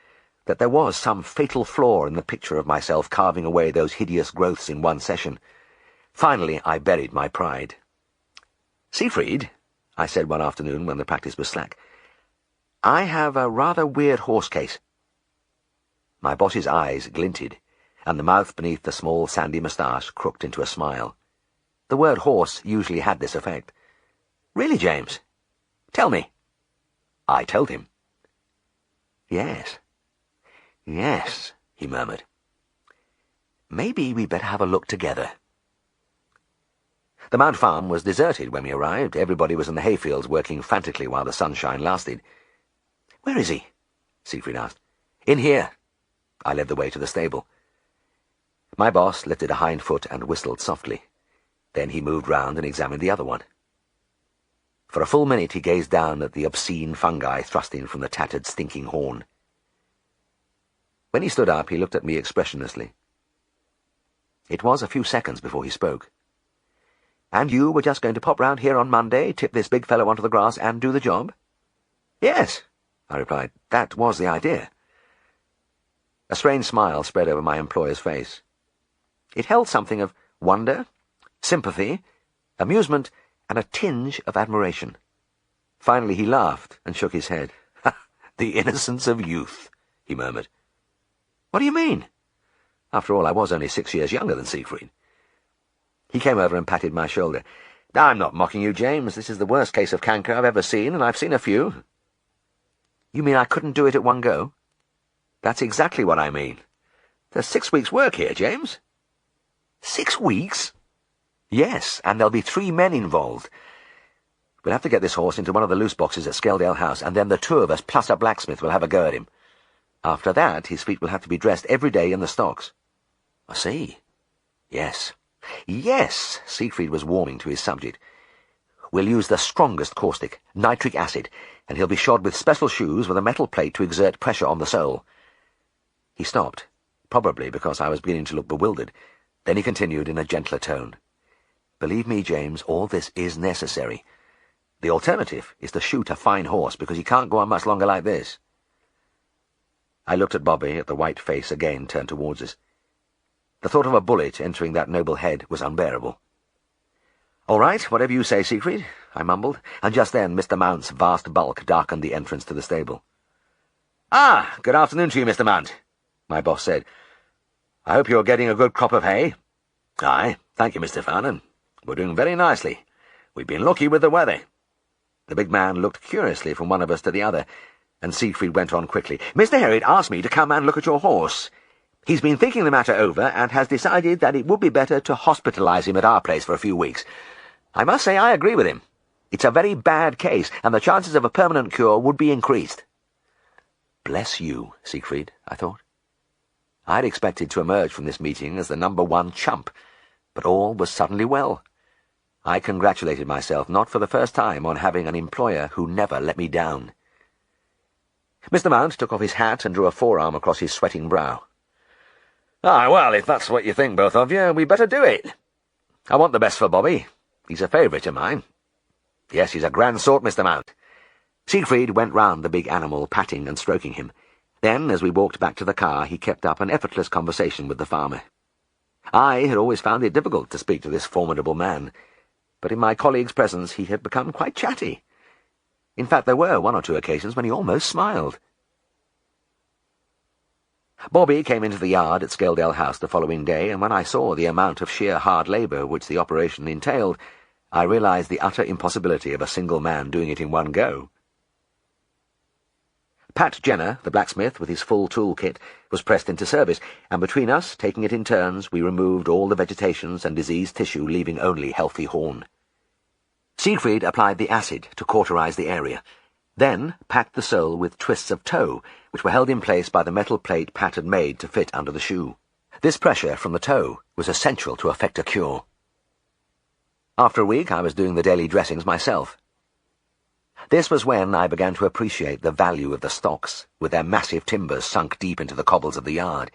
that there was some fatal flaw in the picture of myself carving away those hideous growths in one session. Finally, I buried my pride. "Siegfried," I said one afternoon when the practice was slack, "I have a rather weird horse case." My boss's eyes glinted, and the mouth beneath the small sandy moustache crooked into a smile. The word horse usually had this effect. "Really, James? Tell me." I told him. Yes, he murmured. "Maybe we better have a look together." The Mount Farm was deserted when we arrived. Everybody was in the hayfields working frantically while the sunshine lasted. "Where is he?" Siegfried asked. "In here." I led the way to the stable. My boss lifted a hind foot and whistled softly. Then he moved round and examined the other one. For a full minute he gazed down at the obscene fungi thrusting from the tattered, stinking horn. When he stood up, he looked at me expressionlessly. It was a few seconds before he spoke. "And you were just going to pop round here on Monday, tip this big fellow onto the grass, and do the job?" "Yes," I replied. "That was the idea." A strange smile spread over my employer's face. It held something of wonder, sympathy, amusement, and a tinge of admiration. Finally he laughed and shook his head. "The innocence of youth," he murmured. "What do you mean? After all, I was only 6 years younger than Siegfried." He came over and patted my shoulder. "I'm not mocking you, James. This is the worst case of canker I've ever seen, and I've seen a few." "You mean I couldn't do it at one go?" "That's exactly what I mean. There's 6 weeks' work here, James." 6 weeks? "Yes, and there'll be 3 men involved. We'll have to get this horse into one of the loose boxes at Skeldale House, and then the 2 of us plus a blacksmith will have a go at him. After that, his feet will have to be dressed every day in the stocks." "I see. Yes. Yes," Siegfried was warming to his subject. "We'll use the strongest caustic, nitric acid, and he'll be shod with special shoes with a metal plate to exert pressure on the sole." He stopped, probably because I was beginning to look bewildered. Then he continued in a gentler tone. "Believe me, James, all this is necessary. The alternative is to shoot a fine horse, because he can't go on much longer like this." I looked at Bobby, at the white face again turned towards us. The thought of a bullet entering that noble head was unbearable. "All right, whatever you say, Siegfried," I mumbled, and just then Mr. Mount's vast bulk darkened the entrance to the stable. "Ah, good afternoon to you, Mr. Mount," my boss said. "I hope you're getting a good crop of hay." "Aye, thank you, Mr. Farnan. We're doing very nicely. We've been lucky with the weather." The big man looked curiously from one of us to the other, and Siegfried went on quickly. "Mr. Herriot asked me to come and look at your horse. He's been thinking the matter over, and has decided that it would be better to hospitalize him at our place for a few weeks. I must say I agree with him. It's a very bad case, and the chances of a permanent cure would be increased." Bless you, Siegfried, I thought. I had expected to emerge from this meeting as the #1 chump, but all was suddenly well. I congratulated myself, not for the first time, on having an employer who never let me down. Mr. Mount took off his hat and drew a forearm across his sweating brow. "Ah, well, if that's what you think, both of you, we better do it. I want the best for Bobby. He's a favourite of mine. Yes, he's a grand sort, Mr. Mount." Siegfried went round the big animal, patting and stroking him. Then, as we walked back to the car, he kept up an effortless conversation with the farmer. I had always found it difficult to speak to this formidable man, but in my colleague's presence he had become quite chatty. In fact, there were 1 or 2 occasions when he almost smiled. Bobby came into the yard at Scaledale House the following day, and when I saw the amount of sheer hard labour which the operation entailed, I realised the utter impossibility of a single man doing it in one go. Pat Jenner, the blacksmith, with his full tool-kit, was pressed into service, and between us, taking it in turns, we removed all the vegetations and diseased tissue, leaving only healthy horn. Siegfried applied the acid to cauterize the area, then packed the sole with twists of toe, which were held in place by the metal plate Pat had made to fit under the shoe. This pressure from the toe was essential to effect a cure. After a week, I was doing the daily dressings myself. This was when I began to appreciate the value of the stocks, with their massive timbers sunk deep into the cobbles of the yard.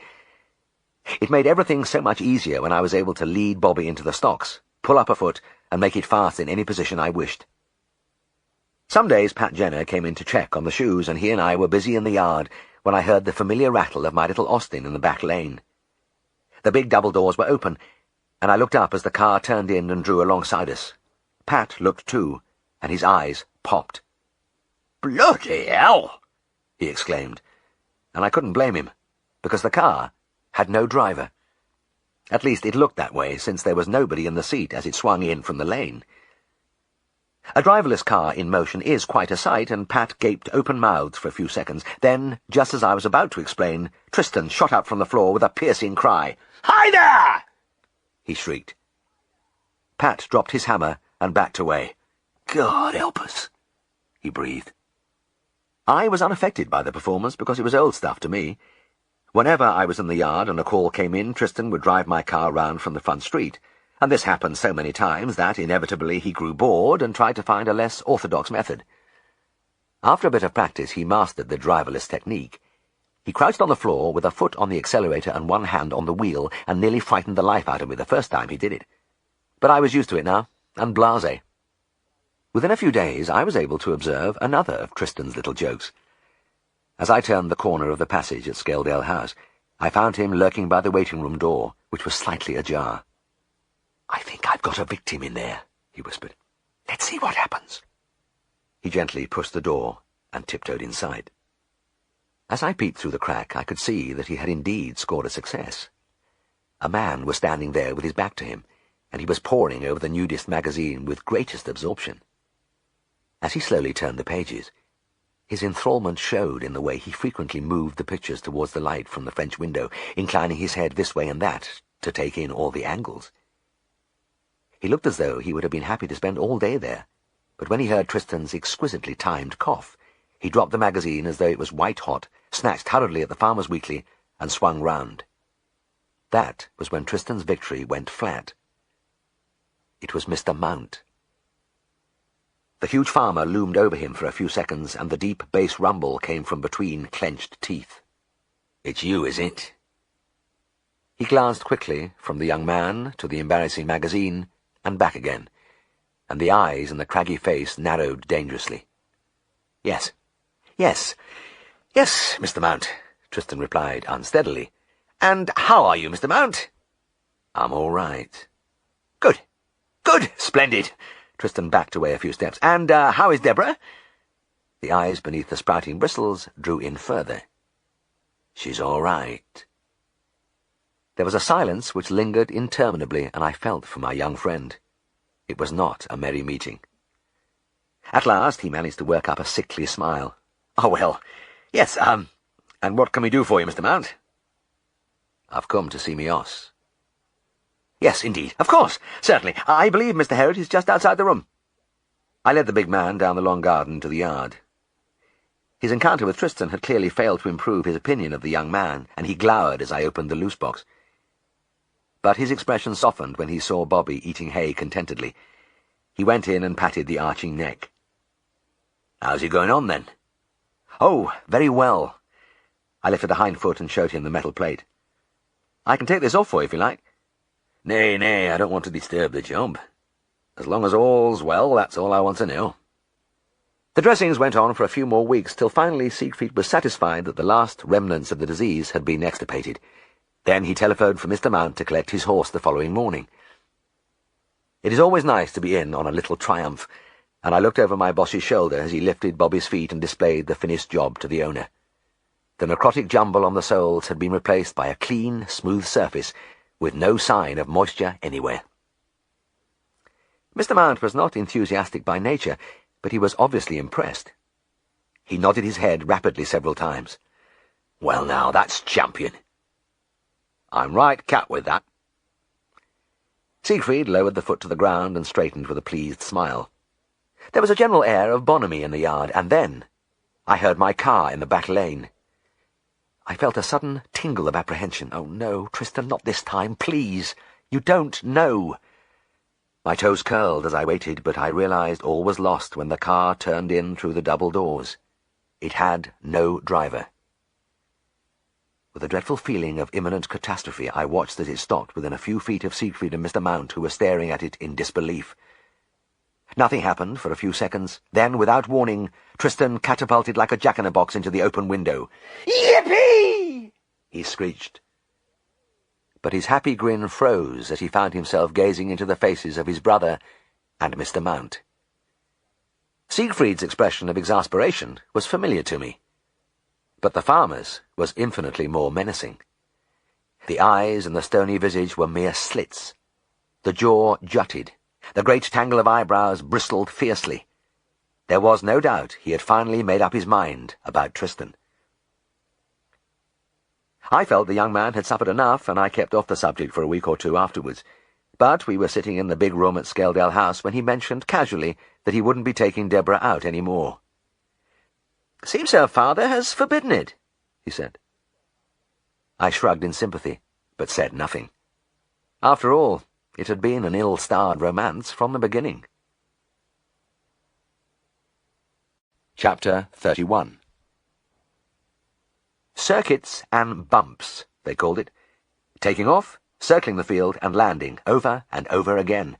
It made everything so much easier when I was able to lead Bobby into the stocks, pull up a foot, and make it fast in any position I wished. Some days Pat Jenner came in to check on the shoes, and he and I were busy in the yard when I heard the familiar rattle of my little Austin in the back lane. The big double doors were open, and I looked up as the car turned in and drew alongside us. Pat looked too, and his eyes popped. "Bloody hell!" he exclaimed, and I couldn't blame him, because the car had no driver. At least it looked that way, since there was nobody in the seat as it swung in from the lane. A driverless car in motion is quite a sight, and Pat gaped open-mouthed for a few seconds. Then, just as I was about to explain, Tristan shot up from the floor with a piercing cry. "Hi there!" he shrieked. Pat dropped his hammer and backed away. "God help us," he breathed. I was unaffected by the performance because it was old stuff to me. Whenever I was in the yard and a call came in, Tristan would drive my car round from the front street, and this happened so many times that, inevitably, he grew bored and tried to find a less orthodox method. After a bit of practice, he mastered the driverless technique. He crouched on the floor with a foot on the accelerator and one hand on the wheel, and nearly frightened the life out of me the first time he did it. But I was used to it now, and blasé. Within a few days, I was able to observe another of Tristan's little jokes. As I turned the corner of the passage at Scaledale House, I found him lurking by the waiting-room door, which was slightly ajar. "I think I've got a victim in there," he whispered. "Let's see what happens." He gently pushed the door and tiptoed inside. As I peeped through the crack, I could see that he had indeed scored a success. A man was standing there with his back to him, and he was poring over the nudist magazine with greatest absorption. As he slowly turned the pages, his enthrallment showed in the way he frequently moved the pictures towards the light from the French window, inclining his head this way and that to take in all the angles. He looked as though he would have been happy to spend all day there, but when he heard Tristan's exquisitely timed cough, he dropped the magazine as though it was white-hot, snatched hurriedly at the Farmer's Weekly, and swung round. That was when Tristan's victory went flat. It was Mr. Mount. The huge farmer loomed over him for a few seconds, and the deep bass rumble came from between clenched teeth. "It's you, is it?" He glanced quickly from the young man to the embarrassing magazine and back again, and the eyes in the craggy face narrowed dangerously. Yes, Mr. Mount," Tristan replied unsteadily. "And how are you, Mr. Mount?" "I'm all right." Good, splendid." Tristan backed away a few steps. "And how is Deborah?" The eyes beneath the sprouting bristles drew in further. "She's all right." There was a silence which lingered interminably, and I felt for my young friend. It was not a merry meeting. At last he managed to work up a sickly smile. "Oh, well, yes, and what can we do for you, Mr. Mount?" "I've come to see me Oss." "Yes, indeed. Of course. Certainly. I believe Mr. Herriot is just outside the room." I led the big man down the long garden to the yard. His encounter with Tristan had clearly failed to improve his opinion of the young man, and he glowered as I opened the loose box. But his expression softened when he saw Bobby eating hay contentedly. He went in and patted the arching neck. "How's he going on, then?" "Oh, very well." I lifted a hind foot and showed him the metal plate. "I can take this off for you if you like." Nay, I don't want to disturb the job. As long as all's well, that's all I want to know." The dressings went on for a few more weeks, till finally Siegfried was satisfied that the last remnants of the disease had been extirpated. Then he telephoned for Mr. Mount to collect his horse the following morning. It is always nice to be in on a little triumph, and I looked over my boss's shoulder as he lifted Bobby's feet and displayed the finished job to the owner. The necrotic jumble on the soles had been replaced by a clean, smooth surface, with no sign of moisture anywhere. Mr. Mount was not enthusiastic by nature, but he was obviously impressed. He nodded his head rapidly several times. "Well now, that's champion." "I'm right cat with that." Siegfried lowered the foot to the ground and straightened with a pleased smile. There was a general air of bonhomie in the yard, and then I heard my car in the back lane. I felt a sudden tingle of apprehension. "Oh no, Tristan, not this time, please. You don't know." My toes curled as I waited, but I realized all was lost when the car turned in through the double doors. It had no driver. With a dreadful feeling of imminent catastrophe, I watched as it stopped within a few feet of Siegfried and Mr. Mount, who were staring at it in disbelief. Nothing happened for a few seconds. Then, without warning, Tristan catapulted like a jack-in-a-box into the open window. "Yippee!" he screeched. But his happy grin froze as he found himself gazing into the faces of his brother and Mr. Mount. Siegfried's expression of exasperation was familiar to me, but the farmer's was infinitely more menacing. The eyes and the stony visage were mere slits. The jaw jutted. The great tangle of eyebrows bristled fiercely. There was no doubt he had finally made up his mind about Tristan. I felt the young man had suffered enough, and I kept off the subject for a week or two afterwards. But we were sitting in the big room at Scaledale House when he mentioned casually that he wouldn't be taking Deborah out any more. "Seems her father has forbidden it," he said. I shrugged in sympathy, but said nothing. After all, it had been an ill-starred romance from the beginning. Chapter 31. Circuits and bumps, they called it. Taking off, circling the field, and landing, over and over again.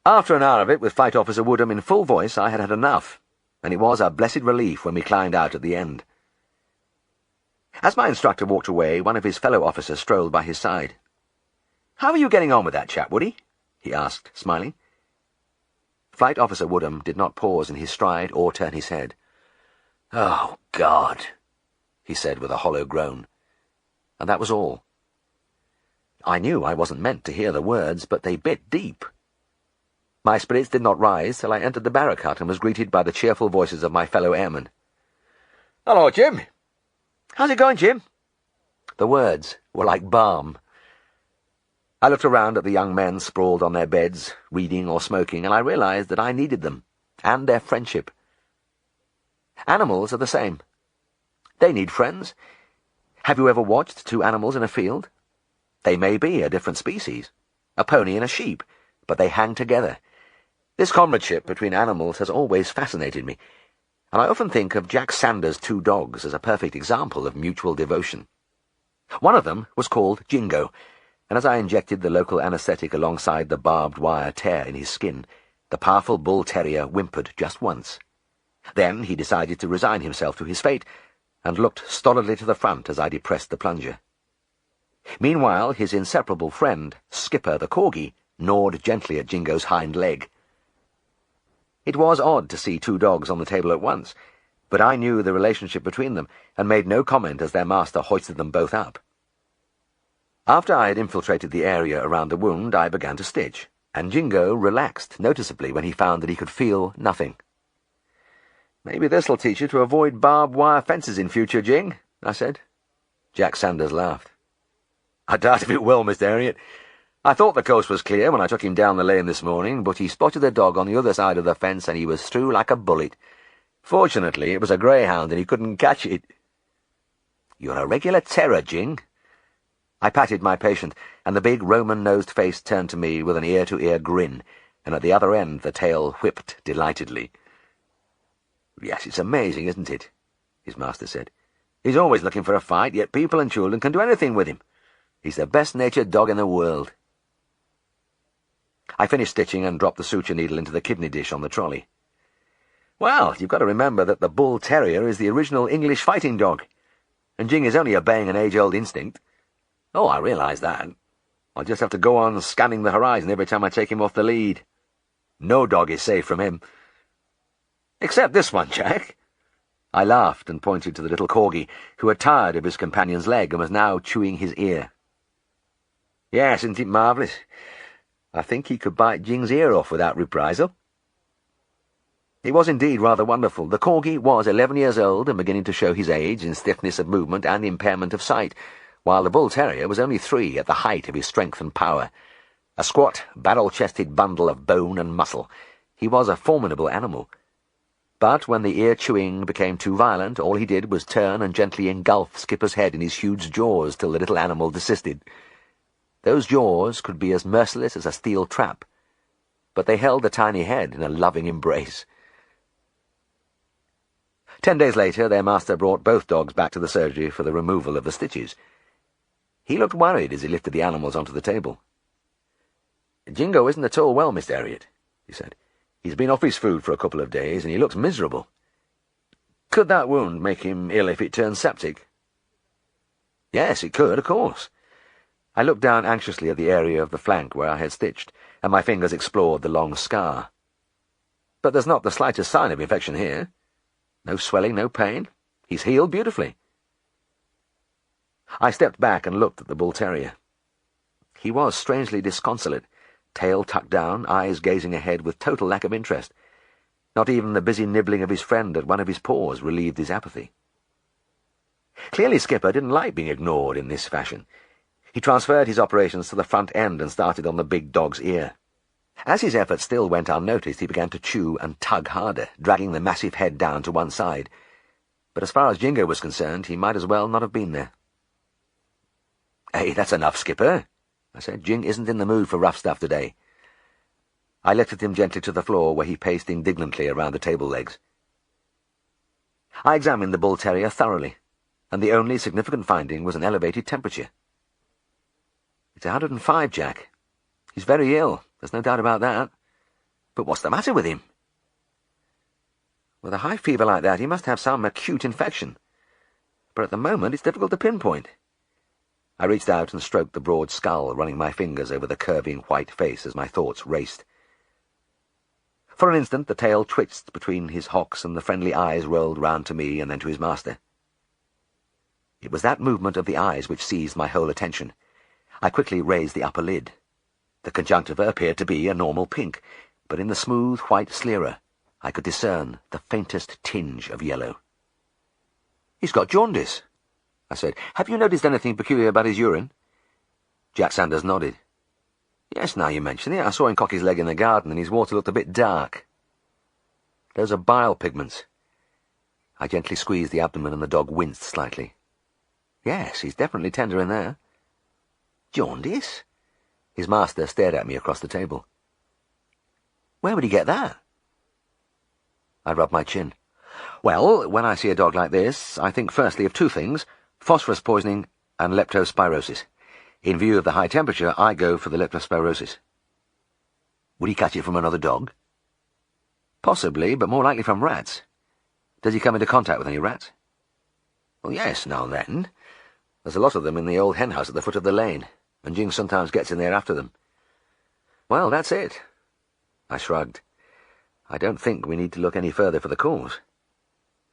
After an hour of it, with Flight Officer Woodham in full voice, I had had enough, and it was a blessed relief when we climbed out at the end. As my instructor walked away, one of his fellow officers strolled by his side. "How are you getting on with that chap, Woody?" he asked, smiling. Flight Officer Woodham did not pause in his stride or turn his head. "Oh, God," he said with a hollow groan. And that was all. I knew I wasn't meant to hear the words, but they bit deep. My spirits did not rise till I entered the barrack hut and was greeted by the cheerful voices of my fellow airmen. "Hello, Jim." "How's it going, Jim?" The words were like balm. I looked around at the young men sprawled on their beds, reading or smoking, and I realized that I needed them, and their friendship. Animals are the same. They need friends. Have you ever watched two animals in a field? They may be a different species, a pony and a sheep, but they hang together. This comradeship between animals has always fascinated me, and I often think of Jack Sanders' two dogs as a perfect example of mutual devotion. One of them was called Jingo, and as I injected the local anesthetic alongside the barbed wire tear in his skin, the powerful bull terrier whimpered just once. Then he decided to resign himself to his fate, and looked stolidly to the front as I depressed the plunger. Meanwhile, his inseparable friend, Skipper the corgi, gnawed gently at Jingo's hind leg. It was odd to see two dogs on the table at once, but I knew the relationship between them, and made no comment as their master hoisted them both up. After I had infiltrated the area around the wound, I began to stitch, and Jingo relaxed noticeably when he found that he could feel nothing. "Maybe this'll teach you to avoid barbed wire fences in future, Jing," I said. Jack Sanders laughed. "I doubt if it will, Mr. Herriot. I thought the coast was clear when I took him down the lane this morning, but he spotted a dog on the other side of the fence, and he was through like a bullet. Fortunately, it was a greyhound and he couldn't catch it. "You're a regular terror, Jing." I patted my patient, and the big Roman-nosed face turned to me with an ear-to-ear grin, and at the other end the tail whipped delightedly. "Yes, it's amazing, isn't it?" his master said. "He's always looking for a fight, yet people and children can do anything with him. He's the best-natured dog in the world." I finished stitching and dropped the suture needle into the kidney dish on the trolley. "Well, you've got to remember that the bull terrier is the original English fighting dog, and Jing is only obeying an age-old instinct." "Oh, I realise that. I'll just have to go on scanning the horizon every time I take him off the lead. No dog is safe from him. Except this one, Jack." I laughed and pointed to the little corgi, who had tired of his companion's leg and was now chewing his ear. "Yes, isn't it marvellous? I think he could bite Jing's ear off without reprisal." It was indeed rather wonderful. The corgi was 11 years old and beginning to show his age in stiffness of movement and impairment of sight, while the bull terrier was only 3 at the height of his strength and power. A squat, barrel-chested bundle of bone and muscle, he was a formidable animal. But when the ear-chewing became too violent, all he did was turn and gently engulf Skipper's head in his huge jaws till the little animal desisted. Those jaws could be as merciless as a steel trap, but they held the tiny head in a loving embrace. 10 days later, their master brought both dogs back to the surgery for the removal of the stitches. He looked worried as he lifted the animals onto the table. "Jingo isn't at all well, Mr. Herriot," he said. "He's been off his food for a couple of days, and he looks miserable. Could that wound make him ill if it turns septic?" "Yes, it could, of course." I looked down anxiously at the area of the flank where I had stitched, and my fingers explored the long scar. "But there's not the slightest sign of infection here. No swelling, no pain. He's healed beautifully." I stepped back and looked at the bull terrier. He was strangely disconsolate, tail tucked down, eyes gazing ahead with total lack of interest. Not even the busy nibbling of his friend at one of his paws relieved his apathy. Clearly Skipper didn't like being ignored in this fashion. He transferred his operations to the front end and started on the big dog's ear. As his efforts still went unnoticed, he began to chew and tug harder, dragging the massive head down to one side. But as far as Jingo was concerned, he might as well not have been there. "Hey, that's enough, Skipper," I said. "Jing isn't in the mood for rough stuff today." I lifted him gently to the floor, where he paced indignantly around the table legs. I examined the bull terrier thoroughly, and the only significant finding was an elevated temperature. "It's 105, Jack. He's very ill, there's no doubt about that. But what's the matter with him?" "With a high fever like that, he must have some acute infection. But at the moment, it's difficult to pinpoint." I reached out and stroked the broad skull, running my fingers over the curving white face as my thoughts raced. For an instant the tail twitched between his hocks and the friendly eyes rolled round to me and then to his master. It was that movement of the eyes which seized my whole attention. I quickly raised the upper lid. The conjunctiva appeared to be a normal pink, but in the smooth white sclera I could discern the faintest tinge of yellow. "He's got jaundice," I said. "Have you noticed anything peculiar about his urine?" Jack Sanders nodded. "Yes, now you mention it. I saw him cock his leg in the garden, and his water looked a bit dark. Those are bile pigments." I gently squeezed the abdomen, and the dog winced slightly. "Yes, he's definitely tender in there." "Jaundice?" His master stared at me across the table. "Where would he get that?" I rubbed my chin. "Well, when I see a dog like this, I think firstly of 2 things, phosphorus poisoning and leptospirosis. In view of the high temperature, I go for the leptospirosis." "Would he catch it from another dog?" "Possibly, but more likely from rats." "Does he come into contact with any rats?" "Well, yes, now and then. There's a lot of them in the old hen house at the foot of the lane, and Jing sometimes gets in there after them." "Well, that's it." I shrugged. "I don't think we need to look any further for the cause."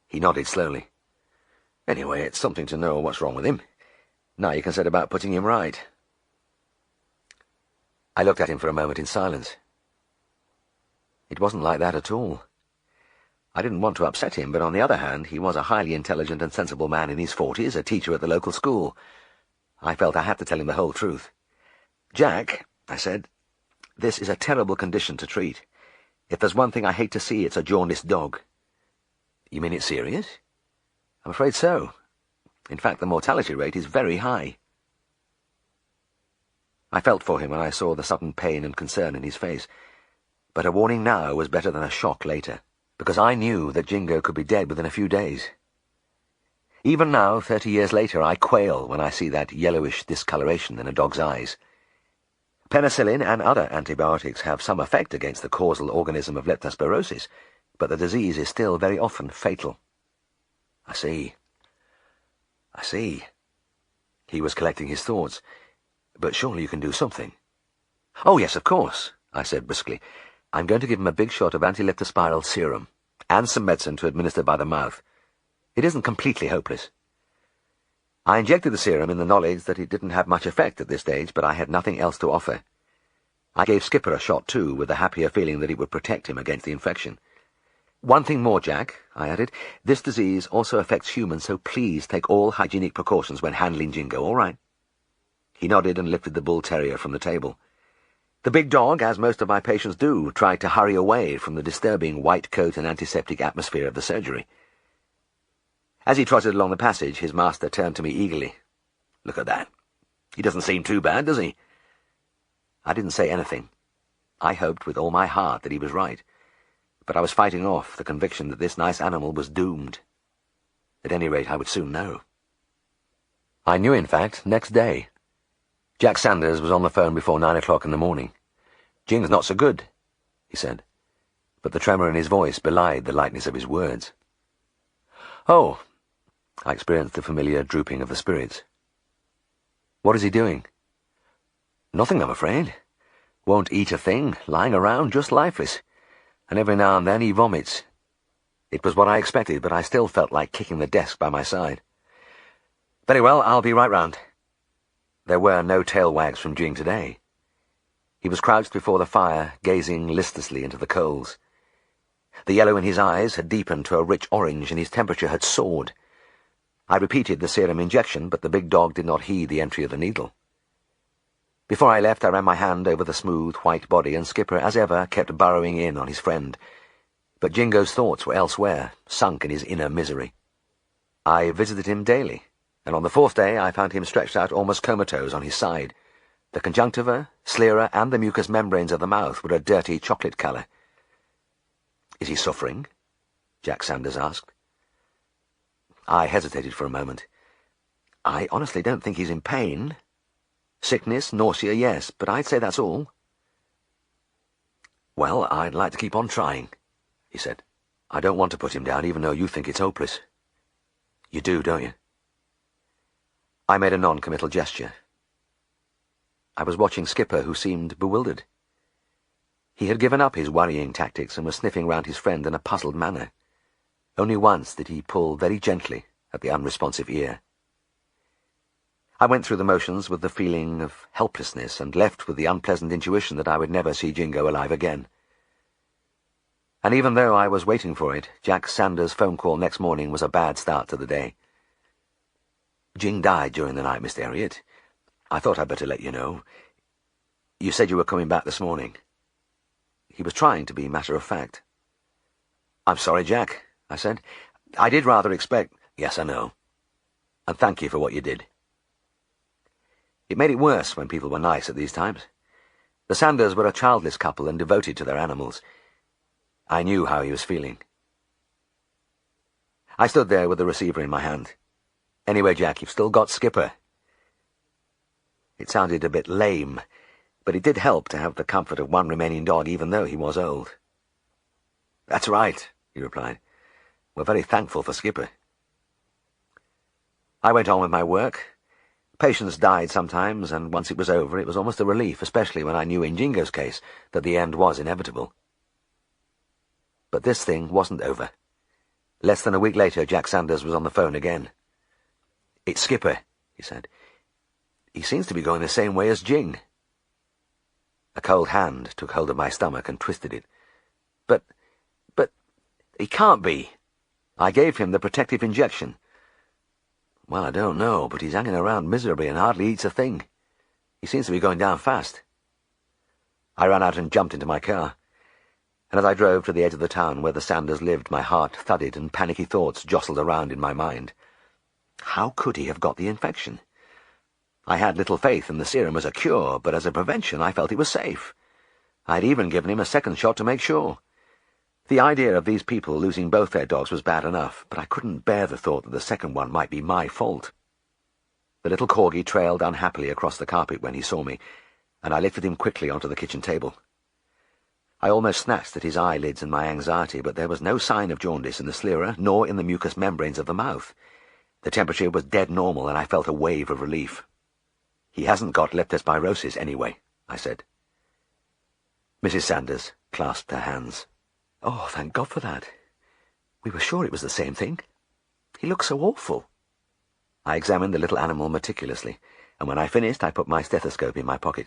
He nodded slowly. "Anyway, it's something to know what's wrong with him. Now you can set about putting him right." I looked at him for a moment in silence. It wasn't like that at all. I didn't want to upset him, but on the other hand, he was a highly intelligent and sensible man in his 40s, a teacher at the local school. I felt I had to tell him the whole truth. "Jack," I said, "this is a terrible condition to treat. If there's one thing I hate to see, it's a jaundiced dog." You mean it's serious? I'm afraid so. In fact, the mortality rate is very high. I felt for him when I saw the sudden pain and concern in his face, but a warning now was better than a shock later, because I knew that Jingo could be dead within a few days. Even now, 30 years later, I quail when I see that yellowish discoloration in a dog's eyes. Penicillin and other antibiotics have some effect against the causal organism of leptospirosis, but the disease is still very often fatal. I see. He was collecting his thoughts. But surely you can do something. Oh, yes, of course, I said briskly. I'm going to give him a big shot of anti-leptospiral serum, and some medicine to administer by the mouth. It isn't completely hopeless. I injected the serum in the knowledge that it didn't have much effect at this stage, but I had nothing else to offer. I gave Skipper a shot, too, with the happier feeling that it would protect him against the infection. One thing more, Jack, I added. This disease also affects humans, so please take all hygienic precautions when handling Jingo, all right? He nodded and lifted the bull terrier from the table. The big dog, as most of my patients do, tried to hurry away from the disturbing white coat and antiseptic atmosphere of the surgery. As he trotted along the passage, his master turned to me eagerly. Look at that. He doesn't seem too bad, does he? I didn't say anything. I hoped with all my heart that he was right, but I was fighting off the conviction that this nice animal was doomed. At any rate, I would soon know. I knew, in fact, next day. Jack Sanders was on the phone before 9 o'clock in the morning. Jing's not so good, he said, but the tremor in his voice belied the lightness of his words. Oh, I experienced the familiar drooping of the spirits. What is he doing? Nothing, I'm afraid. Won't eat a thing, lying around just lifeless, and every now and then he vomits. It was what I expected, but I still felt like kicking the desk by my side. Very well, I'll be right round. There were no tail wags from Jing today. He was crouched before the fire, gazing listlessly into the coals. The yellow in his eyes had deepened to a rich orange, and his temperature had soared. I repeated the serum injection, but the big dog did not heed the entry of the needle. Before I left, I ran my hand over the smooth, white body, and Skipper, as ever, kept burrowing in on his friend. But Jingo's thoughts were elsewhere, sunk in his inner misery. I visited him daily, and on the 4th day I found him stretched out almost comatose on his side. The conjunctiva, sclera, and the mucous membranes of the mouth were a dirty chocolate colour. Is he suffering? Jack Sanders asked. I hesitated for a moment. I honestly don't think he's in pain. Sickness, nausea, yes, but I'd say that's all. Well, I'd like to keep on trying, he said. I don't want to put him down, even though you think it's hopeless. You do, don't you? I made a non-committal gesture. I was watching Skipper, who seemed bewildered. He had given up his worrying tactics and was sniffing round his friend in a puzzled manner. Only once did he pull very gently at the unresponsive ear. I went through the motions with the feeling of helplessness and left with the unpleasant intuition that I would never see Jingo alive again. And even though I was waiting for it, Jack Sanders' phone call next morning was a bad start to the day. Jing died during the night, Mr. Herriot. I thought I'd better let you know. You said you were coming back this morning. He was trying to be matter-of-fact. I'm sorry, Jack, I said. I did rather expect— Yes, I know. And thank you for what you did. It made it worse when people were nice at these times. The Sanders were a childless couple and devoted to their animals. I knew how he was feeling. I stood there with the receiver in my hand. Anyway, Jack, you've still got Skipper. It sounded a bit lame, but it did help to have the comfort of one remaining dog, even though he was old. That's right, he replied. We're very thankful for Skipper. I went on with my work. Patients died sometimes, and once it was over, it was almost a relief, especially when I knew in Jingo's case that the end was inevitable. But this thing wasn't over. Less than a week later, Jack Sanders was on the phone again. It's Skipper, he said. He seems to be going the same way as Jing. A cold hand took hold of my stomach and twisted it. But, he can't be. I gave him the protective injection. Well, I don't know, but he's hanging around miserably and hardly eats a thing. He seems to be going down fast. I ran out and jumped into my car. and as I drove to the edge of the town where the Sanders lived, my heart thudded and panicky thoughts jostled around in my mind. How could he have got the infection? I had little faith in the serum as a cure, but as a prevention I felt it was safe. I had even given him a second shot to make sure. The idea of these people losing both their dogs was bad enough, but I couldn't bear the thought that the second one might be my fault. The little corgi trailed unhappily across the carpet when he saw me, and I lifted him quickly onto the kitchen table. I almost snatched at his eyelids in my anxiety, but there was no sign of jaundice in the sclera, nor in the mucous membranes of the mouth. The temperature was dead normal, and I felt a wave of relief. "He hasn't got leptospirosis anyway," I said. Mrs. Sanders clasped her hands. "Oh, thank God for that. We were sure it was the same thing. He looked so awful." I examined the little animal meticulously, and when I finished I put my stethoscope in my pocket.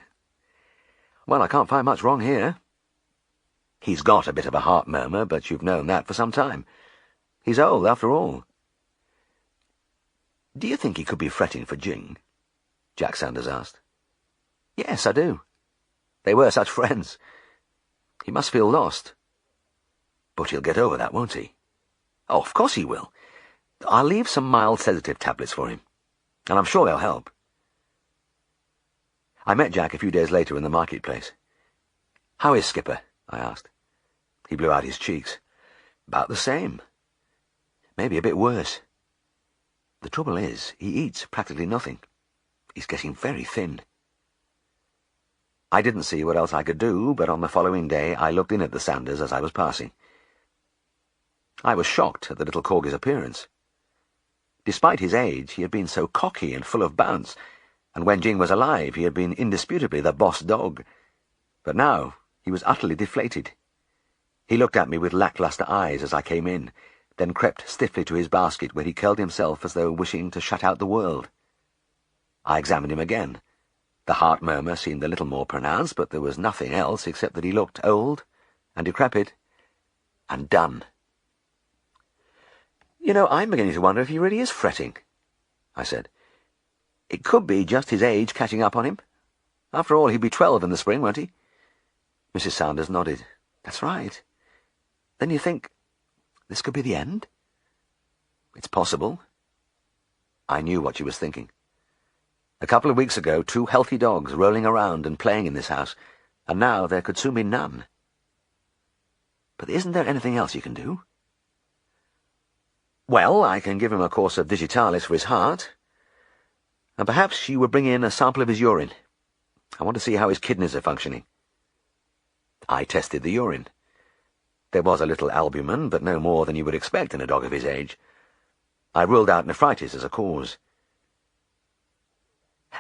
"Well, I can't find much wrong here. He's got a bit of a heart murmur, but you've known that for some time. He's old, after all." "Do you think he could be fretting for Jing?" Jack Sanders asked. "Yes, I do. They were such friends. He must feel lost." "But he'll get over that, won't he?" "Oh, of course he will. I'll leave some mild sedative tablets for him, and I'm sure they'll help." I met Jack a few days later in the marketplace. "How is Skipper?" I asked. He blew out his cheeks. "About the same. Maybe a bit worse. The trouble is, he eats practically nothing. He's getting very thin." I didn't see what else I could do, but on the following day I looked in at the Sanders as I was passing. I was shocked at the little corgi's appearance. Despite his age, he had been so cocky and full of bounce, and when Jing was alive he had been indisputably the boss dog. But now he was utterly deflated. He looked at me with lackluster eyes as I came in, then crept stiffly to his basket where he curled himself as though wishing to shut out the world. I examined him again. The heart murmur seemed a little more pronounced, but there was nothing else except that he looked old and decrepit and done. "You know, I'm beginning to wonder if he really is fretting," I said. "It could be just his age catching up on him. After all, he'll be 12 in the spring, won't he?" Mrs. Sanders nodded. "That's right. Then you think this could be the end?" "It's possible." I knew what she was thinking. A couple of weeks ago, 2 healthy dogs rolling around and playing in this house, and now there could soon be none. "But isn't there anything else you can do?" "Well, I can give him a course of digitalis for his heart, and perhaps you would bring in a sample of his urine. I want to see how his kidneys are functioning." I tested the urine. There was a little albumin, but no more than you would expect in a dog of his age. I ruled out nephritis as a cause.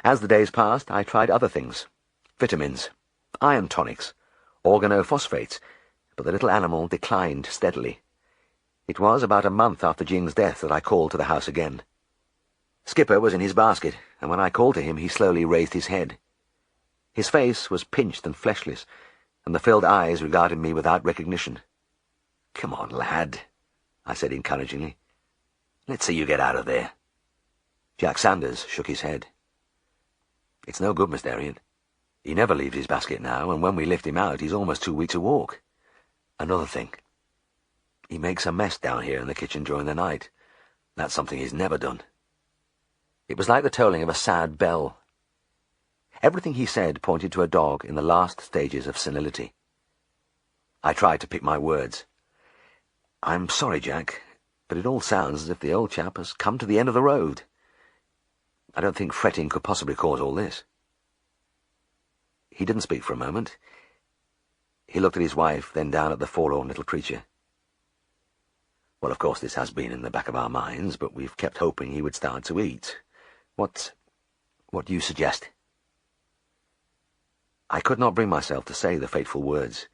As the days passed, I tried other things. Vitamins, iron tonics, organophosphates, but the little animal declined steadily. It was about a month after Jing's death that I called to the house again. Skipper was in his basket, and when I called to him he slowly raised his head. His face was pinched and fleshless, and the filled eyes regarded me without recognition. "Come on, lad," I said encouragingly. "Let's see you get out of there." Jack Sanders shook his head. "It's no good, Mr. Herriot. He never leaves his basket now, and when we lift him out he's almost too weak to walk. Another thing. He makes a mess down here in the kitchen during the night. That's something he's never done." It was like the tolling of a sad bell. Everything he said pointed to a dog in the last stages of senility. I tried to pick my words. "I'm sorry, Jack, but it all sounds as if the old chap has come to the end of the road. I don't think fretting could possibly cause all this." He didn't speak for a moment. He looked at his wife, then down at the forlorn little creature. "Well, of course this has been in the back of our minds, but we've kept hoping he would start to eat. What do you suggest?" I could not bring myself to say the fateful words.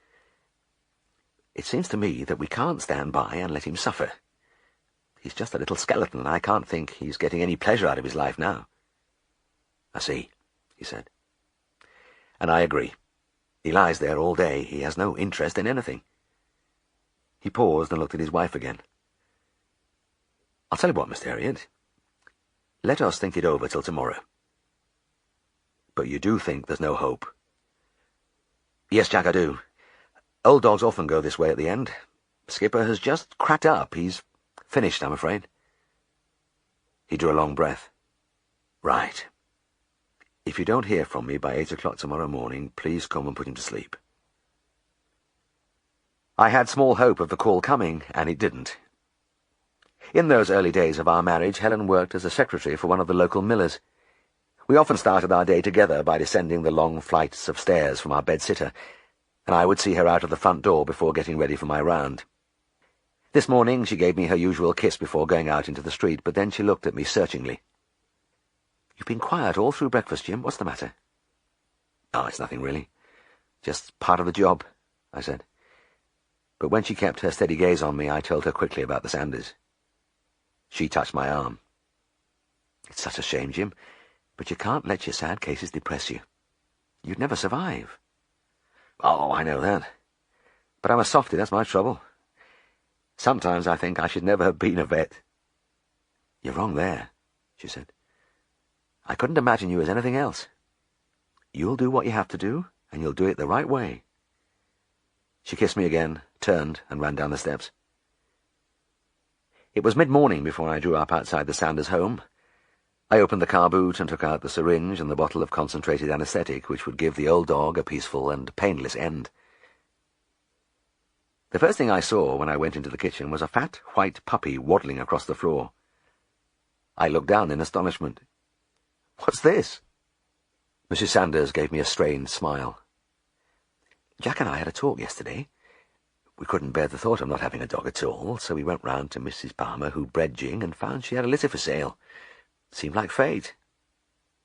"It seems to me that we can't stand by and let him suffer. He's just a little skeleton, and I can't think he's getting any pleasure out of his life now." "I see," he said. "And I agree. He lies there all day. He has no interest in anything." He paused and looked at his wife again. "I'll tell you what, Mr. Herriot. Let us think it over till tomorrow." "But you do think there's no hope?" "Yes, Jack, I do. Old dogs often go this way at the end. Skipper has just cracked up. He's finished, I'm afraid. He drew a long breath. Right. If you don't hear from me by 8 o'clock tomorrow morning, please come and put him to sleep. I had small hope of the call coming, and it didn't. In those early days of our marriage, Helen worked as a secretary for one of the local millers. We often started our day together by descending the long flights of stairs from our bed-sitter, and I would see her out of the front door before getting ready for my round. This morning she gave me her usual kiss before going out into the street, but then she looked at me searchingly. "You've been quiet all through breakfast, Jim. What's the matter?" "Oh, it's nothing really. Just part of the job," I said. But when she kept her steady gaze on me, I told her quickly about the Sanders. She touched my arm. "It's such a shame, Jim, but you can't let your sad cases depress you. You'd never survive." "Oh, I know that. But I'm a softy, that's my trouble. Sometimes I think I should never have been a vet." "You're wrong there," she said. "I couldn't imagine you as anything else. You'll do what you have to do, and you'll do it the right way." She kissed me again, turned, and ran down the steps. It was mid-morning before I drew up outside the Sanders home. I opened the car boot and took out the syringe and the bottle of concentrated anesthetic, which would give the old dog a peaceful and painless end. The first thing I saw when I went into the kitchen was a fat, white puppy waddling across the floor. I looked down in astonishment. "What's this?" Mrs. Sanders gave me a strained smile. "Jack and I had a talk yesterday. We couldn't bear the thought of not having a dog at all, so we went round to Mrs. Palmer, who bred Jing, and found she had a litter for sale. Seemed like fate.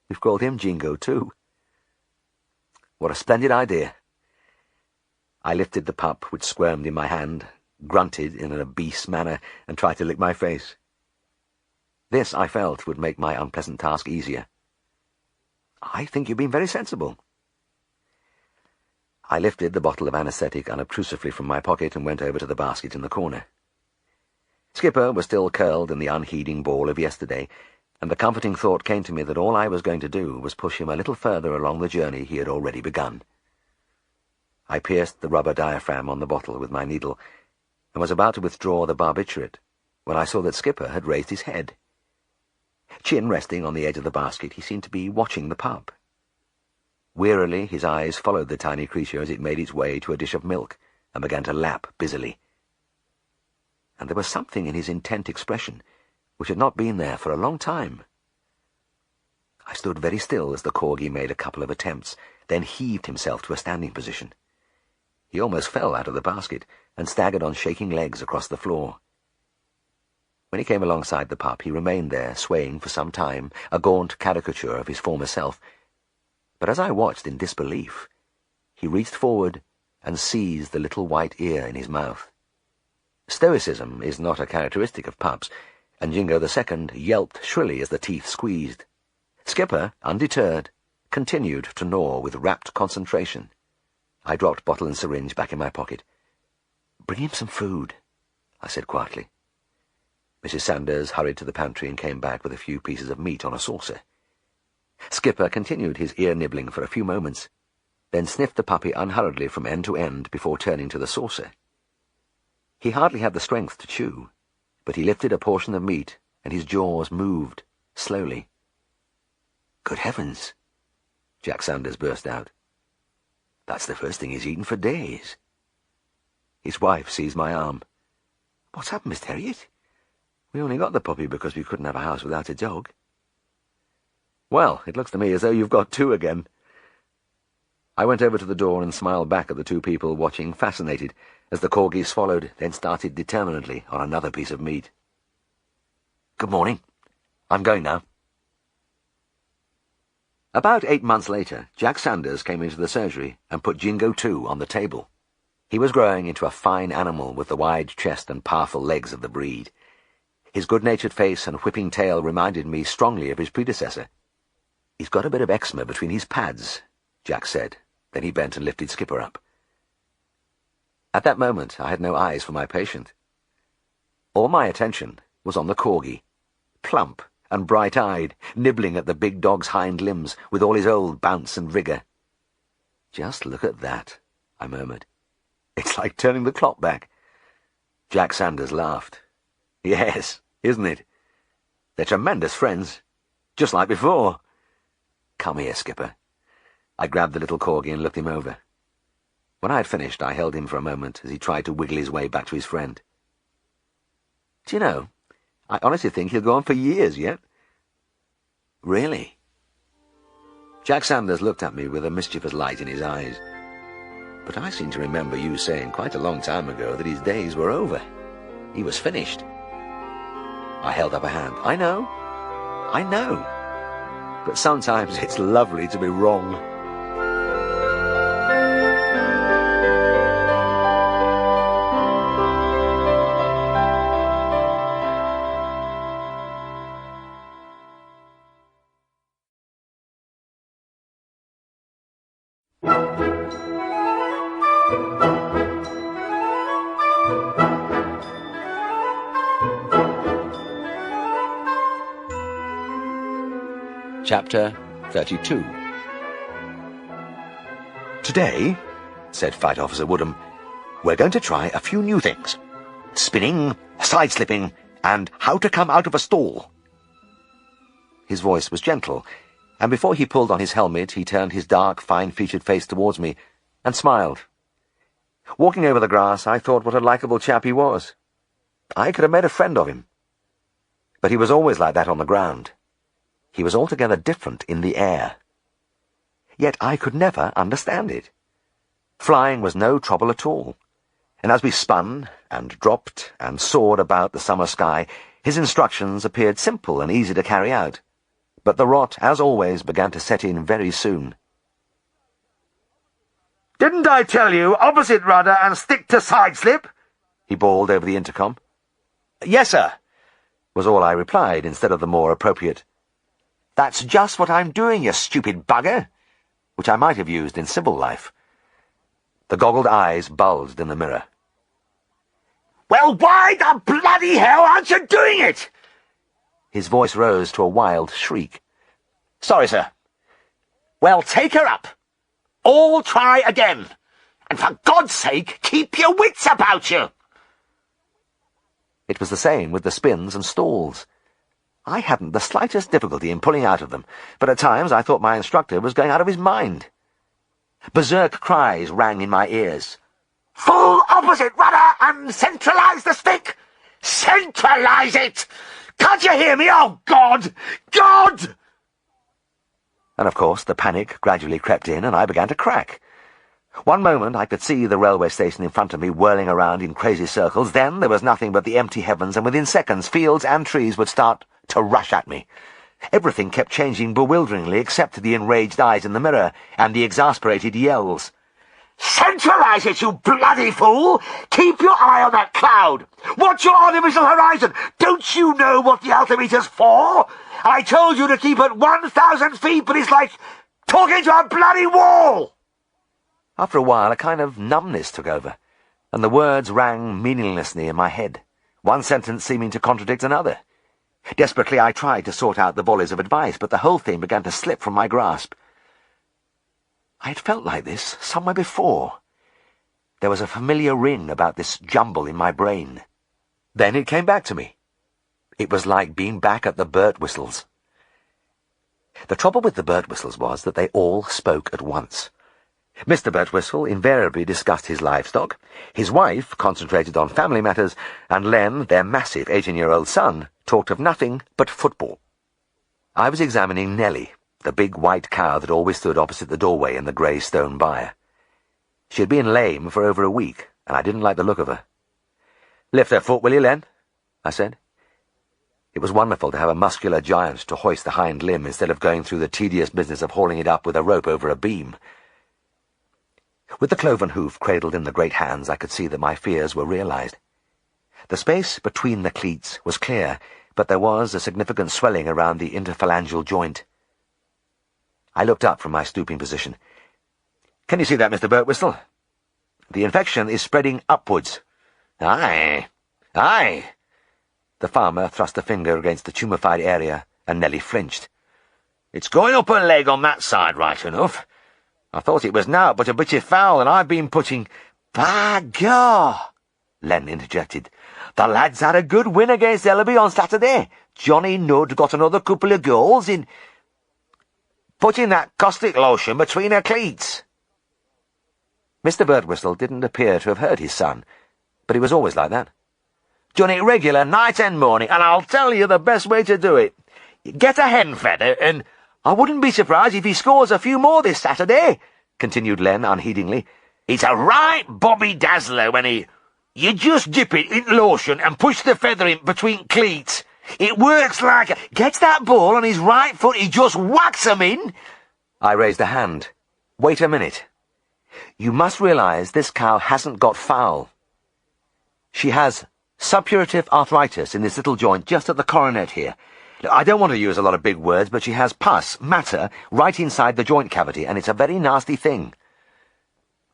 We've called him Jingo, too." "What a splendid idea." I lifted the pup, which squirmed in my hand, grunted in an obese manner, and tried to lick my face. This, I felt, would make my unpleasant task easier. "I think you've been very sensible." I lifted the bottle of anesthetic unobtrusively from my pocket and went over to the basket in the corner. Skipper was still curled in the unheeding ball of yesterday, and the comforting thought came to me that all I was going to do was push him a little further along the journey he had already begun. I pierced the rubber diaphragm on the bottle with my needle, and was about to withdraw the barbiturate when I saw that Skipper had raised his head. Chin resting on the edge of the basket, he seemed to be watching the pup. Wearily, his eyes followed the tiny creature as it made its way to a dish of milk and began to lap busily. And there was something in his intent expression which had not been there for a long time. I stood very still as the corgi made a couple of attempts, then heaved himself to a standing position. He almost fell out of the basket and staggered on shaking legs across the floor. When he came alongside the pup, he remained there, swaying for some time, a gaunt caricature of his former self. But as I watched in disbelief, he reached forward and seized the little white ear in his mouth. Stoicism is not a characteristic of pups, and Jingo II yelped shrilly as the teeth squeezed. Skipper, undeterred, continued to gnaw with rapt concentration. I dropped bottle and syringe back in my pocket. "Bring him some food," I said quietly. Mrs. Sanders hurried to the pantry and came back with a few pieces of meat on a saucer. Skipper continued his ear-nibbling for a few moments, then sniffed the puppy unhurriedly from end to end before turning to the saucer. He hardly had the strength to chew, but he lifted a portion of meat, and his jaws moved, slowly. "Good heavens!" Jack Sanders burst out. "That's the first thing he's eaten for days." His wife seized my arm. "What's happened, Mr. Herriot? We only got the puppy because we couldn't have a house without a dog." "Well, it looks to me as though you've got two again." I went over to the door and smiled back at the two people, watching fascinated as the corgi swallowed, then started determinedly on another piece of meat. "Good morning. I'm going now." About 8 months later, Jack Sanders came into the surgery and put Jingo II on the table. He was growing into a fine animal with the wide chest and powerful legs of the breed. His good-natured face and whipping tail reminded me strongly of his predecessor. "He's got a bit of eczema between his pads," Jack said. Then he bent and lifted Skipper up. At that moment, I had no eyes for my patient. All my attention was on the corgi, plump and bright-eyed, nibbling at the big dog's hind limbs with all his old bounce and vigour. "Just look at that," I murmured. It's like turning the clock back. Jack Sanders laughed. Yes, isn't it? They're tremendous friends, just like before. Come here, Skipper. I grabbed the little corgi and looked him over. When I had finished, I held him for a moment as he tried to wiggle his way back to his friend. Do you know, I honestly think he'll go on for years yet. Really? Jack Sanders looked at me with a mischievous light in his eyes. But I seem to remember you saying quite a long time ago that his days were over. He was finished. I held up a hand. I know. But sometimes it's lovely to be wrong. Chapter 32. Today, said Fight Officer Woodham, we're going to try a few new things. Spinning, side-slipping, and how to come out of a stall. His voice was gentle, and before he pulled on his helmet, he turned his dark, fine-featured face towards me and smiled. Walking over the grass, I thought what a likeable chap he was. I could have made a friend of him. But he was always like that on the ground. He was altogether different in the air. Yet I could never understand it. Flying was no trouble at all, and as we spun and dropped and soared about the summer sky, his instructions appeared simple and easy to carry out. But the rot, as always, began to set in very soon. Didn't I tell you, opposite rudder and stick to side-slip? He bawled over the intercom. Yes, sir, was all I replied, instead of the more appropriate, That's just what I'm doing, you stupid bugger, which I might have used in civil life. The goggled eyes bulged in the mirror. Well, why the bloody hell aren't you doing it? His voice rose to a wild shriek. Sorry, sir. Well, take her up. All try again. And for God's sake, keep your wits about you. It was the same with the spins and stalls. I hadn't the slightest difficulty in pulling out of them, but at times I thought my instructor was going out of his mind. Berserk cries rang in my ears. Full opposite rudder and centralize the stick! Centralize it! Can't you hear me? Oh, God! God! And of course the panic gradually crept in and I began to crack. One moment I could see the railway station in front of me whirling around in crazy circles, then there was nothing but the empty heavens, and within seconds fields and trees would start to rush at me. Everything kept changing bewilderingly except the enraged eyes in the mirror and the exasperated yells. Centralize it, you bloody fool! Keep your eye on that cloud! Watch your artificial horizon! Don't you know what the altimeter's for? I told you to keep at 1,000 feet, but it's like talking to a bloody wall! After a while, a kind of numbness took over, and the words rang meaninglessly in my head, one sentence seeming to contradict another. Desperately, I tried to sort out the volleys of advice, but the whole thing began to slip from my grasp. I had felt like this somewhere before. There was a familiar ring about this jumble in my brain. Then it came back to me. It was like being back at the bird whistles. The trouble with the bird whistles was that they all spoke at once. Mr. Birtwistle invariably discussed his livestock, his wife concentrated on family matters, and Len, their massive 18-year-old son, talked of nothing but football. I was examining Nellie, the big white cow that always stood opposite the doorway in the grey stone byre. She had been lame for over a week, and I didn't like the look of her. "Lift her foot, will you, Len?" I said. It was wonderful to have a muscular giant to hoist the hind limb instead of going through the tedious business of hauling it up with a rope over a beam. With the cloven hoof cradled in the great hands, I could see that my fears were realized. The space between the cleats was clear, but there was a significant swelling around the interphalangeal joint. I looked up from my stooping position. "Can you see that, Mr. Birtwistle? The infection is spreading upwards." "Aye, aye." The farmer thrust a finger against the tumefied area, and Nellie flinched. "It's going up her leg on that side, right enough. I thought it was now but a bitty foul, and I've been putting—" By God, Len interjected. The lads had a good win against Ellaby on Saturday. Johnny Nudd got another couple of goals in putting that caustic lotion between her cleats. Mr. Birtwistle didn't appear to have heard his son, but he was always like that. Done it regular, night and morning, and I'll tell you the best way to do it. Get a hen feather, and I wouldn't be surprised if he scores a few more this Saturday, continued Len unheedingly. It's a right Bobby Dazzler when you just dip it in lotion and push the feather in between cleats. It works like gets that ball on his right foot, he just whacks 'em in. I raised a hand. Wait a minute. You must realize this cow hasn't got foul. She has suppurative arthritis in this little joint just at the coronet here. I don't want to use a lot of big words, but she has pus, matter, right inside the joint cavity, and it's a very nasty thing.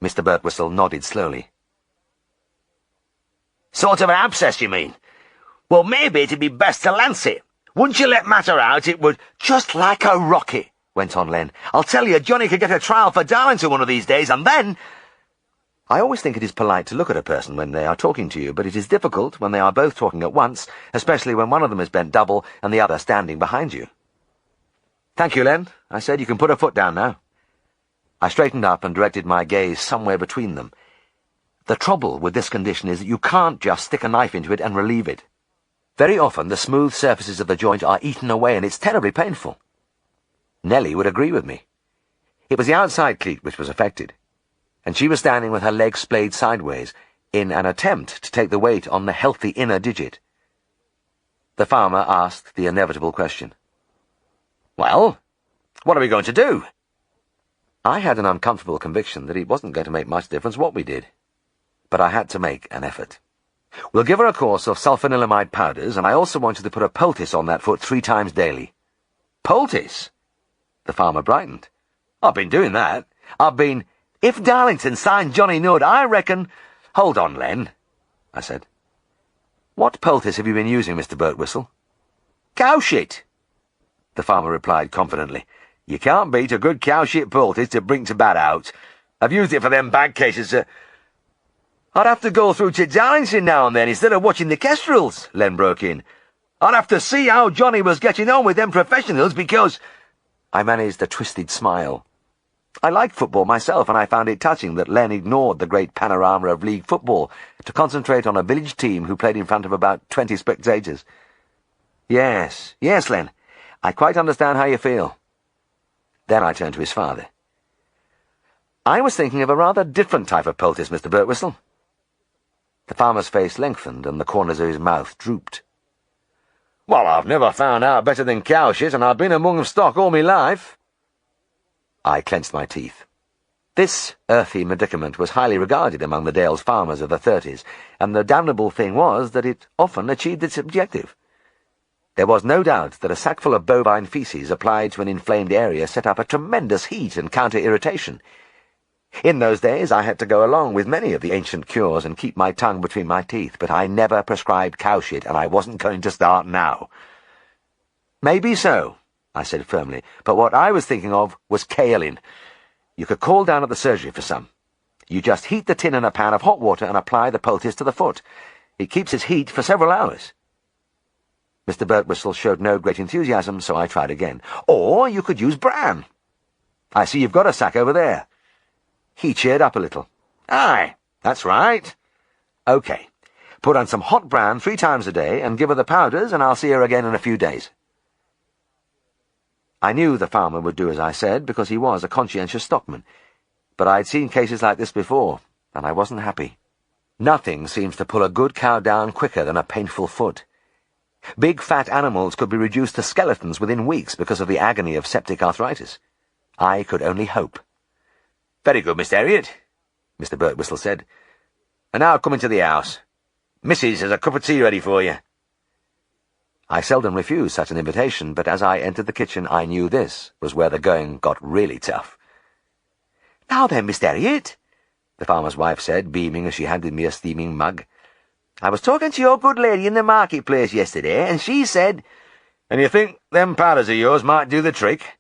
Mr. Birtwistle nodded slowly. Sort of an abscess, you mean? Well, maybe it'd be best to lance it. Once you let matter out, it would just like a rocket, went on Len. I'll tell you, Johnny could get a trial for Darlington one of these days, and then... I always think it is polite to look at a person when they are talking to you, but it is difficult when they are both talking at once, especially when one of them is bent double and the other standing behind you. Thank you, Len, I said. You can put a foot down now. I straightened up and directed my gaze somewhere between them. The trouble with this condition is that you can't just stick a knife into it and relieve it. Very often the smooth surfaces of the joint are eaten away, and it's terribly painful. Nellie would agree with me. It was the outside cleat which was affected, and she was standing with her legs splayed sideways in an attempt to take the weight on the healthy inner digit. The farmer asked the inevitable question. Well, what are we going to do? I had an uncomfortable conviction that it wasn't going to make much difference what we did, but I had to make an effort. We'll give her a course of sulfanilamide powders, and I also want you to put a poultice on that foot 3 times daily. Poultice? The farmer brightened. I've been doing that. If Darlington signed Johnny Nudd, I reckon... Hold on, Len, I said. What poultice have you been using, Mr. Birtwistle? Cow shit, the farmer replied confidently. You can't beat a good cow shit poultice to bring to bad out. I've used it for them bad cases. I'd have to go through to Darlington now and then instead of watching the kestrels, Len broke in. I'd have to see how Johnny was getting on with them professionals because... I managed a twisted smile. I liked football myself, and I found it touching that Len ignored the great panorama of league football to concentrate on a village team who played in front of about 20 spectators. Yes, Len, I quite understand how you feel. Then I turned to his father. I was thinking of a rather different type of poultice, Mr. Birtwistle. The farmer's face lengthened, and the corners of his mouth drooped. Well, I've never found out better than cow shit, and I've been among stock all my life. I clenched my teeth. This earthy medicament was highly regarded among the Dales farmers of the 30s, and the damnable thing was that it often achieved its objective. There was no doubt that a sackful of bovine feces applied to an inflamed area set up a tremendous heat and counter-irritation. In those days I had to go along with many of the ancient cures and keep my tongue between my teeth, but I never prescribed cow shit, and I wasn't going to start now. Maybe so, I said firmly, but what I was thinking of was kaolin. You could call down at the surgery for some. You just heat the tin in a pan of hot water and apply the poultice to the foot. It keeps its heat for several hours. Mr. Birtwistle showed no great enthusiasm, so I tried again. Or you could use bran. I see you've got a sack over there. He cheered up a little. Aye, that's right. OK. Put on some hot bran 3 times a day and give her the powders, and I'll see her again in a few days. I knew the farmer would do as I said, because he was a conscientious stockman. But I'd seen cases like this before, and I wasn't happy. Nothing seems to pull a good cow down quicker than a painful foot. Big fat animals could be reduced to skeletons within weeks because of the agony of septic arthritis. I could only hope. Very good, Mr. Herriot, Mr. Birtwistle said. And now come into the house. Missus has a cup of tea ready for you. I seldom refused such an invitation, but as I entered the kitchen I knew this was where the going got really tough. Now then, Mr. Herriot, the farmer's wife said, beaming as she handed me a steaming mug. I was talking to your good lady in the marketplace yesterday, and she said, "And you think them powders of yours might do the trick?"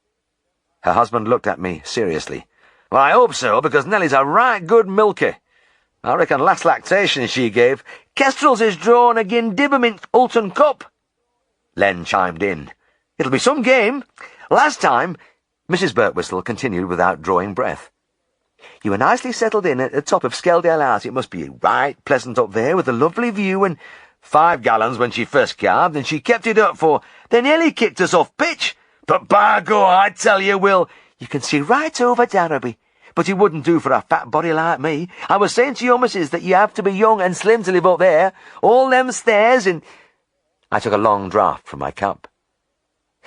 Her husband looked at me seriously. Well, I hope so, because Nellie's a right good milker. I reckon last lactation she gave, Kestrels is drawn agin Dibbermint Ulton Cup. Len chimed in. It'll be some game. Last time, Mrs. Birtwistle continued without drawing breath. You were nicely settled in at the top of Skeldale House. It must be right pleasant up there with a lovely view and 5 gallons when she first calved, and she kept it up for... They nearly kicked us off pitch. But by God, I tell you, Will, you can see right over Darrowby. But it wouldn't do for a fat body like me. I was saying to your missus that you have to be young and slim to live up there. All them stairs and... I took a long draught from my cup.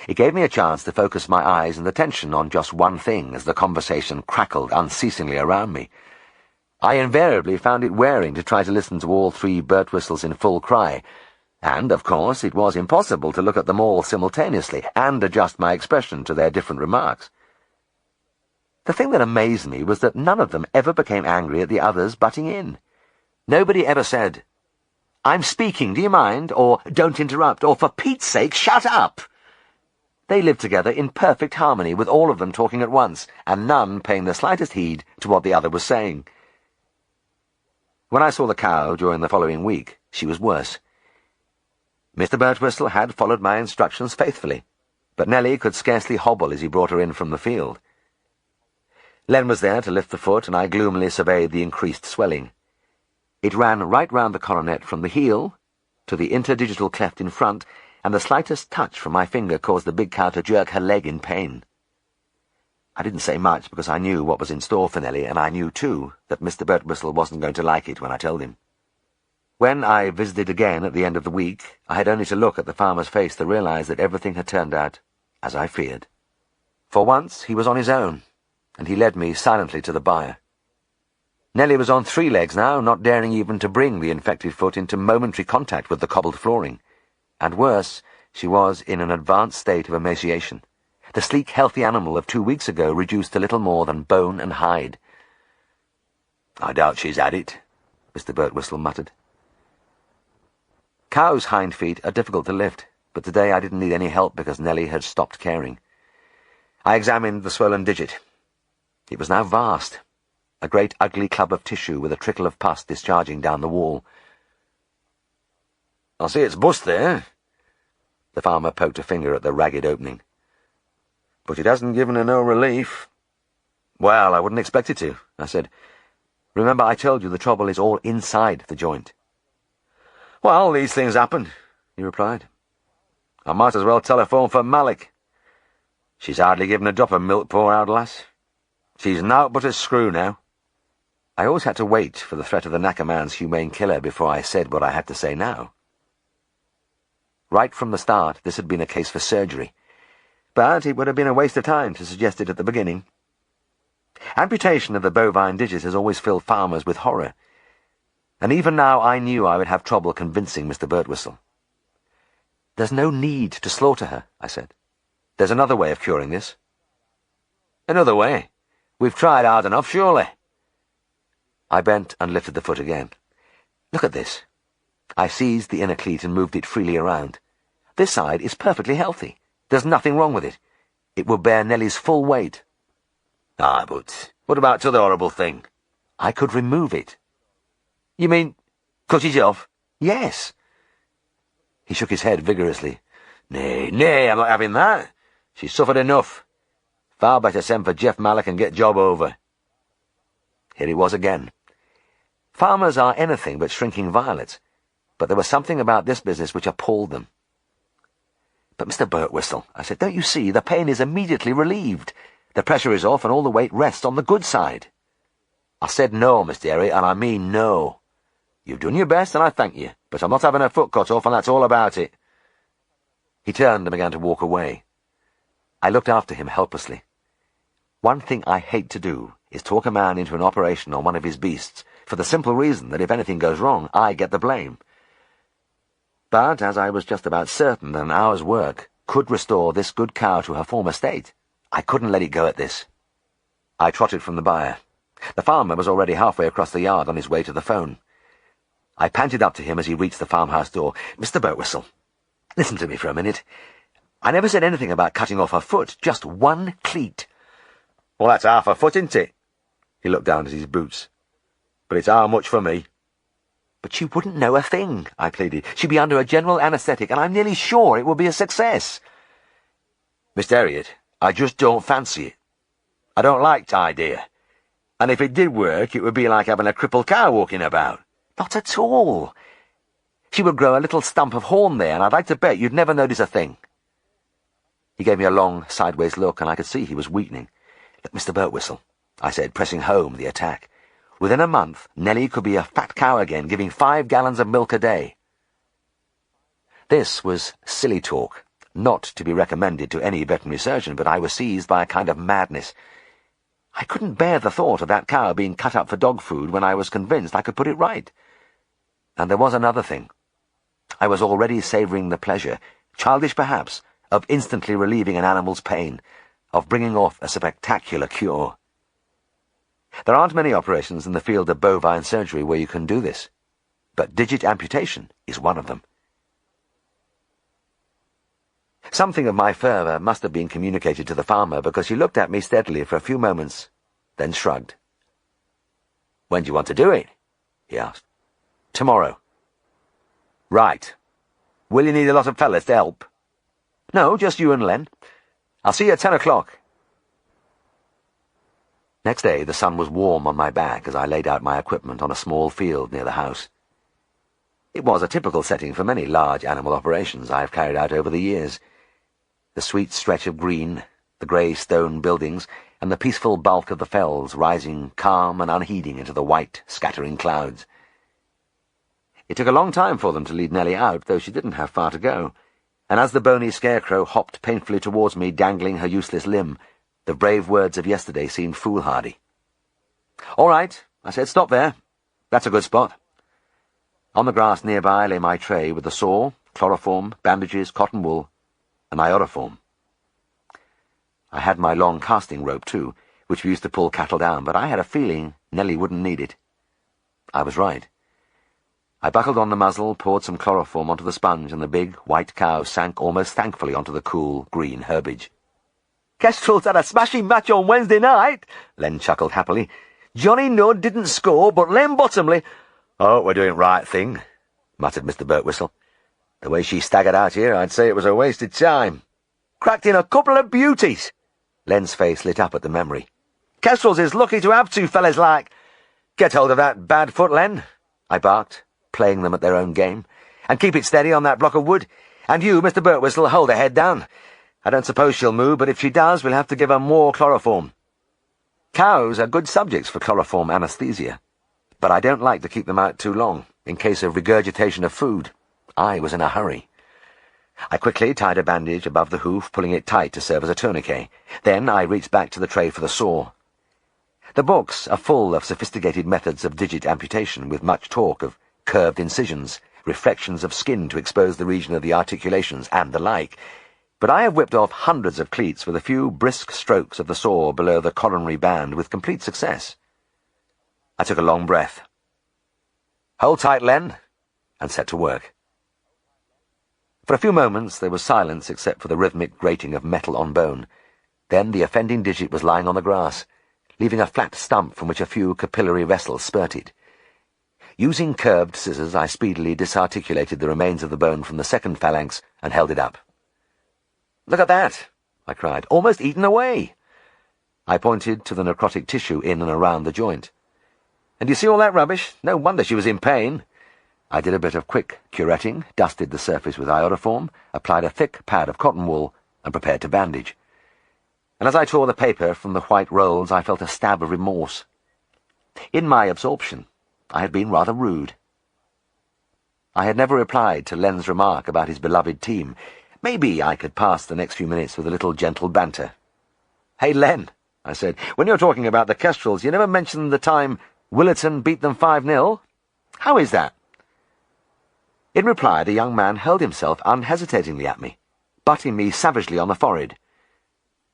It gave me a chance to focus my eyes and attention on just one thing as the conversation crackled unceasingly around me. I invariably found it wearing to try to listen to all 3 Birtwhistles in full cry, and, of course, it was impossible to look at them all simultaneously and adjust my expression to their different remarks. The thing that amazed me was that none of them ever became angry at the others butting in. Nobody ever said, "I'm speaking, do you mind?" or "Don't interrupt," or "For Pete's sake, shut up!" They lived together in perfect harmony, with all of them talking at once, and none paying the slightest heed to what the other was saying. When I saw the cow during the following week, she was worse. Mr. Birtwistle had followed my instructions faithfully, but Nellie could scarcely hobble as he brought her in from the field. Len was there to lift the foot, and I gloomily surveyed the increased swelling. It ran right round the coronet from the heel to the interdigital cleft in front, and the slightest touch from my finger caused the big cow to jerk her leg in pain. I didn't say much because I knew what was in store for Nellie, and I knew, too, that Mr. Birtwistle wasn't going to like it when I told him. When I visited again at the end of the week, I had only to look at the farmer's face to realize that everything had turned out as I feared. For once, he was on his own, and he led me silently to the byre. Nellie was on 3 legs now, not daring even to bring the infected foot into momentary contact with the cobbled flooring. And worse, she was in an advanced state of emaciation. The sleek, healthy animal of 2 weeks ago reduced to little more than bone and hide. "I doubt she's had it," Mr. Birtwistle muttered. Cows' hind feet are difficult to lift, but today I didn't need any help because Nellie had stopped caring. I examined the swollen digit. It was now vast, a great ugly club of tissue with a trickle of pus discharging down the wall. "I see it's bust there." The farmer poked a finger at the ragged opening. "But it hasn't given her no relief." "Well, I wouldn't expect it to," I said. "Remember I told you the trouble is all inside the joint." "Well, these things happen," he replied. "I might as well telephone for Malik. She's hardly given a drop of milk, poor old lass. She's nowt but a screw now." I always had to wait for the threat of the knacker man's humane killer before I said what I had to say now. Right from the start, this had been a case for surgery, but it would have been a waste of time to suggest it at the beginning. Amputation of the bovine digit has always filled farmers with horror, and even now I knew I would have trouble convincing Mr. Birtwistle. "There's no need to slaughter her," I said. "There's another way of curing this." "Another way? We've tried hard enough, surely." I bent and lifted the foot again. "Look at this." I seized the inner cleat and moved it freely around. "This side is perfectly healthy. There's nothing wrong with it. It will bear Nellie's full weight." "Ah, but what about t'other horrible thing?" "I could remove it." "You mean cut it off?" "Yes." He shook his head vigorously. Nay, I'm not having that. She's suffered enough. Far better send for Jeff Mallock and get job over." Here it was again. Farmers are anything but shrinking violets, but there was something about this business which appalled them. "But, Mr. Birtwistle," I said, "don't you see, the pain is immediately relieved. The pressure is off and all the weight rests on the good side." "I said no, Mr. Herriot, and I mean no. You've done your best, and I thank you, but I'm not having her foot cut off, and that's all about it." He turned and began to walk away. I looked after him helplessly. One thing I hate to do is talk a man into an operation on one of his beasts, for the simple reason that if anything goes wrong, I get the blame. But as I was just about certain that an hour's work could restore this good cow to her former state, I couldn't let it go at this. I trotted from the byre. The farmer was already halfway across the yard on his way to the phone. I panted up to him as he reached the farmhouse door. "Mr. Birtwistle, listen to me for a minute. I never said anything about cutting off her foot, just one cleat." "Well, that's half a foot, isn't it?" He looked down at his boots. but it's how much for me. But she wouldn't know a thing, I pleaded. She'd be under a general anaesthetic, and I'm nearly sure it would be a success. Mr. Herriot, I just don't fancy it. I don't like the idea. And if it did work, it would be like having a crippled cow walking about. Not at all. She would grow a little stump of horn there, and I'd like to bet you'd never notice a thing. He gave me a long, sideways look, and I could see he was weakening. Look, Mr. Birtwistle, I said, pressing home the attack. Within a month, Nellie could be a fat cow again, giving 5 gallons of milk a day. This was silly talk, not to be recommended to any veterinary surgeon, but I was seized by a kind of madness. I couldn't bear the thought of that cow being cut up for dog food when I was convinced I could put it right. And there was another thing. I was already savouring the pleasure, childish perhaps, of instantly relieving an animal's pain, of bringing off a spectacular cure. There aren't many operations in the field of bovine surgery where you can do this, but digit amputation is one of them. Something of my fervour must have been communicated to the farmer, because he looked at me steadily for a few moments, then shrugged. "When do you want to do it?" he asked. "Tomorrow." "Right. Will you need a lot of fellas to help?" "No, just you and Len. I'll see you at 10 o'clock. Next day the sun was warm on my back as I laid out my equipment on a small field near the house. It was a typical setting for many large animal operations I have carried out over the years. The sweet stretch of green, the grey stone buildings, and the peaceful bulk of the fells rising calm and unheeding into the white, scattering clouds. It took a long time for them to lead Nellie out, though she didn't have far to go, and as the bony scarecrow hopped painfully towards me, dangling her useless limb, the brave words of yesterday seemed foolhardy. "All right," I said, "stop there. That's a good spot." On the grass nearby lay my tray with the saw, chloroform, bandages, cotton wool, and iodoform. I had my long casting rope, too, which we used to pull cattle down, but I had a feeling Nellie wouldn't need it. I was right. I buckled on the muzzle, poured some chloroform onto the sponge, and the big, white cow sank almost thankfully onto the cool, green herbage. "Kestrel's had a smashing match on Wednesday night," Len chuckled happily. "Johnny Nudd didn't score, but Len Bottomley—" "Oh, we're doing right thing," muttered Mr. Birtwistle. "The way she staggered out here, I'd say it was a wasted time. Cracked in a couple of beauties." Len's face lit up at the memory. "Kestrel's is lucky to have 2 fellas like—" "Get hold of that bad foot, Len," I barked, playing them at their own game. "And keep it steady on that block of wood. And you, Mr. Birtwistle, hold her head down. I don't suppose she'll move, but if she does, we'll have to give her more chloroform. Cows are good subjects for chloroform anesthesia, but I don't like to keep them out too long, in case of regurgitation of food. I was in a hurry. I quickly tied a bandage above the hoof, pulling it tight to serve as a tourniquet. Then I reached back to the tray for the saw. The books are full of sophisticated methods of digit amputation, with much talk of curved incisions, reflections of skin to expose the region of the articulations, and the like, but I have whipped off hundreds of cleats with a few brisk strokes of the saw below the coronary band with complete success. I took a long breath. "Hold tight, Len," and set to work. For a few moments there was silence except for the rhythmic grating of metal on bone. Then the offending digit was lying on the grass, leaving a flat stump from which a few capillary vessels spurted. Using curved scissors, I speedily disarticulated the remains of the bone from the second phalanx and held it up. "Look at that," I cried, "almost eaten away." I pointed to the necrotic tissue in and around the joint. "And you see all that rubbish? No wonder she was in pain." I did a bit of quick curetting, dusted the surface with iodoform, applied a thick pad of cotton wool, and prepared to bandage. And as I tore the paper from the white rolls, I felt a stab of remorse. In my absorption, I had been rather rude. I had never replied to Len's remark about his beloved team. Maybe I could pass the next few minutes with a little gentle banter. "Hey, Len," I said, "when you're talking about the Kestrels, you never mentioned the time Willerton beat them 5-0. How is that?" In reply, the young man hurled himself unhesitatingly at me, butting me savagely on the forehead.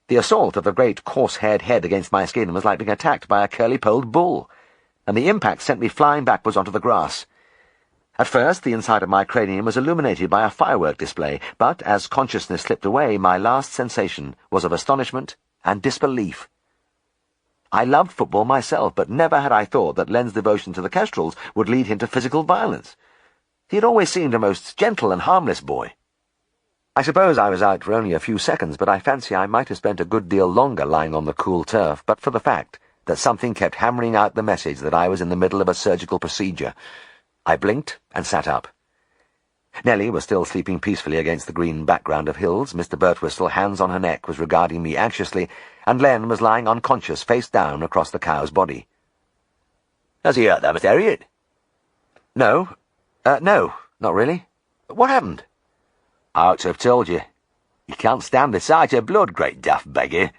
The assault of the great coarse-haired head against my skin was like being attacked by a curly-polled bull, and the impact sent me flying backwards onto the grass. At first, the inside of my cranium was illuminated by a firework display, but as consciousness slipped away, my last sensation was of astonishment and disbelief. I loved football myself, but never had I thought that Len's devotion to the Kestrels would lead him to physical violence. He had always seemed a most gentle and harmless boy. I suppose I was out for only a few seconds, but I fancy I might have spent a good deal longer lying on the cool turf, but for the fact that something kept hammering out the message that I was in the middle of a surgical procedure. I blinked and sat up. Nellie was still sleeping peacefully against the green background of hills. Mr. Birtwistle, hands on her neck, was regarding me anxiously, and Len was lying unconscious, face down, across the cow's body. "Has he hurt that, Mr. Herriot?" No, not really. What happened?" "I ought to have told you. You can't stand the sight of blood, great daft beggar."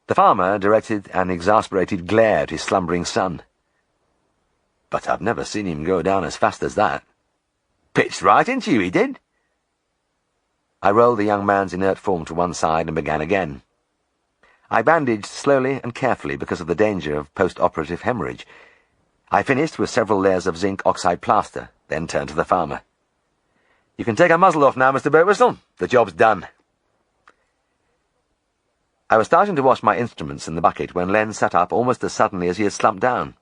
The farmer directed an exasperated glare at his slumbering son. "But I've never seen him go down as fast as that." "Pitched right into you, he did." I rolled the young man's inert form to one side and began again. I bandaged slowly and carefully because of the danger of post-operative hemorrhage. I finished with several layers of zinc oxide plaster, then turned to the farmer. "You can take a muzzle off now, Mr. Birtwistle. The job's done." I was starting to wash my instruments in the bucket when Len sat up almost as suddenly as he had slumped down.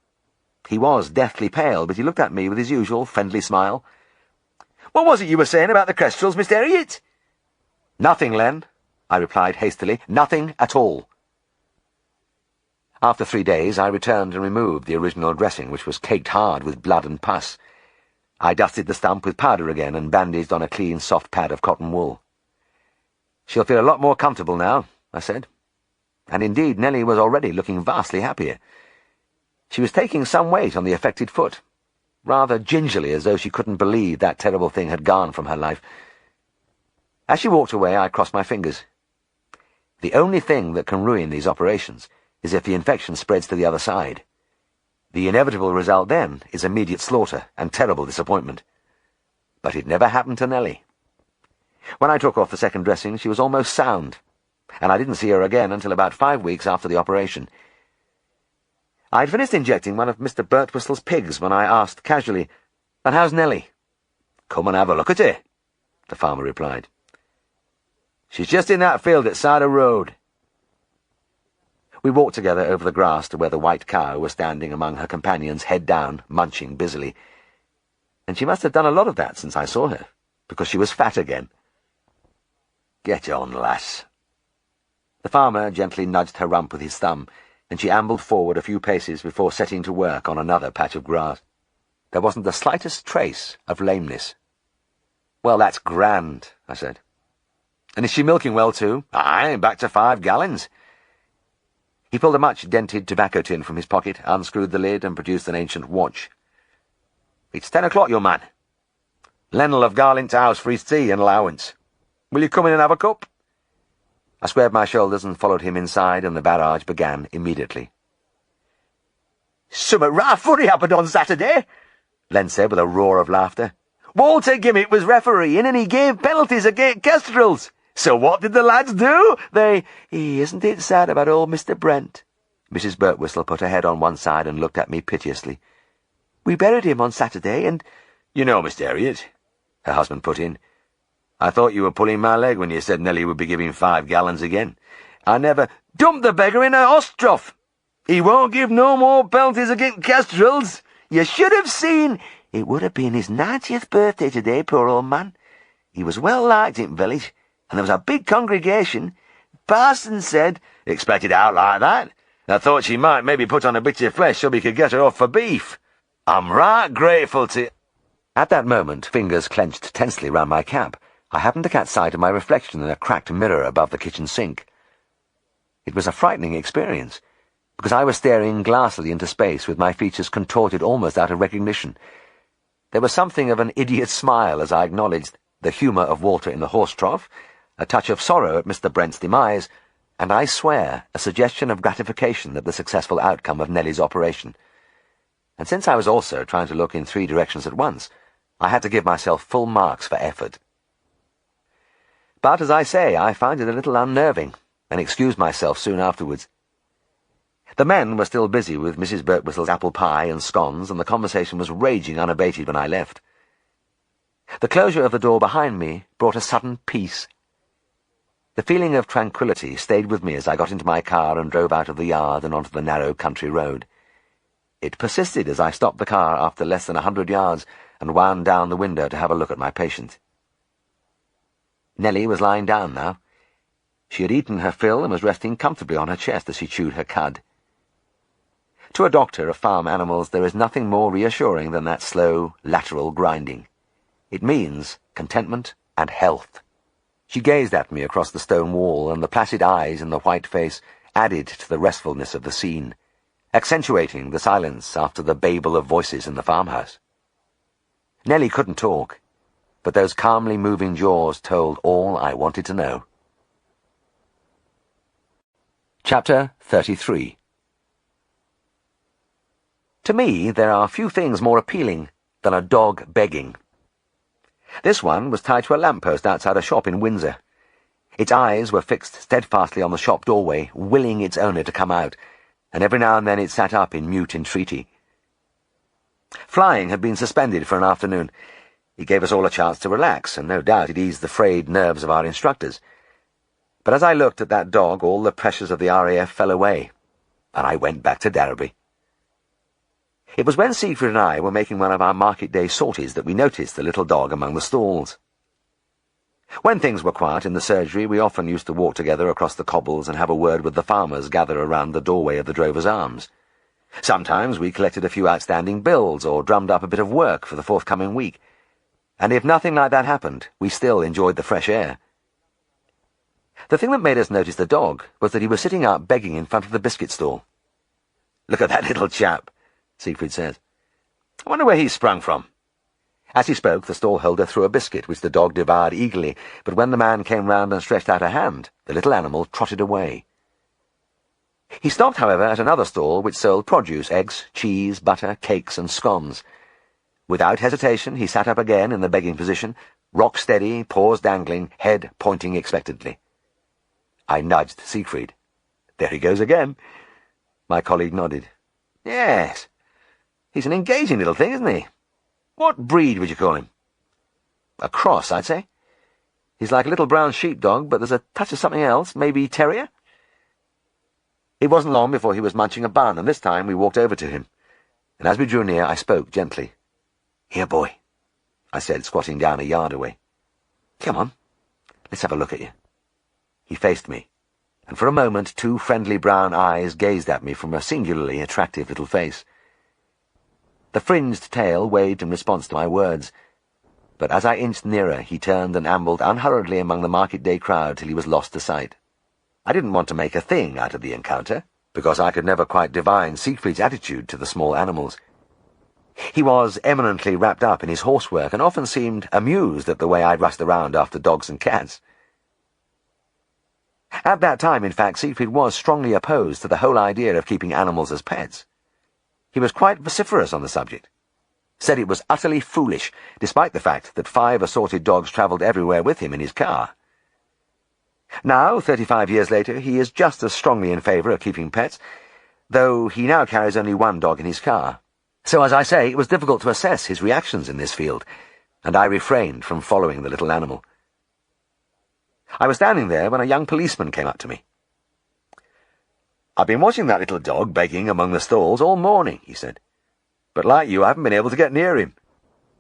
He was deathly pale, but he looked at me with his usual friendly smile. "What was it you were saying about the Kestrels, Mr. Herriot?" "Nothing, Len," I replied hastily. "Nothing at all." After 3 days, I returned and removed the original dressing, which was caked hard with blood and pus. I dusted the stump with powder again and bandaged on a clean, soft pad of cotton wool. "She'll feel a lot more comfortable now," I said. And indeed, Nellie was already looking vastly happier. She was taking some weight on the affected foot, rather gingerly, as though she couldn't believe that terrible thing had gone from her life. As she walked away, I crossed my fingers. The only thing that can ruin these operations is if the infection spreads to the other side. The inevitable result then is immediate slaughter and terrible disappointment. But it never happened to Nellie. When I took off the second dressing, she was almost sound, and I didn't see her again until about 5 weeks after the operation. I had finished injecting one of Mr. Birtwistle's pigs when I asked casually, "And how's Nellie?" "Come and have a look at her," the farmer replied. "She's just in that field at side of road." We walked together over the grass to where the white cow was standing among her companions, head down, munching busily. And she must have done a lot of that since I saw her, because she was fat again. "Get on, lass." The farmer gently nudged her rump with his thumb, and she ambled forward a few paces before setting to work on another patch of grass. There wasn't the slightest trace of lameness. "Well, that's grand," I said. "And is she milking well, too?" "Aye, back to 5 gallons. He pulled a much-dented tobacco tin from his pocket, unscrewed the lid, and produced an ancient watch. "It's 10 o'clock, your man. Len'll have gone into house for his tea and allowance. Will you come in and have a cup?" I squared my shoulders and followed him inside, and the barrage began immediately. "Summat right funny happened on Saturday," Len said with a roar of laughter. "Walter Gimmett was refereeing, and he gave penalties against Kestrels. So what did the lads do? Isn't it sad about old Mr. Brent?" Mrs. Birtwistle put her head on one side and looked at me piteously. "We buried him on Saturday, and—" "You know, Mr. Herriot," her husband put in, "I thought you were pulling my leg when you said Nellie would be giving 5 gallons again. I never—" "Dump the beggar in a horse-trough. He won't give no more penalties against Kestrels. You should have seen. It would have been his 90th birthday today, poor old man. He was well liked in village, and there was a big congregation. Parson said—" "Expected out like that? I thought she might maybe put on a bit of flesh so we could get her off for beef. I'm right grateful to—" At that moment, fingers clenched tensely round my cap, I happened to catch sight of my reflection in a cracked mirror above the kitchen sink. It was a frightening experience, because I was staring glassily into space with my features contorted almost out of recognition. There was something of an idiot smile as I acknowledged the humour of Walter in the horse-trough, a touch of sorrow at Mr. Brent's demise, and I swear a suggestion of gratification at the successful outcome of Nellie's operation. And since I was also trying to look in 3 directions at once, I had to give myself full marks for effort. But, as I say, I found it a little unnerving, and excused myself soon afterwards. The men were still busy with Mrs. Birtwistle's apple pie and scones, and the conversation was raging unabated when I left. The closure of the door behind me brought a sudden peace. The feeling of tranquillity stayed with me as I got into my car and drove out of the yard and onto the narrow country road. It persisted as I stopped the car after less than 100 yards and wound down the window to have a look at my patient. Nellie was lying down now. She had eaten her fill and was resting comfortably on her chest as she chewed her cud. To a doctor of farm animals, there is nothing more reassuring than that slow, lateral grinding. It means contentment and health. She gazed at me across the stone wall, and the placid eyes in the white face added to the restfulness of the scene, accentuating the silence after the babel of voices in the farmhouse. Nellie couldn't talk, but those calmly moving jaws told all I wanted to know. Chapter 33. To me, there are few things more appealing than a dog begging. This one was tied to a lamppost outside a shop in Windsor. Its eyes were fixed steadfastly on the shop doorway, willing its owner to come out, and every now and then it sat up in mute entreaty. Flying had been suspended for an afternoon. It gave us all a chance to relax, and no doubt it eased the frayed nerves of our instructors. But as I looked at that dog, all the pressures of the RAF fell away, and I went back to Derby. It was when Siegfried and I were making one of our market day sorties that we noticed the little dog among the stalls. When things were quiet in the surgery, we often used to walk together across the cobbles and have a word with the farmers gathered around the doorway of the Drovers' Arms. Sometimes we collected a few outstanding bills or drummed up a bit of work for the forthcoming week. And if nothing like that happened, we still enjoyed the fresh air. The thing that made us notice the dog was that he was sitting up begging in front of the biscuit stall. "Look at that little chap," Siegfried says. "I wonder where he's sprung from." As he spoke, the stall-holder threw a biscuit, which the dog devoured eagerly, but when the man came round and stretched out a hand, the little animal trotted away. He stopped, however, at another stall which sold produce, eggs, cheese, butter, cakes, and scones. Without hesitation, he sat up again in the begging position, rock steady, paws dangling, head pointing expectantly. I nudged Siegfried. "There he goes again." My colleague nodded. "Yes. He's an engaging little thing, isn't he? What breed would you call him?" "A cross, I'd say. He's like a little brown sheepdog, but there's a touch of something else, maybe terrier." It wasn't long before he was munching a bun, and this time we walked over to him. And as we drew near, I spoke gently. "Here, boy," I said, squatting down a yard away. "Come on, let's have a look at you." He faced me, and for a moment 2 friendly brown eyes gazed at me from a singularly attractive little face. The fringed tail waved in response to my words, but as I inched nearer, he turned and ambled unhurriedly among the market-day crowd till he was lost to sight. I didn't want to make a thing out of the encounter, because I could never quite divine Siegfried's attitude to the small animals. He was eminently wrapped up in his horsework and often seemed amused at the way I'd rushed around after dogs and cats. At that time, in fact, Siegfried was strongly opposed to the whole idea of keeping animals as pets. He was quite vociferous on the subject, said it was utterly foolish, despite the fact that 5 assorted dogs travelled everywhere with him in his car. Now, 35 years later, he is just as strongly in favour of keeping pets, though he now carries only 1 dog in his car. So, as I say, it was difficult to assess his reactions in this field, and I refrained from following the little animal. I was standing there when a young policeman came up to me. "I've been watching that little dog begging among the stalls all morning," he said. "But like you, I haven't been able to get near him."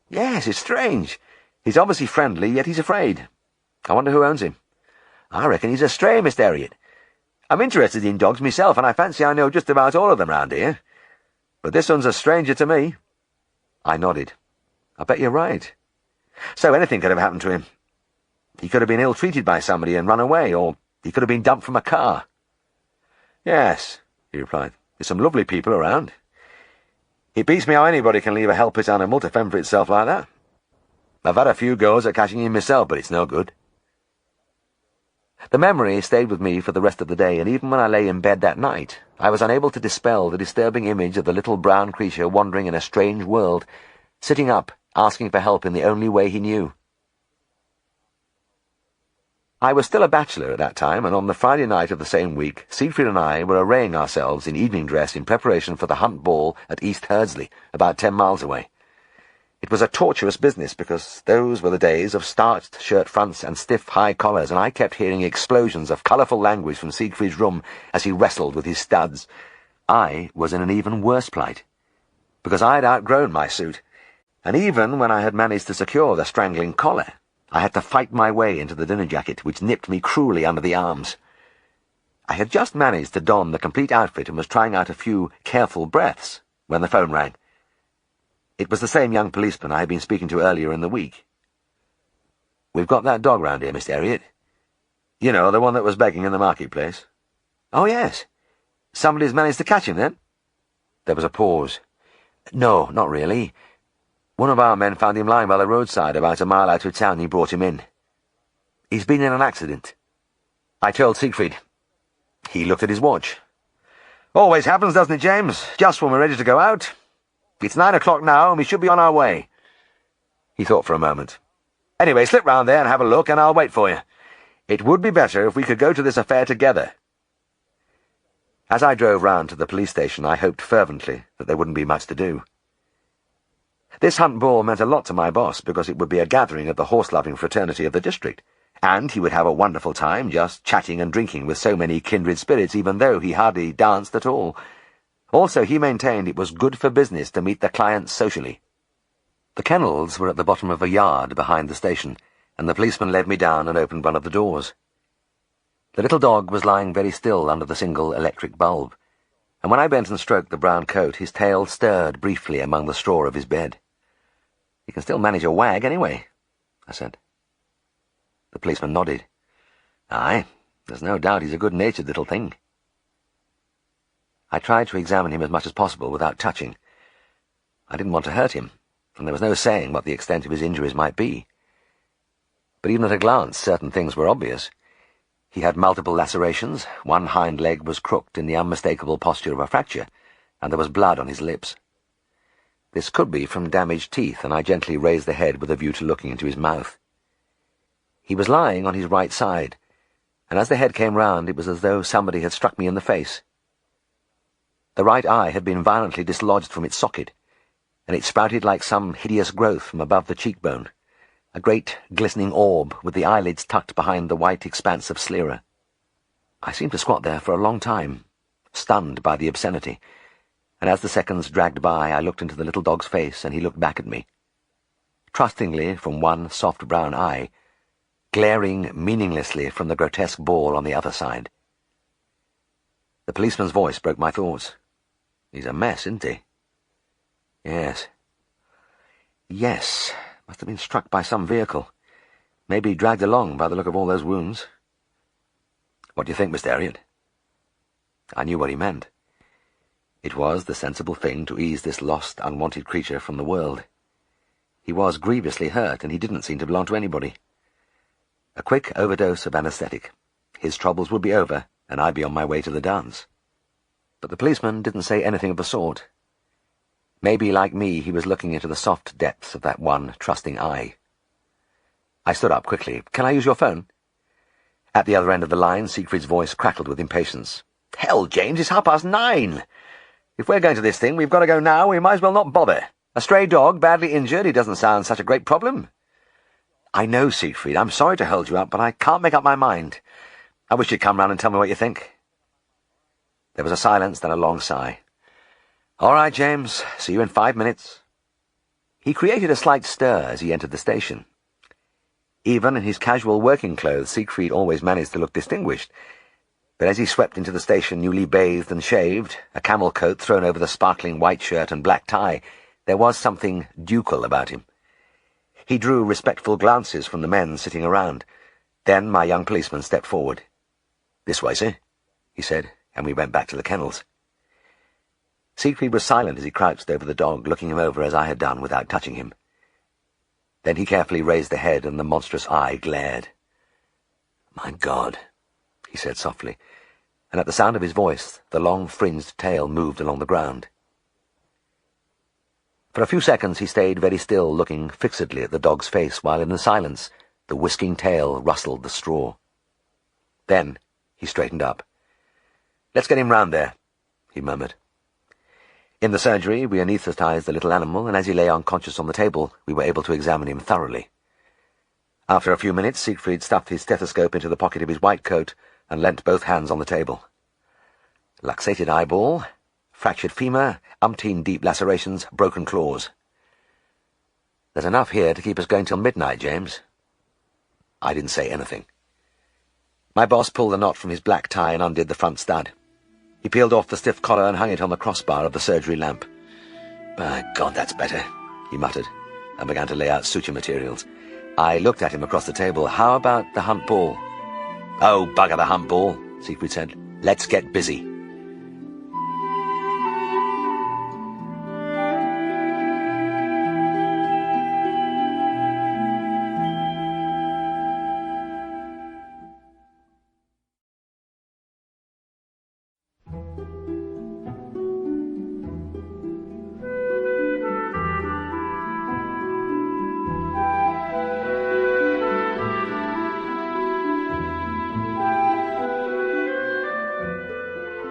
"Yes, it's strange. He's obviously friendly, yet he's afraid. I wonder who owns him." "I reckon he's a stray, Mr. Herriot. I'm interested in dogs myself, and I fancy I know just about all of them round here. But this one's a stranger to me." I nodded. "I bet you're right. So anything could have happened to him. He could have been ill-treated by somebody and run away, or he could have been dumped from a car." "Yes," he replied. "There's some lovely people around. It beats me how anybody can leave a helpless animal to fend for itself like that. I've had a few goes at catching him myself, but it's no good." The memory stayed with me for the rest of the day, and even when I lay in bed that night, I was unable to dispel the disturbing image of the little brown creature wandering in a strange world, sitting up, asking for help in the only way he knew. I was still a bachelor at that time, and on the Friday night of the same week, Siegfried and I were arraying ourselves in evening dress in preparation for the hunt ball at East Hurdsley, about 10 miles away. It was a tortuous business, because those were the days of starched shirt fronts and stiff high collars, and I kept hearing explosions of colourful language from Siegfried's room as he wrestled with his studs. I was in an even worse plight, because I had outgrown my suit, and even when I had managed to secure the strangling collar, I had to fight my way into the dinner jacket, which nipped me cruelly under the arms. I had just managed to don the complete outfit and was trying out a few careful breaths when the phone rang. It was the same young policeman I had been speaking to earlier in the week. "We've got that dog round here, Mr. Herriot. You know, the one that was begging in the marketplace." "Oh, yes. Somebody's managed to catch him, then?" There was a pause. "No, not really. One of our men found him lying by the roadside about a mile out of town and he brought him in. He's been in an accident." I told Siegfried. He looked at his watch. "Always happens, doesn't it, James? Just when we're ready to go out. It's 9 o'clock now, and we should be on our way." He thought for a moment. "Anyway, slip round there and have a look, and I'll wait for you. It would be better if we could go to this affair together." As I drove round to the police station, I hoped fervently that there wouldn't be much to do. This hunt ball meant a lot to my boss, because it would be a gathering of the horse-loving fraternity of the district, and he would have a wonderful time just chatting and drinking with so many kindred spirits, even though he hardly danced at all. Also, he maintained it was good for business to meet the clients socially. The kennels were at the bottom of a yard behind the station, and the policeman led me down and opened one of the doors. The little dog was lying very still under the single electric bulb, and when I bent and stroked the brown coat, his tail stirred briefly among the straw of his bed. "He can still manage a wag, anyway," I said. The policeman nodded. "Aye, there's no doubt he's a good-natured little thing." I tried to examine him as much as possible without touching. I didn't want to hurt him, and there was no saying what the extent of his injuries might be. But even at a glance, certain things were obvious. He had multiple lacerations, one hind leg was crooked in the unmistakable posture of a fracture, and there was blood on his lips. This could be from damaged teeth, and I gently raised the head with a view to looking into his mouth. He was lying on his right side, and as the head came round, it was as though somebody had struck me in the face. The right eye had been violently dislodged from its socket, and it sprouted like some hideous growth from above the cheekbone, a great glistening orb with the eyelids tucked behind the white expanse of sclera. I seemed to squat there for a long time, stunned by the obscenity, and as the seconds dragged by, I looked into the little dog's face, and he looked back at me, trustingly from one soft brown eye, glaring meaninglessly from the grotesque ball on the other side. The policeman's voice broke my thoughts. "He's a mess, isn't he?" "Yes. Yes, must have been struck by some vehicle. Maybe dragged along by the look of all those wounds." "What do you think, Mr. Herriot?" I knew what he meant. It was the sensible thing to ease this lost, unwanted creature from the world. He was grievously hurt, and he didn't seem to belong to anybody. A quick overdose of anesthetic. His troubles would be over, and I'd be on my way to the dance. But the policeman didn't say anything of the sort. Maybe, like me, he was looking into the soft depths of that one trusting eye. I stood up quickly. "Can I use your phone?" At the other end of the line, Siegfried's voice crackled with impatience. "Hell, James, it's 9:30. If we're going to this thing, we've got to go now. We might as well not bother. A stray dog, badly injured, he doesn't sound such a great problem." "I know, Siegfried. I'm sorry to hold you up, but I can't make up my mind. I wish you'd come round and tell me what you think." There was a silence, then a long sigh. "All right, James. See you in 5 minutes." He created a slight stir as he entered the station. Even in his casual working clothes, Siegfried always managed to look distinguished. But as he swept into the station newly bathed and shaved, a camel coat thrown over the sparkling white shirt and black tie, there was something ducal about him. He drew respectful glances from the men sitting around. Then my young policeman stepped forward. "This way, sir," he said, and we went back to the kennels. Siegfried was silent as he crouched over the dog, looking him over as I had done without touching him. Then he carefully raised the head, and the monstrous eye glared. "My God," he said softly, and at the sound of his voice, the long fringed tail moved along the ground. For a few seconds he stayed very still, looking fixedly at the dog's face, while in the silence the whisking tail rustled the straw. Then he straightened up. "Let's get him round there," he murmured. In the surgery, we anaesthetized the little animal, and as he lay unconscious on the table, we were able to examine him thoroughly. After a few minutes, Siegfried stuffed his stethoscope into the pocket of his white coat and leant both hands on the table. Luxated eyeball, fractured femur, umpteen deep lacerations, broken claws. There's enough here to keep us going till midnight, James. I didn't say anything. My boss pulled the knot from his black tie and undid the front stud. He peeled off the stiff collar and hung it on the crossbar of the surgery lamp. "By God, that's better," he muttered, and began to lay out suture materials. I looked at him across the table. "How about the hunt ball?" "Oh, bugger the hunt ball," Siegfried said. "Let's get busy."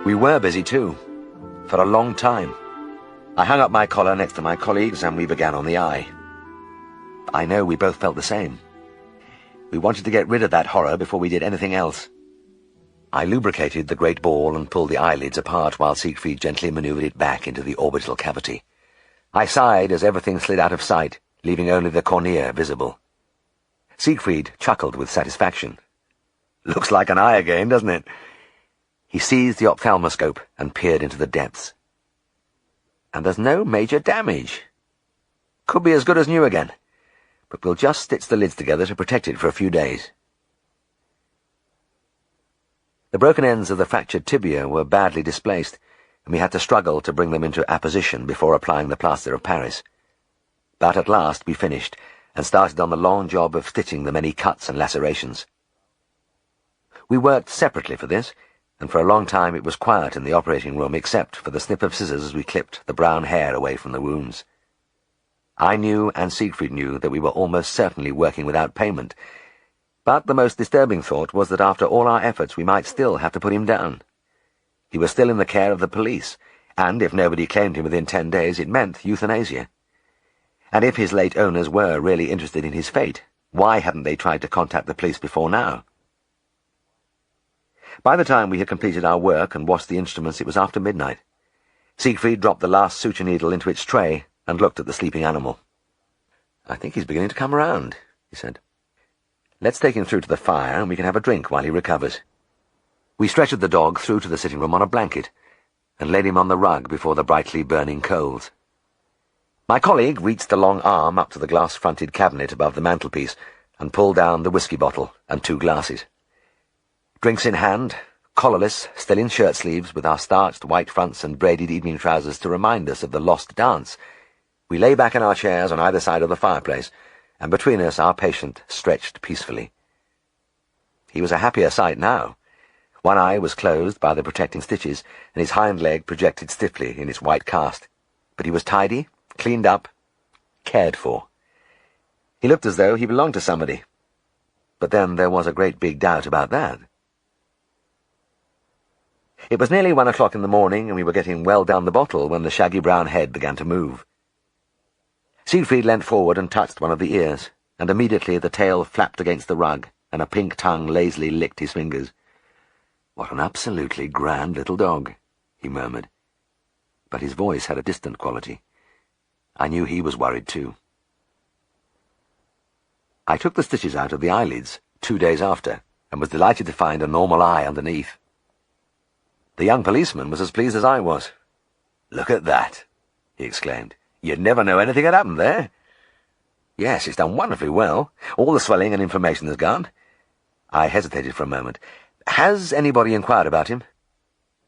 We were busy too, for a long time. I hung up my collar next to my colleagues and we began on the eye. I know we both felt the same. We wanted to get rid of that horror before we did anything else. I lubricated the great ball and pulled the eyelids apart while Siegfried gently maneuvered it back into the orbital cavity. I sighed as everything slid out of sight, leaving only the cornea visible. Siegfried chuckled with satisfaction. "Looks like an eye again, doesn't it?" He seized the ophthalmoscope and peered into the depths. And there's no major damage. Could be as good as new again, but we'll just stitch the lids together to protect it for a few days. The broken ends of the fractured tibia were badly displaced, and we had to struggle to bring them into apposition before applying the plaster of Paris. But at last we finished, and started on the long job of stitching the many cuts and lacerations. We worked separately for this, and for a long time it was quiet in the operating room except for the snip of scissors as we clipped the brown hair away from the wounds. I knew, and Siegfried knew, that we were almost certainly working without payment, but the most disturbing thought was that after all our efforts we might still have to put him down. He was still in the care of the police, and if nobody claimed him within 10 days it meant euthanasia. And if his late owners were really interested in his fate, why hadn't they tried to contact the police before now? By the time we had completed our work and washed the instruments, it was after midnight. Siegfried dropped the last suture needle into its tray and looked at the sleeping animal. "I think he's beginning to come round," he said. "Let's take him through to the fire and we can have a drink while he recovers." We stretchered the dog through to the sitting room on a blanket and laid him on the rug before the brightly burning coals. My colleague reached a long arm up to the glass-fronted cabinet above the mantelpiece and pulled down the whiskey bottle and 2 glasses. Drinks in hand, collarless, still in shirt-sleeves, with our starched white fronts and braided evening trousers to remind us of the lost dance, we lay back in our chairs on either side of the fireplace, and between us our patient stretched peacefully. He was a happier sight now. One eye was closed by the protecting stitches, and his hind leg projected stiffly in its white cast, but he was tidy, cleaned up, cared for. He looked as though he belonged to somebody. But then there was a great big doubt about that. It was nearly 1 o'clock in the morning, and we were getting well down the bottle when the shaggy brown head began to move. Siegfried leant forward and touched one of the ears, and immediately the tail flapped against the rug, and a pink tongue lazily licked his fingers. "What an absolutely grand little dog," he murmured. But his voice had a distant quality. I knew he was worried too. I took the stitches out of the eyelids 2 days after, and was delighted to find a normal eye underneath. The young policeman was as pleased as I was. "Look at that," he exclaimed. "You'd never know anything had happened there." "Yes, it's done wonderfully well. All the swelling and inflammation has gone." I hesitated for a moment. "Has anybody inquired about him?"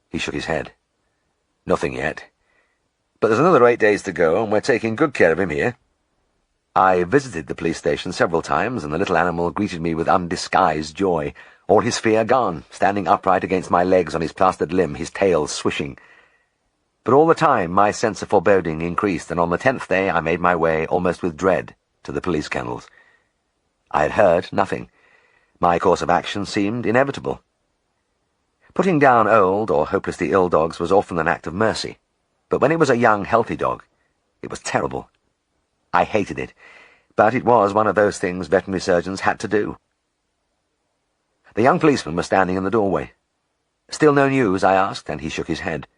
He shook his head. "Nothing yet. But there's another 8 days to go, and we're taking good care of him here." I visited the police station several times, and the little animal greeted me with undisguised joy, all his fear gone, standing upright against my legs on his plastered limb, his tail swishing. But all the time my sense of foreboding increased, and on the 10th day I made my way, almost with dread, to the police kennels. I had heard nothing. My course of action seemed inevitable. Putting down old or hopelessly ill dogs was often an act of mercy. But when it was a young, healthy dog, it was terrible. I hated it, but it was one of those things veterinary surgeons had to do. The young policeman was standing in the doorway. "Still no news?" I asked, and he shook his head.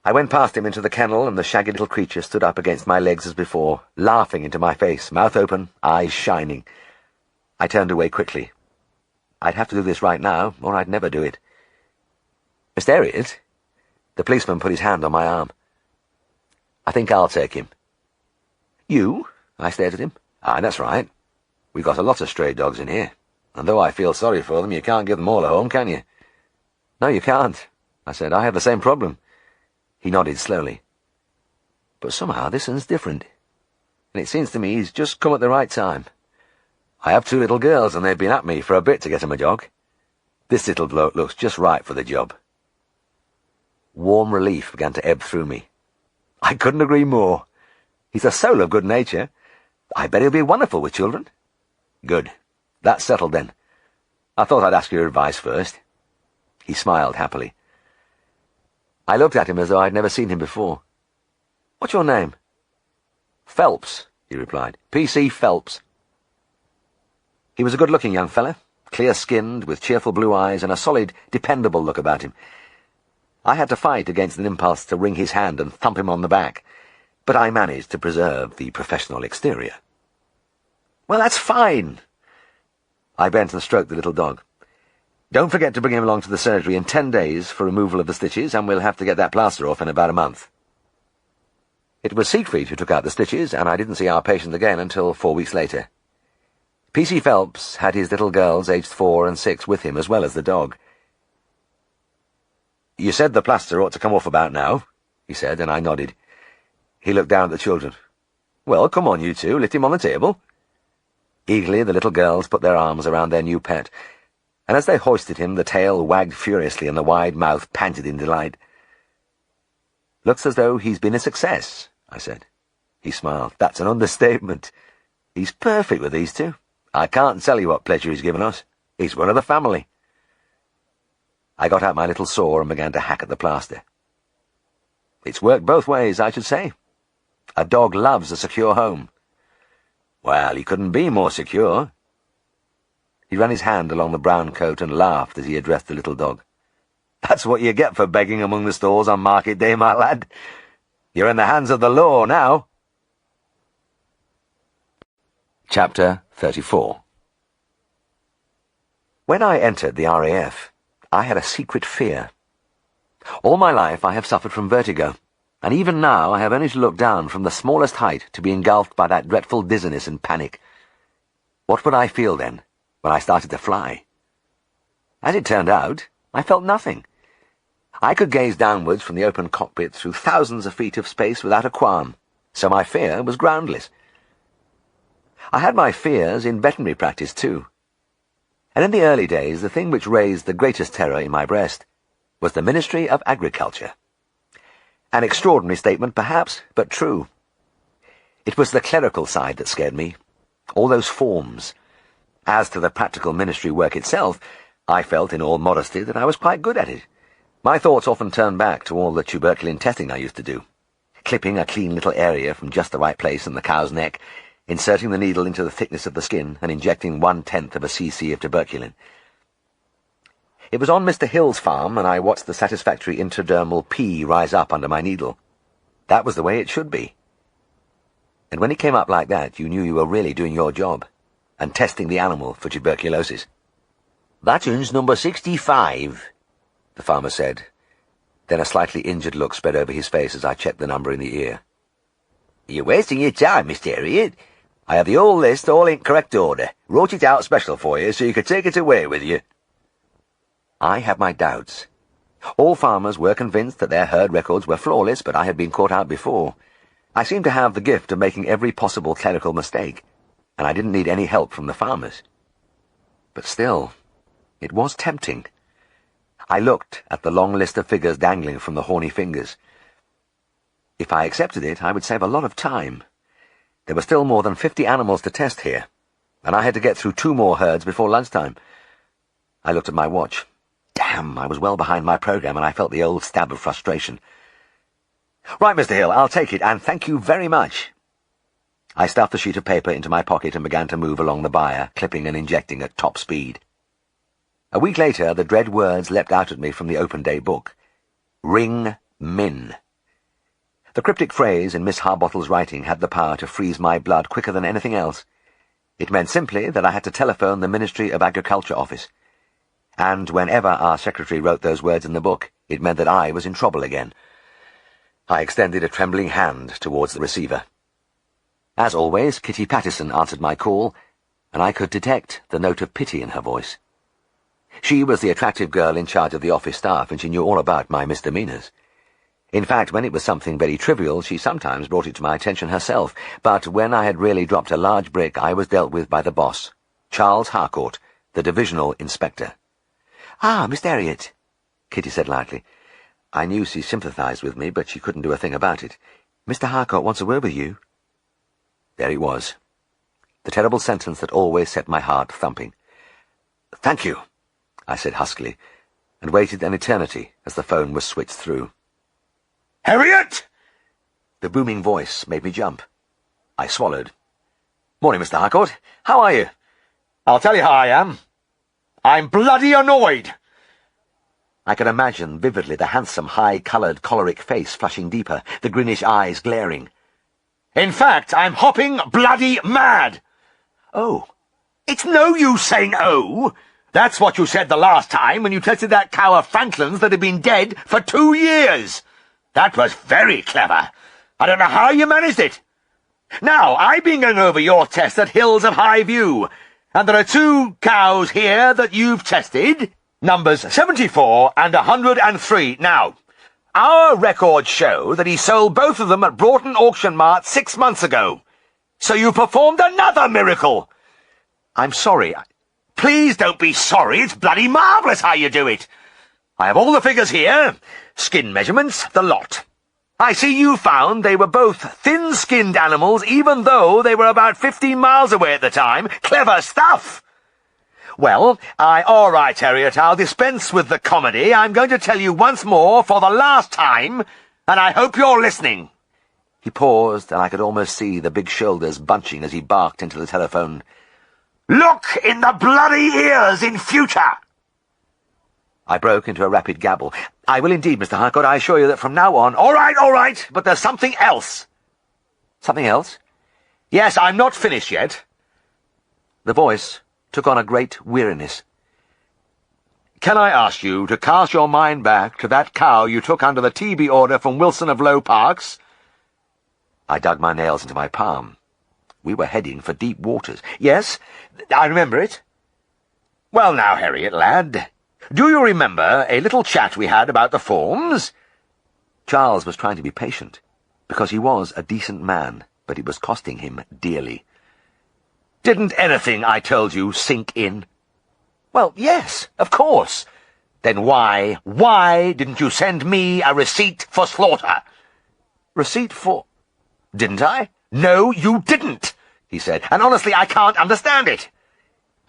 I went past him into the kennel, and the shaggy little creature stood up against my legs as before, laughing into my face, mouth open, eyes shining. I turned away quickly. I'd have to do this right now, or I'd never do it. "Mr. Herriot?" The policeman put his hand on my arm. "I think I'll take him." "You?" I stared at him. "Aye, that's right. We've got a lot of stray dogs in here, and though I feel sorry for them, you can't give them all a home, can you?" "No, you can't," I said. "I have the same problem." He nodded slowly. "But somehow this one's different, and it seems to me he's just come at the right time. I have 2 little girls, and they've been at me for a bit to get him a dog. This little bloke looks just right for the job." Warm relief began to ebb through me. I couldn't agree more. He's a soul of good nature. I bet he'll be wonderful with children. "Good. That's settled, then. I thought I'd ask your advice first." He smiled happily. I looked at him as though I'd never seen him before. "What's your name?" "Phelps," he replied. "P.C. Phelps." He was a good-looking young fella, clear-skinned, with cheerful blue eyes and a solid, dependable look about him. I had to fight against an impulse to wring his hand and thump him on the back, but I managed to preserve the professional exterior. "Well, that's fine." I bent and stroked the little dog. "Don't forget to bring him along to the surgery in 10 days for removal of the stitches, and we'll have to get that plaster off in about a month." It was Siegfried who took out the stitches, and I didn't see our patient again until 4 weeks later. P.C. Phelps had his little girls, aged 4 and 6, with him, as well as the dog. "You said the plaster ought to come off about now," he said, and I nodded. He looked down at the children. "Well, come on, you two, lift him on the table." Eagerly, the little girls put their arms around their new pet, and as they hoisted him, the tail wagged furiously and the wide mouth panted in delight. "Looks as though he's been a success," I said. He smiled. "That's an understatement. He's perfect with these two. I can't tell you what pleasure he's given us. He's one of the family." I got out my little saw and began to hack at the plaster. "It's worked both ways, I should say. A dog loves a secure home." "Well, he couldn't be more secure." He ran his hand along the brown coat and laughed as he addressed the little dog. "That's what you get for begging among the stores on market day, my lad. You're in the hands of the law now." Chapter 34. When I entered the RAF, I had a secret fear. All my life I have suffered from vertigo, and even now I have only to look down from the smallest height to be engulfed by that dreadful dizziness and panic. What would I feel then, when I started to fly? As it turned out, I felt nothing. I could gaze downwards from the open cockpit through thousands of feet of space without a qualm, so my fear was groundless. I had my fears in veterinary practice too, and in the early days the thing which raised the greatest terror in my breast was the Ministry of Agriculture. An extraordinary statement, perhaps, but true. It was the clerical side that scared me, all those forms. As to the practical ministry work itself, I felt in all modesty that I was quite good at it. My thoughts often turned back to all the tuberculin testing I used to do, clipping a clean little area from just the right place in the cow's neck, inserting the needle into the thickness of the skin, and injecting 1/10 of a cc of tuberculin. It was on Mr. Hill's farm, and I watched the satisfactory intradermal pea rise up under my needle. That was the way it should be. And when it came up like that, you knew you were really doing your job, and testing the animal for tuberculosis. "That one's number 65, the farmer said. Then a slightly injured look spread over his face as I checked the number in the ear. "You're wasting your time, Mr. Herriot. I have the whole list all in correct order. Wrote it out special for you so you could take it away with you." I had my doubts. All farmers were convinced that their herd records were flawless, but I had been caught out before. I seemed to have the gift of making every possible clerical mistake, and I didn't need any help from the farmers. But still, it was tempting. I looked at the long list of figures dangling from the horny fingers. If I accepted it, I would save a lot of time. There were still more than 50 animals to test here, and I had to get through 2 more herds before lunchtime. I looked at my watch. Damn, I was well behind my program, and I felt the old stab of frustration. Right, Mr. Hill, I'll take it, and thank you very much. I stuffed the sheet of paper into my pocket and began to move along the byre, clipping and injecting at top speed. A week later, the dread words leapt out at me from the open-day book. Ring Min. The cryptic phrase in Miss Harbottle's writing had the power to freeze my blood quicker than anything else. It meant simply that I had to telephone the Ministry of Agriculture office. And whenever our secretary wrote those words in the book, it meant that I was in trouble again. I extended a trembling hand towards the receiver. As always, Kitty Pattison answered my call, and I could detect the note of pity in her voice. She was the attractive girl in charge of the office staff, and she knew all about my misdemeanours. In fact, when it was something very trivial, she sometimes brought it to my attention herself, but when I had really dropped a large brick, I was dealt with by the boss, Charles Harcourt, the divisional inspector. "Ah, Mr. Herriot," Kitty said lightly. I knew she sympathised with me, but she couldn't do a thing about it. "Mr. Harcourt wants a word with you." There it was. The terrible sentence that always set my heart thumping. "Thank you," I said huskily, and waited an eternity as the phone was switched through. Herriot! The booming voice made me jump. I swallowed. "Morning, Mr. Harcourt. How are you?" I'll tell you how I am. I'm bloody annoyed. I could imagine vividly the handsome, high-coloured, choleric face flushing deeper, the greenish eyes glaring. In fact, I'm hopping bloody mad. "Oh." It's no use saying oh. That's what you said the last time when you tested that cow of Franklin's that had been dead for 2 years. That was very clever. I don't know how you managed it. Now, I've been going over your test at Hills of High View, and there are 2 cows here that you've tested, numbers 74 and 103. Now, our records show that he sold both of them at Broughton Auction Mart 6 months ago. So you performed another miracle. "I'm sorry." Please don't be sorry. It's bloody marvellous how you do it. I have all the figures here. Skin measurements, the lot. I see you found they were both thin-skinned animals, even though they were about 15 miles away at the time. Clever stuff. Well, all right, Herriot, I'll dispense with the comedy. I'm going to tell you once more, for the last time, and I hope you're listening. He paused, and I could almost see the big shoulders bunching as he barked into the telephone. Look in the bloody ears in future. I broke into a rapid gabble. "I will indeed, Mr. Harcourt. I assure you that from now on—" All right, but there's something else. "Something else?" Yes, I'm not finished yet. The voice took on a great weariness. Can I ask you to cast your mind back to that cow you took under the TB order from Wilson of Low Parks? I dug my nails into my palm. We were heading for deep waters. "Yes, I remember it." Well now, Herriot, lad, do you remember a little chat we had about the forms? Charles was trying to be patient, because he was a decent man, but it was costing him dearly. Didn't anything I told you sink in? "Well, yes, of course." "Then why didn't you send me a receipt for slaughter?" "Receipt for—" "Didn't I?" "No, you didn't," he said, "and honestly I can't understand it.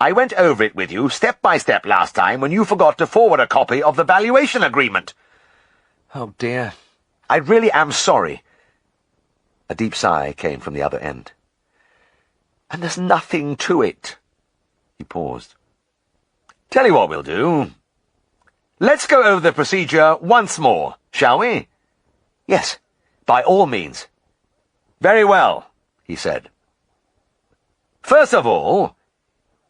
I went over it with you step by step last time when you forgot to forward a copy of the valuation agreement." "Oh, dear. I really am sorry." A deep sigh came from the other end. "And there's nothing to it." He paused. "Tell you what we'll do. Let's go over the procedure once more, shall we?" "Yes, by all means." "Very well," he said. "First of all,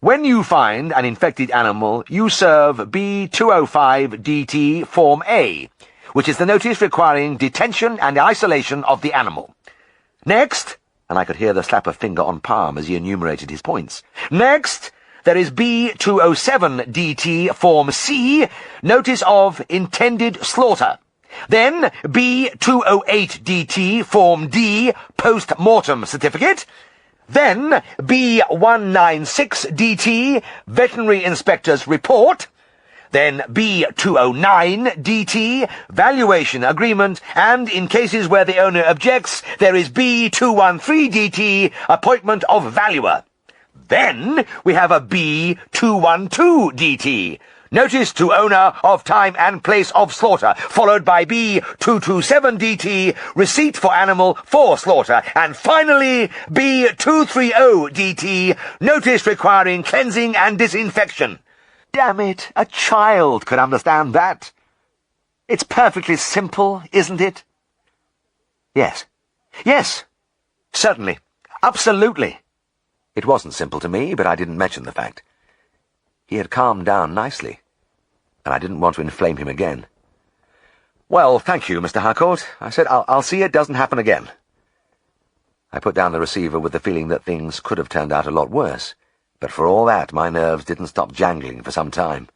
when you find an infected animal, you serve B205DT Form A, which is the notice requiring detention and isolation of the animal. Next," and I could hear the slap of finger on palm as he enumerated his points. "Next, there is B207DT Form C, notice of intended slaughter. Then B208DT Form D, post-mortem certificate. Then B196DT, veterinary inspector's report. Then B209DT, valuation agreement, and in cases where the owner objects, there is B213DT, appointment of valuer. Then we have a B212DT, Notice to owner of time and place of slaughter, followed by B227DT, receipt for animal for slaughter, and finally B230DT, notice requiring cleansing and disinfection. Damn it, a child could understand that. It's perfectly simple, isn't it? Yes. Yes. Certainly. Absolutely. It wasn't simple to me, but I didn't mention the fact. He had calmed down nicely, and I didn't want to inflame him again. "Well, thank you, Mr. Harcourt," I said. I'll see it doesn't happen again." I put down the receiver with the feeling that things could have turned out a lot worse, but for all that my nerves didn't stop jangling for some time.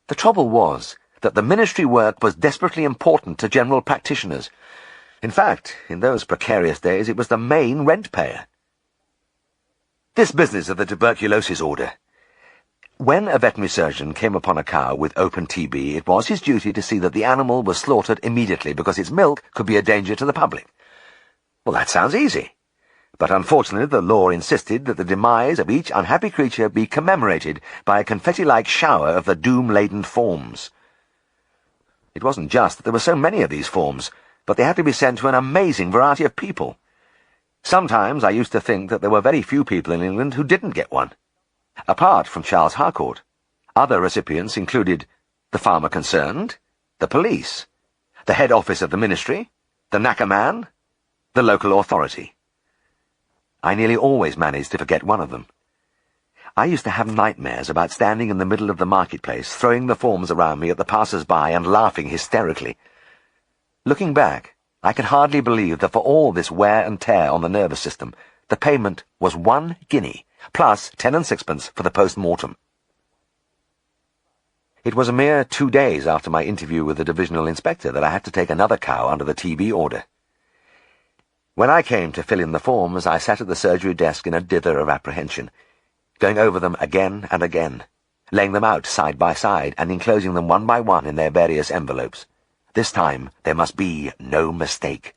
The trouble was that the ministry work was desperately important to general practitioners. In fact, in those precarious days it was the main rent-payer. This business of the tuberculosis order. When a veterinary surgeon came upon a cow with open TB, it was his duty to see that the animal was slaughtered immediately because its milk could be a danger to the public. Well, that sounds easy. But unfortunately the law insisted that the demise of each unhappy creature be commemorated by a confetti-like shower of the doom-laden forms. It wasn't just that there were so many of these forms, but they had to be sent to an amazing variety of people. Sometimes I used to think that there were very few people in England who didn't get one. Apart from Charles Harcourt, other recipients included the farmer concerned, the police, the head office of the ministry, the knacker man, the local authority. I nearly always managed to forget one of them. I used to have nightmares about standing in the middle of the marketplace, throwing the forms around me at the passers-by and laughing hysterically. Looking back, I can hardly believe that for all this wear and tear on the nervous system, the payment was 1 guinea, plus 10 and sixpence for the post-mortem. It was a mere 2 days after my interview with the divisional inspector that I had to take another cow under the TB order. When I came to fill in the forms, I sat at the surgery desk in a dither of apprehension, going over them again and again, laying them out side by side and enclosing them one by one in their various envelopes. This time there must be no mistake.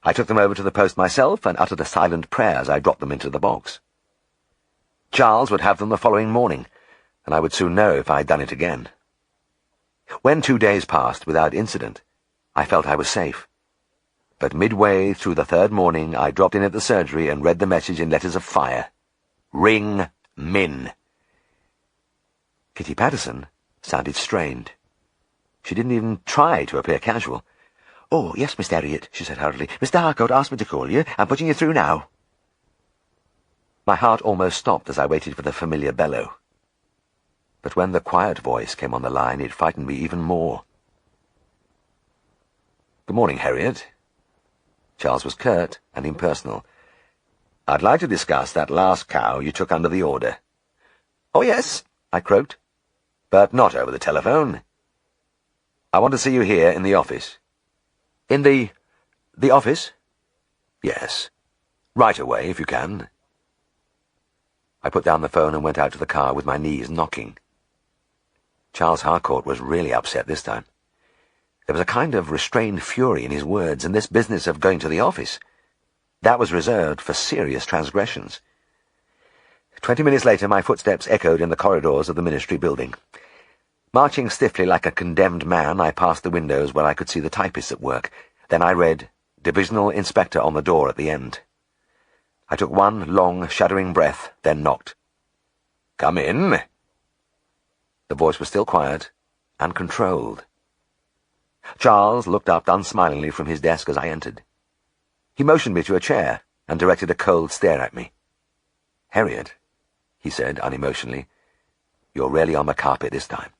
I took them over to the post myself and uttered a silent prayer as I dropped them into the box. Charles would have them the following morning, and I would soon know if I had done it again. When 2 days passed without incident, I felt I was safe. But midway through the third morning, I dropped in at the surgery and read the message in letters of fire. Ring Min. Kitty Patterson sounded strained. She didn't even try to appear casual. "Oh, yes, Mr. Herriot," she said hurriedly. "Mr. Harcourt asked me to call you. I'm putting you through now." My heart almost stopped as I waited for the familiar bellow. But when the quiet voice came on the line, it frightened me even more. "Good morning, Herriot." Charles was curt and impersonal. "I'd like to discuss that last cow you took under the order." "Oh, yes," I croaked. "But not over the telephone. I want to see you here in the office." "In the office?" "Yes. Right away, if you can." I put down the phone and went out to the car with my knees knocking. Charles Harcourt was really upset this time. There was a kind of restrained fury in his words, and this business of going to the office, that was reserved for serious transgressions. 20 minutes later, my footsteps echoed in the corridors of the ministry building. Marching stiffly like a condemned man, I passed the windows where I could see the typists at work. Then I read, "Divisional Inspector" on the door at the end. I took one long, shuddering breath, then knocked. "Come in." The voice was still quiet and controlled. Charles looked up unsmilingly from his desk as I entered. He motioned me to a chair and directed a cold stare at me. "Herriot," he said unemotionally, "you're really on the carpet this time."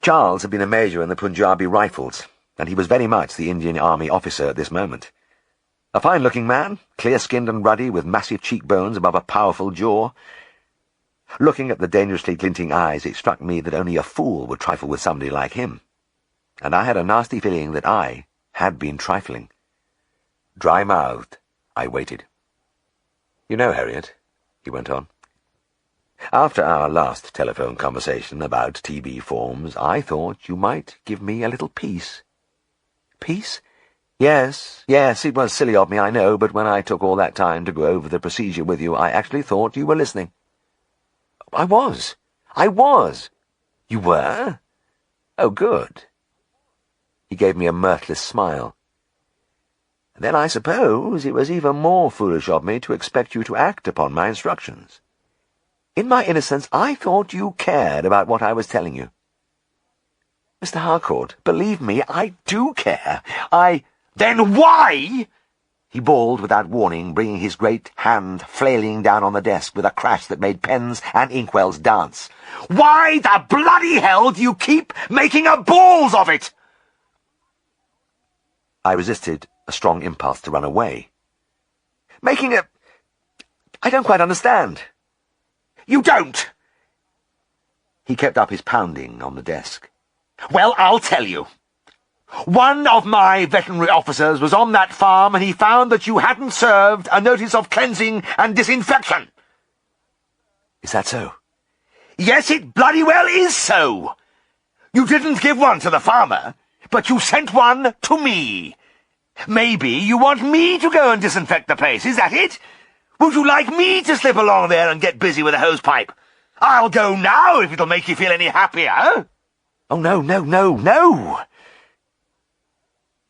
Charles had been a major in the Punjabi Rifles, and he was very much the Indian Army officer at this moment. A fine-looking man, clear-skinned and ruddy, with massive cheekbones above a powerful jaw. Looking at the dangerously glinting eyes, it struck me that only a fool would trifle with somebody like him. And I had a nasty feeling that I had been trifling. Dry-mouthed, I waited. "You know, Herriot," he went on, "after our last telephone conversation about TB forms, I thought you might give me a little peace." "Peace? Yes, it was silly of me, I know, but when I took all that time to go over the procedure with you, I actually thought you were listening." I was. You were? Oh, good. He gave me a mirthless smile. Then I suppose it was even more foolish of me to expect you to act upon my instructions. In my innocence, I thought you cared about what I was telling you. Mr. Harcourt, believe me, I do care. Then why? He bawled without warning, bringing his great hand flailing down on the desk with a crash that made pens and inkwells dance. Why the bloody hell do you keep making a balls of it? I resisted a strong impulse to run away. I don't quite understand. You don't! He kept up his pounding on the desk. Well, I'll tell you. One of my veterinary officers was on that farm and he found that you hadn't served a notice of cleansing and disinfection. Is that so? Yes, it bloody well is so. You didn't give one to the farmer, but you sent one to me. Maybe you want me to go and disinfect the place, is that it? Would you like me to slip along there and get busy with a hosepipe? I'll go now if it'll make you feel any happier. Oh, no.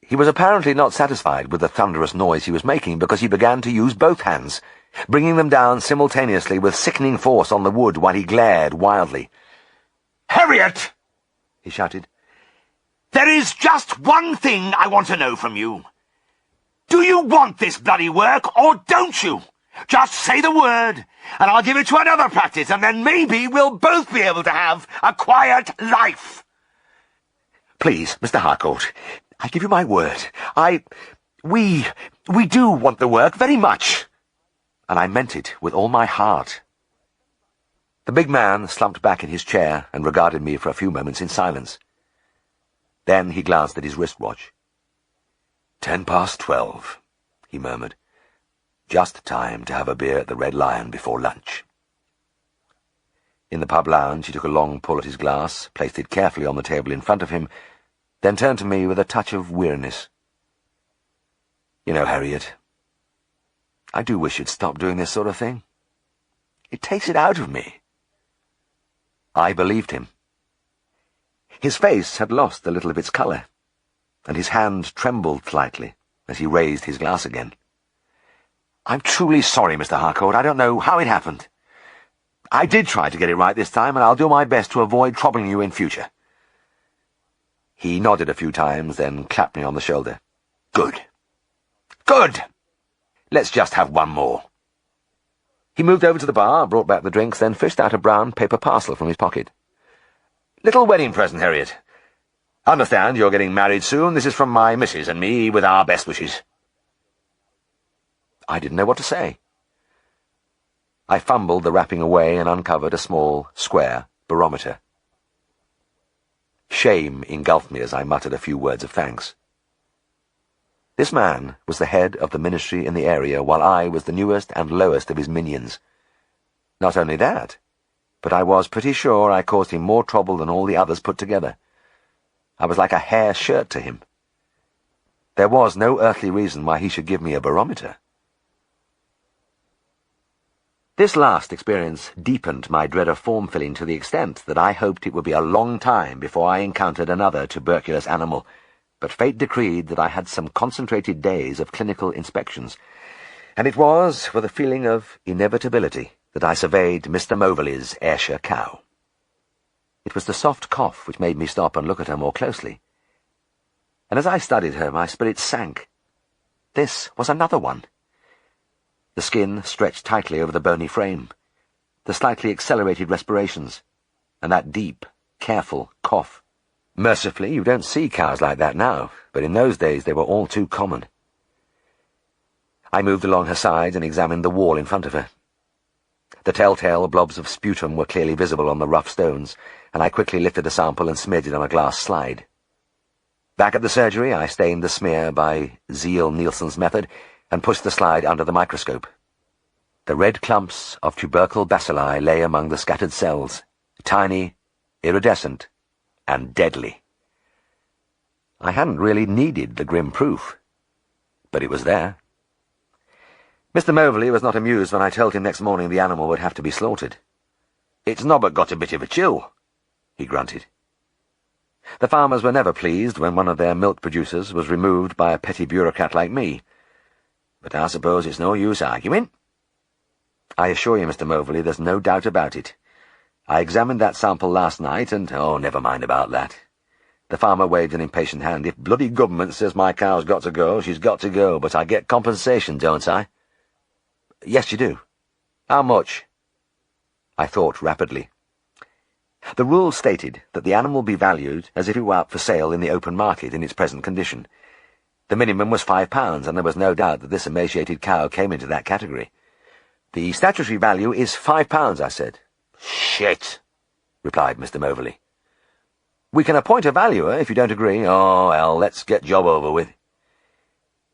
He was apparently not satisfied with the thunderous noise he was making because he began to use both hands, bringing them down simultaneously with sickening force on the wood while he glared wildly. Herriot! He shouted. There is just one thing I want to know from you. Do you want this bloody work, or don't you? Just say the word, and I'll give it to another practice, and then maybe we'll both be able to have a quiet life. Please, Mr. Harcourt, I give you my word. We do want the work very much. And I meant it with all my heart. The big man slumped back in his chair and regarded me for a few moments in silence. Then he glanced at his wristwatch. 12:10, he murmured. Just time to have a beer at the Red Lion before lunch. In the pub lounge, he took a long pull at his glass, placed it carefully on the table in front of him, then turned to me with a touch of weariness. You know, Herriot, I do wish you'd stop doing this sort of thing. It takes it out of me. I believed him. His face had lost a little of its colour, and his hand trembled slightly as he raised his glass again. I'm truly sorry, Mr. Harcourt. I don't know how it happened. I did try to get it right this time, and I'll do my best to avoid troubling you in future. He nodded a few times, then clapped me on the shoulder. Good. Good! Let's just have one more. He moved over to the bar, brought back the drinks, then fished out a brown paper parcel from his pocket. Little wedding present, Herriot. Understand you're getting married soon. This is from my missus and me, with our best wishes. I didn't know what to say. I fumbled the wrapping away and uncovered a small, square barometer. Shame engulfed me as I muttered a few words of thanks. This man was the head of the ministry in the area, while I was the newest and lowest of his minions. Not only that, but I was pretty sure I caused him more trouble than all the others put together. I was like a hair shirt to him. There was no earthly reason why he should give me a barometer. This last experience deepened my dread of form-filling to the extent that I hoped it would be a long time before I encountered another tuberculous animal, but fate decreed that I had some concentrated days of clinical inspections, and it was with a feeling of inevitability that I surveyed Mr. Moverley's Ayrshire cow. It was the soft cough which made me stop and look at her more closely, and as I studied her, my spirits sank. This was another one. The skin stretched tightly over the bony frame, the slightly accelerated respirations, and that deep, careful cough. Mercifully, you don't see cows like that now, but in those days they were all too common. I moved along her sides and examined the wall in front of her. The telltale blobs of sputum were clearly visible on the rough stones, and I quickly lifted a sample and smeared it on a glass slide. Back at the surgery, I stained the smear by Zeal-Nielsen's method and pushed the slide under the microscope. The red clumps of tubercle bacilli lay among the scattered cells, tiny, iridescent, and deadly. I hadn't really needed the grim proof, but it was there. Mr. Moverley was not amused when I told him next morning the animal would have to be slaughtered. It's nobbut got a bit of a chill. he grunted. The farmers were never pleased when one of their milk producers was removed by a petty bureaucrat like me. But I suppose it's no use arguing. I assure you, Mr. Moberly, there's no doubt about it. I examined that sample last night, and, oh, never mind about that. The farmer waved an impatient hand. If bloody government says my cow's got to go, she's got to go, but I get compensation, don't I? Yes, you do. How much? I thought rapidly. The rules stated that the animal be valued as if it were up for sale in the open market in its present condition. The minimum was £5, and there was no doubt that this emaciated cow came into that category. The statutory value is £5, I said. Shit, replied Mr. Moberly. We can appoint a valuer if you don't agree. Oh, well, let's get job over with.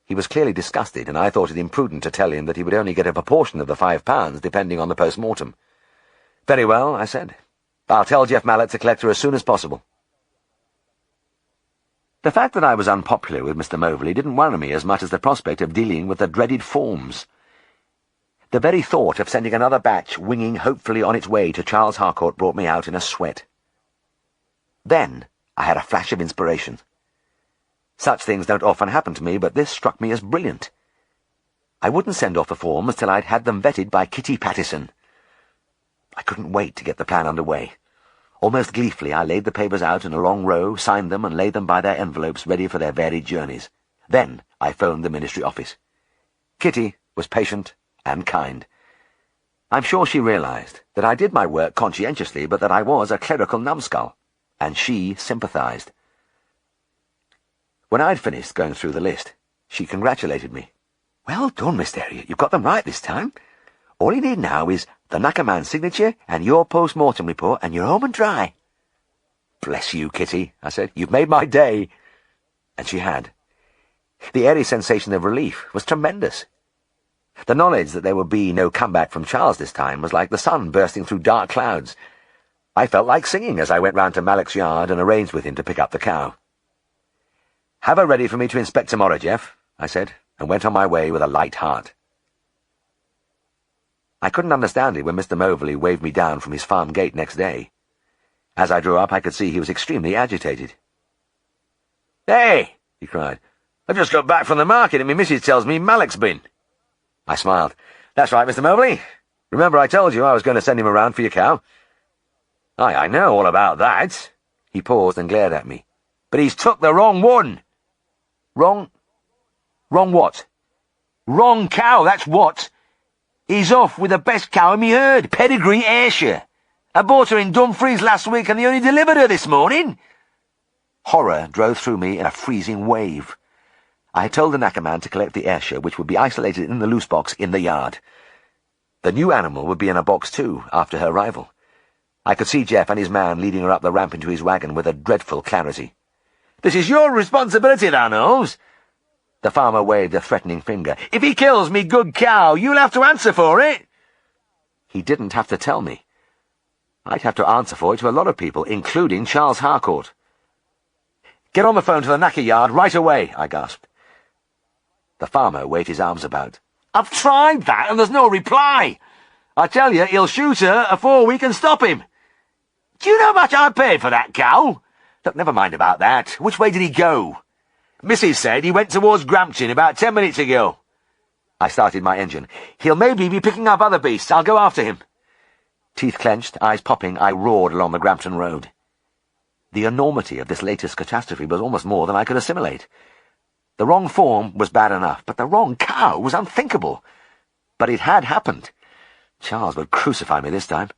He was clearly disgusted, and I thought it imprudent to tell him that he would only get a proportion of the £5, depending on the post-mortem. Very well, I said. I'll tell Jeff Mallet to collect her as soon as possible. The fact that I was unpopular with Mr. Moberly didn't worry me as much as the prospect of dealing with the dreaded forms. The very thought of sending another batch winging hopefully on its way to Charles Harcourt brought me out in a sweat. Then I had a flash of inspiration. Such things don't often happen to me, but this struck me as brilliant. I wouldn't send off the forms till I'd had them vetted by Kitty Pattison. I couldn't wait to get the plan underway. Almost gleefully, I laid the papers out in a long row, signed them, and laid them by their envelopes ready for their varied journeys. Then I phoned the ministry office. Kitty was patient and kind. I'm sure she realized that I did my work conscientiously, but that I was a clerical numbskull, and she sympathized. When I'd finished going through the list, she congratulated me. Well done, Mr. Herriot, you've got them right this time. All you need now is the knacker man's signature and your post-mortem report, and you're home and dry. Bless you, Kitty, I said. You've made my day. And she had. The airy sensation of relief was tremendous. The knowledge that there would be no comeback from Charles this time was like the sun bursting through dark clouds. I felt like singing as I went round to Malek's yard and arranged with him to pick up the cow. Have her ready for me to inspect tomorrow, Jeff, I said, and went on my way with a light heart. I couldn't understand it when Mr. Moberly waved me down from his farm gate next day. As I drew up, I could see he was extremely agitated. Hey, he cried, I've just got back from the market and my missus tells me Malek's been. I smiled. That's right, Mr. Moberly. Remember I told you I was going to send him around for your cow? Aye, I know all about that. He paused and glared at me. But he's took the wrong one. Wrong what? Wrong cow, that's what. He's off with the best cow in me herd, pedigree Ayrshire. I bought her in Dumfries last week and they only delivered her this morning. Horror drove through me in a freezing wave. I had told the knacker man to collect the Ayrshire, which would be isolated in the loose box in the yard. The new animal would be in a box too, after her arrival. I could see Jeff and his man leading her up the ramp into his wagon with a dreadful clarity. This is your responsibility, thou knows. The farmer waved a threatening finger. If he kills me good cow, you'll have to answer for it. He didn't have to tell me. I'd have to answer for it to a lot of people, including Charles Harcourt. Get on the phone to the knacker yard right away, I gasped. The farmer waved his arms about. I've tried that and there's no reply. I tell you, he'll shoot her afore we can stop him. Do you know how much I paid for that cow? Look, never mind about that. Which way did he go? Mrs. said he went towards Grampton about 10 minutes ago. I started my engine. He'll maybe be picking up other beasts. I'll go after him. Teeth clenched, eyes popping, I roared along the Grampton road. The enormity of this latest catastrophe was almost more than I could assimilate. The wrong form was bad enough, but the wrong cow was unthinkable. But it had happened. Charles would crucify me this time.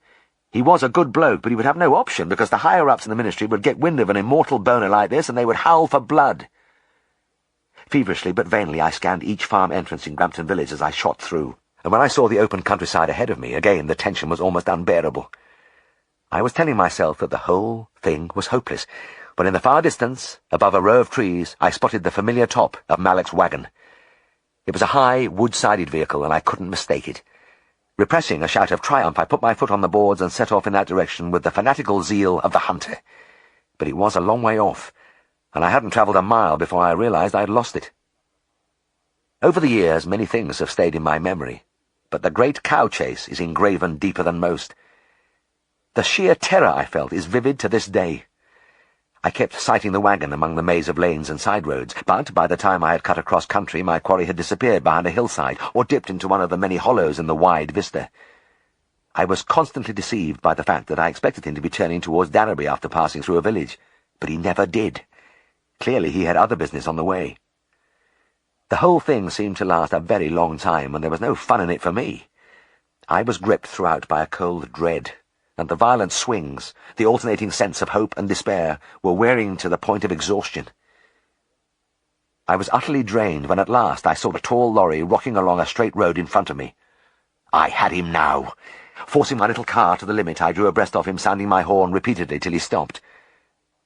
He was a good bloke, but he would have no option, because the higher-ups in the ministry would get wind of an immortal boner like this, and they would howl for blood. Feverishly but vainly I scanned each farm entrance in Grampton village as I shot through, and when I saw the open countryside ahead of me, again the tension was almost unbearable. I was telling myself that the whole thing was hopeless, when in the far distance, above a row of trees, I spotted the familiar top of Malek's wagon. It was a high, wood-sided vehicle, and I couldn't mistake it. Repressing a shout of triumph, I put my foot on the boards and set off in that direction with the fanatical zeal of the hunter. But it was a long way off, and I hadn't travelled a mile before I realized I had lost it. Over the years, many things have stayed in my memory, but the great cow chase is engraven deeper than most. The sheer terror I felt is vivid to this day. I kept sighting the wagon among the maze of lanes and side roads, but by the time I had cut across country, my quarry had disappeared behind a hillside or dipped into one of the many hollows in the wide vista. I was constantly deceived by the fact that I expected him to be turning towards Darrowby after passing through a village, but he never did. Clearly he had other business on the way. The whole thing seemed to last a very long time, and there was no fun in it for me. I was gripped throughout by a cold dread, and the violent swings, the alternating sense of hope and despair, were wearing to the point of exhaustion. I was utterly drained when at last I saw a tall lorry rocking along a straight road in front of me. I had him now. Forcing my little car to the limit, I drew abreast of him, sounding my horn repeatedly till he stopped.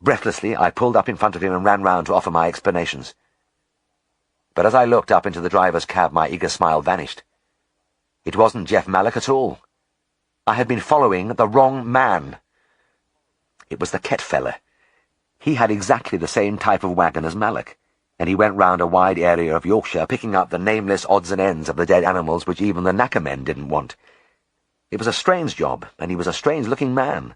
Breathlessly, I pulled up in front of him and ran round to offer my explanations. But as I looked up into the driver's cab, my eager smile vanished. It wasn't Jeff Mallock at all. I had been following the wrong man. It was the Kett fella. He had exactly the same type of wagon as Mallock, and he went round a wide area of Yorkshire, picking up the nameless odds and ends of the dead animals which even the knacker men didn't want. It was a strange job, and he was a strange-looking man.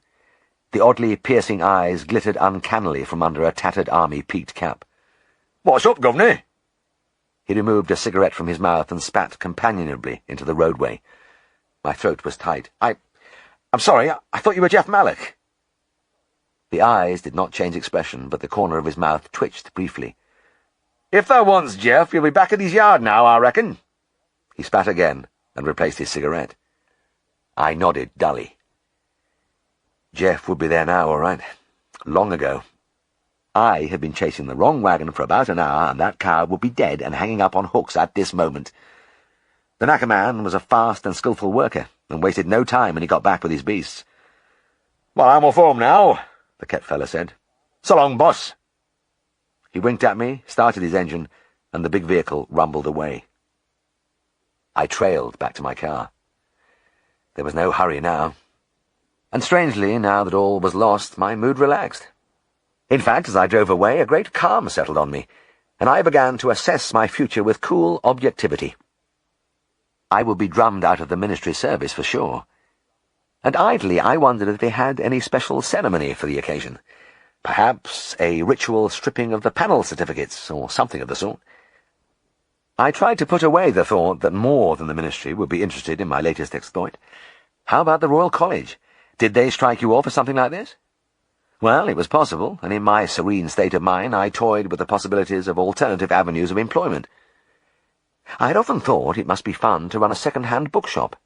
The oddly piercing eyes glittered uncannily from under a tattered army-peaked cap. "What's up, governor?" He removed a cigarette from his mouth and spat companionably into the roadway. My throat was tight. I'm sorry, I thought you were Jeff Mallock." The eyes did not change expression, but the corner of his mouth twitched briefly. "If that wants Jeff, he'll be back at his yard now, I reckon." He spat again and replaced his cigarette. I nodded dully. Jeff would be there now, all right. Long ago. I had been chasing the wrong wagon for about an hour, and that cow would be dead and hanging up on hooks at this moment. The knacker man was a fast and skilful worker, and wasted no time when he got back with his beasts. "Well, I'm off home now," the Kett fella said. "So long, boss." He winked at me, started his engine, and the big vehicle rumbled away. I trailed back to my car. There was no hurry now. And strangely, now that all was lost, my mood relaxed. In fact, as I drove away, a great calm settled on me, and I began to assess my future with cool objectivity. I would be drummed out of the ministry service for sure. And idly I wondered if they had any special ceremony for the occasion. Perhaps a ritual stripping of the panel certificates, or something of the sort. I tried to put away the thought that more than the ministry would be interested in my latest exploit. How about the Royal College? Did they strike you off for something like this? Well, it was possible, and in my serene state of mind I toyed with the possibilities of alternative avenues of employment. I had often thought it must be fun to run a second-hand bookshop,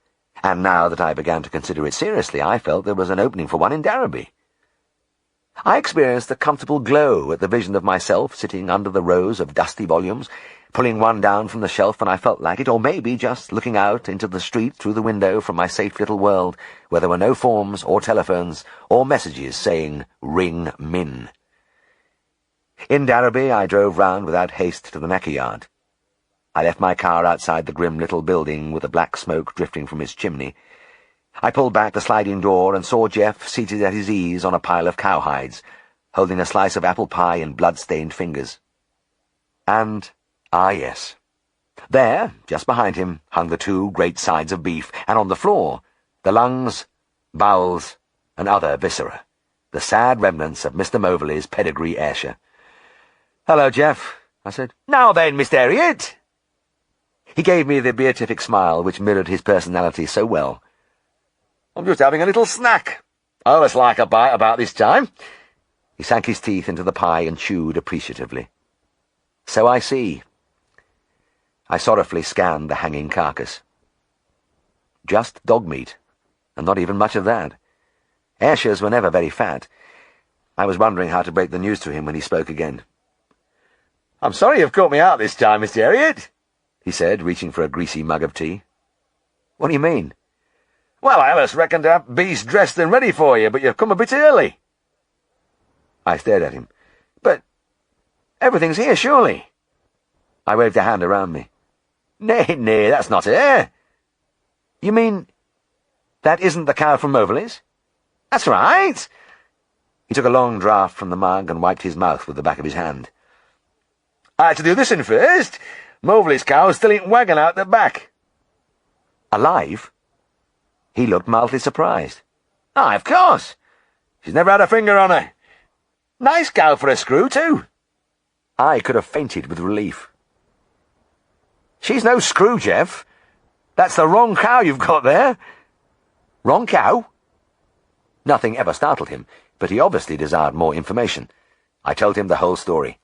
and now that I began to consider it seriously, I felt there was an opening for one in Darrowby. I experienced a comfortable glow at the vision of myself sitting under the rows of dusty volumes, pulling one down from the shelf when I felt like it, or maybe just looking out into the street through the window from my safe little world, where there were no forms or telephones or messages saying, "Ring Min." In Darrowby I drove round without haste to the knacker yard. I left my car outside the grim little building with the black smoke drifting from its chimney. I pulled back the sliding door and saw Jeff seated at his ease on a pile of cowhides, holding a slice of apple pie in blood-stained fingers. And, yes, there, just behind him, hung the two great sides of beef, and on the floor, the lungs, bowels, and other viscera, the sad remnants of Mr. Moverley's pedigree Ayrshire. "Hello, Jeff," I said. "Now then, Mr. Herriot." He gave me the beatific smile which mirrored his personality so well. "I'm just having a little snack. I always like a bite about this time." He sank his teeth into the pie and chewed appreciatively. "So I see." I sorrowfully scanned the hanging carcass. Just dog meat, and not even much of that. Ayrshires were never very fat. I was wondering how to break the news to him when he spoke again. "I'm sorry you've caught me out this time, Mr. Herriot," he said, reaching for a greasy mug of tea. "What do you mean?" "Well, I almost reckoned to have beasts dressed and ready for you, but you've come a bit early." I stared at him. "But everything's here, surely?" I waved a hand around me. Nay, that's not her." "You mean that isn't the cow from Moverley's?" "That's right." He took a long draught from the mug and wiped his mouth with the back of his hand. "I had to do this in first. Moverley's cow's still in wagon out the back." "Alive?" He looked mildly surprised. Aye, of course. She's never had a finger on her. Nice cow for a screw, too. I could have fainted with relief. She's no screw, Jeff. That's the wrong cow you've got there. Wrong cow? Nothing ever startled him, but he obviously desired more information. I told him the whole story.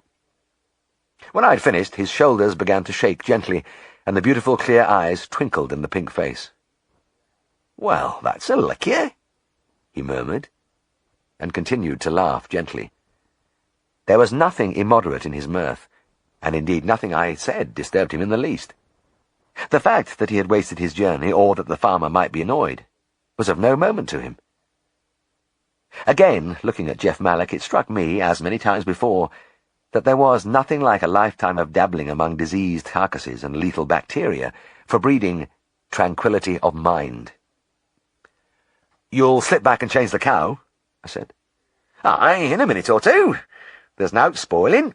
When I had finished, his shoulders began to shake gently, and the beautiful clear eyes twinkled in the pink face. "Well, that's a lick, he murmured, and continued to laugh gently. There was nothing immoderate in his mirth, and indeed nothing I said disturbed him in the least. The fact that he had wasted his journey, or that the farmer might be annoyed, was of no moment to him. Again, looking at Jeff Mallock, it struck me, as many times before, that there was nothing like a lifetime of dabbling among diseased carcasses and lethal bacteria for breeding tranquility of mind. "You'll slip back and change the cow?" I said. "Aye, in a minute or two. There's nowt spoiling.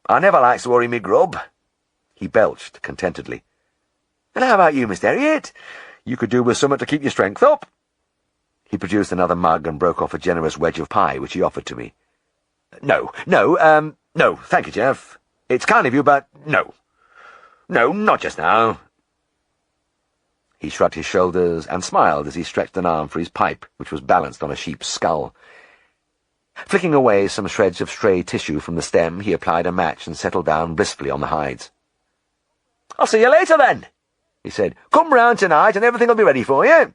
I never likes to worry me grub." He belched contentedly. "And how about you, Mr. Herriot? You could do with something to keep your strength up." He produced another mug and broke off a generous wedge of pie, which he offered to me. No, thank you, Jeff. It's kind of you, but no, not just now." He shrugged his shoulders and smiled as he stretched an arm for his pipe, which was balanced on a sheep's skull. Flicking away some shreds of stray tissue from the stem, he applied a match and settled down blissfully on the hides. "I'll see you later, then," he said. "Come round tonight and everything will be ready for you."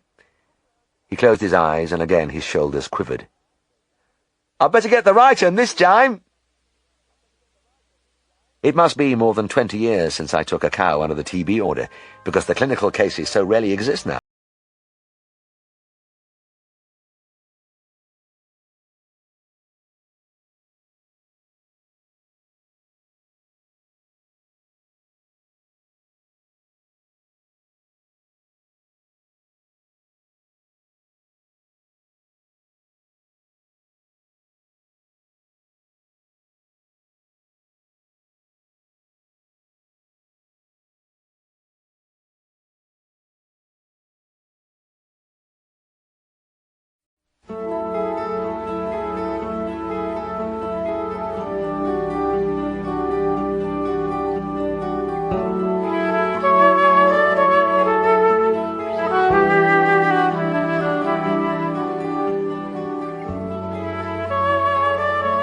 He closed his eyes, and again his shoulders quivered. "I'd better get the right one this time." It must be more than 20 years since I took a cow under the TB order, because the clinical cases so rarely exist now.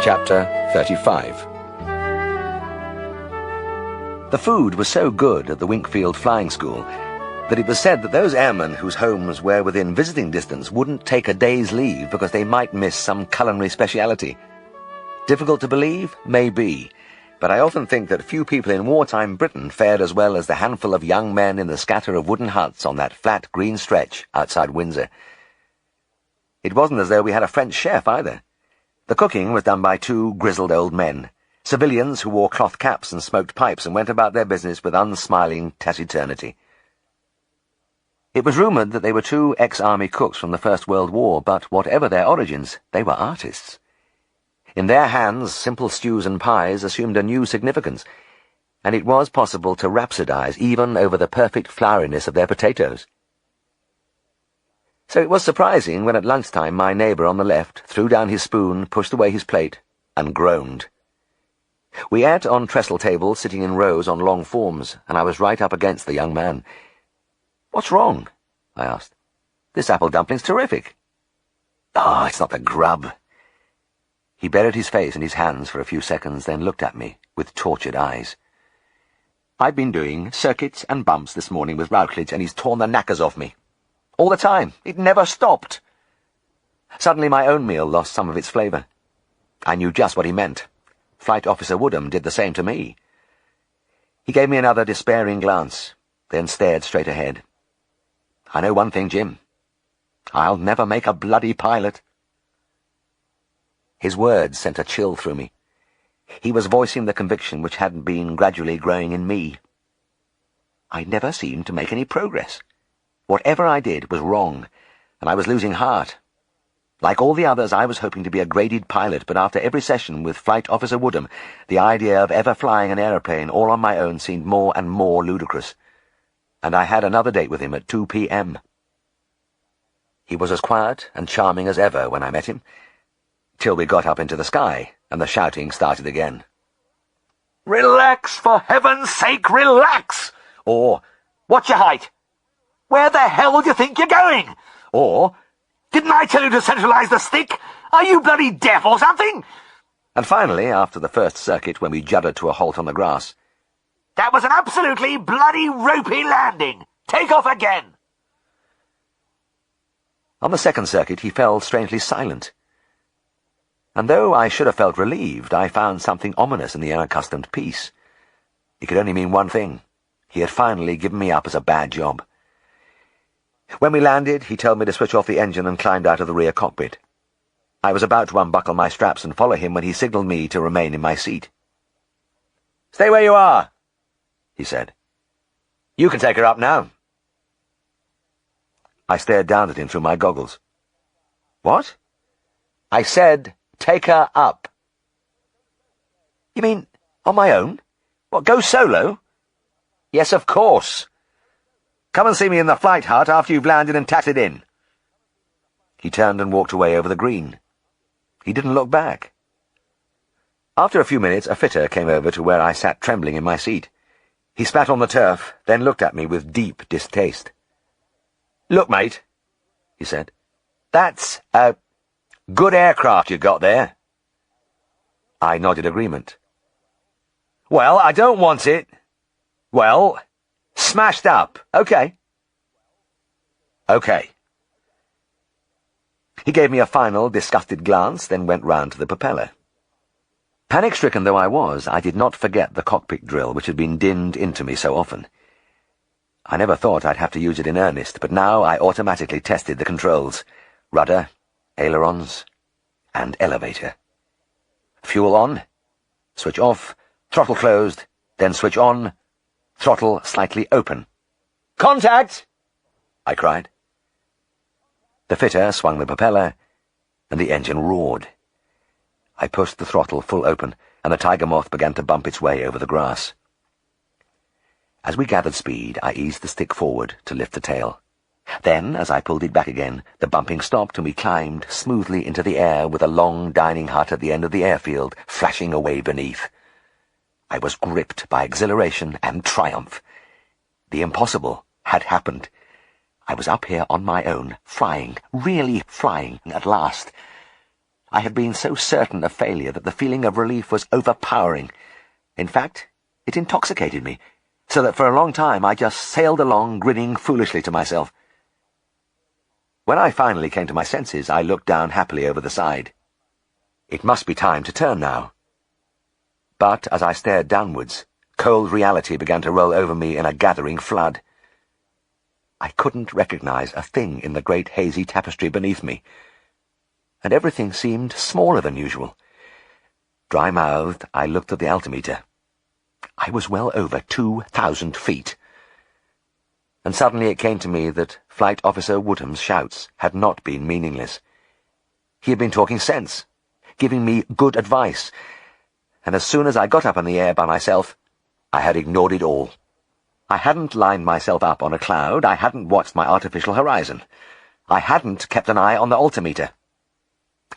Chapter 35. The food was so good at the Winkfield Flying School that it was said that those airmen whose homes were within visiting distance wouldn't take a day's leave because they might miss some culinary speciality. Difficult to believe? Maybe. But I often think that few people in wartime Britain fared as well as the handful of young men in the scatter of wooden huts on that flat green stretch outside Windsor. It wasn't as though we had a French chef either. The cooking was done by two grizzled old men, civilians who wore cloth caps and smoked pipes and went about their business with unsmiling taciturnity. It was rumoured that they were two ex-army cooks from the First World War, but whatever their origins, they were artists. In their hands, simple stews and pies assumed a new significance, and it was possible to rhapsodize even over the perfect flouriness of their potatoes. So it was surprising when at lunchtime my neighbour on the left threw down his spoon, pushed away his plate, and groaned. We ate on trestle tables, sitting in rows on long forms, and I was right up against the young man. "What's wrong?" I asked. "This apple dumpling's terrific." "Oh, it's not the grub." He buried his face in his hands for a few seconds, then looked at me with tortured eyes. "I've been doing circuits and bumps this morning with Routledge, and he's torn the knackers off me. All the time. It never stopped." Suddenly my own meal lost some of its flavour. I knew just what he meant. Flight Officer Woodham did the same to me. He gave me another despairing glance, then stared straight ahead. "I know one thing, Jim. I'll never make a bloody pilot." His words sent a chill through me. He was voicing the conviction which hadn't been gradually growing in me. I never seemed to make any progress. Whatever I did was wrong, and I was losing heart. Like all the others, I was hoping to be a graded pilot, but after every session with Flight Officer Woodham, the idea of ever flying an aeroplane all on my own seemed more and more ludicrous. And I had another date with him at 2 p.m. He was as quiet and charming as ever when I met him, till we got up into the sky and the shouting started again. "Relax, for heaven's sake, relax!" Or, "What's your height?" "Where the hell do you think you're going?" Or, "Didn't I tell you to centralize the stick? Are you bloody deaf or something?" And finally, after the first circuit, when we juddered to a halt on the grass, "That was an absolutely bloody ropey landing. Take off again." On the second circuit, he fell strangely silent. And though I should have felt relieved, I found something ominous in the unaccustomed peace. It could only mean one thing. He had finally given me up as a bad job. When we landed, he told me to switch off the engine and climbed out of the rear cockpit. I was about to unbuckle my straps and follow him when he signalled me to remain in my seat. "Stay where you are," he said. "You can take her up now." I stared down at him through my goggles. "What?" "I said, take her up." "You mean, on my own? What, go solo?" "Yes, of course. Come and see me in the flight hut after you've landed and taxied in." He turned and walked away over the green. He didn't look back. After a few minutes, a fitter came over to where I sat trembling in my seat. He spat on the turf, then looked at me with deep distaste. "Look, mate," he said, "that's a good aircraft you've got there." I nodded agreement. "Well, I don't want it. Well, smashed up. Okay." "Okay." He gave me a final, disgusted glance, then went round to the propeller. Panic-stricken though I was, I did not forget the cockpit drill which had been dinned into me so often. I never thought I'd have to use it in earnest, but now I automatically tested the controls: rudder, ailerons, and elevator. Fuel on, switch off, throttle closed, then switch on, throttle slightly open. "Contact!" I cried. The fitter swung the propeller, and the engine roared. I pushed the throttle full open, and the tiger moth began to bump its way over the grass. As we gathered speed, I eased the stick forward to lift the tail. Then, as I pulled it back again, the bumping stopped, and we climbed smoothly into the air with a long dining hut at the end of the airfield flashing away beneath. I was gripped by exhilaration and triumph. The impossible had happened. I was up here on my own, flying, really flying, at last. I had been so certain of failure that the feeling of relief was overpowering. In fact, it intoxicated me, so that for a long time I just sailed along, grinning foolishly to myself. When I finally came to my senses, I looked down happily over the side. It must be time to turn now. But as I stared downwards, cold reality began to roll over me in a gathering flood. I couldn't recognize a thing in the great hazy tapestry beneath me, and everything seemed smaller than usual. Dry-mouthed, I looked at the altimeter. I was well over 2,000 feet. And suddenly it came to me that Flight Officer Woodham's shouts had not been meaningless. He had been talking sense, giving me good advice, and as soon as I got up in the air by myself, I had ignored it all. I hadn't lined myself up on a cloud, I hadn't watched my artificial horizon. I hadn't kept an eye on the altimeter.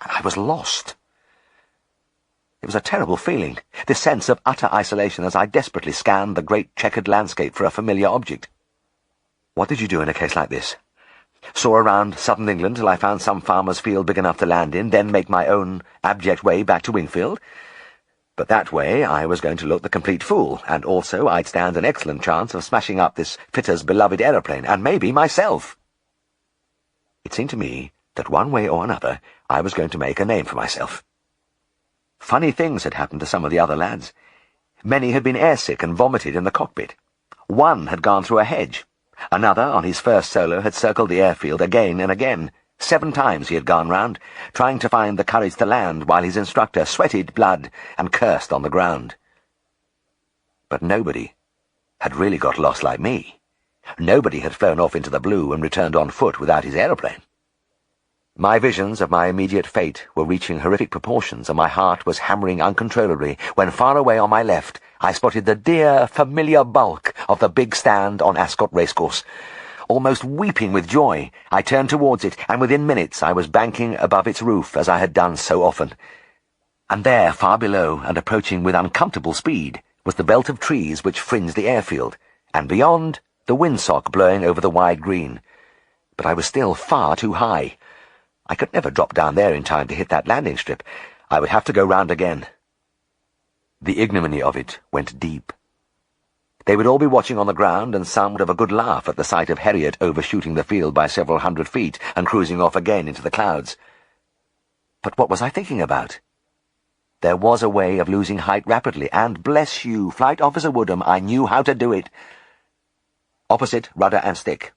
And I was lost. It was a terrible feeling, this sense of utter isolation as I desperately scanned the great checkered landscape for a familiar object. What did you do in a case like this? Soar around southern England till I found some farmer's field big enough to land in, then make my own abject way back to Wingfield? But that way I was going to look the complete fool, and also I'd stand an excellent chance of smashing up this fitter's beloved aeroplane, and maybe myself. It seemed to me that one way or another I was going to make a name for myself. Funny things had happened to some of the other lads. Many had been airsick and vomited in the cockpit. One had gone through a hedge. Another, on his first solo, had circled the airfield again and again. 7 times he had gone round, trying to find the courage to land while his instructor sweated blood and cursed on the ground. But nobody had really got lost like me. Nobody had flown off into the blue and returned on foot without his aeroplane. My visions of my immediate fate were reaching horrific proportions, and my heart was hammering uncontrollably when far away on my left I spotted the dear, familiar bulk of the big stand on Ascot Racecourse. almost weeping with joy, I turned towards it, and within minutes I was banking above its roof as I had done so often. And there, far below, and approaching with uncomfortable speed, was the belt of trees which fringed the airfield, and beyond, the windsock blowing over the wide green. But I was still far too high. I could never drop down there in time to hit that landing strip. I would have to go round again. The ignominy of it went deep. They would all be watching on the ground, and some would have a good laugh at the sight of Herriot overshooting the field by several hundred feet and cruising off again into the clouds. But what was I thinking about? There was a way of losing height rapidly, and, bless you, Flight Officer Woodham, I knew how to do it. Opposite, rudder and stick.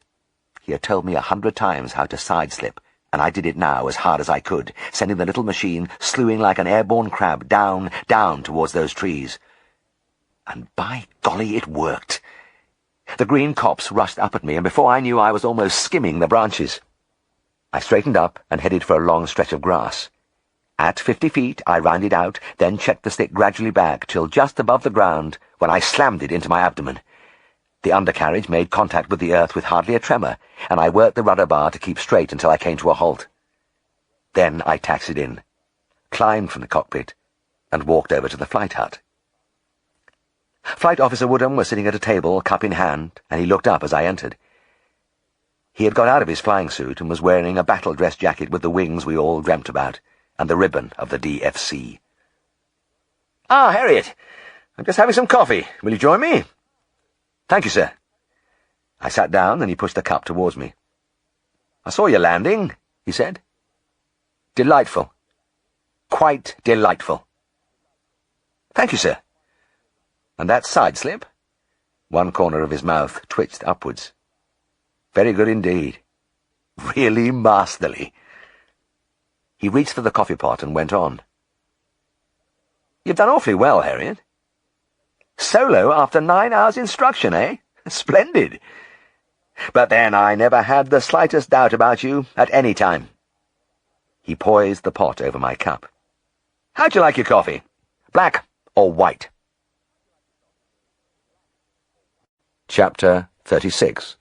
He had told me 100 times how to side-slip, and I did it now as hard as I could, sending the little machine slewing like an airborne crab down, down towards those trees. And by golly, it worked. The green copse rushed up at me, and before I knew I was almost skimming the branches. I straightened up and headed for a long stretch of grass. At 50 feet, I rounded out, then checked the stick gradually back till just above the ground, when I slammed it into my abdomen. The undercarriage made contact with the earth with hardly a tremor, and I worked the rudder bar to keep straight until I came to a halt. Then I taxied in, climbed from the cockpit, and walked over to the flight hut. Flight Officer Woodham was sitting at a table, cup in hand, and he looked up as I entered. He had got out of his flying suit and was wearing a battle-dress jacket with the wings we all dreamt about, and the ribbon of the DFC. "Ah, Herriot, I'm just having some coffee. Will you join me?" "Thank you, sir." I sat down, and he pushed the cup towards me. "I saw your landing," he said. "Delightful. Quite delightful." "Thank you, sir." "And that side-slip?" One corner of his mouth twitched upwards. "Very good indeed. Really masterly." He reached for the coffee pot and went on. "You've done awfully well, Herriot. Solo after 9 hours' instruction, eh? Splendid. But then I never had the slightest doubt about you at any time." He poised the pot over my cup. "How'd you like your coffee? Black or white?" Chapter 36.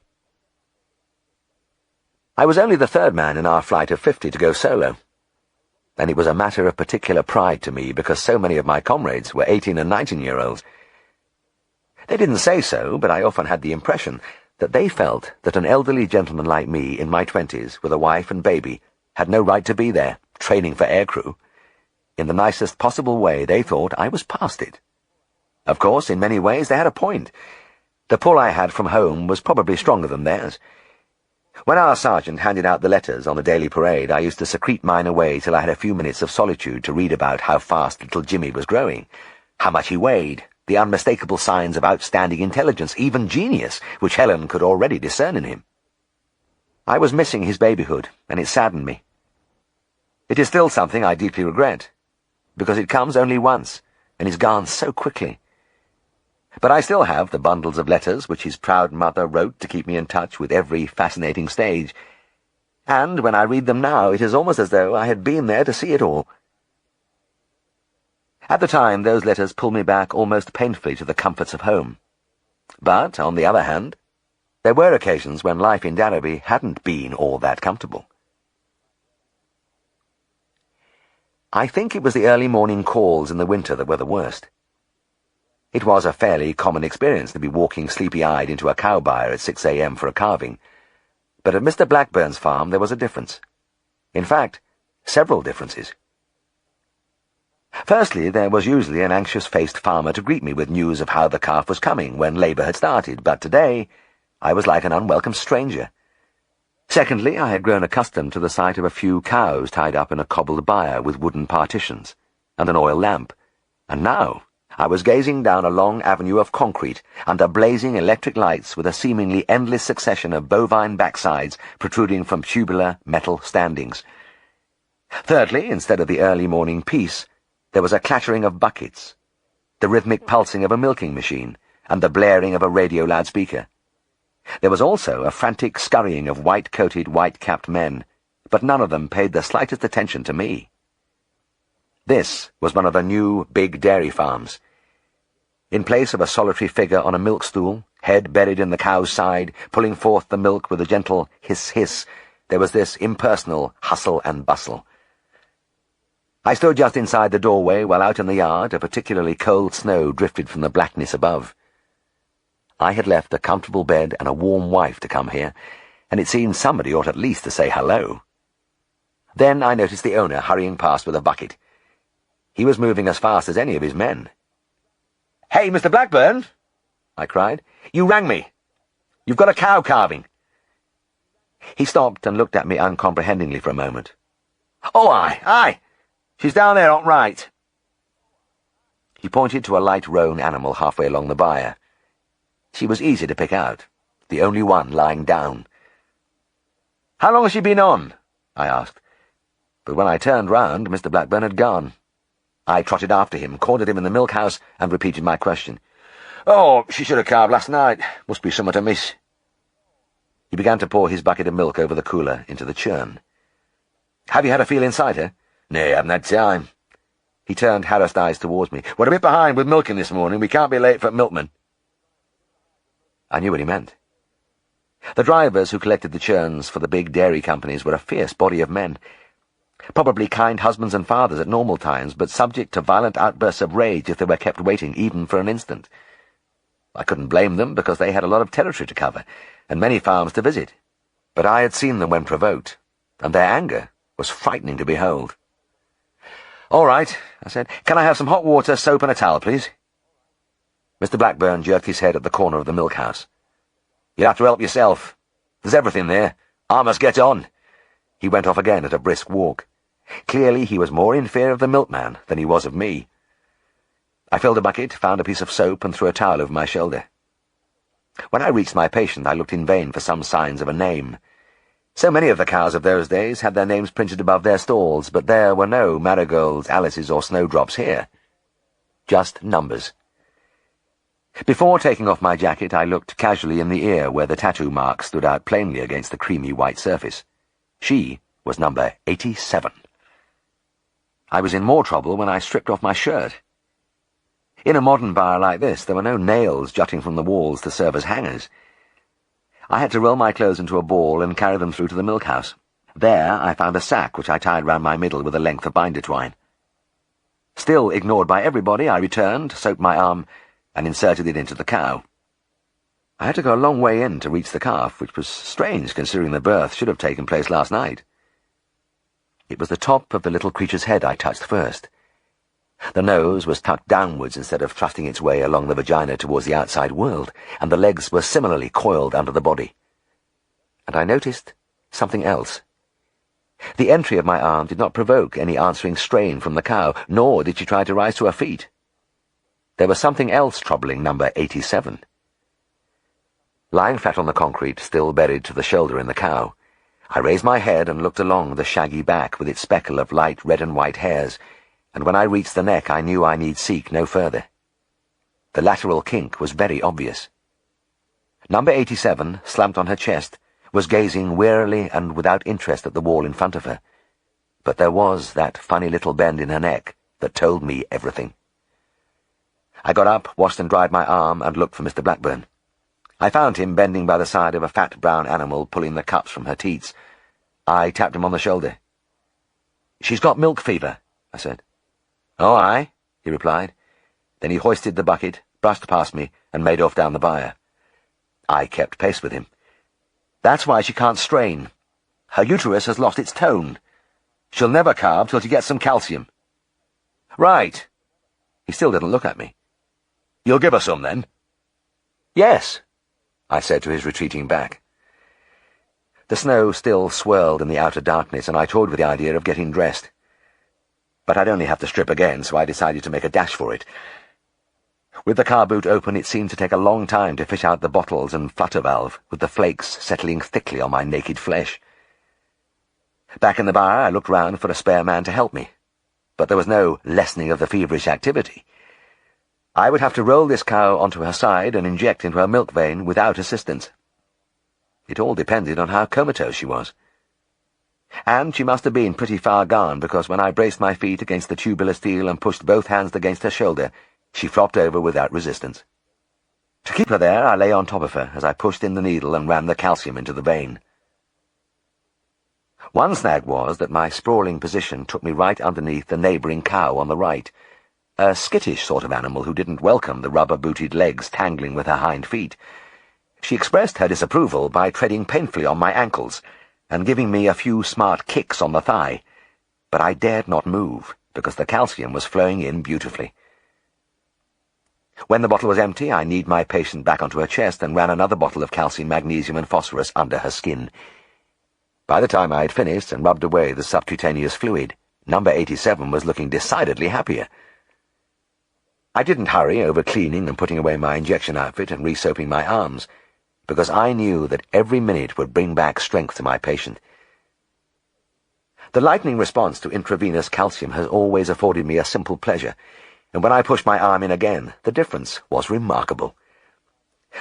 I was only the third man in our flight of 50 to go solo, and it was a matter of particular pride to me because so many of my comrades were 18- and 19-year-olds. They didn't say so, but I often had the impression that they felt that an elderly gentleman like me in my 20s with a wife and baby had no right to be there, training for aircrew. In the nicest possible way, they thought I was past it. Of course, in many ways they had a point. The pull I had from home was probably stronger than theirs. When our sergeant handed out the letters on the daily parade, I used to secrete mine away till I had a few minutes of solitude to read about how fast little Jimmy was growing, how much he weighed, the unmistakable signs of outstanding intelligence, even genius, which Helen could already discern in him. I was missing his babyhood, and it saddened me. It is still something I deeply regret, because it comes only once, and is gone so quickly. But I still have the bundles of letters which his proud mother wrote to keep me in touch with every fascinating stage, and when I read them now it is almost as though I had been there to see it all. At the time, those letters pulled me back almost painfully to the comforts of home. But, on the other hand, there were occasions when life in Darrowby hadn't been all that comfortable. I think it was the early morning calls in the winter that were the worst. It was a fairly common experience to be walking sleepy-eyed into a cow byre at 6 a.m. for a calving, but at Mr. Blackburn's farm there was a difference. In fact, several differences. Firstly, there was usually an anxious-faced farmer to greet me with news of how the calf was coming when labour had started, but today I was like an unwelcome stranger. Secondly, I had grown accustomed to the sight of a few cows tied up in a cobbled byre with wooden partitions, and an oil lamp, and now I was gazing down a long avenue of concrete under blazing electric lights with a seemingly endless succession of bovine backsides protruding from tubular metal standings. Thirdly, instead of the early morning peace, there was a clattering of buckets, the rhythmic pulsing of a milking machine, and the blaring of a radio loudspeaker. There was also a frantic scurrying of white-coated, white-capped men, but none of them paid the slightest attention to me. This was one of the new big dairy farms. In place of a solitary figure on a milk stool, Head buried in the cow's side, pulling forth the milk with a gentle hiss-hiss, there was this impersonal hustle and bustle. I stood just inside the doorway while out in the yard a particularly cold snow drifted from the blackness above. I had left a comfortable bed and a warm wife to come here, and it seemed somebody ought at least to say hello. Then I noticed the owner hurrying past with a bucket. He was moving as fast as any of his men. "Hey, Mr. Blackburn!" I cried. "You rang me. You've got a cow calving." He stopped and looked at me uncomprehendingly for a moment. "Oh, aye. She's down there on right." He pointed to a light roan animal halfway along the byre. She was easy to pick out, the only one lying down. "How long has she been on?" I asked. But when I turned round, Mr. Blackburn had gone. I trotted after him, cornered him in the milk-house, and repeated my question. "Oh, she should have calved last night. Must be somewhat amiss." He began to pour his bucket of milk over the cooler into the churn. "Have you had a feel inside her?" "Nay, I haven't had time." He turned harassed eyes towards me. "We're a bit behind with milking this morning. We can't be late for milkman." I knew what he meant. The drivers who collected the churns for the big dairy companies were a fierce body of men. Probably kind husbands and fathers at normal times, but subject to violent outbursts of rage if they were kept waiting even for an instant. I couldn't blame them, because they had a lot of territory to cover, and many farms to visit. But I had seen them when provoked, and their anger was frightening to behold. "All right," I said. "Can I have some hot water, soap, and a towel, please?" Mr. Blackburn jerked his head at the corner of the milk-house. "You'll have to help yourself. There's everything there. I must get on." He went off again at a brisk walk. Clearly he was more in fear of the milkman than he was of me. I filled a bucket, found a piece of soap, and threw a towel over my shoulder. When I reached my patient, I looked in vain for some signs of a name. So many of the cows of those days had their names printed above their stalls, but there were no Marigolds, Alices, or Snowdrops here. Just numbers. Before taking off my jacket, I looked casually in the ear where the tattoo mark stood out plainly against the creamy white surface. She was number 87. I was in more trouble when I stripped off my shirt. In a modern bar like this, there were no nails jutting from the walls to serve as hangers. I had to roll my clothes into a ball and carry them through to the milk-house. There I found a sack which I tied round my middle with a length of binder twine. Still ignored by everybody, I returned, soaked my arm, and inserted it into the cow. I had to go a long way in to reach the calf, which was strange considering the birth should have taken place last night. It was the top of the little creature's head I touched first. The nose was tucked downwards instead of thrusting its way along the vagina towards the outside world, and the legs were similarly coiled under the body. And I noticed something else. The entry of my arm did not provoke any answering strain from the cow, nor did she try to rise to her feet. There was something else troubling number 87. Lying flat on the concrete, still buried to the shoulder in the cow, I raised my head and looked along the shaggy back with its speckle of light red and white hairs, and when I reached the neck I knew I need seek no further. The lateral kink was very obvious. Number 87, slumped on her chest, was gazing wearily and without interest at the wall in front of her, but there was that funny little bend in her neck that told me everything. I got up, washed and dried my arm, and looked for Mr. Blackburn. I found him bending by the side of a fat brown animal, pulling the cups from her teats. I tapped him on the shoulder. "She's got milk fever," I said. "Oh, aye," he replied. Then he hoisted the bucket, brushed past me, and made off down the byre. I kept pace with him. "That's why she can't strain. Her uterus has lost its tone. She'll never calve till she gets some calcium." "Right." He still didn't look at me. "You'll give her some, then?" "Yes," I said to his retreating back. The snow still swirled in the outer darkness, and I toyed with the idea of getting dressed. But I'd only have to strip again, so I decided to make a dash for it. With the car boot open, it seemed to take a long time to fish out the bottles and flutter valve, with the flakes settling thickly on my naked flesh. Back in the bar, I looked round for a spare man to help me, but there was no lessening of the feverish activity. I would have to roll this cow onto her side and inject into her milk vein without assistance. It all depended on how comatose she was. And she must have been pretty far gone, because when I braced my feet against the tubular steel and pushed both hands against her shoulder, she flopped over without resistance. To keep her there, I lay on top of her as I pushed in the needle and ran the calcium into the vein. One snag was that my sprawling position took me right underneath the neighbouring cow on the right, a skittish sort of animal who didn't welcome the rubber-booted legs tangling with her hind feet. She expressed her disapproval by treading painfully on my ankles and giving me a few smart kicks on the thigh, but I dared not move because the calcium was flowing in beautifully. When the bottle was empty, I kneed my patient back onto her chest and ran another bottle of calcium, magnesium, and phosphorus under her skin. By the time I had finished and rubbed away the subcutaneous fluid, number 87 was looking decidedly happier. I didn't hurry over cleaning and putting away my injection outfit and re-soaping my arms, because I knew that every minute would bring back strength to my patient. The lightning response to intravenous calcium has always afforded me a simple pleasure, and when I pushed my arm in again, the difference was remarkable.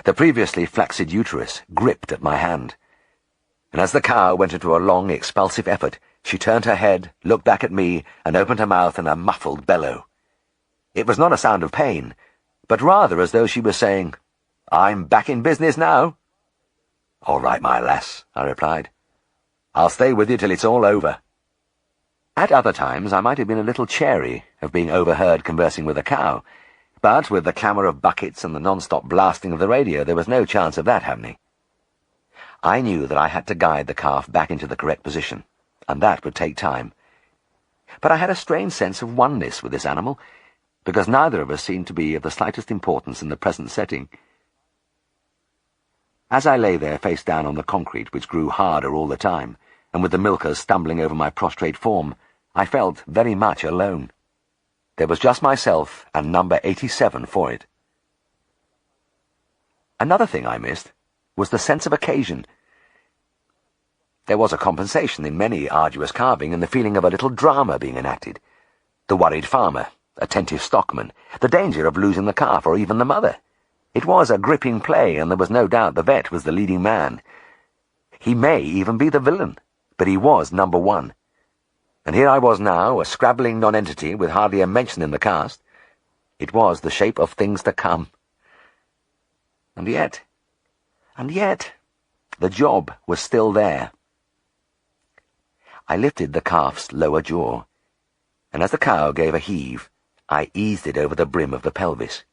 The previously flaccid uterus gripped at my hand, and as the cow went into a long, expulsive effort, she turned her head, looked back at me, and opened her mouth in a muffled bellow. It was not a sound of pain, but rather as though she was saying, "I'm back in business now." "All right, my lass," I replied. "I'll stay with you till it's all over." At other times I might have been a little chary of being overheard conversing with a cow, but with the clamour of buckets and the non-stop blasting of the radio, there was no chance of that happening. I knew that I had to guide the calf back into the correct position, and that would take time. But I had a strange sense of oneness with this animal, because neither of us seemed to be of the slightest importance in the present setting. As I lay there face down on the concrete, which grew harder all the time, and with the milkers stumbling over my prostrate form, I felt very much alone. There was just myself and number 87 for it. Another thing I missed was the sense of occasion. There was a compensation in many arduous carving and the feeling of a little drama being enacted. The worried farmer, attentive stockman, the danger of losing the calf or even the mother. It was a gripping play, and there was no doubt the vet was the leading man. He may even be the villain, but he was number one. And here I was now, a scrabbling nonentity with hardly a mention in the cast. It was the shape of things to come. And yet, the job was still there. I lifted the calf's lower jaw, and as the cow gave a heave, I eased it over the brim of the pelvis.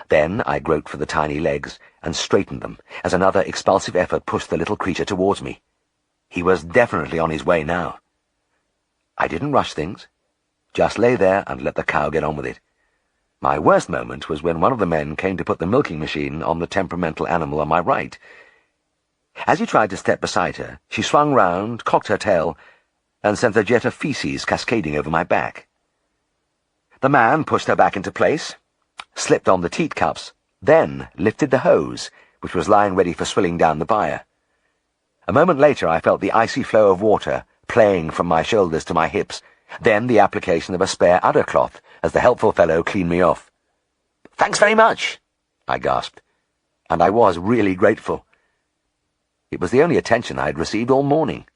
Then I groped for the tiny legs and straightened them as another expulsive effort pushed the little creature towards me. He was definitely on his way now. I didn't rush things, just lay there and let the cow get on with it. My worst moment was when one of the men came to put the milking machine on the temperamental animal on my right. As he tried to step beside her, she swung round, cocked her tail, and sent a jet of feces cascading over my back. The man pushed her back into place, slipped on the teat cups, then lifted the hose, which was lying ready for swilling down the byre. A moment later I felt the icy flow of water playing from my shoulders to my hips, then the application of a spare udder cloth as the helpful fellow cleaned me off. "Thanks very much," I gasped, and I was really grateful. It was the only attention I had received all morning.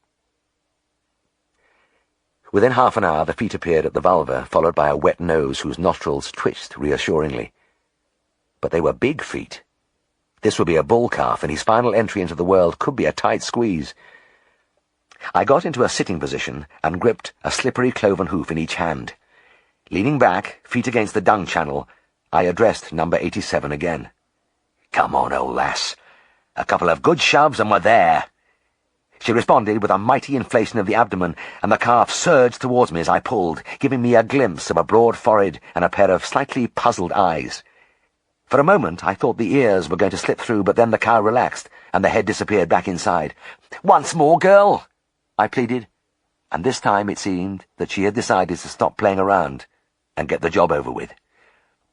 Within half an hour the feet appeared at the vulva, followed by a wet nose whose nostrils twitched reassuringly. But they were big feet. This would be a bull calf, and his final entry into the world could be a tight squeeze. I got into a sitting position and gripped a slippery cloven hoof in each hand. Leaning back, feet against the dung channel, I addressed number 87 again. "Come on, old lass. A couple of good shoves and we're there." She responded with a mighty inflation of the abdomen, and the calf surged towards me as I pulled, giving me a glimpse of a broad forehead and a pair of slightly puzzled eyes. For a moment I thought the ears were going to slip through, but then the cow relaxed, and the head disappeared back inside. "Once more, girl," I pleaded, and this time it seemed that she had decided to stop playing around and get the job over with.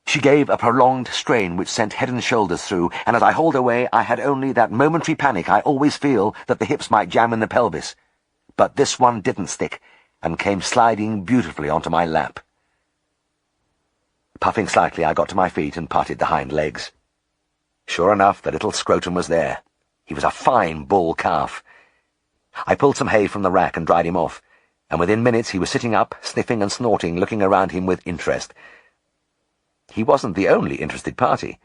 She gave a prolonged strain which sent head and shoulders through, and as I hauled away I had only that momentary panic I always feel that the hips might jam in the pelvis. But this one didn't stick, and came sliding beautifully onto my lap. Puffing slightly, I got to my feet and parted the hind legs. Sure enough, the little scrotum was there. He was a fine bull calf. I pulled some hay from the rack and dried him off, and within minutes he was sitting up, sniffing and snorting, looking around him with interest. He wasn't the only interested party.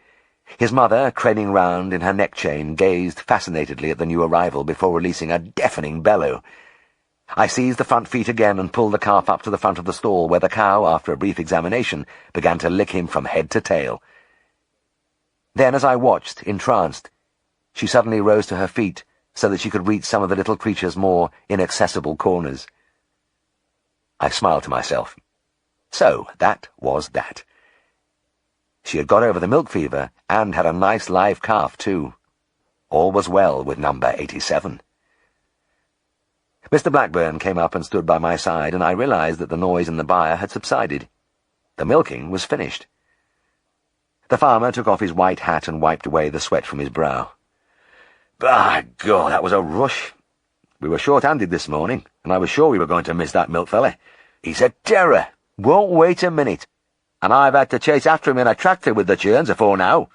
His mother, craning round in her neck chain, gazed fascinatedly at the new arrival before releasing a deafening bellow. I seized the front feet again and pulled the calf up to the front of the stall, where the cow, after a brief examination, began to lick him from head to tail. Then, as I watched, entranced, she suddenly rose to her feet so that she could reach some of the little creature's more inaccessible corners. I smiled to myself. So, that was that. She had got over the milk fever and had a nice live calf, too. All was well with number 87. Mr. Blackburn came up and stood by my side, and I realized that the noise in the byre had subsided. The milking was finished. The farmer took off his white hat and wiped away the sweat from his brow. "By God, that was a rush. We were short-handed this morning, and I was sure we were going to miss that milk fella. He's a terror. Won't wait a minute. And I've had to chase after him in a tractor with the churns afore now."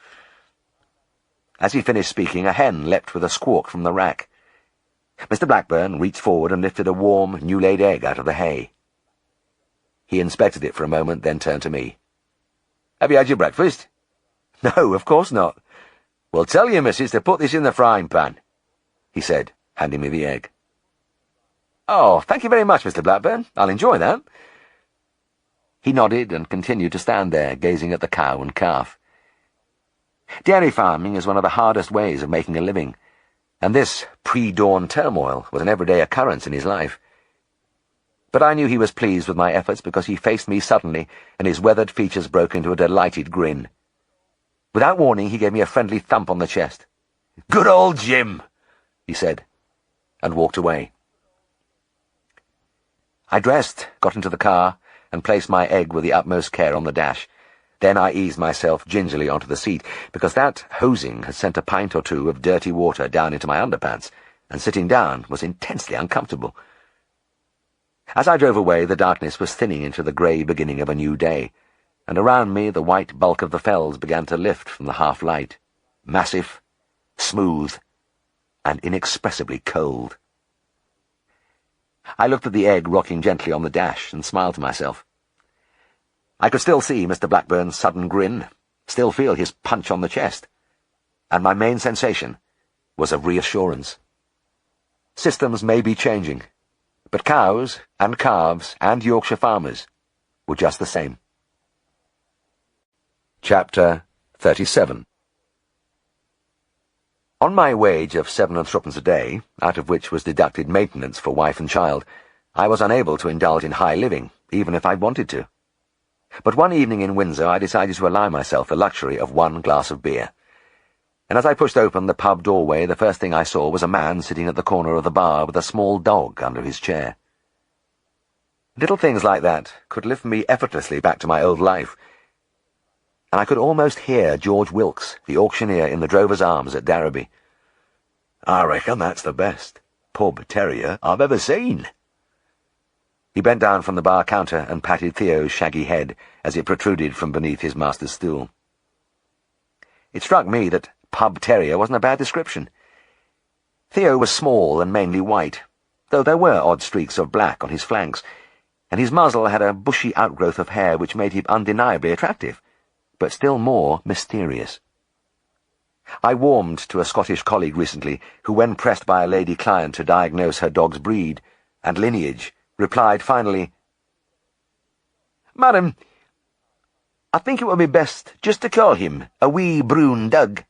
As he finished speaking, a hen leapt with a squawk from the rack. Mr. Blackburn reached forward and lifted a warm, new-laid egg out of the hay. He inspected it for a moment, then turned to me. "Have you had your breakfast?" "No, of course not." "Well, tell your missus to put this in the frying pan," he said, handing me the egg. "Oh, thank you very much, Mr. Blackburn. I'll enjoy that." He nodded and continued to stand there, gazing at the cow and calf. Dairy farming is one of the hardest ways of making a living, and this pre-dawn turmoil was an everyday occurrence in his life. But I knew he was pleased with my efforts because he faced me suddenly, and his weathered features broke into a delighted grin. Without warning, he gave me a friendly thump on the chest. "Good old Jim," he said, and walked away. I dressed, got into the car, and placed my egg with the utmost care on the dash. Then I eased myself gingerly onto the seat, because that hosing had sent a pint or two of dirty water down into my underpants, and sitting down was intensely uncomfortable. As I drove away, the darkness was thinning into the grey beginning of a new day, and around me the white bulk of the fells began to lift from the half-light, massive, smooth, and inexpressibly cold. I looked at the egg rocking gently on the dash and smiled to myself. I could still see Mr. Blackburn's sudden grin, still feel his punch on the chest, and my main sensation was of reassurance. Systems may be changing, but cows and calves and Yorkshire farmers were just the same. Chapter 37. On my wage of 7 and 3 a day, out of which was deducted maintenance for wife and child, I was unable to indulge in high living, even if I'd wanted to. But one evening in Windsor I decided to allow myself the luxury of 1 glass of beer. And as I pushed open the pub doorway, the first thing I saw was a man sitting at the corner of the bar with a small dog under his chair. Little things like that could lift me effortlessly back to my old life, and I could almost hear George Wilkes, the auctioneer in the Drover's Arms at Darrowby. "I reckon that's the best pub terrier I've ever seen." He bent down from the bar counter and patted Theo's shaggy head as it protruded from beneath his master's stool. It struck me that pub terrier wasn't a bad description. Theo was small and mainly white, though there were odd streaks of black on his flanks, and his muzzle had a bushy outgrowth of hair which made him undeniably attractive, but still more mysterious. I warmed to a Scottish colleague recently who, when pressed by a lady client to diagnose her dog's breed and lineage, replied finally, "Madam, I think it would be best just to call him a wee brown dog."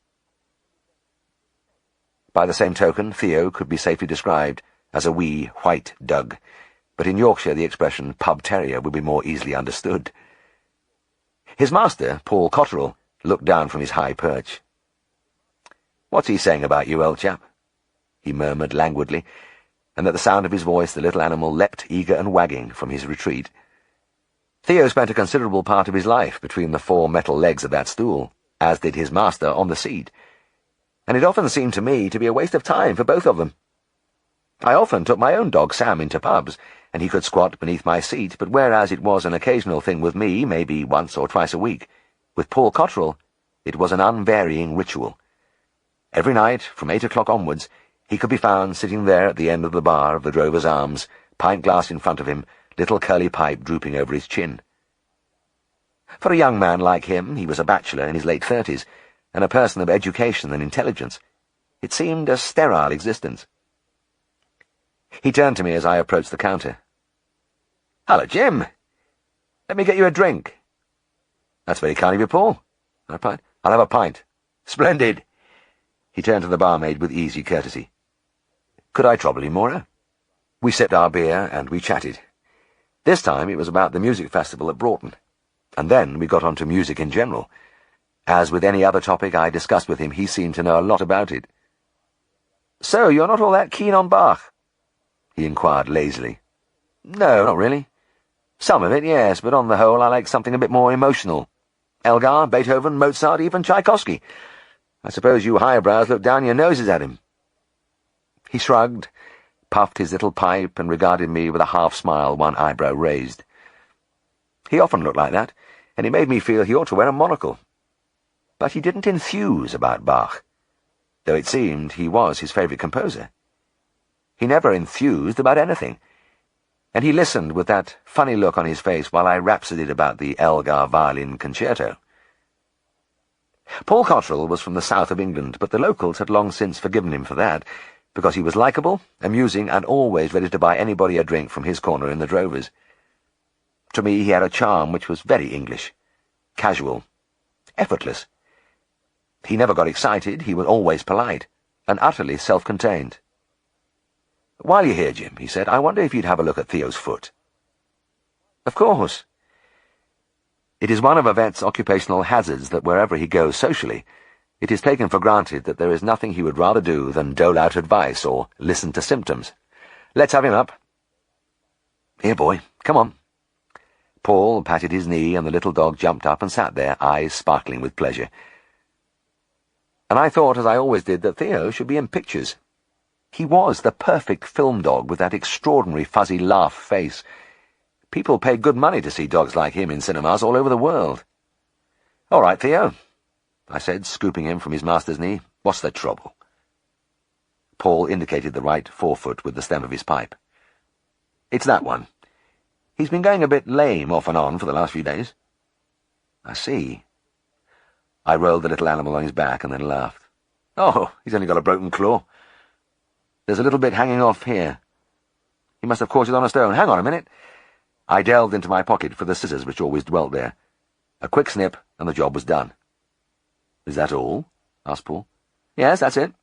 By the same token, Theo could be safely described as a wee white dog, but in Yorkshire the expression pub terrier would be more easily understood. His master, Paul Cotterill, looked down from his high perch. "What's he saying about you, old chap?" he murmured languidly, and at the sound of his voice the little animal leapt, eager and wagging, from his retreat. Theo spent a considerable part of his life between the 4 metal legs of that stool, as did his master on the seat, and it often seemed to me to be a waste of time for both of them. I often took my own dog Sam into pubs, and he could squat beneath my seat, but whereas it was an occasional thing with me, maybe once or twice a week, with Paul Cotterill it was an unvarying ritual. Every night, from 8 o'clock onwards, he could be found sitting there at the end of the bar of the Drover's Arms, pint-glass in front of him, little curly pipe drooping over his chin. For a young man like him, he was a bachelor in his late 30s, and a person of education and intelligence, it seemed a sterile existence. He turned to me as I approached the counter. "Hello, Jim. Let me get you a drink." "That's very kind of you, Paul," I replied. "I'll have a pint." "Splendid." He turned to the barmaid with easy courtesy. "Could I trouble you, Mora?" We sipped our beer and we chatted. This time it was about the music festival at Broughton, and then we got on to music in general. As with any other topic I discussed with him, he seemed to know a lot about it. "So, you're not all that keen on Bach?" he inquired lazily. "No, not really. Some of it, yes, but on the whole I like something a bit more emotional. Elgar, Beethoven, Mozart, even Tchaikovsky. I suppose you highbrows look down your noses at him." He shrugged, puffed his little pipe, and regarded me with a half-smile, one eyebrow raised. He often looked like that, and it made me feel he ought to wear a monocle. But he didn't enthuse about Bach, though it seemed he was his favourite composer. He never enthused about anything, and he listened with that funny look on his face while I rhapsodied about the Elgar violin concerto. Paul Cottrell was from the south of England, but the locals had long since forgiven him for that, because he was likeable, amusing, and always ready to buy anybody a drink from his corner in the drovers. To me he had a charm which was very English, casual, effortless. He never got excited, he was always polite, and utterly self-contained. "While you're here, Jim," he said, "I wonder if you'd have a look at Theo's foot." "Of course." It is one of a vet's occupational hazards that wherever he goes socially, it is taken for granted that there is nothing he would rather do than dole out advice or listen to symptoms. "Let's have him up." "Here, boy, come on." Paul patted his knee, and the little dog jumped up and sat there, eyes sparkling with pleasure. And I thought, as I always did, that Theo should be in pictures. He was the perfect film dog with that extraordinary fuzzy laugh face. People paid good money to see dogs like him in cinemas all over the world. "All right, Theo," I said, scooping him from his master's knee. "What's the trouble?" Paul indicated the right forefoot with the stem of his pipe. "It's that one. He's been going a bit lame off and on for the last few days." "I see." I rolled the little animal on his back and then laughed. "Oh, he's only got a broken claw. There's a little bit hanging off here. He must have caught it on a stone. Hang on a minute." I delved into my pocket for the scissors which always dwelt there. A quick snip, and the job was done. "Is that all?" asked Paul. "Yes, that's it."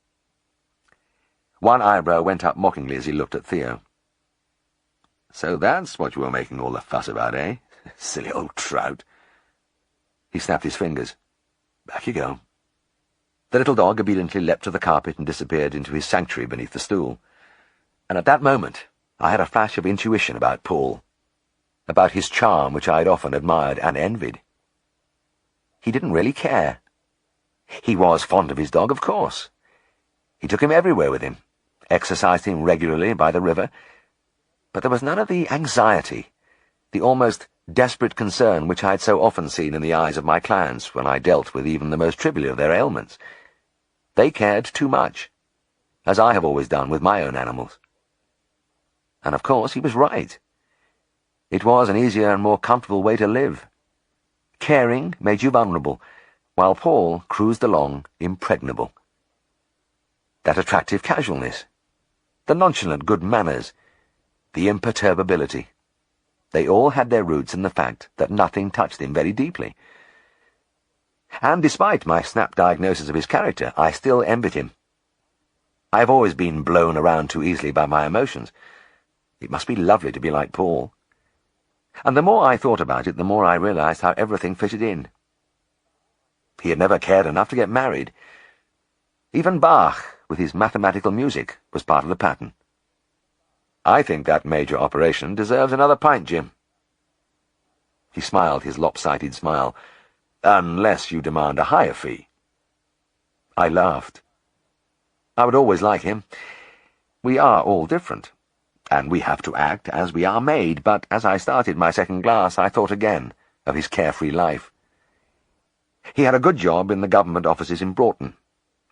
One eyebrow went up mockingly as he looked at Theo. "So that's what you were making all the fuss about, eh? Silly old trout." He snapped his fingers. "Back you go." The little dog obediently leapt to the carpet and disappeared into his sanctuary beneath the stool. And at that moment I had a flash of intuition about Paul, about his charm which I had often admired and envied. He didn't really care. He was fond of his dog, of course. He took him everywhere with him, exercised him regularly by the river, but there was none of the anxiety, the almost desperate concern which I had so often seen in the eyes of my clients when I dealt with even the most trivial of their ailments. They cared too much, as I have always done with my own animals. And of course he was right. It was an easier and more comfortable way to live. Caring made you vulnerable, while Paul cruised along impregnable. That attractive casualness, the nonchalant good manners, the imperturbability, they all had their roots in the fact that nothing touched him very deeply. And despite my snap diagnosis of his character, I still envied him. I have always been blown around too easily by my emotions. It must be lovely to be like Paul. And the more I thought about it, the more I realized how everything fitted in. He had never cared enough to get married. Even Bach, with his mathematical music, was part of the pattern. I think that major operation deserves another pint, Jim. He smiled his lopsided smile. "Unless you demand a higher fee." I laughed. I would always like him. We are all different, and we have to act as we are made, but as I started my second glass, I thought again of his carefree life. He had a good job in the government offices in Broughton,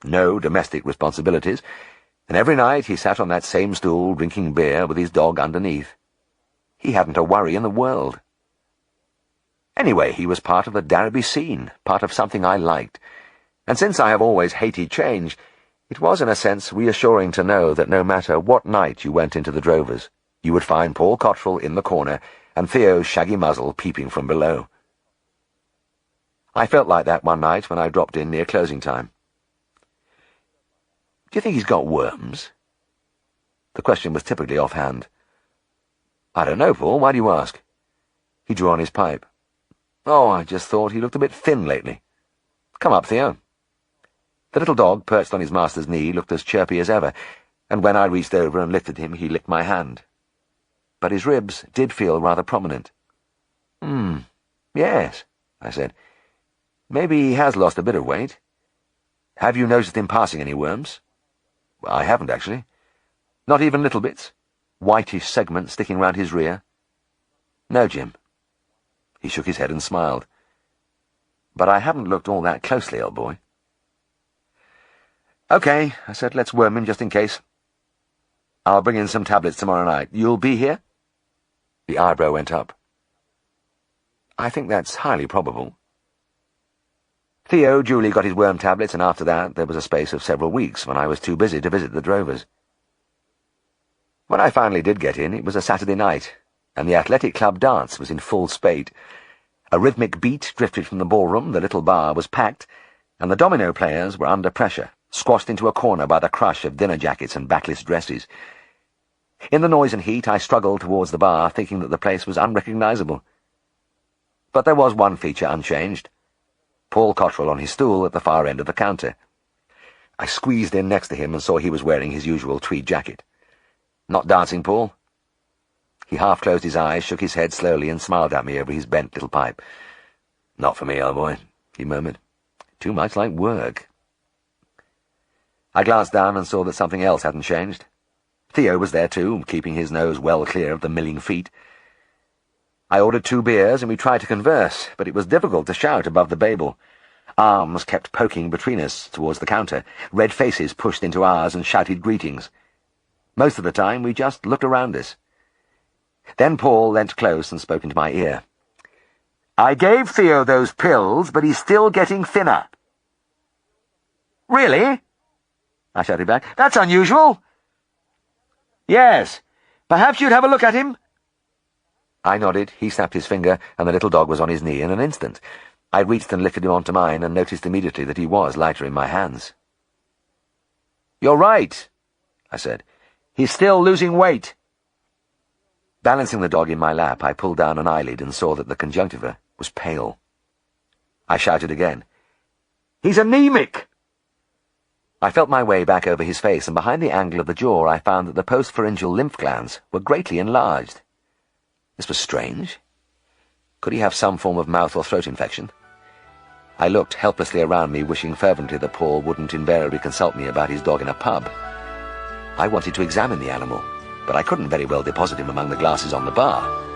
no domestic responsibilities, and every night he sat on that same stool drinking beer with his dog underneath. He hadn't a worry in the world. Anyway, he was part of the Derby scene, part of something I liked, And since I have always hated change, it was in a sense reassuring to know that no matter what night you went into the drovers, you would find Paul Cottrell in the corner and Theo's shaggy muzzle peeping from below. I felt like that one night when I dropped in near closing time. "Do you think he's got worms?" The question was typically offhand. "I don't know, Paul. Why do you ask?" He drew on his pipe. "Oh, I just thought he looked a bit thin lately. Come up, Theo." The little dog, perched on his master's knee, looked as chirpy as ever, and when I reached over and lifted him, he licked my hand. But his ribs did feel rather prominent. Yes," I said. "Maybe he has lost a bit of weight. Have you noticed him passing any worms?" "I haven't, actually." "Not even little bits? Whitish segments sticking round his rear?" "No, Jim." He shook his head and smiled. "But I haven't looked all that closely, old boy." "Okay," I said, "let's worm him just in case. I'll bring in some tablets tomorrow night. You'll be here?" The eyebrow went up. "I think that's highly probable." Theo duly got his worm tablets, and after that there was a space of several weeks when I was too busy to visit the drovers. When I finally did get in, it was a Saturday night, and the athletic club dance was in full spate. A rhythmic beat drifted from the ballroom, the little bar was packed, and the domino players were under pressure, squashed into a corner by the crush of dinner jackets and backless dresses. In the noise and heat I struggled towards the bar, thinking that the place was unrecognizable. But there was one feature unchanged: Paul Cottrell on his stool at the far end of the counter. I squeezed in next to him and saw he was wearing his usual tweed jacket. "Not dancing, Paul?" He half closed his eyes, shook his head slowly, and smiled at me over his bent little pipe. "Not for me, old boy," he murmured. "Too much like work." I glanced down and saw that something else hadn't changed. Theo was there too, keeping his nose well clear of the milling feet. I ordered 2 beers, and we tried to converse, but it was difficult to shout above the babel. Arms kept poking between us towards the counter. Red faces pushed into ours and shouted greetings. Most of the time we just looked around us. Then Paul leant close and spoke into my ear. "I gave Theo those pills, but he's still getting thinner." "Really?" I shouted back. "That's unusual." "Yes. Perhaps you'd have a look at him?" I nodded, he snapped his finger, and the little dog was on his knee in an instant. I reached and lifted him onto mine, and noticed immediately that he was lighter in my hands. "You're right," I said. "He's still losing weight." Balancing the dog in my lap, I pulled down an eyelid and saw that the conjunctiva was pale. I shouted again. "He's anemic!" I felt my way back over his face, and behind the angle of the jaw I found that the postpharyngeal lymph glands were greatly enlarged. This was strange. Could he have some form of mouth or throat infection? I looked helplessly around me, wishing fervently that Paul wouldn't invariably consult me about his dog in a pub. I wanted to examine the animal, but I couldn't very well deposit him among the glasses on the bar.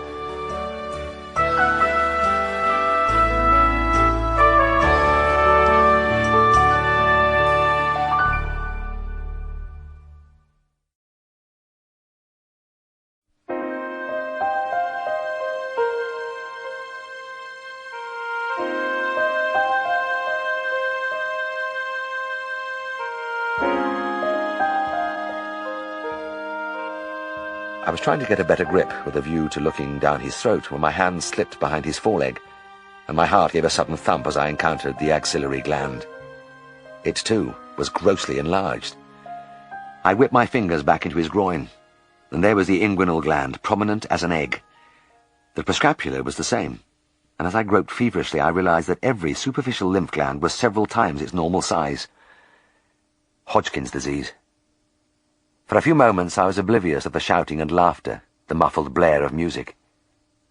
I was trying to get a better grip with a view to looking down his throat when my hand slipped behind his foreleg, and my heart gave a sudden thump as I encountered the axillary gland. It, too, was grossly enlarged. I whipped my fingers back into his groin, and there was the inguinal gland, prominent as an egg. The prescapula was the same, and as I groped feverishly I realized that every superficial lymph gland was several times its normal size. Hodgkin's disease. For a few moments I was oblivious of the shouting and laughter, the muffled blare of music.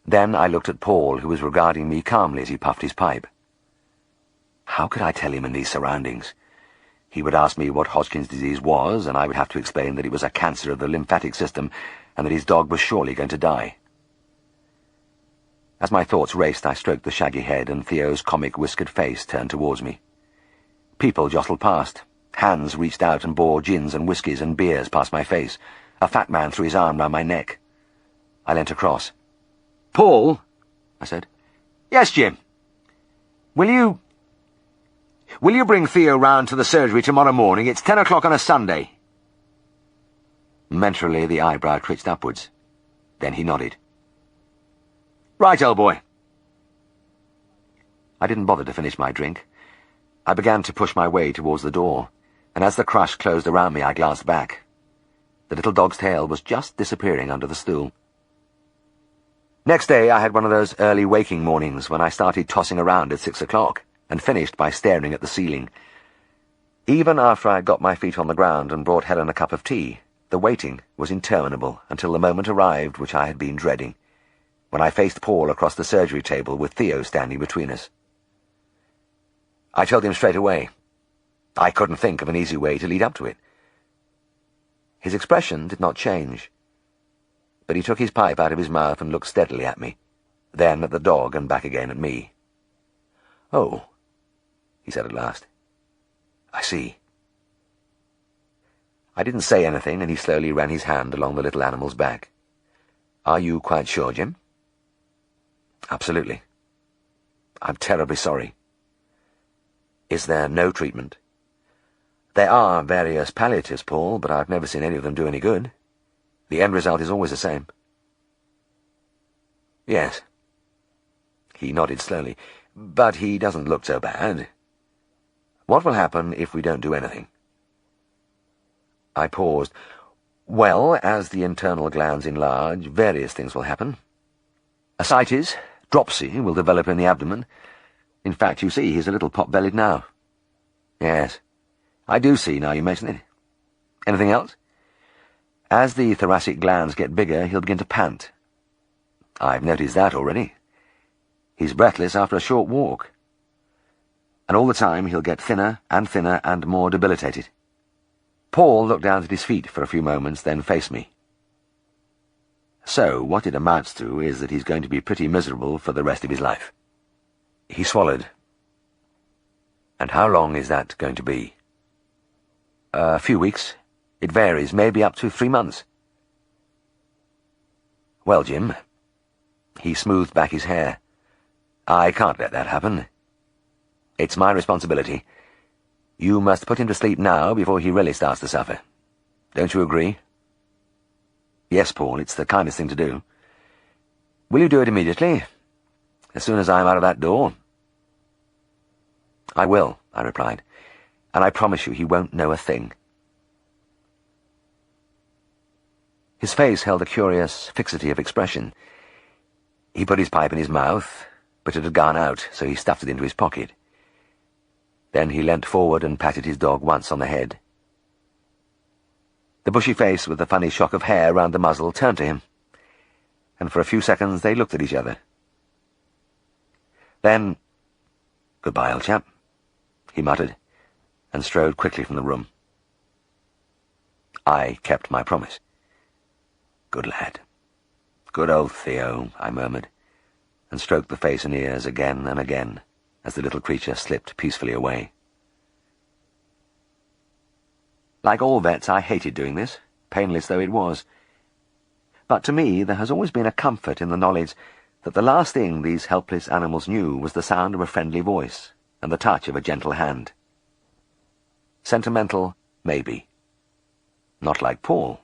Then I looked at Paul, who was regarding me calmly as he puffed his pipe. How could I tell him in these surroundings? He would ask me what Hodgkin's disease was, and I would have to explain that it was a cancer of the lymphatic system, and that his dog was surely going to die. As my thoughts raced, I stroked the shaggy head, and Theo's comic whiskered face turned towards me. People jostled past. Hands reached out and bore gins and whiskies and beers past my face. A fat man threw his arm round my neck. I leant across. "Paul," I said. "Yes, Jim." "Will you—" Will you bring Theo round to the surgery tomorrow morning? It's 10 o'clock on a Sunday. Mentally, the eyebrow twitched upwards. Then he nodded. Right, old boy. I didn't bother to finish my drink. I began to push my way towards the door, and as the crush closed around me, I glanced back. The little dog's tail was just disappearing under the stool. Next day, I had one of those early waking mornings when I started tossing around at 6 o'clock and finished by staring at the ceiling. Even after I had got my feet on the ground and brought Helen a cup of tea, the waiting was interminable until the moment arrived which I had been dreading, when I faced Paul across the surgery table with Theo standing between us. I told him straight away. I couldn't think of an easy way to lead up to it. His expression did not change, but he took his pipe out of his mouth and looked steadily at me, then at the dog and back again at me. "Oh," he said at last. "I see." I didn't say anything, and he slowly ran his hand along the little animal's back. "Are you quite sure, Jim?" "Absolutely. I'm terribly sorry." "Is there no treatment?" "There are various palliatives, Paul, but I've never seen any of them do any good. The end result is always the same." "Yes." He nodded slowly. "But he doesn't look so bad. What will happen if we don't do anything?" I paused. "Well, as the internal glands enlarge, various things will happen. Ascites, dropsy, will develop in the abdomen. In fact, you see, he's a little pot-bellied now." "Yes, I do see now you mention it. Anything else?" "As the thoracic glands get bigger, he'll begin to pant." "I've noticed that already. He's breathless after a short walk. And all the time he'll get thinner and more debilitated." Paul looked down at his feet for a few moments, then faced me. "So, what it amounts to is that he's going to be pretty miserable for the rest of his life." He swallowed. "And how long is that going to be?" "A few weeks. It varies, maybe up to 3 months." "Well, Jim," he smoothed back his hair, "I can't let that happen. It's my responsibility. You must put him to sleep now before he really starts to suffer. Don't you agree?" "Yes, Paul, it's the kindest thing to do." "Will you do it immediately? As soon as I'm out of that door?" "I will," I replied, "and I promise you he won't know a thing." His face held a curious fixity of expression. He put his pipe in his mouth, but it had gone out, so he stuffed it into his pocket. Then he leant forward and patted his dog once on the head. The bushy face with the funny shock of hair round the muzzle turned to him, and for a few seconds they looked at each other. Then, "Goodbye, old chap," he muttered, and strode quickly from the room. I kept my promise. "Good lad. Good old Theo," I murmured, and stroked the face and ears again and again as the little creature slipped peacefully away. Like all vets, I hated doing this, painless though it was. But to me there has always been a comfort in the knowledge that the last thing these helpless animals knew was the sound of a friendly voice and the touch of a gentle hand. Sentimental, maybe. Not like Paul.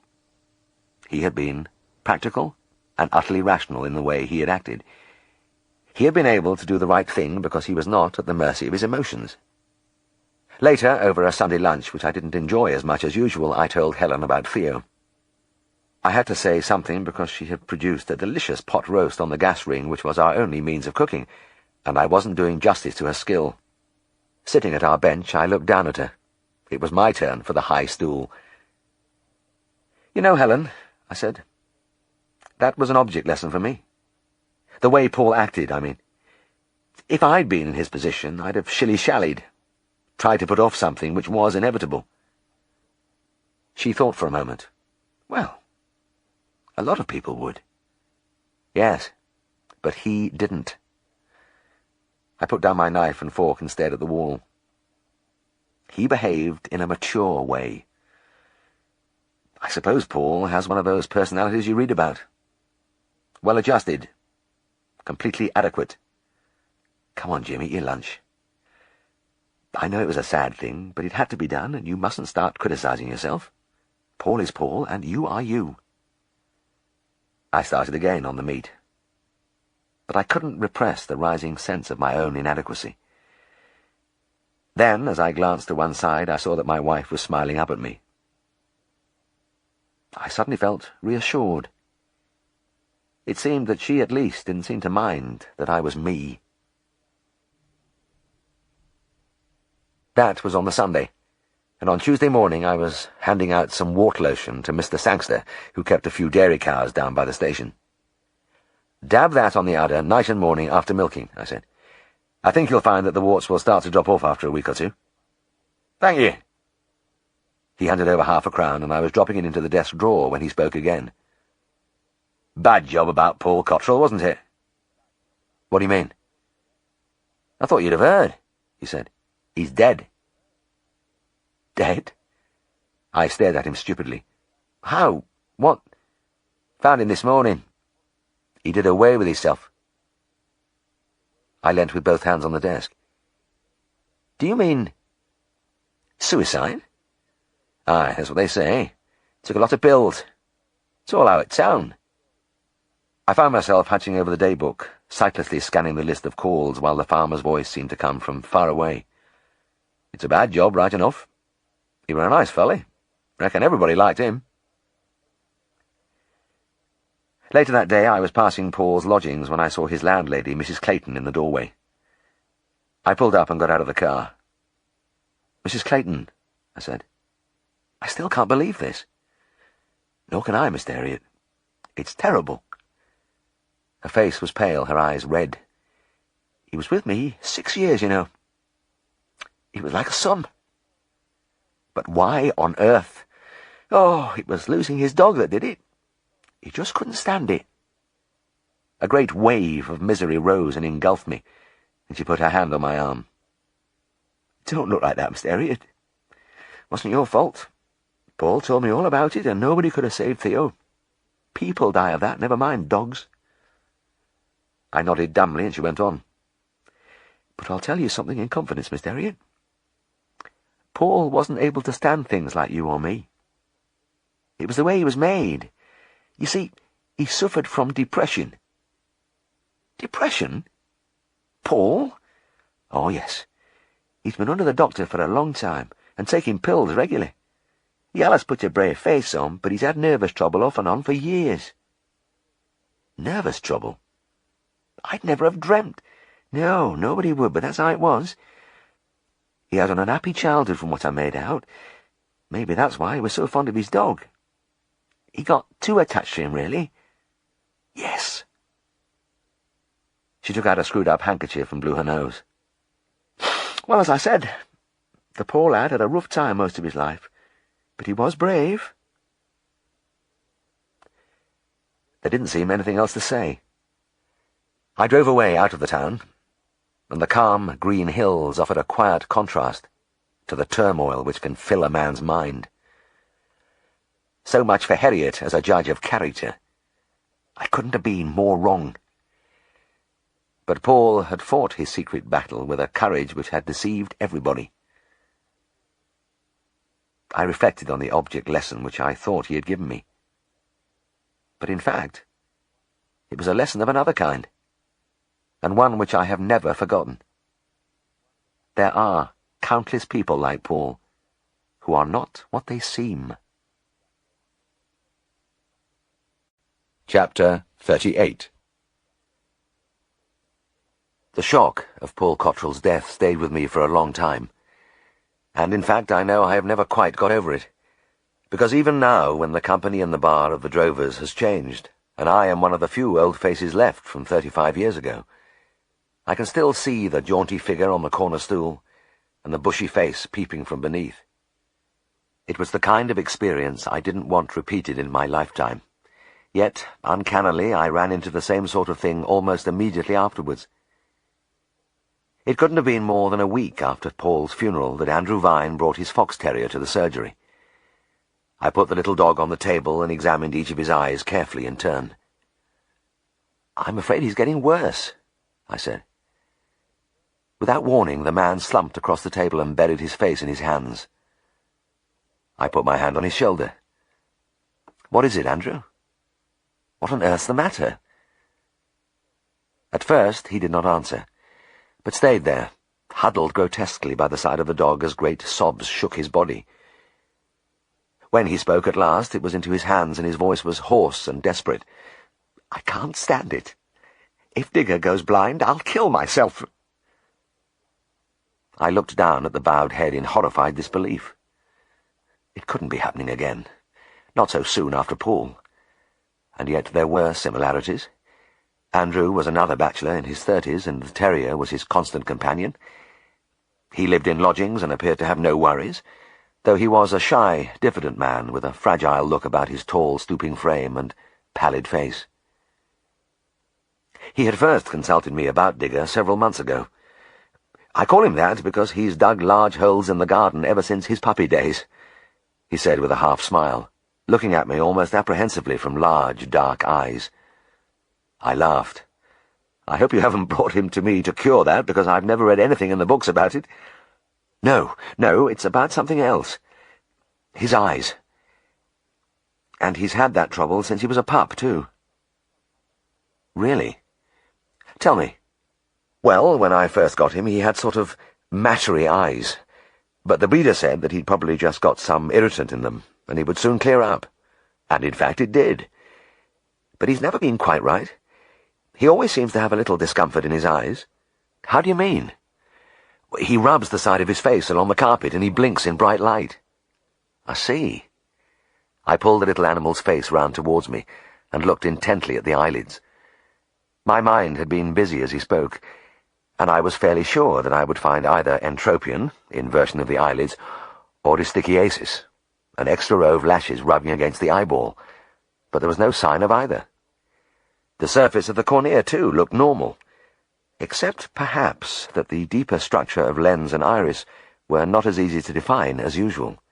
He had been practical and utterly rational in the way he had acted. He had been able to do the right thing because he was not at the mercy of his emotions. Later, over a Sunday lunch, which I didn't enjoy as much as usual, I told Helen about Theo. I had to say something because she had produced a delicious pot roast on the gas ring, which was our only means of cooking, and I wasn't doing justice to her skill. Sitting at our bench, I looked down at her. It was my turn for the high stool. "You know, Helen," I said, "that was an object lesson for me. The way Paul acted, I mean. If I'd been in his position, I'd have shilly-shallied, tried to put off something which was inevitable." She thought for a moment. "Well, a lot of people would." "Yes, but he didn't." I put down my knife and fork and stared at the wall. He behaved in a mature way. I suppose Paul has one of those personalities you read about. Well-adjusted. Completely adequate. Come on, Jim, eat your lunch. I know it was a sad thing, but it had to be done, and you mustn't start criticizing yourself. Paul is Paul, and you are you. I started again on the meat. But I couldn't repress the rising sense of my own inadequacy. Then, as I glanced to one side, I saw that my wife was smiling up at me. I suddenly felt reassured. It seemed that she at least didn't seem to mind that I was me. That was on the Sunday, and on Tuesday morning I was handing out some wart lotion to Mr. Sangster, who kept a few dairy cows down by the station. "Dab that on the udder night and morning after milking," I said. "I think you'll find that the warts will start to drop off after a week or two." "Thank you." He handed over £0.50, and I was dropping it into the desk drawer when he spoke again. "Bad job about Paul Cottrell, wasn't it?" "What do you mean?" "I thought you'd have heard," he said. "He's dead." "Dead?" I stared at him stupidly. "How? What?" "Found him this morning. He did away with himself." I leant with both hands on the desk. "Do you mean suicide?" "Aye, that's what they say. Took a lot of pills. It's all out of town." I found myself hatching over the daybook, sightlessly scanning the list of calls while the farmer's voice seemed to come from far away. "It's a bad job, right enough. He were a nice felly. Reckon everybody liked him." Later that day I was passing Paul's lodgings when I saw his landlady, Mrs. Clayton, in the doorway. I pulled up and got out of the car. "Mrs. Clayton," I said, "I still can't believe this." "Nor can I, Mr. Herriot. It's terrible." Her face was pale, her eyes red. "He was with me 6 years, you know. He was like a son. But why on earth? Oh, it was losing his dog that did it. He just couldn't stand it." A great wave of misery rose and engulfed me, and she put her hand on my arm. "Don't look like that, Mr. Herriot. Wasn't your fault. Paul told me all about it, and nobody could have saved Theo. People die of that, never mind dogs." I nodded dumbly, and she went on. "But I'll tell you something in confidence, Mr. Herriot. Paul wasn't able to stand things like you or me. It was the way he was made. You see, he suffered from depression." "Depression? Paul?" "Oh, yes. He's been under the doctor for a long time, and taking pills regularly. He allus puts a brave face on, but he's had nervous trouble off and on for years." "Nervous trouble? I'd never have dreamt. No, nobody would, but that's how it was. He had an unhappy childhood from what I made out. Maybe that's why he was so fond of his dog. He got too attached to him, really." "Yes." She took out a screwed-up handkerchief and blew her nose. "Well, as I said, the poor lad had a rough time most of his life, but he was brave." There didn't seem anything else to say. I drove away out of the town, and the calm green hills offered a quiet contrast to the turmoil which can fill a man's mind. So much for Herriot as a judge of character. I couldn't have been more wrong. But Paul had fought his secret battle with a courage which had deceived everybody. I reflected on the object lesson which I thought he had given me. But in fact, it was a lesson of another kind, and one which I have never forgotten. There are countless people like Paul who are not what they seem. Chapter 38. The shock of Paul Cottrell's death stayed with me for a long time, and in fact I know I have never quite got over it, because even now, when the company in the bar of the drovers has changed, and I am one of the few old faces left from 35 years ago, I can still see the jaunty figure on the corner stool, and the bushy face peeping from beneath. It was the kind of experience I didn't want repeated in my lifetime. Yet, uncannily, I ran into the same sort of thing almost immediately afterwards. It couldn't have been more than a week after Paul's funeral that Andrew Vine brought his fox terrier to the surgery. I put the little dog on the table and examined each of his eyes carefully in turn. "I'm afraid he's getting worse," I said. Without warning, the man slumped across the table and buried his face in his hands. I put my hand on his shoulder. "What is it, Andrew? What on earth's the matter?" At first he did not answer, but stayed there, huddled grotesquely by the side of the dog as great sobs shook his body. When he spoke at last, it was into his hands, and his voice was hoarse and desperate. "I can't stand it. If Digger goes blind, I'll kill myself." I looked down at the bowed head in horrified disbelief. It couldn't be happening again, not so soon after Paul. And yet there were similarities. Andrew was another bachelor in his 30s, and the terrier was his constant companion. He lived in lodgings and appeared to have no worries, though he was a shy, diffident man with a fragile look about his tall, stooping frame and pallid face. He had first consulted me about Digger several months ago. "I call him that because he's dug large holes in the garden ever since his puppy days," he said with a half-smile, looking at me almost apprehensively from large, dark eyes. I laughed. "I hope you haven't brought him to me to cure that, because I've never read anything in the books about it." No, it's about something else. His eyes. And he's had that trouble since he was a pup, too." "Really? Tell me." "Well, when I first got him, he had sort of mattery eyes, but the breeder said that he'd probably just got some irritant in them, and he would soon clear up. And in fact it did. But he's never been quite right. He always seems to have a little discomfort in his eyes." "How do you mean?" "He rubs the side of his face along the carpet, and he blinks in bright light." "I see." I pulled the little animal's face round towards me, and looked intently at the eyelids. My mind had been busy as he spoke, and I was fairly sure that I would find either entropion, inversion of the eyelids, or distichiasis, an extra row of lashes rubbing against the eyeball, but there was no sign of either. The surface of the cornea, too, looked normal, except, perhaps, that the deeper structure of lens and iris were not as easy to define as usual.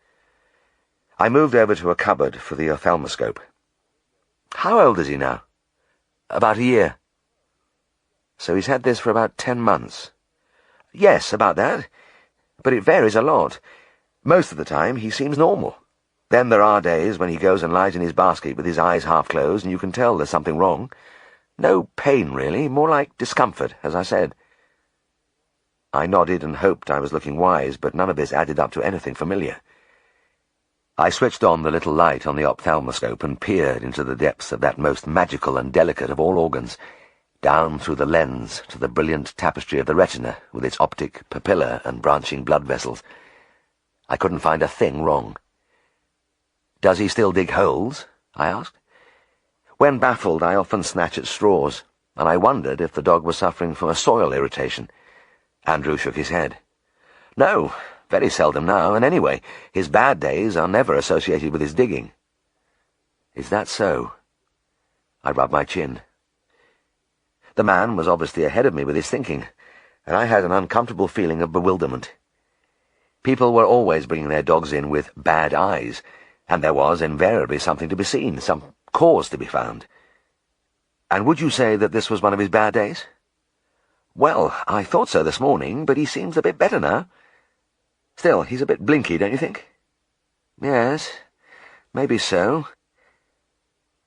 I moved over to a cupboard for the ophthalmoscope. "How old is he now?" "About a year." "So he's had this for about 10 months. "Yes, about that. But it varies a lot. Most of the time he seems normal. Then there are days when he goes and lies in his basket with his eyes half closed, and you can tell there's something wrong. No pain, really, more like discomfort, as I said." I nodded and hoped I was looking wise, but none of this added up to anything familiar. I switched on the little light on the ophthalmoscope and peered into the depths of that most magical and delicate of all organs, down through the lens to the brilliant tapestry of the retina with its optic papilla and branching blood vessels. I couldn't find a thing wrong. "Does he still dig holes?" I asked. When baffled, I often snatch at straws, and I wondered if the dog was suffering from a soil irritation. Andrew shook his head. "No, very seldom now, and anyway, his bad days are never associated with his digging." "Is that so?" I rubbed my chin. The man was obviously ahead of me with his thinking, and I had an uncomfortable feeling of bewilderment. People were always bringing their dogs in with bad eyes, and there was invariably something to be seen, some cause to be found. "And would you say that this was one of his bad days?" "Well, I thought so this morning, but he seems a bit better now. Still, he's a bit blinky, don't you think?" "Yes, maybe so."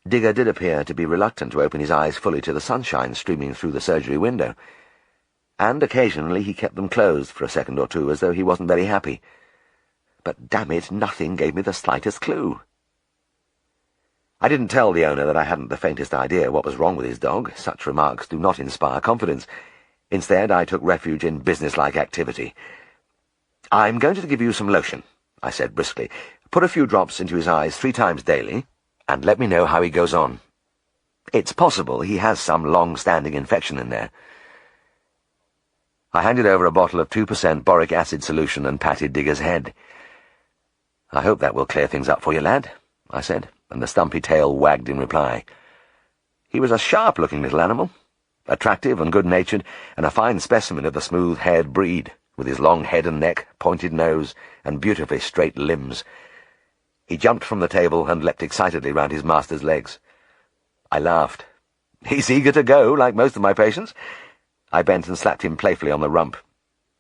Digger did appear to be reluctant to open his eyes fully to the sunshine streaming through the surgery window, and occasionally he kept them closed for a second or two, as though he wasn't very happy. But damn it, nothing gave me the slightest clue. I didn't tell the owner that I hadn't the faintest idea what was wrong with his dog. Such remarks do not inspire confidence. Instead, I took refuge in businesslike activity. "I'm going to give you some lotion," I said briskly. "Put a few drops into his eyes 3 times daily, and let me know how he goes on. It's possible he has some long-standing infection in there." I handed over a bottle of 2% boric acid solution and patted Digger's head. "I hope that will clear things up for you, lad," I said, and the stumpy tail wagged in reply. He was a sharp-looking little animal, attractive and good-natured, and a fine specimen of the smooth-haired breed, with his long head and neck, pointed nose, and beautifully straight limbs. He jumped from the table and leapt excitedly round his master's legs. I laughed. "He's eager to go, like most of my patients." I bent and slapped him playfully on the rump.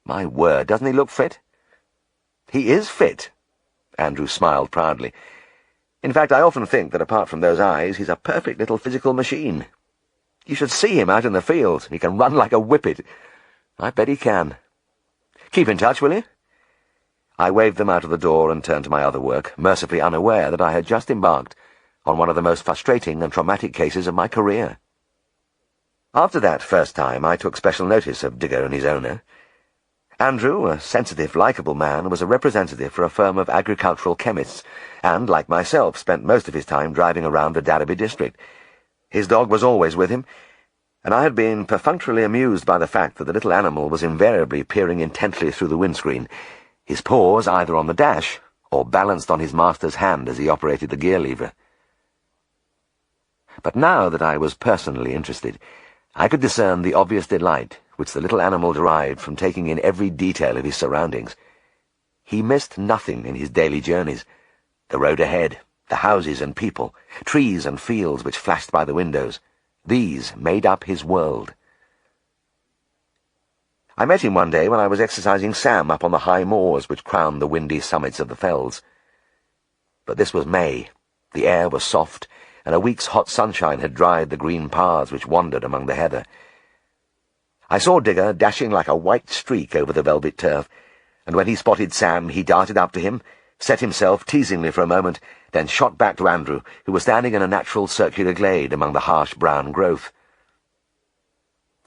My word, doesn't he look fit? He is fit, Andrew smiled proudly. In fact, I often think that apart from those eyes, he's a perfect little physical machine. You should see him out in the field. He can run like a whippet. I bet he can. Keep in touch, will you? I waved them out of the door and turned to my other work, mercifully unaware that I had just embarked on one of the most frustrating and traumatic cases of my career. After that first time, I took special notice of Digger and his owner. Andrew, a sensitive, likeable man, was a representative for a firm of agricultural chemists, and, like myself, spent most of his time driving around the Derby district. His dog was always with him, and I had been perfunctorily amused by the fact that the little animal was invariably peering intently through the windscreen, his paws either on the dash or balanced on his master's hand as he operated the gear lever. But now that I was personally interested, I could discern the obvious delight which the little animal derived from taking in every detail of his surroundings. He missed nothing in his daily journeys. The road ahead, the houses and people, trees and fields which flashed by the windows, these made up his world. I met him one day when I was exercising Sam up on the high moors which crowned the windy summits of the fells. But this was May. The air was soft, and a week's hot sunshine had dried the green paths which wandered among the heather. I saw Digger dashing like a white streak over the velvet turf, and when he spotted Sam, he darted up to him, set himself teasingly for a moment, then shot back to Andrew, who was standing in a natural circular glade among the harsh brown growth.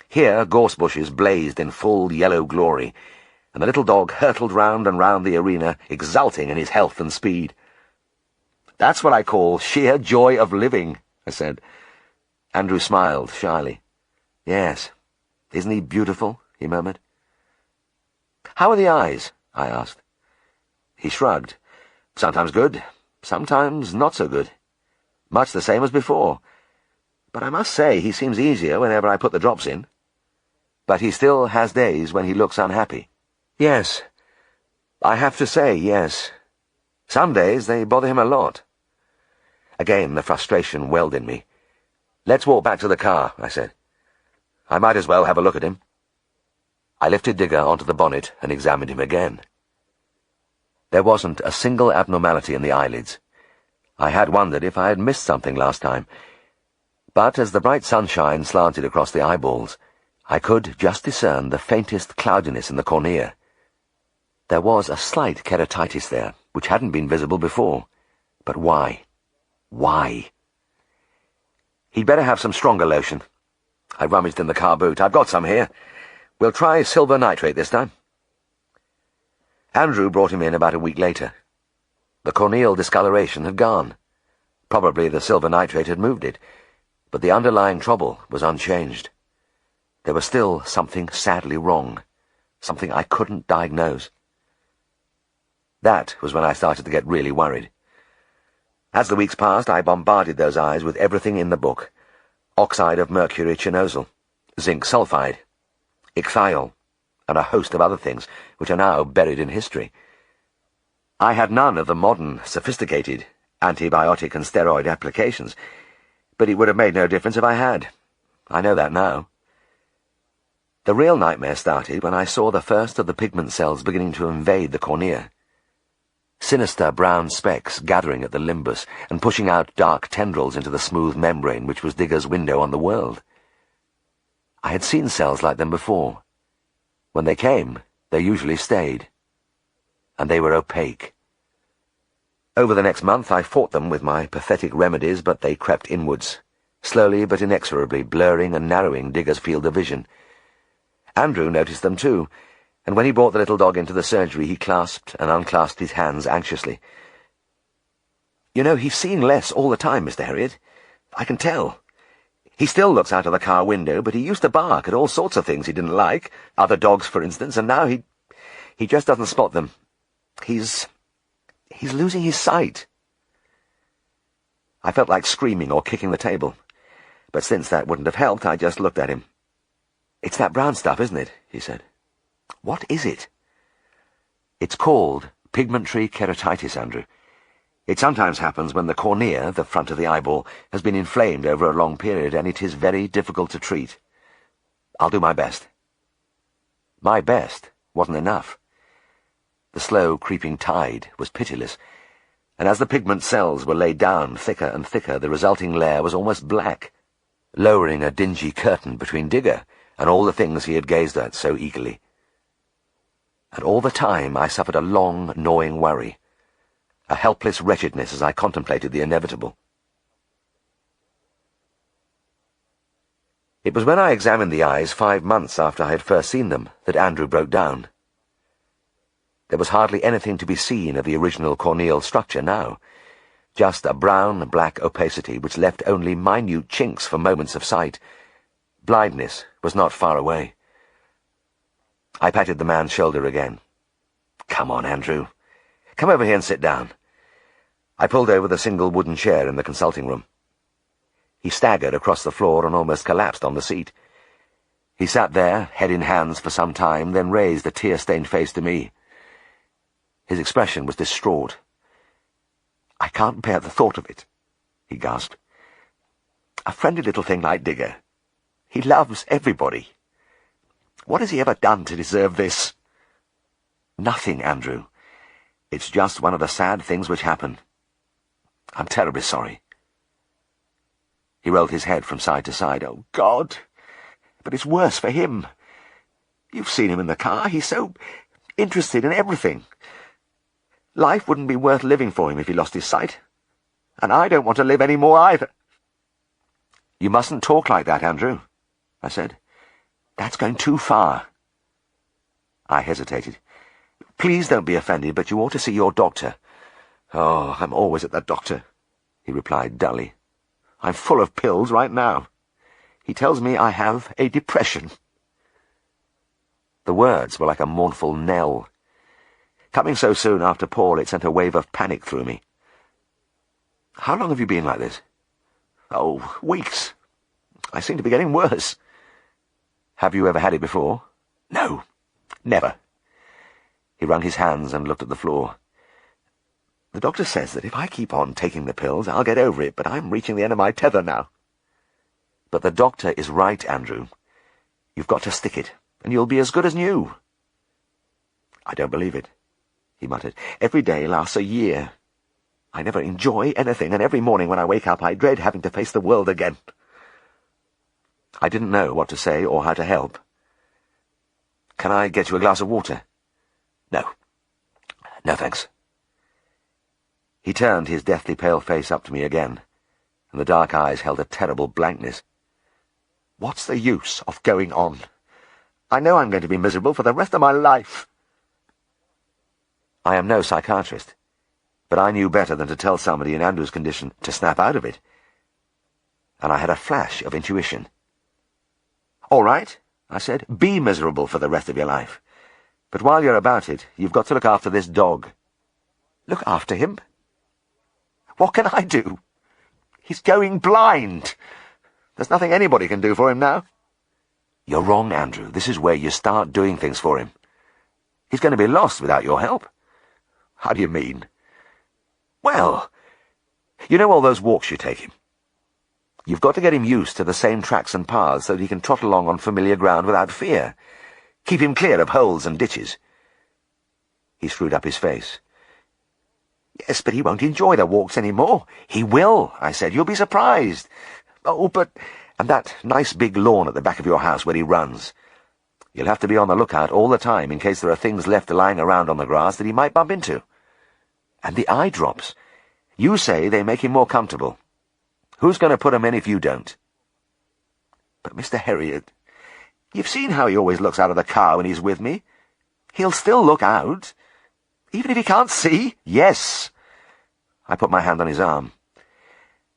Here gorse bushes blazed in full yellow glory, and the little dog hurtled round and round the arena, exulting in his health and speed. "That's what I call sheer joy of living," I said. Andrew smiled shyly. "Yes. Isn't he beautiful?" he murmured. "How are the eyes?" I asked. He shrugged. "Sometimes good, sometimes not so good. Much the same as before. But I must say he seems easier whenever I put the drops in. But he still has days when he looks unhappy." "Yes. I have to say yes. Some days they bother him a lot." Again the frustration welled in me. "Let's walk back to the car," I said. "I might as well have a look at him." I lifted Digger onto the bonnet and examined him again. There wasn't a single abnormality in the eyelids. I had wondered if I had missed something last time, but as the bright sunshine slanted across the eyeballs, I could just discern the faintest cloudiness in the cornea. There was a slight keratitis there, which hadn't been visible before. But why? Why? "He'd better have some stronger lotion." I rummaged in the car boot. "I've got some here. We'll try silver nitrate this time." Andrew brought him in about a week later. The corneal discoloration had gone. Probably the silver nitrate had moved it, but the underlying trouble was unchanged. There was still something sadly wrong, something I couldn't diagnose. That was when I started to get really worried. As the weeks passed, I bombarded those eyes with everything in the book: oxide of mercury chinosal, zinc sulfide, ichthyol, and a host of other things which are now buried in history. I had none of the modern, sophisticated antibiotic and steroid applications, but it would have made no difference if I had. I know that now. The real nightmare started when I saw the first of the pigment cells beginning to invade the cornea. Sinister brown specks gathering at the limbus and pushing out dark tendrils into the smooth membrane which was Digger's window on the world. I had seen cells like them before. When they came, they usually stayed. And they were opaque. Over the next month I fought them with my pathetic remedies, but they crept inwards, slowly but inexorably blurring and narrowing Digger's field of vision. Andrew noticed them too, and when he brought the little dog into the surgery, he clasped and unclasped his hands anxiously. "You know, he's seen less all the time, Mr. Herriot. I can tell. He still looks out of the car window, but he used to bark at all sorts of things he didn't like, other dogs, for instance, and now he just doesn't spot them. He's losing his sight." I felt like screaming or kicking the table, but since that wouldn't have helped, I just looked at him. "It's that brown stuff, isn't it?" he said. "What is it?" "It's called pigmentary keratitis, Andrew. It sometimes happens when the cornea, the front of the eyeball, has been inflamed over a long period, and it is very difficult to treat. I'll do my best." "My best?" wasn't enough. The slow, creeping tide was pitiless, and as the pigment cells were laid down thicker and thicker, the resulting layer was almost black, lowering a dingy curtain between Digger and all the things he had gazed at so eagerly. And all the time I suffered a long, gnawing worry, a helpless wretchedness as I contemplated the inevitable. It was when I examined the eyes 5 months after I had first seen them that Andrew broke down. There was hardly anything to be seen of the original corneal structure now, just a brown-black opacity which left only minute chinks for moments of sight. Blindness was not far away. I patted the man's shoulder again. "Come on, Andrew. Come over here and sit down." I pulled over the single wooden chair in the consulting room. He staggered across the floor and almost collapsed on the seat. He sat there, head in hands, for some time, then raised a tear-stained face to me. His expression was distraught. "I can't bear the thought of it," he gasped. "A friendly little thing like Digger. He loves everybody. What has he ever done to deserve this?" "Nothing, Andrew. It's just one of the sad things which happen. I'm terribly sorry." He rolled his head from side to side. "Oh, God! But it's worse for him. You've seen him in the car. He's so interested in everything. Life wouldn't be worth living for him if he lost his sight. And I don't want to live any more either." "You mustn't talk like that, Andrew," I said. "That's going too far." I hesitated. "Please don't be offended, but you ought to see your doctor." "Oh, I'm always at the doctor," he replied dully. "I'm full of pills right now. He tells me I have a depression." The words were like a mournful knell. Coming so soon after Paul, it sent a wave of panic through me. "How long have you been like this?" "Oh, weeks. I seem to be getting worse." "Have you ever had it before?" "No, never." He wrung his hands and looked at the floor. "The doctor says that if I keep on taking the pills, I'll get over it, but I'm reaching the end of my tether now." "But the doctor is right, Andrew. You've got to stick it, and you'll be as good as new." "I don't believe it," he muttered. "Every day lasts a year. I never enjoy anything, and every morning when I wake up I dread having to face the world again." I didn't know what to say or how to help. "Can I get you a glass of water?" "No. No, thanks." He turned his deathly pale face up to me again, and the dark eyes held a terrible blankness. "What's the use of going on? I know I'm going to be miserable for the rest of my life." I am no psychiatrist, but I knew better than to tell somebody in Andrew's condition to snap out of it. And I had a flash of intuition. "All right," I said, "be miserable for the rest of your life. But while you're about it, you've got to look after this dog." "Look after him? What can I do? He's going blind. There's nothing anybody can do for him now." "You're wrong, Andrew. This is where you start doing things for him. He's going to be lost without your help." "How do you mean?" "Well, you know all those walks you take him. You've got to get him used to the same tracks and paths so that he can trot along on familiar ground without fear. Keep him clear of holes and ditches." He screwed up his face. "Yes, but he won't enjoy the walks any more." "He will," I said. "You'll be surprised." "Oh, but—" "And that nice big lawn at the back of your house where he runs. You'll have to be on the lookout all the time in case there are things left lying around on the grass that he might bump into. And the eye drops. You say they make him more comfortable. Who's going to put 'em in if you don't?" "But, Mr. Herriot, you've seen how he always looks out of the car when he's with me. He'll still look out. Even if he can't see." "Yes." I put my hand on his arm.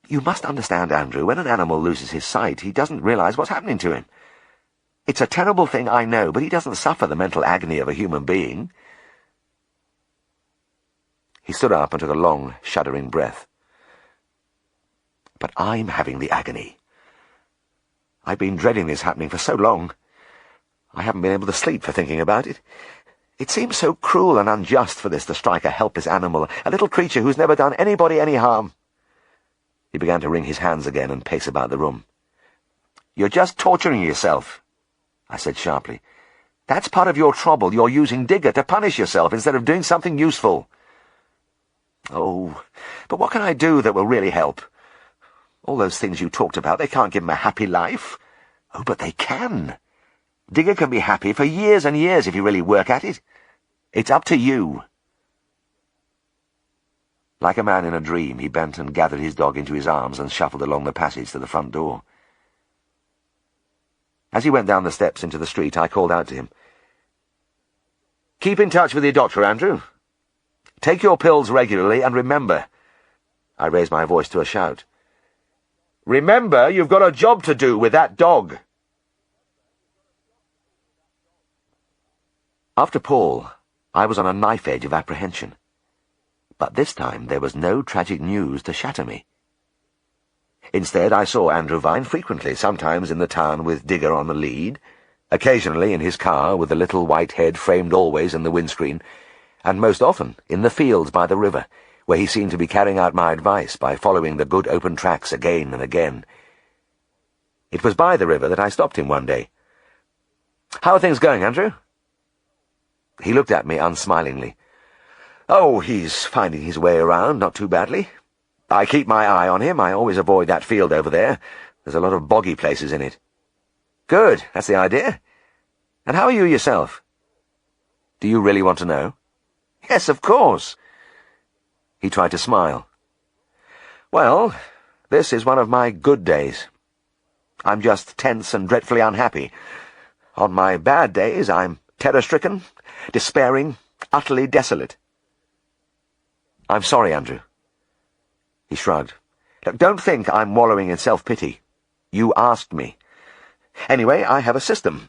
"You must understand, Andrew, when an animal loses his sight, he doesn't realize what's happening to him. It's a terrible thing, I know, but he doesn't suffer the mental agony of a human being." He stood up and took a long, shuddering breath. "But I'm having the agony. I've been dreading this happening for so long. I haven't been able to sleep for thinking about it. It seems so cruel and unjust for this to strike a helpless animal, a little creature who's never done anybody any harm." He began to wring his hands again and pace about the room. "You're just torturing yourself," I said sharply. That's part of your trouble. You're using Digger to punish yourself instead of doing something useful. Oh, but what can I do that will really help? All those things you talked about, they can't give him a happy life. Oh, but they can. Digger can be happy for years and years if you really work at it. It's up to you. Like a man in a dream, he bent and gathered his dog into his arms and shuffled along the passage to the front door. As he went down the steps into the street, I called out to him. "Keep in touch with your doctor, Andrew. Take your pills regularly, and remember—" I raised my voice to a shout. "Remember, you've got a job to do with that dog." After Paul, I was on a knife edge of apprehension. But this time there was no tragic news to shatter me. Instead, I saw Andrew Vine frequently, sometimes in the town with Digger on the lead, occasionally in his car with the little white head framed always in the windscreen, and most often in the fields by the river, where he seemed to be carrying out my advice by following the good open tracks again and again. It was by the river that I stopped him one day. "How are things going, Andrew?" He looked at me unsmilingly. "Oh, he's finding his way around, not too badly. I keep my eye on him. I always avoid that field over there. There's a lot of boggy places in it." "Good, that's the idea. And how are you yourself?" "Do you really want to know?" "Yes, of course." He tried to smile. "Well, this is one of my good days. I'm just tense and dreadfully unhappy. On my bad days, I'm terror-stricken, despairing, utterly desolate." "I'm sorry, Andrew." He shrugged. "Look, don't think I'm wallowing in self-pity. You asked me. Anyway, I have a system.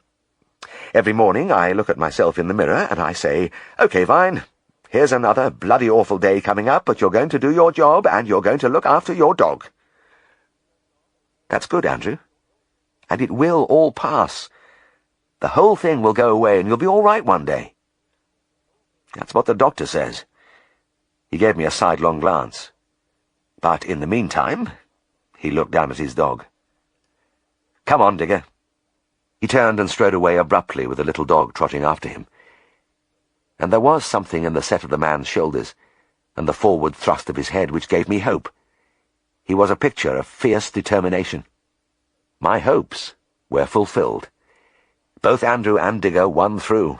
Every morning I look at myself in the mirror and I say, 'Okay, Vine, here's another bloody awful day coming up, but you're going to do your job and you're going to look after your dog.' That's good, Andrew. And it will all pass. The whole thing will go away and you'll be all right one day." "That's what the doctor says." He gave me a sidelong glance. "But in the meantime," he looked down at his dog. "Come on, Digger." He turned and strode away abruptly with the little dog trotting after him. And there was something in the set of the man's shoulders and the forward thrust of his head which gave me hope. He was a picture of fierce determination. My hopes were fulfilled. Both Andrew and Digger won through.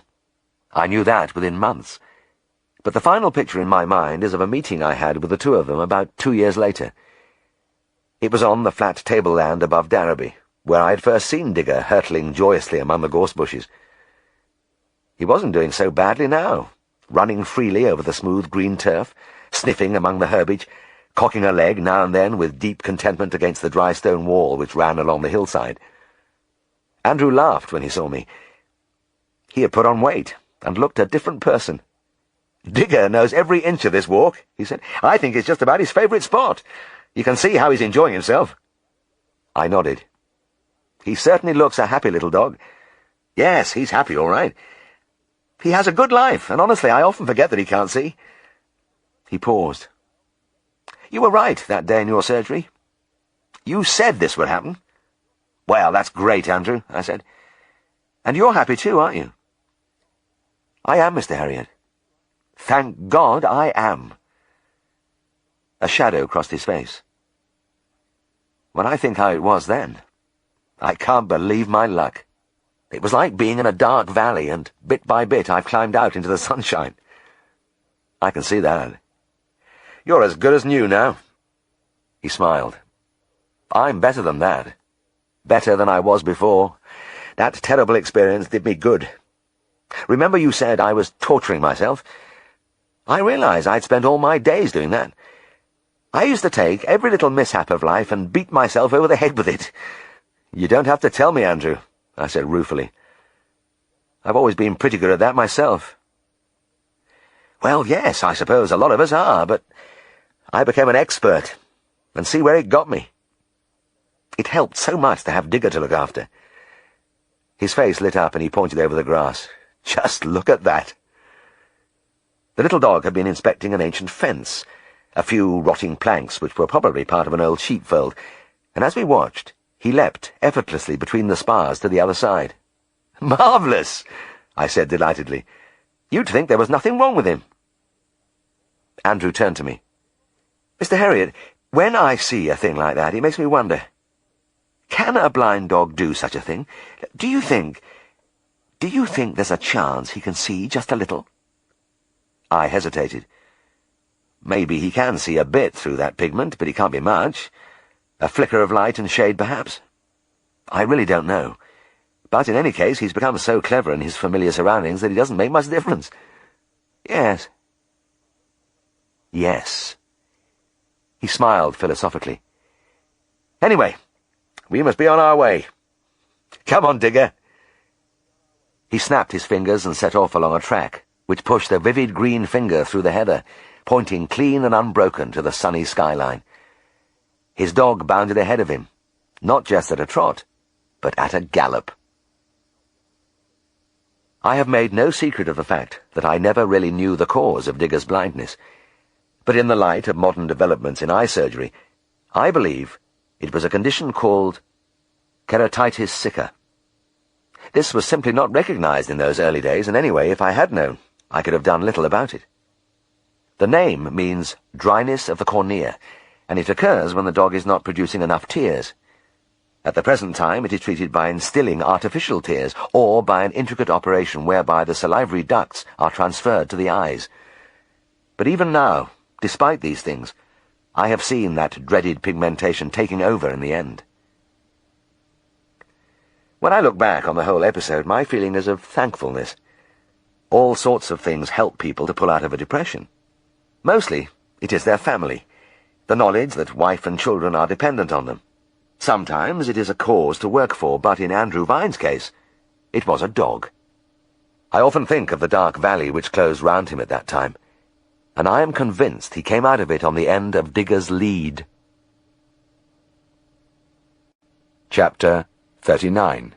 I knew that within months. But the final picture in my mind is of a meeting I had with the two of them about 2 years later. It was on the flat tableland above Darrowby, where I had first seen Digger hurtling joyously among the gorse bushes. He wasn't doing so badly now, running freely over the smooth green turf, sniffing among the herbage, cocking a leg now and then with deep contentment against the dry stone wall which ran along the hillside. Andrew laughed when he saw me. He had put on weight and looked a different person. "Digger knows every inch of this walk," he said. "I think it's just about his favourite spot. You can see how he's enjoying himself." I nodded. "He certainly looks a happy little dog. Yes, he's happy, all right. He has a good life, and honestly, I often forget that he can't see." He paused. "You were right that day in your surgery. You said this would happen." "Well, that's great, Andrew," I said. "And you're happy too, aren't you?" "I am, Mr. Herriot. Thank God I am." A shadow crossed his face. "When I think how it was then, I can't believe my luck. It was like being in a dark valley, and bit by bit I've climbed out into the sunshine." "I can see that. You're as good as new now." He smiled. "I'm better than that. Better than I was before. That terrible experience did me good. Remember you said I was torturing myself? I realized I'd spent all my days doing that. I used to take every little mishap of life and beat myself over the head with it." "You don't have to tell me, Andrew," I said ruefully. "I've always been pretty good at that myself." "Well, yes, I suppose a lot of us are, but I became an expert, and see where it got me. It helped so much to have Digger to look after." His face lit up and he pointed over the grass. "Just look at that." The little dog had been inspecting an ancient fence, a few rotting planks which were probably part of an old sheepfold, and as we watched, he leapt effortlessly between the spars to the other side. "Marvellous!" I said delightedly. "You'd think there was nothing wrong with him." Andrew turned to me. "Mr. Herriot, when I see a thing like that, it makes me wonder. Can a blind dog do such a thing? Do you think there's a chance he can see just a little?" I hesitated. "Maybe he can see a bit through that pigment, but it can't be much. A flicker of light and shade, perhaps. I really don't know. But in any case, he's become so clever in his familiar surroundings that it doesn't make much difference." "Yes." "Yes." He smiled philosophically. "Anyway, we must be on our way. Come on, Digger." He snapped his fingers and set off along a track, which pushed a vivid green finger through the heather, pointing clean and unbroken to the sunny skyline. His dog bounded ahead of him, not just at a trot, but at a gallop. I have made no secret of the fact that I never really knew the cause of Digger's blindness, but in the light of modern developments in eye surgery, I believe it was a condition called keratitis sicca. This was simply not recognized in those early days, and anyway, if I had known, I could have done little about it. The name means dryness of the cornea, and it occurs when the dog is not producing enough tears. At the present time, it is treated by instilling artificial tears, or by an intricate operation whereby the salivary ducts are transferred to the eyes. But even now, despite these things, I have seen that dreaded pigmentation taking over in the end. When I look back on the whole episode, my feeling is of thankfulness. All sorts of things help people to pull out of a depression. Mostly, it is their family, the knowledge that wife and children are dependent on them. Sometimes it is a cause to work for, but in Andrew Vine's case, it was a dog. I often think of the dark valley which closed round him at that time, and I am convinced he came out of it on the end of Digger's lead. Chapter 39.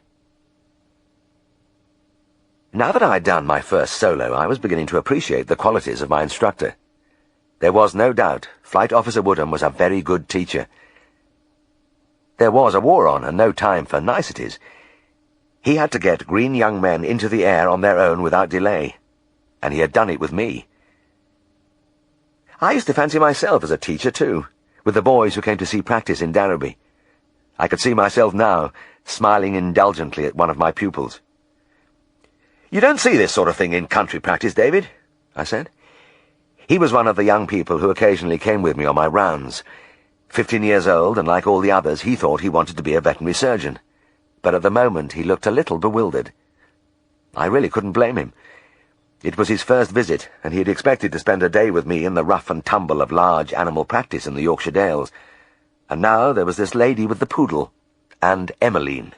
Now that I had done my first solo, I was beginning to appreciate the qualities of my instructor. There was no doubt Flight Officer Woodham was a very good teacher. There was a war on, and no time for niceties. He had to get green young men into the air on their own without delay, and he had done it with me. I used to fancy myself as a teacher, too, with the boys who came to see practice in Darrowby. I could see myself now, smiling indulgently at one of my pupils. "You don't see this sort of thing in country practice, David," I said. He was one of the young people who occasionally came with me on my rounds. 15 years old, and like all the others, he thought he wanted to be a veterinary surgeon. But at the moment he looked a little bewildered. I really couldn't blame him. It was his first visit, and he had expected to spend a day with me in the rough and tumble of large animal practice in the Yorkshire Dales. And now there was this lady with the poodle, and Emmeline.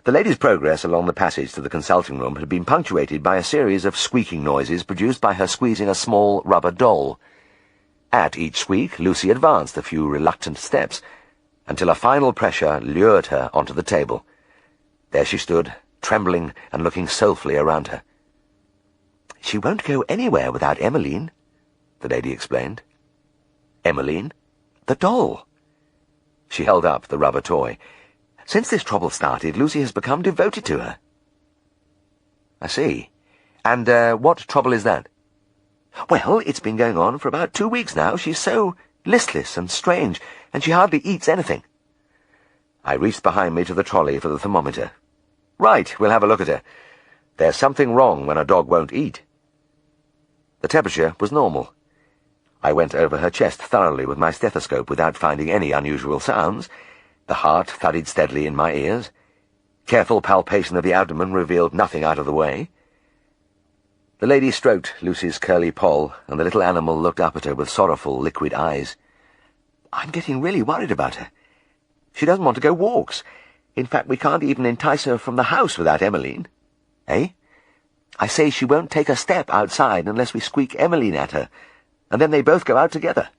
The lady's progress along the passage to the consulting room had been punctuated by a series of squeaking noises produced by her squeezing a small rubber doll. At each squeak, Lucy advanced a few reluctant steps, until a final pressure lured her onto the table. There she stood, trembling and looking soulfully around her. "She won't go anywhere without Emmeline," the lady explained. "Emmeline? The doll." She held up the rubber toy. "Since this trouble started, Lucy has become devoted to her." "I see. And what trouble is that?" "Well, it's been going on for about 2 weeks now. She's so listless and strange, and she hardly eats anything." I reached behind me to the trolley for the thermometer. "Right, we'll have a look at her. There's something wrong when a dog won't eat." The temperature was normal. I went over her chest thoroughly with my stethoscope without finding any unusual sounds. The heart thudded steadily in my ears. Careful palpation of the abdomen revealed nothing out of the way. The lady stroked Lucy's curly poll, and the little animal looked up at her with sorrowful, liquid eyes. "I'm getting really worried about her. She doesn't want to go walks. In fact, we can't even entice her from the house without Emmeline." "Eh?" "I say she won't take a step outside unless we squeak Emmeline at her, and then they both go out together.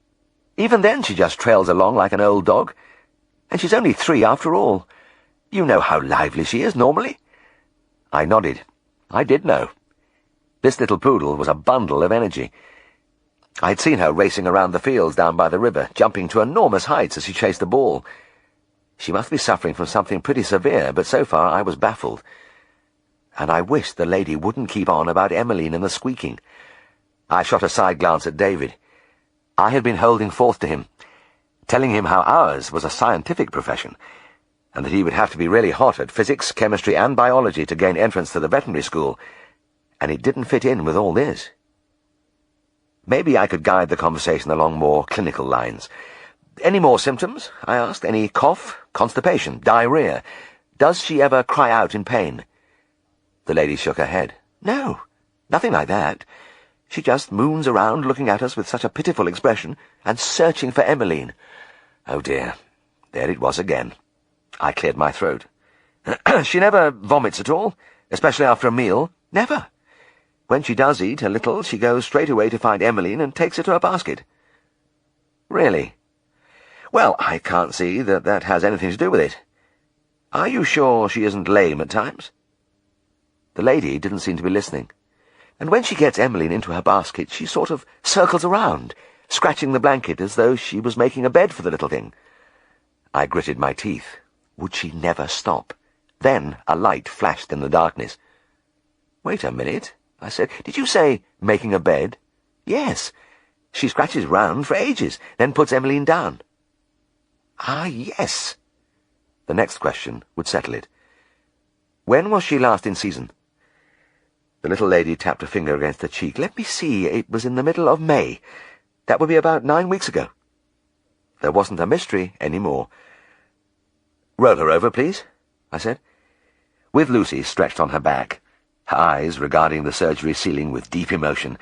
Even then she just trails along like an old dog. And she's only 3 after all. You know how lively she is normally." I nodded. I did know. This little poodle was a bundle of energy. I'd seen her racing around the fields down by the river, jumping to enormous heights as she chased a ball. She must be suffering from something pretty severe, but so far I was baffled. and I wished the lady wouldn't keep on about Emmeline and the squeaking. I shot a side glance at David. I had been holding forth to him, telling him how ours was a scientific profession, and that he would have to be really hot at physics, chemistry, and biology to gain entrance to the veterinary school, and it didn't fit in with all this. Maybe I could guide the conversation along more clinical lines. "Any more symptoms?" I asked. "Any cough, constipation, diarrhea? Does she ever cry out in pain?" The lady shook her head. "No, nothing like that. She just moons around looking at us with such a pitiful expression and searching for Emmeline." Oh dear, there it was again. I cleared my throat. "She never vomits at all, especially after a meal?" "Never. When she does eat a little, she goes straight away to find Emmeline and takes her to her basket." "Really? Well, I can't see that that has anything to do with it. Are you sure she isn't lame at times?" The lady didn't seem to be listening. "And when she gets Emmeline into her basket, she sort of circles around, scratching the blanket as though she was making a bed for the little thing." I gritted my teeth. Would she never stop? Then a light flashed in the darkness. "Wait a minute," I said. "Did you say making a bed?" "Yes. She scratches round for ages, then puts Emmeline down." "Ah, yes." The next question would settle it. "When was she last in season?" The little lady tapped a finger against her cheek. "Let me see, it was in the middle of May. That would be about 9 weeks ago." There wasn't a mystery any more. "Roll her over, please," I said. With Lucy stretched on her back, her eyes regarding the surgery ceiling with deep emotion,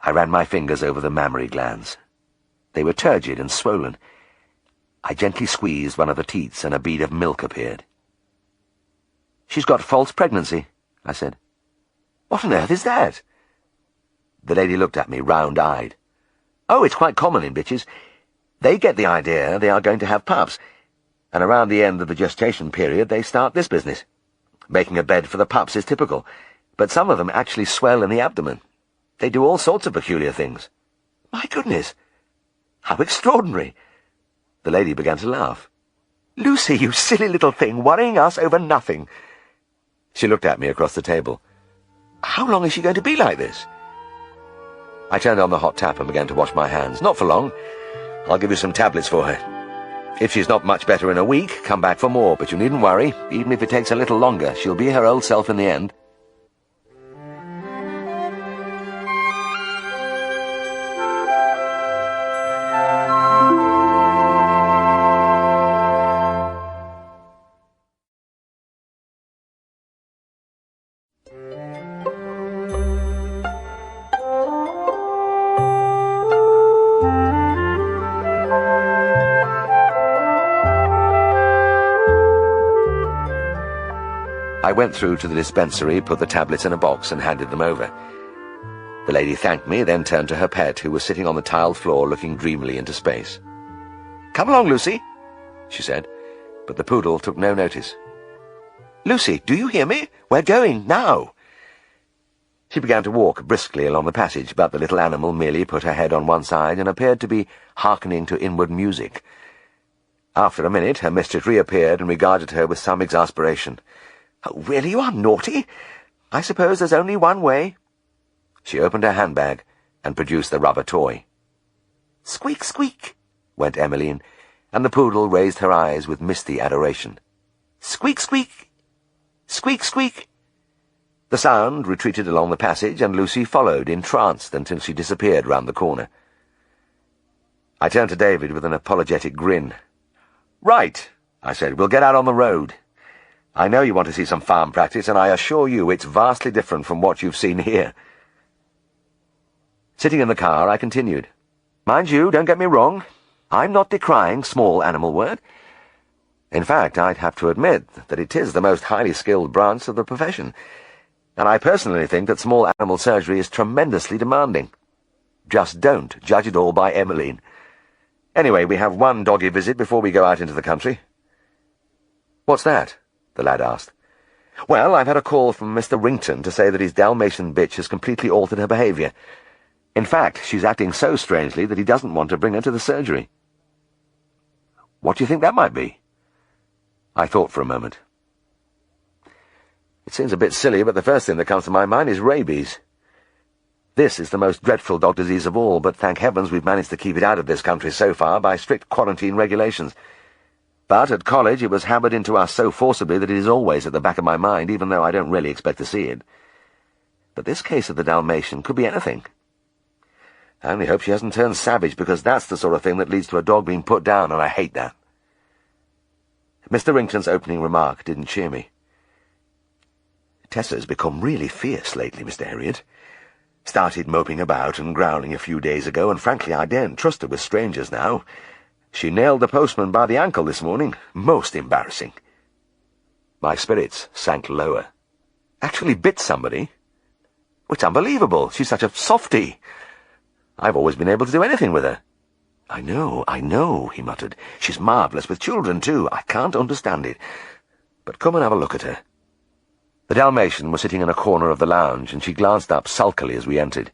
I ran my fingers over the mammary glands. They were turgid and swollen. I gently squeezed one of the teats and a bead of milk appeared. "She's got false pregnancy," I said. "What on earth is that?" The lady looked at me, round-eyed. "Oh, it's quite common in bitches. They get the idea they are going to have pups, and around the end of the gestation period they start this business. Making a bed for the pups is typical, but some of them actually swell in the abdomen. They do all sorts of peculiar things." "My goodness! How extraordinary!" The lady began to laugh. "Lucy, you silly little thing, worrying us over nothing." She looked at me across the table. "How long is she going to be like this?" I turned on the hot tap and began to wash my hands. "Not for long. I'll give you some tablets for her. If she's not much better in a week, come back for more, but you needn't worry. Even if it takes a little longer, she'll be her old self in the end." I went through to the dispensary, put the tablets in a box, and handed them over. The lady thanked me, then turned to her pet, who was sitting on the tiled floor looking dreamily into space. "Come along, Lucy," she said, but the poodle took no notice. "Lucy, do you hear me? We're going now." She began to walk briskly along the passage, but the little animal merely put her head on one side and appeared to be hearkening to inward music. After a minute, her mistress reappeared and regarded her with some exasperation. "Oh, really, you are naughty. I suppose there's only one way." She opened her handbag and produced the rubber toy. "Squeak, squeak," went Emmeline, and the poodle raised her eyes with misty adoration. "Squeak, squeak. Squeak, squeak." The sound retreated along the passage, and Lucy followed, entranced, until she disappeared round the corner. I turned to David with an apologetic grin. "Right," I said, "we'll get out on the road. I know you want to see some farm practice, and I assure you it's vastly different from what you've seen here." Sitting in the car, I continued. "Mind you, don't get me wrong. I'm not decrying small animal work. In fact, I'd have to admit that it is the most highly skilled branch of the profession, and I personally think that small animal surgery is tremendously demanding. Just don't judge it all by Emmeline. Anyway, we have one doggy visit before we go out into the country." "What's that?" the lad asked. "Well, I've had a call from Mr. Rington to say that his Dalmatian bitch has completely altered her behaviour. In fact, she's acting so strangely that he doesn't want to bring her to the surgery." "What do you think that might be?" I thought for a moment. It seems a bit silly, but the first thing that comes to my mind is rabies. This is the most dreadful dog disease of all, but thank heavens we've managed to keep it out of this country so far by strict quarantine regulations. But at college it was hammered into us so forcibly that it is always at the back of my mind, even though I don't really expect to see it. But this case of the Dalmatian could be anything. I only hope she hasn't turned savage, because that's the sort of thing that leads to a dog being put down, and I hate that. Mr. Rington's opening remark didn't cheer me. Tessa's become really fierce lately, Mr. Herriot. Started moping about and growling a few days ago, and frankly I daren't trust her with strangers now. She nailed the postman by the ankle this morning. Most embarrassing. My spirits sank lower. Actually bit somebody? It's unbelievable. She's such a softy. I've always been able to do anything with her. I know, he muttered. She's marvellous with children, too. I can't understand it. But come and have a look at her. The Dalmatian was sitting in a corner of the lounge, and she glanced up sulkily as we entered.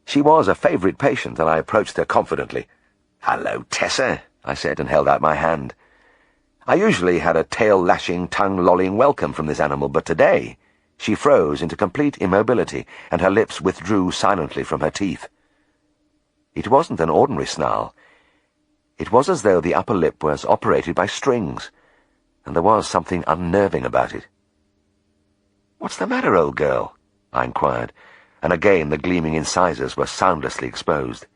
She was a favourite patient, and I approached her confidently. "Hello, Tessa," I said, and held out my hand. I usually had a tail-lashing, tongue-lolling welcome from this animal, but today she froze into complete immobility, and her lips withdrew silently from her teeth. It wasn't an ordinary snarl. It was as though the upper lip was operated by strings, and there was something unnerving about it. "What's the matter, old girl?" I inquired, and again the gleaming incisors were soundlessly exposed.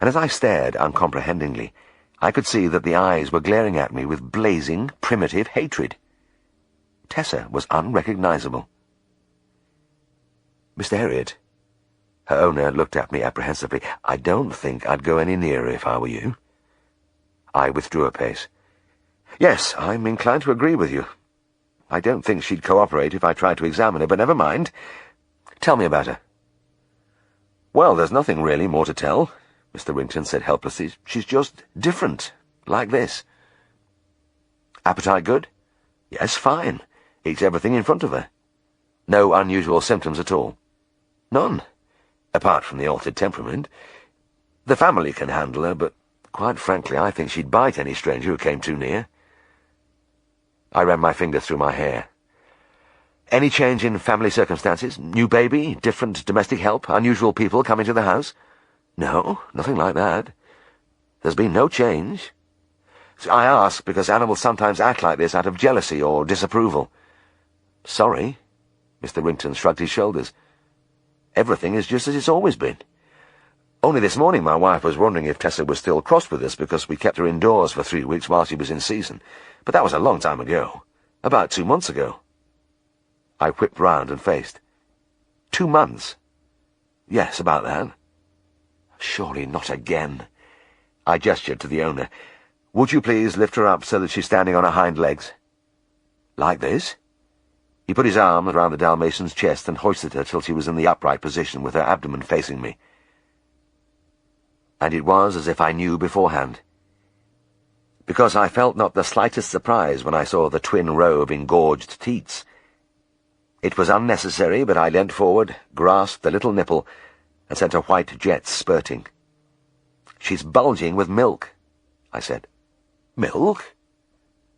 And as I stared uncomprehendingly, I could see that the eyes were glaring at me with blazing, primitive hatred. Tessa was unrecognizable. "Mr. Herriot," her owner looked at me apprehensively, "I don't think I'd go any nearer if I were you." I withdrew a pace. "Yes, I'm inclined to agree with you. I don't think she'd cooperate if I tried to examine her, but never mind. Tell me about her." "Well, there's nothing really more to tell," Mr. Rington said helplessly. "She's just different, like this." "Appetite good?" "Yes, fine. Eats everything in front of her." "No unusual symptoms at all?" "None, apart from the altered temperament. The family can handle her, but quite frankly I think she'd bite any stranger who came too near." I ran my finger through my hair. "Any change in family circumstances? New baby? Different domestic help? Unusual people coming to the house?" "No, nothing like that. There's been no change. I ask because animals sometimes act like this out of jealousy or disapproval." "Sorry." Mr. Rington shrugged his shoulders. "Everything is just as it's always been. Only this morning my wife was wondering if Tessa was still cross with us because we kept her indoors for 3 weeks while she was in season. But that was a long time ago. About 2 months ago." I whipped round and faced. 2 months? "Yes, about that." "Surely not again." I gestured to the owner. "Would you please lift her up so that she's standing on her hind legs?" "Like this?" He put his arm around the Dalmatian's chest and hoisted her till she was in the upright position with her abdomen facing me. And it was as if I knew beforehand, because I felt not the slightest surprise when I saw the twin row of engorged teats. It was unnecessary, but I leant forward, grasped the little nipple, and sent her white jets spurting. "She's bulging with milk," I said. "Milk?"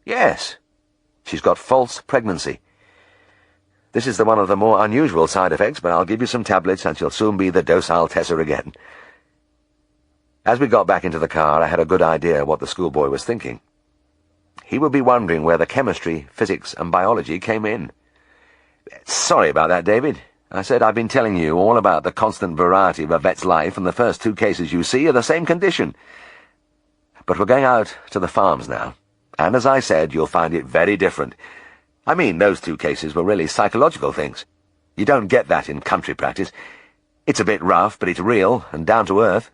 "Yes. She's got false pregnancy. This is one of the more unusual side effects, but I'll give you some tablets and she'll soon be the docile Tessa again." As we got back into the car, I had a good idea what the schoolboy was thinking. He would be wondering where the chemistry, physics, and biology came in. "Sorry about that, David," I said. "I've been telling you all about the constant variety of a vet's life, and the first 2 cases you see are the same condition. But we're going out to the farms now, and as I said, you'll find it very different. I mean, those 2 cases were really psychological things. You don't get that in country practice. It's a bit rough, but it's real and down to earth."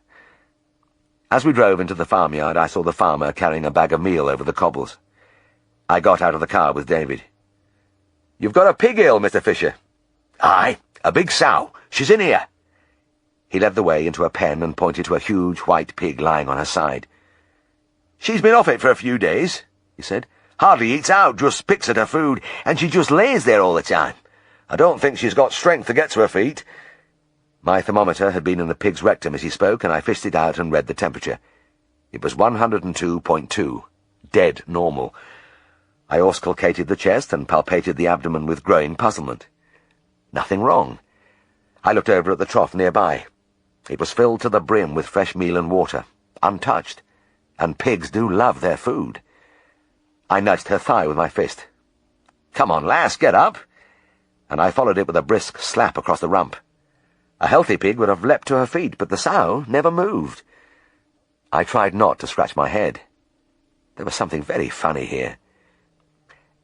As we drove into the farmyard, I saw the farmer carrying a bag of meal over the cobbles. I got out of the car with David. "You've got a pig ill, Mr. Fisher." "Aye, a big sow. She's in here." He led the way into a pen and pointed to a huge white pig lying on her side. "She's been off it for a few days," he said. "Hardly eats out, just picks at her food, and she just lays there all the time. I don't think she's got strength to get to her feet." My thermometer had been in the pig's rectum as he spoke, and I fished it out and read the temperature. It was 102.2, dead normal. I auscultated the chest and palpated the abdomen with growing puzzlement. Nothing wrong. I looked over at the trough nearby. It was filled to the brim with fresh meal and water, untouched, and pigs do love their food. I nudged her thigh with my fist. "Come on, lass, get up!" And I followed it with a brisk slap across the rump. A healthy pig would have leapt to her feet, but the sow never moved. I tried not to scratch my head. There was something very funny here.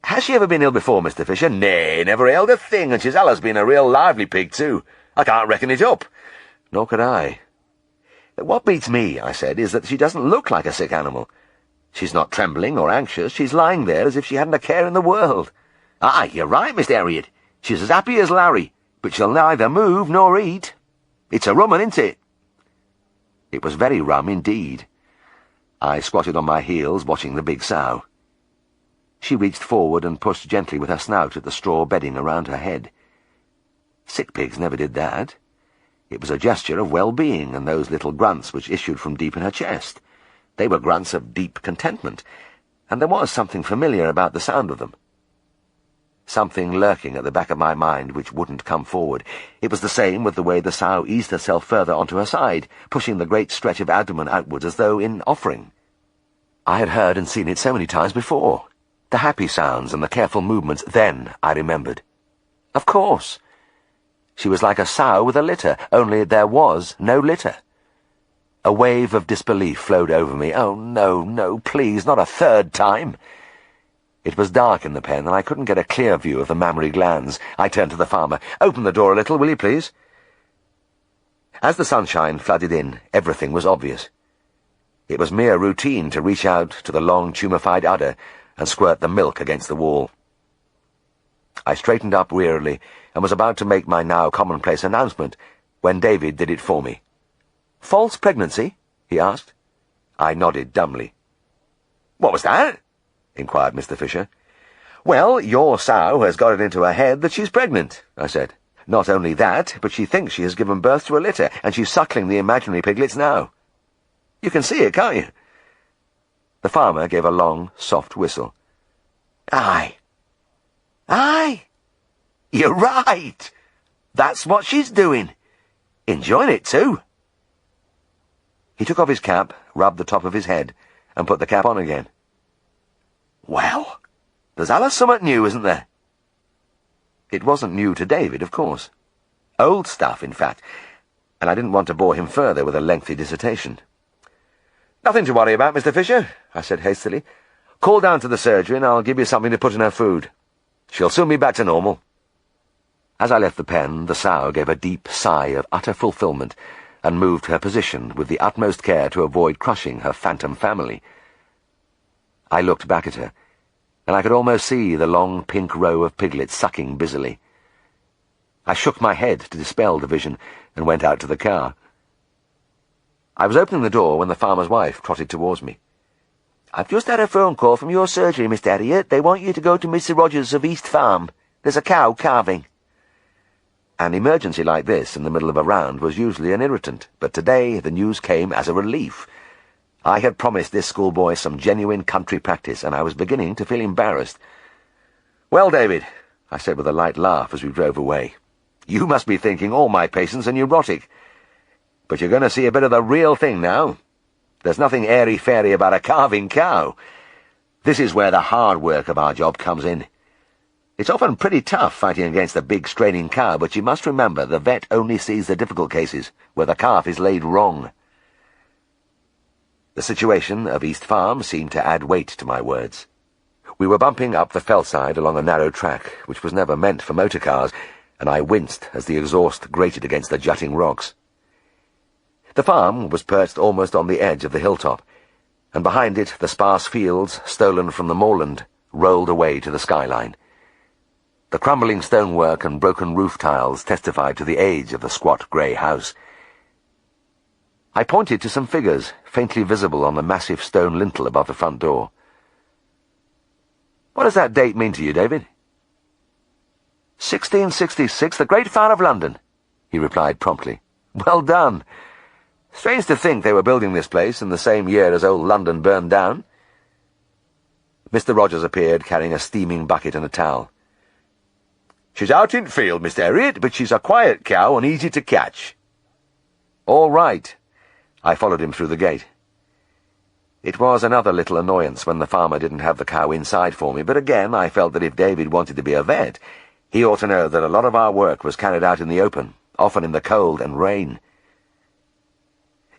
"Has she ever been ill before, Mr. Fisher?" "Nay, never ailed a thing, and she's allus been a real lively pig, too. I can't reckon it up." Nor could I. "What beats me," I said, "is that she doesn't look like a sick animal. She's not trembling or anxious. She's lying there as if she hadn't a care in the world." "Aye, you're right, Mr. Herriot. She's as happy as Larry, but she'll neither move nor eat. It's a rum 'un, isn't it?" It was very rum indeed. I squatted on my heels, watching the big sow. She reached forward and pushed gently with her snout at the straw bedding around her head. Sick pigs never did that. It was a gesture of well-being, and those little grunts which issued from deep in her chest. They were grunts of deep contentment, and there was something familiar about the sound of them. Something lurking at the back of my mind which wouldn't come forward. It was the same with the way the sow eased herself further onto her side, pushing the great stretch of abdomen outwards as though in offering. I had heard and seen it so many times before. The happy sounds and the careful movements, then I remembered. Of course. She was like a sow with a litter, only there was no litter. A wave of disbelief flowed over me. Oh, no, no, please, not a third time. It was dark in the pen, and I couldn't get a clear view of the mammary glands. I turned to the farmer. "Open the door a little, will you, please?" As the sunshine flooded in, everything was obvious. It was mere routine to reach out to the long tumefied udder and squirt the milk against the wall. I straightened up wearily and was about to make my now commonplace announcement when David did it for me. "False pregnancy?" he asked. I nodded dumbly. "What was that?" inquired Mr. Fisher. "Well, your sow has got it into her head that she's pregnant," I said. "Not only that, but she thinks she has given birth to a litter, and she's suckling the imaginary piglets now. You can see it, can't you?" The farmer gave a long, soft whistle. "Aye. Aye. You're right. That's what she's doing. Enjoying it, too." He took off his cap, rubbed the top of his head, and put the cap on again. "Well, there's allus summat new, isn't there?" It wasn't new to David, of course. Old stuff, in fact, and I didn't want to bore him further with a lengthy dissertation. "Nothing to worry about, Mr. Fisher," I said hastily. "Call down to the surgery and I'll give you something to put in her food. She'll soon be back to normal." As I left the pen, the sow gave a deep sigh of utter fulfillment and moved her position with the utmost care to avoid crushing her phantom family. I looked back at her, and I could almost see the long pink row of piglets sucking busily. I shook my head to dispel the vision and went out to the car. I was opening the door when the farmer's wife trotted towards me. "I've just had a phone call from your surgery, Mr. Herriot. They want you to go to Mr. Rogers of East Farm. There's a cow calving." An emergency like this in the middle of a round was usually an irritant, but today the news came as a relief. I had promised this schoolboy some genuine country practice, and I was beginning to feel embarrassed. "Well, David," I said with a light laugh as we drove away, "you must be thinking all my patients are neurotic. But you're going to see a bit of the real thing now. There's nothing airy-fairy about a calving cow. This is where the hard work of our job comes in. It's often pretty tough fighting against a big straining cow, but you must remember the vet only sees the difficult cases, where the calf is laid wrong." The situation of East Farm seemed to add weight to my words. We were bumping up the fellside along a narrow track, which was never meant for motor cars, and I winced as the exhaust grated against the jutting rocks. The farm was perched almost on the edge of the hilltop, and behind it the sparse fields, stolen from the moorland, rolled away to the skyline. The crumbling stonework and broken roof tiles testified to the age of the squat grey house. I pointed to some figures, faintly visible on the massive stone lintel above the front door. "What does that date mean to you, David?" 1666, the Great Fire of London," he replied promptly. "Well done. Strange to think they were building this place in the same year as old London burned down." Mr. Rogers appeared, carrying a steaming bucket and a towel. "She's out in field, Mr. Herriot, but she's a quiet cow and easy to catch." "All right." I followed him through the gate. It was another little annoyance when the farmer didn't have the cow inside for me, but again I felt that if David wanted to be a vet, he ought to know that a lot of our work was carried out in the open, often in the cold and rain.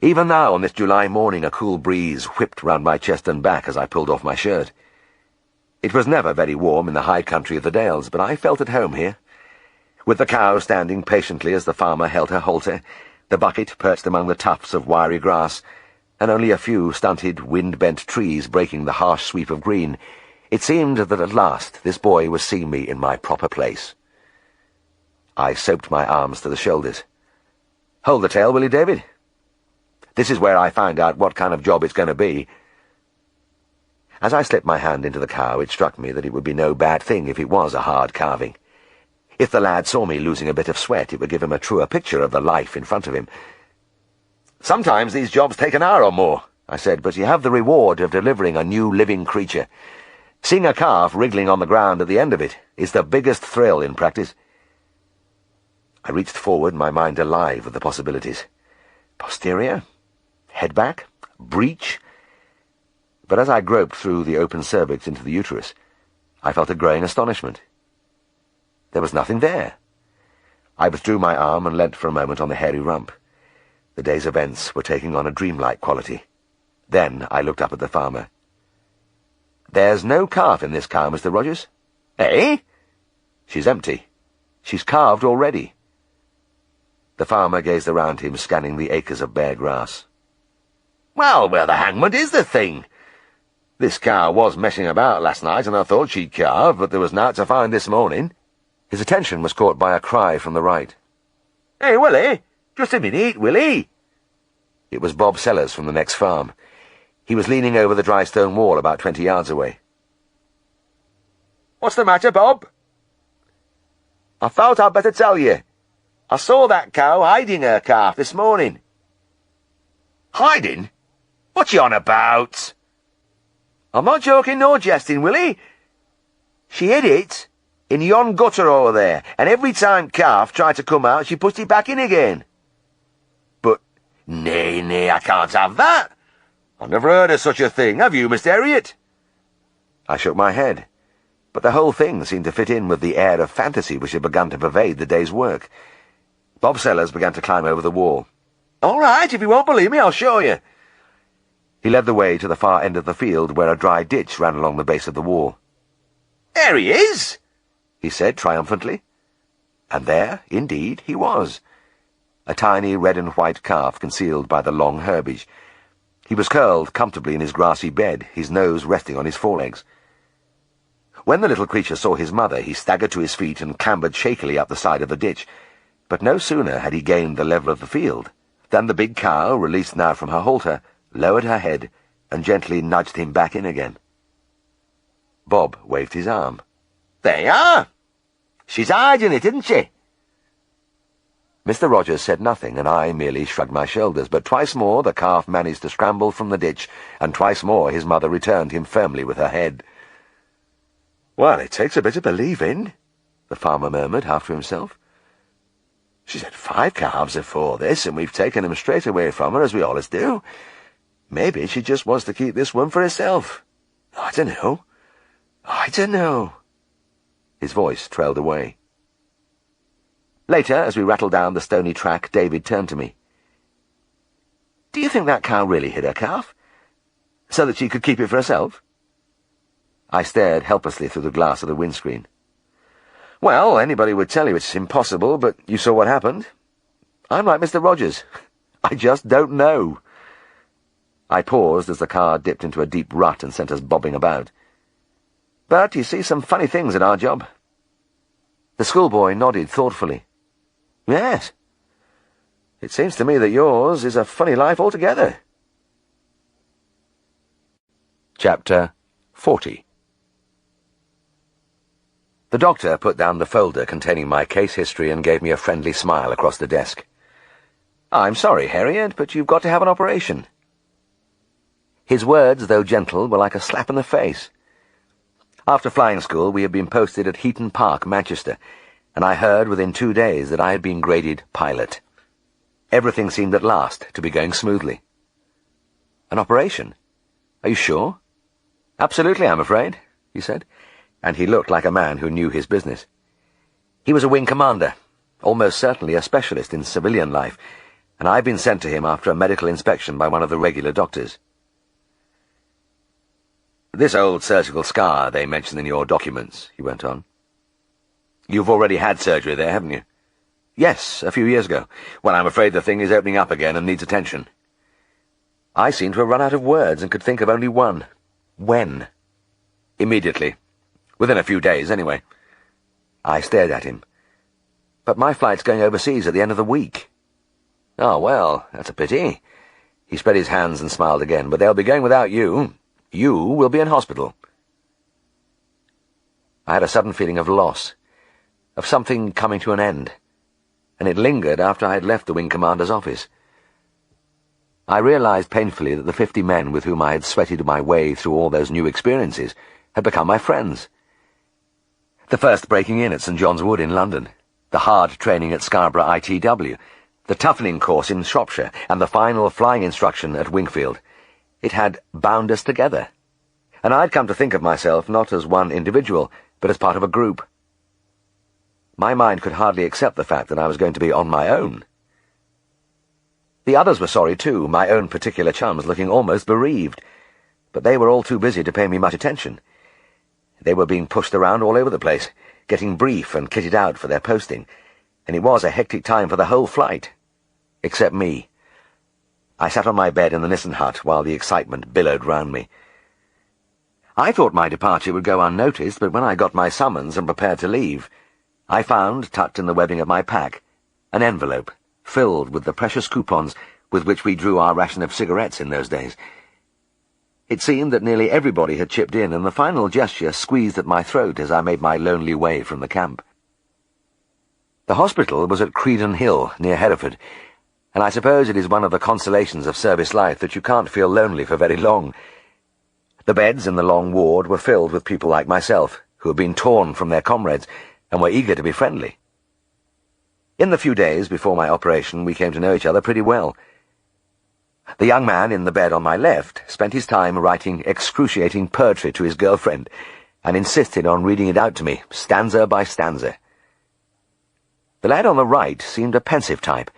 Even now, on this July morning, a cool breeze whipped round my chest and back as I pulled off my shirt. It was never very warm in the high country of the Dales, but I felt at home here. With the cow standing patiently as the farmer held her halter, the bucket perched among the tufts of wiry grass, and only a few stunted, wind-bent trees breaking the harsh sweep of green, it seemed that at last this boy was seeing me in my proper place. I soaped my arms to the shoulders. "Hold the tail, will you, David? This is where I find out what kind of job it's going to be." As I slipped my hand into the cow, it struck me that it would be no bad thing if it was a hard calving. If the lad saw me losing a bit of sweat, it would give him a truer picture of the life in front of him. "Sometimes these jobs take an hour or more," I said, "but you have the reward of delivering a new living creature. Seeing a calf wriggling on the ground at the end of it is the biggest thrill in practice." I reached forward, my mind alive with the possibilities. Posterior? Head back? Breech? But as I groped through the open cervix into the uterus, I felt a growing astonishment. There was nothing there. I withdrew my arm and leant for a moment on the hairy rump. The day's events were taking on a dreamlike quality. Then I looked up at the farmer. "There's no calf in this cow, Mr. Rogers." "Eh?" "She's empty. She's calved already." The farmer gazed around him, scanning the acres of bare grass. "Well, where the hangment is the thing? This cow was messing about last night, and I thought she'd calve, but there was naught to find this morning." His attention was caught by a cry from the right. "Hey, Willie! Just a minute, Willie!" It was Bob Sellers from the next farm. He was leaning over the dry stone wall about 20 yards away. "What's the matter, Bob?" "I thought I'd better tell you. I saw that cow hiding her calf this morning." "Hiding? What you on about?" "I'm not joking nor jesting, Willie. She hid it in yon gutter over there, and every time calf tried to come out, she put it back in again." "But, nay, I can't have that. I've never heard of such a thing. Have you, Mr. Herriot?" I shook my head, but the whole thing seemed to fit in with the air of fantasy which had begun to pervade the day's work. Bob Sellers began to climb over the wall. "All right, if you won't believe me, I'll show you." He led the way to the far end of the field, where a dry ditch ran along the base of the wall. "There he is!" he said triumphantly. And there, indeed, he was. A tiny red and white calf concealed by the long herbage. He was curled comfortably in his grassy bed, his nose resting on his forelegs. When the little creature saw his mother, he staggered to his feet and clambered shakily up the side of the ditch. But no sooner had he gained the level of the field than the big cow, released now from her halter, lowered her head and gently nudged him back in again. Bob waved his arm. "There you are! She's hiding it, isn't she?" Mr. Rogers said nothing, and I merely shrugged my shoulders, but twice more the calf managed to scramble from the ditch, and twice more his mother returned him firmly with her head. "Well, it takes a bit of believing," the farmer murmured, half to himself. "She's had 5 calves afore this, and we've taken them straight away from her, as we always do. Maybe she just wants to keep this one for herself. I dunno. His voice trailed away. Later, as we rattled down the stony track, David turned to me. "Do you think that cow really hid her calf? So that she could keep it for herself?" I stared helplessly through the glass of the windscreen. "Well, anybody would tell you it's impossible, but you saw what happened. I'm like Mr. Rogers. I just don't know." I paused as the car dipped into a deep rut and sent us bobbing about. "But you see some funny things in our job." The schoolboy nodded thoughtfully. "Yes. It seems to me that yours is a funny life altogether." Chapter 40. The doctor put down the folder containing my case history and gave me a friendly smile across the desk. "I'm sorry, Herriot, but you've got to have an operation." His words, though gentle, were like a slap in the face. After flying school, we had been posted at Heaton Park, Manchester, and I heard within 2 days that I had been graded pilot. Everything seemed at last to be going smoothly. An operation? Are you sure? Absolutely, I'm afraid, he said, and he looked like a man who knew his business. He was a wing commander, almost certainly a specialist in civilian life, and I'd been sent to him after a medical inspection by one of the regular doctors. "This old surgical scar they mention in your documents," he went on. "You've already had surgery there, haven't you?" "Yes, a few years ago. Well, I'm afraid the thing is opening up again and needs attention." I seemed to have run out of words and could think of only one. When? Immediately. Within a few days, anyway. I stared at him. "But my flight's going overseas at the end of the week." "Oh, well, that's a pity." He spread his hands and smiled again. "But they'll be going without you. You will be in hospital." I had a sudden feeling of loss, of something coming to an end, and it lingered after I had left the wing commander's office. I realized painfully that the 50 men with whom I had sweated my way through all those new experiences had become my friends. The first breaking in at St. John's Wood in London, the hard training at Scarborough ITW, the toughening course in Shropshire, and the final flying instruction at Wingfield. It had bound us together, and I'd come to think of myself not as one individual, but as part of a group. My mind could hardly accept the fact that I was going to be on my own. The others were sorry too, my own particular chums looking almost bereaved, but they were all too busy to pay me much attention. They were being pushed around all over the place, getting brief and kitted out for their posting, and it was a hectic time for the whole flight. Except me. I sat on my bed in the Nissen hut while the excitement billowed round me. I thought my departure would go unnoticed, but when I got my summons and prepared to leave, I found, tucked in the webbing of my pack, an envelope filled with the precious coupons with which we drew our ration of cigarettes in those days. It seemed that nearly everybody had chipped in, and the final gesture squeezed at my throat as I made my lonely way from the camp. The hospital was at Creedon Hill, near Hereford, and I suppose it is one of the consolations of service life that you can't feel lonely for very long. The beds in the long ward were filled with people like myself, who had been torn from their comrades, and were eager to be friendly. In the few days before my operation, we came to know each other pretty well. The young man in the bed on my left spent his time writing excruciating poetry to his girlfriend, and insisted on reading it out to me, stanza by stanza. The lad on the right seemed a pensive type.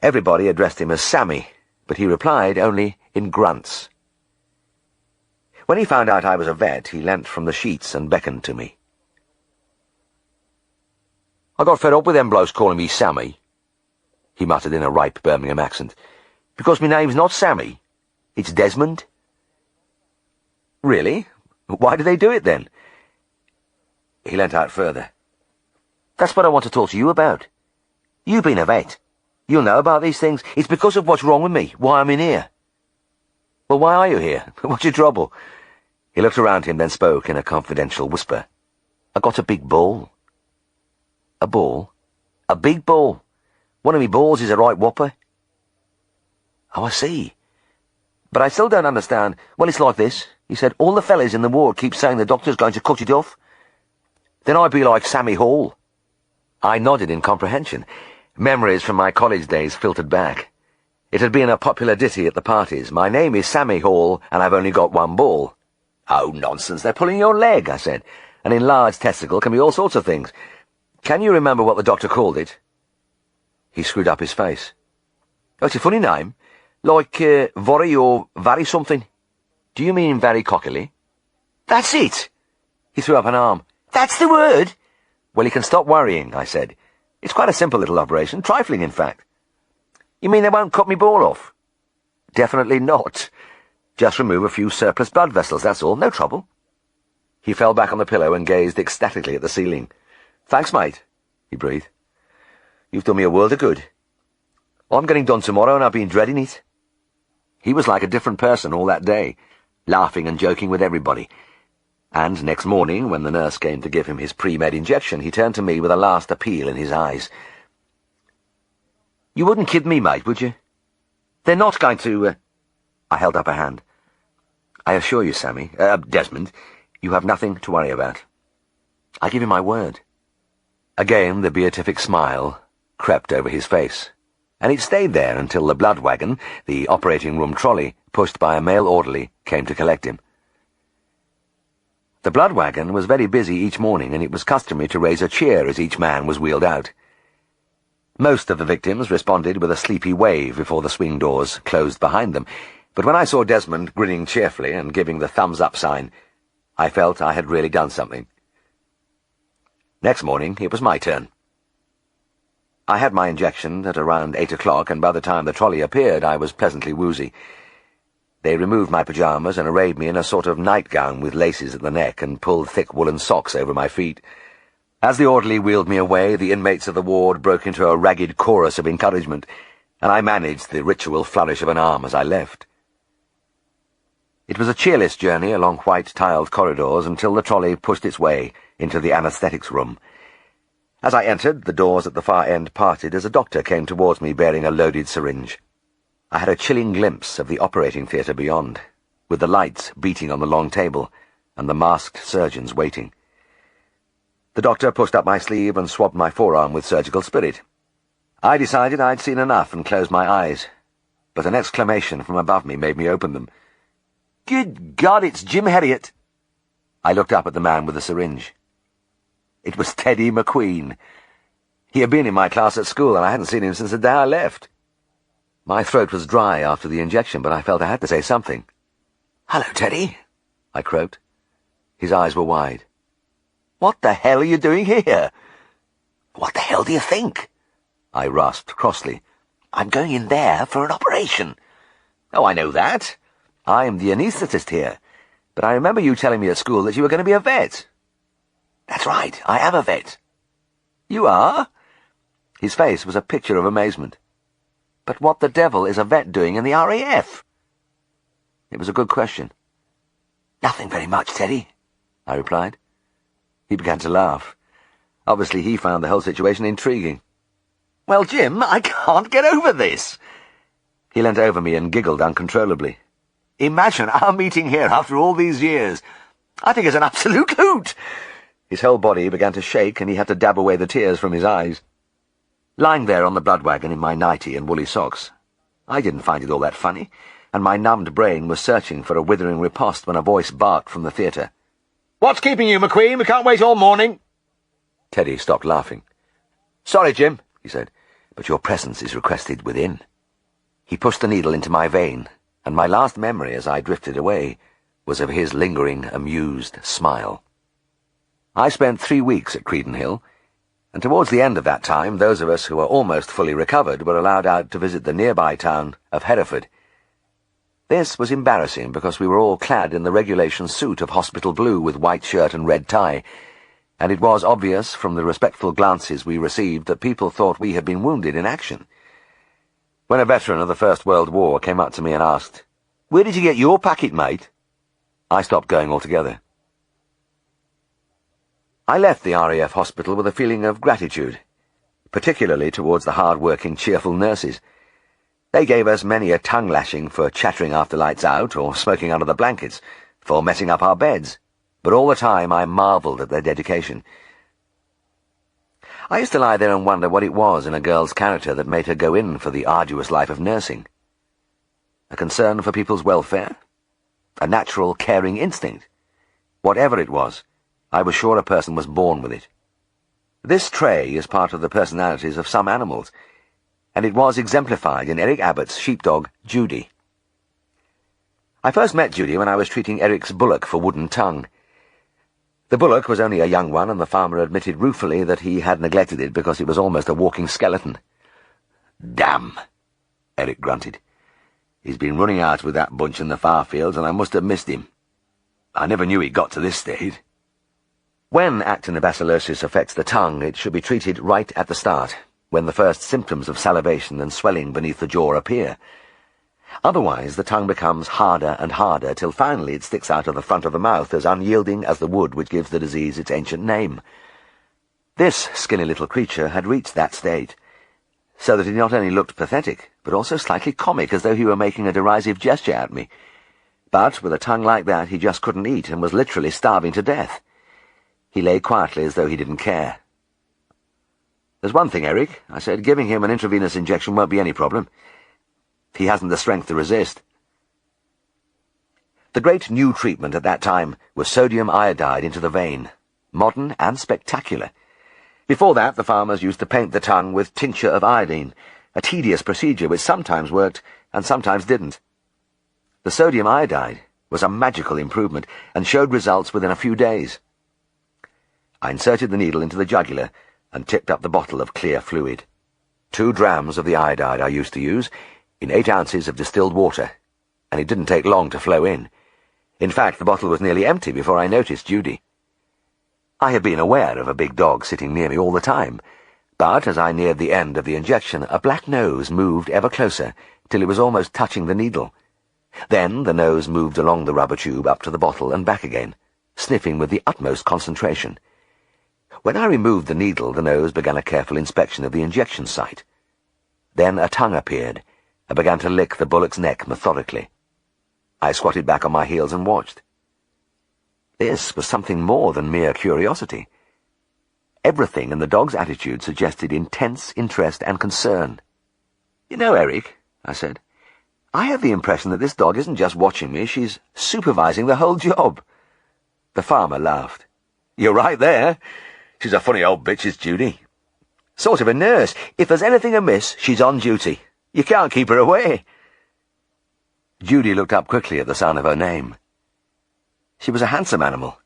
Everybody addressed him as Sammy, but he replied only in grunts. When he found out I was a vet, he leant from the sheets and beckoned to me. "I got fed up with them blokes calling me Sammy," he muttered in a ripe Birmingham accent, "because my name's not Sammy. It's Desmond." "Really? Why do they do it, then?" He leant out further. "That's what I want to talk to you about. You've been a vet. You'll know about these things. It's because of what's wrong with me, why I'm in here." "Well, why are you here? What's your trouble?" He looked around him, then spoke in a confidential whisper. "I got a big ball." "A ball? A big ball? One of me balls is a right whopper." "Oh, I see. But I still don't understand." "Well, it's like this," he said. "All the fellas in the ward keep saying the doctor's going to cut it off. Then I'd be like Sammy Hall." I nodded in comprehension. Memories from my college days filtered back. It had been a popular ditty at the parties. "My name is Sammy Hall, and I've only got one ball." "Oh, nonsense, they're pulling your leg," I said. "An enlarged testicle can be all sorts of things. Can you remember what the doctor called it?" He screwed up his face. "Oh, it's a funny name. Like, Vorry or Varry something. Do you mean very cockily?" "That's it!" He threw up an arm. "That's the word!" "Well, you can stop worrying," I said. "It's quite a simple little operation, trifling, in fact." "You mean they won't cut me ball off?" "Definitely not. Just remove a few surplus blood vessels, that's all. No trouble." He fell back on the pillow and gazed ecstatically at the ceiling. "Thanks, mate," he breathed. "You've done me a world of good. I'm getting done tomorrow, and I've been dreading it." He was like a different person all that day, laughing and joking with everybody. And next morning, when the nurse came to give him his pre-med injection, he turned to me with a last appeal in his eyes. "You wouldn't kid me, mate, would you? They're not going to—" I held up a hand. "I assure you, Sammy, Desmond, You have nothing to worry about. I give you my word. Again the beatific smile crept over his face, and it stayed there until the blood wagon, the operating room trolley, pushed by a male orderly, came to collect him. The blood wagon was very busy each morning, and it was customary to raise a cheer as each man was wheeled out. Most of the victims responded with a sleepy wave before the swing doors closed behind them, but when I saw Desmond grinning cheerfully and giving the thumbs-up sign, I felt I had really done something. Next morning, it was my turn. I had my injection at around 8 o'clock, and by the time the trolley appeared, I was pleasantly woozy. They removed my pyjamas and arrayed me in a sort of nightgown with laces at the neck and pulled thick woolen socks over my feet. As the orderly wheeled me away, the inmates of the ward broke into a ragged chorus of encouragement, and I managed the ritual flourish of an arm as I left. It was a cheerless journey along white-tiled corridors until the trolley pushed its way into the anaesthetics room. As I entered, the doors at the far end parted as a doctor came towards me bearing a loaded syringe. I had a chilling glimpse of the operating theatre beyond, with the lights beating on the long table and the masked surgeons waiting. The doctor pushed up my sleeve and swabbed my forearm with surgical spirit. I decided I'd seen enough and closed my eyes, but an exclamation from above me made me open them. "Good God, it's Jim Herriot!" I looked up at the man with the syringe. It was Teddy McQueen. He had been in my class at school, and I hadn't seen him since the day I left. My throat was dry after the injection, but I felt I had to say something. "Hello, Teddy," I croaked. His eyes were wide. "What the hell are you doing here?" "What the hell do you think?" I rasped crossly. "I'm going in there for an operation." "Oh, I know that. I'm the anaesthetist here. But I remember you telling me at school that you were going to be a vet." "That's right, I am a vet." "You are?" His face was a picture of amazement. "But what the devil is a vet doing in the RAF?" It was a good question. "Nothing very much, Teddy," I replied. He began to laugh. Obviously he found the whole situation intriguing. "Well, Jim, I can't get over this." He leant over me and giggled uncontrollably. "Imagine our meeting here after all these years. I think it's an absolute hoot." His whole body began to shake, and he had to dab away the tears from his eyes. Lying there on the blood wagon in my nightie and woolly socks, I didn't find it all that funny, and my numbed brain was searching for a withering riposte when a voice barked from the theatre. "What's keeping you, McQueen? We can't wait all morning." Teddy stopped laughing. "Sorry, Jim," he said, "but your presence is requested within." He pushed the needle into my vein, and my last memory as I drifted away was of his lingering, amused smile. I spent 3 weeks at Credenhill, and towards the end of that time those of us who were almost fully recovered were allowed out to visit the nearby town of Hereford. This was embarrassing because we were all clad in the regulation suit of hospital blue with white shirt and red tie, and it was obvious from the respectful glances we received that people thought we had been wounded in action. When a veteran of the First World War came up to me and asked, "Where did you get your packet, mate?" I stopped going altogether. I left the RAF hospital with a feeling of gratitude, particularly towards the hard-working, cheerful nurses. They gave us many a tongue-lashing for chattering after lights out or smoking under the blankets, for messing up our beds, but all the time I marvelled at their dedication. I used to lie there and wonder what it was in a girl's character that made her go in for the arduous life of nursing. A concern for people's welfare? A natural, caring instinct? Whatever it was, I was sure a person was born with it. This trait is part of the personalities of some animals, and it was exemplified in Eric Abbott's sheepdog, Judy. I first met Judy when I was treating Eric's bullock for wooden tongue. The bullock was only a young one, and the farmer admitted ruefully that he had neglected it because it was almost a walking skeleton. "Damn," Eric grunted. "He's been running out with that bunch in the far fields, and I must have missed him. I never knew he'd got to this state." When actinobacillosis affects the tongue, it should be treated right at the start, when the first symptoms of salivation and swelling beneath the jaw appear. Otherwise, the tongue becomes harder and harder, till finally it sticks out of the front of the mouth as unyielding as the wood which gives the disease its ancient name. This skinny little creature had reached that state, so that he not only looked pathetic, but also slightly comic, as though he were making a derisive gesture at me. But with a tongue like that, he just couldn't eat and was literally starving to death. He lay quietly as though he didn't care. "There's one thing, Eric," I said. "Giving him an intravenous injection won't be any problem. He hasn't the strength to resist." The great new treatment at that time was sodium iodide into the vein, modern and spectacular. Before that, the farmers used to paint the tongue with tincture of iodine, a tedious procedure which sometimes worked and sometimes didn't. The sodium iodide was a magical improvement and showed results within a few days. I inserted the needle into the jugular and tipped up the bottle of clear fluid. 2 drams of the iodide I used to use, in 8 ounces of distilled water, and it didn't take long to flow in. In fact, the bottle was nearly empty before I noticed Judy. I had been aware of a big dog sitting near me all the time, but as I neared the end of the injection, a black nose moved ever closer till it was almost touching the needle. Then the nose moved along the rubber tube up to the bottle and back again, sniffing with the utmost concentration. When I removed the needle, the nose began a careful inspection of the injection site. Then a tongue appeared and began to lick the bullock's neck methodically. I squatted back on my heels and watched. This was something more than mere curiosity. Everything in the dog's attitude suggested intense interest and concern. "You know, Eric," I said, "I have the impression that this dog isn't just watching me, she's supervising the whole job." The farmer laughed. "You're right there. She's a funny old bitch, is Judy. Sort of a nurse. If there's anything amiss, she's on duty. You can't keep her away." Judy looked up quickly at the sound of her name. She was a handsome animal.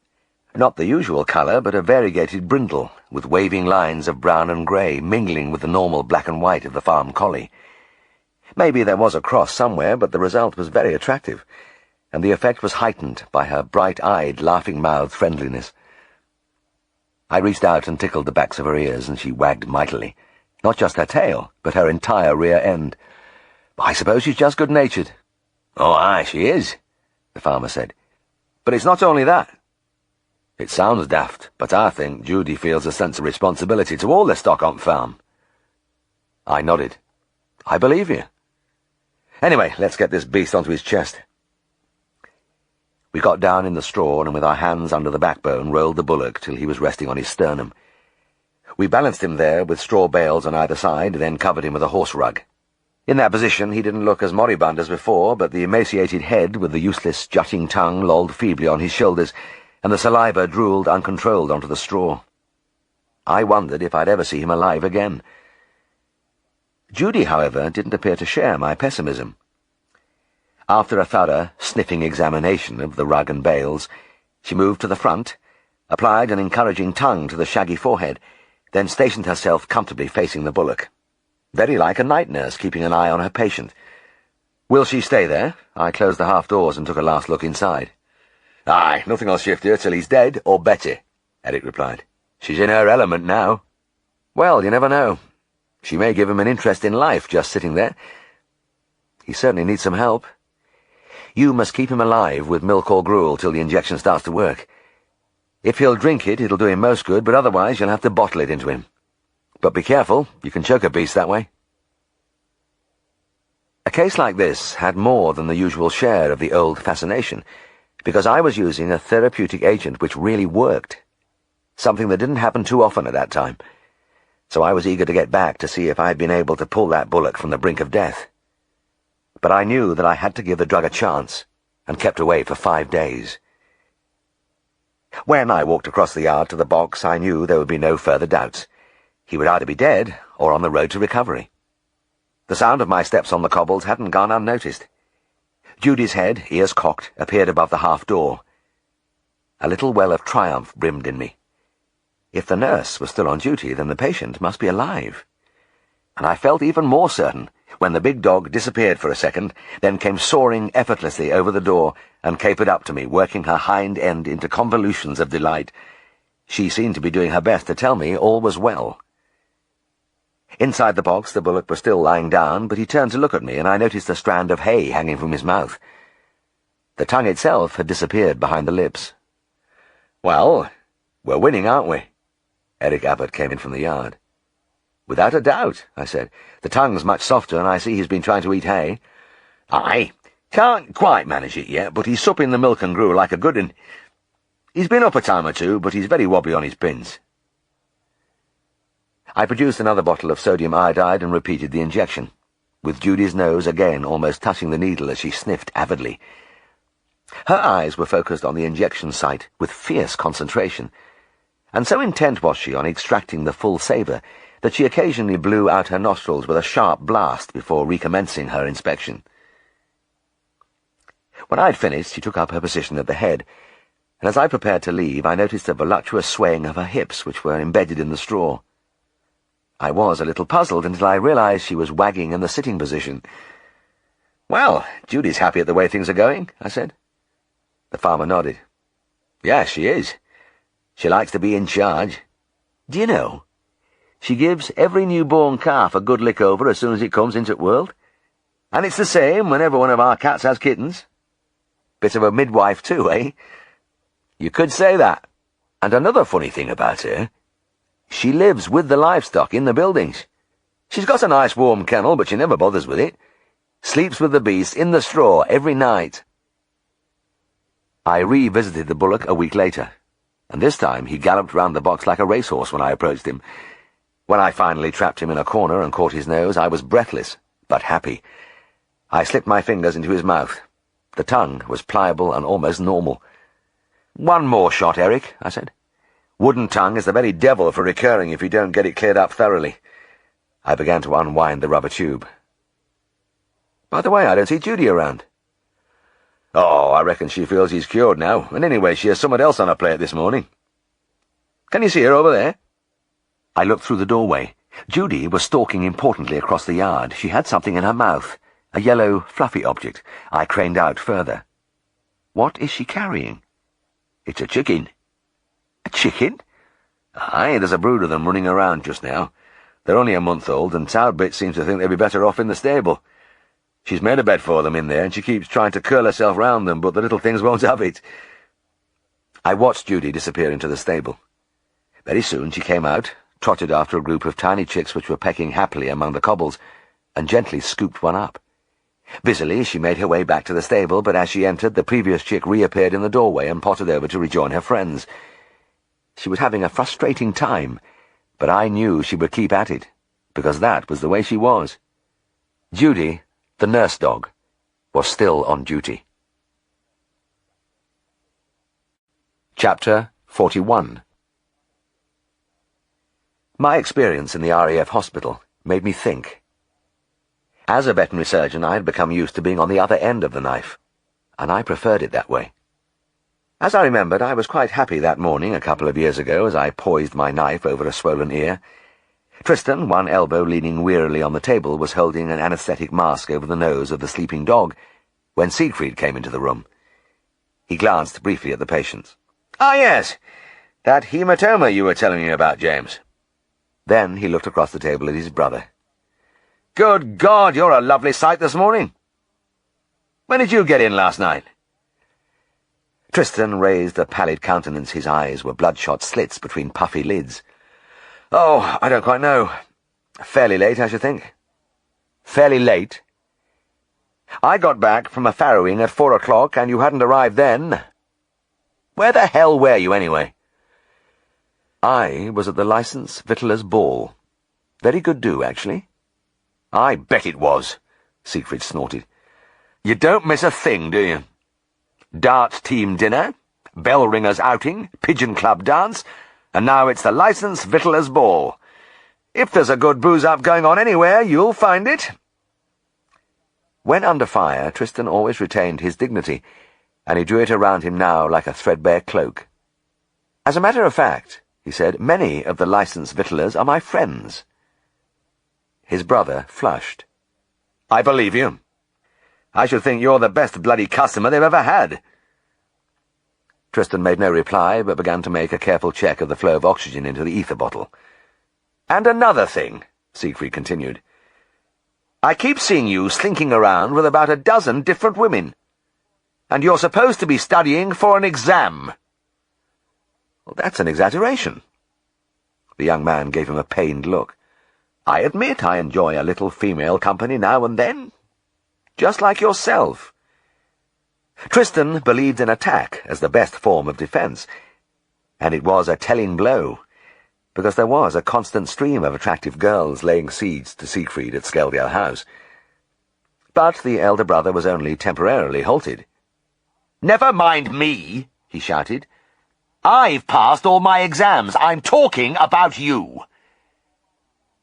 Not the usual colour, but a variegated brindle, with waving lines of brown and grey mingling with the normal black and white of the farm collie. Maybe there was a cross somewhere, but the result was very attractive, and the effect was heightened by her bright-eyed, laughing-mouthed friendliness. I reached out and tickled the backs of her ears, and she wagged mightily. Not just her tail, but her entire rear end. "I suppose she's just good-natured." "Oh, aye, she is," the farmer said. "But it's not only that." "It sounds daft, but I think Judy feels a sense of responsibility to all the stock on farm." I nodded. "I believe you. Anyway, let's get this beast onto his chest." We got down in the straw and with our hands under the backbone rolled the bullock till he was resting on his sternum. We balanced him there with straw bales on either side, then covered him with a horse rug. In that position he didn't look as moribund as before, but the emaciated head with the useless jutting tongue lolled feebly on his shoulders, and the saliva drooled uncontrolled onto the straw. I wondered if I'd ever see him alive again. Judy, however, didn't appear to share my pessimism. After a thorough, sniffing examination of the rug and bales, she moved to the front, applied an encouraging tongue to the shaggy forehead, then stationed herself comfortably facing the bullock. Very like a night nurse keeping an eye on her patient. "Will she stay there?" I closed the half-doors and took a last look inside. "Aye, nothing'll shift her till he's dead, or better," Eric replied. "She's in her element now." "Well, you never know. She may give him an interest in life just sitting there. He certainly needs some help. You must keep him alive with milk or gruel till the injection starts to work. If he'll drink it, it'll do him most good, but otherwise you'll have to bottle it into him. But be careful, you can choke a beast that way." A case like this had more than the usual share of the old fascination, because I was using a therapeutic agent which really worked, something that didn't happen too often at that time. So I was eager to get back to see if I'd been able to pull that bullock from the brink of death. But I knew that I had to give the drug a chance, and kept away for 5 days. When I walked across the yard to the box, I knew there would be no further doubts. He would either be dead or on the road to recovery. The sound of my steps on the cobbles hadn't gone unnoticed. Judy's head, ears cocked, appeared above the half-door. A little well of triumph brimmed in me. If the nurse was still on duty, then the patient must be alive. And I felt even more certain when the big dog disappeared for a second, then came soaring effortlessly over the door and capered up to me, working her hind end into convolutions of delight. She seemed to be doing her best to tell me all was well. Inside the box the bullock was still lying down, but he turned to look at me, and I noticed a strand of hay hanging from his mouth. The tongue itself had disappeared behind the lips. "Well, we're winning, aren't we?" Eric Abbott came in from the yard. "Without a doubt," I said. "The tongue's much softer, and I see he's been trying to eat hay." "Aye, Can't quite manage it yet, but he's supping the milk and gruel like a good un. He's been up a time or two, but he's very wobbly on his pins. I produced another bottle of sodium iodide and repeated the injection, with Judy's nose again almost touching the needle as she sniffed avidly. Her eyes were focused on the injection site with fierce concentration, and so intent was she on extracting the full savour that she occasionally blew out her nostrils with a sharp blast before recommencing her inspection. When I'd finished, she took up her position at the head, and as I prepared to leave, I noticed a voluptuous swaying of her hips, which were embedded in the straw. I was a little puzzled until I realized she was wagging in the sitting position. "Well, Judy's happy at the way things are going," I said. The farmer nodded. "Yes, she is. She likes to be in charge. Do you know, she gives every newborn calf a good lick over as soon as it comes into the world. And it's the same whenever one of our cats has kittens. Bit of a midwife too, eh? You could say that. And another funny thing about her, she lives with the livestock in the buildings. She's got a nice warm kennel, but she never bothers with it. Sleeps with the beasts in the straw every night." I revisited the bullock a week later, and this time he galloped round the box like a racehorse when I approached him. When I finally trapped him in a corner and caught his nose, I was breathless, but happy. I slipped my fingers into his mouth. The tongue was pliable and almost normal. "One more shot, Eric," I said. "Wooden tongue is the very devil for recurring if you don't get it cleared up thoroughly." I began to unwind the rubber tube. "By the way, I don't see Judy around." "Oh, I reckon she feels he's cured now, and anyway, she has something else on her plate this morning. Can you see her over there?" I looked through the doorway. Judy was stalking importantly across the yard. She had something in her mouth, a yellow, fluffy object. I craned out further. "What is she carrying?" "It's a chicken." "A chicken?" "Aye, there's a brood of them running around just now. They're only a month old, and Soudbit seems to think they'd be better off in the stable. She's made a bed for them in there, and she keeps trying to curl herself round them, but the little things won't have it." I watched Judy disappear into the stable. Very soon she came out, trotted after a group of tiny chicks which were pecking happily among the cobbles, and gently scooped one up. Busily she made her way back to the stable, but as she entered, the previous chick reappeared in the doorway and pottered over to rejoin her friends. She was having a frustrating time, but I knew she would keep at it, because that was the way she was. Judy, the nurse dog, was still on duty. Chapter 41. My experience in the RAF hospital made me think. As a veterinary surgeon, I had become used to being on the other end of the knife, and I preferred it that way. As I remembered, I was quite happy that morning a couple of years ago as I poised my knife over a swollen ear. Tristan, one elbow leaning wearily on the table, was holding an anaesthetic mask over the nose of the sleeping dog when Siegfried came into the room. He glanced briefly at the patients. "Ah, yes, that hematoma you were telling me about, James." Then he looked across the table at his brother. "Good God, you're a lovely sight this morning. When did you get in last night?" Tristan raised a pallid countenance. His eyes were bloodshot slits between puffy lids. "Oh, I don't quite know. Fairly late, I should think." "Fairly late? I got back from a farrowing at 4 o'clock, and you hadn't arrived then. Where the hell were you, anyway?" "I was at the Licensed Victualler's Ball. Very good do, actually." "I bet it was," Siegfried snorted. "You don't miss a thing, do you? Dart team dinner, bell ringers outing, pigeon club dance, and now it's the Licensed Victualler's Ball. If there's a good booze-up going on anywhere, you'll find it." When under fire, Tristan always retained his dignity, and he drew it around him now like a threadbare cloak. "As a matter of fact," he said, "many of the licensed victuallers are my friends." His brother flushed. "I believe you. I should think you're the best bloody customer they've ever had." Tristan made no reply, but began to make a careful check of the flow of oxygen into the ether bottle. "And another thing," Siegfried continued. "I keep seeing you slinking around with about a dozen different women. And you're supposed to be studying for an exam." "Well, that's an exaggeration." The young man gave him a pained look. "I admit I enjoy a little female company now and then. Just like yourself. Tristan believed in attack as the best form of defence, and it was a telling blow, because there was a constant stream of attractive girls laying siege to Siegfried at Skeldale House. But the elder brother was only temporarily halted. "Never mind me," he shouted. "I've passed all my exams. I'm talking about you.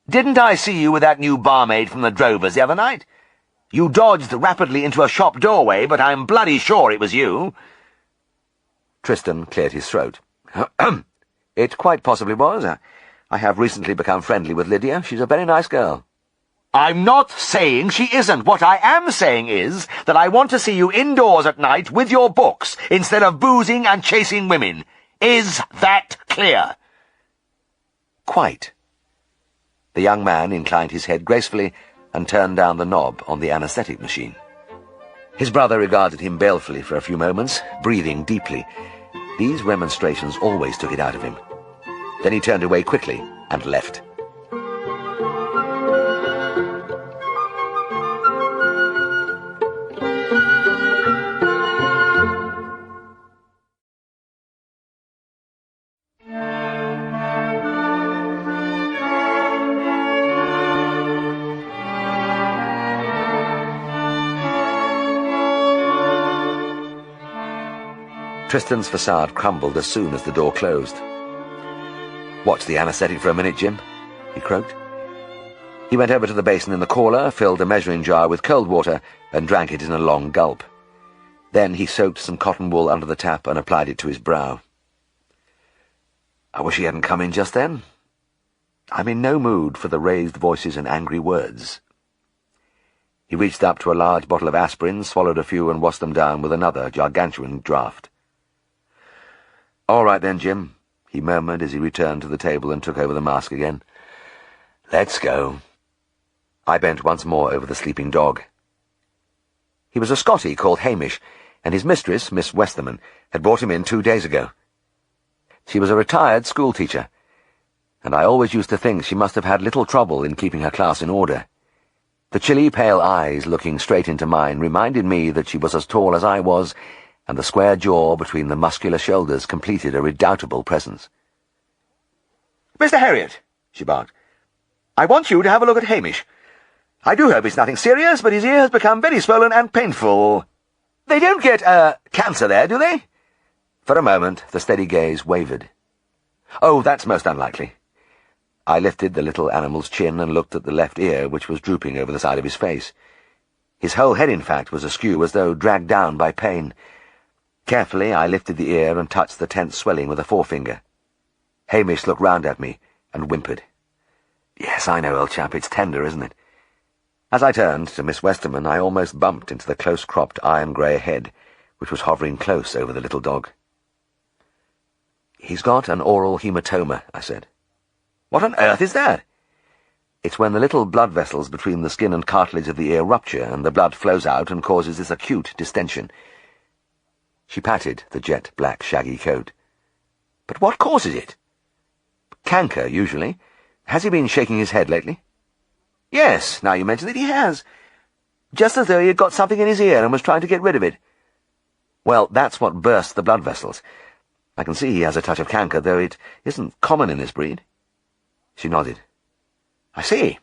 Didn't I see you with that new barmaid from the Drovers the other night? You dodged rapidly into a shop doorway, but I'm bloody sure it was you." Tristan cleared his throat. "It quite possibly was. I have recently become friendly with Lydia. She's a very nice girl." "I'm not saying she isn't. What I am saying is that I want to see you indoors at night with your books instead of boozing and chasing women. Is that clear?" "Quite." The young man inclined his head gracefully and turned down the knob on the anaesthetic machine. His brother regarded him balefully for a few moments, breathing deeply. These remonstrations always took it out of him. Then he turned away quickly and left. Tristan's facade crumbled as soon as the door closed. "Watch the anaesthetic for a minute, Jim," he croaked. He went over to the basin in the corner, filled a measuring jar with cold water, and drank it in a long gulp. Then he soaked some cotton wool under the tap and applied it to his brow. "I wish he hadn't come in just then. I'm in no mood for the raised voices and angry words." He reached up to a large bottle of aspirin, swallowed a few, and washed them down with another gargantuan draught. "All right then, Jim," he murmured as he returned to the table and took over the mask again. "Let's go." I bent once more over the sleeping dog. He was a Scottie called Hamish, and his mistress, Miss Westerman, had brought him in 2 days ago. She was a retired schoolteacher, and I always used to think she must have had little trouble in keeping her class in order. The chilly, pale eyes looking straight into mine reminded me that she was as tall as I was, and the square jaw between the muscular shoulders completed a redoubtable presence. "Mr. Herriot," she barked, "I want you to have a look at Hamish. I do hope it's nothing serious, but his ear has become very swollen and painful. They don't get, cancer there, do they?" For a moment, the steady gaze wavered. "Oh, that's most unlikely." I lifted the little animal's chin and looked at the left ear, which was drooping over the side of his face. His whole head, in fact, was askew, as though dragged down by pain. Carefully, I lifted the ear and touched the tense swelling with a forefinger. Hamish looked round at me and whimpered. "Yes, I know, old chap, it's tender, isn't it?" As I turned to Miss Westerman, I almost bumped into the close-cropped iron-grey head, which was hovering close over the little dog. "He's got an oral hematoma," I said. "What on earth is that?" "It's when the little blood vessels between the skin and cartilage of the ear rupture, and the blood flows out and causes this acute distension." She patted the jet-black shaggy coat. "But what causes it?" "Canker, usually. Has he been shaking his head lately?" "Yes, now you mention it, he has. Just as though he had got something in his ear and was trying to get rid of it." "Well, that's what bursts the blood vessels. I can see he has a touch of canker, though it isn't common in this breed." She nodded. "I see.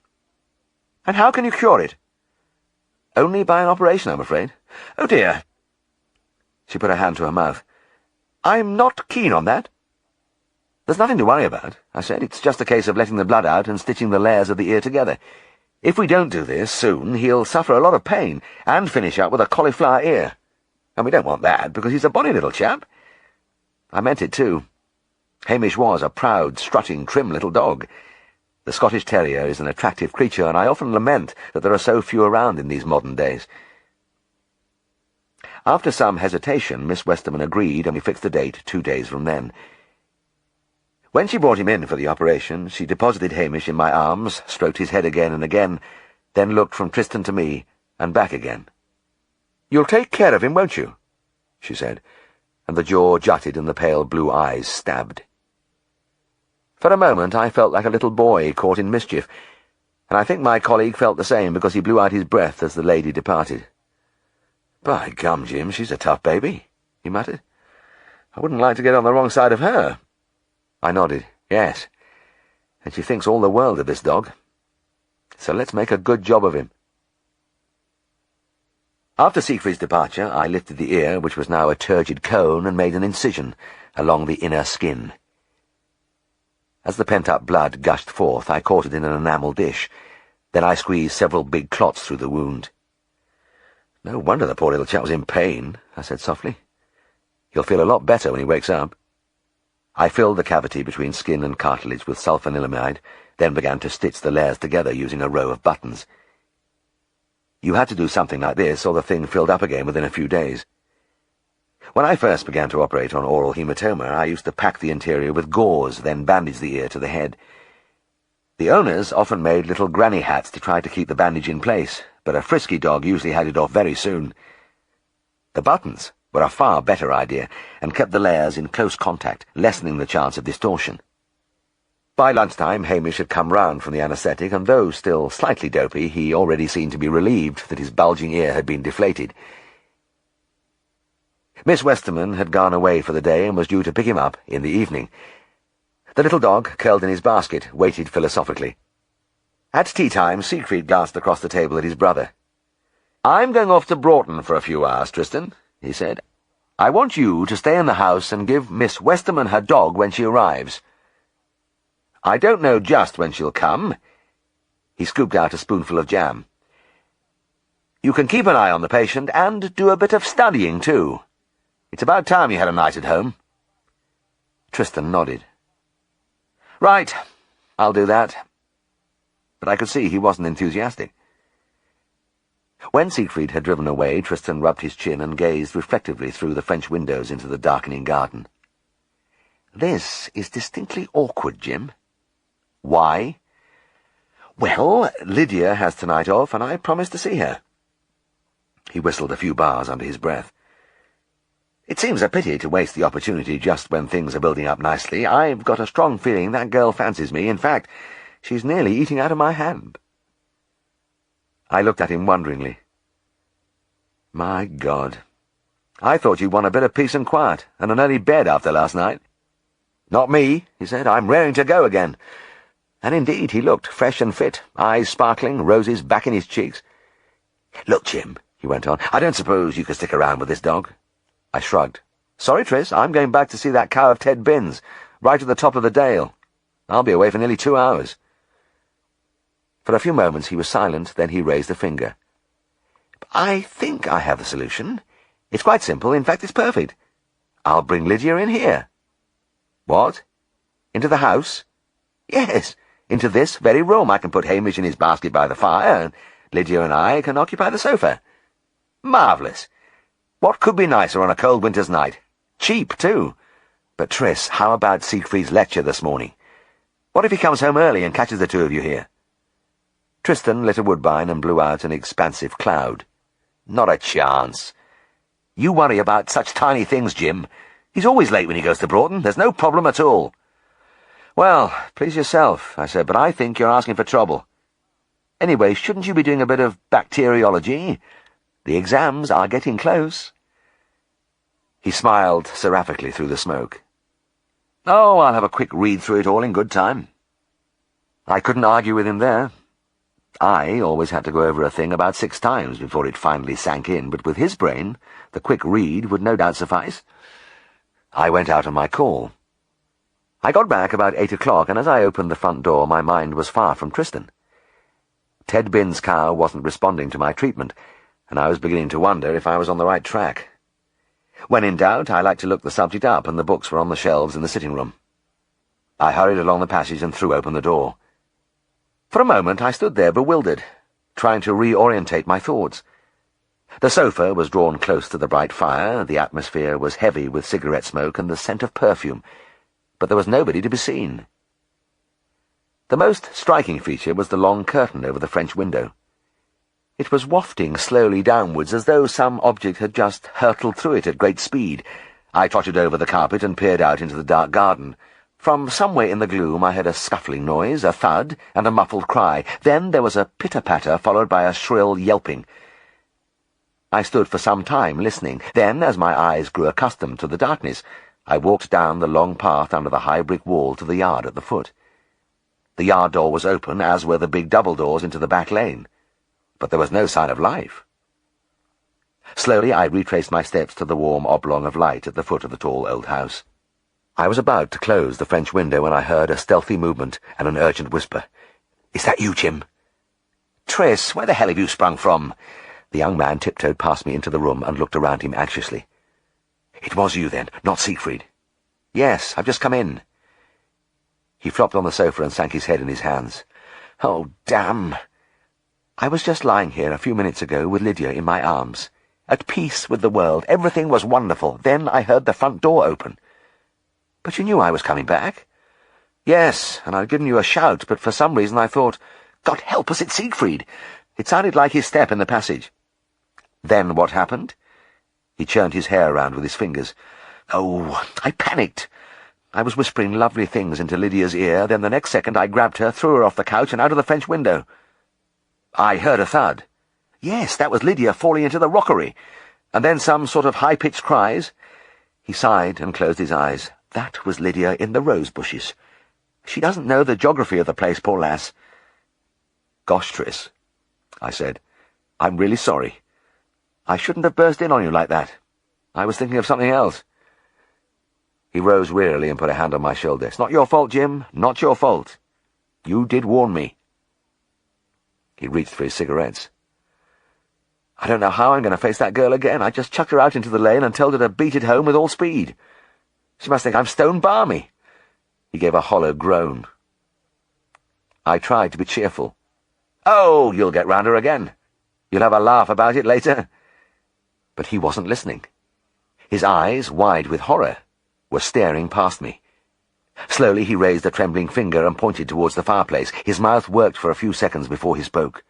And how can you cure it?" "Only by an operation, I'm afraid." "Oh, dear." She put her hand to her mouth. "I'm not keen on that." "There's nothing to worry about," I said. "It's just a case of letting the blood out and stitching the layers of the ear together. If we don't do this soon, he'll suffer a lot of pain and finish up with a cauliflower ear. And we don't want that, because he's a bonny little chap." I meant it, too. Hamish was a proud, strutting, trim little dog. The Scottish Terrier is an attractive creature, and I often lament that there are so few around in these modern days. After some hesitation, Miss Westerman agreed, and we fixed the date 2 days from then. When she brought him in for the operation, she deposited Hamish in my arms, stroked his head again and again, then looked from Tristan to me, and back again. "You'll take care of him, won't you?" she said, and the jaw jutted and the pale blue eyes stabbed. For a moment I felt like a little boy caught in mischief, and I think my colleague felt the same because he blew out his breath as the lady departed. "By gum, Jim, she's a tough baby," he muttered. "I wouldn't like to get on the wrong side of her." I nodded. "Yes. And she thinks all the world of this dog. So let's make a good job of him." After Siegfried's departure, I lifted the ear, which was now a turgid cone, and made an incision along the inner skin. As the pent-up blood gushed forth, I caught it in an enamel dish. Then I squeezed several big clots through the wound. "No wonder the poor little chap was in pain," I said softly. "He'll feel a lot better when he wakes up." I filled the cavity between skin and cartilage with sulfanilamide, then began to stitch the layers together using a row of buttons. You had to do something like this, or the thing filled up again within a few days. When I first began to operate on oral hematoma, I used to pack the interior with gauze, then bandage the ear to the head. The owners often made little granny hats to try to keep the bandage in place, but a frisky dog usually had it off very soon. The buttons were a far better idea, and kept the layers in close contact, lessening the chance of distortion. By lunchtime, Hamish had come round from the anaesthetic, and though still slightly dopey, he already seemed to be relieved that his bulging ear had been deflated. Miss Westerman had gone away for the day and was due to pick him up in the evening. The little dog, curled in his basket, waited philosophically. At tea-time, Siegfried glanced across the table at his brother. "I'm going off to Broughton for a few hours, Tristan," he said. "I want you to stay in the house and give Miss Westerman her dog when she arrives. I don't know just when she'll come." He scooped out a spoonful of jam. "You can keep an eye on the patient and do a bit of studying, too. It's about time you had a night at home." Tristan nodded. "Right, I'll do that." But I could see he wasn't enthusiastic. When Siegfried had driven away, Tristan rubbed his chin and gazed reflectively through the French windows into the darkening garden. "This is distinctly awkward, Jim." "Why?" "Well, Lydia has tonight off, and I promised to see her." He whistled a few bars under his breath. "It seems a pity to waste the opportunity just when things are building up nicely. I've got a strong feeling that girl fancies me. In fact, she's nearly eating out of my hand." I looked at him wonderingly. "My God, I thought you'd want a bit of peace and quiet, and an early bed after last night." "Not me," he said. "I'm raring to go again." And indeed he looked fresh and fit, eyes sparkling, roses back in his cheeks. "Look, Jim," he went on, "I don't suppose you could stick around with this dog?" I shrugged. "Sorry, Tris, I'm going back to see that cow of Ted Binns, right at the top of the dale. I'll be away for nearly 2 hours. For a few moments he was silent, then he raised a finger. "I think I have the solution. It's quite simple. In fact, it's perfect. I'll bring Lydia in here." "What? Into the house?" "Yes, into this very room. I can put Hamish in his basket by the fire, and Lydia and I can occupy the sofa." "Marvellous. What could be nicer on a cold winter's night? Cheap, too. But, Tris, how about Siegfried's lecture this morning? What if he comes home early and catches the two of you here?" Tristan lit a woodbine and blew out an expansive cloud. "Not a chance. You worry about such tiny things, Jim. He's always late when he goes to Broughton. There's no problem at all." "Well, please yourself," I said, "but I think you're asking for trouble. Anyway, shouldn't you be doing a bit of bacteriology? The exams are getting close." He smiled seraphically through the smoke. "Oh, I'll have a quick read through it all in good time." I couldn't argue with him there. I always had to go over a thing about 6 times before it finally sank in, but with his brain, the quick read would no doubt suffice. I went out on my call. I got back about 8 o'clock, and as I opened the front door, my mind was far from Tristan. Ted Binns' cow wasn't responding to my treatment, and I was beginning to wonder if I was on the right track. When in doubt, I liked to look the subject up, and the books were on the shelves in the sitting room. I hurried along the passage and threw open the door. For a moment I stood there bewildered, trying to reorientate my thoughts. The sofa was drawn close to the bright fire, the atmosphere was heavy with cigarette smoke and the scent of perfume, but there was nobody to be seen. The most striking feature was the long curtain over the French window. It was wafting slowly downwards, as though some object had just hurtled through it at great speed. I trotted over the carpet and peered out into the dark garden. From somewhere in the gloom I heard a scuffling noise, a thud, and a muffled cry. Then there was a pitter-patter, followed by a shrill yelping. I stood for some time listening. Then, as my eyes grew accustomed to the darkness, I walked down the long path under the high brick wall to the yard at the foot. The yard door was open, as were the big double doors into the back lane, but there was no sign of life. Slowly I retraced my steps to the warm oblong of light at the foot of the tall old house. I was about to close the French window when I heard a stealthy movement and an urgent whisper. "Is that you, Jim?" "Tris, where the hell have you sprung from?" The young man tiptoed past me into the room and looked around him anxiously. "It was you, then, not Siegfried?" "Yes, I've just come in." He flopped on the sofa and sank his head in his hands. "Oh, damn. I was just lying here a few minutes ago with Lydia in my arms, at peace with the world. Everything was wonderful. Then I heard the front door open." "But you knew I was coming back?" "Yes, and I'd given you a shout, but for some reason I thought, God help us, it's Siegfried." It sounded like his step in the passage. "Then what happened?" He churned his hair around with his fingers. "Oh, I panicked. I was whispering lovely things into Lydia's ear, then the next second I grabbed her, threw her off the couch and out of the French window." "I heard a thud." "Yes, that was Lydia falling into the rockery. And then some sort of high-pitched cries." He sighed and closed his eyes. "That was Lydia in the rose bushes. She doesn't know the geography of the place, poor lass." "Gosh, Tris," I said, "I'm really sorry. I shouldn't have burst in on you like that. I was thinking of something else." He rose wearily and put a hand on my shoulder. "It's not your fault, Jim. Not your fault. You did warn me." He reached for his cigarettes. "I don't know how I'm going to face that girl again. I just chucked her out into the lane and told her to beat it home with all speed. She must think I'm stone balmy." He gave a hollow groan. I tried to be cheerful. "Oh, you'll get round her again. You'll have a laugh about it later." But he wasn't listening. His eyes, wide with horror, were staring past me. Slowly he raised a trembling finger and pointed towards the fireplace. His mouth worked for a few seconds before he spoke.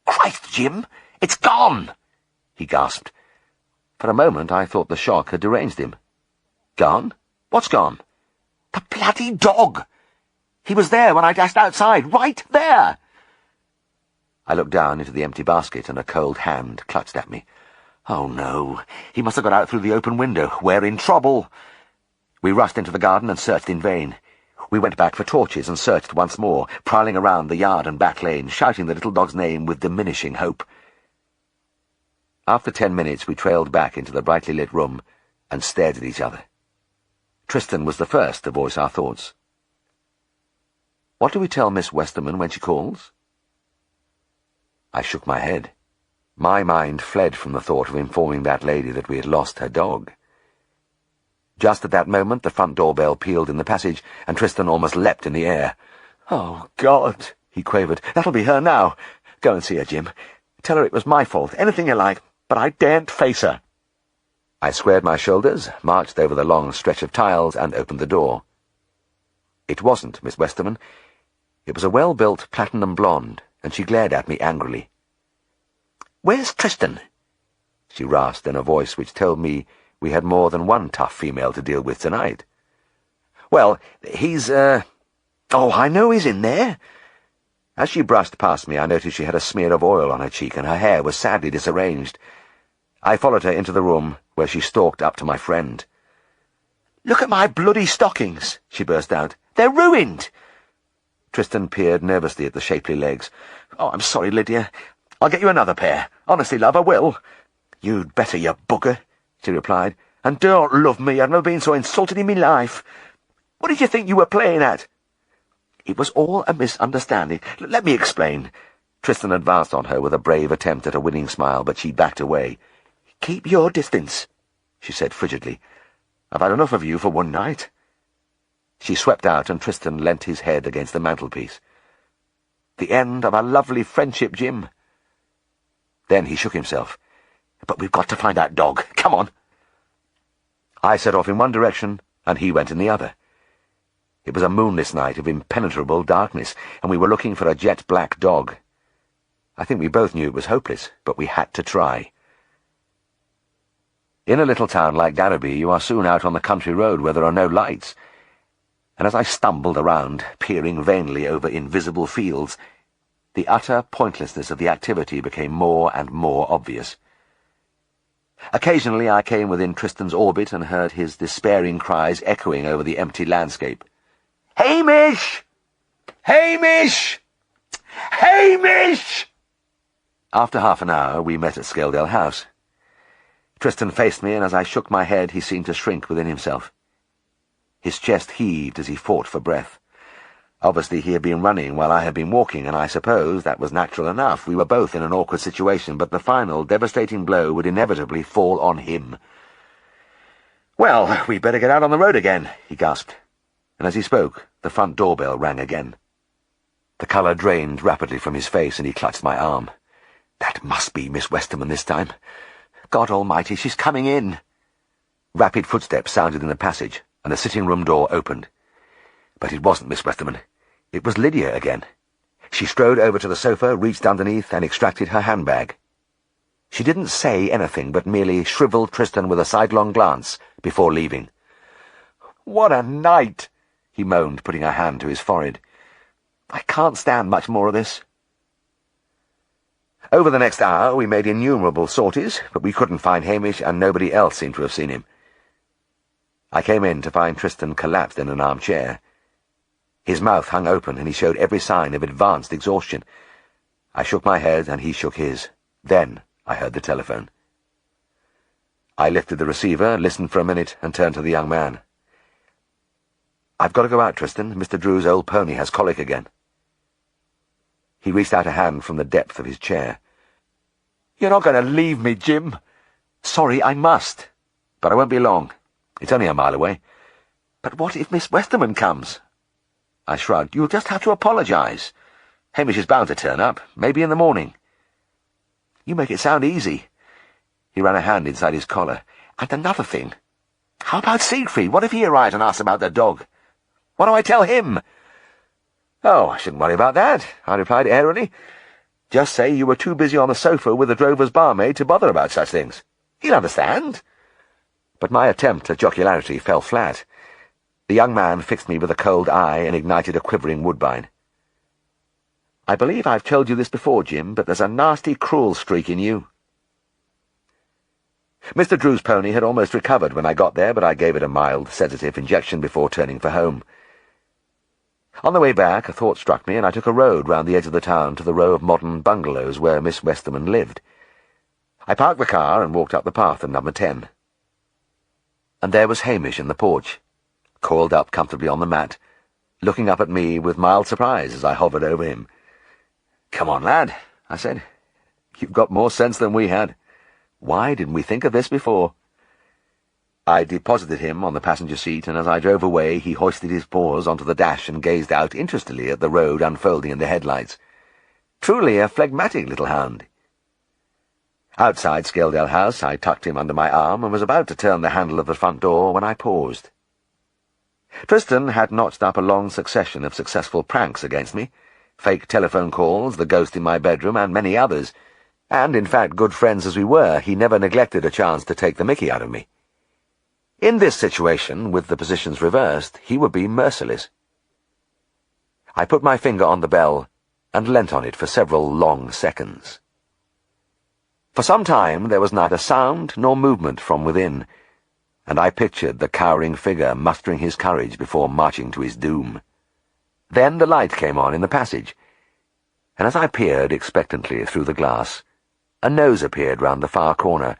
"Christ, Jim! It's gone!" he gasped. For a moment I thought the shock had deranged him. "Gone? What's gone?" "The bloody dog! He was there when I dashed outside, right there!" I looked down into the empty basket and a cold hand clutched at me. Oh no, he must have got out through the open window. We're in trouble. We rushed into the garden and searched in vain. We went back for torches and searched once more, prowling around the yard and back lane, shouting the little dog's name with diminishing hope. After 10 minutes we trailed back into the brightly lit room and stared at each other. Tristan was the first to voice our thoughts. "What do we tell Miss Westerman when she calls?" I shook my head. My mind fled from the thought of informing that lady that we had lost her dog. Just at that moment the front door bell pealed in the passage, and Tristan almost leapt in the air. "Oh, God," he quavered. "That'll be her now. Go and see her, Jim. Tell her it was my fault, anything you like, but I daren't face her." I squared my shoulders, marched over the long stretch of tiles, and opened the door. It wasn't Miss Westerman. It was a well-built platinum blonde, and she glared at me angrily. "Where's Tristan?" she rasped in a voice which told me we had more than one tough female to deal with tonight. "Well, he's, oh, I know he's in there." As she brushed past me, I noticed she had a smear of oil on her cheek, and her hair was sadly disarranged. I followed her into the room, where she stalked up to my friend. "Look at my bloody stockings," she burst out. "They're ruined." Tristan peered nervously at the shapely legs. "Oh, I'm sorry, Lydia. I'll get you another pair. Honestly, love, I will." "You'd better, you bugger," she replied. "And don't love me. I've never been so insulted in me life. What did you think you were playing at?" "It was all a misunderstanding. Let me explain." Tristan advanced on her with a brave attempt at a winning smile, but she backed away. "Keep your distance," she said frigidly. "I've had enough of you for one night." She swept out, and Tristan leant his head against the mantelpiece. "The end of our lovely friendship, Jim." Then he shook himself. "But we've got to find that dog. Come on." I set off in one direction, and he went in the other. It was a moonless night of impenetrable darkness, and we were looking for a jet-black dog. I think we both knew it was hopeless, but we had to try. In a little town like Garraby, you are soon out on the country road where there are no lights, and as I stumbled around, peering vainly over invisible fields, the utter pointlessness of the activity became more and more obvious. Occasionally I came within Tristan's orbit and heard his despairing cries echoing over the empty landscape. "Hamish! Hamish! Hamish!" After half an hour we met at Scaledale House. Tristan faced me, and as I shook my head he seemed to shrink within himself. His chest heaved as he fought for breath. Obviously he had been running while I had been walking, and I suppose that was natural enough. We were both in an awkward situation, but the final, devastating blow would inevitably fall on him. "Well, we'd better get out on the road again," he gasped, and as he spoke, the front doorbell rang again. The colour drained rapidly from his face, and he clutched my arm. That must be Miss Westerman this time. God almighty, she's coming in. Rapid footsteps sounded in the passage, and the sitting-room door opened. But it wasn't Miss Westerman. It was Lydia again. She strode over to the sofa, reached underneath, and extracted her handbag. She didn't say anything, but merely shrivelled Tristan with a sidelong glance before leaving. "What a night!" he moaned, putting a hand to his forehead. "I can't stand much more of this." Over the next hour we made innumerable sorties, but we couldn't find Hamish, and nobody else seemed to have seen him. I came in to find Tristan collapsed in an armchair. His mouth hung open, and he showed every sign of advanced exhaustion. I shook my head, and he shook his. Then I heard the telephone. I lifted the receiver, listened for a minute, and turned to the young man. "I've got to go out, Tristan. Mr. Drew's old pony has colic again." He reached out a hand from the depth of his chair. "You're not going to leave me, Jim?" "Sorry, I must. But I won't be long. It's only a mile away." "But what if Miss Westerman comes?" I shrugged. "You'll just have to apologize. Hamish is bound to turn up, maybe in the morning." "You make it sound easy." He ran a hand inside his collar. "And another thing. How about Siegfried? What if he arrives and asks about the dog? What do I tell him?" "Oh, I shouldn't worry about that," I replied airily. "Just say you were too busy on the sofa with the drover's barmaid to bother about such things. He'll understand." But my attempt at jocularity fell flat. The young man fixed me with a cold eye and ignited a quivering woodbine. "I believe I've told you this before, Jim, but there's a nasty, cruel streak in you." Mr. Drew's pony had almost recovered when I got there, but I gave it a mild sedative injection before turning for home. On the way back, a thought struck me, and I took a road round the edge of the town to the row of modern bungalows where Miss Westerman lived. I parked the car and walked up the path of number 10. And there was Hamish in the porch, coiled up comfortably on the mat, looking up at me with mild surprise as I hovered over him. "Come on, lad," I said. "You've got more sense than we had. Why didn't we think of this before?" I deposited him on the passenger seat, and as I drove away he hoisted his paws onto the dash and gazed out interestedly at the road unfolding in the headlights. Truly a phlegmatic little hound. Outside Scaledale House I tucked him under my arm and was about to turn the handle of the front door when I paused. Tristan had notched up a long succession of successful pranks against me, fake telephone calls, the ghost in my bedroom, and many others, and, in fact, good friends as we were, he never neglected a chance to take the mickey out of me. In this situation, with the positions reversed, he would be merciless. I put my finger on the bell and leant on it for several long seconds. For some time there was neither sound nor movement from within, and I pictured the cowering figure mustering his courage before marching to his doom. Then the light came on in the passage, and as I peered expectantly through the glass, a nose appeared round the far corner,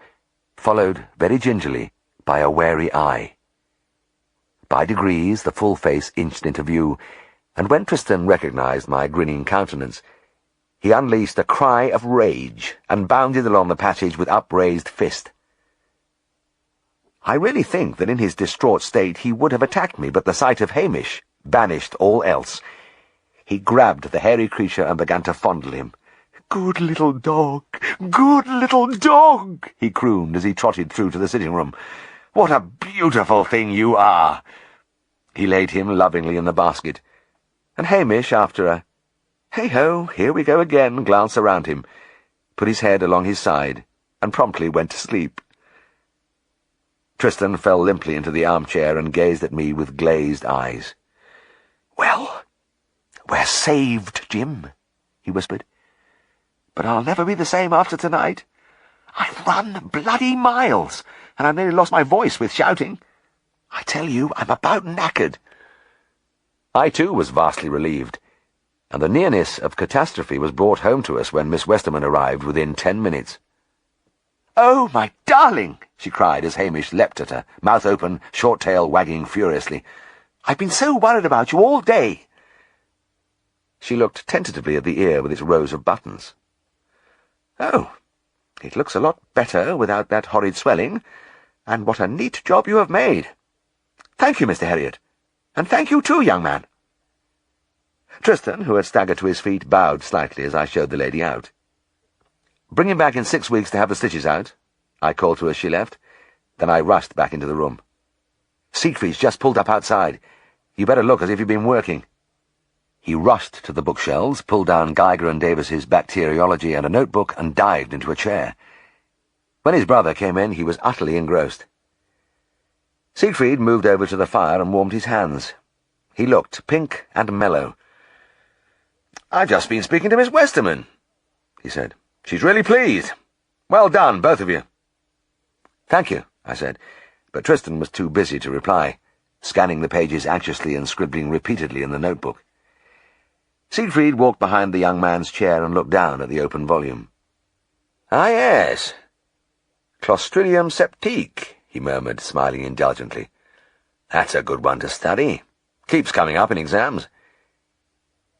followed very gingerly by a wary eye. By degrees the full face inched into view, and when Tristan recognized my grinning countenance, he unleashed a cry of rage and bounded along the passage with upraised fist. I really think that in his distraught state he would have attacked me, but the sight of Hamish banished all else. He grabbed the hairy creature and began to fondle him. "Good little dog! Good little dog!" he crooned as he trotted through to the sitting-room. "What a beautiful thing you are!" He laid him lovingly in the basket, and Hamish, after a "Hey-ho, here we go again," glance around him, put his head along his side, and promptly went to sleep. Tristan fell limply into the armchair and gazed at me with glazed eyes. "Well, we're saved, Jim," he whispered. "But I'll never be the same after tonight. I've run bloody miles, and I've nearly lost my voice with shouting. I tell you, I'm about knackered." I too was vastly relieved, and the nearness of catastrophe was brought home to us when Miss Westerman arrived within 10 minutes. "Oh, my darling!" she cried as Hamish leapt at her, mouth open, short tail wagging furiously. "I've been so worried about you all day." She looked tentatively at the ear with its rows of buttons. "Oh, it looks a lot better without that horrid swelling, and what a neat job you have made. Thank you, Mr. Herriot, and thank you too, young man." Tristan, who had staggered to his feet, bowed slightly as I showed the lady out. "Bring him back in 6 weeks to have the stitches out," I called to her as she left. Then I rushed back into the room. "Siegfried's just pulled up outside. You better look as if you've been working." He rushed to the bookshelves, pulled down Geiger and Davis's Bacteriology and a notebook, and dived into a chair. When his brother came in, he was utterly engrossed. Siegfried moved over to the fire and warmed his hands. He looked pink and mellow. "I've just been speaking to Miss Westerman," he said. "She's really pleased. Well done, both of you." "Thank you," I said, but Tristan was too busy to reply, scanning the pages anxiously and scribbling repeatedly in the notebook. Siegfried walked behind the young man's chair and looked down at the open volume. "Ah, yes. Clostridium septique," he murmured, smiling indulgently. "That's a good one to study. Keeps coming up in exams."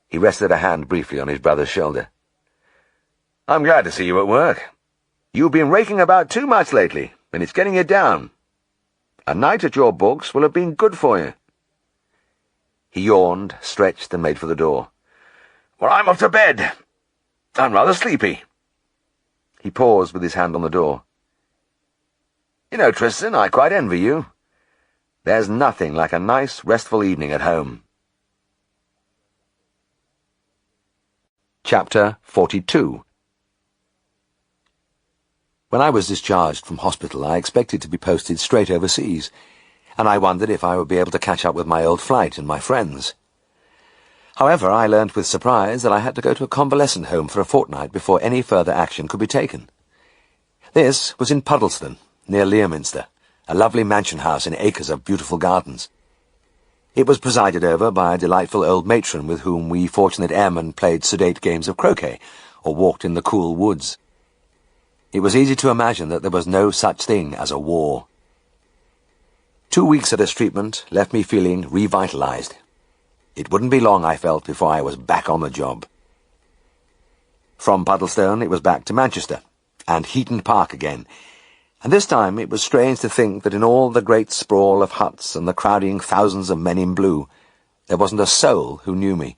He rested a hand briefly on his brother's shoulder. "I'm glad to see you at work. You've been raking about too much lately, and it's getting you down. A night at your books will have been good for you." He yawned, stretched, and made for the door. "Well, I'm off to bed. I'm rather sleepy." He paused with his hand on the door. "You know, Tristan, I quite envy you. There's nothing like a nice, restful evening at home." Chapter 42. When I was discharged from hospital, I expected to be posted straight overseas, and I wondered if I would be able to catch up with my old flight and my friends. However, I learnt with surprise that I had to go to a convalescent home for a fortnight before any further action could be taken. This was in Puddleston, near Leominster, a lovely mansion house in acres of beautiful gardens. It was presided over by a delightful old matron with whom we fortunate airmen played sedate games of croquet or walked in the cool woods. It was easy to imagine that there was no such thing as a war. 2 weeks at this treatment left me feeling revitalized. It wouldn't be long, I felt, before I was back on the job. From Puddlestone it was back to Manchester, and Heaton Park again, and this time it was strange to think that in all the great sprawl of huts and the crowding thousands of men in blue, there wasn't a soul who knew me.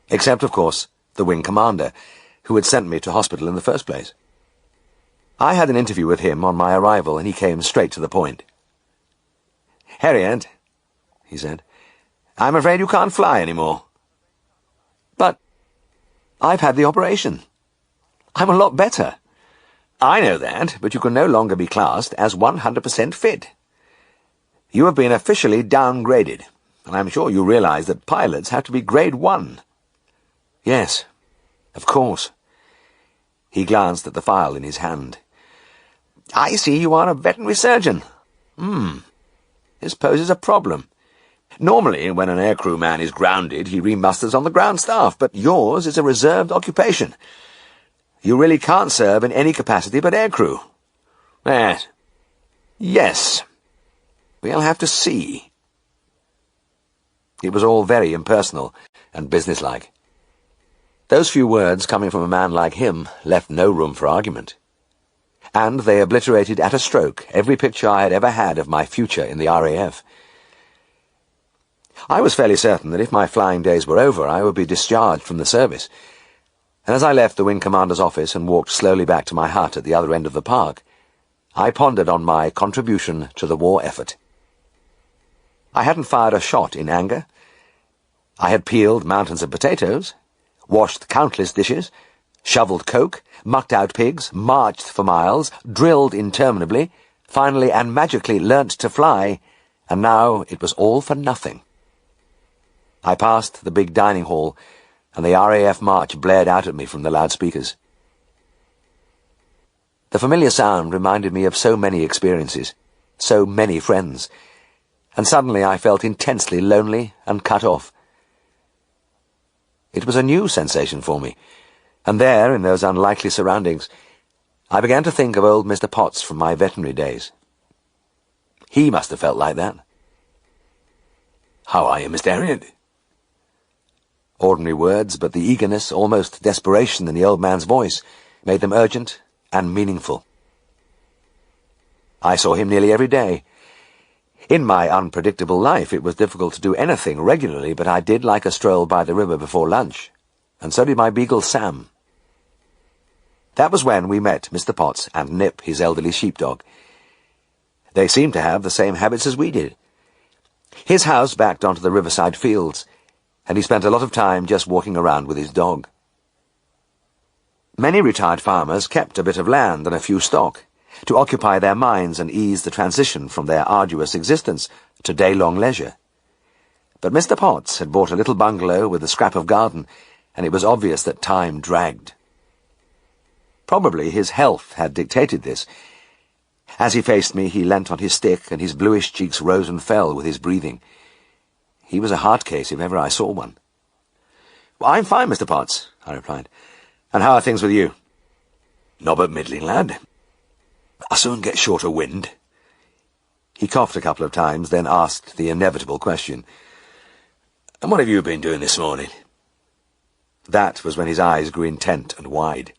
Except, of course, the wing commander, who had sent me to hospital in the first place. I had an interview with him on my arrival, and he came straight to the point. "Herriot," he said, "I'm afraid you can't fly anymore." "But I've had the operation. I'm a lot better." "I know that, but you can no longer be classed as 100% fit. You have been officially downgraded, and I'm sure you realize that pilots have to be grade 1. "Yes, of course." He glanced at the file in his hand. "I see you are a veterinary surgeon. This poses a problem. Normally, when an aircrew man is grounded, he remusters on the ground staff, but yours is a reserved occupation. You really can't serve in any capacity but aircrew." Yes. We'll have to see." It was all very impersonal and businesslike. Those few words coming from a man like him left no room for argument. And they obliterated at a stroke every picture I had ever had of my future in the RAF. I was fairly certain that if my flying days were over, I would be discharged from the service, and as I left the wing commander's office and walked slowly back to my hut at the other end of the park, I pondered on my contribution to the war effort. I hadn't fired a shot in anger. I had peeled mountains of potatoes, washed countless dishes, shoveled coke, mucked out pigs, marched for miles, drilled interminably, finally and magically learnt to fly, and now it was all for nothing. I passed the big dining hall, and the RAF march blared out at me from the loudspeakers. The familiar sound reminded me of so many experiences, so many friends, and suddenly I felt intensely lonely and cut off. It was a new sensation for me, and there, in those unlikely surroundings, I began to think of old Mr. Potts from my veterinary days. He must have felt like that. "How are you, Mr. Herriot?" Ordinary words, but the eagerness, almost desperation in the old man's voice made them urgent and meaningful. I saw him nearly every day. In my unpredictable life it was difficult to do anything regularly, but I did like a stroll by the river before lunch, and so did my beagle Sam. That was when we met Mr. Potts and Nip, his elderly sheepdog. They seemed to have the same habits as we did. His house backed onto the riverside fields, and he spent a lot of time just walking around with his dog. Many retired farmers kept a bit of land and a few stock, to occupy their minds and ease the transition from their arduous existence to day-long leisure. But Mr. Potts had bought a little bungalow with a scrap of garden, and it was obvious that time dragged. Probably his health had dictated this. As he faced me, he leant on his stick, and his bluish cheeks rose and fell with his breathing. He was a heart case if ever I saw one. "Well, I'm fine, Mr. Potts," I replied. "And how are things with you?" "Nobbut middling, lad. I'll soon get short of wind." He coughed a couple of times, then asked the inevitable question. "And what have you been doing this morning?" That was when his eyes grew intent and wide.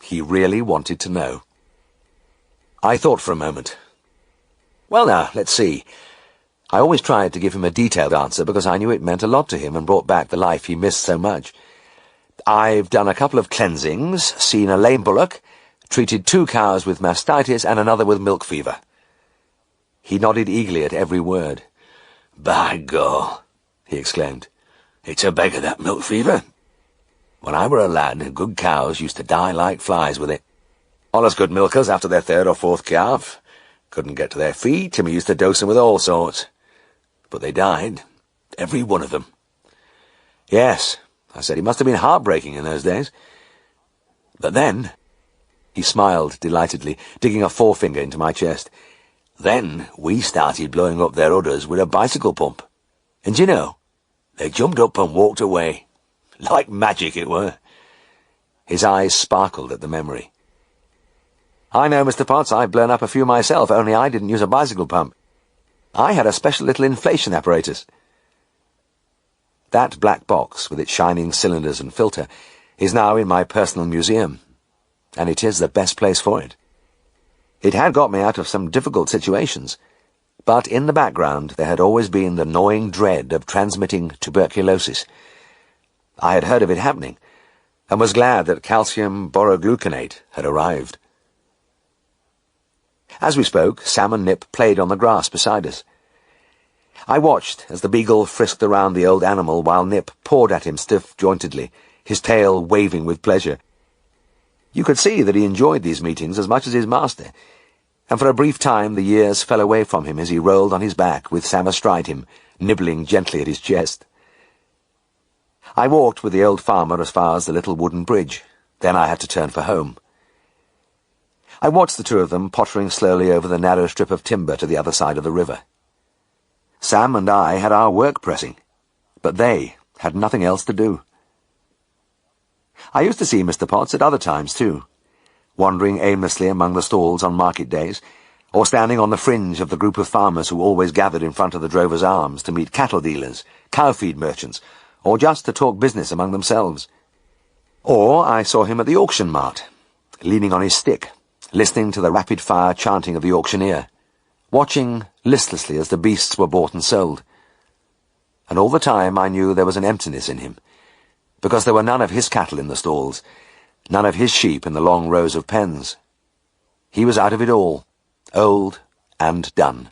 He really wanted to know. I thought for a moment. Well now, let's see. I always tried to give him a detailed answer because I knew it meant a lot to him and brought back the life he missed so much. "I've done a couple of cleansings, seen a lame bullock, treated 2 cows with mastitis and another with milk fever." He nodded eagerly at every word. "By God," he exclaimed, "it's a beggar, that milk fever. When I were a lad, good cows used to die like flies with it. Allus good milkers after their 3rd or 4th calf. Couldn't get to their feet, and we used to dose them with all sorts. But they died, every one of them." "Yes," I said, "it must have been heartbreaking in those days." "But then," he smiled delightedly, digging a forefinger into my chest, "then we started blowing up their udders with a bicycle pump. And you know, they jumped up and walked away. Like magic it were." His eyes sparkled at the memory. "I know, Mr. Potts, I've blown up a few myself, only I didn't use a bicycle pump. I had a special little inflation apparatus." That black box, with its shining cylinders and filter, is now in my personal museum, and it is the best place for it. It had got me out of some difficult situations, but in the background there had always been the gnawing dread of transmitting tuberculosis. I had heard of it happening, and was glad that calcium borogluconate had arrived. As we spoke, Sam and Nip played on the grass beside us. I watched as the beagle frisked around the old animal while Nip pawed at him stiff-jointedly, his tail waving with pleasure. You could see that he enjoyed these meetings as much as his master, and for a brief time the years fell away from him as he rolled on his back with Sam astride him, nibbling gently at his chest. I walked with the old farmer as far as the little wooden bridge. Then I had to turn for home. I watched the 2 of them pottering slowly over the narrow strip of timber to the other side of the river. Sam and I had our work pressing, but they had nothing else to do. I used to see Mr. Potts at other times, too, wandering aimlessly among the stalls on market days, or standing on the fringe of the group of farmers who always gathered in front of the Drovers' Arms to meet cattle dealers, cow-feed merchants, or just to talk business among themselves. Or I saw him at the auction mart, leaning on his stick, listening to the rapid-fire chanting of the auctioneer, watching listlessly as the beasts were bought and sold. And all the time I knew there was an emptiness in him, because there were none of his cattle in the stalls, none of his sheep in the long rows of pens. He was out of it all, old and done.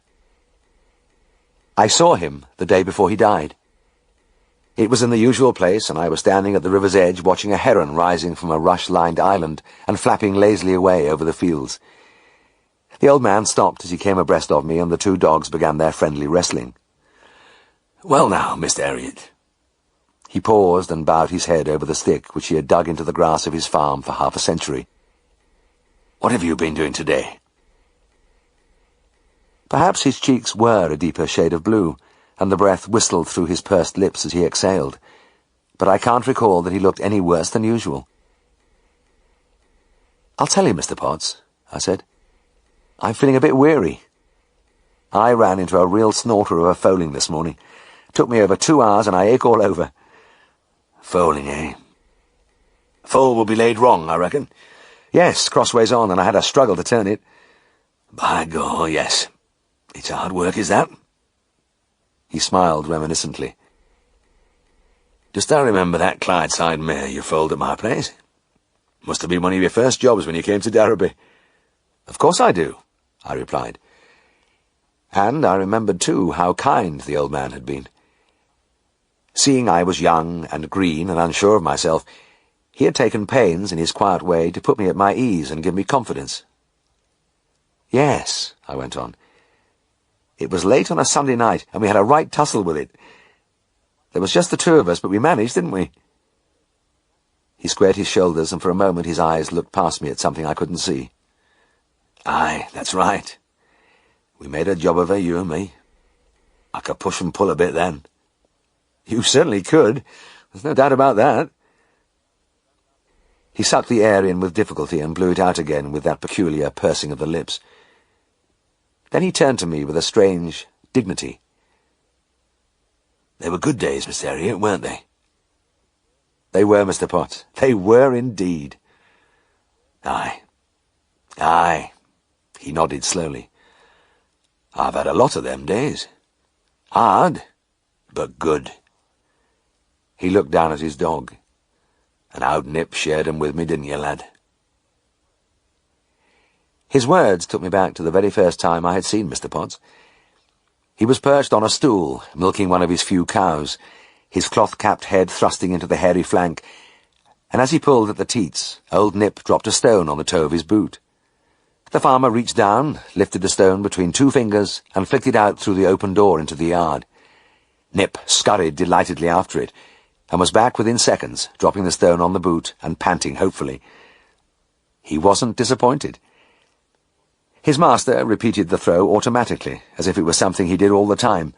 I saw him the day before he died. It was in the usual place, and I was standing at the river's edge watching a heron rising from a rush-lined island and flapping lazily away over the fields. The old man stopped as he came abreast of me, and the 2 dogs began their friendly wrestling. "Well now, Mr. Herriot." He paused and bowed his head over the stick which he had dug into the grass of his farm for half a century. What have you been doing today?" Perhaps his cheeks were a deeper shade of blue, and the breath whistled through his pursed lips as he exhaled, but I can't recall that he looked any worse than usual. "I'll tell you, Mr. Potts," I said. "I'm feeling a bit weary. I ran into a real snorter of a foaling this morning. Took me over 2 hours and I ache all over." "Foaling, eh? Foal will be laid wrong, I reckon." "Yes, crossways on, and I had a struggle to turn it." "By God, yes. It's hard work, is that?" He smiled reminiscently. "Dost thou remember that Clydeside mare you foaled at my place? Must have been one of your first jobs when you came to Derby." "Of course I do," I replied. And I remembered, too, how kind the old man had been. Seeing I was young and green and unsure of myself, he had taken pains in his quiet way to put me at my ease and give me confidence. "Yes," I went on. "It was late on a Sunday night, and we had a right tussle with it. There was just the two of us, but we managed, didn't we?" He squared his shoulders, and for a moment his eyes looked past me at something I couldn't see. "Aye, that's right. We made a job of her, you and me. I could push and pull a bit then." "You certainly could. There's no doubt about that." He sucked the air in with difficulty and blew it out again with that peculiar pursing of the lips. Then he turned to me with a strange dignity. "They were good days, Mr. Herriot, weren't they?" "They were, Mr. Potts. They were indeed." "Aye. Aye." He nodded slowly. "I've had a lot of them days. Hard, but good." He looked down at his dog. "And out Nip shared 'em with me, didn't you, lad?" His words took me back to the very first time I had seen Mr. Potts. He was perched on a stool, milking one of his few cows, his cloth-capped head thrusting into the hairy flank, and as he pulled at the teats, old Nip dropped a stone on the toe of his boot. The farmer reached down, lifted the stone between 2 fingers, and flicked it out through the open door into the yard. Nip scurried delightedly after it, and was back within seconds, dropping the stone on the boot and panting hopefully. He wasn't disappointed. His master repeated the throw automatically, as if it was something he did all the time.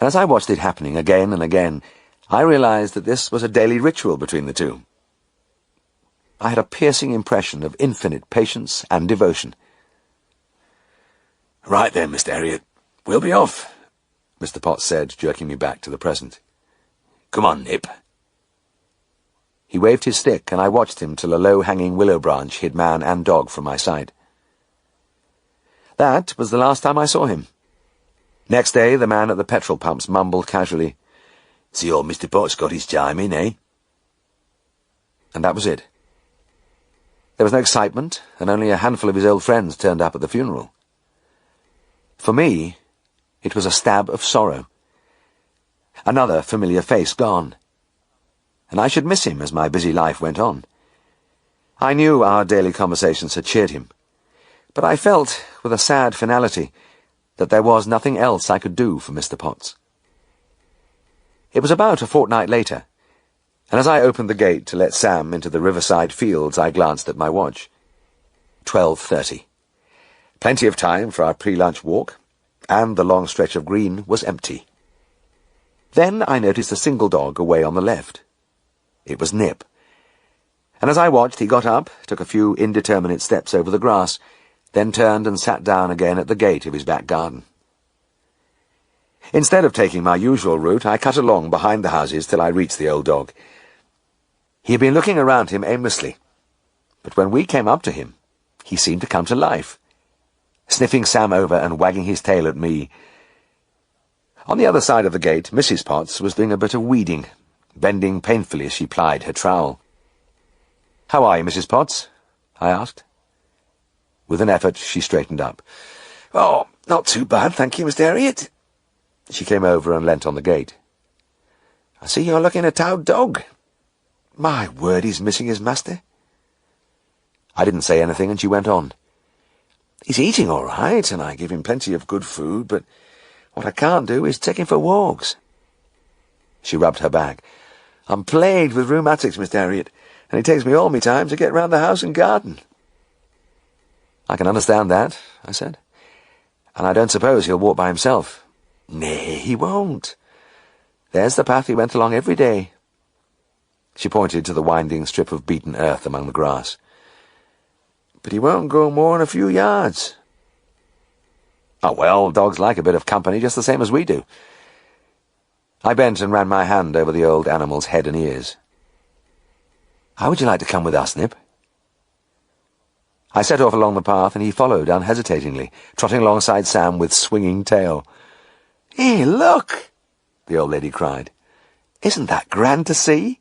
And as I watched it happening again and again, I realized that this was a daily ritual between the two. I had a piercing impression of infinite patience and devotion. "Right then, Mr. Herriot, we'll be off," Mr. Potts said, jerking me back to the present. "Come on, Nip." He waved his stick, and I watched him till a low-hanging willow branch hid man and dog from my sight. That was the last time I saw him. Next day, the man at the petrol pumps mumbled casually, "See old Mr. Potts got his time in, eh?" And that was it. There was no excitement, and only a handful of his old friends turned up at the funeral. For me, it was a stab of sorrow. Another familiar face gone. And I should miss him as my busy life went on. I knew our daily conversations had cheered him, but I felt, with a sad finality, that there was nothing else I could do for Mr. Potts. It was about a fortnight later, and as I opened the gate to let Sam into the riverside fields, I glanced at my watch. 12:30. Plenty of time for our pre-lunch walk, and the long stretch of green was empty. Then I noticed a single dog away on the left. It was Nip. And as I watched, he got up, took a few indeterminate steps over the grass, then turned and sat down again at the gate of his back garden. Instead of taking my usual route, I cut along behind the houses till I reached the old dog. He had been looking around him aimlessly, but when we came up to him, he seemed to come to life, sniffing Sam over and wagging his tail at me. On the other side of the gate, Mrs. Potts was doing a bit of weeding, bending painfully as she plied her trowel. "How are you, Mrs. Potts?" I asked. With an effort, she straightened up. "Oh, not too bad, thank you, Mr. Herriot." She came over and leant on the gate. "I see you're looking a towed dog. My word, he's missing his master." I didn't say anything, and she went on. "He's eating all right, and I give him plenty of good food, but what I can't do is take him for walks." She rubbed her back. "I'm plagued with rheumatics, Mr. Herriot, and it takes me all my time to get round the house and garden." "I can understand that," I said. "And I don't suppose he'll walk by himself." "Nay, he won't. There's the path he went along every day." She pointed to the winding strip of beaten earth among the grass. "But he won't go more than a few yards." "Oh, well, dogs like a bit of company just the same as we do." I bent and ran my hand over the old animal's head and ears. "How would you like to come with us, Nip?" I set off along the path, and he followed unhesitatingly, trotting alongside Sam with swinging tail. "Hey, look!" the old lady cried. "Isn't that grand to see?"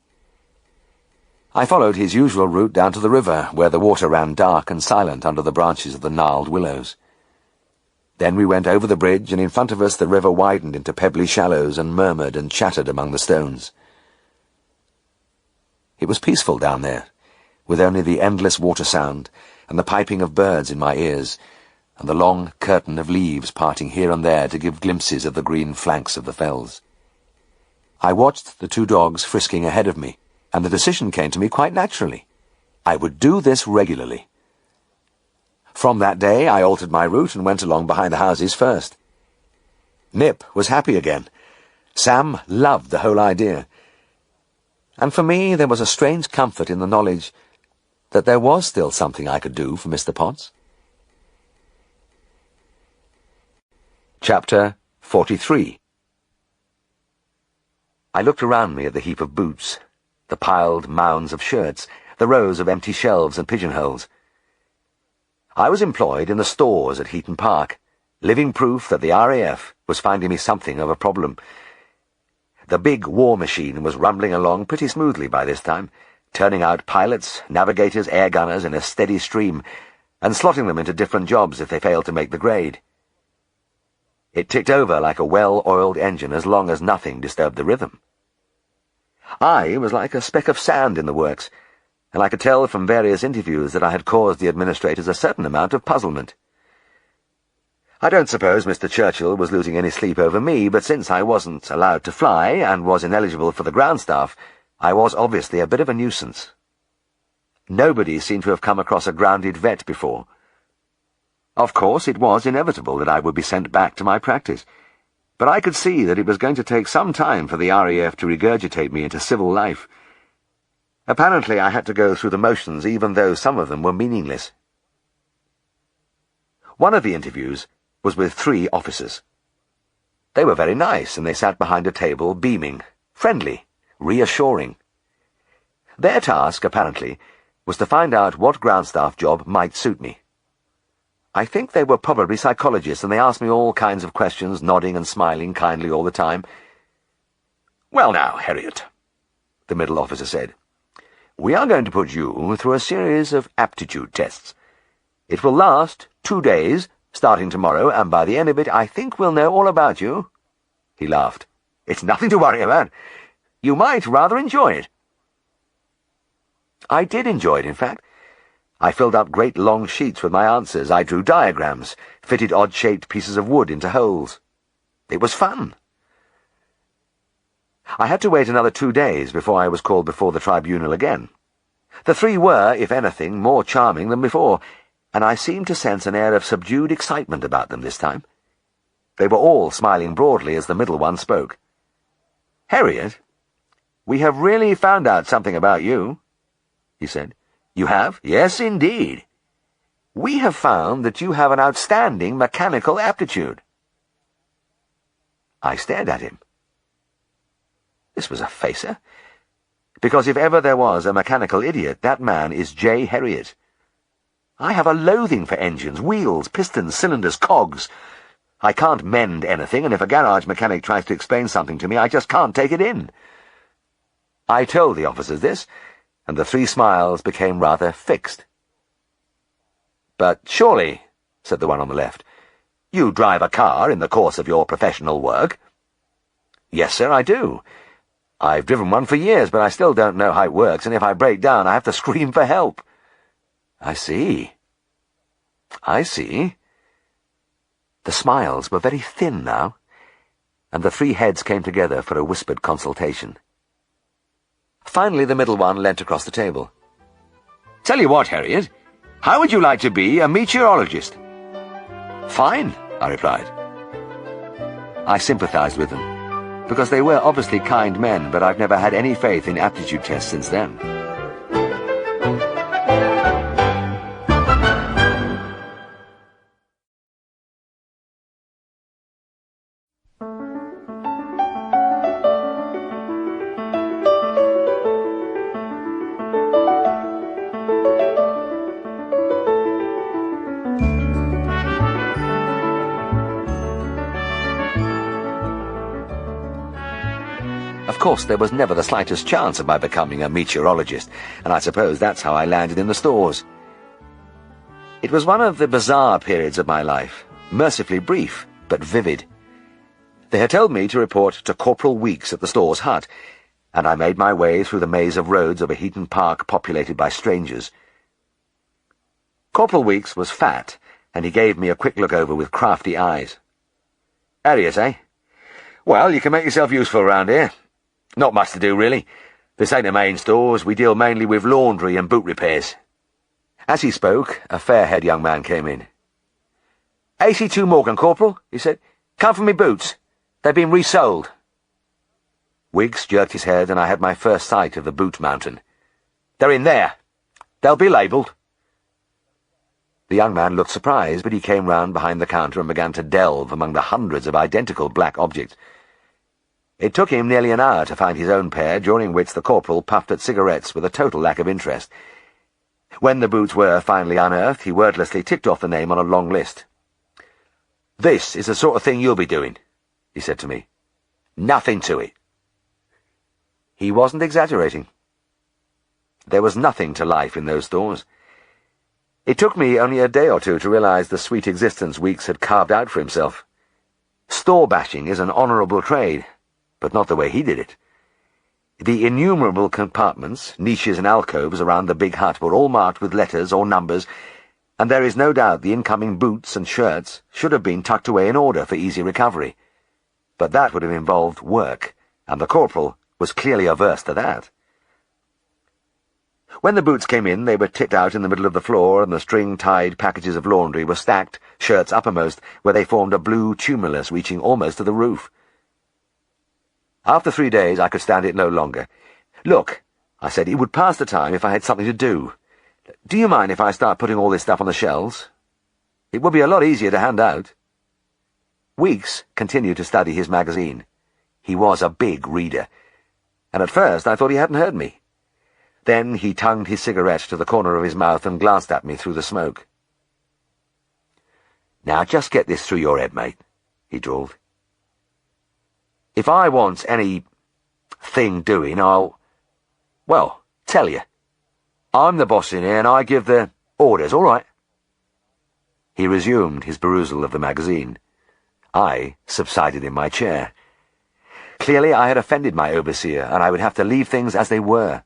I followed his usual route down to the river, where the water ran dark and silent under the branches of the gnarled willows. Then we went over the bridge, and in front of us the river widened into pebbly shallows and murmured and chattered among the stones. It was peaceful down there, with only the endless water sound and the piping of birds in my ears, and the long curtain of leaves parting here and there to give glimpses of the green flanks of the fells. I watched the two dogs frisking ahead of me, and the decision came to me quite naturally. I would do this regularly. From that day I altered my route and went along behind the houses first. Nip was happy again. Sam loved the whole idea. And for me there was a strange comfort in the knowledge that there was still something I could do for Mr. Potts. Chapter 43. I looked around me at the heap of boots, the piled mounds of shirts, the rows of empty shelves and pigeonholes. I was employed in the stores at Heaton Park, living proof that the RAF was finding me something of a problem. The big war machine was rumbling along pretty smoothly by this time, turning out pilots, navigators, air gunners in a steady stream, and slotting them into different jobs if they failed to make the grade. It ticked over like a well-oiled engine as long as nothing disturbed the rhythm. I was like a speck of sand in the works, and I could tell from various interviews that I had caused the administrators a certain amount of puzzlement. I don't suppose Mr. Churchill was losing any sleep over me, but since I wasn't allowed to fly and was ineligible for the ground staff, I was obviously a bit of a nuisance. Nobody seemed to have come across a grounded vet before. Of course, it was inevitable that I would be sent back to my practice, but I could see that it was going to take some time for the RAF to regurgitate me into civil life. Apparently I had to go through the motions even though some of them were meaningless. One of the interviews was with 3 officers. They were very nice, and they sat behind a table beaming, friendly, reassuring. Their task, apparently, was to find out what ground staff job might suit me. I think they were probably psychologists, and they asked me all kinds of questions, nodding and smiling kindly all the time. "Well now, Herriot," the middle officer said, "we are going to put you through a series of aptitude tests. It will last 2 days, starting tomorrow, and by the end of it I think we'll know all about you." He laughed. "It's nothing to worry about. You might rather enjoy it." I did enjoy it, in fact. I filled up great long sheets with my answers. I drew diagrams, fitted odd-shaped pieces of wood into holes. It was fun. I had to wait another 2 days before I was called before the tribunal again. The 3 were, if anything, more charming than before, and I seemed to sense an air of subdued excitement about them this time. They were all smiling broadly as the middle one spoke. "Herriot, we have really found out something about you," he said. "You have?" "Yes, indeed. We have found that you have an outstanding mechanical aptitude." I stared at him. This was a facer. Because if ever there was a mechanical idiot, that man is J. Herriot. I have a loathing for engines, wheels, pistons, cylinders, cogs. I can't mend anything, and if a garage mechanic tries to explain something to me, I just can't take it in. I told the officers this, and the 3 smiles became rather fixed. "But surely," said the one on the left, "you drive a car in the course of your professional work?" "Yes, sir, I do. I've driven one for years, but I still don't know how it works, and if I break down, I have to scream for help." "I see. I see." The smiles were very thin now, and the 3 heads came together for a whispered consultation. Finally the middle one leant across the table. "Tell you what, Herriot, How would you like to be a meteorologist? Fine, I replied. I sympathized with them, because they were obviously kind men, but I've never had any faith in aptitude tests since then. Of course, there was never the slightest chance of my becoming a meteorologist, and I suppose that's how I landed in the stores. It was one of the bizarre periods of my life, mercifully brief, but vivid. They had told me to report to Corporal Weeks at the store's hut, and I made my way through the maze of roads of a Heaton Park populated by strangers. Corporal Weeks was fat, and he gave me a quick look over with crafty eyes. "Herriot, eh? Well, you can make yourself useful round here. Not much to do, really. This ain't the main stores. We deal mainly with laundry and boot repairs." As he spoke, a fair-haired young man came in. "AC2 Morgan, Corporal," he said. "Come for me boots. They've been resoled." Wiggs jerked his head, and I had my first sight of the boot mountain. "They're in there. They'll be labelled." The young man looked surprised, but he came round behind the counter and began to delve among the hundreds of identical black objects. It took him nearly an hour to find his own pair, during which the corporal puffed at cigarettes with a total lack of interest. When the boots were finally unearthed, he wordlessly ticked off the name on a long list. "This is the sort of thing you'll be doing," he said to me. "Nothing to it." He wasn't exaggerating. There was nothing to life in those stores. It took me only a day or two to realize the sweet existence Weeks had carved out for himself. Store bashing is an honorable trade, but not the way he did it. The innumerable compartments, niches and alcoves around the big hut were all marked with letters or numbers, and there is no doubt the incoming boots and shirts should have been tucked away in order for easy recovery. But that would have involved work, and the corporal was clearly averse to that. When the boots came in, they were tipped out in the middle of the floor, and the string-tied packages of laundry were stacked, shirts uppermost, where they formed a blue tumulus reaching almost to the roof. After 3 days, I could stand it no longer. "Look," I said, "it would pass the time if I had something to do. Do you mind if I start putting all this stuff on the shelves? It would be a lot easier to hand out." Weeks continued to study his magazine. He was a big reader, and at first I thought he hadn't heard me. Then he tongued his cigarette to the corner of his mouth and glanced at me through the smoke. "Now just get this through your head, mate," he drawled. "If I want any thing doing, I'll tell you. I'm the boss in here, and I give the orders, all right?" He resumed his perusal of the magazine. I subsided in my chair. Clearly I had offended my overseer, and I would have to leave things as they were.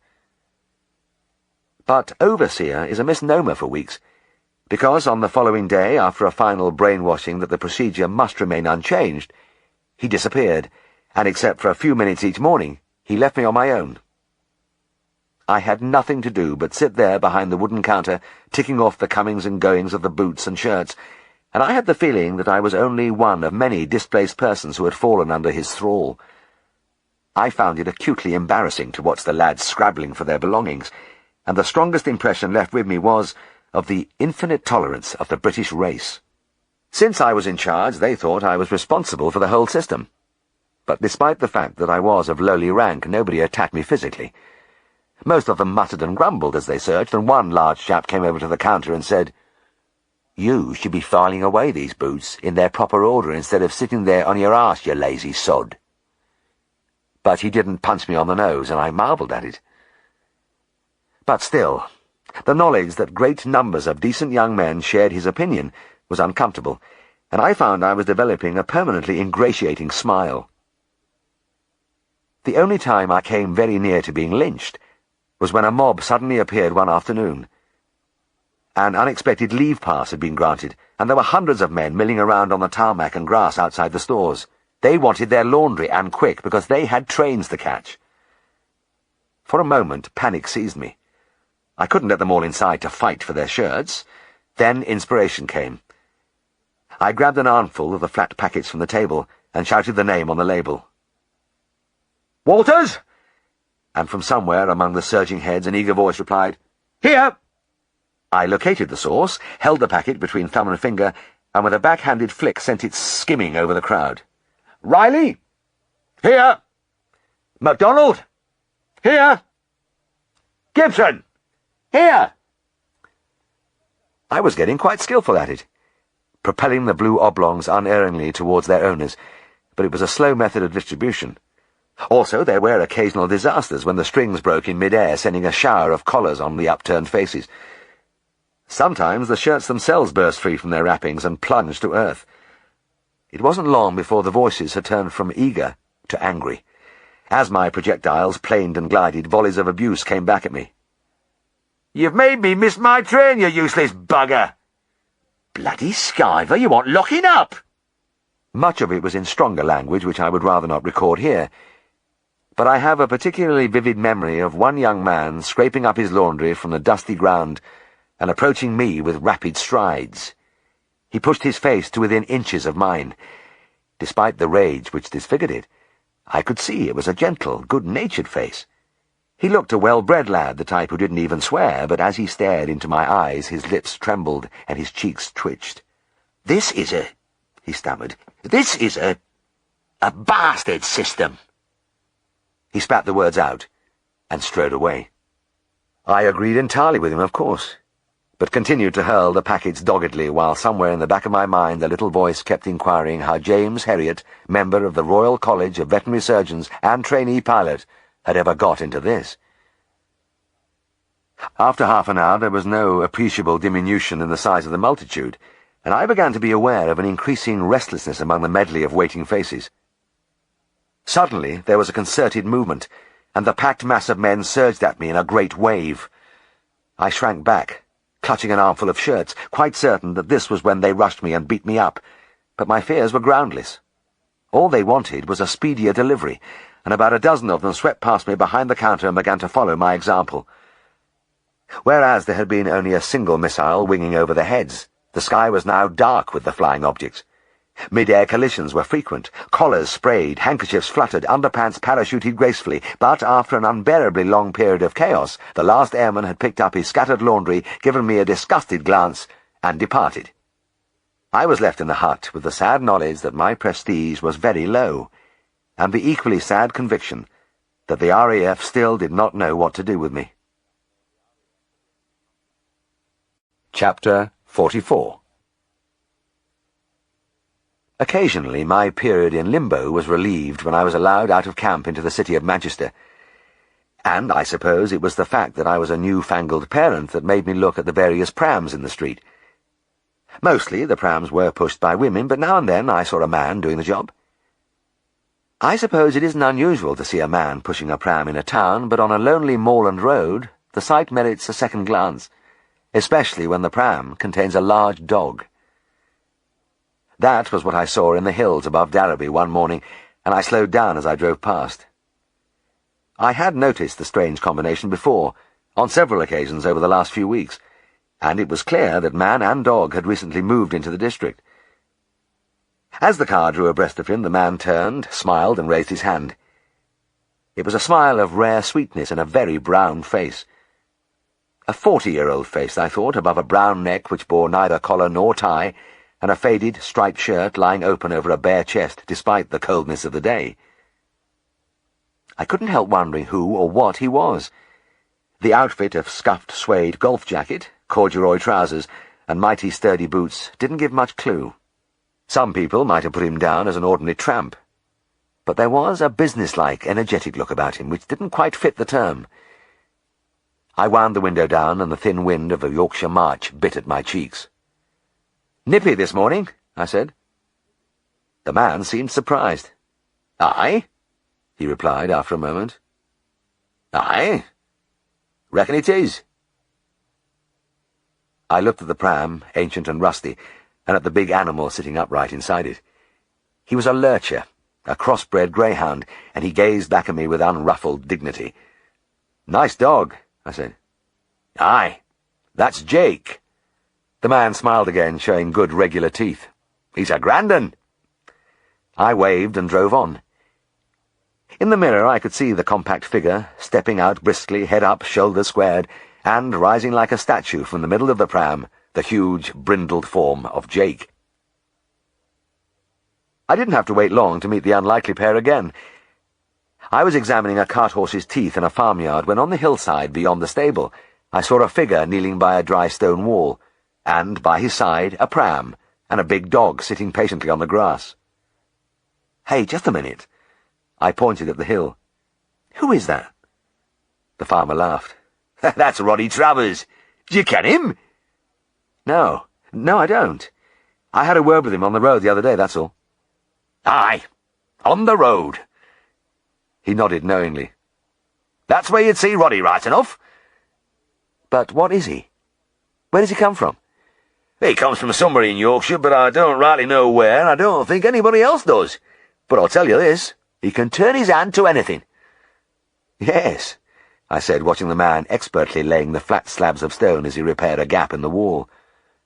But overseer is a misnomer for Weeks, because on the following day, after a final brainwashing that the procedure must remain unchanged, he disappeared, and except for a few minutes each morning, he left me on my own. I had nothing to do but sit there behind the wooden counter, ticking off the comings and goings of the boots and shirts, and I had the feeling that I was only one of many displaced persons who had fallen under his thrall. I found it acutely embarrassing to watch the lads scrabbling for their belongings, and the strongest impression left with me was of the infinite tolerance of the British race. Since I was in charge, they thought I was responsible for the whole system. But despite the fact that I was of lowly rank, nobody attacked me physically. Most of them muttered and grumbled as they searched, and one large chap came over to the counter and said, "You should be filing away these boots in their proper order instead of sitting there on your arse, you lazy sod." But he didn't punch me on the nose, and I marvelled at it. But still, the knowledge that great numbers of decent young men shared his opinion was uncomfortable, and I found I was developing a permanently ingratiating smile. The only time I came very near to being lynched was when a mob suddenly appeared one afternoon. An unexpected leave pass had been granted, and there were hundreds of men milling around on the tarmac and grass outside the stores. They wanted their laundry, and quick, because they had trains to catch. For a moment, panic seized me. I couldn't let them all inside to fight for their shirts. Then inspiration came. I grabbed an armful of the flat packets from the table and shouted the name on the label. "Walters!" And from somewhere among the surging heads an eager voice replied, "Here!" I located the source, held the packet between thumb and finger, and with a backhanded flick sent it skimming over the crowd. "Riley! Here! MacDonald! Here! Gibson! Here!" I was getting quite skillful at it, propelling the blue oblongs unerringly towards their owners, but it was a slow method of distribution. Also, there were occasional disasters when the strings broke in mid-air, sending a shower of collars on the upturned faces. Sometimes the shirts themselves burst free from their wrappings and plunged to earth. It wasn't long before the voices had turned from eager to angry. As my projectiles planed and glided, volleys of abuse came back at me. "You've made me miss my train, you useless bugger!" "Bloody skiver, you want locking up!" Much of it was in stronger language, which I would rather not record here. But I have a particularly vivid memory of one young man scraping up his laundry from the dusty ground and approaching me with rapid strides. He pushed his face to within inches of mine. Despite the rage which disfigured it, I could see it was a gentle, good-natured face. He looked a well-bred lad, the type who didn't even swear, but as he stared into my eyes, his lips trembled and his cheeks twitched. "This is he stammered, "this is a bastard system." He spat the words out and strode away. I agreed entirely with him, of course, but continued to hurl the packets doggedly while somewhere in the back of my mind a little voice kept inquiring how James Herriot, member of the Royal College of Veterinary Surgeons and trainee pilot, had ever got into this. After half an hour there was no appreciable diminution in the size of the multitude, and I began to be aware of an increasing restlessness among the medley of waiting faces. Suddenly there was a concerted movement, and the packed mass of men surged at me in a great wave. I shrank back, clutching an armful of shirts, quite certain that this was when they rushed me and beat me up, but my fears were groundless. All they wanted was a speedier delivery, and about a dozen of them swept past me behind the counter and began to follow my example. Whereas there had been only a single missile winging over their heads, the sky was now dark with the flying objects. Mid-air collisions were frequent, collars sprayed, handkerchiefs fluttered, underpants parachuted gracefully, but after an unbearably long period of chaos, the last airman had picked up his scattered laundry, given me a disgusted glance, and departed. I was left in the hut with the sad knowledge that my prestige was very low, and the equally sad conviction that the RAF still did not know what to do with me. Chapter 44. Occasionally my period in limbo was relieved when I was allowed out of camp into the city of Manchester, and I suppose it was the fact that I was a new-fangled parent that made me look at the various prams in the street. Mostly the prams were pushed by women, but now and then I saw a man doing the job. I suppose it isn't unusual to see a man pushing a pram in a town, but on a lonely moorland road the sight merits a second glance, especially when the pram contains a large dog. That was what I saw in the hills above Darrowby one morning, and I slowed down as I drove past. I had noticed the strange combination before, on several occasions over the last few weeks, and it was clear that man and dog had recently moved into the district. As the car drew abreast of him, the man turned, smiled, and raised his hand. It was a smile of rare sweetness in a very brown face. A 40-year-old face, I thought, above a brown neck which bore neither collar nor tie, and a faded, striped shirt lying open over a bare chest, despite the coldness of the day. I couldn't help wondering who or what he was. The outfit of scuffed suede golf jacket, corduroy trousers, and mighty sturdy boots didn't give much clue. Some people might have put him down as an ordinary tramp, but there was a businesslike, energetic look about him which didn't quite fit the term. I wound the window down, and the thin wind of a Yorkshire March bit at my cheeks. "Nippy this morning?" I said. The man seemed surprised. "Aye?" he replied after a moment. "Aye? Reckon it is." I looked at the pram, ancient and rusty, and at the big animal sitting upright inside it. He was a lurcher, a crossbred greyhound, and he gazed back at me with unruffled dignity. "Nice dog," I said. Aye, that's Jake. The man smiled again, showing good regular teeth. He's a grand un. I waved and drove on. In the mirror I could see the compact figure, stepping out briskly, head up, shoulders squared, and, rising like a statue from the middle of the pram, the huge, brindled form of Jake. I didn't have to wait long to meet the unlikely pair again. I was examining a cart-horse's teeth in a farmyard when on the hillside beyond the stable I saw a figure kneeling by a dry stone wall, and by his side a pram and a big dog sitting patiently on the grass. "Hey, just a minute." I pointed at the hill. "Who is that?" The farmer laughed. "That's Roddy Travers. Do you ken him?" No, I don't. I had a word with him on the road the other day, that's all." "Aye, on the road." He nodded knowingly. "That's where you'd see Roddy right enough." "But what is he? Where does he come from?" "He comes from somewhere in Yorkshire, but I don't rightly know where, and I don't think anybody else does. But I'll tell you this, he can turn his hand to anything." "Yes," I said, watching the man expertly laying the flat slabs of stone as he repaired a gap in the wall.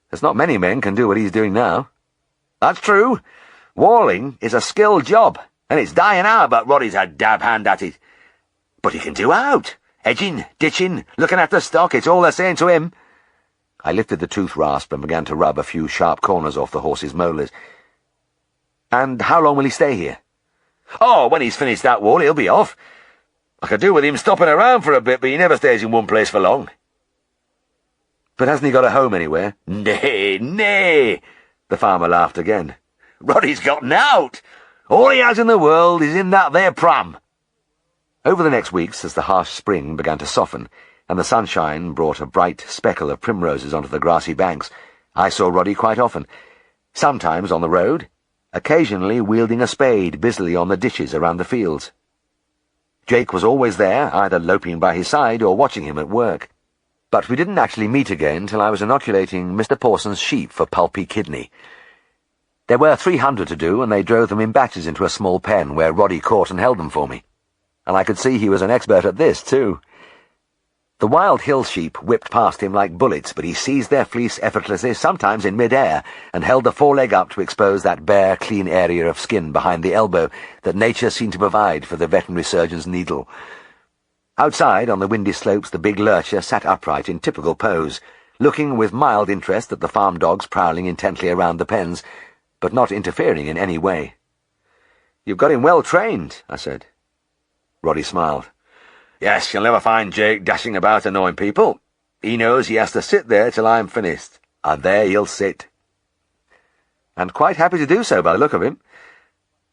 "There's not many men can do what he's doing now." "That's true. Walling is a skilled job, and it's dying out, but Roddy's a dab hand at it. But he can do out. Edging, ditching, looking after stock, it's all the same to him." I lifted the tooth rasp and began to rub a few sharp corners off the horse's molars. "And how long will he stay here?" "Oh, when he's finished that wall, he'll be off. I could do with him stopping around for a bit, but he never stays in one place for long." "But hasn't he got a home anywhere?" Nay, the farmer laughed again. "Roddy's got nowt. All he has in the world is in that there pram." Over the next weeks, as the harsh spring began to soften, and the sunshine brought a bright speckle of primroses onto the grassy banks, I saw Roddy quite often, sometimes on the road, occasionally wielding a spade busily on the ditches around the fields. Jake was always there, either loping by his side or watching him at work. But we didn't actually meet again till I was inoculating Mr. Pawson's sheep for pulpy kidney. There were 300 to do, and they drove them in batches into a small pen where Roddy caught and held them for me. And I could see he was an expert at this, too. The wild hill sheep whipped past him like bullets, but he seized their fleece effortlessly, sometimes in mid-air, and held the foreleg up to expose that bare, clean area of skin behind the elbow that nature seemed to provide for the veterinary surgeon's needle. Outside, on the windy slopes, the big lurcher sat upright in typical pose, looking with mild interest at the farm dogs prowling intently around the pens, but not interfering in any way. "You've got him well trained," I said. Roddy smiled. "Yes, you'll never find Jake dashing about annoying people. He knows he has to sit there till I'm finished, and there he'll sit." And quite happy to do so by the look of him.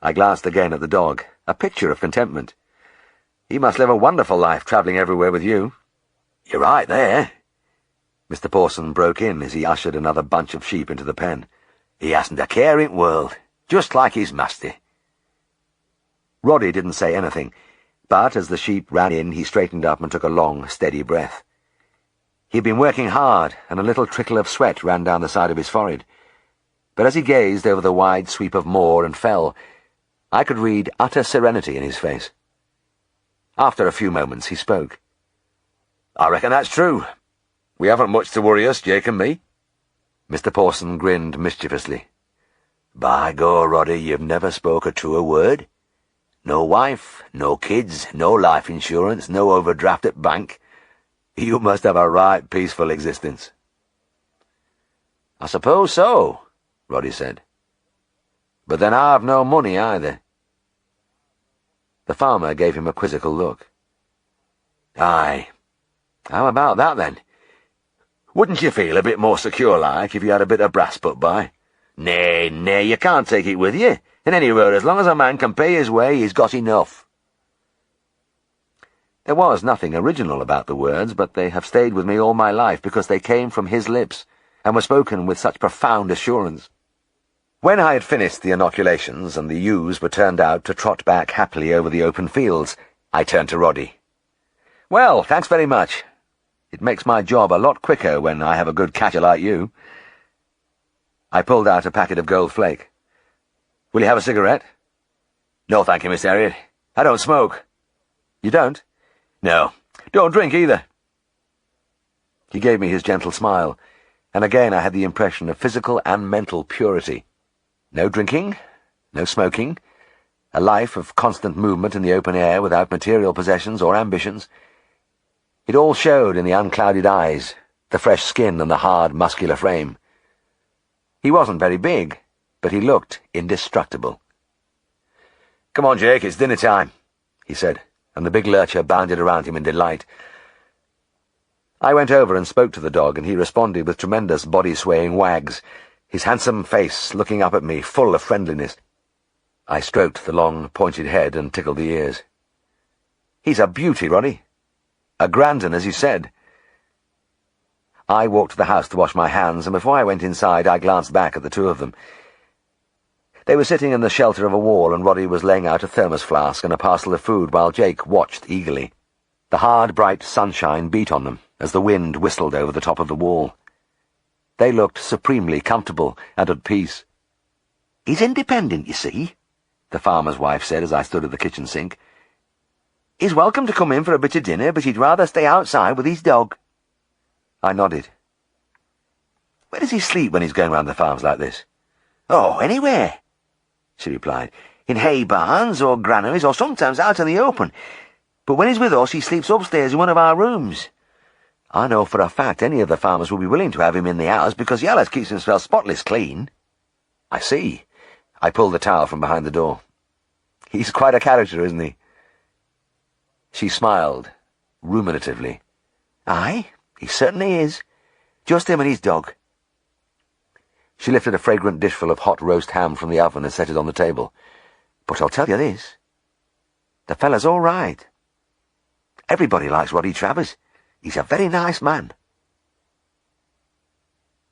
I glanced again at the dog, a picture of contentment. "He must live a wonderful life travelling everywhere with you." "You're right there." Mr. Pawson broke in as he ushered another bunch of sheep into the pen. "He hasn't a care in the world, just like his master." Roddy didn't say anything, but as the sheep ran in, he straightened up and took a long, steady breath. He'd been working hard, and a little trickle of sweat ran down the side of his forehead. But as he gazed over the wide sweep of moor and fell, I could read utter serenity in his face. After a few moments, he spoke. "I reckon that's true. We haven't much to worry us, Jake and me." Mr. Pawson grinned mischievously. "By God, Roddy, you've never spoke a truer word. No wife, no kids, no life insurance, no overdraft at bank. You must have a right peaceful existence." "I suppose so," Roddy said. "But then I've no money either." The farmer gave him a quizzical look. "Aye. How about that, then? Wouldn't you feel a bit more secure-like if you had a bit of brass put by? Nay, you can't take it with you. In any road, as long as a man can pay his way, he's got enough." There was nothing original about the words, but they have stayed with me all my life because they came from his lips, and were spoken with such profound assurance. When I had finished the inoculations, and the ewes were turned out to trot back happily over the open fields, I turned to Roddy. "Well, thanks very much. It makes my job a lot quicker when I have a good catcher like you." I pulled out a packet of gold flake. "Will you have a cigarette?" "No, thank you, Miss Herriot. I don't smoke." "You don't?" "No. Don't drink either." He gave me his gentle smile, and again I had the impression of physical and mental purity. No drinking, no smoking, a life of constant movement in the open air without material possessions or ambitions. It all showed in the unclouded eyes, the fresh skin and the hard, muscular frame. He wasn't very big, but he looked indestructible. "Come on, Jake, it's dinner time," he said, and the big lurcher bounded around him in delight. I went over and spoke to the dog, and he responded with tremendous body-swaying wags, his handsome face looking up at me, full of friendliness. I stroked the long, pointed head and tickled the ears. "He's a beauty, Roddy. A grand 'un, as you said." I walked to the house to wash my hands, and before I went inside I glanced back at the two of them. They were sitting in the shelter of a wall, and Roddy was laying out a thermos flask and a parcel of food while Jake watched eagerly. The hard, bright sunshine beat on them as the wind whistled over the top of the wall. They looked supremely comfortable and at peace. "He's independent, you see," the farmer's wife said as I stood at the kitchen sink. "He's welcome to come in for a bit of dinner, but he'd rather stay outside with his dog." I nodded. "Where does he sleep when he's going round the farms like this?" "Oh, anywhere," she replied. "In hay barns or granaries, or sometimes out in the open. But when he's with us, he sleeps upstairs in one of our rooms. I know for a fact any of the farmers will be willing to have him in the house because he always keeps himself spotless clean." "I see." I pulled the towel from behind the door. "He's quite a character, isn't he?" She smiled, ruminatively. "Aye, he certainly is. Just him and his dog." She lifted a fragrant dishful of hot roast ham from the oven and set it on the table. "But I'll tell you this. The fella's all right. Everybody likes Roddy Travers. He's a very nice man."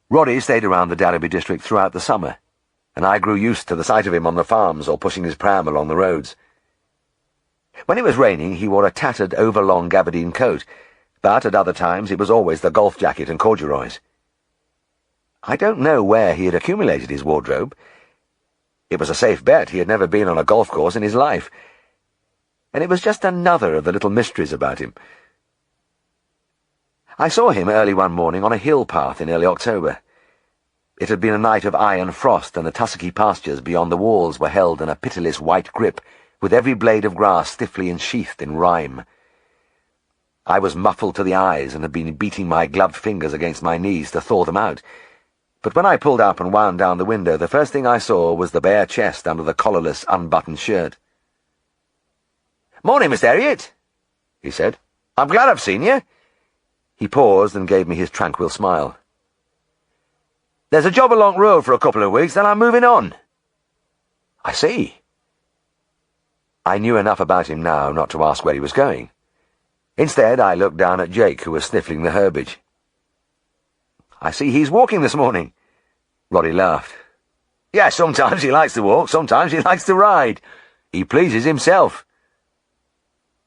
Roddy stayed around the Darrowby district throughout the summer, and I grew used to the sight of him on the farms or pushing his pram along the roads. When it was raining, he wore a tattered, overlong gabardine coat, but at other times it was always the golf jacket and corduroys. I don't know where he had accumulated his wardrobe. It was a safe bet he had never been on a golf course in his life, and it was just another of the little mysteries about him. I saw him early one morning on a hill path in early October. It had been a night of iron frost, and the tussocky pastures beyond the walls were held in a pitiless white grip, with every blade of grass stiffly ensheathed in rime. I was muffled to the eyes and had been beating my gloved fingers against my knees to thaw them out. But when I pulled up and wound down the window, the first thing I saw was the bare chest under the collarless, unbuttoned shirt. "Morning, Mr. Herriot," he said. "I'm glad I've seen you." He paused and gave me his tranquil smile. "There's a job along road for a couple of weeks, then I'm moving on." "I see." I knew enough about him now not to ask where he was going. Instead, I looked down at Jake, who was sniffling the herbage. "I see he's walking this morning." Roddy laughed. "Yeah, sometimes he likes to walk, sometimes he likes to ride. He pleases himself."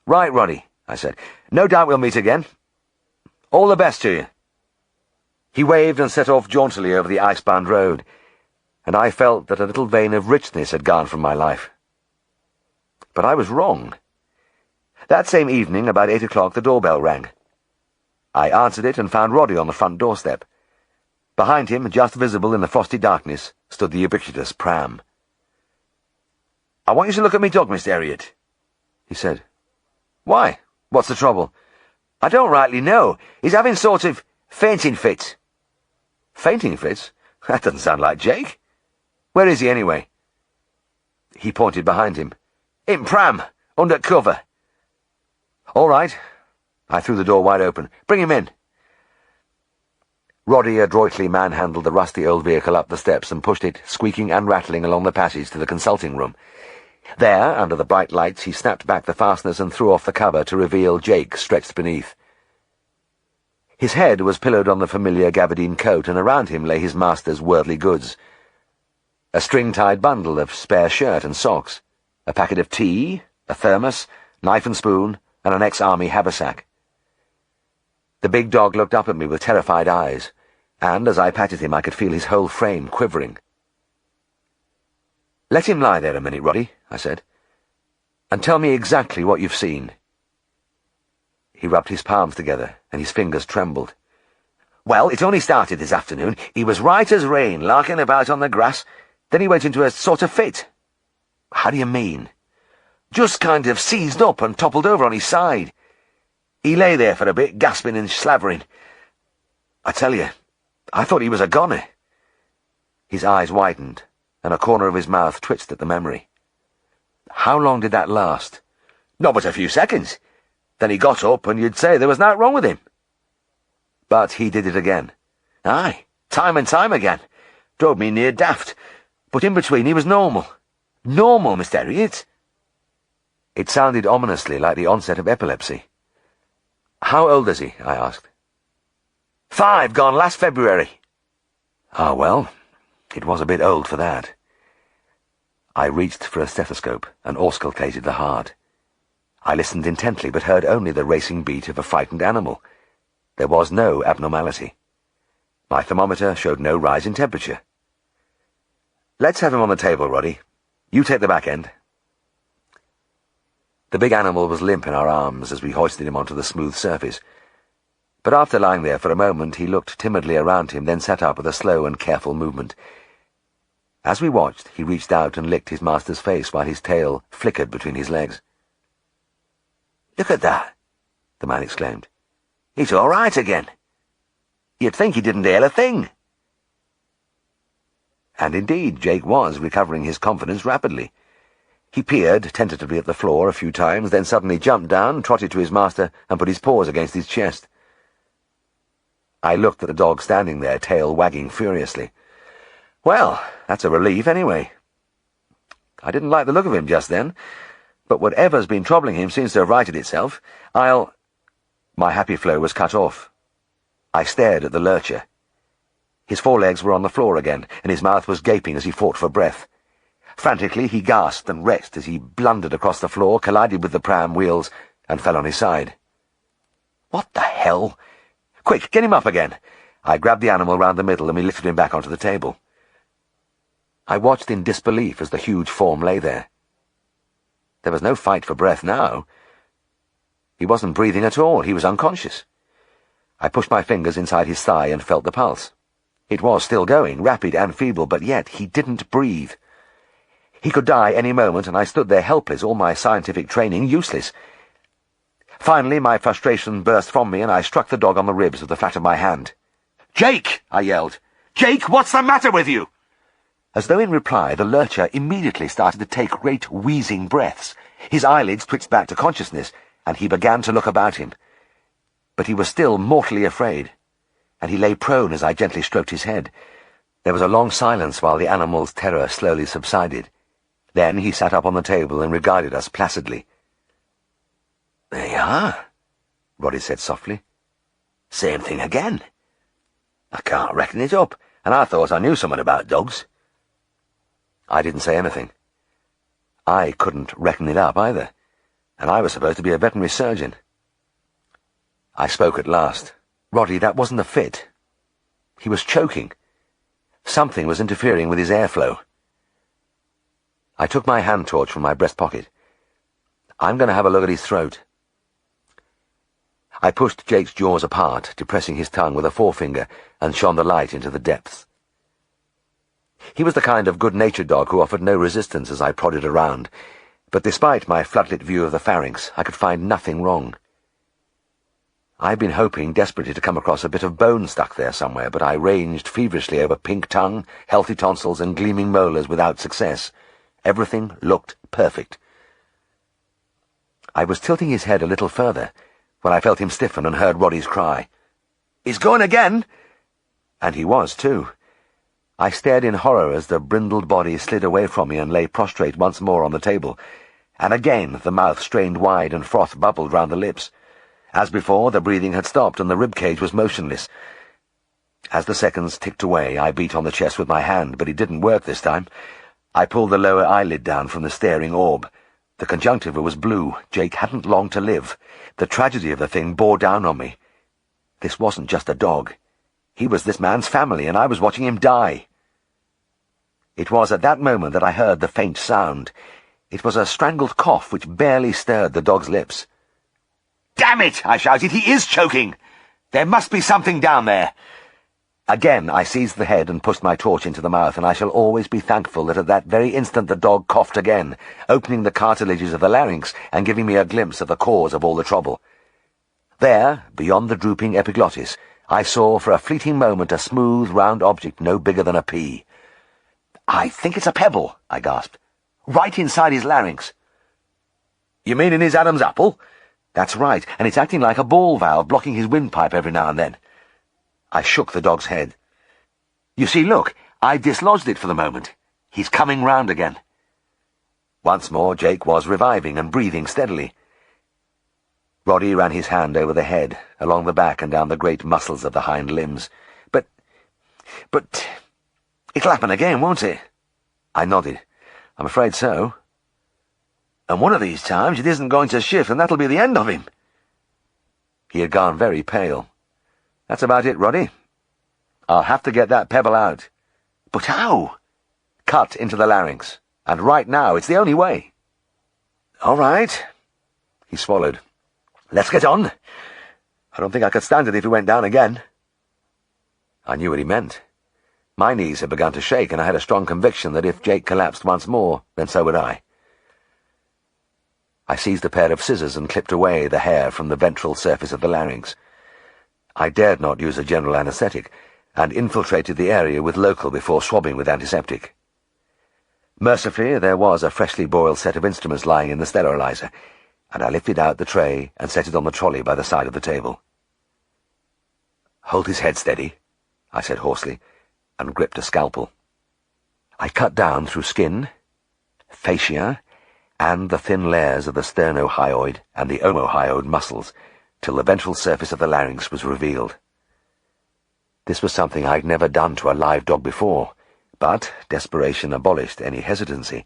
"Right, Roddy," I said. "No doubt we'll meet again. All the best to you." He waved and set off jauntily over the ice-bound road, and I felt that a little vein of richness had gone from my life. But I was wrong. That same evening, about 8 o'clock, the doorbell rang. I answered it and found Roddy on the front doorstep. Behind him, just visible in the frosty darkness, stood the ubiquitous pram. "I want you to look at me dog, Mr. Herriot," he said. "Why? What's the trouble?" "I don't rightly know. He's having sort of fainting fits." "Fainting fits? That doesn't sound like Jake. Where is he, anyway?" He pointed behind him. "In pram, under cover." "All right." I threw the door wide open. "Bring him in." Roddy adroitly manhandled the rusty old vehicle up the steps and pushed it, squeaking and rattling, along the passage to the consulting room. There, under the bright lights, he snapped back the fasteners and threw off the cover to reveal Jake stretched beneath. His head was pillowed on the familiar gabardine coat, and around him lay his master's worldly goods. A string-tied bundle of spare shirt and socks, a packet of tea, a thermos, knife and spoon, and an ex-army haversack. The big dog looked up at me with terrified eyes, and as I patted him I could feel his whole frame quivering. "Let him lie there a minute, Roddy," I said, "and tell me exactly what you've seen." He rubbed his palms together, and his fingers trembled. Well, it only started this afternoon. He was right as rain, larking about on the grass. Then he went into a sort of fit. How do you mean? Just kind of seized up and toppled over on his side. He lay there for a bit, gasping and slavering. I tell you, I thought he was a goner. His eyes widened, and a corner of his mouth twitched at the memory. How long did that last? Not but a few seconds. Then he got up, and you'd say there was nothing wrong with him. But he did it again. Aye, time and time again. Drove me near daft. But in between he was normal. Normal, Mr. Herriot. It sounded ominously like the onset of epilepsy. How old is he? I asked. 5, gone last February. Ah, well, it was a bit old for that. I reached for a stethoscope and auscultated the heart. I listened intently, but heard only the racing beat of a frightened animal. There was no abnormality. My thermometer showed no rise in temperature. Let's have him on the table, Roddy. You take the back end. The big animal was limp in our arms as we hoisted him onto the smooth surface. But after lying there for a moment, he looked timidly around him, then sat up with a slow and careful movement. As we watched, he reached out and licked his master's face while his tail flickered between his legs. "Look at that," the man exclaimed. "He's all right again. You'd think he didn't ail a thing." And indeed, Jake was recovering his confidence rapidly. He peered tentatively at the floor a few times, then suddenly jumped down, trotted to his master, and put his paws against his chest. I looked at the dog standing there, tail wagging furiously. Well, that's a relief anyway. I didn't like the look of him just then, but whatever's been troubling him seems to have righted itself. My happy flow was cut off. I stared at the lurcher. His forelegs were on the floor again, and his mouth was gaping as he fought for breath. Frantically, he gasped and wrenched as he blundered across the floor, collided with the pram wheels, and fell on his side. What the hell? Quick, get him up again. I grabbed the animal round the middle, and we lifted him back onto the table. I watched in disbelief as the huge form lay there. There was no fight for breath now. He wasn't breathing at all. He was unconscious. I pushed my fingers inside his thigh and felt the pulse. It was still going, rapid and feeble, but yet he didn't breathe. He could die any moment, and I stood there helpless, all my scientific training useless. Finally, my frustration burst from me, and I struck the dog on the ribs with the flat of my hand. "Jake!" I yelled. "Jake, what's the matter with you?" As though in reply, the lurcher immediately started to take great wheezing breaths. His eyelids twitched back to consciousness, and he began to look about him. But he was still mortally afraid, and he lay prone as I gently stroked his head. There was a long silence while the animal's terror slowly subsided. Then he sat up on the table and regarded us placidly. "There you are," Roddy said softly. "Same thing again. I can't reckon it up, and I thought I knew something about dogs." I didn't say anything. I couldn't reckon it up either, and I was supposed to be a veterinary surgeon. I spoke at last. "Roddy, that wasn't a fit. He was choking. Something was interfering with his airflow." I took my hand torch from my breast pocket. "I'm going to have a look at his throat." I pushed Jake's jaws apart, depressing his tongue with a forefinger, and shone the light into the depths. He was the kind of good-natured dog who offered no resistance as I prodded around, but despite my floodlit view of the pharynx, I could find nothing wrong. I'd been hoping desperately to come across a bit of bone stuck there somewhere, but I ranged feverishly over pink tongue, healthy tonsils, and gleaming molars without success. Everything looked perfect. I was tilting his head a little further when I felt him stiffen and heard Roddy's cry. "He's going again!" And he was, too. I stared in horror as the brindled body slid away from me and lay prostrate once more on the table, and again the mouth strained wide and froth bubbled round the lips. As before, the breathing had stopped and the rib-cage was motionless. As the seconds ticked away, I beat on the chest with my hand, but it didn't work this time. I pulled the lower eyelid down from the staring orb. The conjunctiva was blue. Jake hadn't long to live. The tragedy of the thing bore down on me. This wasn't just a dog. He was this man's family, and I was watching him die. It was at that moment that I heard the faint sound. It was a strangled cough which barely stirred the dog's lips. "Damn it!" I shouted. "He is choking!" There must be something down there. Again I seized the head and pushed my torch into the mouth, and I shall always be thankful that at that very instant the dog coughed again, opening the cartilages of the larynx and giving me a glimpse of the cause of all the trouble. There, beyond the drooping epiglottis, I saw for a fleeting moment a smooth, round object no bigger than a pea. "I think it's a pebble," I gasped. "Right inside his larynx." "You mean in his Adam's apple?" "That's right, and it's acting like a ball valve, blocking his windpipe every now and then." I shook the dog's head. "You see, look, I've dislodged it for the moment. He's coming round again." Once more Jake was reviving and breathing steadily. Roddy ran his hand over the head, along the back and down the great muscles of the hind limbs. But it'll happen again, won't it?" I nodded. "I'm afraid so." "And one of these times it isn't going to shift, and that'll be the end of him." He had gone very pale. "That's about it, Roddy. I'll have to get that pebble out." "But how?" "Cut into the larynx. And right now, it's the only way." "All right." He swallowed. "Let's get on. I don't think I could stand it if he went down again." I knew what he meant. My knees had begun to shake, and I had a strong conviction that if Jake collapsed once more, then so would I. I seized a pair of scissors and clipped away the hair from the ventral surface of the larynx. I dared not use a general anaesthetic, and infiltrated the area with local before swabbing with antiseptic. Mercifully, there was a freshly boiled set of instruments lying in the sterilizer, and I lifted out the tray and set it on the trolley by the side of the table. "Hold his head steady," I said hoarsely, and gripped a scalpel. I cut down through skin, fascia, and the thin layers of the sternohyoid and the omohyoid muscles, till the ventral surface of the larynx was revealed. This was something I'd never done to a live dog before, but desperation abolished any hesitancy,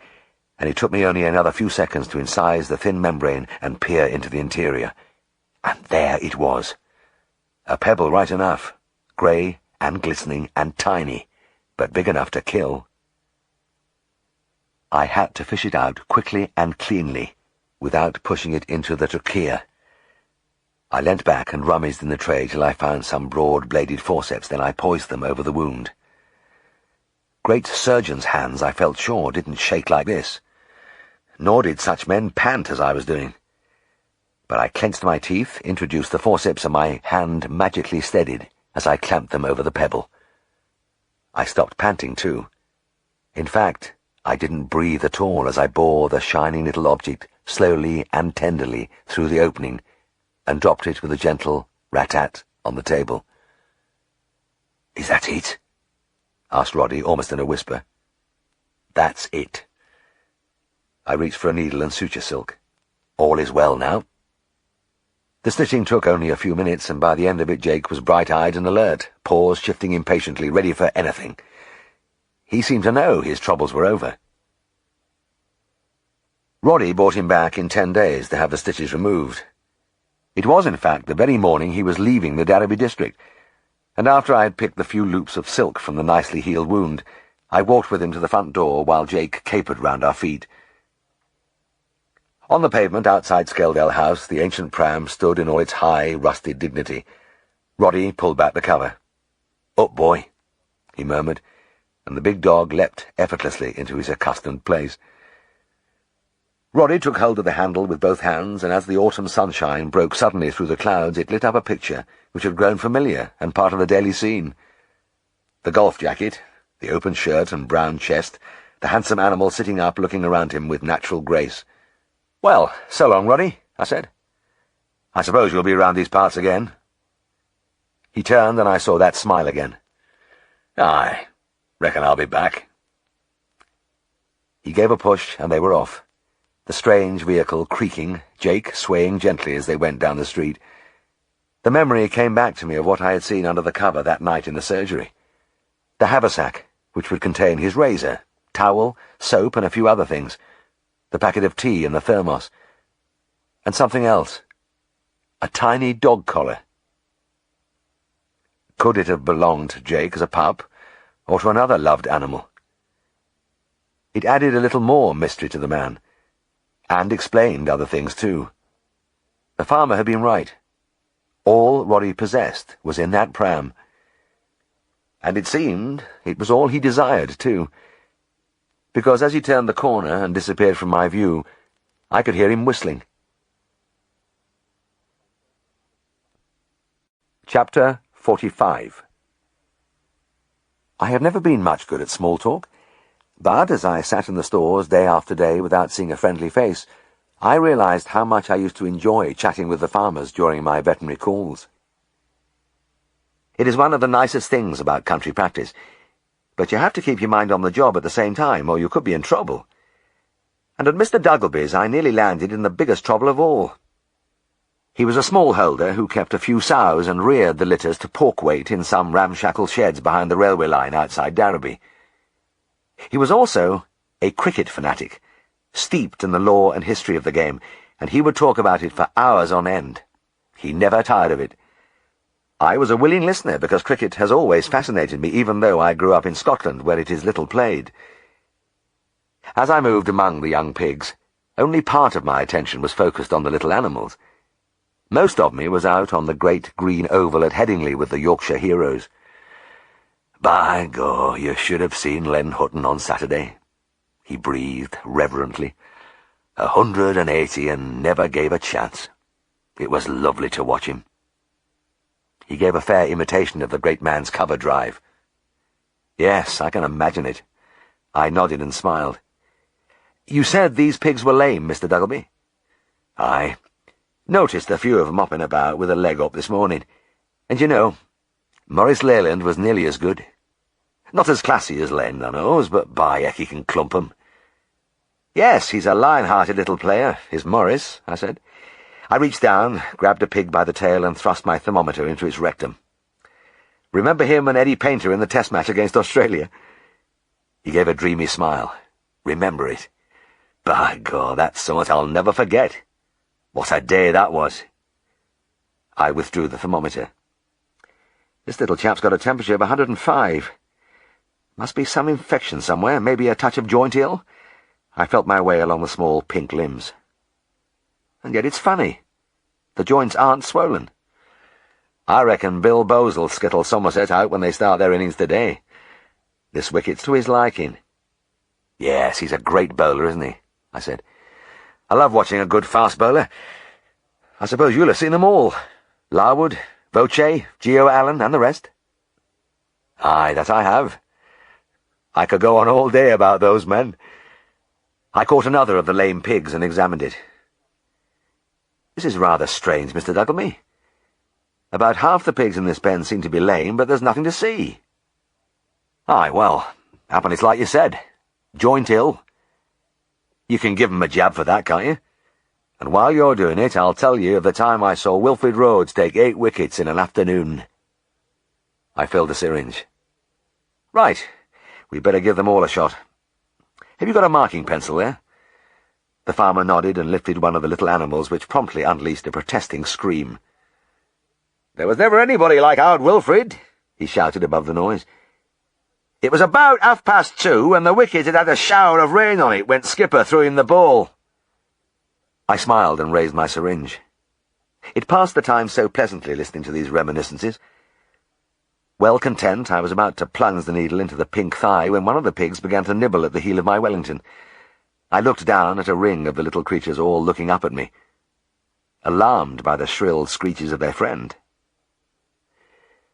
and it took me only another few seconds to incise the thin membrane and peer into the interior. And there it was. A pebble right enough, grey and glistening and tiny, but big enough to kill. I had to fish it out quickly and cleanly, without pushing it into the trachea. I leant back and rummaged in the tray till I found some broad-bladed forceps, then I poised them over the wound. Great surgeons' hands, I felt sure, didn't shake like this. Nor did such men pant as I was doing. But I clenched my teeth, introduced the forceps, and my hand magically steadied as I clamped them over the pebble. I stopped panting, too. In fact, I didn't breathe at all as I bore the shining little object slowly and tenderly through the opening, and dropped it with a gentle rat-tat on the table. "Is that it?" asked Roddy, almost in a whisper. "That's it." I reached for a needle and suture silk. "All is well now." The stitching took only a few minutes, and by the end of it Jake was bright-eyed and alert, paws shifting impatiently, ready for anything. He seemed to know his troubles were over. Roddy brought him back in 10 days to have the stitches removed. It was, in fact, the very morning he was leaving the Derby district, and after I had picked the few loops of silk from the nicely healed wound, I walked with him to the front door while Jake capered round our feet. On the pavement outside Skeldale House, the ancient pram stood in all its high, rusted dignity. Roddy pulled back the cover. "Up, boy," he murmured, and the big dog leapt effortlessly into his accustomed place. Roddy took hold of the handle with both hands, and as the autumn sunshine broke suddenly through the clouds, it lit up a picture which had grown familiar and part of the daily scene. The golf jacket, the open shirt and brown chest, the handsome animal sitting up looking around him with natural grace. "Well, so long, Roddy," I said. "I suppose you'll be around these parts again." He turned, and I saw that smile again. "Aye, reckon I'll be back." He gave a push, and they were off. The strange vehicle creaking, Jake swaying gently as they went down the street. The memory came back to me of what I had seen under the cover that night in the surgery. The haversack, which would contain his razor, towel, soap, and a few other things. The packet of tea and the thermos. And something else. A tiny dog collar. Could it have belonged to Jake as a pup, or to another loved animal? It added a little more mystery to the man, and explained other things too. The farmer had been right. All Roddy possessed was in that pram. And it seemed it was all he desired, too, because as he turned the corner and disappeared from my view, I could hear him whistling. Chapter 45. I have never been much good at small talk, but as I sat in the stores day after day without seeing a friendly face, I realized how much I used to enjoy chatting with the farmers during my veterinary calls. It is one of the nicest things about country practice, but you have to keep your mind on the job at the same time, or you could be in trouble. And at Mr. Duggleby's I nearly landed in the biggest trouble of all. He was a smallholder who kept a few sows and reared the litters to pork weight in some ramshackle sheds behind the railway line outside Darrowby. He was also a cricket fanatic, steeped in the lore and history of the game, and he would talk about it for hours on end. He never tired of it. I was a willing listener because cricket has always fascinated me, even though I grew up in Scotland, where it is little played. As I moved among the young pigs, only part of my attention was focused on the little animals. Most of me was out on the great green oval at Headingley with the Yorkshire heroes. By God, you should have seen Len Hutton on Saturday. He breathed reverently. 180 and never gave a chance. It was lovely to watch him. He gave a fair imitation of the great man's cover drive. Yes, I can imagine it. I nodded and smiled. You said these pigs were lame, Mr. Duggleby? Aye. Noticed a few of 'em mopping about with a leg up this morning. And you know, Maurice Leyland was nearly as good. Not as classy as Len, I knows, but by heck he can clump 'em. Yes, he's a lion-hearted little player, is Maurice, I said. I reached down, grabbed a pig by the tail and thrust my thermometer into its rectum. Remember him and Eddie Painter in the test match against Australia? He gave a dreamy smile. Remember it? By God, that's something I'll never forget. What a day that was. I withdrew the thermometer. This little chap's got a temperature of 105. Must be some infection somewhere, maybe a touch of joint ill. I felt my way along the small pink limbs. And yet it's funny. The joints aren't swollen. I reckon Bill Bose'll skittle Somerset out when they start their innings today. This wicket's to his liking. Yes, he's a great bowler, isn't he? I said. I love watching a good fast bowler. I suppose you'll have seen them all. Larwood, Voce, Gio Allen, and the rest. Aye, that I have. I could go on all day about those men. I caught another of the lame pigs and examined it. This is rather strange, Mr. Duggleby. About half the pigs in this pen seem to be lame, but there's nothing to see. Aye, well, happen it's like you said. Joint ill. You can give 'em a jab for that, can't you? And while you're doing it, I'll tell you of the time I saw Wilfred Rhodes take 8 wickets in an afternoon. I filled a syringe. Right, we'd better give them all a shot. Have you got a marking pencil there? The farmer nodded and lifted one of the little animals, which promptly unleashed a protesting scream. There was never anybody like our Wilfred, he shouted above the noise. It was about 2:30, and the wicket had had a shower of rain on it when Skipper threw him the ball. I smiled and raised my syringe. It passed the time so pleasantly listening to these reminiscences. Well content, I was about to plunge the needle into the pink thigh when one of the pigs began to nibble at the heel of my Wellington. I looked down at a ring of the little creatures all looking up at me, alarmed by the shrill screeches of their friend.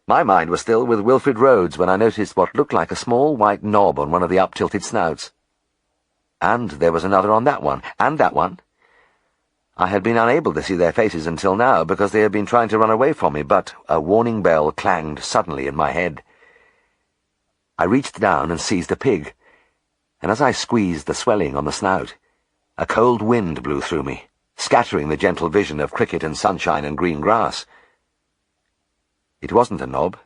My mind was still with Wilfred Rhodes when I noticed what looked like a small white knob on one of the up-tilted snouts. And there was another on that one, and that one. I had been unable to see their faces until now because they had been trying to run away from me, but a warning bell clanged suddenly in my head. I reached down and seized a pig, and as I squeezed the swelling on the snout, a cold wind blew through me, scattering the gentle vision of cricket and sunshine and green grass. It wasn't a knob.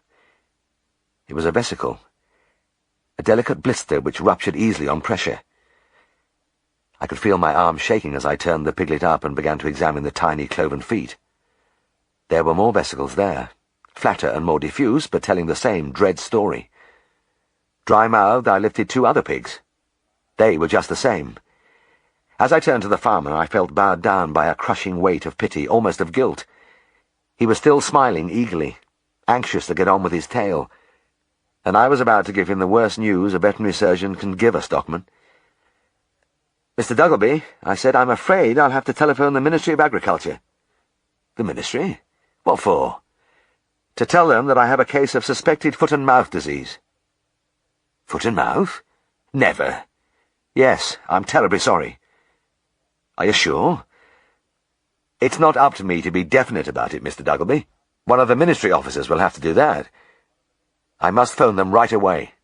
It was a vesicle, a delicate blister which ruptured easily on pressure. I could feel my arm shaking as I turned the piglet up and began to examine the tiny cloven feet. There were more vesicles there, flatter and more diffuse, but telling the same dread story. Dry-mouthed, I lifted 2 other pigs. They were just the same. As I turned to the farmer, I felt bowed down by a crushing weight of pity, almost of guilt. He was still smiling eagerly, anxious to get on with his tale, and I was about to give him the worst news a veterinary surgeon can give a stockman. "Mr. Duggleby," I said, "I'm afraid I'll have to telephone the Ministry of Agriculture." "The Ministry? What for?" "To tell them that I have a case of suspected foot-and-mouth disease." "Foot and mouth? Never." "Yes, I'm terribly sorry." "Are you sure?" "It's not up to me to be definite about it, Mr. Duggleby. One of the ministry officers will have to do that. I must phone them right away."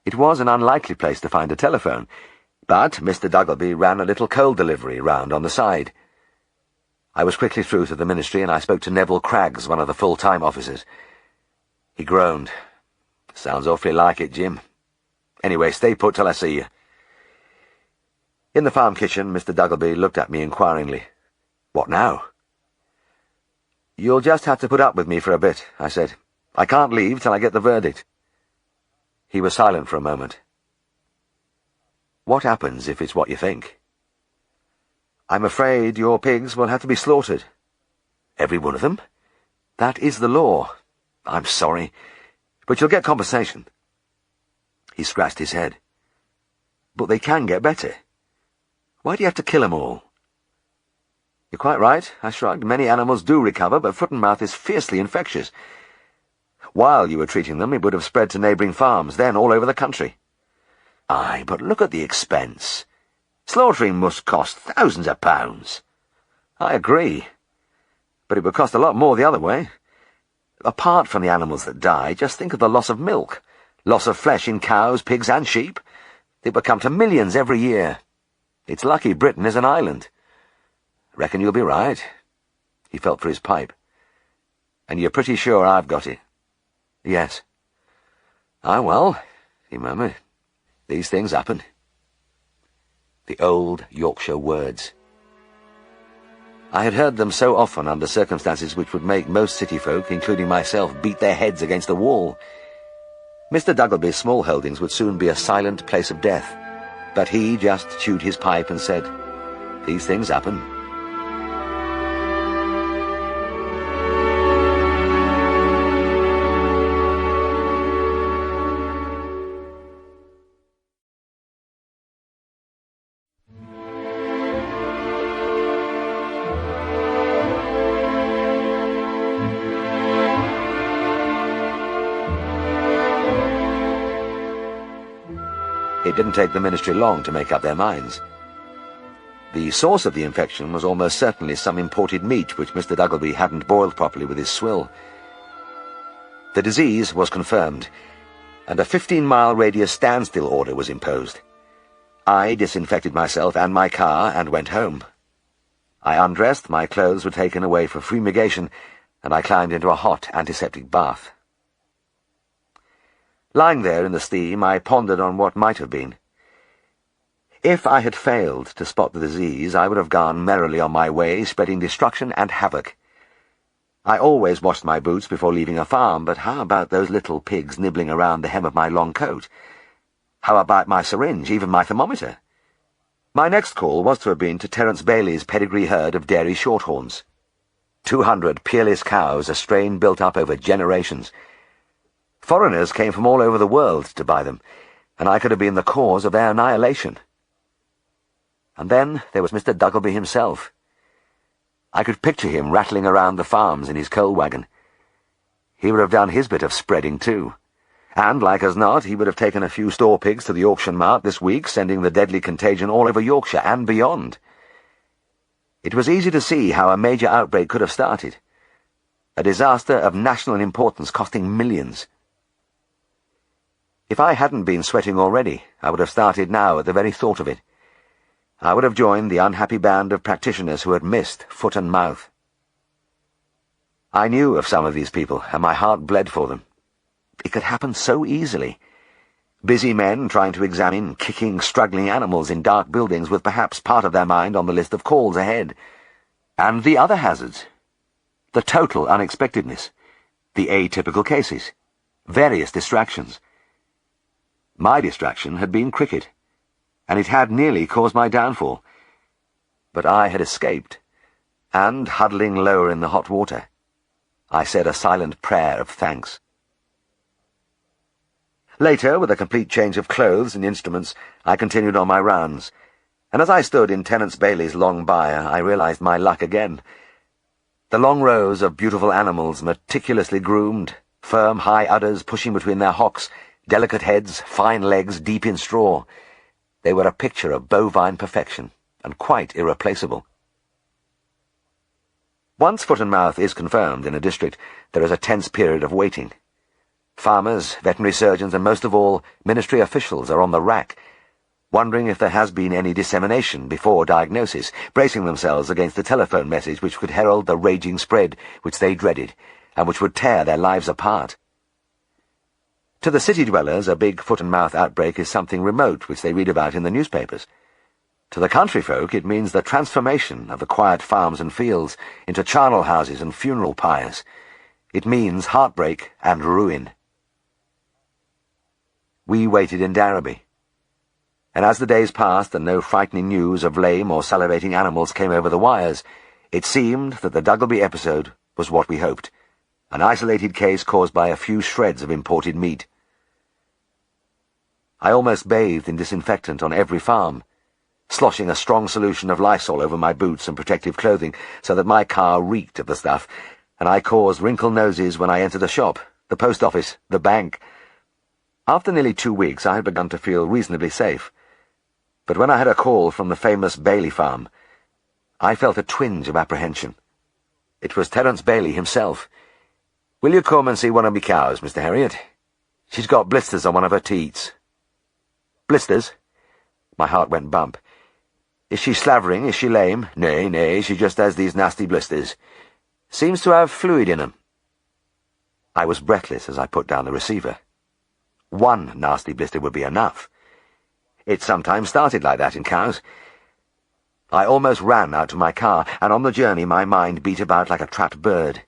It was an unlikely place to find a telephone, but Mr. Duggleby ran a little coal delivery round on the side. I was quickly through to the ministry, and I spoke to Neville Craggs, one of the full-time officers. He groaned. "Sounds awfully like it, Jim. Anyway, stay put till I see you." In the farm kitchen, Mr. Duggleby looked at me inquiringly. "What now?" "You'll just have to put up with me for a bit," I said. "I can't leave till I get the verdict." He was silent for a moment. "What happens if it's what you think?" "I'm afraid your pigs will have to be slaughtered." "Every one of them?" "That is the law. I'm sorry, but you'll get compensation." He scratched his head. "But they can get better. Why do you have to kill 'em all?" "You're quite right," I shrugged. "Many animals do recover, but foot-and-mouth is fiercely infectious. While you were treating them, it would have spread to neighbouring farms, then all over the country." "Aye, but look at the expense. Slaughtering must cost thousands of pounds." "I agree, but it would cost a lot more the other way. Apart from the animals that die, just think of the loss of milk, loss of flesh in cows, pigs and sheep. It would come to millions every year. It's lucky Britain is an island." "Reckon you'll be right." He felt for his pipe. "And you're pretty sure I've got it?" "Yes." "Ah, well," he murmured, "these things happen." The old Yorkshire words. I had heard them so often under circumstances which would make most city folk, including myself, beat their heads against the wall. Mr. Duggleby's small holdings would soon be a silent place of death, but he just chewed his pipe and said, "These things happen." It didn't take the ministry long to make up their minds. The source of the infection was almost certainly some imported meat which Mr. Duggleby hadn't boiled properly with his swill. The disease was confirmed, and a 15-mile radius standstill order was imposed. I disinfected myself and my car and went home. I undressed, my clothes were taken away for fumigation, and I climbed into a hot antiseptic bath. Lying there in the steam, I pondered on what might have been. If I had failed to spot the disease, I would have gone merrily on my way, spreading destruction and havoc. I always washed my boots before leaving a farm, but how about those little pigs nibbling around the hem of my long coat? How about my syringe, even my thermometer? My next call was to have been to Terence Bailey's pedigree herd of dairy shorthorns. 200 peerless cows, a strain built up over generations. Foreigners came from all over the world to buy them, and I could have been the cause of their annihilation. And then there was Mr. Duggleby himself. I could picture him rattling around the farms in his coal wagon. He would have done his bit of spreading too, and, like as not, he would have taken a few store pigs to the auction mart this week, sending the deadly contagion all over Yorkshire and beyond. It was easy to see how a major outbreak could have started. A disaster of national importance costing millions. If I hadn't been sweating already, I would have started now at the very thought of it. I would have joined the unhappy band of practitioners who had missed foot and mouth. I knew of some of these people, and my heart bled for them. It could happen so easily. Busy men trying to examine kicking, struggling animals in dark buildings with perhaps part of their mind on the list of calls ahead. And the other hazards. The total unexpectedness. The atypical cases. Various distractions. My distraction had been cricket, and it had nearly caused my downfall. But I had escaped, and, huddling lower in the hot water, I said a silent prayer of thanks. Later, with a complete change of clothes and instruments, I continued on my rounds, and as I stood in Tenants Bailey's long byre, I realized my luck again. The long rows of beautiful animals, meticulously groomed, firm high udders pushing between their hocks, delicate heads, fine legs deep in straw. They were a picture of bovine perfection, and quite irreplaceable. Once foot and mouth is confirmed in a district, there is a tense period of waiting. Farmers, veterinary surgeons, and most of all, ministry officials are on the rack, wondering if there has been any dissemination before diagnosis, bracing themselves against the telephone message which could herald the raging spread which they dreaded, and which would tear their lives apart. To the city dwellers, a big foot-and-mouth outbreak is something remote which they read about in the newspapers. To the country folk, it means the transformation of the quiet farms and fields into charnel houses and funeral pyres. It means heartbreak and ruin. We waited in Darrowby, and as the days passed and no frightening news of lame or salivating animals came over the wires, it seemed that the Duggleby episode was what we hoped, an isolated case caused by a few shreds of imported meat. I almost bathed in disinfectant on every farm, sloshing a strong solution of Lysol over my boots and protective clothing so that my car reeked of the stuff, and I caused wrinkled noses when I entered a shop, the post office, the bank. After nearly 2 weeks, I had begun to feel reasonably safe, but when I had a call from the famous Bailey farm, I felt a twinge of apprehension. It was Terence Bailey himself. "Will you come and see one of me cows, Mr. Herriot? She's got blisters on one of her teats." "Blisters?" My heart went bump. "Is she slavering? Is she lame?" Nay, she just has these nasty blisters. Seems to have fluid in 'em." I was breathless as I put down the receiver. One nasty blister would be enough. It sometimes started like that in cows. I almost ran out to my car, and on the journey my mind beat about like a trapped bird.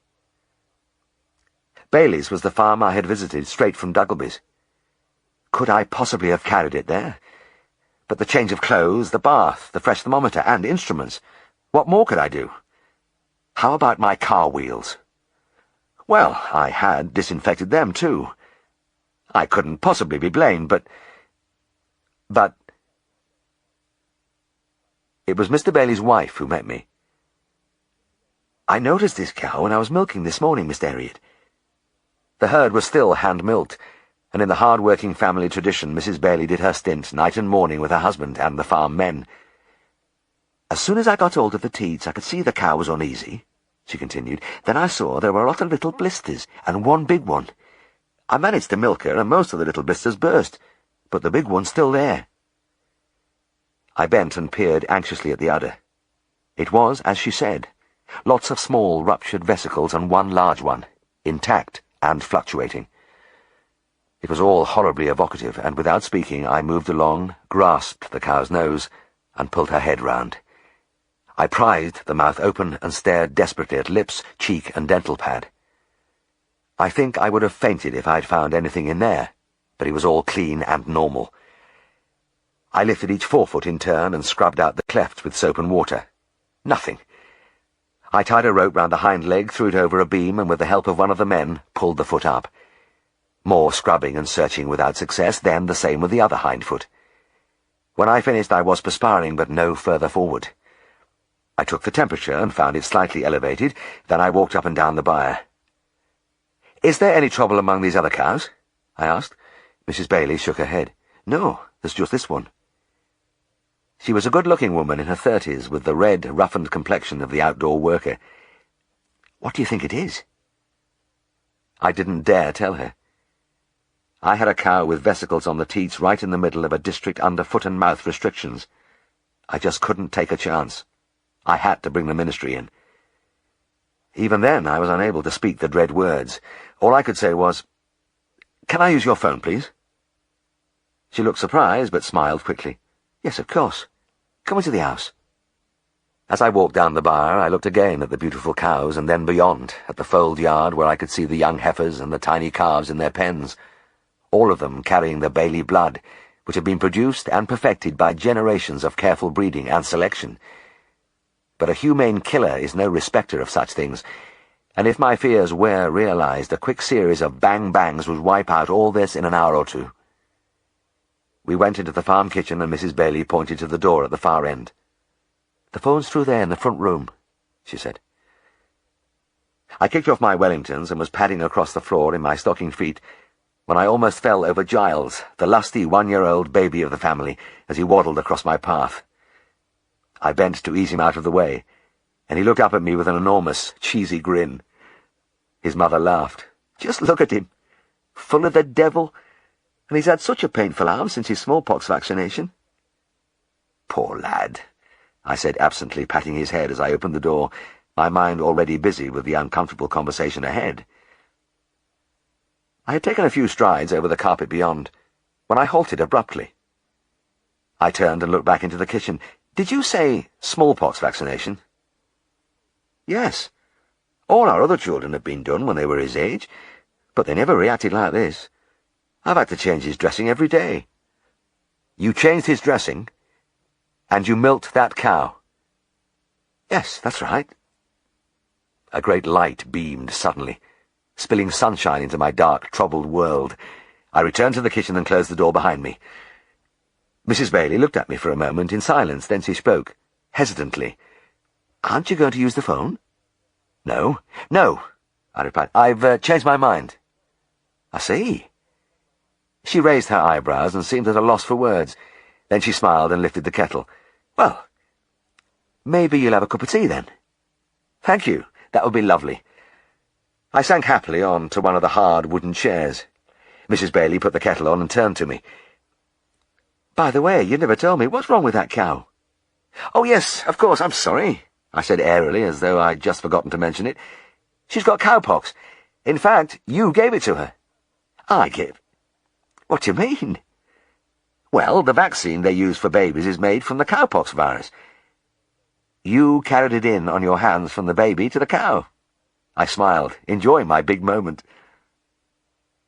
Bailey's was the farm I had visited straight from Duggleby's. Could I possibly have carried it there? But the change of clothes, the bath, the fresh thermometer, and instruments. What more could I do? How about my car wheels? Well, I had disinfected them too. I couldn't possibly be blamed, but... It was Mr. Bailey's wife who met me. "I noticed this cow when I was milking this morning, Mr. Herriot." The herd was still hand-milked, and in the hard-working family tradition Mrs. Bailey did her stint night and morning with her husband and the farm men. "As soon as I got hold of the teats, I could see the cow was uneasy," she continued. "Then I saw there were a lot of little blisters, and one big one. I managed to milk her, and most of the little blisters burst, but the big one's still there." I bent and peered anxiously at the udder. It was, as she said, lots of small ruptured vesicles and one large one, intact and fluctuating. It was all horribly evocative, and without speaking I moved along, grasped the cow's nose, and pulled her head round. I prized the mouth open and stared desperately at lips, cheek, and dental pad. I think I would have fainted if I'd found anything in there, but it was all clean and normal. I lifted each forefoot in turn and scrubbed out the clefts with soap and water. Nothing. I tied a rope round the hind leg, threw it over a beam, and with the help of one of the men, pulled the foot up. More scrubbing and searching without success, then the same with the other hind foot. When I finished, I was perspiring, but no further forward. I took the temperature and found it slightly elevated, then I walked up and down the byre. "Is there any trouble among these other cows?" I asked. Mrs. Bailey shook her head. "No, there's just this one." She was a good-looking woman in her 30s, with the red, roughened complexion of the outdoor worker. "What do you think it is?" I didn't dare tell her. I had a cow with vesicles on the teats right in the middle of a district under foot-and-mouth restrictions. I just couldn't take a chance. I had to bring the ministry in. Even then, I was unable to speak the dread words. All I could say was, "Can I use your phone, please?" She looked surprised, but smiled quickly. "Yes, of course. Come into the house." As I walked down the byre, I looked again at the beautiful cows, and then beyond, at the fold yard where I could see the young heifers and the tiny calves in their pens, all of them carrying the Bailey blood, which had been produced and perfected by generations of careful breeding and selection. but a humane killer is no respecter of such things, and if my fears were realized, a quick series of bang-bangs would wipe out all this in an hour or two. We went into the farm kitchen, and Mrs. Bailey pointed to the door at the far end. "The phone's through there in the front room," she said. I kicked off my Wellingtons and was padding across the floor in my stocking feet when I almost fell over Giles, the lusty 1-year-old baby of the family, as he waddled across my path. I bent to ease him out of the way, and he looked up at me with an enormous, cheesy grin. His mother laughed. "Just look at him, full of the devil, and he's had such a painful arm since his smallpox vaccination." "Poor lad," I said absently, patting his head as I opened the door, my mind already busy with the uncomfortable conversation ahead. I had taken a few strides over the carpet beyond, when I halted abruptly. I turned and looked back into the kitchen. "Did you say smallpox vaccination?" "Yes. All our other children had been done when they were his age, but they never reacted like this. I've had to change his dressing every day." "You changed his dressing? And you milked that cow?" "Yes, that's right." A great light beamed suddenly, spilling sunshine into my dark, troubled world. I returned to the kitchen and closed the door behind me. Mrs. Bailey looked at me for a moment in silence, then she spoke, hesitantly. "Aren't you going to use the phone?" No, I replied. "I've changed my mind." "I see." She raised her eyebrows and seemed at a loss for words. Then she smiled and lifted the kettle. "Well, maybe you'll have a cup of tea, then?" "Thank you. That would be lovely." I sank happily on to one of the hard wooden chairs. Mrs. Bailey put the kettle on and turned to me. "By the way, you never told me. What's wrong with that cow?" "Oh, yes, of course, I'm sorry," I said airily, as though I'd just forgotten to mention it. "She's got cowpox. In fact, you gave it to her." "I gave?" "What do you mean?" "Well, the vaccine they use for babies is made from the cowpox virus. You carried it in on your hands from the baby to the cow." I smiled, enjoying my big moment.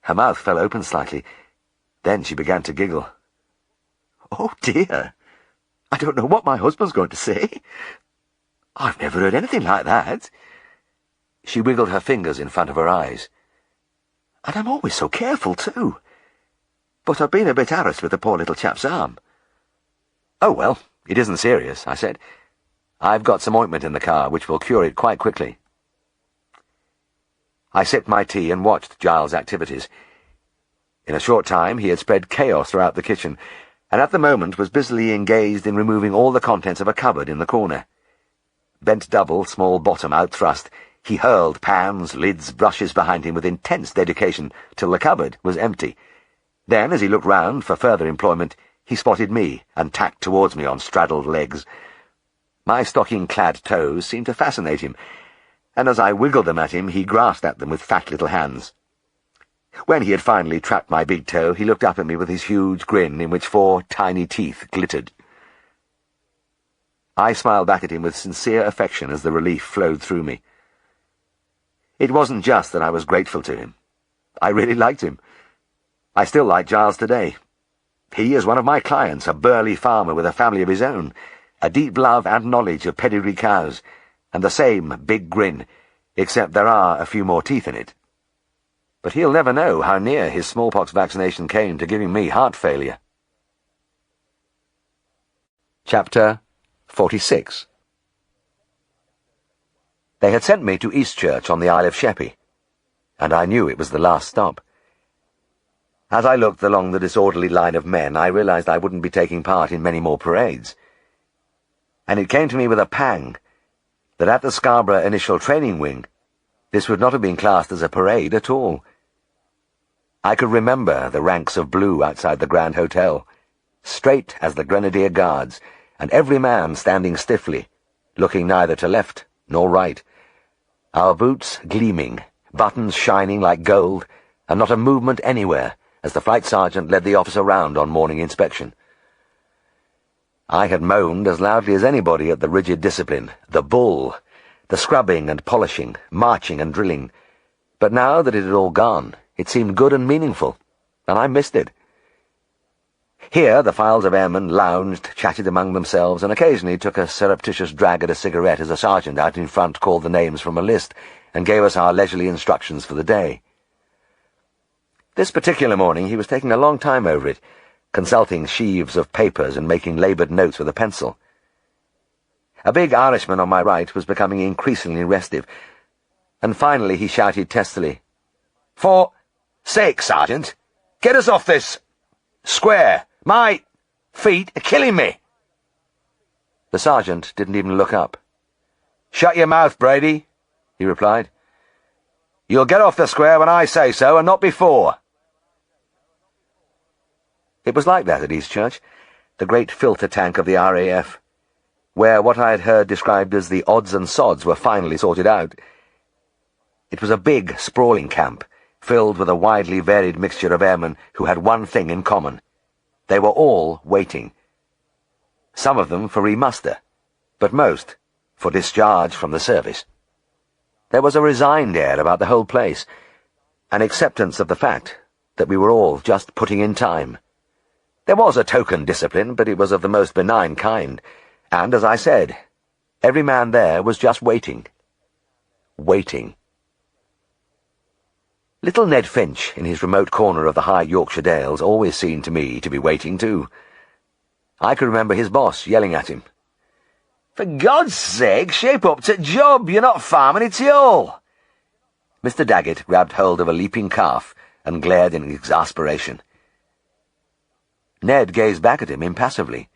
Her mouth fell open slightly. Then she began to giggle. "Oh, dear. I don't know what my husband's going to say. I've never heard anything like that." She wiggled her fingers in front of her eyes. "And I'm always so careful, too. But I've been a bit harassed with the poor little chap's arm." "Oh, well, it isn't serious," I said. "I've got some ointment in the car, which will cure it quite quickly." I sipped my tea and watched Giles' activities. In a short time he had spread chaos throughout the kitchen, and at the moment was busily engaged in removing all the contents of a cupboard in the corner. Bent double, small bottom outthrust, he hurled pans, lids, brushes behind him with intense dedication till the cupboard was empty. Then, as he looked round for further employment, he spotted me and tacked towards me on straddled legs. My stocking-clad toes seemed to fascinate him, and as I wiggled them at him, he grasped at them with fat little hands. When he had finally trapped my big toe, he looked up at me with his huge grin in which 4 tiny teeth glittered. I smiled back at him with sincere affection as the relief flowed through me. It wasn't just that I was grateful to him. I really liked him. I still like Giles today. He is one of my clients, a burly farmer with a family of his own, a deep love and knowledge of pedigree cows, and the same big grin, except there are a few more teeth in it. But he'll never know how near his smallpox vaccination came to giving me heart failure. Chapter 46. They had sent me to Eastchurch on the Isle of Sheppey, and I knew it was the last stop. As I looked along the disorderly line of men, I realized I wouldn't be taking part in many more parades. And it came to me with a pang that at the Scarborough Initial Training Wing, this would not have been classed as a parade at all. I could remember the ranks of blue outside the Grand Hotel, straight as the Grenadier Guards, and every man standing stiffly, looking neither to left nor right, our boots gleaming, buttons shining like gold, and not a movement anywhere as the flight sergeant led the officer round on morning inspection. I had moaned as loudly as anybody at the rigid discipline, the bull, the scrubbing and polishing, marching and drilling, but now that it had all gone, it seemed good and meaningful, and I missed it. Here the files of airmen lounged, chatted among themselves, and occasionally took a surreptitious drag at a cigarette as a sergeant out in front called the names from a list and gave us our leisurely instructions for the day. This particular morning he was taking a long time over it, consulting sheaves of papers and making laboured notes with a pencil. A big Irishman on my right was becoming increasingly restive, and finally he shouted testily, "For sake, Sergeant, get us off this square! My feet are killing me!" The sergeant didn't even look up. "Shut your mouth, Brady," he replied. "You'll get off the square when I say so, and not before." It was like that at Eastchurch, the great filter tank of the RAF, where what I had heard described as the odds and sods were finally sorted out. It was a big, sprawling camp, filled with a widely varied mixture of airmen who had one thing in common. They were all waiting. Some of them for remuster, but most for discharge from the service. There was a resigned air about the whole place, an acceptance of the fact that we were all just putting in time. There was a token discipline, but it was of the most benign kind, and, as I said, every man there was just waiting. Waiting. Little Ned Finch, in his remote corner of the high Yorkshire dales, always seemed to me to be waiting too. I could remember his boss yelling at him, "For God's sake, shape up to job, you're not farming, it's y'all." Mr. Daggett grabbed hold of a leaping calf and glared in exasperation. Ned gazed back at him impassively.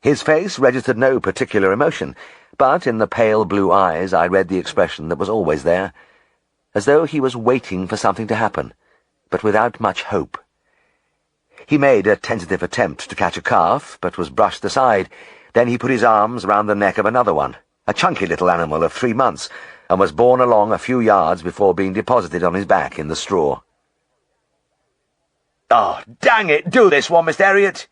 His face registered no particular emotion, but in the pale blue eyes I read the expression that was always there, as though he was waiting for something to happen, but without much hope. He made a tentative attempt to catch a calf, but was brushed aside. Then he put his arms round the neck of another one, a chunky little animal of 3 months, and was borne along a few yards before being deposited on his back in the straw. "Oh, dang it, do this one, Mr. Herriot!"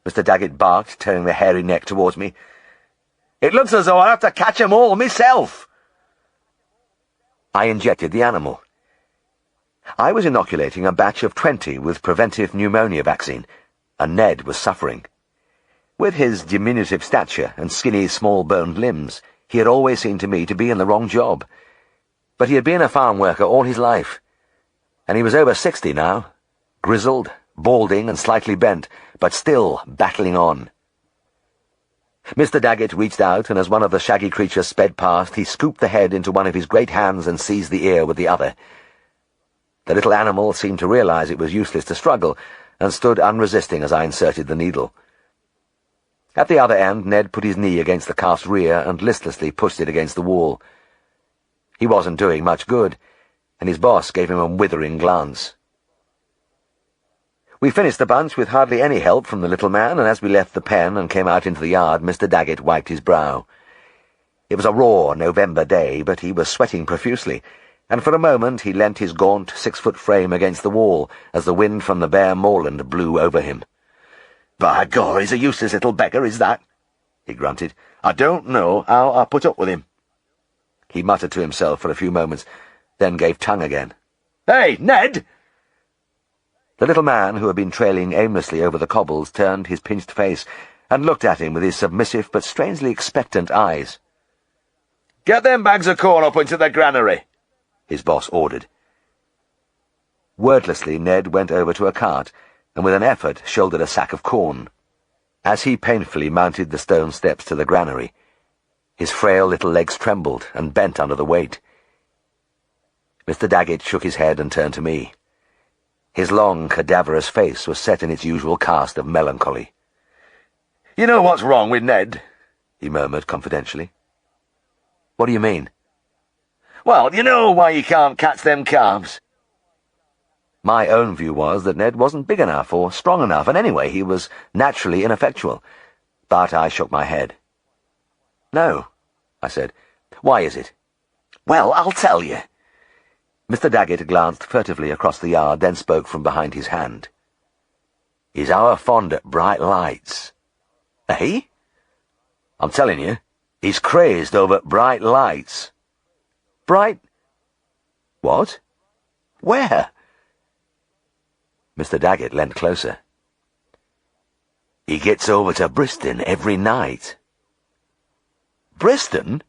Mr. Daggett barked, turning the hairy neck towards me. "It looks as though I'll have to catch 'em all myself." I injected the animal. I was inoculating a batch of 20 with preventive pneumonia vaccine, and Ned was suffering. With his diminutive stature and skinny, small-boned limbs, he had always seemed to me to be in the wrong job. But he had been a farm worker all his life, and he was over 60 now, grizzled, balding and slightly bent, but still battling on. Mr. Daggett reached out, and as one of the shaggy creatures sped past, he scooped the head into one of his great hands and seized the ear with the other. The little animal seemed to realize it was useless to struggle, and stood unresisting as I inserted the needle. At the other end, Ned put his knee against the calf's rear and listlessly pushed it against the wall. He wasn't doing much good, and his boss gave him a withering glance. We finished the bunch with hardly any help from the little man, and as we left the pen and came out into the yard, Mr. Daggett wiped his brow. It was a raw November day, but he was sweating profusely, and for a moment he leant his gaunt 6-foot frame against the wall as the wind from the bare moorland blew over him. "By God, he's a useless little beggar, is that?" he grunted. "I don't know how I put up with him." He muttered to himself for a few moments, then gave tongue again. "Hey, Ned!" The little man, who had been trailing aimlessly over the cobbles, turned his pinched face and looked at him with his submissive but strangely expectant eyes. "Get them bags of corn up into the granary," his boss ordered. Wordlessly, Ned went over to a cart and with an effort shouldered a sack of corn. As he painfully mounted the stone steps to the granary, his frail little legs trembled and bent under the weight. Mr. Daggett shook his head and turned to me. His long, cadaverous face was set in its usual cast of melancholy. "You know what's wrong with Ned?" he murmured confidentially. "What do you mean?" "Well, you know why you can't catch them calves." My own view was that Ned wasn't big enough or strong enough, and anyway he was naturally ineffectual. But I shook my head. "No," I said. "Why is it?" "Well, I'll tell you." Mr. Daggett glanced furtively across the yard, then spoke from behind his hand. "He's our fond at bright lights." "Eh?" "I'm telling you, he's crazed over bright lights." "Bright... what? Where?" Mr. Daggett leant closer. He gets over to Bristol every night. Bristol?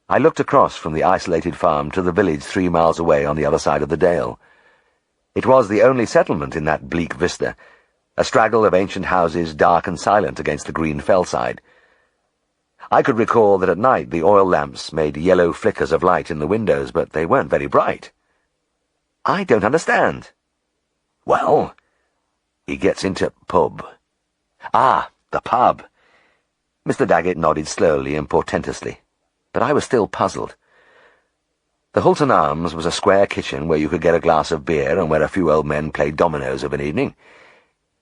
I looked across from the isolated farm to the village 3 miles away on the other side of the dale. It was the only settlement in that bleak vista, a straggle of ancient houses dark and silent against the green fellside. I could recall that at night the oil lamps made yellow flickers of light in the windows, but they weren't very bright. I don't understand. Well, he gets into pub. Ah, the pub. Mr. Daggett nodded slowly and portentously, but I was still puzzled. The Hulton Arms was a square kitchen where you could get a glass of beer and where a few old men played dominoes of an evening.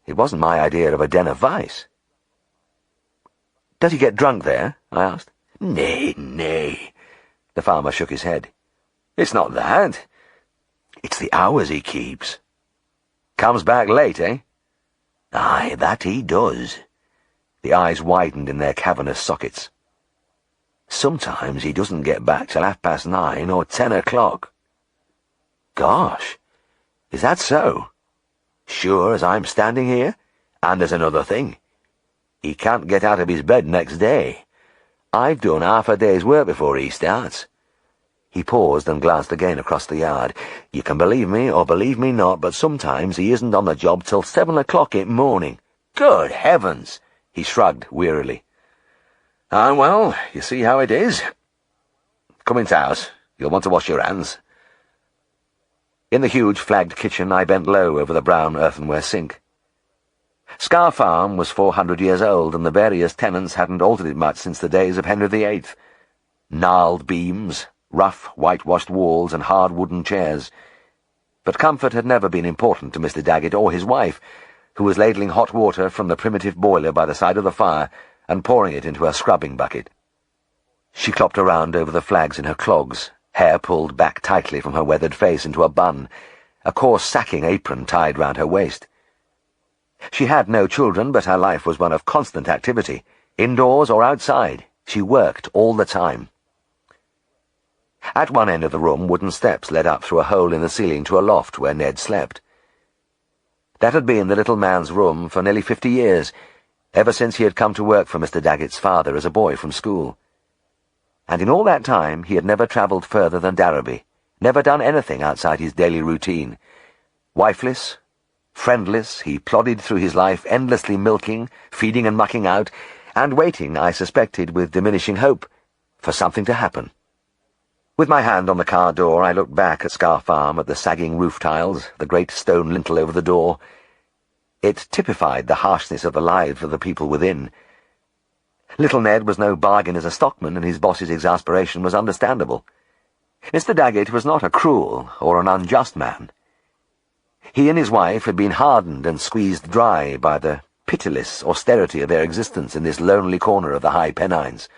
It wasn't my idea of a den of vice. Does he get drunk there? I asked. Nay. The farmer shook his head. It's not that. It's the hours he keeps. Comes back late, eh? Aye, that he does. The eyes widened in their cavernous sockets. Sometimes he doesn't get back till 9:30 or 10 o'clock. Gosh, is that so? Sure as I'm standing here. And there's another thing. He can't get out of his bed next day. I've done half a day's work before he starts. He paused and glanced again across the yard. You can believe me or believe me not, but sometimes he isn't on the job till 7 o'clock in morning. Good heavens! He shrugged wearily. Ah, well, you see how it is. Come into house. You'll want to wash your hands. In the huge flagged kitchen I bent low over the brown earthenware sink. Scar Farm was 400 years old, and the various tenants hadn't altered it much since the days of Henry VIII. Gnarled beams, rough whitewashed walls, and hard wooden chairs. But comfort had never been important to Mr. Daggett or his wife, who was ladling hot water from the primitive boiler by the side of the fire and pouring it into a scrubbing bucket. She clopped around over the flags in her clogs, hair pulled back tightly from her weathered face into a bun, a coarse sacking apron tied round her waist. She had no children, but her life was one of constant activity. Indoors or outside, she worked all the time. At one end of the room, wooden steps led up through a hole in the ceiling to a loft where Ned slept. That had been the little man's room for nearly 50 years, ever since he had come to work for Mr. Daggett's father as a boy from school. And in all that time he had never travelled further than Darrowby, never done anything outside his daily routine. Wifeless, friendless, he plodded through his life endlessly milking, feeding and mucking out, and waiting, I suspected with diminishing hope, for something to happen. With my hand on the car door, I looked back at Scar Farm, at the sagging roof tiles, the great stone lintel over the door. It typified the harshness of the lives of the people within. Little Ned was no bargain as a stockman, and his boss's exasperation was understandable. Mr. Daggett was not a cruel or an unjust man. He and his wife had been hardened and squeezed dry by the pitiless austerity of their existence in this lonely corner of the high Pennines.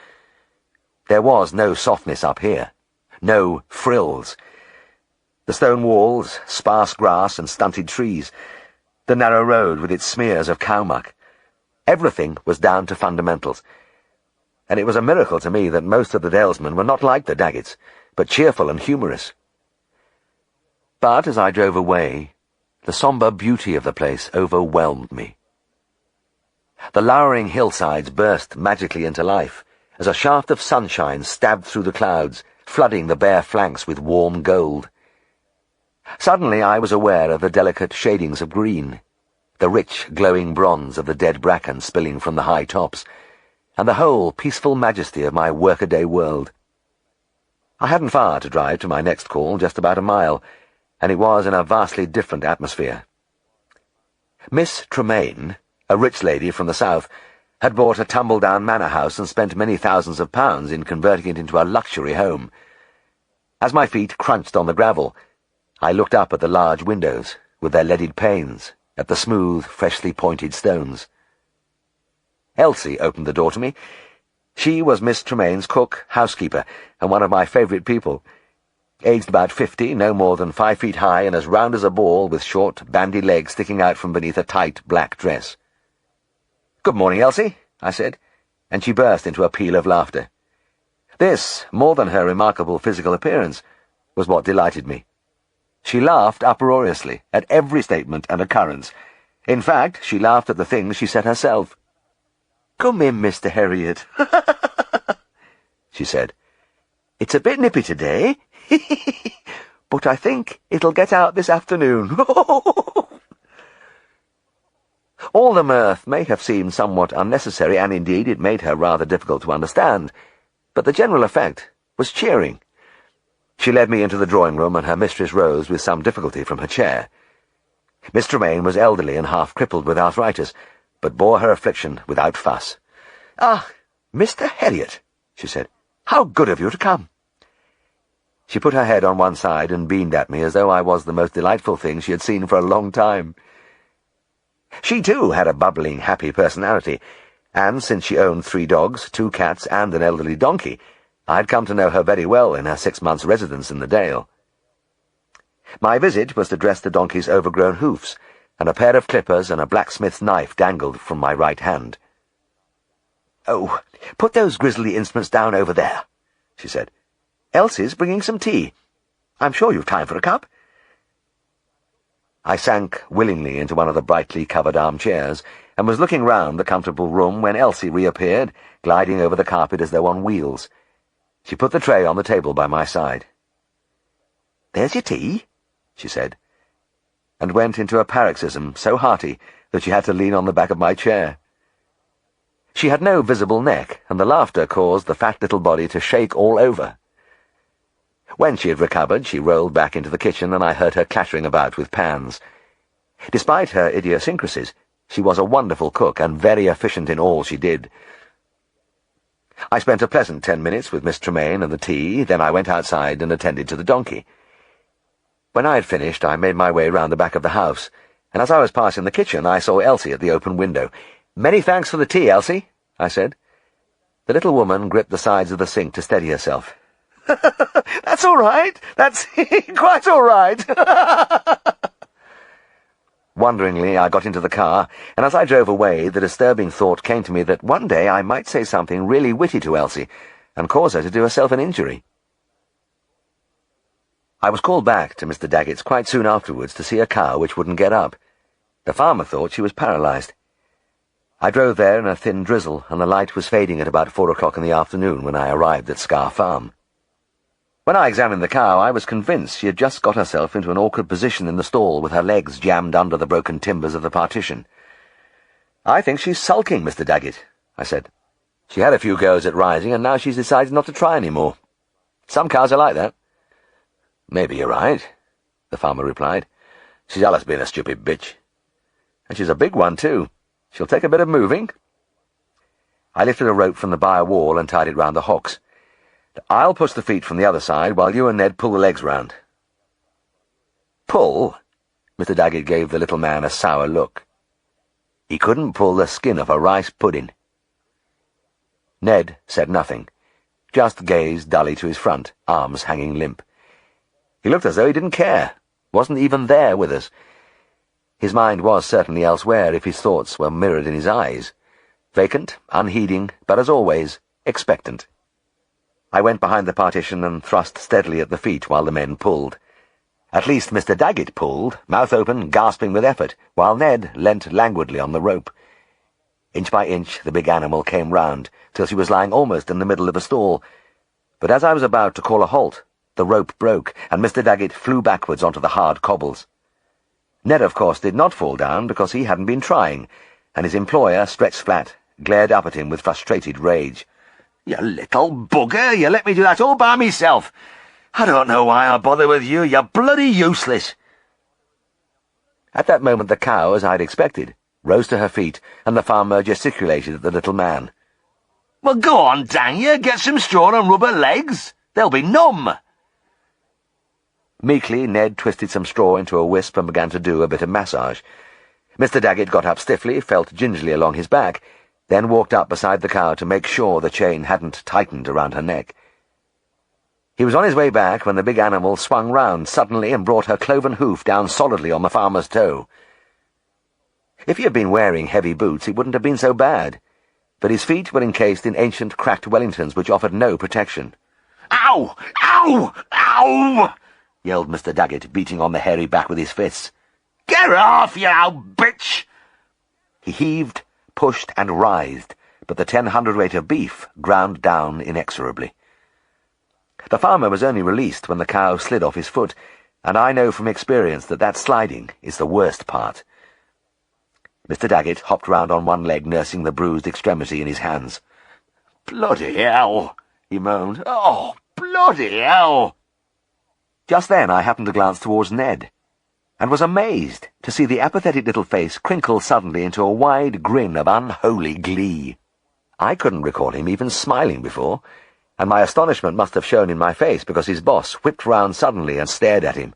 There was no softness up here. No frills. The stone walls, sparse grass and stunted trees, the narrow road with its smears of cow muck. Everything was down to fundamentals, and it was a miracle to me that most of the dalesmen were not like the Daggetts, but cheerful and humorous. But as I drove away, the sombre beauty of the place overwhelmed me. The lowering hillsides burst magically into life, as a shaft of sunshine stabbed through the clouds, flooding the bare flanks with warm gold. Suddenly I was aware of the delicate shadings of green, the rich, glowing bronze of the dead bracken spilling from the high tops, and the whole peaceful majesty of my workaday world. I hadn't far to drive to my next call, just about a mile, and it was in a vastly different atmosphere. Miss Tremaine, a rich lady from the south, had bought a tumble-down manor house and spent many thousands of pounds in converting it into a luxury home. As my feet crunched on the gravel, I looked up at the large windows, with their leaded panes, at the smooth, freshly pointed stones. Elsie opened the door to me. She was Miss Tremaine's cook, housekeeper, and one of my favourite people. Aged about 50, no more than 5 feet high, and as round as a ball, with short, bandy legs sticking out from beneath a tight, black dress. "Good morning, Elsie," I said, and she burst into a peal of laughter. This, more than her remarkable physical appearance, was what delighted me. She laughed uproariously at every statement and occurrence, In fact, she laughed at the things she said herself. "Come in, Mr. Herriot," she said. "It's a bit nippy today, but I think it'll get out this afternoon." All the mirth may have seemed somewhat unnecessary, and indeed it made her rather difficult to understand, but the general effect was cheering. She led me into the drawing-room, and her mistress rose with some difficulty from her chair. Miss Tremaine was elderly and half-crippled with arthritis, but bore her affliction without fuss. "Ah, Mr. Herriot," she said, "how good of you to come." She put her head on one side and beamed at me as though I was the most delightful thing she had seen for a long time. She, too, had a bubbling, happy personality, and since she owned 3 dogs, 2 cats, and an elderly donkey, I had come to know her very well in her 6 months' residence in the Dale. My visit was to dress the donkey's overgrown hoofs, and a pair of clippers and a blacksmith's knife dangled from my right hand. "Oh, put those grisly instruments down over there," she said. "Elsie's bringing some tea. I'm sure you've time for a cup." I sank willingly into one of the brightly covered armchairs, and was looking round the comfortable room when Elsie reappeared, gliding over the carpet as though on wheels. She put the tray on the table by my side. "There's your tea," she said, and went into a paroxysm so hearty that she had to lean on the back of my chair. She had no visible neck, and the laughter caused the fat little body to shake all over. When she had recovered, she rolled back into the kitchen, and I heard her clattering about with pans. Despite her idiosyncrasies, she was a wonderful cook and very efficient in all she did. I spent a pleasant 10 minutes with Miss Tremaine and the tea, then I went outside and attended to the donkey. When I had finished, I made my way round the back of the house, and as I was passing the kitchen, I saw Elsie at the open window. "Many thanks for the tea, Elsie," I said. The little woman gripped the sides of the sink to steady herself. "That's all right. That's quite all right." Wonderingly, I got into the car, and as I drove away, the disturbing thought came to me that one day I might say something really witty to Elsie, and cause her to do herself an injury. I was called back to Mr. Daggett's quite soon afterwards to see a cow which wouldn't get up. The farmer thought she was paralysed. I drove there in a thin drizzle, and the light was fading at about 4 o'clock in the afternoon when I arrived at Scar Farm. When I examined the cow, I was convinced she had just got herself into an awkward position in the stall with her legs jammed under the broken timbers of the partition. "I think she's sulking, Mr. Daggett," I said. "She had a few goes at rising, and now she's decided not to try any more. Some cows are like that." "Maybe you're right," the farmer replied. "She's allus been a stupid bitch. And she's a big one, too. She'll take a bit of moving." I lifted a rope from the byre wall and tied it round the hocks. "I'll push the feet from the other side while you and Ned pull the legs round." "Pull?" Mr. Daggett gave the little man a sour look. He couldn't pull the skin off a rice pudding. Ned said nothing, just gazed dully to his front, arms hanging limp. He looked as though he didn't care, wasn't even there with us. His mind was certainly elsewhere if his thoughts were mirrored in his eyes, vacant, unheeding, but as always, expectant. I went behind the partition and thrust steadily at the feet while the men pulled. At least Mr. Daggett pulled, mouth open, gasping with effort, while Ned leant languidly on the rope. Inch by inch the big animal came round, till she was lying almost in the middle of a stall. But as I was about to call a halt, the rope broke, and Mr. Daggett flew backwards onto the hard cobbles. Ned, of course, did not fall down because he hadn't been trying, and his employer, stretched flat, glared up at him with frustrated rage. "You little bugger, you let me do that all by myself. I don't know why I bother with you, you're bloody useless." At that moment the cow, as I'd expected, rose to her feet, and the farmer gesticulated at the little man. "Well, go on, dang you, get some straw and rub her legs. They'll be numb." Meekly, Ned twisted some straw into a wisp and began to do a bit of massage. Mr. Daggett got up stiffly, felt gingerly along his back, then walked up beside the cow to make sure the chain hadn't tightened around her neck. He was on his way back when the big animal swung round suddenly and brought her cloven hoof down solidly on the farmer's toe. If he had been wearing heavy boots, it wouldn't have been so bad, but his feet were encased in ancient cracked Wellingtons which offered no protection. "Ow! Ow! Ow!" yelled Mr. Daggett, beating on the hairy back with his fists. "Get off, you old bitch! He heaved, pushed, and writhed, but the 10 hundredweight of beef ground down inexorably. The farmer was only released when the cow slid off his foot, and I know from experience that sliding is the worst part. Mr. Daggett hopped round on one leg, nursing the bruised extremity in his hands. "Bloody hell!" he moaned. "Oh, bloody hell!" Just then I happened to glance towards Ned, and was amazed to see the apathetic little face crinkle suddenly into a wide grin of unholy glee. I couldn't recall him even smiling before, and my astonishment must have shown in my face because his boss whipped round suddenly and stared at him.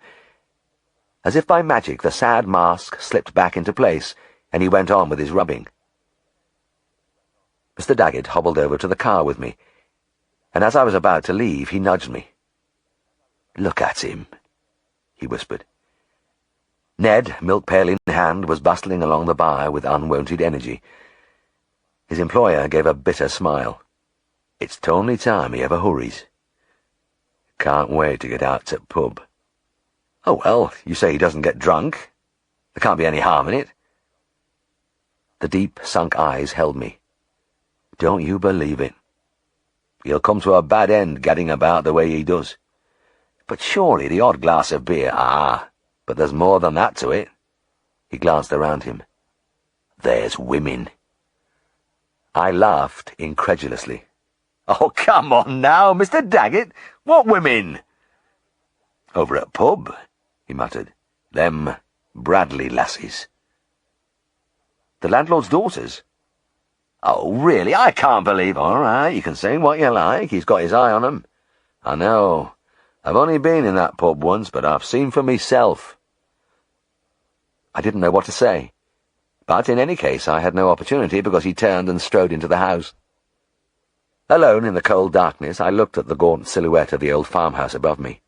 As if by magic, the sad mask slipped back into place, and he went on with his rubbing. Mr. Daggett hobbled over to the car with me, and as I was about to leave, he nudged me. "Look at him," he whispered. Ned, milk pail in hand, was bustling along the bar with unwonted energy. His employer gave a bitter smile. "It's t'only time he ever hurries. Can't wait to get out to pub." "Oh, well, you say he doesn't get drunk. There can't be any harm in it." The deep, sunk eyes held me. "Don't you believe it. He'll come to a bad end gadding about the way he does. But surely the odd glass of beer, but there's more than that to it." He glanced around him. "There's women." I laughed incredulously. "Oh, come on now, Mr. Daggett. What women?" "Over at pub," he muttered. "Them Bradley lassies." "The landlord's daughters?" "Oh, really, I can't believe—" "All right, you can say what you like. He's got his eye on 'em. I know. I've only been in that pub once, but I've seen for myself." I didn't know what to say, but in any case I had no opportunity because he turned and strode into the house. Alone in the cold darkness, I looked at the gaunt silhouette of the old farmhouse above me.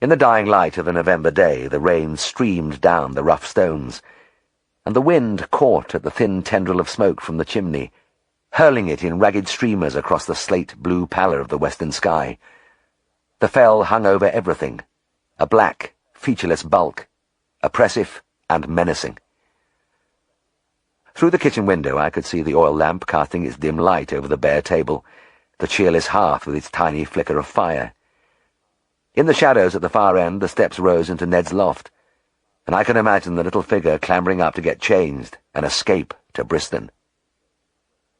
In the dying light of the November day, the rain streamed down the rough stones, and the wind caught at the thin tendril of smoke from the chimney, hurling it in ragged streamers across the slate-blue pallor of the western sky. The fell hung over everything, a black, featureless bulk, oppressive and menacing. Through the kitchen window I could see the oil lamp casting its dim light over the bare table, the cheerless hearth with its tiny flicker of fire. In the shadows at the far end the steps rose into Ned's loft, and I could imagine the little figure clambering up to get changed and escape to Briston.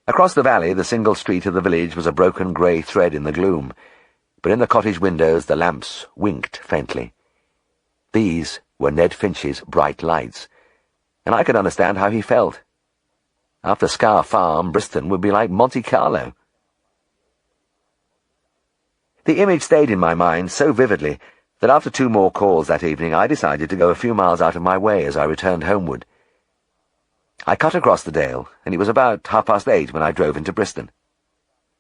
Across the valley the single street of the village was a broken grey thread in the gloom, but in the cottage windows the lamps winked faintly. These were Ned Finch's bright lights, and I could understand how he felt. After Scar Farm, Briston would be like Monte Carlo. The image stayed in my mind so vividly that after 2 more calls that evening I decided to go a few miles out of my way as I returned homeward. I cut across the dale, and it was about 8:30 when I drove into Briston.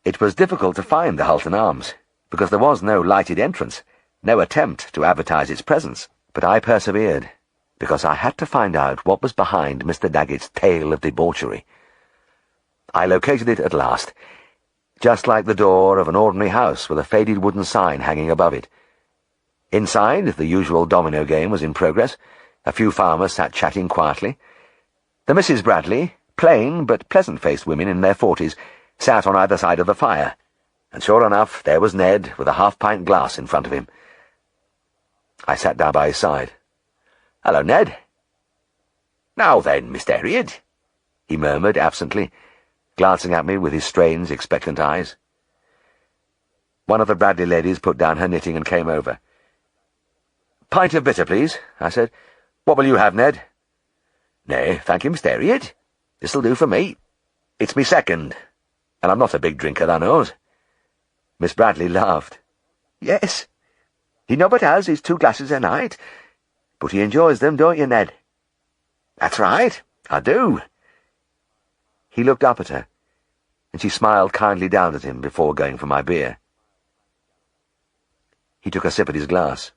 It was difficult to find the Hulton Arms, because there was no lighted entrance, no attempt to advertise its presence, but I persevered, because I had to find out what was behind Mr. Daggett's tale of debauchery. I located it at last, just like the door of an ordinary house with a faded wooden sign hanging above it. Inside, the usual domino game was in progress. A few farmers sat chatting quietly. The Mrs. Bradley, plain but pleasant-faced women in their 40s, sat on either side of the fire, and sure enough, there was Ned with a half-pint glass in front of him. I sat down by his side. "Hello, Ned." "Now then, Mr. Herriot," he murmured absently, glancing at me with his strange, expectant eyes. One of the Bradley ladies put down her knitting and came over. "Pint of bitter, please," I said. "What will you have, Ned?" "Nay, thank you, Mr. Herriot. This'll do for me. It's me second, and I'm not a big drinker, thou knows." Miss Bradley laughed. "Yes, he nobbut has his 2 glasses a night, but he enjoys them, don't you, Ned?" "That's right, I do." He looked up at her, and she smiled kindly down at him before going for my beer. He took a sip at his glass.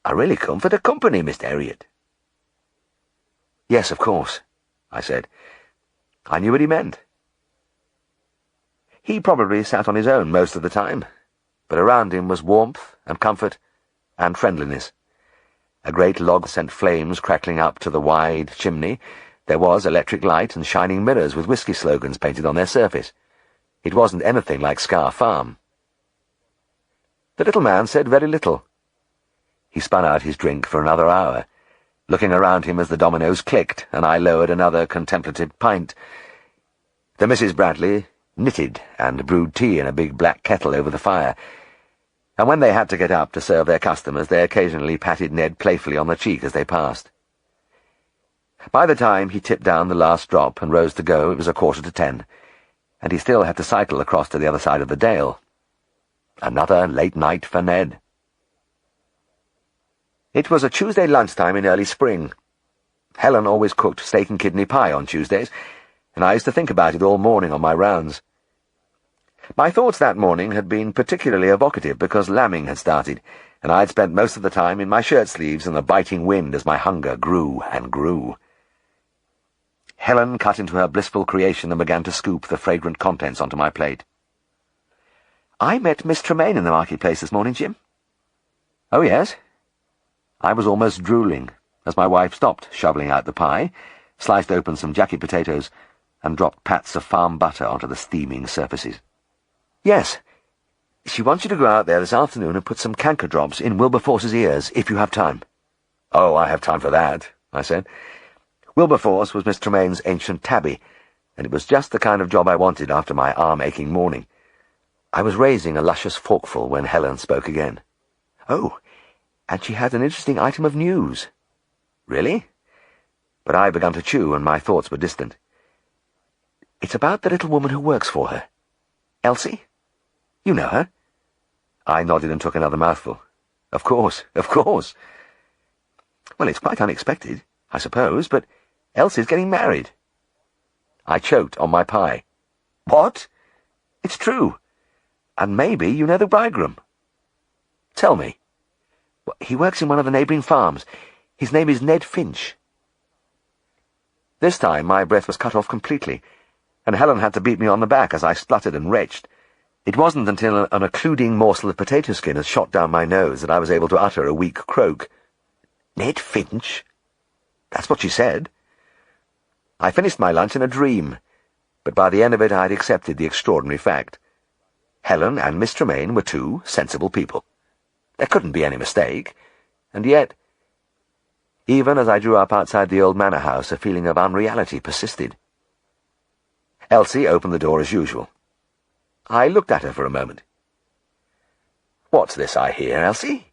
"I really come for the company, Mr. Herriot." "Yes, of course," I said. I knew what he meant. He probably sat on his own most of the time, but around him was warmth and comfort and friendliness. A great log sent flames crackling up to the wide chimney. There was electric light and shining mirrors with whisky slogans painted on their surface. It wasn't anything like Scar Farm. The little man said very little. He spun out his drink for another hour, looking around him as the dominoes clicked, and I lowered another contemplative pint. The Mrs. Bradley knitted and brewed tea in a big black kettle over the fire, and when they had to get up to serve their customers, they occasionally patted Ned playfully on the cheek as they passed. By the time he tipped down the last drop and rose to go, it was 10:15, and he still had to cycle across to the other side of the dale. Another late night for Ned. It was a Tuesday lunchtime in early spring. Helen always cooked steak and kidney pie on Tuesdays, and I used to think about it all morning on my rounds. My thoughts that morning had been particularly evocative because lambing had started, and I had spent most of the time in my shirt sleeves in the biting wind as my hunger grew and grew. Helen cut into her blissful creation and began to scoop the fragrant contents onto my plate. "I met Miss Tremaine in the marketplace this morning, Jim." "Oh, yes?" I was almost drooling as my wife stopped shoveling out the pie, sliced open some jacket potatoes, and dropped pats of farm butter onto the steaming surfaces. "Yes. She wants you to go out there this afternoon and put some canker drops in Wilberforce's ears, if you have time." "Oh, I have time for that," I said. Wilberforce was Miss Tremaine's ancient tabby, and it was just the kind of job I wanted after my arm-aching morning. I was raising a luscious forkful when Helen spoke again. "Oh, and she had an interesting item of news." "Really?" But I began to chew, and my thoughts were distant. "It's about the little woman who works for her. Elsie? You know her?" I nodded and took another mouthful. Of course, of course." "Well, it's quite unexpected, I suppose, but Elsie's getting married." I choked on my pie. "What?" "It's true. And maybe you know the bridegroom." "Tell me." "Well, he works in one of the neighbouring farms. His name is Ned Finch." This time my breath was cut off completely, and Helen had to beat me on the back as I spluttered and retched. It wasn't until an occluding morsel of potato skin had shot down my nose that I was able to utter a weak croak. "Ned Finch?" "That's what she said." I finished my lunch in a dream, but by the end of it I had accepted the extraordinary fact. Helen and Miss Tremaine were two sensible people. There couldn't be any mistake, and yet, even as I drew up outside the old manor house, a feeling of unreality persisted. Elsie opened the door as usual. I looked at her for a moment. "What's this I hear, Elsie?"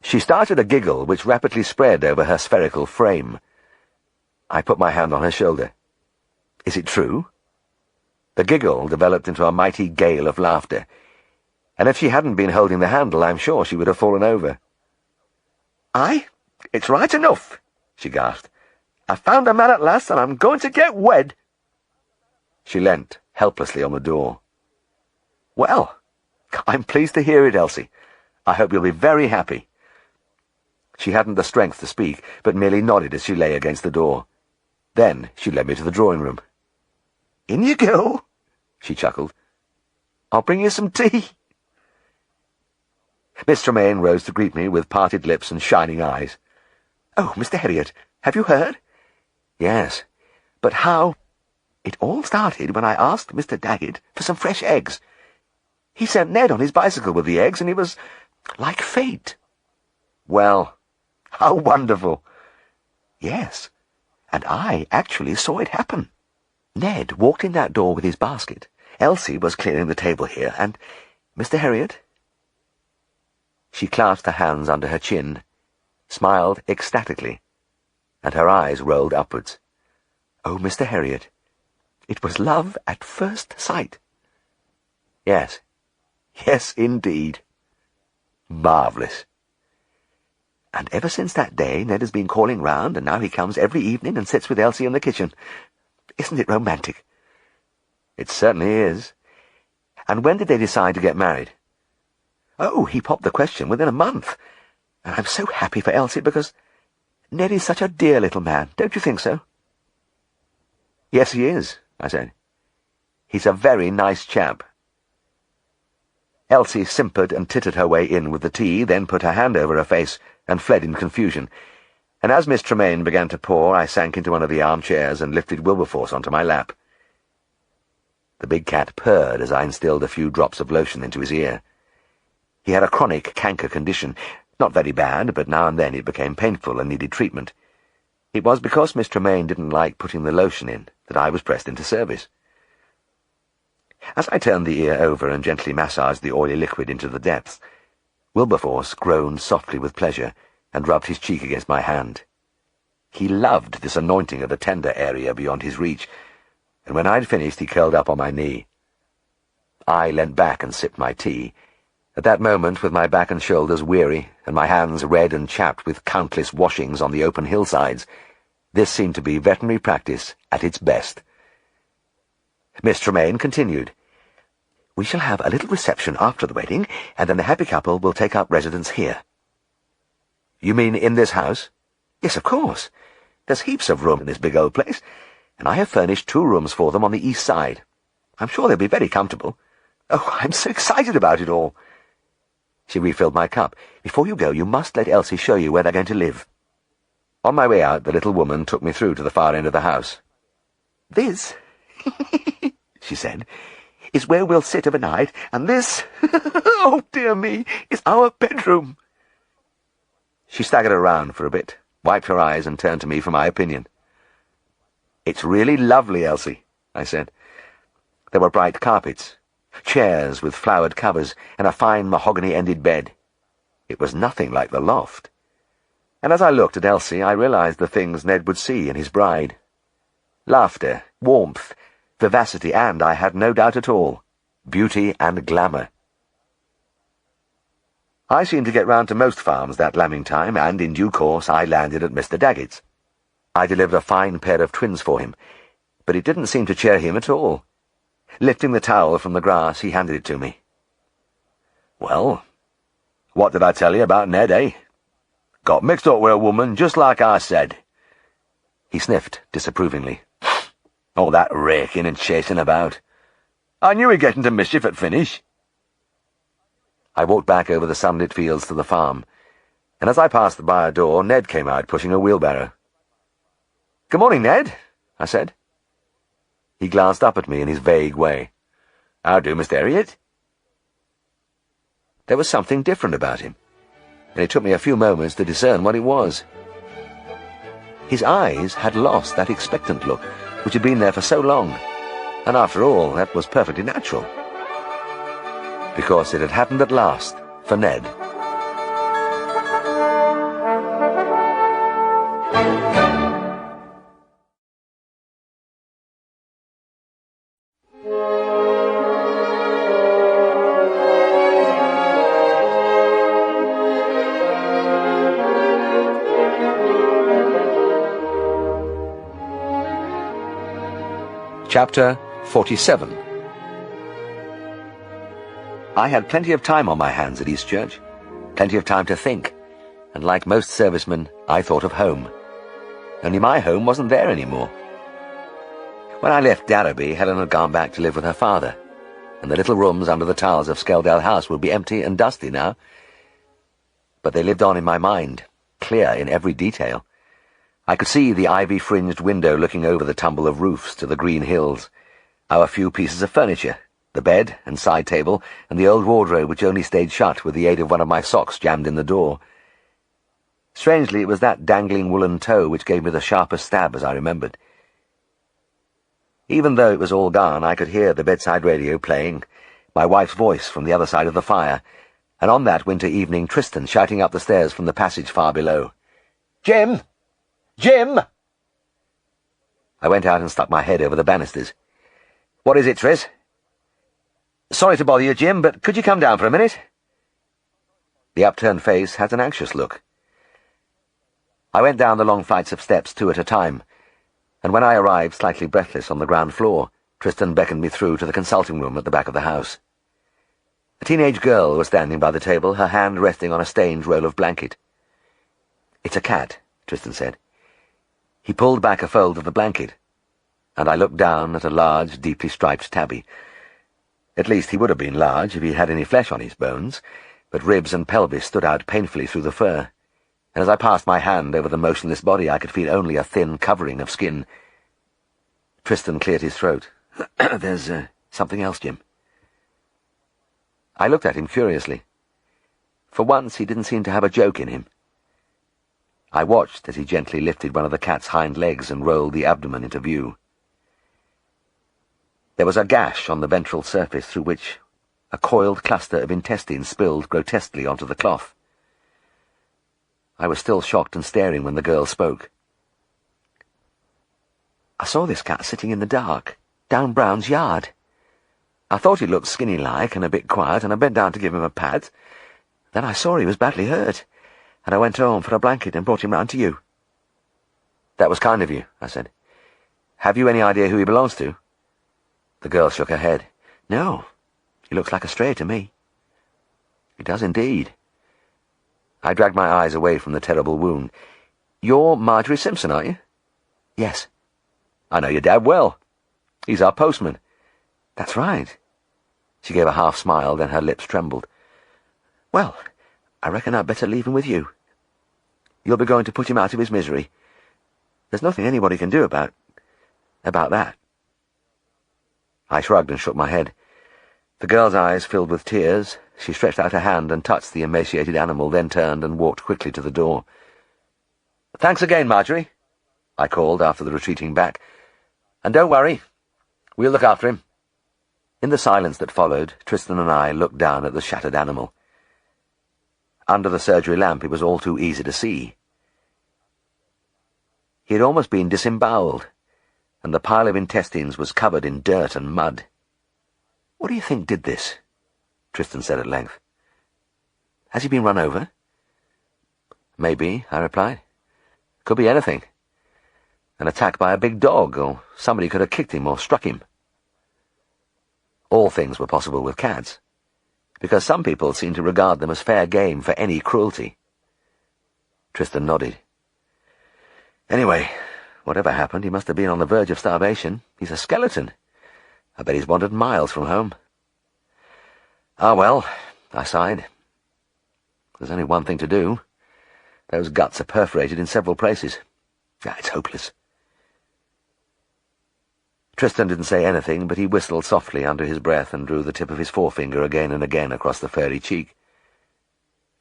She started a giggle which rapidly spread over her spherical frame. I put my hand on her shoulder. "Is it true?" The giggle developed into a mighty gale of laughter, and if she hadn't been holding the handle, I'm sure she would have fallen over. "Aye, it's right enough," she gasped. "I found a man at last, and I'm going to get wed." She leant helplessly on the door. "Well, I'm pleased to hear it, Elsie. I hope you'll be very happy." She hadn't the strength to speak, but merely nodded as she lay against the door. Then she led me to the drawing room. "In you go," she chuckled. "I'll bring you some tea." Miss Tremaine rose to greet me with parted lips and shining eyes. "Oh, Mr. Herriot, have you heard?" "Yes. But how—" "It all started when I asked Mr. Daggett for some fresh eggs. He sent Ned on his bicycle with the eggs, and it was like fate." "Well, how wonderful." "Yes, and I actually saw it happen. Ned walked in that door with his basket. Elsie was clearing the table here, and Mr. Herriot—" She clasped her hands under her chin, smiled ecstatically, and her eyes rolled upwards. "Oh, Mr. Herriot, it was love at first sight." "Yes, yes, indeed." "Marvellous." "And ever since that day, Ned has been calling round, and now he comes every evening and sits with Elsie in the kitchen. Isn't it romantic?" "It certainly is." "And when did they decide to get married?" "Oh, he popped the question within a month. And I'm so happy for Elsie because Ned is such a dear little man, don't you think so?" "Yes, he is," I said. "He's a very nice chap." Elsie simpered and tittered her way in with the tea, then put her hand over her face and fled in confusion. and as Miss Tremaine began to pour, I sank into one of the armchairs and lifted Wilberforce onto my lap. The big cat purred as I instilled a few drops of lotion into his ear. He had a chronic canker condition, not very bad, but now and then it became painful and needed treatment. It was because Miss Tremaine didn't like putting the lotion in that I was pressed into service. As I turned the ear over and gently massaged the oily liquid into the depths, Wilberforce groaned softly with pleasure and rubbed his cheek against my hand. He loved this anointing of the tender area beyond his reach, and when I'd finished he curled up on my knee. I leant back and sipped my tea. At that moment, with my back and shoulders weary, and my hands red and chapped with countless washings on the open hillsides, this seemed to be veterinary practice at its best. Miss Tremaine continued, "We shall have a little reception after the wedding, and then the happy couple will take up residence here." "You mean in this house?" "Yes, of course. There's heaps of room in this big old place, and I have furnished 2 rooms for them on the east side. I'm sure they'll be very comfortable. Oh, I'm so excited about it all." She refilled my cup. "Before you go, you must let Elsie show you where they're going to live." On my way out, the little woman took me through to the far end of the house. "This," she said, "is where we'll sit of a night, and this, oh dear me, is our bedroom." She staggered around for a bit, wiped her eyes, and turned to me for my opinion. "It's really lovely, Elsie," I said. There were bright carpets, chairs with flowered covers, and a fine mahogany-ended bed. It was nothing like the loft. And as I looked at Elsie, I realized the things Ned would see in his bride. Laughter, warmth, vivacity, and, I had no doubt at all, beauty and glamour. I seemed to get round to most farms that lambing time, and in due course I landed at Mr. Daggett's. I delivered a fine pair of twins for him, but it didn't seem to cheer him at all. Lifting the towel from the grass, he handed it to me. "Well, what did I tell you about Ned, eh? Got mixed up with a woman, just like I said." He sniffed disapprovingly. "All that raking and chasing about. I knew he'd get into mischief at finish." I walked back over the sunlit fields to the farm, and as I passed the byre door, Ned came out pushing a wheelbarrow. "Good morning, Ned," I said. He glanced up at me in his vague way. "How do, Mr. Herriot?" There was something different about him, and it took me a few moments to discern what it was. His eyes had lost that expectant look which had been there for so long, and after all, that was perfectly natural. Because it had happened at last, for Ned. Chapter 47. I had plenty of time on my hands at Eastchurch, plenty of time to think, and like most servicemen, I thought of home. Only my home wasn't there anymore. When I left Darrowby, Helen had gone back to live with her father, and the little rooms under the tiles of Skeldale House would be empty and dusty now. But they lived on in my mind, clear in every detail. I could see the ivy-fringed window looking over the tumble of roofs to the green hills, our few pieces of furniture, the bed and side table, and the old wardrobe which only stayed shut with the aid of one of my socks jammed in the door. Strangely, it was that dangling woolen toe which gave me the sharpest stab as I remembered. Even though it was all gone, I could hear the bedside radio playing, my wife's voice from the other side of the fire, and on that winter evening Tristan shouting up the stairs from the passage far below. "Jim! Jim!" I went out and stuck my head over the banisters. "What is it, Tris?" "Sorry to bother you, Jim, but could you come down for a minute?" The upturned face had an anxious look. I went down the long flights of steps 2 at a time, and when I arrived slightly breathless on the ground floor, Tristan beckoned me through to the consulting room at the back of the house. A teenage girl was standing by the table, her hand resting on a stained roll of blanket. "It's a cat," Tristan said. He pulled back a fold of the blanket, and I looked down at a large, deeply striped tabby. At least he would have been large if he had any flesh on his bones, but ribs and pelvis stood out painfully through the fur. and as I passed my hand over the motionless body I could feel only a thin covering of skin. Tristan cleared his throat. "There's something else, Jim." I looked at him curiously. For once he didn't seem to have a joke in him. I watched as he gently lifted one of the cat's hind legs and rolled the abdomen into view. There was a gash on the ventral surface through which a coiled cluster of intestines spilled grotesquely onto the cloth. I was still shocked and staring when the girl spoke. "I saw this cat sitting in the dark, down Brown's yard. I thought he looked skinny-like and a bit quiet, and I bent down to give him a pat. Then I saw he was badly hurt, and I went home for a blanket and brought him round to you." "That was kind of you," I said. "Have you any idea who he belongs to?" The girl shook her head. "No, he looks like a stray to me." "He does indeed." I dragged my eyes away from the terrible wound. "You're Marjorie Simpson, aren't you?" "Yes." "I know your dad well. He's our postman." "That's right." She gave a half-smile, then her lips trembled. "Well, I reckon I'd better leave him with you. You'll be going to put him out of his misery. There's nothing anybody can do about that." I shrugged and shook my head. The girl's eyes filled with tears. She stretched out her hand and touched the emaciated animal, then turned and walked quickly to the door. "Thanks again, Marjorie," I called after the retreating back. "And don't worry. We'll look after him." In the silence that followed, Tristan and I looked down at the shattered animal. Under the surgery lamp it was all too easy to see. He had almost been disemboweled, and the pile of intestines was covered in dirt and mud. "What do you think did this?" Tristan said at length. "Has he been run over?" "Maybe," I replied. "Could be anything. An attack by a big dog, or somebody could have kicked him or struck him." All things were possible with cats, because some people seem to regard them as fair game for any cruelty. Tristan nodded. "Anyway, whatever happened, he must have been on the verge of starvation. He's a skeleton. I bet he's wandered miles from home." "Ah, well," I sighed. "There's only one thing to do. Those guts are perforated in several places. It's hopeless." Tristan didn't say anything, but he whistled softly under his breath and drew the tip of his forefinger again and again across the furry cheek.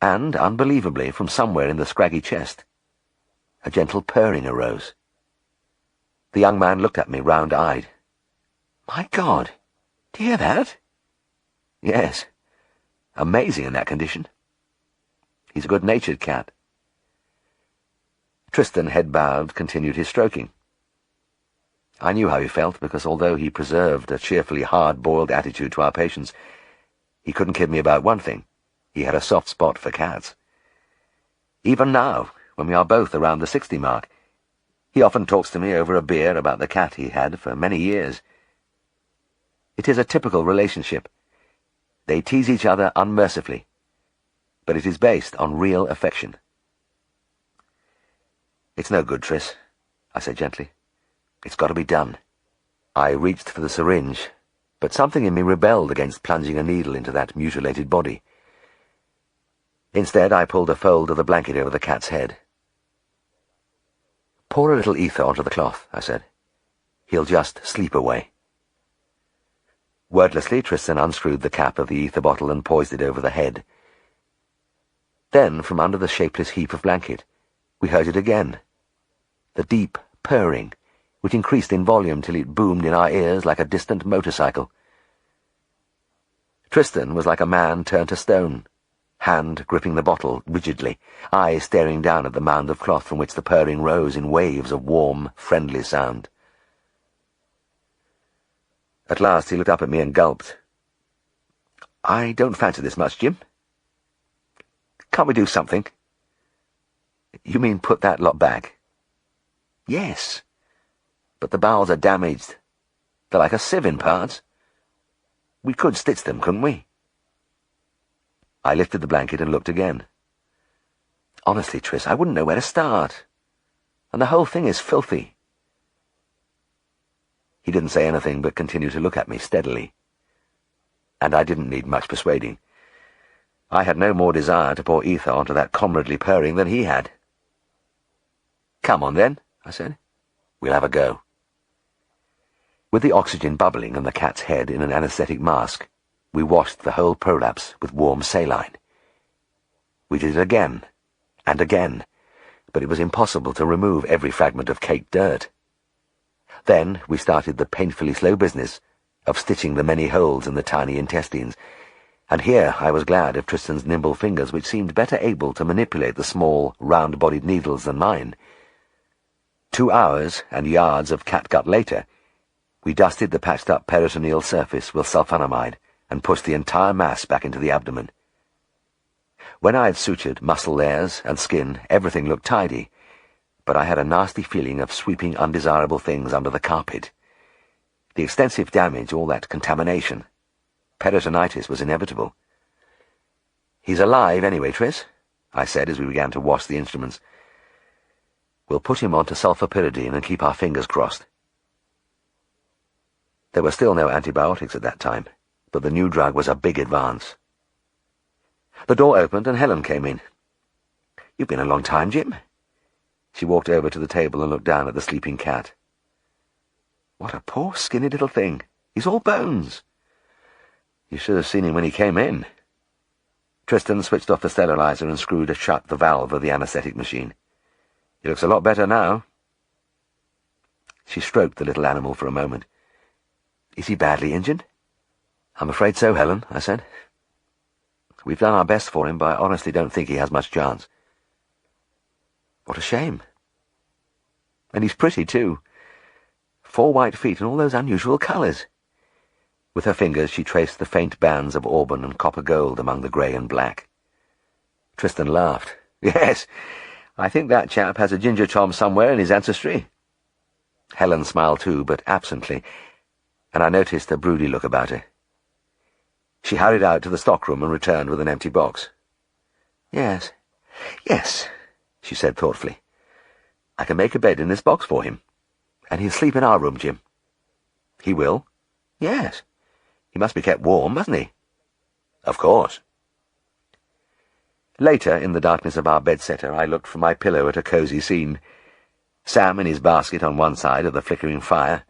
And, unbelievably, from somewhere in the scraggy chest, a gentle purring arose. The young man looked at me, round-eyed. "My God! Do you hear that?" "Yes. Amazing in that condition. He's a good-natured cat." Tristan, head bowed, continued his stroking. I knew how he felt, because although he preserved a cheerfully hard-boiled attitude to our patients, he couldn't kid me about one thing. He had a soft spot for cats. Even now, when we are both around the 60 mark, he often talks to me over a beer about the cat he had for many years. It is a typical relationship. They tease each other unmercifully, but it is based on real affection. "It's no good, Tris," I said gently. "It's got to be done." I reached for the syringe, but something in me rebelled against plunging a needle into that mutilated body. Instead, I pulled a fold of the blanket over the cat's head. "Pour a little ether onto the cloth," I said. "He'll just sleep away." Wordlessly, Tristan unscrewed the cap of the ether bottle and poised it over the head. Then, from under the shapeless heap of blanket, we heard it again. The deep purring, which increased in volume till it boomed in our ears like a distant motorcycle. Tristan was like a man turned to stone, hand gripping the bottle rigidly, eyes staring down at the mound of cloth from which the purring rose in waves of warm, friendly sound. At last he looked up at me and gulped. "I don't fancy this much, Jim. Can't we do something?" "You mean put that lot back?" "Yes. But the bowels are damaged. They're like a sieve in parts. We could stitch them, couldn't we?" I lifted the blanket and looked again. "Honestly, Tris, I wouldn't know where to start. And the whole thing is filthy." He didn't say anything, but continued to look at me steadily. And I didn't need much persuading. I had no more desire to pour ether onto that comradely purring than he had. "Come on, then," I said. "We'll have a go." With the oxygen bubbling and the cat's head in an anaesthetic mask, we washed the whole prolapse with warm saline. We did it again, and again, but it was impossible to remove every fragment of caked dirt. Then we started the painfully slow business of stitching the many holes in the tiny intestines, and here I was glad of Tristan's nimble fingers, which seemed better able to manipulate the small, round-bodied needles than mine. 2 hours and yards of catgut later, we dusted the patched-up peritoneal surface with sulfonamide and pushed the entire mass back into the abdomen. When I had sutured muscle layers and skin, everything looked tidy, but I had a nasty feeling of sweeping undesirable things under the carpet. The extensive damage, all that contamination. Peritonitis was inevitable. "He's alive anyway, Tris," I said as we began to wash the instruments. "We'll put him onto sulfapyridine and keep our fingers crossed." There were still no antibiotics at that time, but the new drug was a big advance. The door opened and Helen came in. "You've been a long time, Jim." She walked over to the table and looked down at the sleeping cat. "What a poor, skinny little thing. He's all bones." "You should have seen him when he came in." Tristan switched off the sterilizer and screwed shut the valve of the anaesthetic machine. "He looks a lot better now." She stroked the little animal for a moment. "Is he badly injured?" "I'm afraid so, Helen," I said. "We've done our best for him, but I honestly don't think he has much chance." "What a shame. And he's pretty, too. 4 white feet and all those unusual colours." With her fingers she traced the faint bands of auburn and copper gold among the grey and black. Tristan laughed. "Yes, I think that chap has a ginger chom somewhere in his ancestry." Helen smiled too, but absently, and I noticed a broody look about her. She hurried out to the stockroom and returned with an empty box. Yes, she said thoughtfully. "I can make a bed in this box for him. And he'll sleep in our room, Jim." "He will?" "Yes. He must be kept warm, mustn't he?" "Of course." Later, in the darkness of our bed-setter, I looked from my pillow at a cosy scene. Sam in his basket on one side of the flickering fire,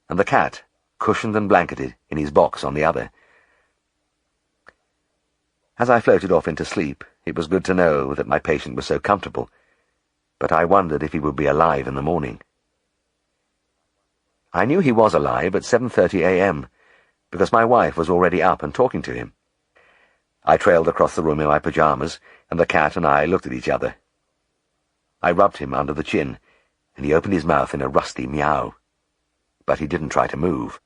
and the cat, cushioned and blanketed, in his box on the other. As I floated off into sleep, it was good to know that my patient was so comfortable, but I wondered if he would be alive in the morning. I knew he was alive at 7:30 a.m., because my wife was already up and talking to him. I trailed across the room in my pyjamas, and the cat and I looked at each other. I rubbed him under the chin, and he opened his mouth in a rusty meow. But he didn't try to move.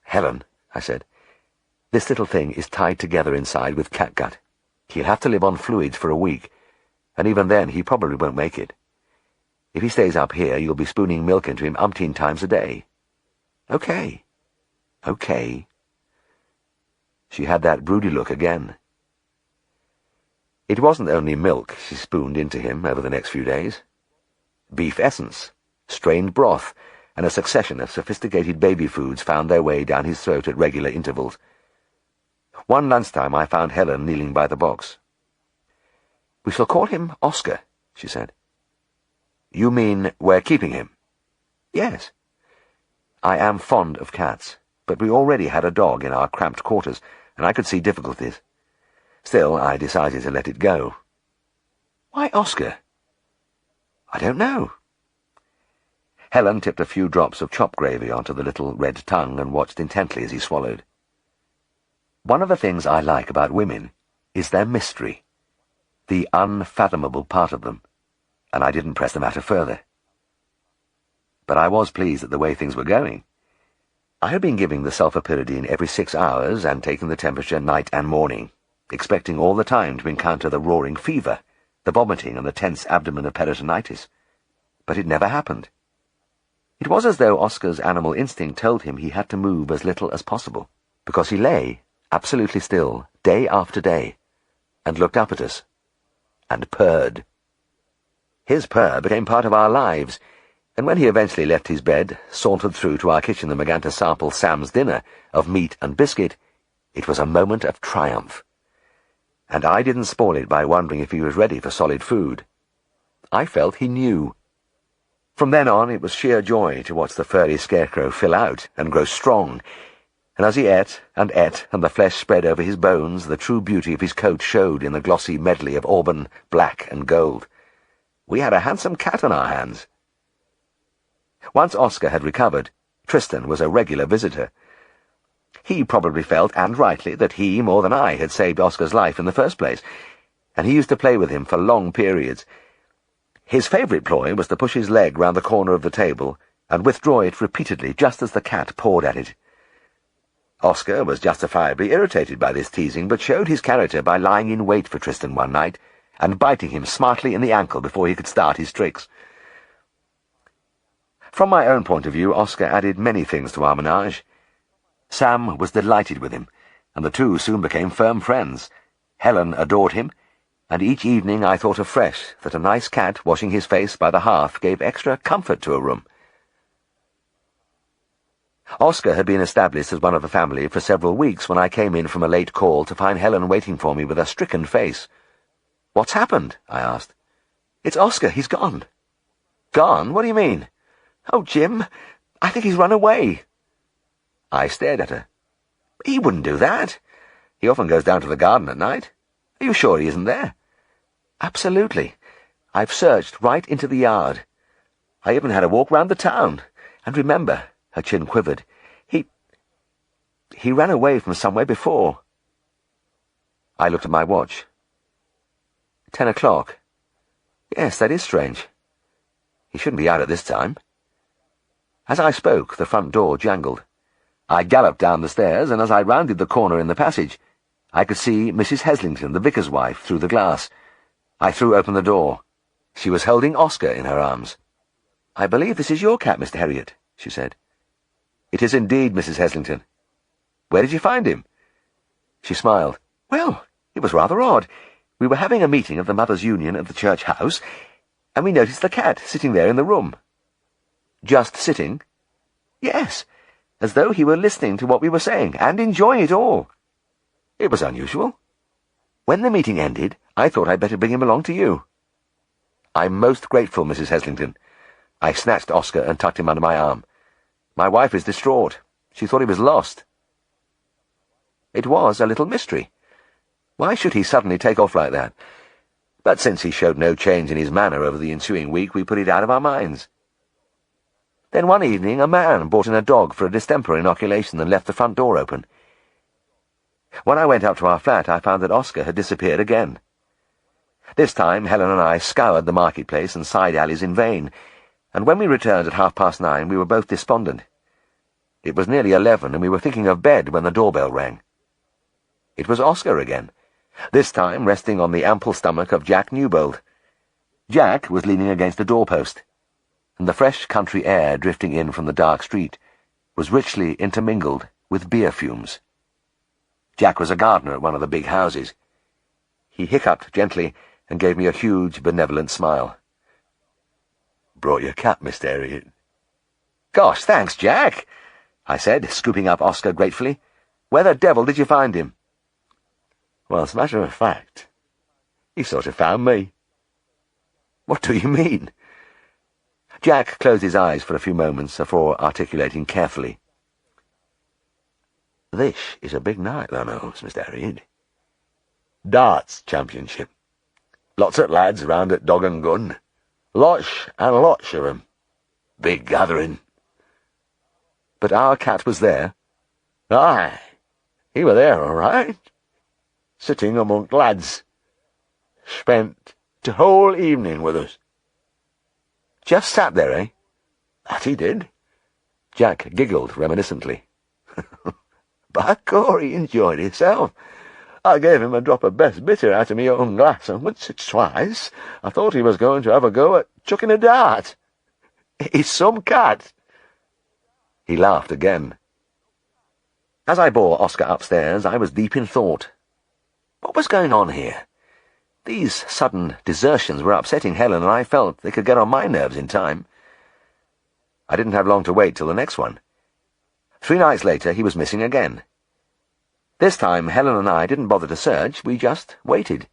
"Helen," I said, "this little thing is tied together inside with catgut. He'll have to live on fluids for a week, and even then he probably won't make it. If he stays up here, you'll be spooning milk into him umpteen times a day." "Okay. Okay." She had that broody look again. It wasn't only milk she spooned into him over the next few days. Beef essence, strained broth, and a succession of sophisticated baby foods found their way down his throat at regular intervals. One lunchtime I found Helen kneeling by the box. "We shall call him Oscar," she said. "You mean we're keeping him?" "Yes. I am fond of cats, but we already had a dog in our cramped quarters, and I could see difficulties. Still, I decided to let it go." "Why Oscar?" "I don't know." Helen tipped a few drops of chop gravy onto the little red tongue and watched intently as he swallowed. "One of the things I like about women is their mystery, the unfathomable part of them, and I didn't press the matter further. But I was pleased at the way things were going. I had been giving the sulfapyridine every 6 hours and taking the temperature night and morning, expecting all the time to encounter the roaring fever, the vomiting and the tense abdomen of peritonitis. But it never happened. It was as though Oscar's animal instinct told him he had to move as little as possible, because he lay absolutely still, day after day, and looked up at us, and purred. His purr became part of our lives, and when he eventually left his bed, sauntered through to our kitchen and began to sample Sam's dinner of meat and biscuit, it was a moment of triumph. And I didn't spoil it by wondering if he was ready for solid food. I felt he knew. From then on, it was sheer joy to watch the furry scarecrow fill out and grow strong, and as he ate, and the flesh spread over his bones, the true beauty of his coat showed in the glossy medley of auburn, black, and gold. We had a handsome cat on our hands. Once Oscar had recovered, Tristan was a regular visitor. He probably felt, and rightly, that he, more than I, had saved Oscar's life in the first place, and he used to play with him for long periods. His favourite ploy was to push his leg round the corner of the table and withdraw it repeatedly just as the cat pawed at it. Oscar was justifiably irritated by this teasing, but showed his character by lying in wait for Tristan one night and biting him smartly in the ankle before he could start his tricks. From my own point of view, Oscar added many things to our menage. Sam was delighted with him, and the two soon became firm friends. Helen adored him, and each evening I thought afresh that a nice cat washing his face by the hearth gave extra comfort to a room. Oscar had been established as one of the family for several weeks when I came in from a late call to find Helen waiting for me with a stricken face. "What's happened?" I asked. "It's Oscar, he's gone." "Gone? What do you mean?" "Oh, Jim, I think he's run away." I stared at her. "He wouldn't do that. He often goes down to the garden at night. Are you sure he isn't there?" "Absolutely. I've searched right into the yard. I even had a walk round the town. And remember," her chin quivered, he ran away from somewhere before." I looked at my watch. 10 o'clock. Yes, that is strange. He shouldn't be out at this time. As I spoke, the front door jangled. I galloped down the stairs, and as I rounded the corner in the passage, I could see Mrs. Heslington, the vicar's wife, through the glass. I threw open the door. She was holding Oscar in her arms. "I believe this is your cat, Mr. Herriot," she said. "It is indeed, Mrs. Heslington." "Where did you find him?" She smiled. "Well, it was rather odd. We were having a meeting of the Mothers' Union at the church house, and we noticed the cat sitting there in the room." "Just sitting?" "Yes, as though he were listening to what we were saying, and enjoying it all. It was unusual. When the meeting ended, I thought I'd better bring him along to you." "I'm most grateful, Mrs. Heslington." I snatched Oscar and tucked him under my arm. "My wife is distraught. She thought he was lost." It was a little mystery. Why should he suddenly take off like that? But since he showed no change in his manner over the ensuing week, we put it out of our minds. Then one evening a man brought in a dog for a distemper inoculation and left the front door open. When I went up to our flat, I found that Oscar had disappeared again. This time Helen and I scoured the marketplace and side alleys in vain, and when we returned at 9:30, we were both despondent. It was nearly 11, and we were thinking of bed when the doorbell rang. It was Oscar again, this time resting on the ample stomach of Jack Newbold. Jack was leaning against a doorpost, and the fresh country air drifting in from the dark street was richly intermingled with beer fumes. Jack was a gardener at one of the big houses. He hiccuped gently and gave me a huge, benevolent smile. "Brought your cat, Mr. Herriot." "Gosh, thanks, Jack," I said, scooping up Oscar gratefully. "Where the devil did you find him?" "Well, as a matter of fact, he sort of found me." "What do you mean?" Jack closed his eyes for a few moments before articulating carefully. "This is a big night, thou knows, Mr. Herriot. Darts championship. Lots of lads round at Dog and Gun. Lots and lots of 'em. Big gathering." "But our cat was there?" "Aye, he were there, all right. Sitting among lads. Spent the whole evening with us." "Just sat there, eh?" "That he did." Jack giggled reminiscently. "By God, he enjoyed himself. I gave him a drop of best bitter out of my own glass, and once or twice I thought he was going to have a go at chucking a dart. He's some cat." He laughed again. As I bore Oscar upstairs, I was deep in thought. What was going on here? These sudden desertions were upsetting Helen, and I felt they could get on my nerves in time. I didn't have long to wait till the next one. 3 nights later, he was missing again. This time, Helen and I didn't bother to search, we just waited.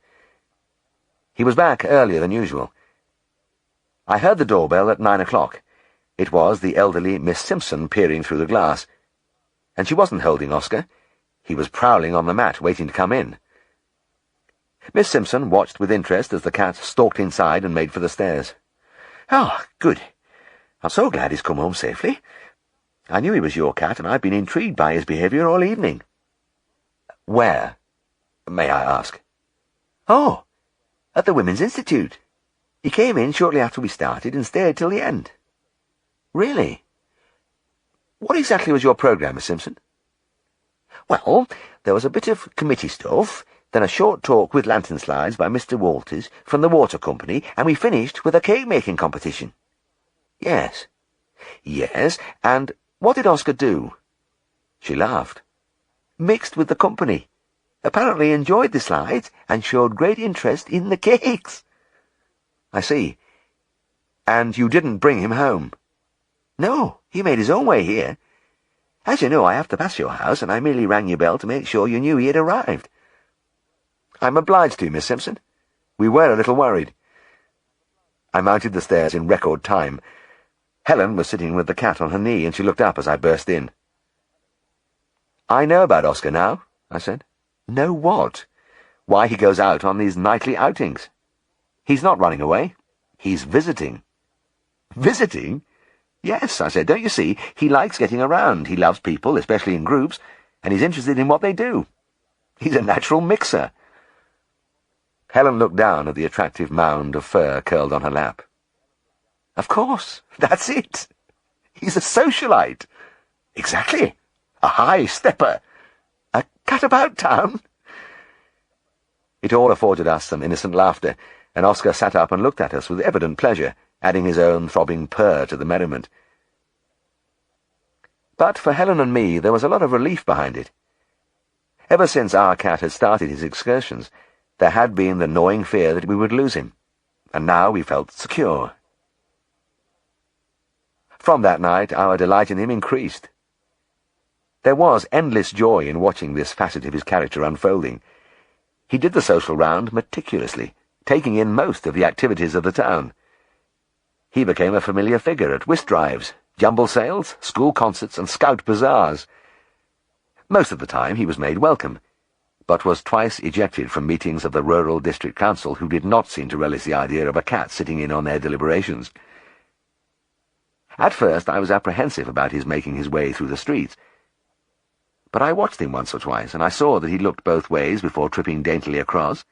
He was back earlier than usual. I heard the doorbell at 9 o'clock. It was the elderly Miss Simpson peering through the glass. And she wasn't holding Oscar. He was prowling on the mat, waiting to come in. Miss Simpson watched with interest as the cat stalked inside and made for the stairs. "Oh, good. I'm so glad he's come home safely. I knew he was your cat, and I've been intrigued by his behaviour all evening." "Where, may I ask?" "Oh, at the Women's Institute. He came in shortly after we started and stayed till the end." "Really? What exactly was your programme, Miss Simpson?" "Well, there was a bit of committee stuff, then a short talk with lantern slides by Mr. Walters from the water company, and we finished with a cake-making competition." "Yes. Yes, and what did Oscar do?" She laughed. "Mixed with the company. Apparently enjoyed the slides and showed great interest in the cakes." "I see. And you didn't bring him home?" "No, he made his own way here. As you know, I have to pass your house, and I merely rang your bell to make sure you knew he had arrived." "I'm obliged to you, Miss Simpson. We were a little worried." I mounted the stairs in record time. Helen was sitting with the cat on her knee, and she looked up as I burst in. "I know about Oscar now," I said. "Know what?" "Why he goes out on these nightly outings. He's not running away. He's visiting." "Visiting?" "Yes," I said. "Don't you see? He likes getting around. He loves people, especially in groups, and he's interested in what they do. He's a natural mixer." Helen looked down at the attractive mound of fur curled on her lap. "Of course, that's it. He's a socialite." "Exactly. A high stepper. A cat about town." It all afforded us some innocent laughter, and Oscar sat up and looked at us with evident pleasure, adding his own throbbing purr to the merriment. But for Helen and me, there was a lot of relief behind it. Ever since our cat had started his excursions, there had been the gnawing fear that we would lose him, and now we felt secure. From that night, our delight in him increased. There was endless joy in watching this facet of his character unfolding. He did the social round meticulously, taking in most of the activities of the town. He became a familiar figure at whist drives, jumble sales, school concerts, and scout bazaars. Most of the time he was made welcome, but was twice ejected from meetings of the Rural District Council, who did not seem to relish the idea of a cat sitting in on their deliberations. At first I was apprehensive about his making his way through the streets, but I watched him once or twice, and I saw that he looked both ways before tripping daintily across.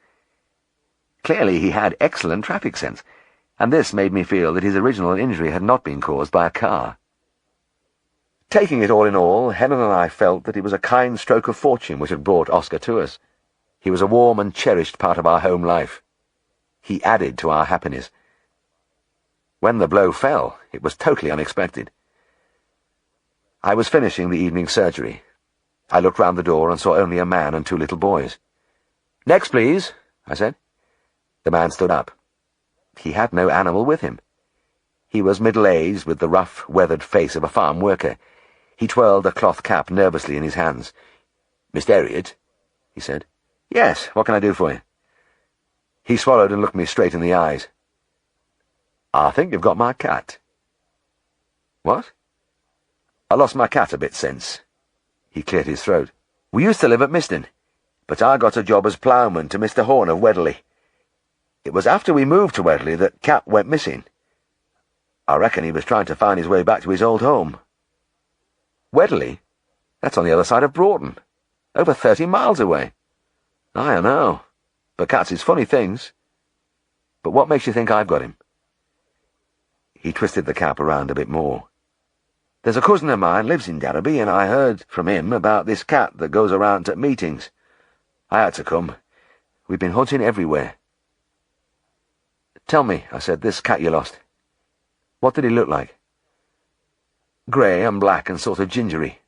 Clearly he had excellent traffic sense, and this made me feel that his original injury had not been caused by a car. Taking it all in all, Helen and I felt that it was a kind stroke of fortune which had brought Oscar to us. He was a warm and cherished part of our home life. He added to our happiness. When the blow fell, it was totally unexpected. I was finishing the evening surgery. I looked round the door and saw only a man and two little boys. "Next, please," I said. The man stood up. He had no animal with him. He was middle-aged, with the rough, weathered face of a farm worker. He twirled a cloth cap nervously in his hands. "Mr. Herriot?" he said. "Yes, what can I do for you?" He swallowed and looked me straight in the eyes. "I think you've got my cat." "What?" "I lost my cat a bit since." He cleared his throat. "We used to live at Miston, but I got a job as ploughman to Mr. Horn of Wedderley. It was after we moved to Wedderley that Cat went missing. I reckon he was trying to find his way back to his old home." "Wedderley? That's on the other side of Broughton. Over 30 miles away." "I know, but cats is funny things. But what makes you think I've got him?" He twisted the cap around a bit more. "There's a cousin of mine lives in Derby, and I heard from him about this cat that goes around at meetings. I had to come. We've been hunting everywhere." "Tell me," I said, "this cat you lost. What did he look like?" "Grey and black and sort of gingery.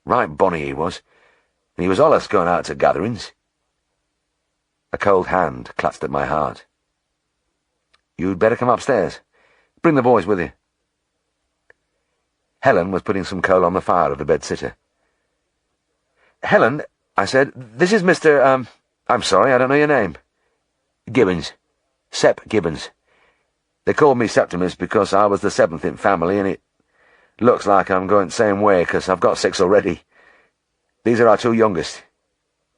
Right bonny he was, and he was allus going out to gatherings." A cold hand clutched at my heart. "You'd better come upstairs. Bring the boys with you." Helen was putting some coal on the fire of the bed-sitter. "Helen," I said, "this is Mr. I'm sorry, I don't know your name." "Gibbons. Sep Gibbons. They called me Septimus because I was the seventh in family, and it looks like I'm going the same way because I've got 6 already. These are our 2 youngest.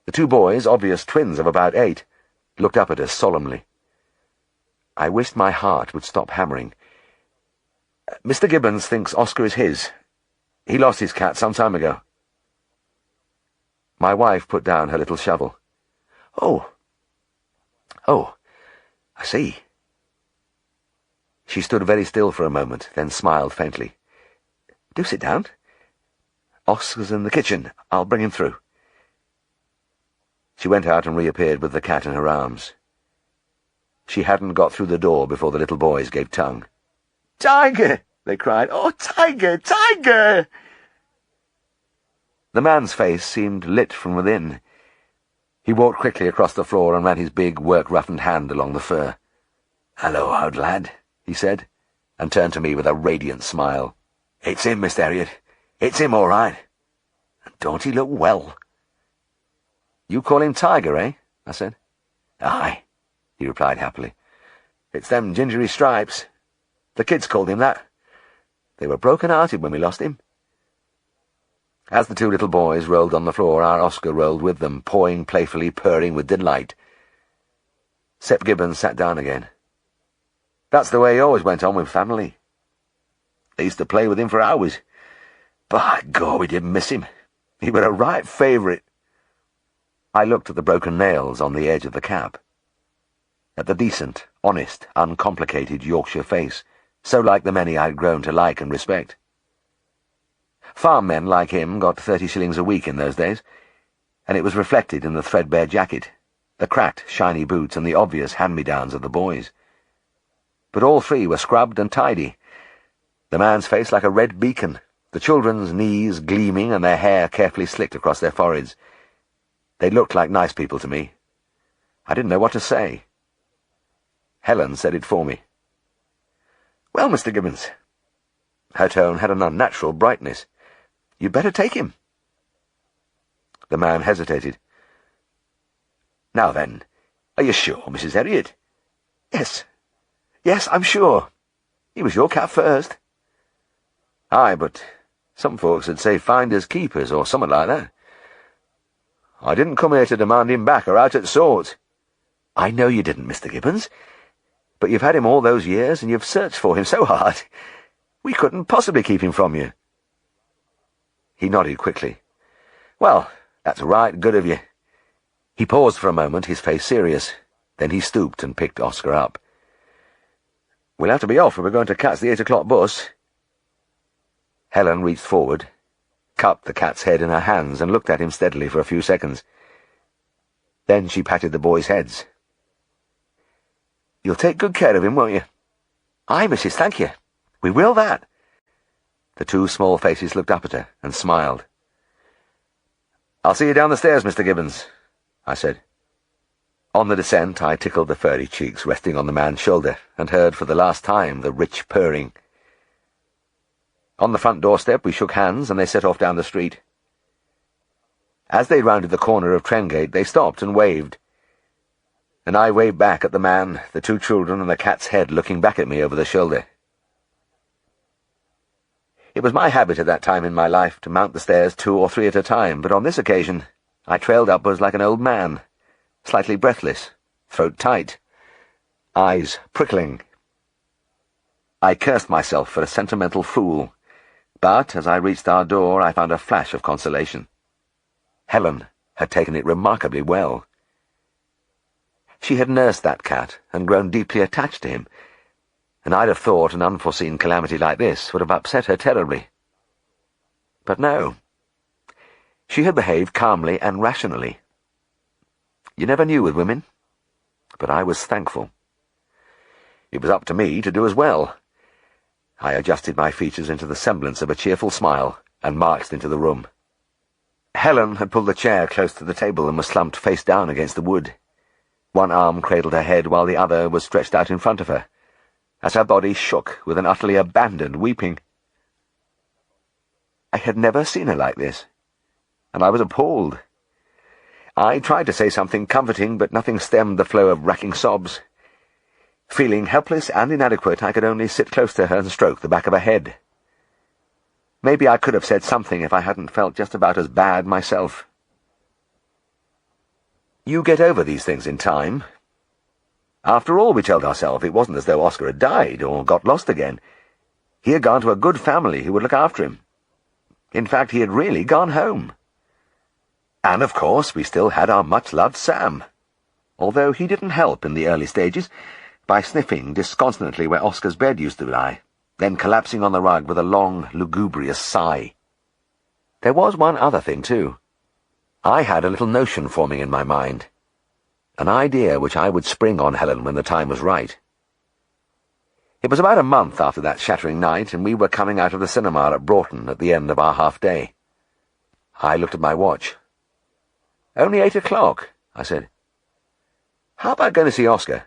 The 2 boys, obvious twins of about 8, looked up at us solemnly. I wished my heart would stop hammering. Mr. Gibbons thinks Oscar is his. He lost his cat some time ago. My wife put down her little shovel. Oh, I see. She stood very still for a moment, then smiled faintly. Do sit down. Oscar's in the kitchen. I'll bring him through. She went out and reappeared with the cat in her arms. She hadn't got through the door before the little boys gave tongue. "Tiger!" they cried. "Oh, Tiger! Tiger!" The man's face seemed lit from within. He walked quickly across the floor and ran his big, work-roughened hand along the fur. "Hello, old lad," he said, and turned to me with a radiant smile. "It's him, Mr. Herriot. It's him, all right. And don't he look well?" "You call him Tiger, eh?" I said. "Aye," he replied happily. "It's them gingery stripes. The kids called him that. They were broken-hearted when we lost him." As the 2 little boys rolled on the floor, our Oscar rolled with them, pawing playfully, purring with delight. Sep Gibbons sat down again. That's the way he always went on with family. They used to play with him for hours. By God, we didn't miss him. He were a right favourite. I looked at the broken nails on the edge of the cap, at the decent, honest, uncomplicated Yorkshire face, so like the many I'd grown to like and respect. Farm men like him got 30 shillings a week in those days, and it was reflected in the threadbare jacket, the cracked, shiny boots, and the obvious hand-me-downs of the boys. But all 3 were scrubbed and tidy, the man's face like a red beacon, the children's knees gleaming and their hair carefully slicked across their foreheads. They looked like nice people to me. I didn't know what to say. Helen said it for me. "Well, Mr. Gibbons." Her tone had an unnatural brightness. "You'd better take him." The man hesitated. "Now then, are you sure, Mrs. Herriot?" Yes, I'm sure. He was your cat first." "Aye, but some folks would say finders keepers or something like that. I didn't come here to demand him back or out at sorts." "I know you didn't, Mr. Gibbons, but you've had him all those years and you've searched for him so hard. We couldn't possibly keep him from you." He nodded quickly. "Well, that's right good of you." He paused for a moment, his face serious. Then he stooped and picked Oscar up. "We'll have to be off if we're going to catch the 8 o'clock bus." Helen reached forward, cupped the cat's head in her hands, and looked at him steadily for a few seconds. Then she patted the boys' heads. "You'll take good care of him, won't you?" "Aye, missus, thank you. We will that." The 2 small faces looked up at her and smiled. "I'll see you down the stairs, Mr. Gibbons," I said. On the descent, I tickled the furry cheeks resting on the man's shoulder and heard for the last time the rich purring. On the front doorstep, we shook hands and they set off down the street. As they rounded the corner of Trengate, they stopped and waved. And I waved back at the man, the 2 children, and the cat's head looking back at me over the shoulder. It was my habit at that time in my life to mount the stairs 2 or 3 at a time, but on this occasion I trailed upwards like an old man, slightly breathless, throat tight, eyes prickling. I cursed myself for a sentimental fool, but as I reached our door I found a flash of consolation. Helen had taken it remarkably well. She had nursed that cat and grown deeply attached to him, and I'd have thought an unforeseen calamity like this would have upset her terribly. But no. She had behaved calmly and rationally. You never knew with women, but I was thankful. It was up to me to do as well. I adjusted my features into the semblance of a cheerful smile and marched into the room. Helen had pulled the chair close to the table and was slumped face down against the wood. One arm cradled her head while the other was stretched out in front of her, as her body shook with an utterly abandoned weeping. I had never seen her like this, and I was appalled. I tried to say something comforting, but nothing stemmed the flow of racking sobs. Feeling helpless and inadequate, I could only sit close to her and stroke the back of her head. Maybe I could have said something if I hadn't felt just about as bad myself. You get over these things in time. After all, we told ourselves, it wasn't as though Oscar had died or got lost again. He had gone to a good family who would look after him. In fact, he had really gone home. And, of course, we still had our much-loved Sam, although he didn't help in the early stages by sniffing disconsolately where Oscar's bed used to lie, then collapsing on the rug with a long, lugubrious sigh. There was one other thing, too. I had a little notion forming in my mind, an idea which I would spring on Helen when the time was right. It was about a month after that shattering night, and we were coming out of the cinema at Broughton at the end of our half-day. I looked at my watch. "Only 8 o'clock," I said. "How about going to see Oscar?"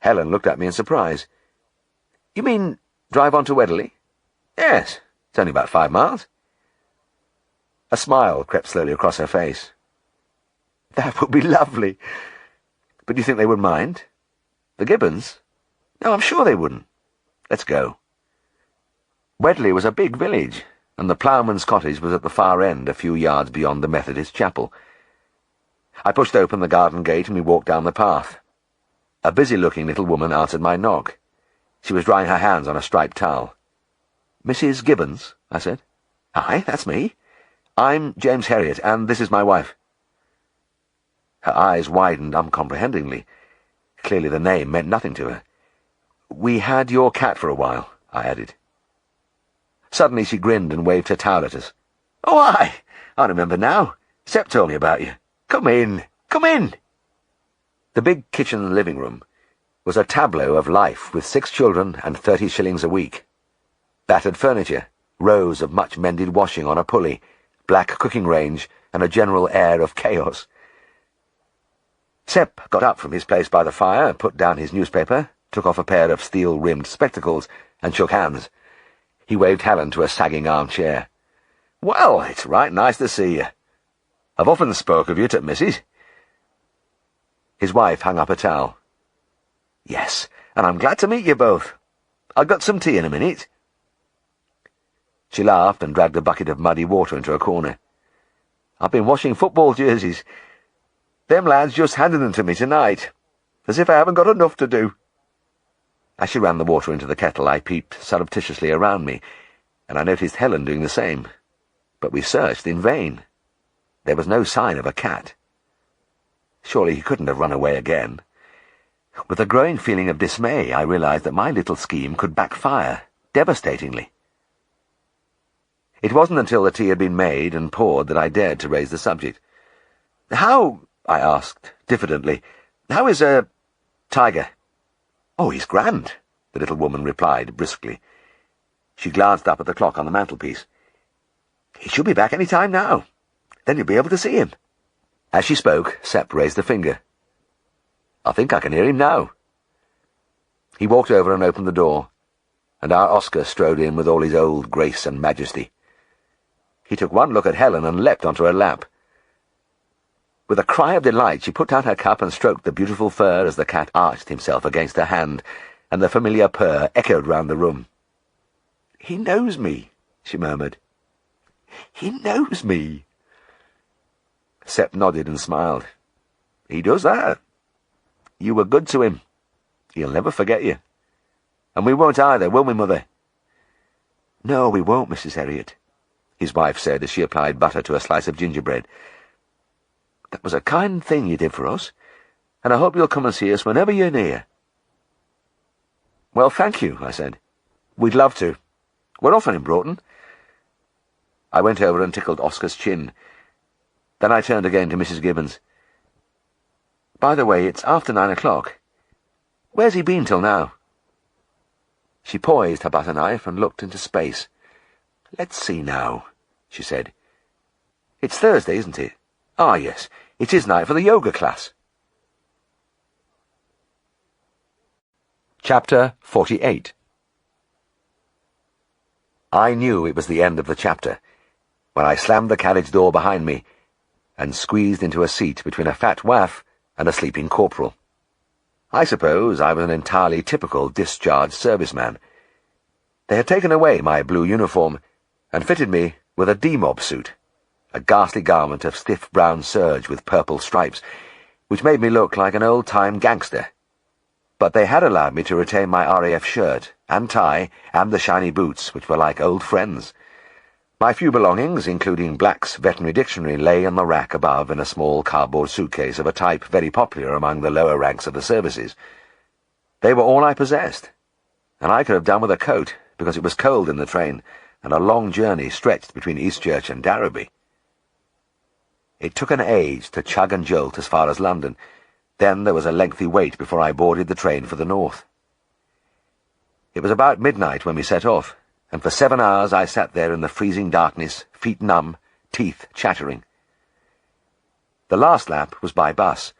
Helen looked at me in surprise. "You mean drive on to Wedderley?" "Yes, it's only about 5 miles. A smile crept slowly across her face. "That would be lovely. But do you think they would mind? The Gibbons? No, I'm sure they wouldn't. Let's go." Wedderley was a big village, and the ploughman's cottage was at the far end, a few yards beyond the Methodist chapel. I pushed open the garden gate and we walked down the path. A busy-looking little woman answered my knock. She was drying her hands on a striped towel. "Mrs. Gibbons?" I said. "Aye, that's me. I'm James Herriot, and this is my wife." Her eyes widened uncomprehendingly. Clearly the name meant nothing to her. "We had your cat for a while," I added. Suddenly she grinned and waved her towel at us. "Oh, aye, I remember now. Sepp told me about you. Come in, come in." The big kitchen living room was a tableau of life with 6 children and 30 shillings a week. Battered furniture, rows of much-mended washing on a pulley, black cooking range, and a general air of chaos. Sepp got up from his place by the fire, put down his newspaper, took off a pair of steel-rimmed spectacles, and shook hands. He waved Helen to a sagging armchair. "Well, it's right nice to see you. I've often spoke of you to Mrs." His wife hung up a towel. "Yes, and I'm glad to meet you both. I've got some tea in a minute." She laughed and dragged a bucket of muddy water into a corner. "I've been washing football jerseys. Them lads just handed them to me tonight, as if I haven't got enough to do." As she ran the water into the kettle, I peeped surreptitiously around me, and I noticed Helen doing the same. But we searched in vain. There was no sign of a cat. Surely he couldn't have run away again. With a growing feeling of dismay, I realized that my little scheme could backfire, devastatingly. It wasn't until the tea had been made and poured that I dared to raise the subject. "How," I asked, diffidently, "how is, Tiger?" "Oh, he's grand," the little woman replied briskly. She glanced up at the clock on the mantelpiece. "He should be back any time now. Then you'll be able to see him." As she spoke, Sepp raised a finger. "I think I can hear him now." He walked over and opened the door, and our Oscar strode in with all his old grace and majesty. He took one look at Helen and leapt onto her lap. With a cry of delight, she put down her cup and stroked the beautiful fur as the cat arched himself against her hand, and the familiar purr echoed round the room. "He knows me," she murmured. "He knows me." Sepp nodded and smiled. "He does that. You were good to him. He'll never forget you. And we won't either, will we, Mother?" "No, we won't, Mrs. Herriot," his wife said as she applied butter to a slice of gingerbread. "That was a kind thing you did for us, and I hope you'll come and see us whenever you're near." "Well, thank you," I said. "We'd love to. We're often in Broughton." I went over and tickled Oscar's chin. Then I turned again to Mrs. Gibbons. "By the way, it's after 9 o'clock. Where's he been till now?" She poised her butter knife and looked into space. "Let's see now," she said. "It's Thursday, isn't it? Ah, yes, it is night for the yoga class." Chapter 48. I knew it was the end of the chapter when I slammed the carriage door behind me and squeezed into a seat between a fat waif and a sleeping corporal. I suppose I was an entirely typical discharged serviceman. They had taken away my blue uniform and fitted me with a D-mob suit, a ghastly garment of stiff brown serge with purple stripes, which made me look like an old-time gangster. But they had allowed me to retain my RAF shirt and tie and the shiny boots, which were like old friends. My few belongings, including Black's veterinary dictionary, lay on the rack above in a small cardboard suitcase of a type very popular among the lower ranks of the services. They were all I possessed, and I could have done with a coat, because it was cold in the train, and a long journey stretched between Eastchurch and Darrowby. It took an age to chug and jolt as far as London. Then there was a lengthy wait before I boarded the train for the north. It was about midnight when we set off, and for 7 hours I sat there in the freezing darkness, feet numb, teeth chattering. The last lap was by bus,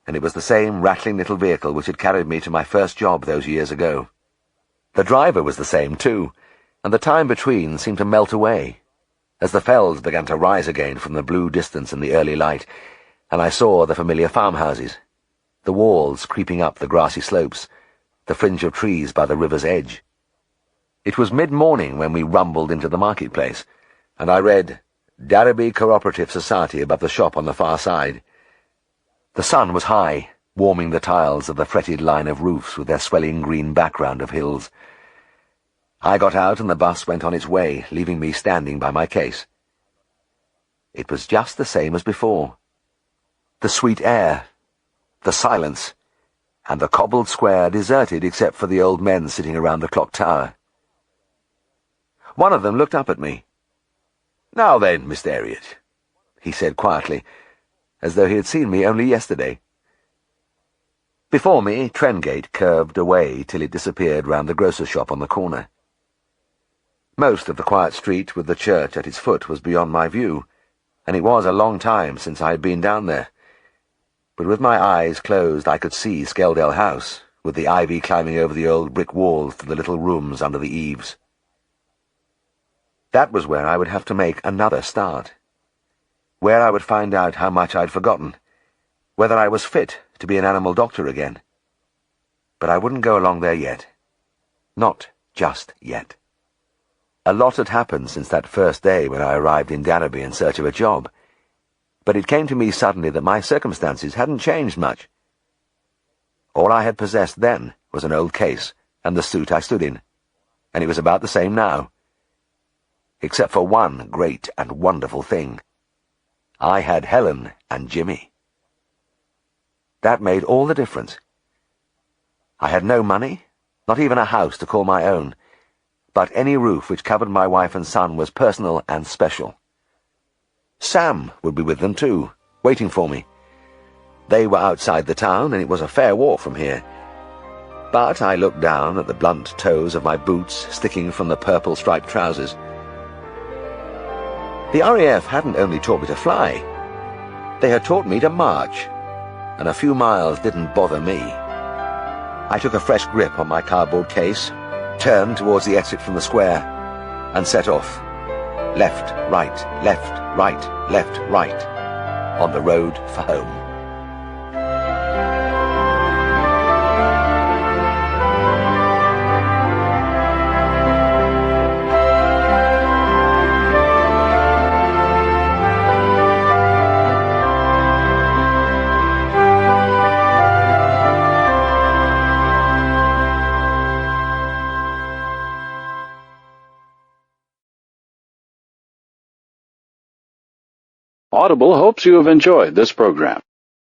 and it was the same rattling little vehicle which had carried me to my first job those years ago. The driver was the same, too, and the time between seemed to melt away, as the fells began to rise again from the blue distance in the early light, and I saw the familiar farmhouses, the walls creeping up the grassy slopes, the fringe of trees by the river's edge. It was mid-morning when we rumbled into the marketplace, and I read Darrowby Cooperative Society above the shop on the far side. The sun was high, warming the tiles of the fretted line of roofs with their swelling green background of hills. I got out and the bus went on its way, leaving me standing by my case. It was just the same as before. The sweet air, the silence, and the cobbled square deserted except for the old men sitting around the clock tower. One of them looked up at me. "Now then, Mr. Herriot," he said quietly, as though he had seen me only yesterday. Before me, Trengate curved away till it disappeared round the grocer's shop on the corner. Most of the quiet street with the church at its foot was beyond my view, and it was a long time since I had been down there. But with my eyes closed I could see Skeldale House, with the ivy climbing over the old brick walls to the little rooms under the eaves. That was where I would have to make another start, where I would find out how much I'd forgotten, whether I was fit to be an animal doctor again. But I wouldn't go along there yet. Not just yet. A lot had happened since that first day when I arrived in Darrowby in search of a job, but it came to me suddenly that my circumstances hadn't changed much. All I had possessed then was an old case and the suit I stood in, and it was about the same now. Except for one great and wonderful thing. I had Helen and Jimmy. That made all the difference. I had no money, not even a house to call my own, but any roof which covered my wife and son was personal and special. Sam would be with them too, waiting for me. They were outside the town, and it was a fair walk from here. But I looked down at the blunt toes of my boots sticking from the purple-striped trousers. The RAF hadn't only taught me to fly. They had taught me to march, and a few miles didn't bother me. I took a fresh grip on my cardboard case, turned towards the exit from the square, and set off. Left, right, left, right, left, right, on the road for home. Audible hopes you have enjoyed this program.